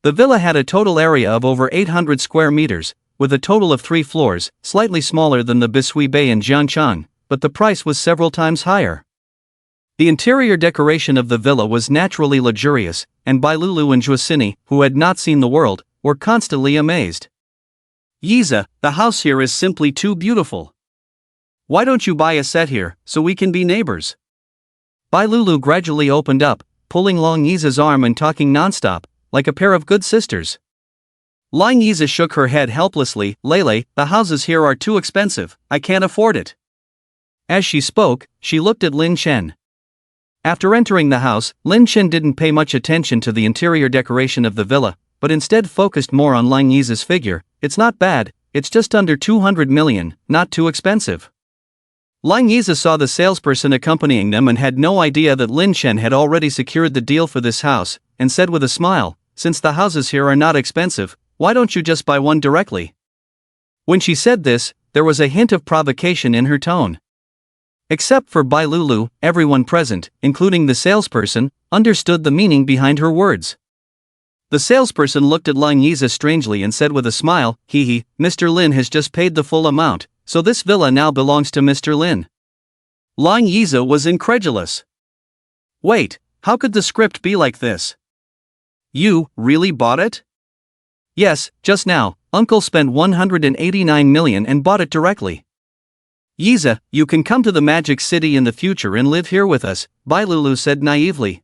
The villa had a total area of over 800 square meters, with a total of 3 floors, slightly smaller than the Bisui Bay in Jiangchang, but the price was several times higher. The interior decoration of the villa was naturally luxurious, and Bai Lulu and Joacini, who had not seen the world, were constantly amazed. Yiza, the house here is simply too beautiful. Why don't you buy a set here, so we can be neighbors? Bai Lulu gradually opened up, pulling Long Yiza's arm and talking nonstop, like a pair of good sisters. Long Yiza shook her head helplessly. Lele, the houses here are too expensive, I can't afford it. As she spoke, she looked at Lin Chen. After entering the house, Lin Chen didn't pay much attention to the interior decoration of the villa, but instead focused more on Long Yiza's figure. It's not bad, it's just under 200 million, not too expensive. Long Yiza saw the salesperson accompanying them and had no idea that Lin Chen had already secured the deal for this house, and said with a smile, "Since the houses here are not expensive, why don't you just buy one directly?" When she said this, there was a hint of provocation in her tone. Except for Bai Lulu, everyone present, including the salesperson, understood the meaning behind her words. The salesperson looked at Long Yiza strangely and said with a smile, "Hee, Mr. Lin has just paid the full amount, so this villa now belongs to Mr. Lin." Long Yiza was incredulous. Wait, how could the script be like this? You really bought it? Yes, just now, Uncle spent 189 million and bought it directly. Yiza, you can come to the Magic City in the future and live here with us, Bai Lulu said naively.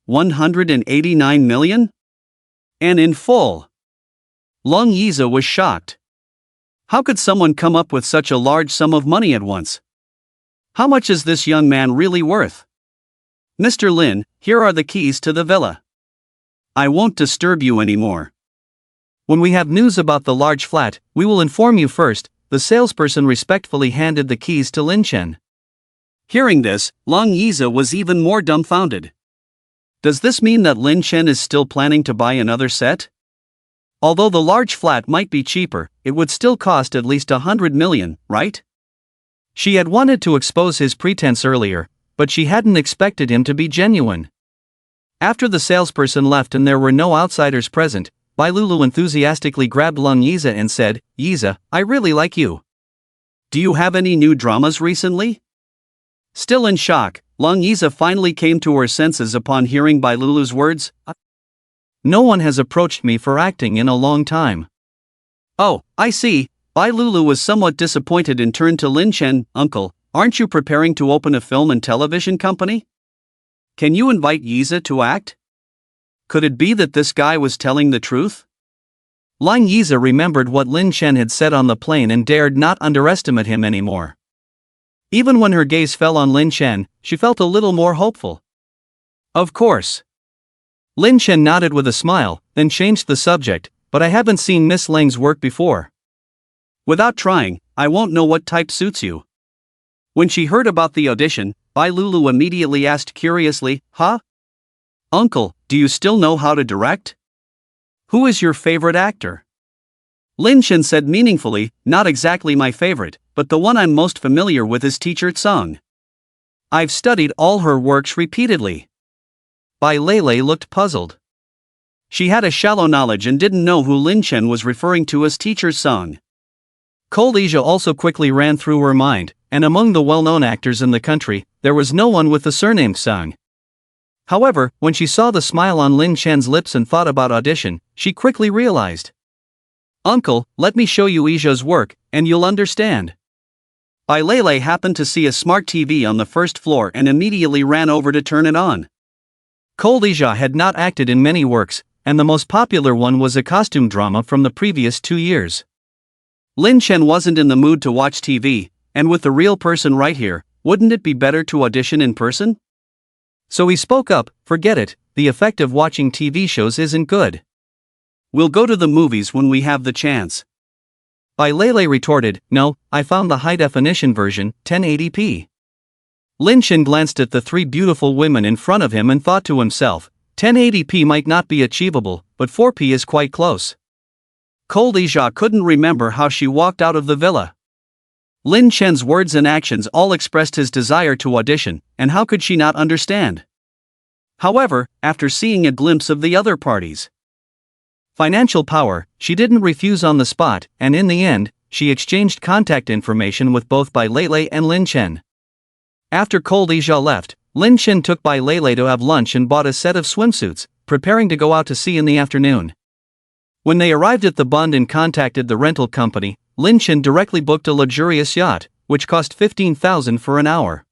189 million? And in full. Long Yiza was shocked. How could someone come up with such a large sum of money at once? How much is this young man really worth? Mr. Lin, here are the keys to the villa. I won't disturb you anymore. When we have news about the large flat, we will inform you first. The salesperson respectfully handed the keys to Lin Chen. Hearing this, Long Yiza was even more dumbfounded. Does this mean that Lin Chen is still planning to buy another set? Although the large flat might be cheaper, it would still cost at least 100 million, right? She had wanted to expose his pretense earlier, but she hadn't expected him to be genuine. After the salesperson left and there were no outsiders present, Bai Lulu enthusiastically grabbed Long Yiza and said, "Yiza, I really like you. Do you have any new dramas recently?" Still in shock, Long Yiza finally came to her senses upon hearing Bai Lulu's words. No one has approached me for acting in a long time. Oh, I see. Bai Lulu was somewhat disappointed and turned to Lin Chen. Uncle, aren't you preparing to open a film and television company? Can you invite Yiza to act? Could it be that this guy was telling the truth? Long Yiza remembered what Lin Chen had said on the plane and dared not underestimate him anymore. Even when her gaze fell on Lin Chen, she felt a little more hopeful. Of course. Lin Chen nodded with a smile, then changed the subject, "But I haven't seen Miss Lang's work before." "Without trying, I won't know what type suits you." When she heard about the audition, Bai Lulu immediately asked curiously, "Huh? Uncle, do you still know how to direct? Who is your favorite actor?" Lin Chen said meaningfully, "Not exactly my favorite, but the one I'm most familiar with is Teacher Tsung. I've studied all her works repeatedly." Bai Lele looked puzzled. She had a shallow knowledge and didn't know who Lin Chen was referring to as Teacher Tsung. Cold Asia also quickly ran through her mind, and among the well-known actors in the country, there was no one with the surname Tsung. However, when she saw the smile on Lin Chen's lips and thought about audition, she quickly realized. "Uncle, let me show you Aja's work, and you'll understand." Bai Lele happened to see a smart TV on the first floor and immediately ran over to turn it on. Cold Asia had not acted in many works, and the most popular one was a costume drama from the previous 2 years. Lin Chen wasn't in the mood to watch TV, and with the real person right here, wouldn't it be better to audition in person? So he spoke up, "Forget it, the effect of watching TV shows isn't good. We'll go to the movies when we have the chance." Bai Lele retorted, "No, I found the high-definition version, 1080p. Lin Chen glanced at the 3 beautiful women in front of him and thought to himself, 1080p might not be achievable, but 4P is quite close. Cold Asia couldn't remember how she walked out of the villa. Lin Chen's words and actions all expressed his desire to audition, and how could she not understand? However, after seeing a glimpse of the other parties, financial power, she didn't refuse on the spot, and in the end, she exchanged contact information with both Bai Lele and Lin Chen. After Cold Asia left, Lin Chen took Bai Lei to have lunch and bought a set of swimsuits, preparing to go out to sea in the afternoon. When they arrived at the Bund and contacted the rental company, Lin Chen directly booked a luxurious yacht, which cost 15,000 for an hour.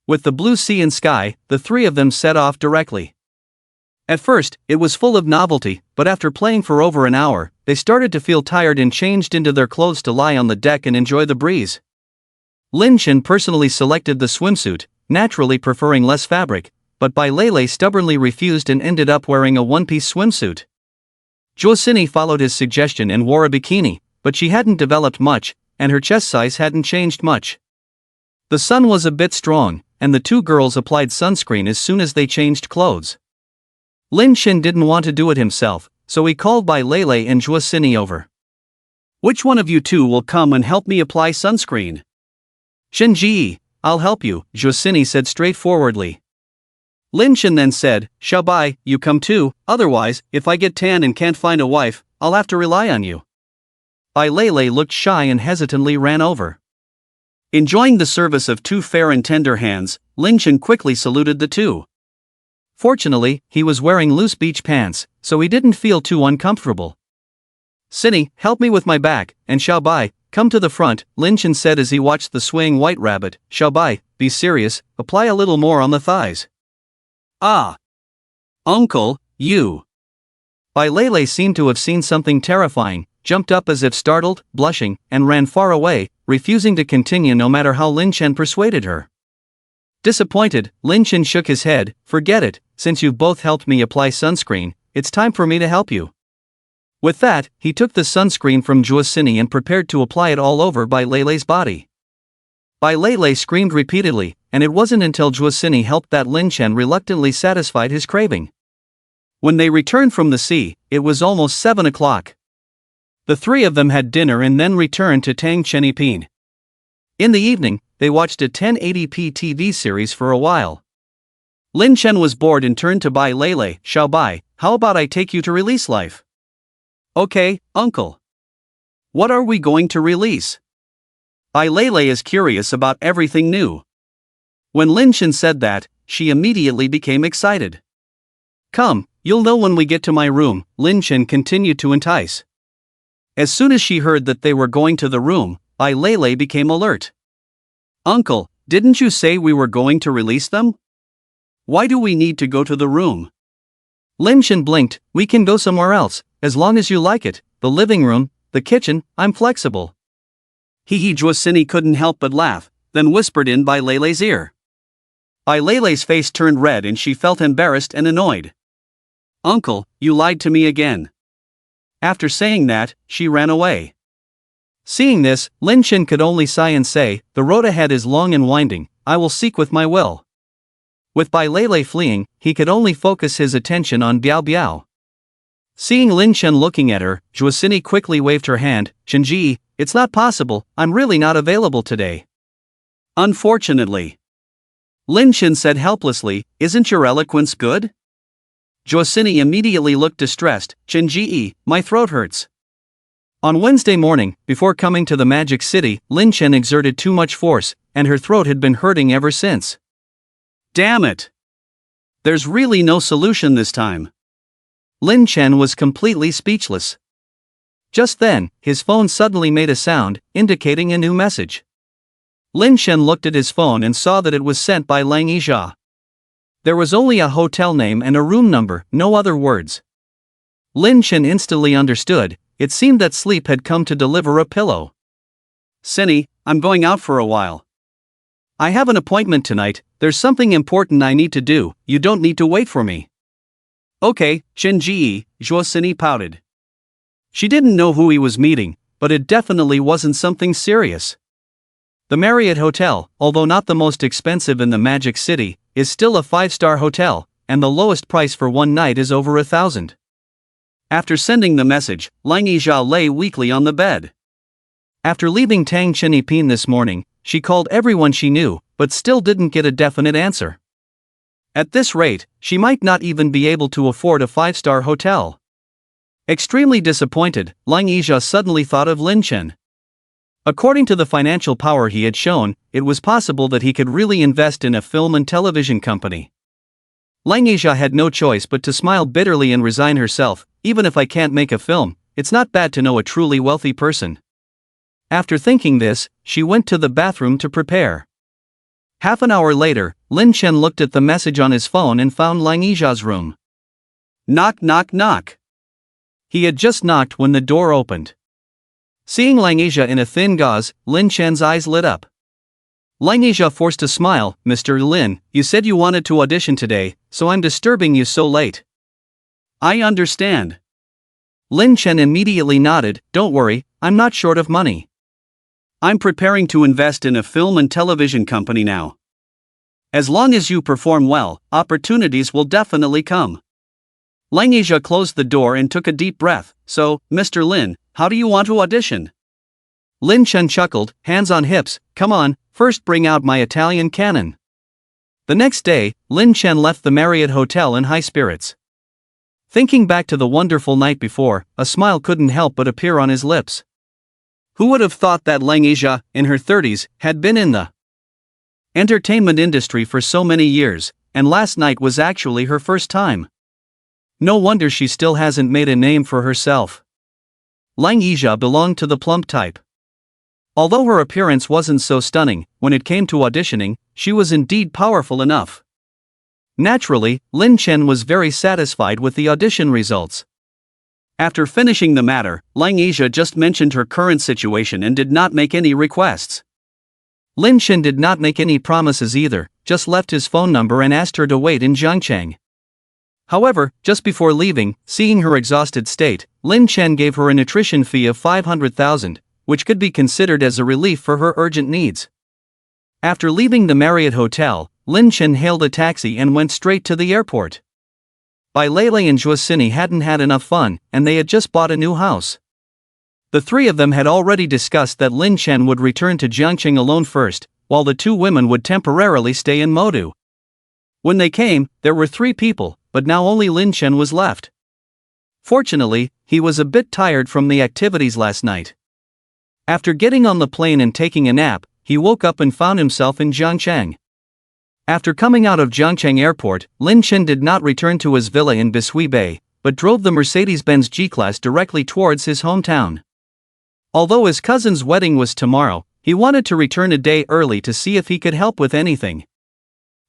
With the blue sea and sky, the three of them set off directly. At first, it was full of novelty, but after playing for over an hour, they started to feel tired and changed into their clothes to lie on the deck and enjoy the breeze. Lin Chen personally selected the swimsuit, naturally preferring less fabric, but Bai Lei stubbornly refused and ended up wearing a one-piece swimsuit. Juosini followed his suggestion and wore a bikini, but she hadn't developed much, and her chest size hadn't changed much. The sun was a bit strong, and the two girls applied sunscreen as soon as they changed clothes. Lin Chen didn't want to do it himself, so he called Bai Lei and Juosini over. Which one of you two will come and help me apply sunscreen? Shenji, I'll help you, Juosini said straightforwardly. Lin Chen then said, Xiaobai, you come too, otherwise, if I get tan and can't find a wife, I'll have to rely on you. Bai Lei looked shy and hesitantly ran over. Enjoying the service of two fair and tender hands, Lin Chen quickly saluted the two. Fortunately, he was wearing loose beach pants, so he didn't feel too uncomfortable. Sini, help me with my back, and Xiaobai, come to the front, Lin Chen said as he watched the swaying white rabbit. Xiaobai, be serious, apply a little more on the thighs. Ah! Uncle, you! Bai Lei seemed to have seen something terrifying, jumped up as if startled, blushing, and ran far away, refusing to continue no matter how Lin Chen persuaded her. Disappointed, Lin Chen shook his head. Forget it, since you've both helped me apply sunscreen, it's time for me to help you. With that, he took the sunscreen from Juosini and prepared to apply it all over Bai Lei's body. Bai Lei screamed repeatedly, and it wasn't until Juosini helped that Lin Chen reluctantly satisfied his craving. When they returned from the sea, it was almost 7 o'clock. The three of them had dinner and then returned to Tang Chenipin. In the evening, they watched a 1080p TV series for a while. Lin Chen was bored and turned to Bai Lei. Xiaobai, how about I take you to Release Life? Okay, uncle. What are we going to release? Bai Lei is curious about everything new. When Lin Chen said that, she immediately became excited. Come, you'll know when we get to my room, Lin Chen continued to entice. As soon as she heard that they were going to the room, Bai Lei became alert. Uncle, didn't you say we were going to release them? Why do we need to go to the room? Lin Chen blinked. We can go somewhere else, as long as you like it, the living room, the kitchen, I'm flexible. Juosini couldn't help but laugh, then whispered in Bai Lei's ear. Bai Lei's face turned red and she felt embarrassed and annoyed. Uncle, you lied to me again. After saying that, she ran away. Seeing this, Lin Chen could only sigh and say, the road ahead is long and winding, I will seek with my will. With Bai Lei fleeing, he could only focus his attention on Biao Biao. Seeing Lin Chen looking at her, Juosini quickly waved her hand. Chenji, it's not possible, I'm really not available today. Unfortunately. Lin Chen said helplessly, isn't your eloquence good? Juosini immediately looked distressed. Chenji, my throat hurts. On Wednesday morning, before coming to the Magic City, Lin Chen exerted too much force, and her throat had been hurting ever since. Damn it! There's really no solution this time. Lin Chen was completely speechless. Just then, his phone suddenly made a sound, indicating a new message. Lin Chen looked at his phone and saw that it was sent by Lang Yizha. There was only a hotel name and a room number, no other words. Lin Chen instantly understood. It seemed that sleep had come to deliver a pillow. Sini, I'm going out for a while. I have an appointment tonight, there's something important I need to do, you don't need to wait for me. Okay, Chenji, Juosini pouted. She didn't know who he was meeting, but it definitely wasn't something serious. The Marriott Hotel, although not the most expensive in the Magic City, is still a 5-star hotel, and the lowest price for one night is over 1,000. After sending the message, Lang Yizha lay weakly on the bed. After leaving Tang Chenipin this morning, she called everyone she knew, but still didn't get a definite answer. At this rate, she might not even be able to afford a 5-star hotel. Extremely disappointed, Lang Yizha suddenly thought of Lin Chen. According to the financial power he had shown, it was possible that he could really invest in a film and television company. Langija had no choice but to smile bitterly and resign herself. Even if I can't make a film, it's not bad to know a truly wealthy person. After thinking this, she went to the bathroom to prepare. Half an hour later, Lin Chen looked at the message on his phone and found Langija's room. Knock, knock, knock. He had just knocked when the door opened. Seeing Langija in a thin gauze, Lin Chen's eyes lit up. Langija forced a smile. "Mr. Lin, you said you wanted to audition today, so I'm disturbing you so late." "I understand." Lin Chen immediately nodded. "Don't worry, I'm not short of money. I'm preparing to invest in a film and television company now. As long as you perform well, opportunities will definitely come." Langija closed the door and took a deep breath. "So, Mr. Lin, how do you want to audition?" Lin Chen chuckled, hands on hips. "Come on, first bring out my Italian cannon." The next day, Lin Chen left the Marriott Hotel in high spirits. Thinking back to the wonderful night before, a smile couldn't help but appear on his lips. Who would have thought that Langija, in her 30s, had been in the entertainment industry for so many years, and last night was actually her first time? No wonder she still hasn't made a name for herself. Langija belonged to the plump type. Although her appearance wasn't so stunning, when it came to auditioning, she was indeed powerful enough. Naturally, Lin Chen was very satisfied with the audition results. After finishing the matter, Langija just mentioned her current situation and did not make any requests. Lin Chen did not make any promises either, just left his phone number and asked her to wait in Zhangcheng. However, just before leaving, seeing her exhausted state, Lin Chen gave her a nutrition fee of 500,000, which could be considered as a relief for her urgent needs. After leaving the Marriott Hotel, Lin Chen hailed a taxi and went straight to the airport. Bai Lele and Zhuosini hadn't had enough fun, and they had just bought a new house. The three of them had already discussed that Lin Chen would return to Jiangqing alone first, while the two women would temporarily stay in Modu. When they came, there were 3 people, but now only Lin Chen was left. Fortunately, he was a bit tired from the activities last night. After getting on the plane and taking a nap, he woke up and found himself in Jiangcheng. After coming out of Jiangcheng Airport, Lin Chen did not return to his villa in Bishui Bay, but drove the Mercedes-Benz G-Class directly towards his hometown. Although his cousin's wedding was tomorrow, he wanted to return a day early to see if he could help with anything.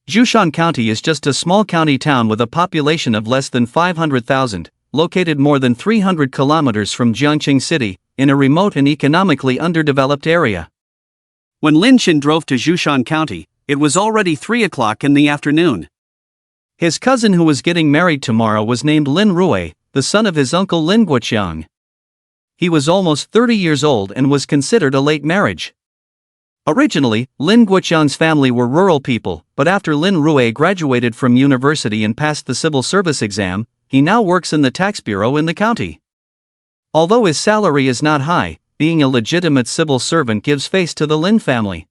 Zhoushan County is just a small county town with a population of less than 500,000, located more than 300 kilometers from Jiangqing City, in a remote and economically underdeveloped area. When Lin Chen drove to Zhoushan County, it was already 3 o'clock in the afternoon. His cousin who was getting married tomorrow was named Lin Rui, the son of his uncle Lin Guoqiang. He was almost 30 years old and was considered a late marriage. Originally, Lin Guoqiang's family were rural people, but after Lin Rui graduated from university and passed the civil service exam, he now works in the tax bureau in the county. Although his salary is not high, being a legitimate civil servant gives face to the Lin family.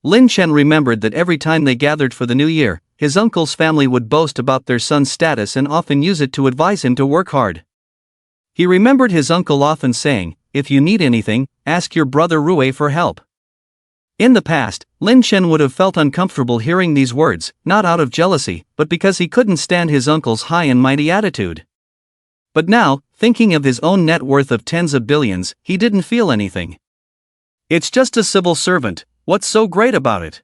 Lin Chen remembered that every time they gathered for the new year, his uncle's family would boast about their son's status and often use it to advise him to work hard. He remembered his uncle often saying, "If you need anything, ask your brother Rui for help." In the past, Lin Chen would have felt uncomfortable hearing these words, not out of jealousy, but because he couldn't stand his uncle's high and mighty attitude. But now, thinking of his own net worth of tens of billions, he didn't feel anything. It's just a civil servant, what's so great about it?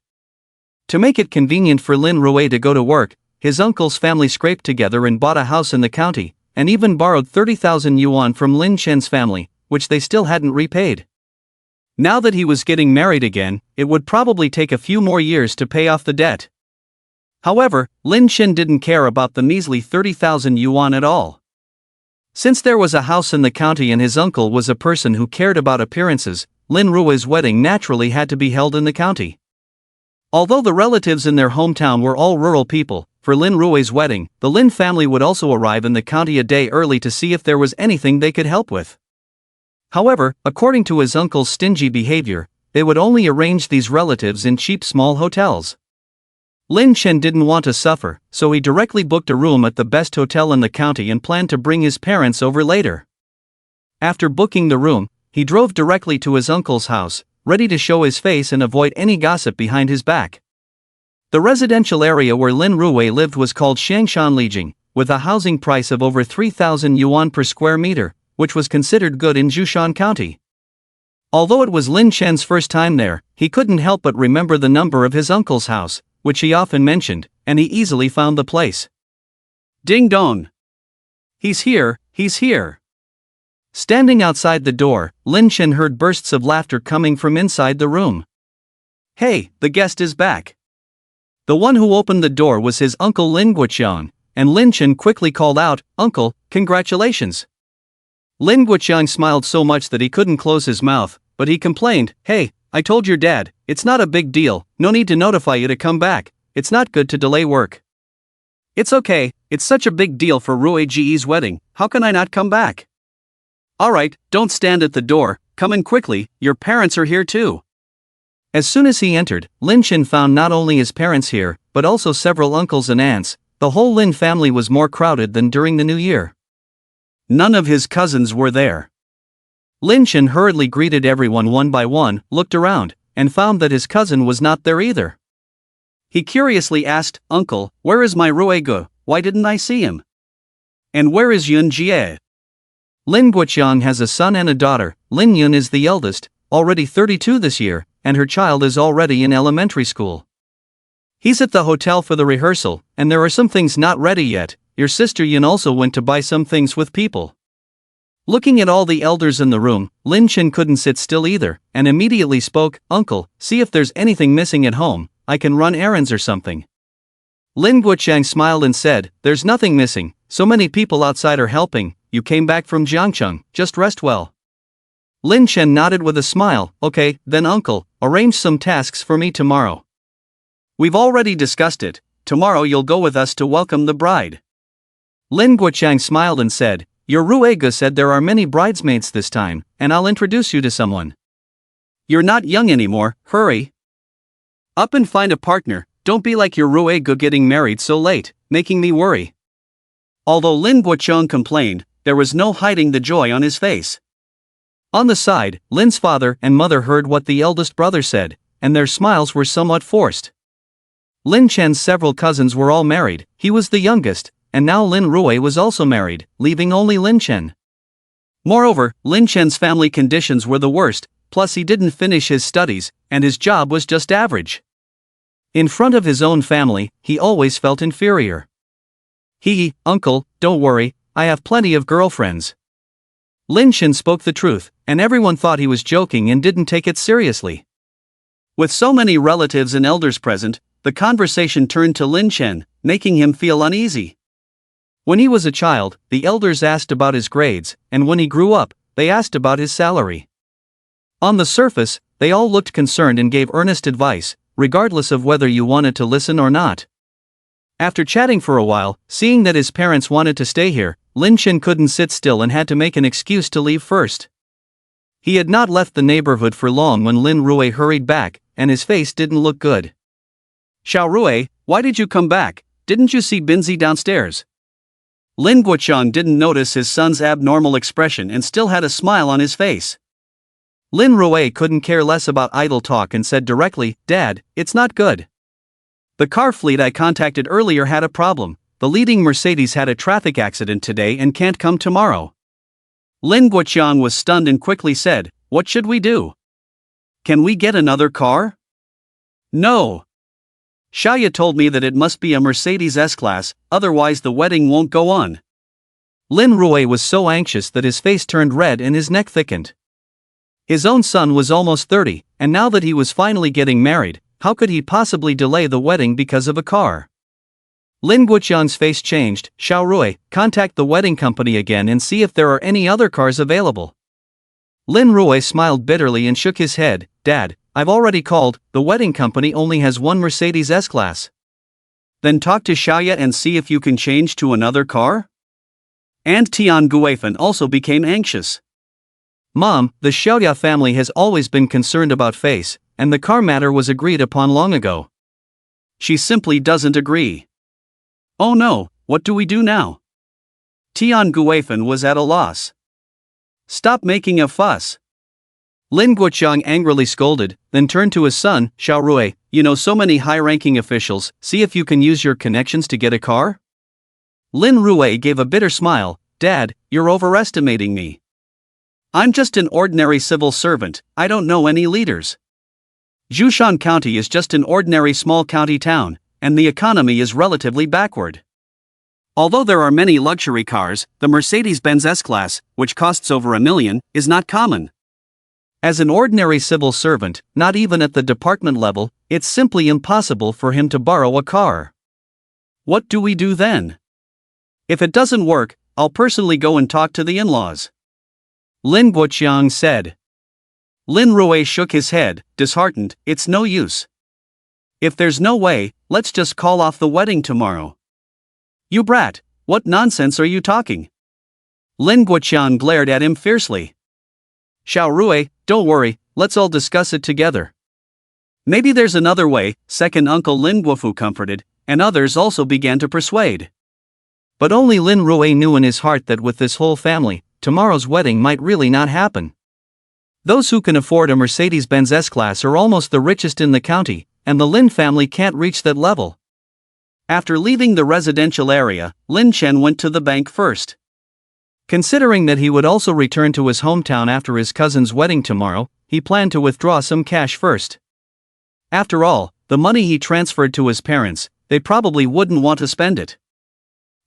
To make it convenient for Lin Rui to go to work, his uncle's family scraped together and bought a house in the county, and even borrowed 30,000 yuan from Lin Chen's family, which they still hadn't repaid. Now that he was getting married again, it would probably take a few more years to pay off the debt. However, Lin Chen didn't care about the measly 30,000 yuan at all. Since there was a house in the county and his uncle was a person who cared about appearances, Lin Rui's wedding naturally had to be held in the county. Although the relatives in their hometown were all rural people, for Lin Rui's wedding, the Lin family would also arrive in the county a day early to see if there was anything they could help with. However, according to his uncle's stingy behavior, they would only arrange these relatives in cheap small hotels. Lin Chen didn't want to suffer, so he directly booked a room at the best hotel in the county and planned to bring his parents over later. After booking the room, he drove directly to his uncle's house, ready to show his face and avoid any gossip behind his back. The residential area where Lin Ruwei lived was called Shangshanlijing, with a housing price of over 3,000 yuan per square meter, which was considered good in Jushan County. Although it was Lin Chen's first time there, he couldn't help but remember the number of his uncle's house, which he often mentioned, and he easily found the place. Ding dong! He's here, he's here! Standing outside the door, Lin Chen heard bursts of laughter coming from inside the room. Hey, the guest is back! The one who opened the door was his uncle Lin Guoqiang, and Lin Chen quickly called out, "Uncle, congratulations." Lin Guoqiang smiled so much that he couldn't close his mouth, but he complained, "Hey, I told your dad, it's not a big deal, no need to notify you to come back, it's not good to delay work." It's okay, it's such a big deal for Ruei Ji's wedding, how can I not come back? Alright, don't stand at the door, come in quickly, your parents are here too. As soon as he entered, Lin Chen found not only his parents here, but also several uncles and aunts. The whole Lin family was more crowded than during the New Year. None of his cousins were there. Lin Chen hurriedly greeted everyone one by one, looked around, and found that his cousin was not there either. He curiously asked, "Uncle, where is my Ruege? Why didn't I see him? And where is Yun Jie?" Lin Guoqiang has a son and a daughter. Lin Yun is the eldest, already 32 this year, and her child is already in elementary school. He's at the hotel for the rehearsal, and there are some things not ready yet. Your sister Yun also went to buy some things with people. Looking at all the elders in the room, Lin Chen couldn't sit still either, and immediately spoke, "Uncle, see if there's anything missing at home, I can run errands or something." Lin Guoqiang smiled and said, "There's nothing missing, so many people outside are helping, you came back from Jiangcheng, just rest well." Lin Chen nodded with a smile, "Okay, then uncle, arrange some tasks for me tomorrow." "We've already discussed it, tomorrow you'll go with us to welcome the bride." Lin Guoqiang smiled and said, "Your Ruege said there are many bridesmaids this time, and I'll introduce you to someone." "You're not young anymore, hurry up and find a partner, don't be like your Ruege getting married so late, making me worry." Although Lin Guoqiang complained, there was no hiding the joy on his face. On the side, Lin's father and mother heard what the eldest brother said, and their smiles were somewhat forced. Lin Chen's several cousins were all married, he was the youngest, and now Lin Ruwei was also married, leaving only Lin Chen. Moreover, Lin Chen's family conditions were the worst, plus he didn't finish his studies, and his job was just average. In front of his own family, he always felt inferior. "Uncle, don't worry, I have plenty of girlfriends." Lin Chen spoke the truth, and everyone thought he was joking and didn't take it seriously. With so many relatives and elders present, the conversation turned to Lin Chen, making him feel uneasy. When he was a child, the elders asked about his grades, and when he grew up, they asked about his salary. On the surface, they all looked concerned and gave earnest advice, regardless of whether you wanted to listen or not. After chatting for a while, seeing that his parents wanted to stay here, Lin Chen couldn't sit still and had to make an excuse to leave first. He had not left the neighborhood for long when Lin Ruwei hurried back, and his face didn't look good. "Xiao Ruwei, why did you come back? Didn't you see Binzi downstairs?" Lin Guoqiang didn't notice his son's abnormal expression and still had a smile on his face. Lin Ruwei couldn't care less about idle talk and said directly, "Dad, it's not good. The car fleet I contacted earlier had a problem. The leading Mercedes had a traffic accident today and can't come tomorrow." Lin Guoqiang was stunned and quickly said, "What should we do? Can we get another car?" "No. Shaya told me that it must be a Mercedes S-Class, otherwise the wedding won't go on." Lin Ruwei was so anxious that his face turned red and his neck thickened. His own son was almost 30, and now that he was finally getting married, how could he possibly delay the wedding because of a car? Lin Guoqiang's face changed. "Xiao Ruwei, contact the wedding company again and see if there are any other cars available." Lin Ruwei smiled bitterly and shook his head. "Dad, I've already called, the wedding company only has one Mercedes S-Class." "Then talk to Xiaoya and see if you can change to another car?" And Tian Guifan also became anxious. "Mom, the Xiaoya family has always been concerned about face, and the car matter was agreed upon long ago." "She simply doesn't agree." "Oh no, what do we do now?" Tian Guifan was at a loss. "Stop making a fuss. Lin Guoqiang angrily scolded, then turned to his son, Xiao Rui, you know so many high-ranking officials, see if you can use your connections to get a car? Lin Rui gave a bitter smile, Dad, you're overestimating me. I'm just an ordinary civil servant, I don't know any leaders. Zhoushan County is just an ordinary small county town, and the economy is relatively backward. Although there are many luxury cars, the Mercedes-Benz S-Class, which costs over $1 million, is not common. As an ordinary civil servant, not even at the department level, it's simply impossible for him to borrow a car. What do we do then? If it doesn't work, I'll personally go and talk to the in-laws. Lin Guoqiang said. Lin Rui shook his head, disheartened, it's no use. If there's no way, let's just call off the wedding tomorrow. You brat, what nonsense are you talking? Lin Guoqiang glared at him fiercely. Xiao Rui, don't worry, let's all discuss it together. Maybe there's another way, second uncle Lin Guofu comforted, and others also began to persuade. But only Lin Rui knew in his heart that with this whole family, tomorrow's wedding might really not happen. Those who can afford a Mercedes-Benz S-Class are almost the richest in the county, and the Lin family can't reach that level. After leaving the residential area, Lin Chen went to the bank first. Considering that he would also return to his hometown after his cousin's wedding tomorrow, he planned to withdraw some cash first. After all, the money he transferred to his parents, they probably wouldn't want to spend it.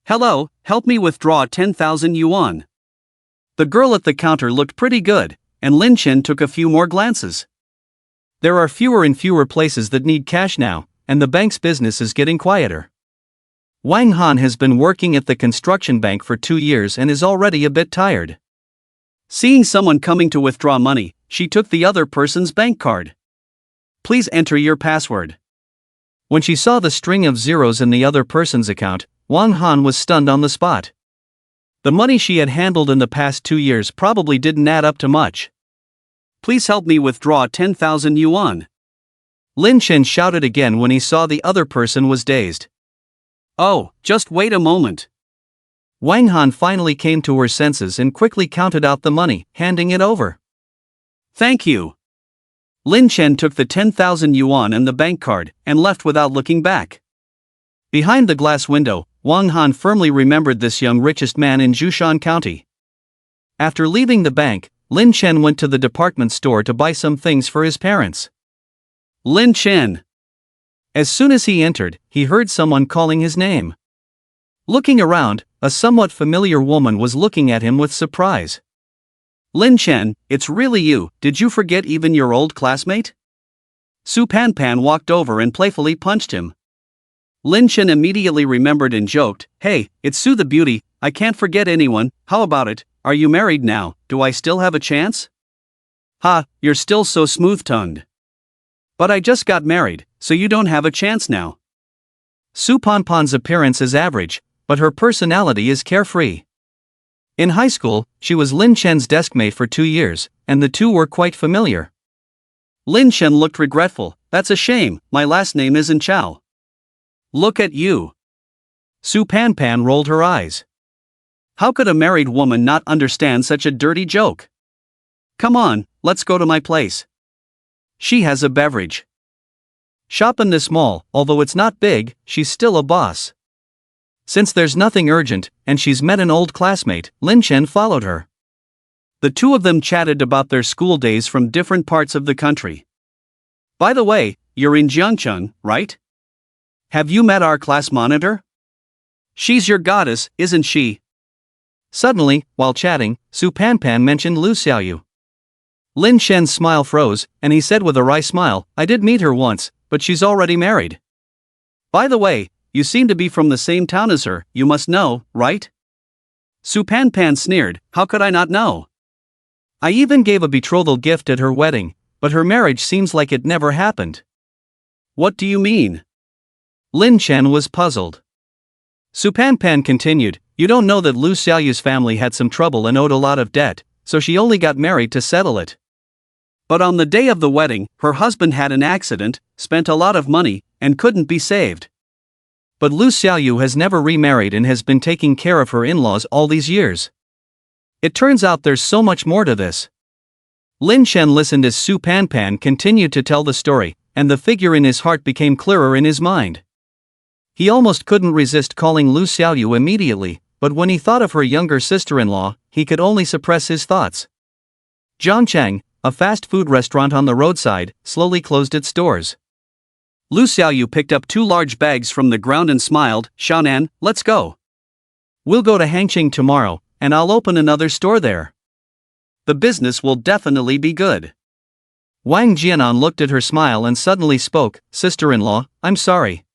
Hello, help me withdraw 10,000 yuan. The girl at the counter looked pretty good, and Lin Chen took a few more glances. There are fewer and fewer places that need cash now, and the bank's business is getting quieter. Wang Han has been working at the construction bank for 2 years and is already a bit tired. Seeing someone coming to withdraw money, she took the other person's bank card. Please enter your password. When she saw the string of zeros in the other person's account, Wang Han was stunned on the spot. The money she had handled in the past 2 years probably didn't add up to much. Please help me withdraw 10,000 yuan. Lin Chen shouted again when he saw the other person was dazed. Oh, just wait a moment. Wang Han finally came to her senses and quickly counted out the money, handing it over. Thank you. Lin Chen took the 10,000 yuan and the bank card, and left without looking back. Behind the glass window, Wang Han firmly remembered this young richest man in Zhoushan County. After leaving the bank, Lin Chen went to the department store to buy some things for his parents. Lin Chen. As soon as he entered, he heard someone calling his name. Looking around, a somewhat familiar woman was looking at him with surprise. Lin Chen, it's really you, did you forget even your old classmate? Su Panpan walked over and playfully punched him. Lin Chen immediately remembered and joked, hey, it's Su the beauty, I can't forget anyone, how about it, are you married now, do I still have a chance? Ha, you're still so smooth-tongued. But I just got married, so you don't have a chance now. Su Panpan's appearance is average, but her personality is carefree. In high school, she was Lin Chen's deskmate for 2 years, and the two were quite familiar. Lin Chen looked regretful, that's a shame, my last name isn't Chao. Look at you. Su Panpan rolled her eyes. How could a married woman not understand such a dirty joke? Come on, let's go to my place. She has a beverage. Shop in this mall, although it's not big, she's still a boss. Since there's nothing urgent, and she's met an old classmate, Lin Chen followed her. The two of them chatted about their school days from different parts of the country. By the way, you're in Jiangcheng, right? Have you met our class monitor? She's your goddess, isn't she? Suddenly, while chatting, Su Panpan mentioned Lu Xiaoyu. Lin Chen's smile froze, and he said with a wry smile, I did meet her once, but she's already married. By the way, you seem to be from the same town as her, you must know, right? Su Panpan sneered, how could I not know? I even gave a betrothal gift at her wedding, but her marriage seems like it never happened. What do you mean? Lin Chen was puzzled. Su Panpan continued, you don't know that Lu Xiaoyu's family had some trouble and owed a lot of debt, so she only got married to settle it. But on the day of the wedding, her husband had an accident, spent a lot of money, and couldn't be saved. But Lu Xiaoyu has never remarried and has been taking care of her in-laws all these years. It turns out there's so much more to this. Lin Shen listened as Su Pan Pan continued to tell the story, and the figure in his heart became clearer in his mind. He almost couldn't resist calling Lu Xiaoyu immediately, but when he thought of her younger sister-in-law, he could only suppress his thoughts. Zhangchang, a fast food restaurant on the roadside, slowly closed its doors. Lu Xiaoyu picked up 2 large bags from the ground and smiled. "Xiaonan, let's go. We'll go to Hangqing tomorrow, and I'll open another store there. The business will definitely be good." Wang Jianan looked at her smile and suddenly spoke. "Sister-in-law, I'm sorry."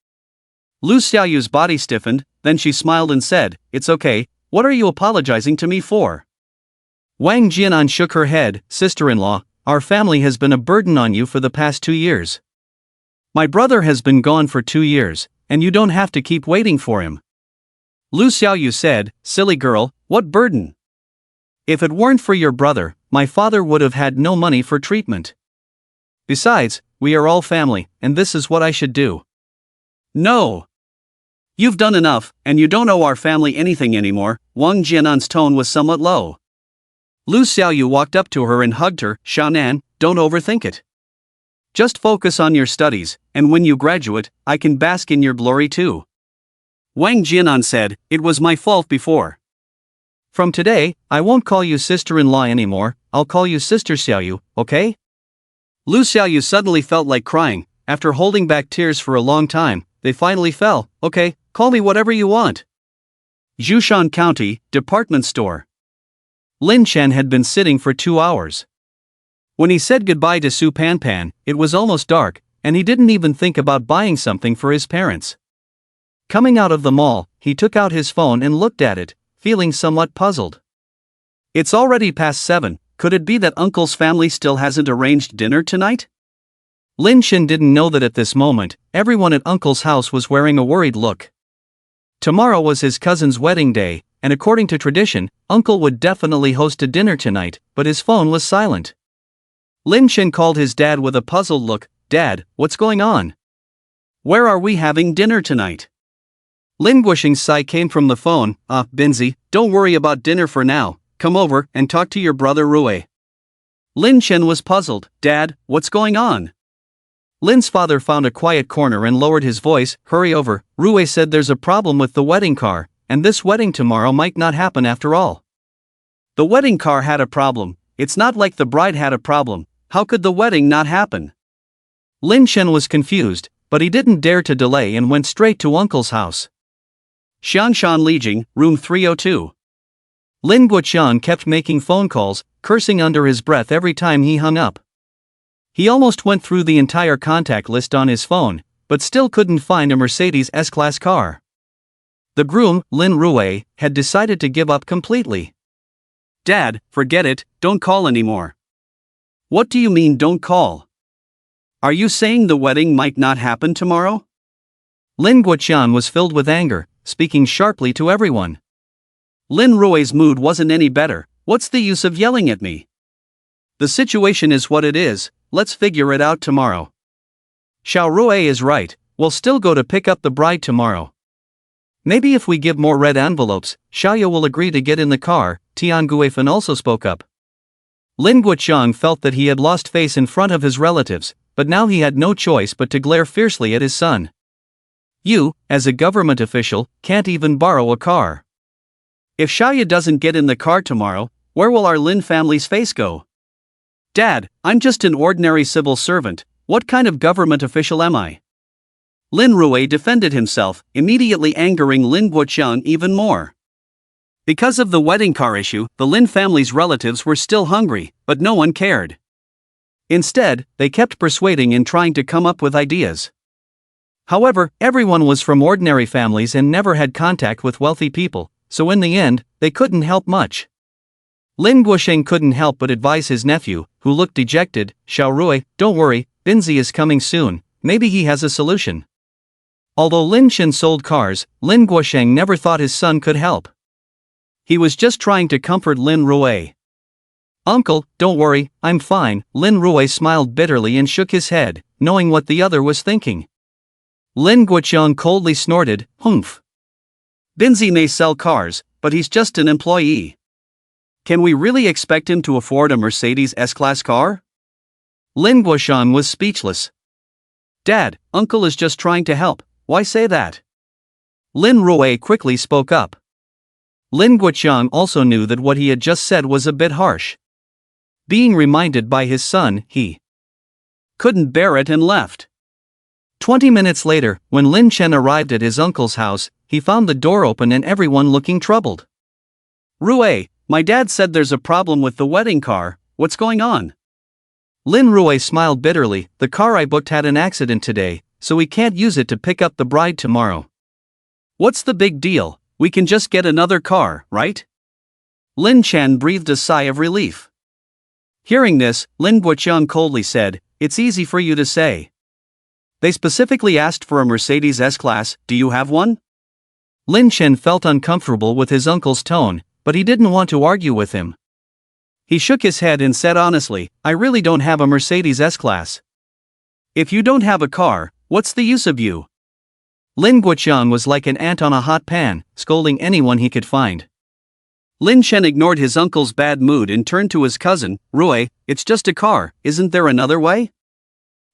Lu Xiaoyu's body stiffened, then she smiled and said, "It's okay, what are you apologizing to me for?" Wang Jianan shook her head. "Sister-in-law, our family has been a burden on you for the past 2 years. My brother has been gone for 2 years, and you don't have to keep waiting for him." Lu Xiaoyu said, "Silly girl, what burden? If it weren't for your brother, my father would have had no money for treatment. Besides, we are all family, and this is what I should do." "No. You've done enough, and you don't owe our family anything anymore." Wang Jianan's tone was somewhat low. Lu Xiaoyu walked up to her and hugged her. "Xiaonan, don't overthink it. Just focus on your studies, and when you graduate, I can bask in your glory too." Wang Jianan said, "It was my fault before. From today, I won't call you sister-in-law anymore, I'll call you Sister Xiaoyu, okay?" Lu Xiaoyu suddenly felt like crying. After holding back tears for a long time, they finally fell. "Okay, call me whatever you want." Zhushan County, department store. Lin Shen had been sitting for 2 hours. When he said goodbye to Su Pan Pan, it was almost dark, and he didn't even think about buying something for his parents. Coming out of the mall, he took out his phone and looked at it, feeling somewhat puzzled. It's already past 7, could it be that Uncle's family still hasn't arranged dinner tonight? Lin Shen didn't know that at this moment, everyone at Uncle's house was wearing a worried look. Tomorrow was his cousin's wedding day, and according to tradition, Uncle would definitely host a dinner tonight, but his phone was silent. Lin Shen called his dad with a puzzled look. "Dad, what's going on? Where are we having dinner tonight?" Lin Guoxing's sigh came from the phone. Binzi, don't worry about dinner for now, come over and talk to your brother Rui." Lin Shen was puzzled. "Dad, what's going on?" Lin's father found a quiet corner and lowered his voice. "Hurry over, Rui said there's a problem with the wedding car, and this wedding tomorrow might not happen after all." The wedding car had a problem. It's not like the bride had a problem. How could the wedding not happen? Lin Shen was confused, but he didn't dare to delay and went straight to Uncle's house. Xianshan Lijing, room 302. Lin Guoqian kept making phone calls, cursing under his breath every time he hung up. He almost went through the entire contact list on his phone, but still couldn't find a Mercedes S-Class car. The groom, Lin Rui, had decided to give up completely. "Dad, forget it, don't call anymore." "What do you mean don't call? Are you saying the wedding might not happen tomorrow?" Lin Guoqian was filled with anger, speaking sharply to everyone. Lin Rui's mood wasn't any better. "What's the use of yelling at me? The situation is what it is, let's figure it out tomorrow." Xiao Rui is right, we'll still go to pick up the bride tomorrow. Maybe if we give more red envelopes, Xiaoyu will agree to get in the car. Tian Guifan also spoke up. Lin Guoqiang felt that he had lost face in front of his relatives, but now he had no choice but to glare fiercely at his son. "You, as a government official, can't even borrow a car. If Xiaoyu doesn't get in the car tomorrow, where will our Lin family's face go?" "Dad, I'm just an ordinary civil servant, what kind of government official am I?" Lin Rui defended himself, immediately angering Lin Guoqiang even more. Because of the wedding car issue, the Lin family's relatives were still hungry, but no one cared. Instead, they kept persuading and trying to come up with ideas. However, everyone was from ordinary families and never had contact with wealthy people, so in the end, they couldn't help much. Lin Guosheng couldn't help but advise his nephew, who looked dejected. "Xiao Rui, don't worry, Binzi is coming soon, maybe he has a solution." Although Lin Shen sold cars, Lin Guosheng never thought his son could help. He was just trying to comfort Lin Rui. "Uncle, don't worry, I'm fine." Lin Rui smiled bitterly and shook his head, knowing what the other was thinking. Lin Guoqiang coldly snorted, "Humph. Binzi may sell cars, but he's just an employee. Can we really expect him to afford a Mercedes S-Class car? Lin Guoxiang was speechless. Dad, Uncle is just trying to help, why say that? Lin Ruo quickly spoke up. Lin Guoxiang also knew that what he had just said was a bit harsh. Being reminded by his son, he couldn't bear it and left. 20 minutes later, when Lin Chen arrived at his uncle's house, he found the door open and everyone looking troubled. Ruo, my dad said there's a problem with the wedding car, what's going on? Lin Ruo smiled bitterly, the car I booked had an accident today, so we can't use it to pick up the bride tomorrow. What's the big deal, we can just get another car, right? Lin Chen breathed a sigh of relief. Hearing this, Lin Guoxiang coldly said, it's easy for you to say. They specifically asked for a Mercedes S-Class, do you have one? Lin Chen felt uncomfortable with his uncle's tone, but he didn't want to argue with him. He shook his head and said honestly, I really don't have a Mercedes S-Class. If you don't have a car, what's the use of you? Lin Guoxiang was like an ant on a hot pan, scolding anyone he could find. Lin Chen ignored his uncle's bad mood and turned to his cousin, Ruo, it's just a car, isn't there another way?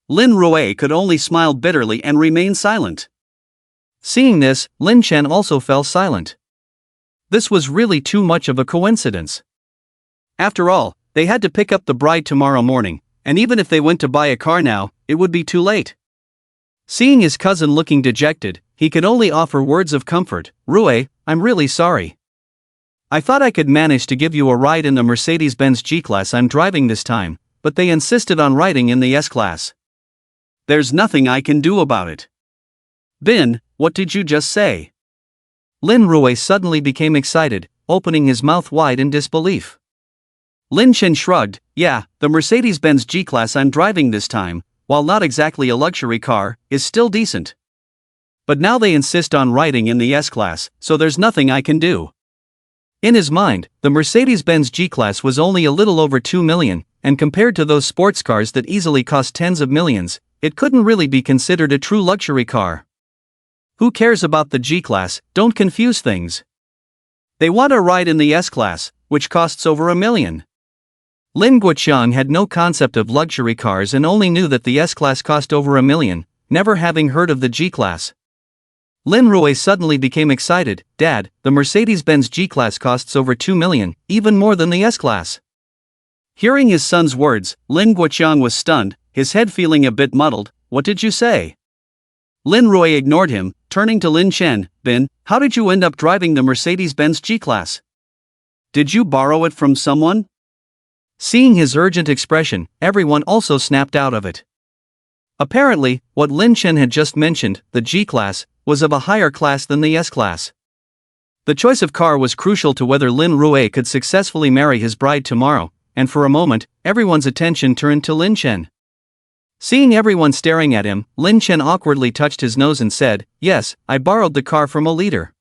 Lin Ruo could only smile bitterly and remain silent. Seeing this, Lin Chen also fell silent. This was really too much of a coincidence. After all, they had to pick up the bride tomorrow morning, and even if they went to buy a car now, it would be too late. Seeing his cousin looking dejected, he could only offer words of comfort, Ruo, I'm really sorry. I thought I could manage to give you a ride in the Mercedes-Benz G-Class I'm driving this time, but they insisted on riding in the S-Class. There's nothing I can do about it. Bin, what did you just say? Lin Ruo suddenly became excited, opening his mouth wide in disbelief. Lin Chen shrugged, yeah, the Mercedes-Benz G-Class I'm driving this time, while not exactly a luxury car, is still decent. But now they insist on riding in the S-Class, so there's nothing I can do. In his mind, the Mercedes-Benz G-Class was only a little over 2 million, and compared to those sports cars that easily cost tens of millions, it couldn't really be considered a true luxury car. Who cares about the G-Class, don't confuse things. They want a ride in the S-Class, which costs over $1 million. Lin Guoxiang had no concept of luxury cars and only knew that the S-Class cost over $1 million, never having heard of the G-Class. Lin Ruo suddenly became excited, Dad, the Mercedes-Benz G-Class costs over 2 million, even more than the S-Class. Hearing his son's words, Lin Guoxiang was stunned, his head feeling a bit muddled, what did you say? Lin Ruo ignored him, turning to Lin Chen, Bin, how did you end up driving the Mercedes-Benz G-Class? Did you borrow it from someone? Seeing his urgent expression, everyone also snapped out of it. Apparently, what Lin Chen had just mentioned, the G-Class, was of a higher class than the S-Class. The choice of car was crucial to whether Lin Ruo could successfully marry his bride tomorrow, and for a moment, everyone's attention turned to Lin Chen. Seeing everyone staring at him, Lin Chen awkwardly touched his nose and said, yes, I borrowed the car from a leader.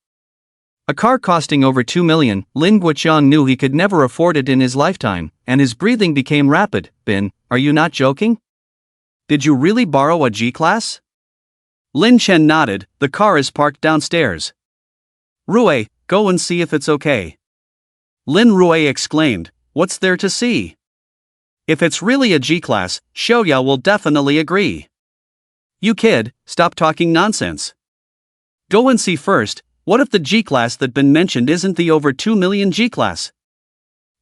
A car costing over 2 million, Lin Guoxiang knew he could never afford it in his lifetime, and his breathing became rapid. Bin, are you not joking? Did you really borrow a G-Class? Lin Chen nodded, the car is parked downstairs. Ruo, go and see if it's okay. Lin Ruo exclaimed, what's there to see? If it's really a G-Class, Shouya will definitely agree. You kid, stop talking nonsense. Go and see first, what if the G-Class that been mentioned isn't the over 2 million G-Class?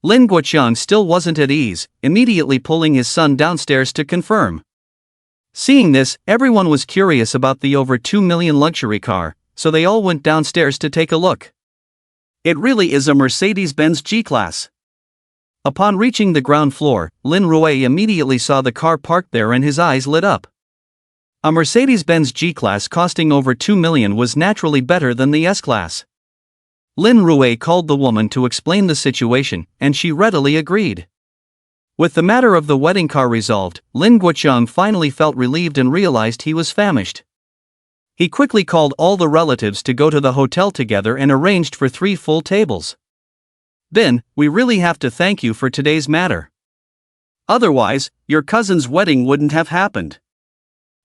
Lin Guoxiang still wasn't at ease, immediately pulling his son downstairs to confirm. Seeing this, everyone was curious about the over 2 million luxury car, so they all went downstairs to take a look. It really is a Mercedes-Benz G-Class. Upon reaching the ground floor, Lin Ruo immediately saw the car parked there and his eyes lit up. A Mercedes-Benz G-Class costing over 2 million was naturally better than the S-Class. Lin Ruo called the woman to explain the situation, and she readily agreed. With the matter of the wedding car resolved, Lin Guoxiang finally felt relieved and realized he was famished. He quickly called all the relatives to go to the hotel together and arranged for 3 full tables. Bin, we really have to thank you for today's matter. Otherwise, your cousin's wedding wouldn't have happened.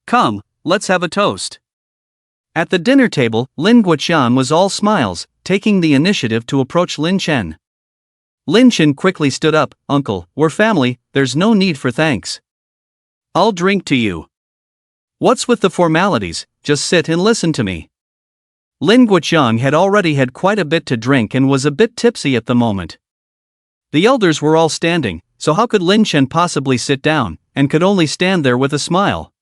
Come, let's have a toast. At the dinner table, Lin Guoxiang was all smiles, taking the initiative to approach Lin Chen. Lin Chen quickly stood up. Uncle, we're family, there's no need for thanks. I'll drink to you. What's with the formalities, just sit and listen to me. Lin Guoqiang had already had quite a bit to drink and was a bit tipsy at the moment. The elders were all standing, so how could Lin Chen possibly sit down, and could only stand there with a smile.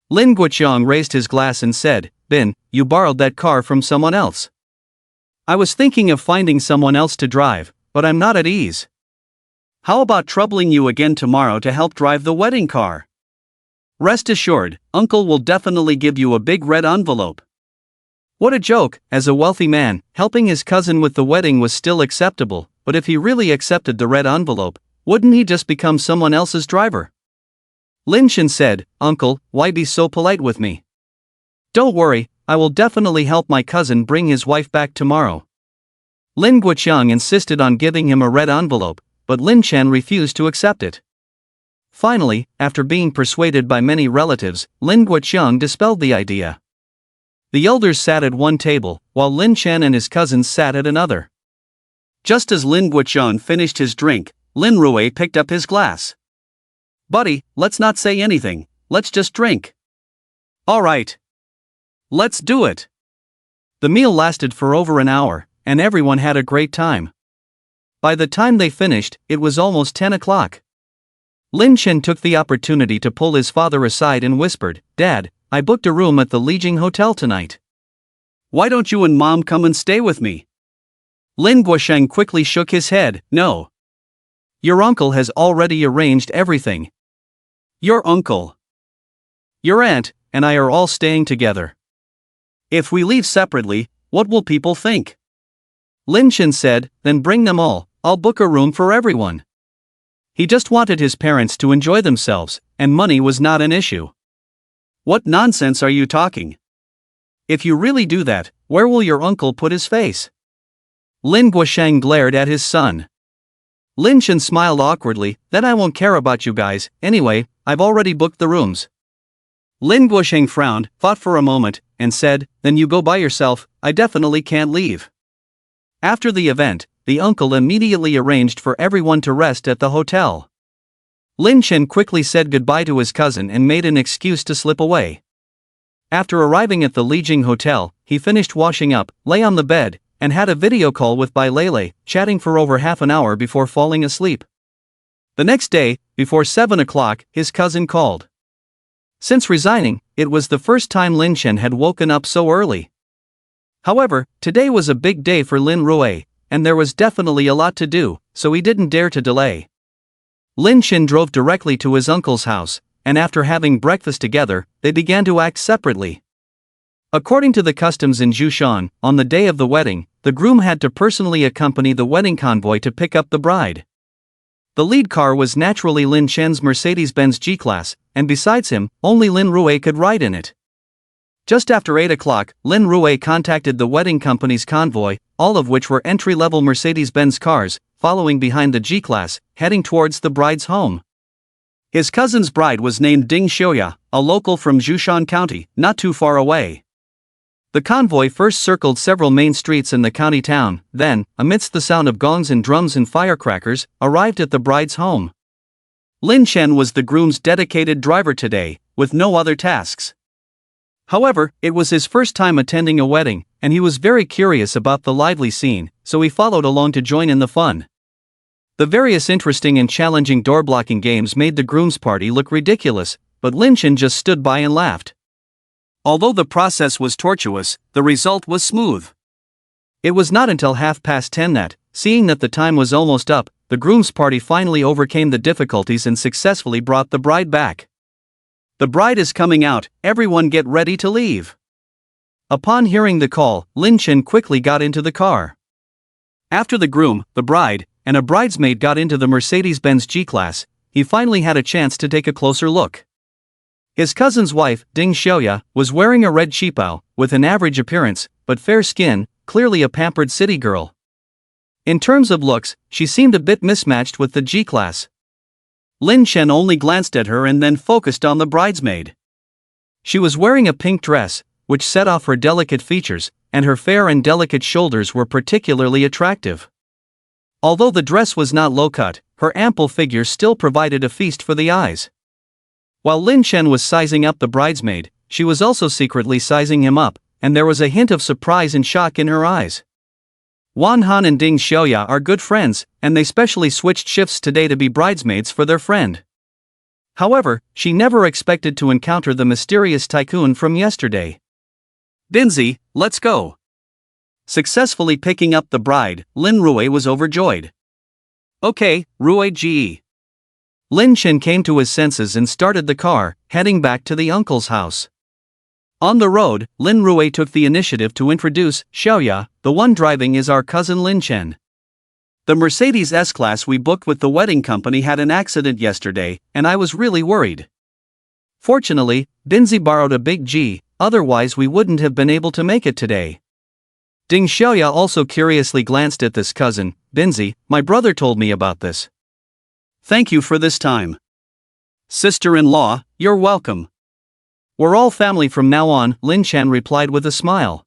Lin Guoqiang raised his glass and said, Bin, you borrowed that car from someone else. I was thinking of finding someone else to drive, but I'm not at ease. How about troubling you again tomorrow to help drive the wedding car? Rest assured, Uncle will definitely give you a big red envelope. What a joke, as a wealthy man, helping his cousin with the wedding was still acceptable, but if he really accepted the red envelope, wouldn't he just become someone else's driver? Lin Chen said, Uncle, why be so polite with me? Don't worry, I will definitely help my cousin bring his wife back tomorrow. Lin Guoqiang insisted on giving him a red envelope, but Lin Chen refused to accept it. Finally, after being persuaded by many relatives, Lin Guoqiang dispelled the idea. The elders sat at one table, while Lin Chen and his cousins sat at another. Just as Lin Guoqiang finished his drink, Lin Rui picked up his glass. Buddy, let's not say anything, let's just drink. All right. Let's do it. The meal lasted for over an hour, and everyone had a great time. By the time they finished, it was almost 10 o'clock. Lin Chen took the opportunity to pull his father aside and whispered, Dad, I booked a room at the Lijing Hotel tonight. Why don't you and Mom come and stay with me? Lin Guoqiang quickly shook his head, No. Your uncle has already arranged everything. Your uncle, your aunt, and I are all staying together. If we leave separately, what will people think? Lin Chen said, Then bring them all, I'll book a room for everyone. He just wanted his parents to enjoy themselves, and money was not an issue. What nonsense are you talking? If you really do that, where will your uncle put his face? Lin Guoqiang glared at his son. Lin Chen smiled awkwardly, Then I won't care about you guys, anyway, I've already booked the rooms. Lin Guoqiang frowned, thought for a moment, and said, Then you go by yourself, I definitely can't leave. After the event, the uncle immediately arranged for everyone to rest at the hotel. Lin Chen quickly said goodbye to his cousin and made an excuse to slip away. After arriving at the Lijing Hotel, he finished washing up, lay on the bed, and had a video call with Bai Lele, chatting for over half an hour before falling asleep. The next day, before 7 o'clock, his cousin called. Since resigning, it was the first time Lin Chen had woken up so early. However, today was a big day for Lin Rui, and there was definitely a lot to do, so he didn't dare to delay. Lin Chen drove directly to his uncle's house, and after having breakfast together, they began to act separately. According to the customs in Jushan, on the day of the wedding, the groom had to personally accompany the wedding convoy to pick up the bride. The lead car was naturally Lin Chen's Mercedes-Benz G-Class, and besides him, only Lin Rui could ride in it. Just after 8 o'clock, Lin Rui contacted the wedding company's convoy, all of which were entry-level Mercedes-Benz cars, following behind the G-Class, heading towards the bride's home. His cousin's bride was named Ding Xiuya, a local from Jushan County, not too far away. The convoy first circled several main streets in the county town, then, amidst the sound of gongs and drums and firecrackers, arrived at the bride's home. Lin Chen was the groom's dedicated driver today, with no other tasks. However, it was his first time attending a wedding, and he was very curious about the lively scene, so he followed along to join in the fun. The various interesting and challenging door-blocking games made the groom's party look ridiculous, but Lin Chen just stood by and laughed. Although the process was tortuous, the result was smooth. It was not until 10:30 that, seeing that the time was almost up, the groom's party finally overcame the difficulties and successfully brought the bride back. The bride is coming out, everyone get ready to leave. Upon hearing the call, Lin Chen quickly got into the car. After the groom, the bride, and a bridesmaid got into the Mercedes-Benz G-Class, he finally had a chance to take a closer look. His cousin's wife, Ding Xiuya, was wearing a red qipao, with an average appearance, but fair skin, clearly a pampered city girl. In terms of looks, she seemed a bit mismatched with the G-Class. Lin Chen only glanced at her and then focused on the bridesmaid. She was wearing a pink dress, which set off her delicate features, and her fair and delicate shoulders were particularly attractive. Although the dress was not low-cut, her ample figure still provided a feast for the eyes. While Lin Chen was sizing up the bridesmaid, she was also secretly sizing him up, and there was a hint of surprise and shock in her eyes. Wang Han and Ding Xiaoya are good friends, and they specially switched shifts today to be bridesmaids for their friend. However, she never expected to encounter the mysterious tycoon from yesterday. Binzi, let's go. Successfully picking up the bride, Lin Rui was overjoyed. Okay, Rui Ji. Lin Chen came to his senses and started the car, heading back to the uncle's house. On the road, Lin Rui took the initiative to introduce Xiaoya. The one driving is our cousin Lin Chen. The Mercedes S-Class we booked with the wedding company had an accident yesterday, and I was really worried. Fortunately, Binzi borrowed a big G, otherwise we wouldn't have been able to make it today. Ding Xiaoya also curiously glanced at this cousin. Binzi, my brother told me about this. Thank you for this time. Sister-in-law, you're welcome. We're all family from now on, Lin Chen replied with a smile.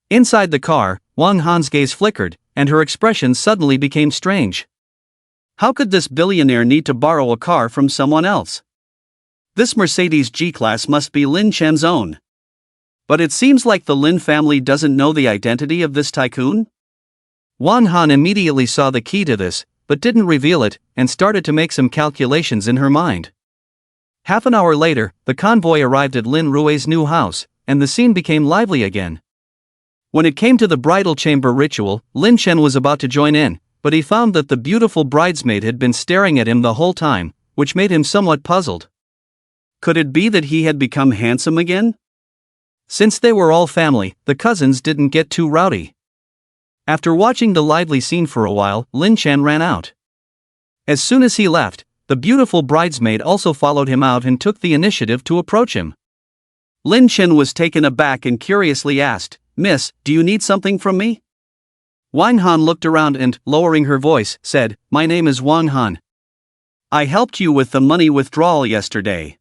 Inside the car, Wang Han's gaze flickered, and her expression suddenly became strange. How could this billionaire need to borrow a car from someone else? This Mercedes G-Class must be Lin Chen's own. But it seems like the Lin family doesn't know the identity of this tycoon? Wang Han immediately saw the key to this, but didn't reveal it, and started to make some calculations in her mind. Half an hour later, the convoy arrived at Lin Rui's new house, and the scene became lively again. When it came to the bridal chamber ritual, Lin Chen was about to join in, but he found that the beautiful bridesmaid had been staring at him the whole time, which made him somewhat puzzled. Could it be that he had become handsome again? Since they were all family, the cousins didn't get too rowdy. After watching the lively scene for a while, Lin Chen ran out. As soon as he left, the beautiful bridesmaid also followed him out and took the initiative to approach him. Lin Chen was taken aback and curiously asked, "Miss, do you need something from me?" Wang Han looked around and, lowering her voice, said, "My name is Wang Han. I helped you with the money withdrawal yesterday."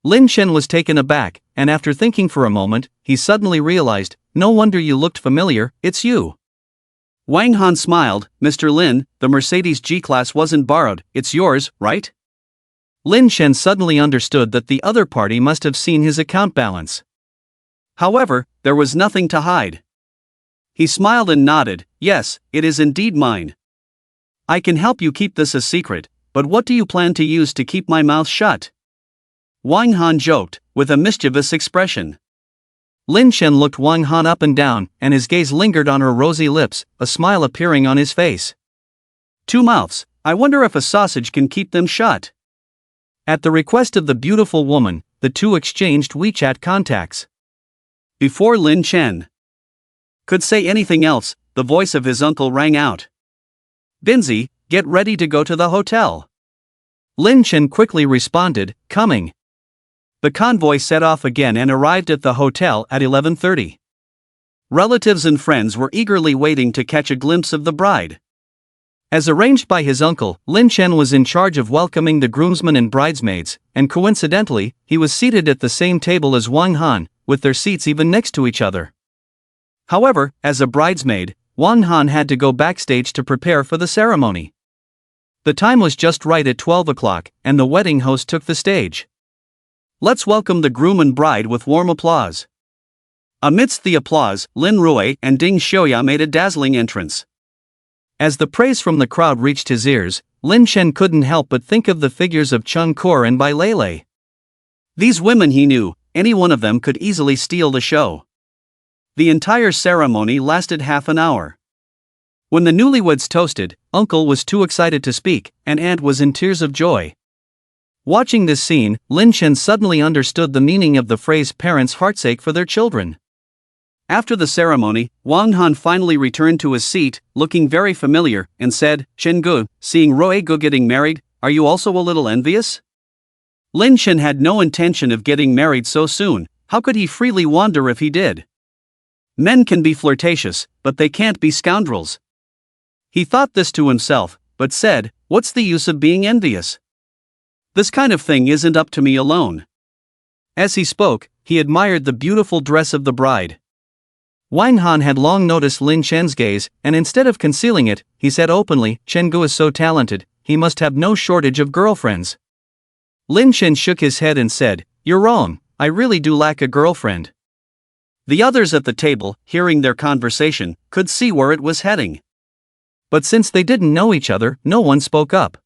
Lin Chen was taken aback, and after thinking for a moment, he suddenly realized, "No wonder you looked familiar, it's you." Wang Han smiled, "Mr. Lin, the Mercedes G-Class wasn't borrowed, it's yours, right?" Lin Chen suddenly understood that the other party must have seen his account balance. However, there was nothing to hide. He smiled and nodded, "Yes, it is indeed mine. I can help you keep this a secret, but what do you plan to use to keep my mouth shut?" Wang Han joked, with a mischievous expression. Lin Chen looked Wang Han up and down, and his gaze lingered on her rosy lips, a smile appearing on his face. "Two mouths, I wonder if a sausage can keep them shut." At the request of the beautiful woman, the two exchanged WeChat contacts. Before Lin Chen could say anything else, the voice of his uncle rang out. "Binzi, get ready to go to the hotel." Lin Chen quickly responded, "Coming." The convoy set off again and arrived at the hotel at 11:30. Relatives and friends were eagerly waiting to catch a glimpse of the bride. As arranged by his uncle, Lin Chen was in charge of welcoming the groomsmen and bridesmaids, and coincidentally, he was seated at the same table as Wang Han, with their seats even next to each other. However, as a bridesmaid, Wang Han had to go backstage to prepare for the ceremony. The time was just right at 12 o'clock, and the wedding host took the stage. "Let's welcome the groom and bride with warm applause." Amidst the applause, Lin Rui and Ding Xiaoya made a dazzling entrance. As the praise from the crowd reached his ears, Lin Chen couldn't help but think of the figures of Chung Kor and Bai Lele. These women he knew, any one of them could easily steal the show. The entire ceremony lasted half an hour. When the newlyweds toasted, Uncle was too excited to speak, and Aunt was in tears of joy. Watching this scene, Lin Chen suddenly understood the meaning of the phrase parents' heartache for their children. After the ceremony, Wang Han finally returned to his seat, looking very familiar, and said, "Chen Gu, seeing Rui Gu getting married, are you also a little envious?" Lin Chen had no intention of getting married so soon. How could he freely wander if he did? Men can be flirtatious, but they can't be scoundrels. He thought this to himself, but said, "What's the use of being envious? This kind of thing isn't up to me alone." As he spoke, he admired the beautiful dress of the bride. Wang Han had long noticed Lin Chen's gaze, and instead of concealing it, he said openly, Chen Gu is so talented, he must have no shortage of girlfriends. Lin Chen shook his head and said, you're wrong, I really do lack a girlfriend. The others at the table, hearing their conversation, could see where it was heading. But since they didn't know each other, no one spoke up.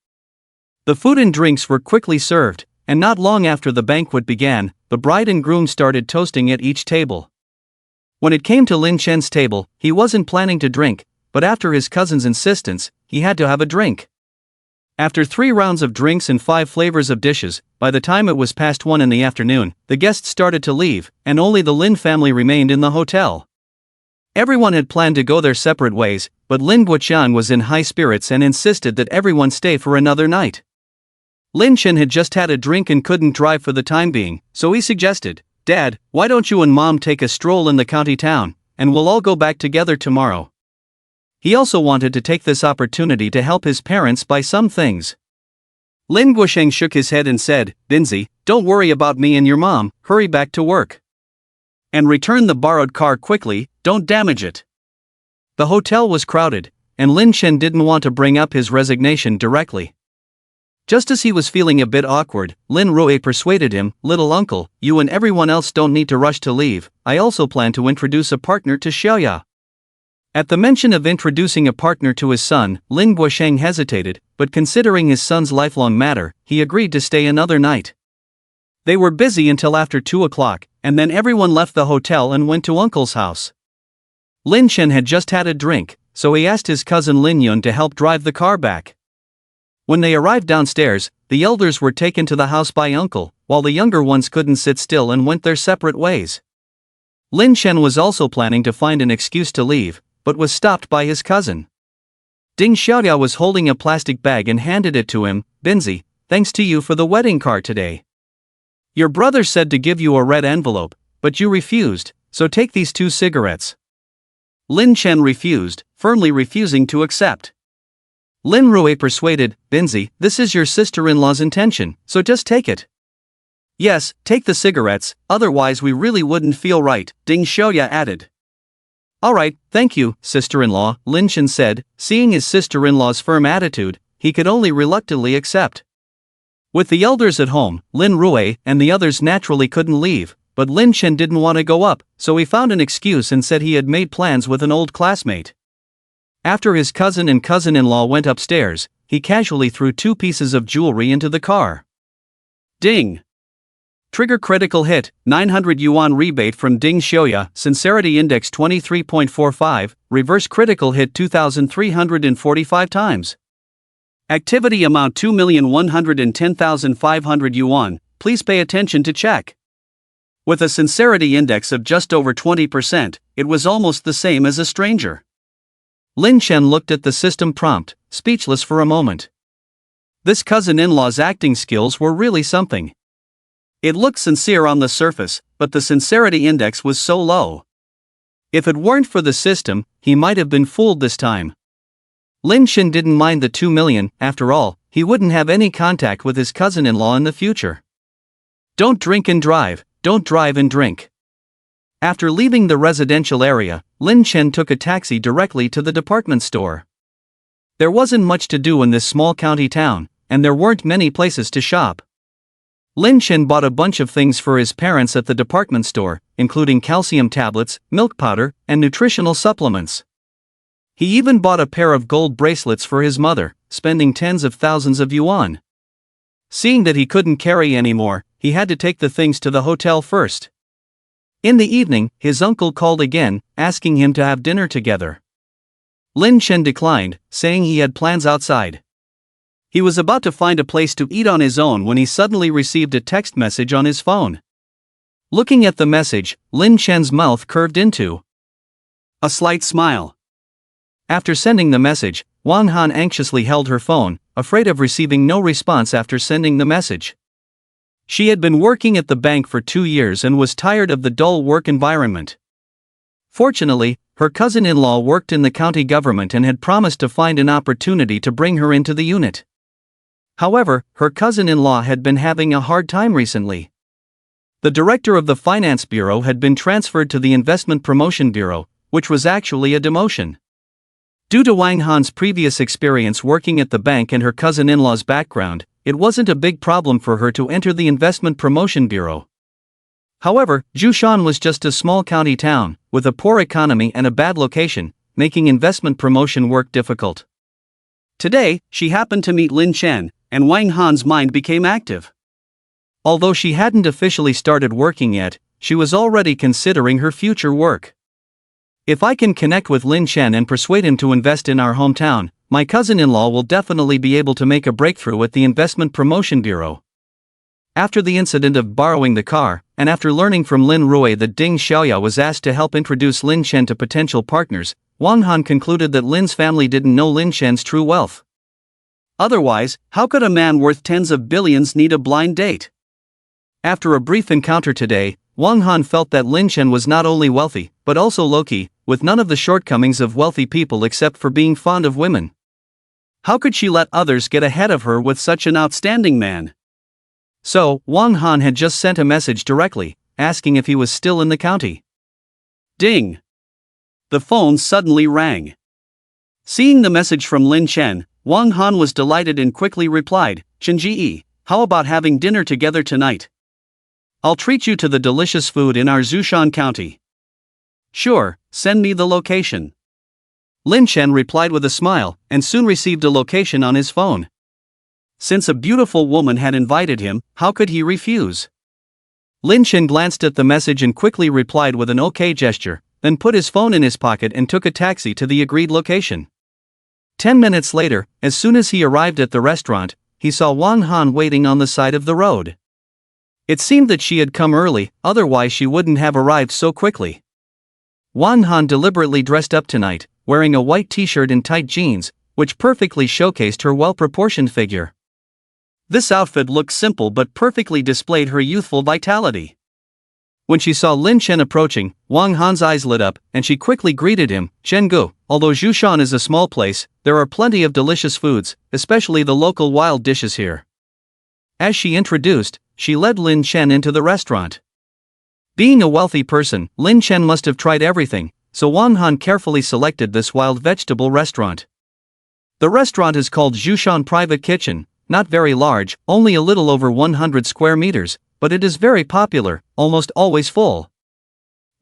The food and drinks were quickly served, and not long after the banquet began, the bride and groom started toasting at each table. When it came to Lin Chen's table, he wasn't planning to drink, but after his cousin's insistence, he had to have a drink. After 3 rounds of drinks and 5 flavors of dishes, by the time it was past 1 in the afternoon, the guests started to leave, and only the Lin family remained in the hotel. Everyone had planned to go their separate ways, but Lin Guoqiang was in high spirits and insisted that everyone stay for another night. Lin Chen had just had a drink and couldn't drive for the time being, so he suggested, Dad, why don't you and Mom take a stroll in the county town, and we'll all go back together tomorrow. He also wanted to take this opportunity to help his parents buy some things. Lin Guoqiang shook his head and said, Binzi, don't worry about me and your mom, hurry back to work. And return the borrowed car quickly, don't damage it. The hotel was crowded, and Lin Chen didn't want to bring up his resignation directly. Just as he was feeling a bit awkward, Lin Rui persuaded him, Little uncle, you and everyone else don't need to rush to leave, I also plan to introduce a partner to Xiaoya. At the mention of introducing a partner to his son, Lin Guoqiang hesitated, but considering his son's lifelong matter, he agreed to stay another night. They were busy until after 2 o'clock, and then everyone left the hotel and went to uncle's house. Lin Chen had just had a drink, so he asked his cousin Lin Yun to help drive the car back. When they arrived downstairs, the elders were taken to the house by uncle, while the younger ones couldn't sit still and went their separate ways. Lin Chen was also planning to find an excuse to leave, but was stopped by his cousin. Ding Xiaoya was holding a plastic bag and handed it to him, Binzi, thanks to you for the wedding card today. Your brother said to give you a red envelope, but you refused, so take these 2 cigarettes. Lin Chen refused, firmly refusing to accept. Lin Rui persuaded, Binzi, this is your sister-in-law's intention, so just take it. Yes, take the cigarettes, otherwise we really wouldn't feel right, Ding Xiaoya added. Alright, thank you, sister-in-law, Lin Chen said, seeing his sister-in-law's firm attitude, he could only reluctantly accept. With the elders at home, Lin Rui and the others naturally couldn't leave, but Lin Chen didn't want to go up, so he found an excuse and said he had made plans with an old classmate. After his cousin and cousin-in-law went upstairs, he casually threw 2 pieces of jewelry into the car. Ding! Trigger critical hit, 900 yuan rebate from Ding Xiaoya, sincerity index 23.45, reverse critical hit 2,345 times. Activity amount 2,110,500 yuan, please pay attention to check. With a sincerity index of just over 20%, it was almost the same as a stranger. Lin Chen looked at the system prompt, speechless for a moment. This cousin-in-law's acting skills were really something. It looked sincere on the surface, but the sincerity index was so low. If it weren't for the system, he might have been fooled this time. Lin Chen didn't mind the 2 million, after all, he wouldn't have any contact with his cousin-in-law in the future. Don't drink and drive, don't drive and drink. After leaving the residential area, Lin Chen took a taxi directly to the department store. There wasn't much to do in this small county town, and there weren't many places to shop. Lin Chen bought a bunch of things for his parents at the department store, including calcium tablets, milk powder, and nutritional supplements. He even bought a pair of gold bracelets for his mother, spending tens of thousands of yuan. Seeing that he couldn't carry any more, he had to take the things to the hotel first. In the evening, his uncle called again, asking him to have dinner together. Lin Chen declined, saying he had plans outside. He was about to find a place to eat on his own when he suddenly received a text message on his phone. Looking at the message, Lin Chen's mouth curved into a slight smile. After sending the message, Wang Han anxiously held her phone, afraid of receiving no response after sending the message. She had been working at the bank for 2 years and was tired of the dull work environment. Fortunately, her cousin-in-law worked in the county government and had promised to find an opportunity to bring her into the unit. However, her cousin-in-law had been having a hard time recently. The director of the finance bureau had been transferred to the investment promotion bureau, which was actually a demotion. Due to Wang Han's previous experience working at the bank and her cousin-in-law's background, it wasn't a big problem for her to enter the Investment Promotion Bureau. However, Jushan was just a small county town, with a poor economy and a bad location, making investment promotion work difficult. Today, she happened to meet Lin Chen, and Wang Han's mind became active. Although she hadn't officially started working yet, she was already considering her future work. If I can connect with Lin Chen and persuade him to invest in our hometown, my cousin-in-law will definitely be able to make a breakthrough at the Investment Promotion Bureau. After the incident of borrowing the car, and after learning from Lin Rui that Ding Xiaoya was asked to help introduce Lin Chen to potential partners, Wang Han concluded that Lin's family didn't know Lin Chen's true wealth. Otherwise, how could a man worth tens of billions need a blind date? After a brief encounter today, Wang Han felt that Lin Chen was not only wealthy, but also low-key, with none of the shortcomings of wealthy people except for being fond of women. How could she let others get ahead of her with such an outstanding man? So, Wang Han had just sent a message directly, asking if he was still in the county. Ding! The phone suddenly rang. Seeing the message from Lin Chen, Wang Han was delighted and quickly replied, "Chenji, how about having dinner together tonight? I'll treat you to the delicious food in our Zushan County." "Sure, send me the location." Lin Chen replied with a smile, and soon received a location on his phone. Since a beautiful woman had invited him, how could he refuse? Lin Chen glanced at the message and quickly replied with an OK gesture, then put his phone in his pocket and took a taxi to the agreed location. 10 minutes later, as soon as he arrived at the restaurant, he saw Wang Han waiting on the side of the road. It seemed that she had come early, otherwise she wouldn't have arrived so quickly. Wang Han deliberately dressed up tonight, wearing a white t-shirt and tight jeans, which perfectly showcased her well-proportioned figure. This outfit looked simple but perfectly displayed her youthful vitality. When she saw Lin Chen approaching, Wang Han's eyes lit up, and she quickly greeted him, "Chenggu, although Jushan is a small place, there are plenty of delicious foods, especially the local wild dishes here." As she introduced, she led Lin Chen into the restaurant. Being a wealthy person, Lin Chen must have tried everything, so Wang Han carefully selected this wild vegetable restaurant. The restaurant is called Jushan Private Kitchen, not very large, only a little over 100 square meters, but it is very popular, almost always full.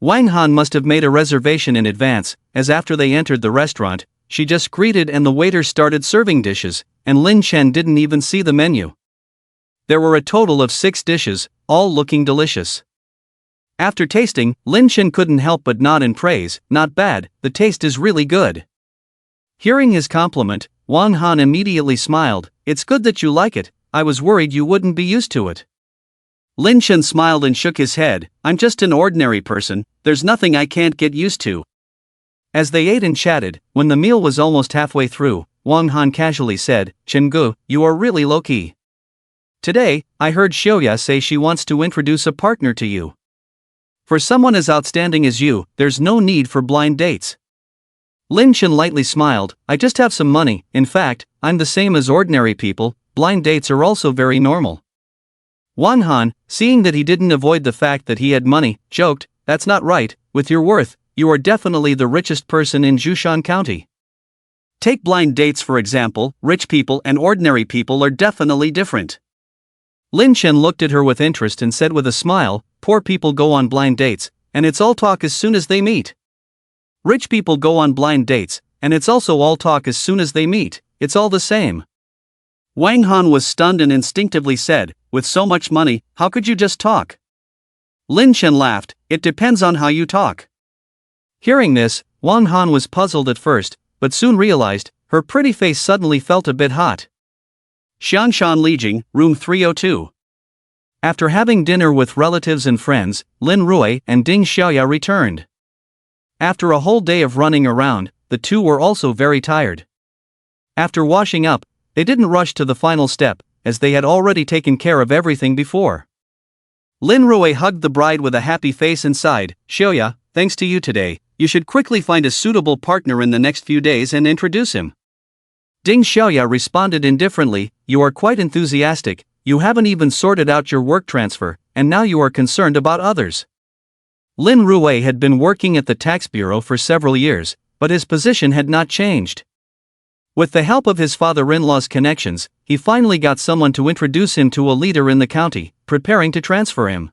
Wang Han must have made a reservation in advance, as after they entered the restaurant, she just greeted and the waiter started serving dishes, and Lin Chen didn't even see the menu. There were a total of 6 dishes, all looking delicious. After tasting, Lin Chen couldn't help but nod in praise. "Not bad, the taste is really good." Hearing his compliment, Wang Han immediately smiled. "It's good that you like it, I was worried you wouldn't be used to it." Lin Chen smiled and shook his head. "I'm just an ordinary person, there's nothing I can't get used to." As they ate and chatted, when the meal was almost halfway through, Wang Han casually said, "Chenggu, you are really low-key. Today, I heard Xiaoya say she wants to introduce a partner to you. For someone as outstanding as you, there's no need for blind dates." Lin Chen lightly smiled. "I just have some money, in fact, I'm the same as ordinary people, blind dates are also very normal." Wang Han, seeing that he didn't avoid the fact that he had money, joked, "That's not right, with your worth, you are definitely the richest person in Jushan County." Take blind dates for example, rich people and ordinary people are definitely different. Lin Chen looked at her with interest and said with a smile, "Poor people go on blind dates, and it's all talk as soon as they meet. Rich people go on blind dates, and it's also all talk as soon as they meet, it's all the same." Wang Han was stunned and instinctively said, "With so much money, how could you just talk?" Lin Chen laughed, "It depends on how you talk." Hearing this, Wang Han was puzzled at first, but soon realized, her pretty face suddenly felt a bit hot. Xiangshan Lijing, room 302. After having dinner with relatives and friends, Lin Rui and Ding Xiaoya returned. After a whole day of running around, the two were also very tired. After washing up, they didn't rush to the final step, as they had already taken care of everything before. Lin Rui hugged the bride with a happy face and sighed, "Xiaoya, thanks to you today, you should quickly find a suitable partner in the next few days and introduce him." Ding Xiaoya responded indifferently, "You are quite enthusiastic, you haven't even sorted out your work transfer, and now you are concerned about others." Lin Rui had been working at the tax bureau for several years, but his position had not changed. With the help of his father-in-law's connections, he finally got someone to introduce him to a leader in the county, preparing to transfer him.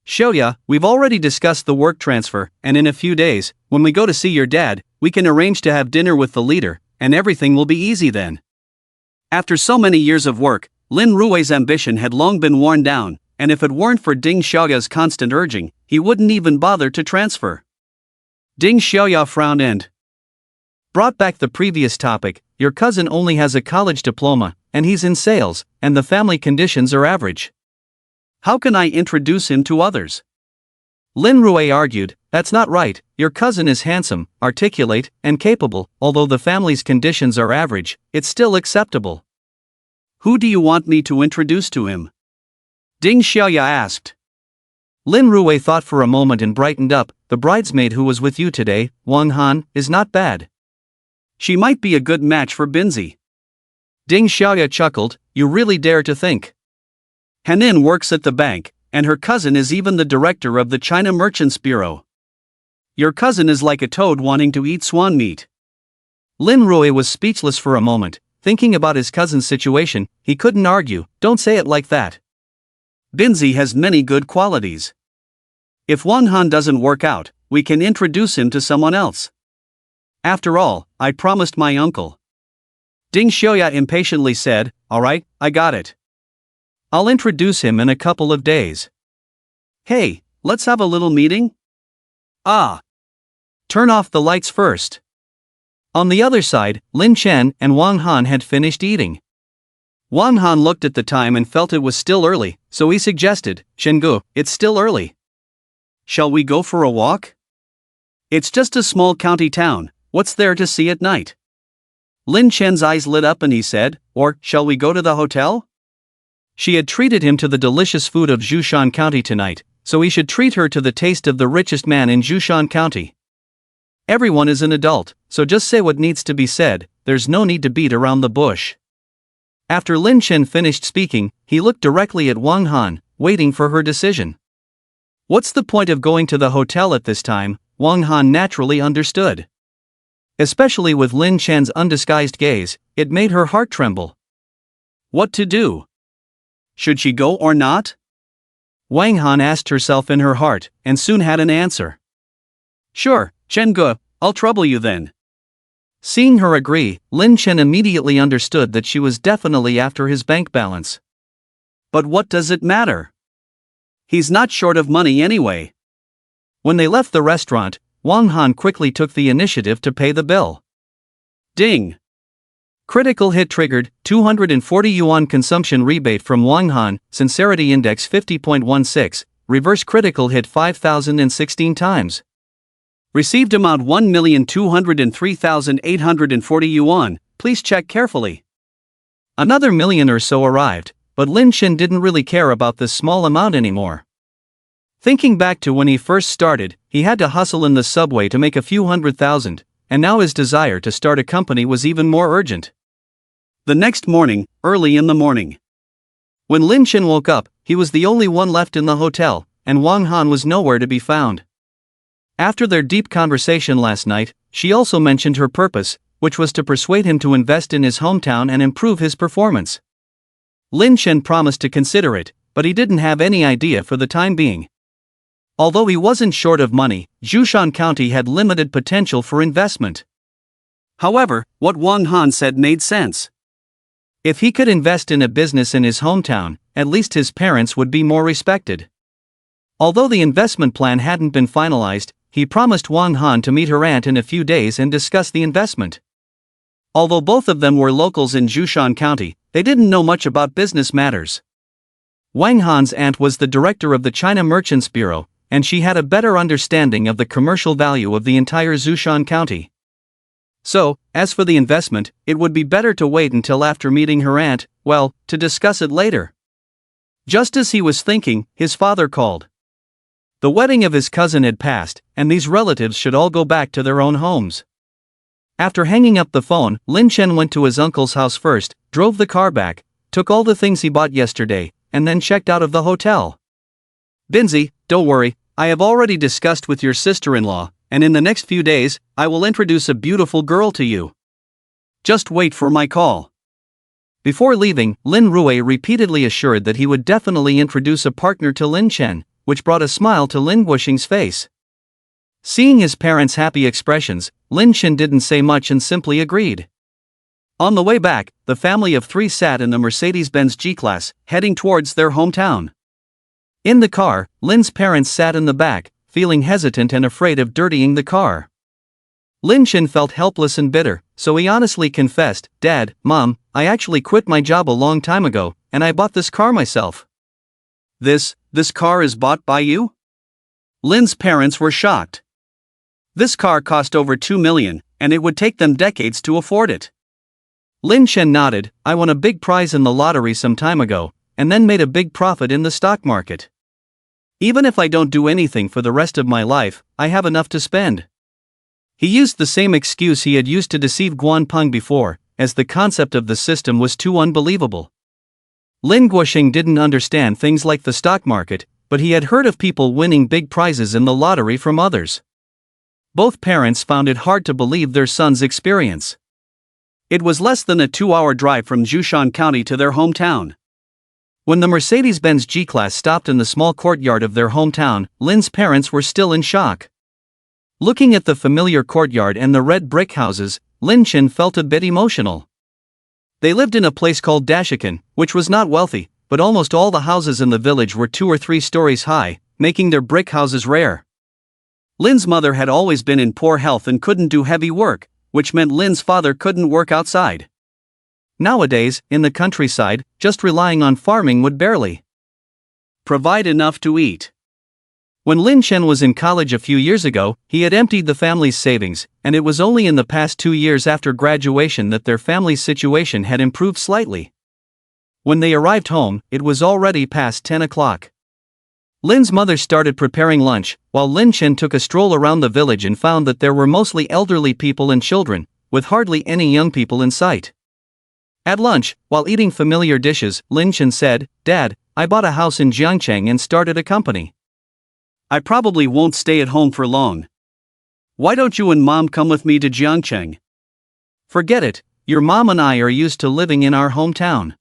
Shoya, we've already discussed the work transfer, and in a few days, when we go to see your dad, we can arrange to have dinner with the leader, and everything will be easy then. After so many years of work, Lin Rui's ambition had long been worn down, and if it weren't for Ding Xiaoya's constant urging, he wouldn't even bother to transfer. Ding Xiaoya frowned and brought back the previous topic. Your cousin only has a college diploma, and he's in sales, and the family conditions are average. How can I introduce him to others? Lin Rui argued, that's not right, your cousin is handsome, articulate, and capable, although the family's conditions are average, it's still acceptable. Who do you want me to introduce to him? Ding Xiaoya asked. Lin Rui thought for a moment and brightened up, the bridesmaid who was with you today, Wang Han, is not bad. She might be a good match for Binzi. Ding Xiaoya chuckled, you really dare to think. Hanin works at the bank, and her cousin is even the director of the China Merchants Bureau. Your cousin is like a toad wanting to eat swan meat. Lin Rui was speechless for a moment, thinking about his cousin's situation. He couldn't argue, don't say it like that. Binzi has many good qualities. If Wang Han doesn't work out, we can introduce him to someone else. After all, I promised my uncle. Ding Xiaoya impatiently said, alright, I got it. I'll introduce him in a couple of days. Hey, let's have a little meeting? Ah. Turn off the lights first. On the other side, Lin Chen and Wang Han had finished eating. Wang Han looked at the time and felt it was still early, so he suggested, Shengu, it's still early. Shall we go for a walk? It's just a small county town, what's there to see at night? Lin Chen's eyes lit up and he said, or, shall we go to the hotel? She had treated him to the delicious food of Zhoushan County tonight, so he should treat her to the taste of the richest man in Zhoushan County. Everyone is an adult, so just say what needs to be said, there's no need to beat around the bush. After Lin Chen finished speaking, he looked directly at Wang Han, waiting for her decision. What's the point of going to the hotel at this time? Wang Han naturally understood. Especially with Lin Chen's undisguised gaze, it made her heart tremble. What to do? Should she go or not? Wang Han asked herself in her heart, and soon had an answer. Sure, Chen Ge, I'll trouble you then. Seeing her agree, Lin Chen immediately understood that she was definitely after his bank balance. But what does it matter? He's not short of money anyway. When they left the restaurant, Wang Han quickly took the initiative to pay the bill. Ding! Critical hit triggered, 240 yuan consumption rebate from Wang Han, sincerity index 50.16, reverse critical hit 5,016 times. Received amount 1,203,840 yuan, please check carefully. Another million or so arrived, but Lin Chen didn't really care about this small amount anymore. Thinking back to when he first started, he had to hustle in the subway to make a few $100,000, and now his desire to start a company was even more urgent. The next morning, early in the morning. When Lin Chen woke up, he was the only one left in the hotel, and Wang Han was nowhere to be found. After their deep conversation last night, she also mentioned her purpose, which was to persuade him to invest in his hometown and improve his performance. Lin Chen promised to consider it, but he didn't have any idea for the time being. Although he wasn't short of money, Zhoushan County had limited potential for investment. However, what Wang Han said made sense. If he could invest in a business in his hometown, at least his parents would be more respected. Although the investment plan hadn't been finalized, he promised Wang Han to meet her aunt in a few days and discuss the investment. Although both of them were locals in Zhoushan County, they didn't know much about business matters. Wang Han's aunt was the director of the China Merchants Bureau, and she had a better understanding of the commercial value of the entire Zhoushan County. So, as for the investment, it would be better to wait until after meeting her aunt, well, to discuss it later. Just as he was thinking, his father called. The wedding of his cousin had passed, and these relatives should all go back to their own homes. After hanging up the phone, Lin Chen went to his uncle's house first, drove the car back, took all the things he bought yesterday, and then checked out of the hotel. Binzi, don't worry, I have already discussed with your sister-in-law, and in the next few days, I will introduce a beautiful girl to you. Just wait for my call. Before leaving, Lin Rui repeatedly assured that he would definitely introduce a partner to Lin Chen, which brought a smile to Lin Guoxing's face. Seeing his parents' happy expressions, Lin Chen didn't say much and simply agreed. On the way back, the family of three sat in the Mercedes-Benz G-Class, heading towards their hometown. In the car, Lin's parents sat in the back, feeling hesitant and afraid of dirtying the car. Lin Chen felt helpless and bitter, so he honestly confessed, "Dad, Mom, I actually quit my job a long time ago, and I bought this car myself." This car is bought by you?" Lin's parents were shocked. This car cost over 2 million, and it would take them decades to afford it. Lin Chen nodded, "I won a big prize in the lottery some time ago, and then made a big profit in the stock market. Even if I don't do anything for the rest of my life, I have enough to spend." He used the same excuse he had used to deceive Guan Peng before, as the concept of the system was too unbelievable. Lin Guoxing didn't understand things like the stock market, but he had heard of people winning big prizes in the lottery from others. Both parents found it hard to believe their son's experience. It was less than a 2-hour drive from Jushan County to their hometown. When the Mercedes-Benz G-Class stopped in the small courtyard of their hometown, Lin's parents were still in shock. Looking at the familiar courtyard and the red brick houses, Lin Chen felt a bit emotional. They lived in a place called Dashikan, which was not wealthy, but almost all the houses in the village were 2 or 3 stories high, making their brick houses rare. Lin's mother had always been in poor health and couldn't do heavy work, which meant Lin's father couldn't work outside. Nowadays, in the countryside, just relying on farming would barely provide enough to eat. When Lin Chen was in college a few years ago, he had emptied the family's savings, and it was only in the past 2 years after graduation that their family's situation had improved slightly. When they arrived home, it was already past 10 o'clock. Lin's mother started preparing lunch, while Lin Chen took a stroll around the village and found that there were mostly elderly people and children, with hardly any young people in sight. At lunch, while eating familiar dishes, Lin Chen said, "Dad, I bought a house in Jiangcheng and started a company. I probably won't stay at home for long. Why don't you and Mom come with me to Jiangcheng?" "Forget it, your mom and I are used to living in our hometown.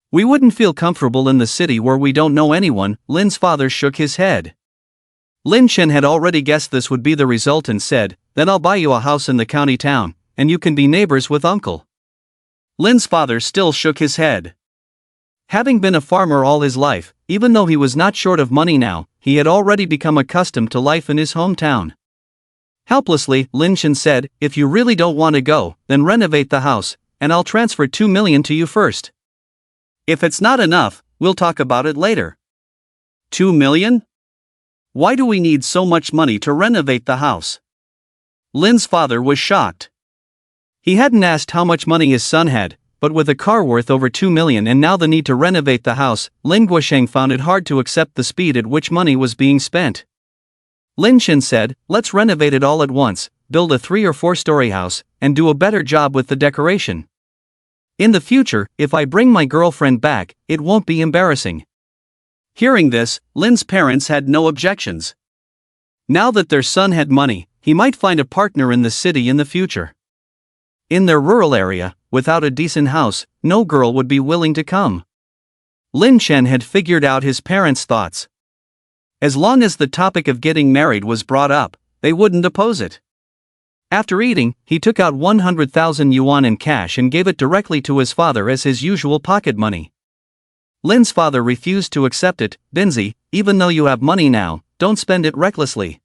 We wouldn't feel comfortable in the city where we don't know anyone." Lin's father shook his head. Lin Chen had already guessed this would be the result and said, "Then I'll buy you a house in the county town, and you can be neighbors with Uncle." Lin's father still shook his head. Having been a farmer all his life, even though he was not short of money now, he had already become accustomed to life in his hometown. Helplessly, Lin Chen said, "If you really don't want to go, then renovate the house, and I'll transfer 2 million to you first. If it's not enough, we'll talk about it later." 2 million? Why do we need so much money to renovate the house? Lin's father was shocked. He hadn't asked how much money his son had, but with a car worth over 2 million and now the need to renovate the house, Lin Guoxing found it hard to accept the speed at which money was being spent. Lin Chen said, "Let's renovate it all at once, build a 3 or 4-story house, and do a better job with the decoration. In the future, if I bring my girlfriend back, it won't be embarrassing." Hearing this, Lin's parents had no objections. Now that their son had money, he might find a partner in the city in the future. In their rural area, without a decent house, no girl would be willing to come. Lin Chen had figured out his parents' thoughts. As long as the topic of getting married was brought up, they wouldn't oppose it. After eating, he took out 100,000 yuan in cash and gave it directly to his father as his usual pocket money. Lin's father refused to accept it. "Binzi, even though you have money now, don't spend it recklessly.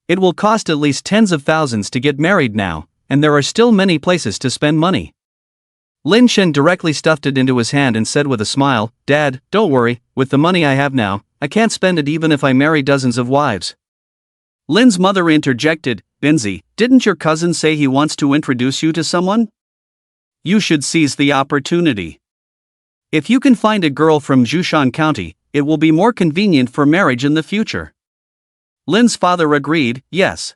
It will cost at least tens of thousands to get married now, and there are still many places to spend money." Lin Chen directly stuffed it into his hand and said with a smile, "Dad, don't worry, with the money I have now, I can't spend it even if I marry dozens of wives." Lin's mother interjected, "Binzi, didn't your cousin say he wants to introduce you to someone? You should seize the opportunity. If you can find a girl from Jushan County, it will be more convenient for marriage in the future." Lin's father agreed, "Yes.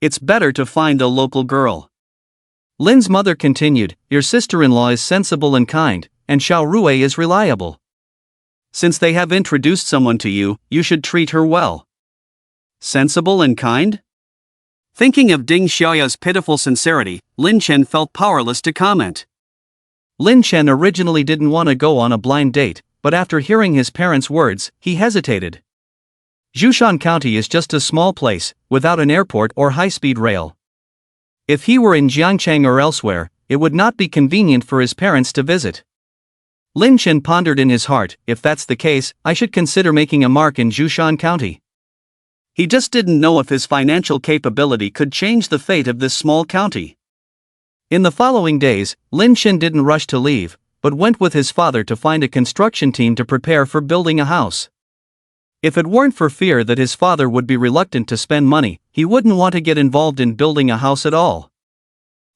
It's better to find a local girl." Lin's mother continued, "Your sister-in-law is sensible and kind, and Xiao Rui is reliable. Since they have introduced someone to you, you should treat her well. Sensible and kind? Thinking of Ding Xiaoya's pitiful sincerity, Lin Chen felt powerless to comment. Lin Chen originally didn't want to go on a blind date, but after hearing his parents' words, he hesitated. Zhoushan County is just a small place, without an airport or high-speed rail. If he were in Jiangcheng or elsewhere, it would not be convenient for his parents to visit. Lin Chen pondered in his heart, if that's the case, I should consider making a mark in Zhoushan County. He just didn't know if his financial capability could change the fate of this small county. In the following days, Lin Chen didn't rush to leave, but went with his father to find a construction team to prepare for building a house. If it weren't for fear that his father would be reluctant to spend money, he wouldn't want to get involved in building a house at all.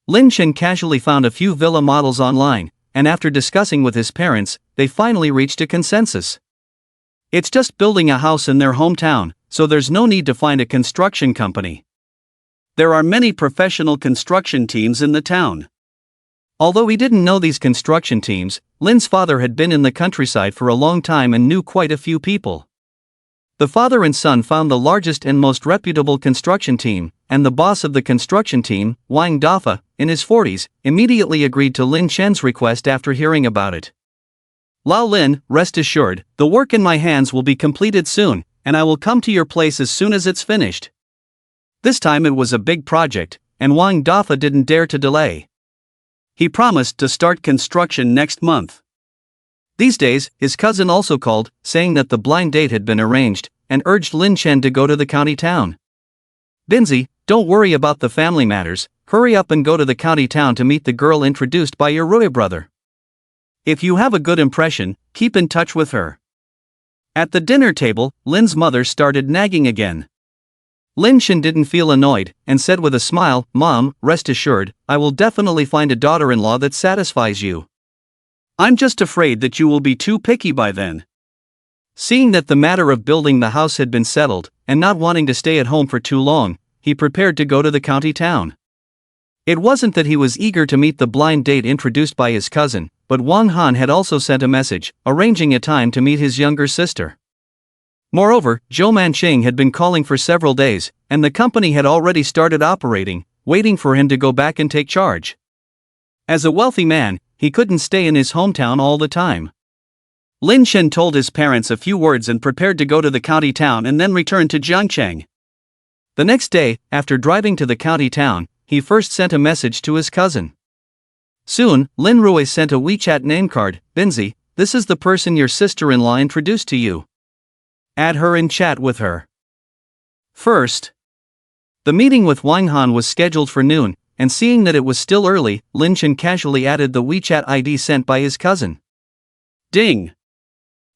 Lin Chen casually found a few villa models online, and after discussing with his parents, they finally reached a consensus. It's just building a house in their hometown, so there's no need to find a construction company. There are many professional construction teams in the town. Although he didn't know these construction teams, Lin's father had been in the countryside for a long time and knew quite a few people. The father and son found the largest and most reputable construction team, and the boss of the construction team, Wang Dafa, in his 40s, immediately agreed to Lin Chen's request after hearing about it. Lao Lin, rest assured, the work in my hands will be completed soon, and I will come to your place as soon as it's finished. This time it was a big project, and Wang Dafa didn't dare to delay. He promised to start construction next month. These days, his cousin also called, saying that the blind date had been arranged, and urged Lin Chen to go to the county town. Binzi, don't worry about the family matters, hurry up and go to the county town to meet the girl introduced by your Rui brother. If you have a good impression, keep in touch with her. At the dinner table, Lin's mother started nagging again. Lin Chen didn't feel annoyed, and said with a smile, Mom, rest assured, I will definitely find a daughter-in-law that satisfies you. I'm just afraid that you will be too picky by then. Seeing that the matter of building the house had been settled, and not wanting to stay at home for too long, he prepared to go to the county town. It wasn't that he was eager to meet the blind date introduced by his cousin, but Wang Han had also sent a message, arranging a time to meet his younger sister. Moreover, Zhou Manqing had been calling for several days, and the company had already started operating, waiting for him to go back and take charge. As a wealthy man, he couldn't stay in his hometown all the time. Lin Chen told his parents a few words and prepared to go to the county town and then return to Jiangcheng. The next day, after driving to the county town, he first sent a message to his cousin. Soon, Lin Rui sent a WeChat name card, Binzi, this is the person your sister-in-law introduced to you. Add her in chat with her. First. The meeting with Wang Han was scheduled for noon, and seeing that it was still early, Lin Chen casually added the WeChat ID sent by his cousin. Ding!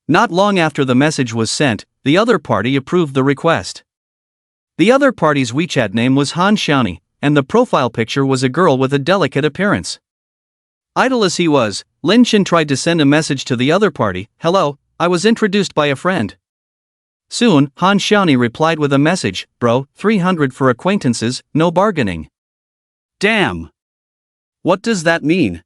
Not long after the message was sent, the other party approved the request. The other party's WeChat name was Han Xiaoni, and the profile picture was a girl with a delicate appearance. Idle as he was, Lin Chen tried to send a message to the other party, hello, I was introduced by a friend. Soon, Han Xiaoni replied with a message, bro, 300 for acquaintances, no bargaining. Damn! What does that mean?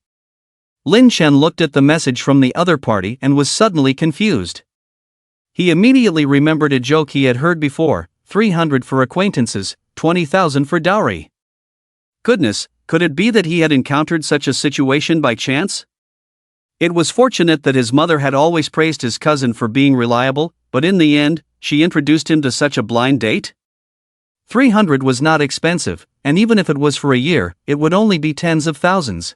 Lin Chen looked at the message from the other party and was suddenly confused. He immediately remembered a joke he had heard before, 300 for acquaintances, 20,000 for dowry. Goodness, could it be that he had encountered such a situation by chance? It was fortunate that his mother had always praised his cousin for being reliable, but in the end, she introduced him to such a blind date? 300 was not expensive, and even if it was for a year, it would only be tens of thousands.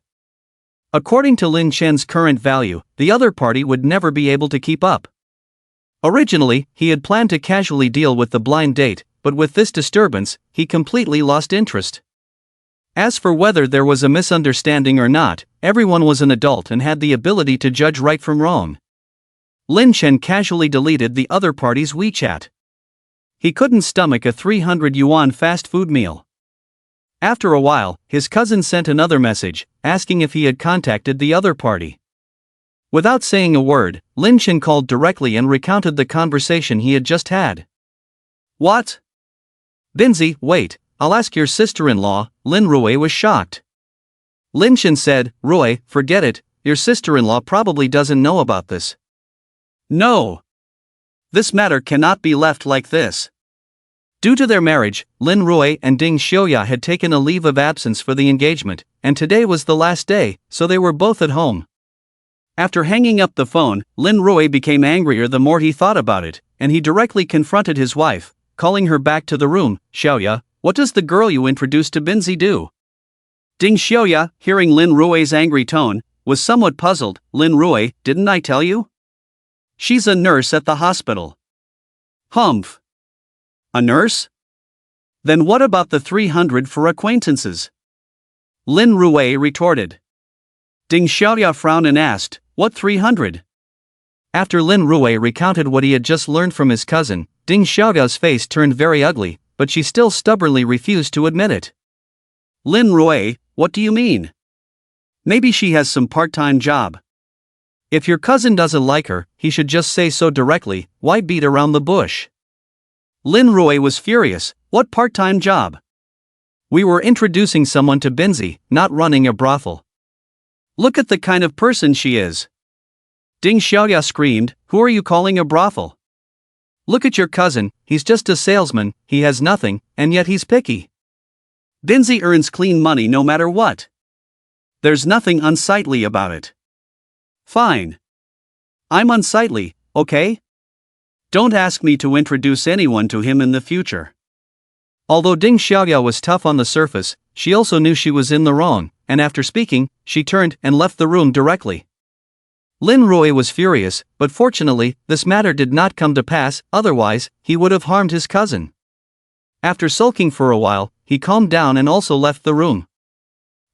According to Lin Chen's current value, the other party would never be able to keep up. Originally, he had planned to casually deal with the blind date, but with this disturbance, he completely lost interest. As for whether there was a misunderstanding or not, everyone was an adult and had the ability to judge right from wrong. Lin Chen casually deleted the other party's WeChat. He couldn't stomach a 300 yuan fast food meal. After a while, his cousin sent another message, asking if he had contacted the other party. Without saying a word, Lin Chen called directly and recounted the conversation he had just had. What? Binzi, wait, I'll ask your sister-in-law, Lin Rui was shocked. Lin Chen said, Rui, forget it, your sister-in-law probably doesn't know about this. No. This matter cannot be left like this. Due to their marriage, Lin Rui and Ding Xiaoya had taken a leave of absence for the engagement, and today was the last day, so they were both at home. After hanging up the phone, Lin Rui became angrier the more he thought about it, and he directly confronted his wife, calling her back to the room. Xiaoya, what does the girl you introduced to Binzi do? Ding Xiaoya, hearing Lin Rui's angry tone, was somewhat puzzled. Lin Rui, didn't I tell you? She's a nurse at the hospital. Humph. A nurse? Then what about the 300 for acquaintances? Lin Rui retorted. Ding Xiaoya frowned and asked, what 300? After Lin Rui recounted what he had just learned from his cousin, Ding Xiaoya's face turned very ugly, but she still stubbornly refused to admit it. Lin Rui, what do you mean? Maybe she has some part-time job. If your cousin doesn't like her, he should just say so directly, why beat around the bush? Lin Rui was furious. What part-time job? We were introducing someone to Binzi, not running a brothel. Look at the kind of person she is. Ding Xiaoya screamed, who are you calling a brothel? Look at your cousin, he's just a salesman, he has nothing, and yet he's picky. Binzi earns clean money no matter what. There's nothing unsightly about it. Fine. I'm unsightly, okay? Don't ask me to introduce anyone to him in the future. Although Ding Xiaoya was tough on the surface, she also knew she was in the wrong, and after speaking, she turned and left the room directly. Lin Rui was furious, but fortunately, this matter did not come to pass, otherwise, he would have harmed his cousin. After sulking for a while, he calmed down and also left the room.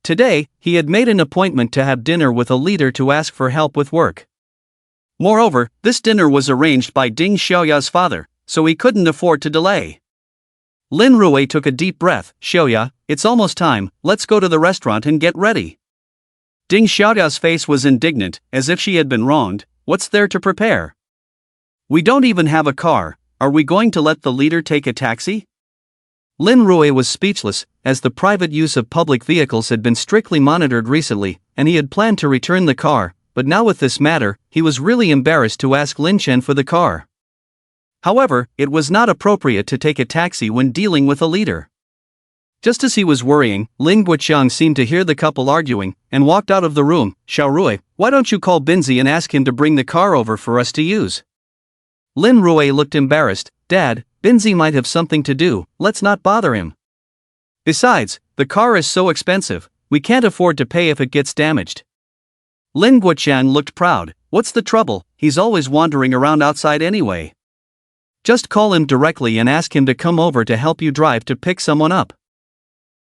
Today, he had made an appointment to have dinner with a leader to ask for help with work. Moreover, this dinner was arranged by Ding Xiaoya's father, so he couldn't afford to delay. Lin Rui took a deep breath. Xiaoya, it's almost time, let's go to the restaurant and get ready. Ding Xiaoya's face was indignant, as if she had been wronged. What's there to prepare? We don't even have a car, are we going to let the leader take a taxi? Lin Rui was speechless, as the private use of public vehicles had been strictly monitored recently, and he had planned to return the car, but now with this matter, he was really embarrassed to ask Lin Chen for the car. However, it was not appropriate to take a taxi when dealing with a leader. Just as he was worrying, Lin Guoqiang seemed to hear the couple arguing, and walked out of the room. Xiaorui, why don't you call Binzi and ask him to bring the car over for us to use? Lin Rui looked embarrassed. Dad, Binzi might have something to do, let's not bother him. Besides, the car is so expensive, we can't afford to pay if it gets damaged. Lin Guoqiang looked proud. What's the trouble, he's always wandering around outside anyway. Just call him directly and ask him to come over to help you drive to pick someone up.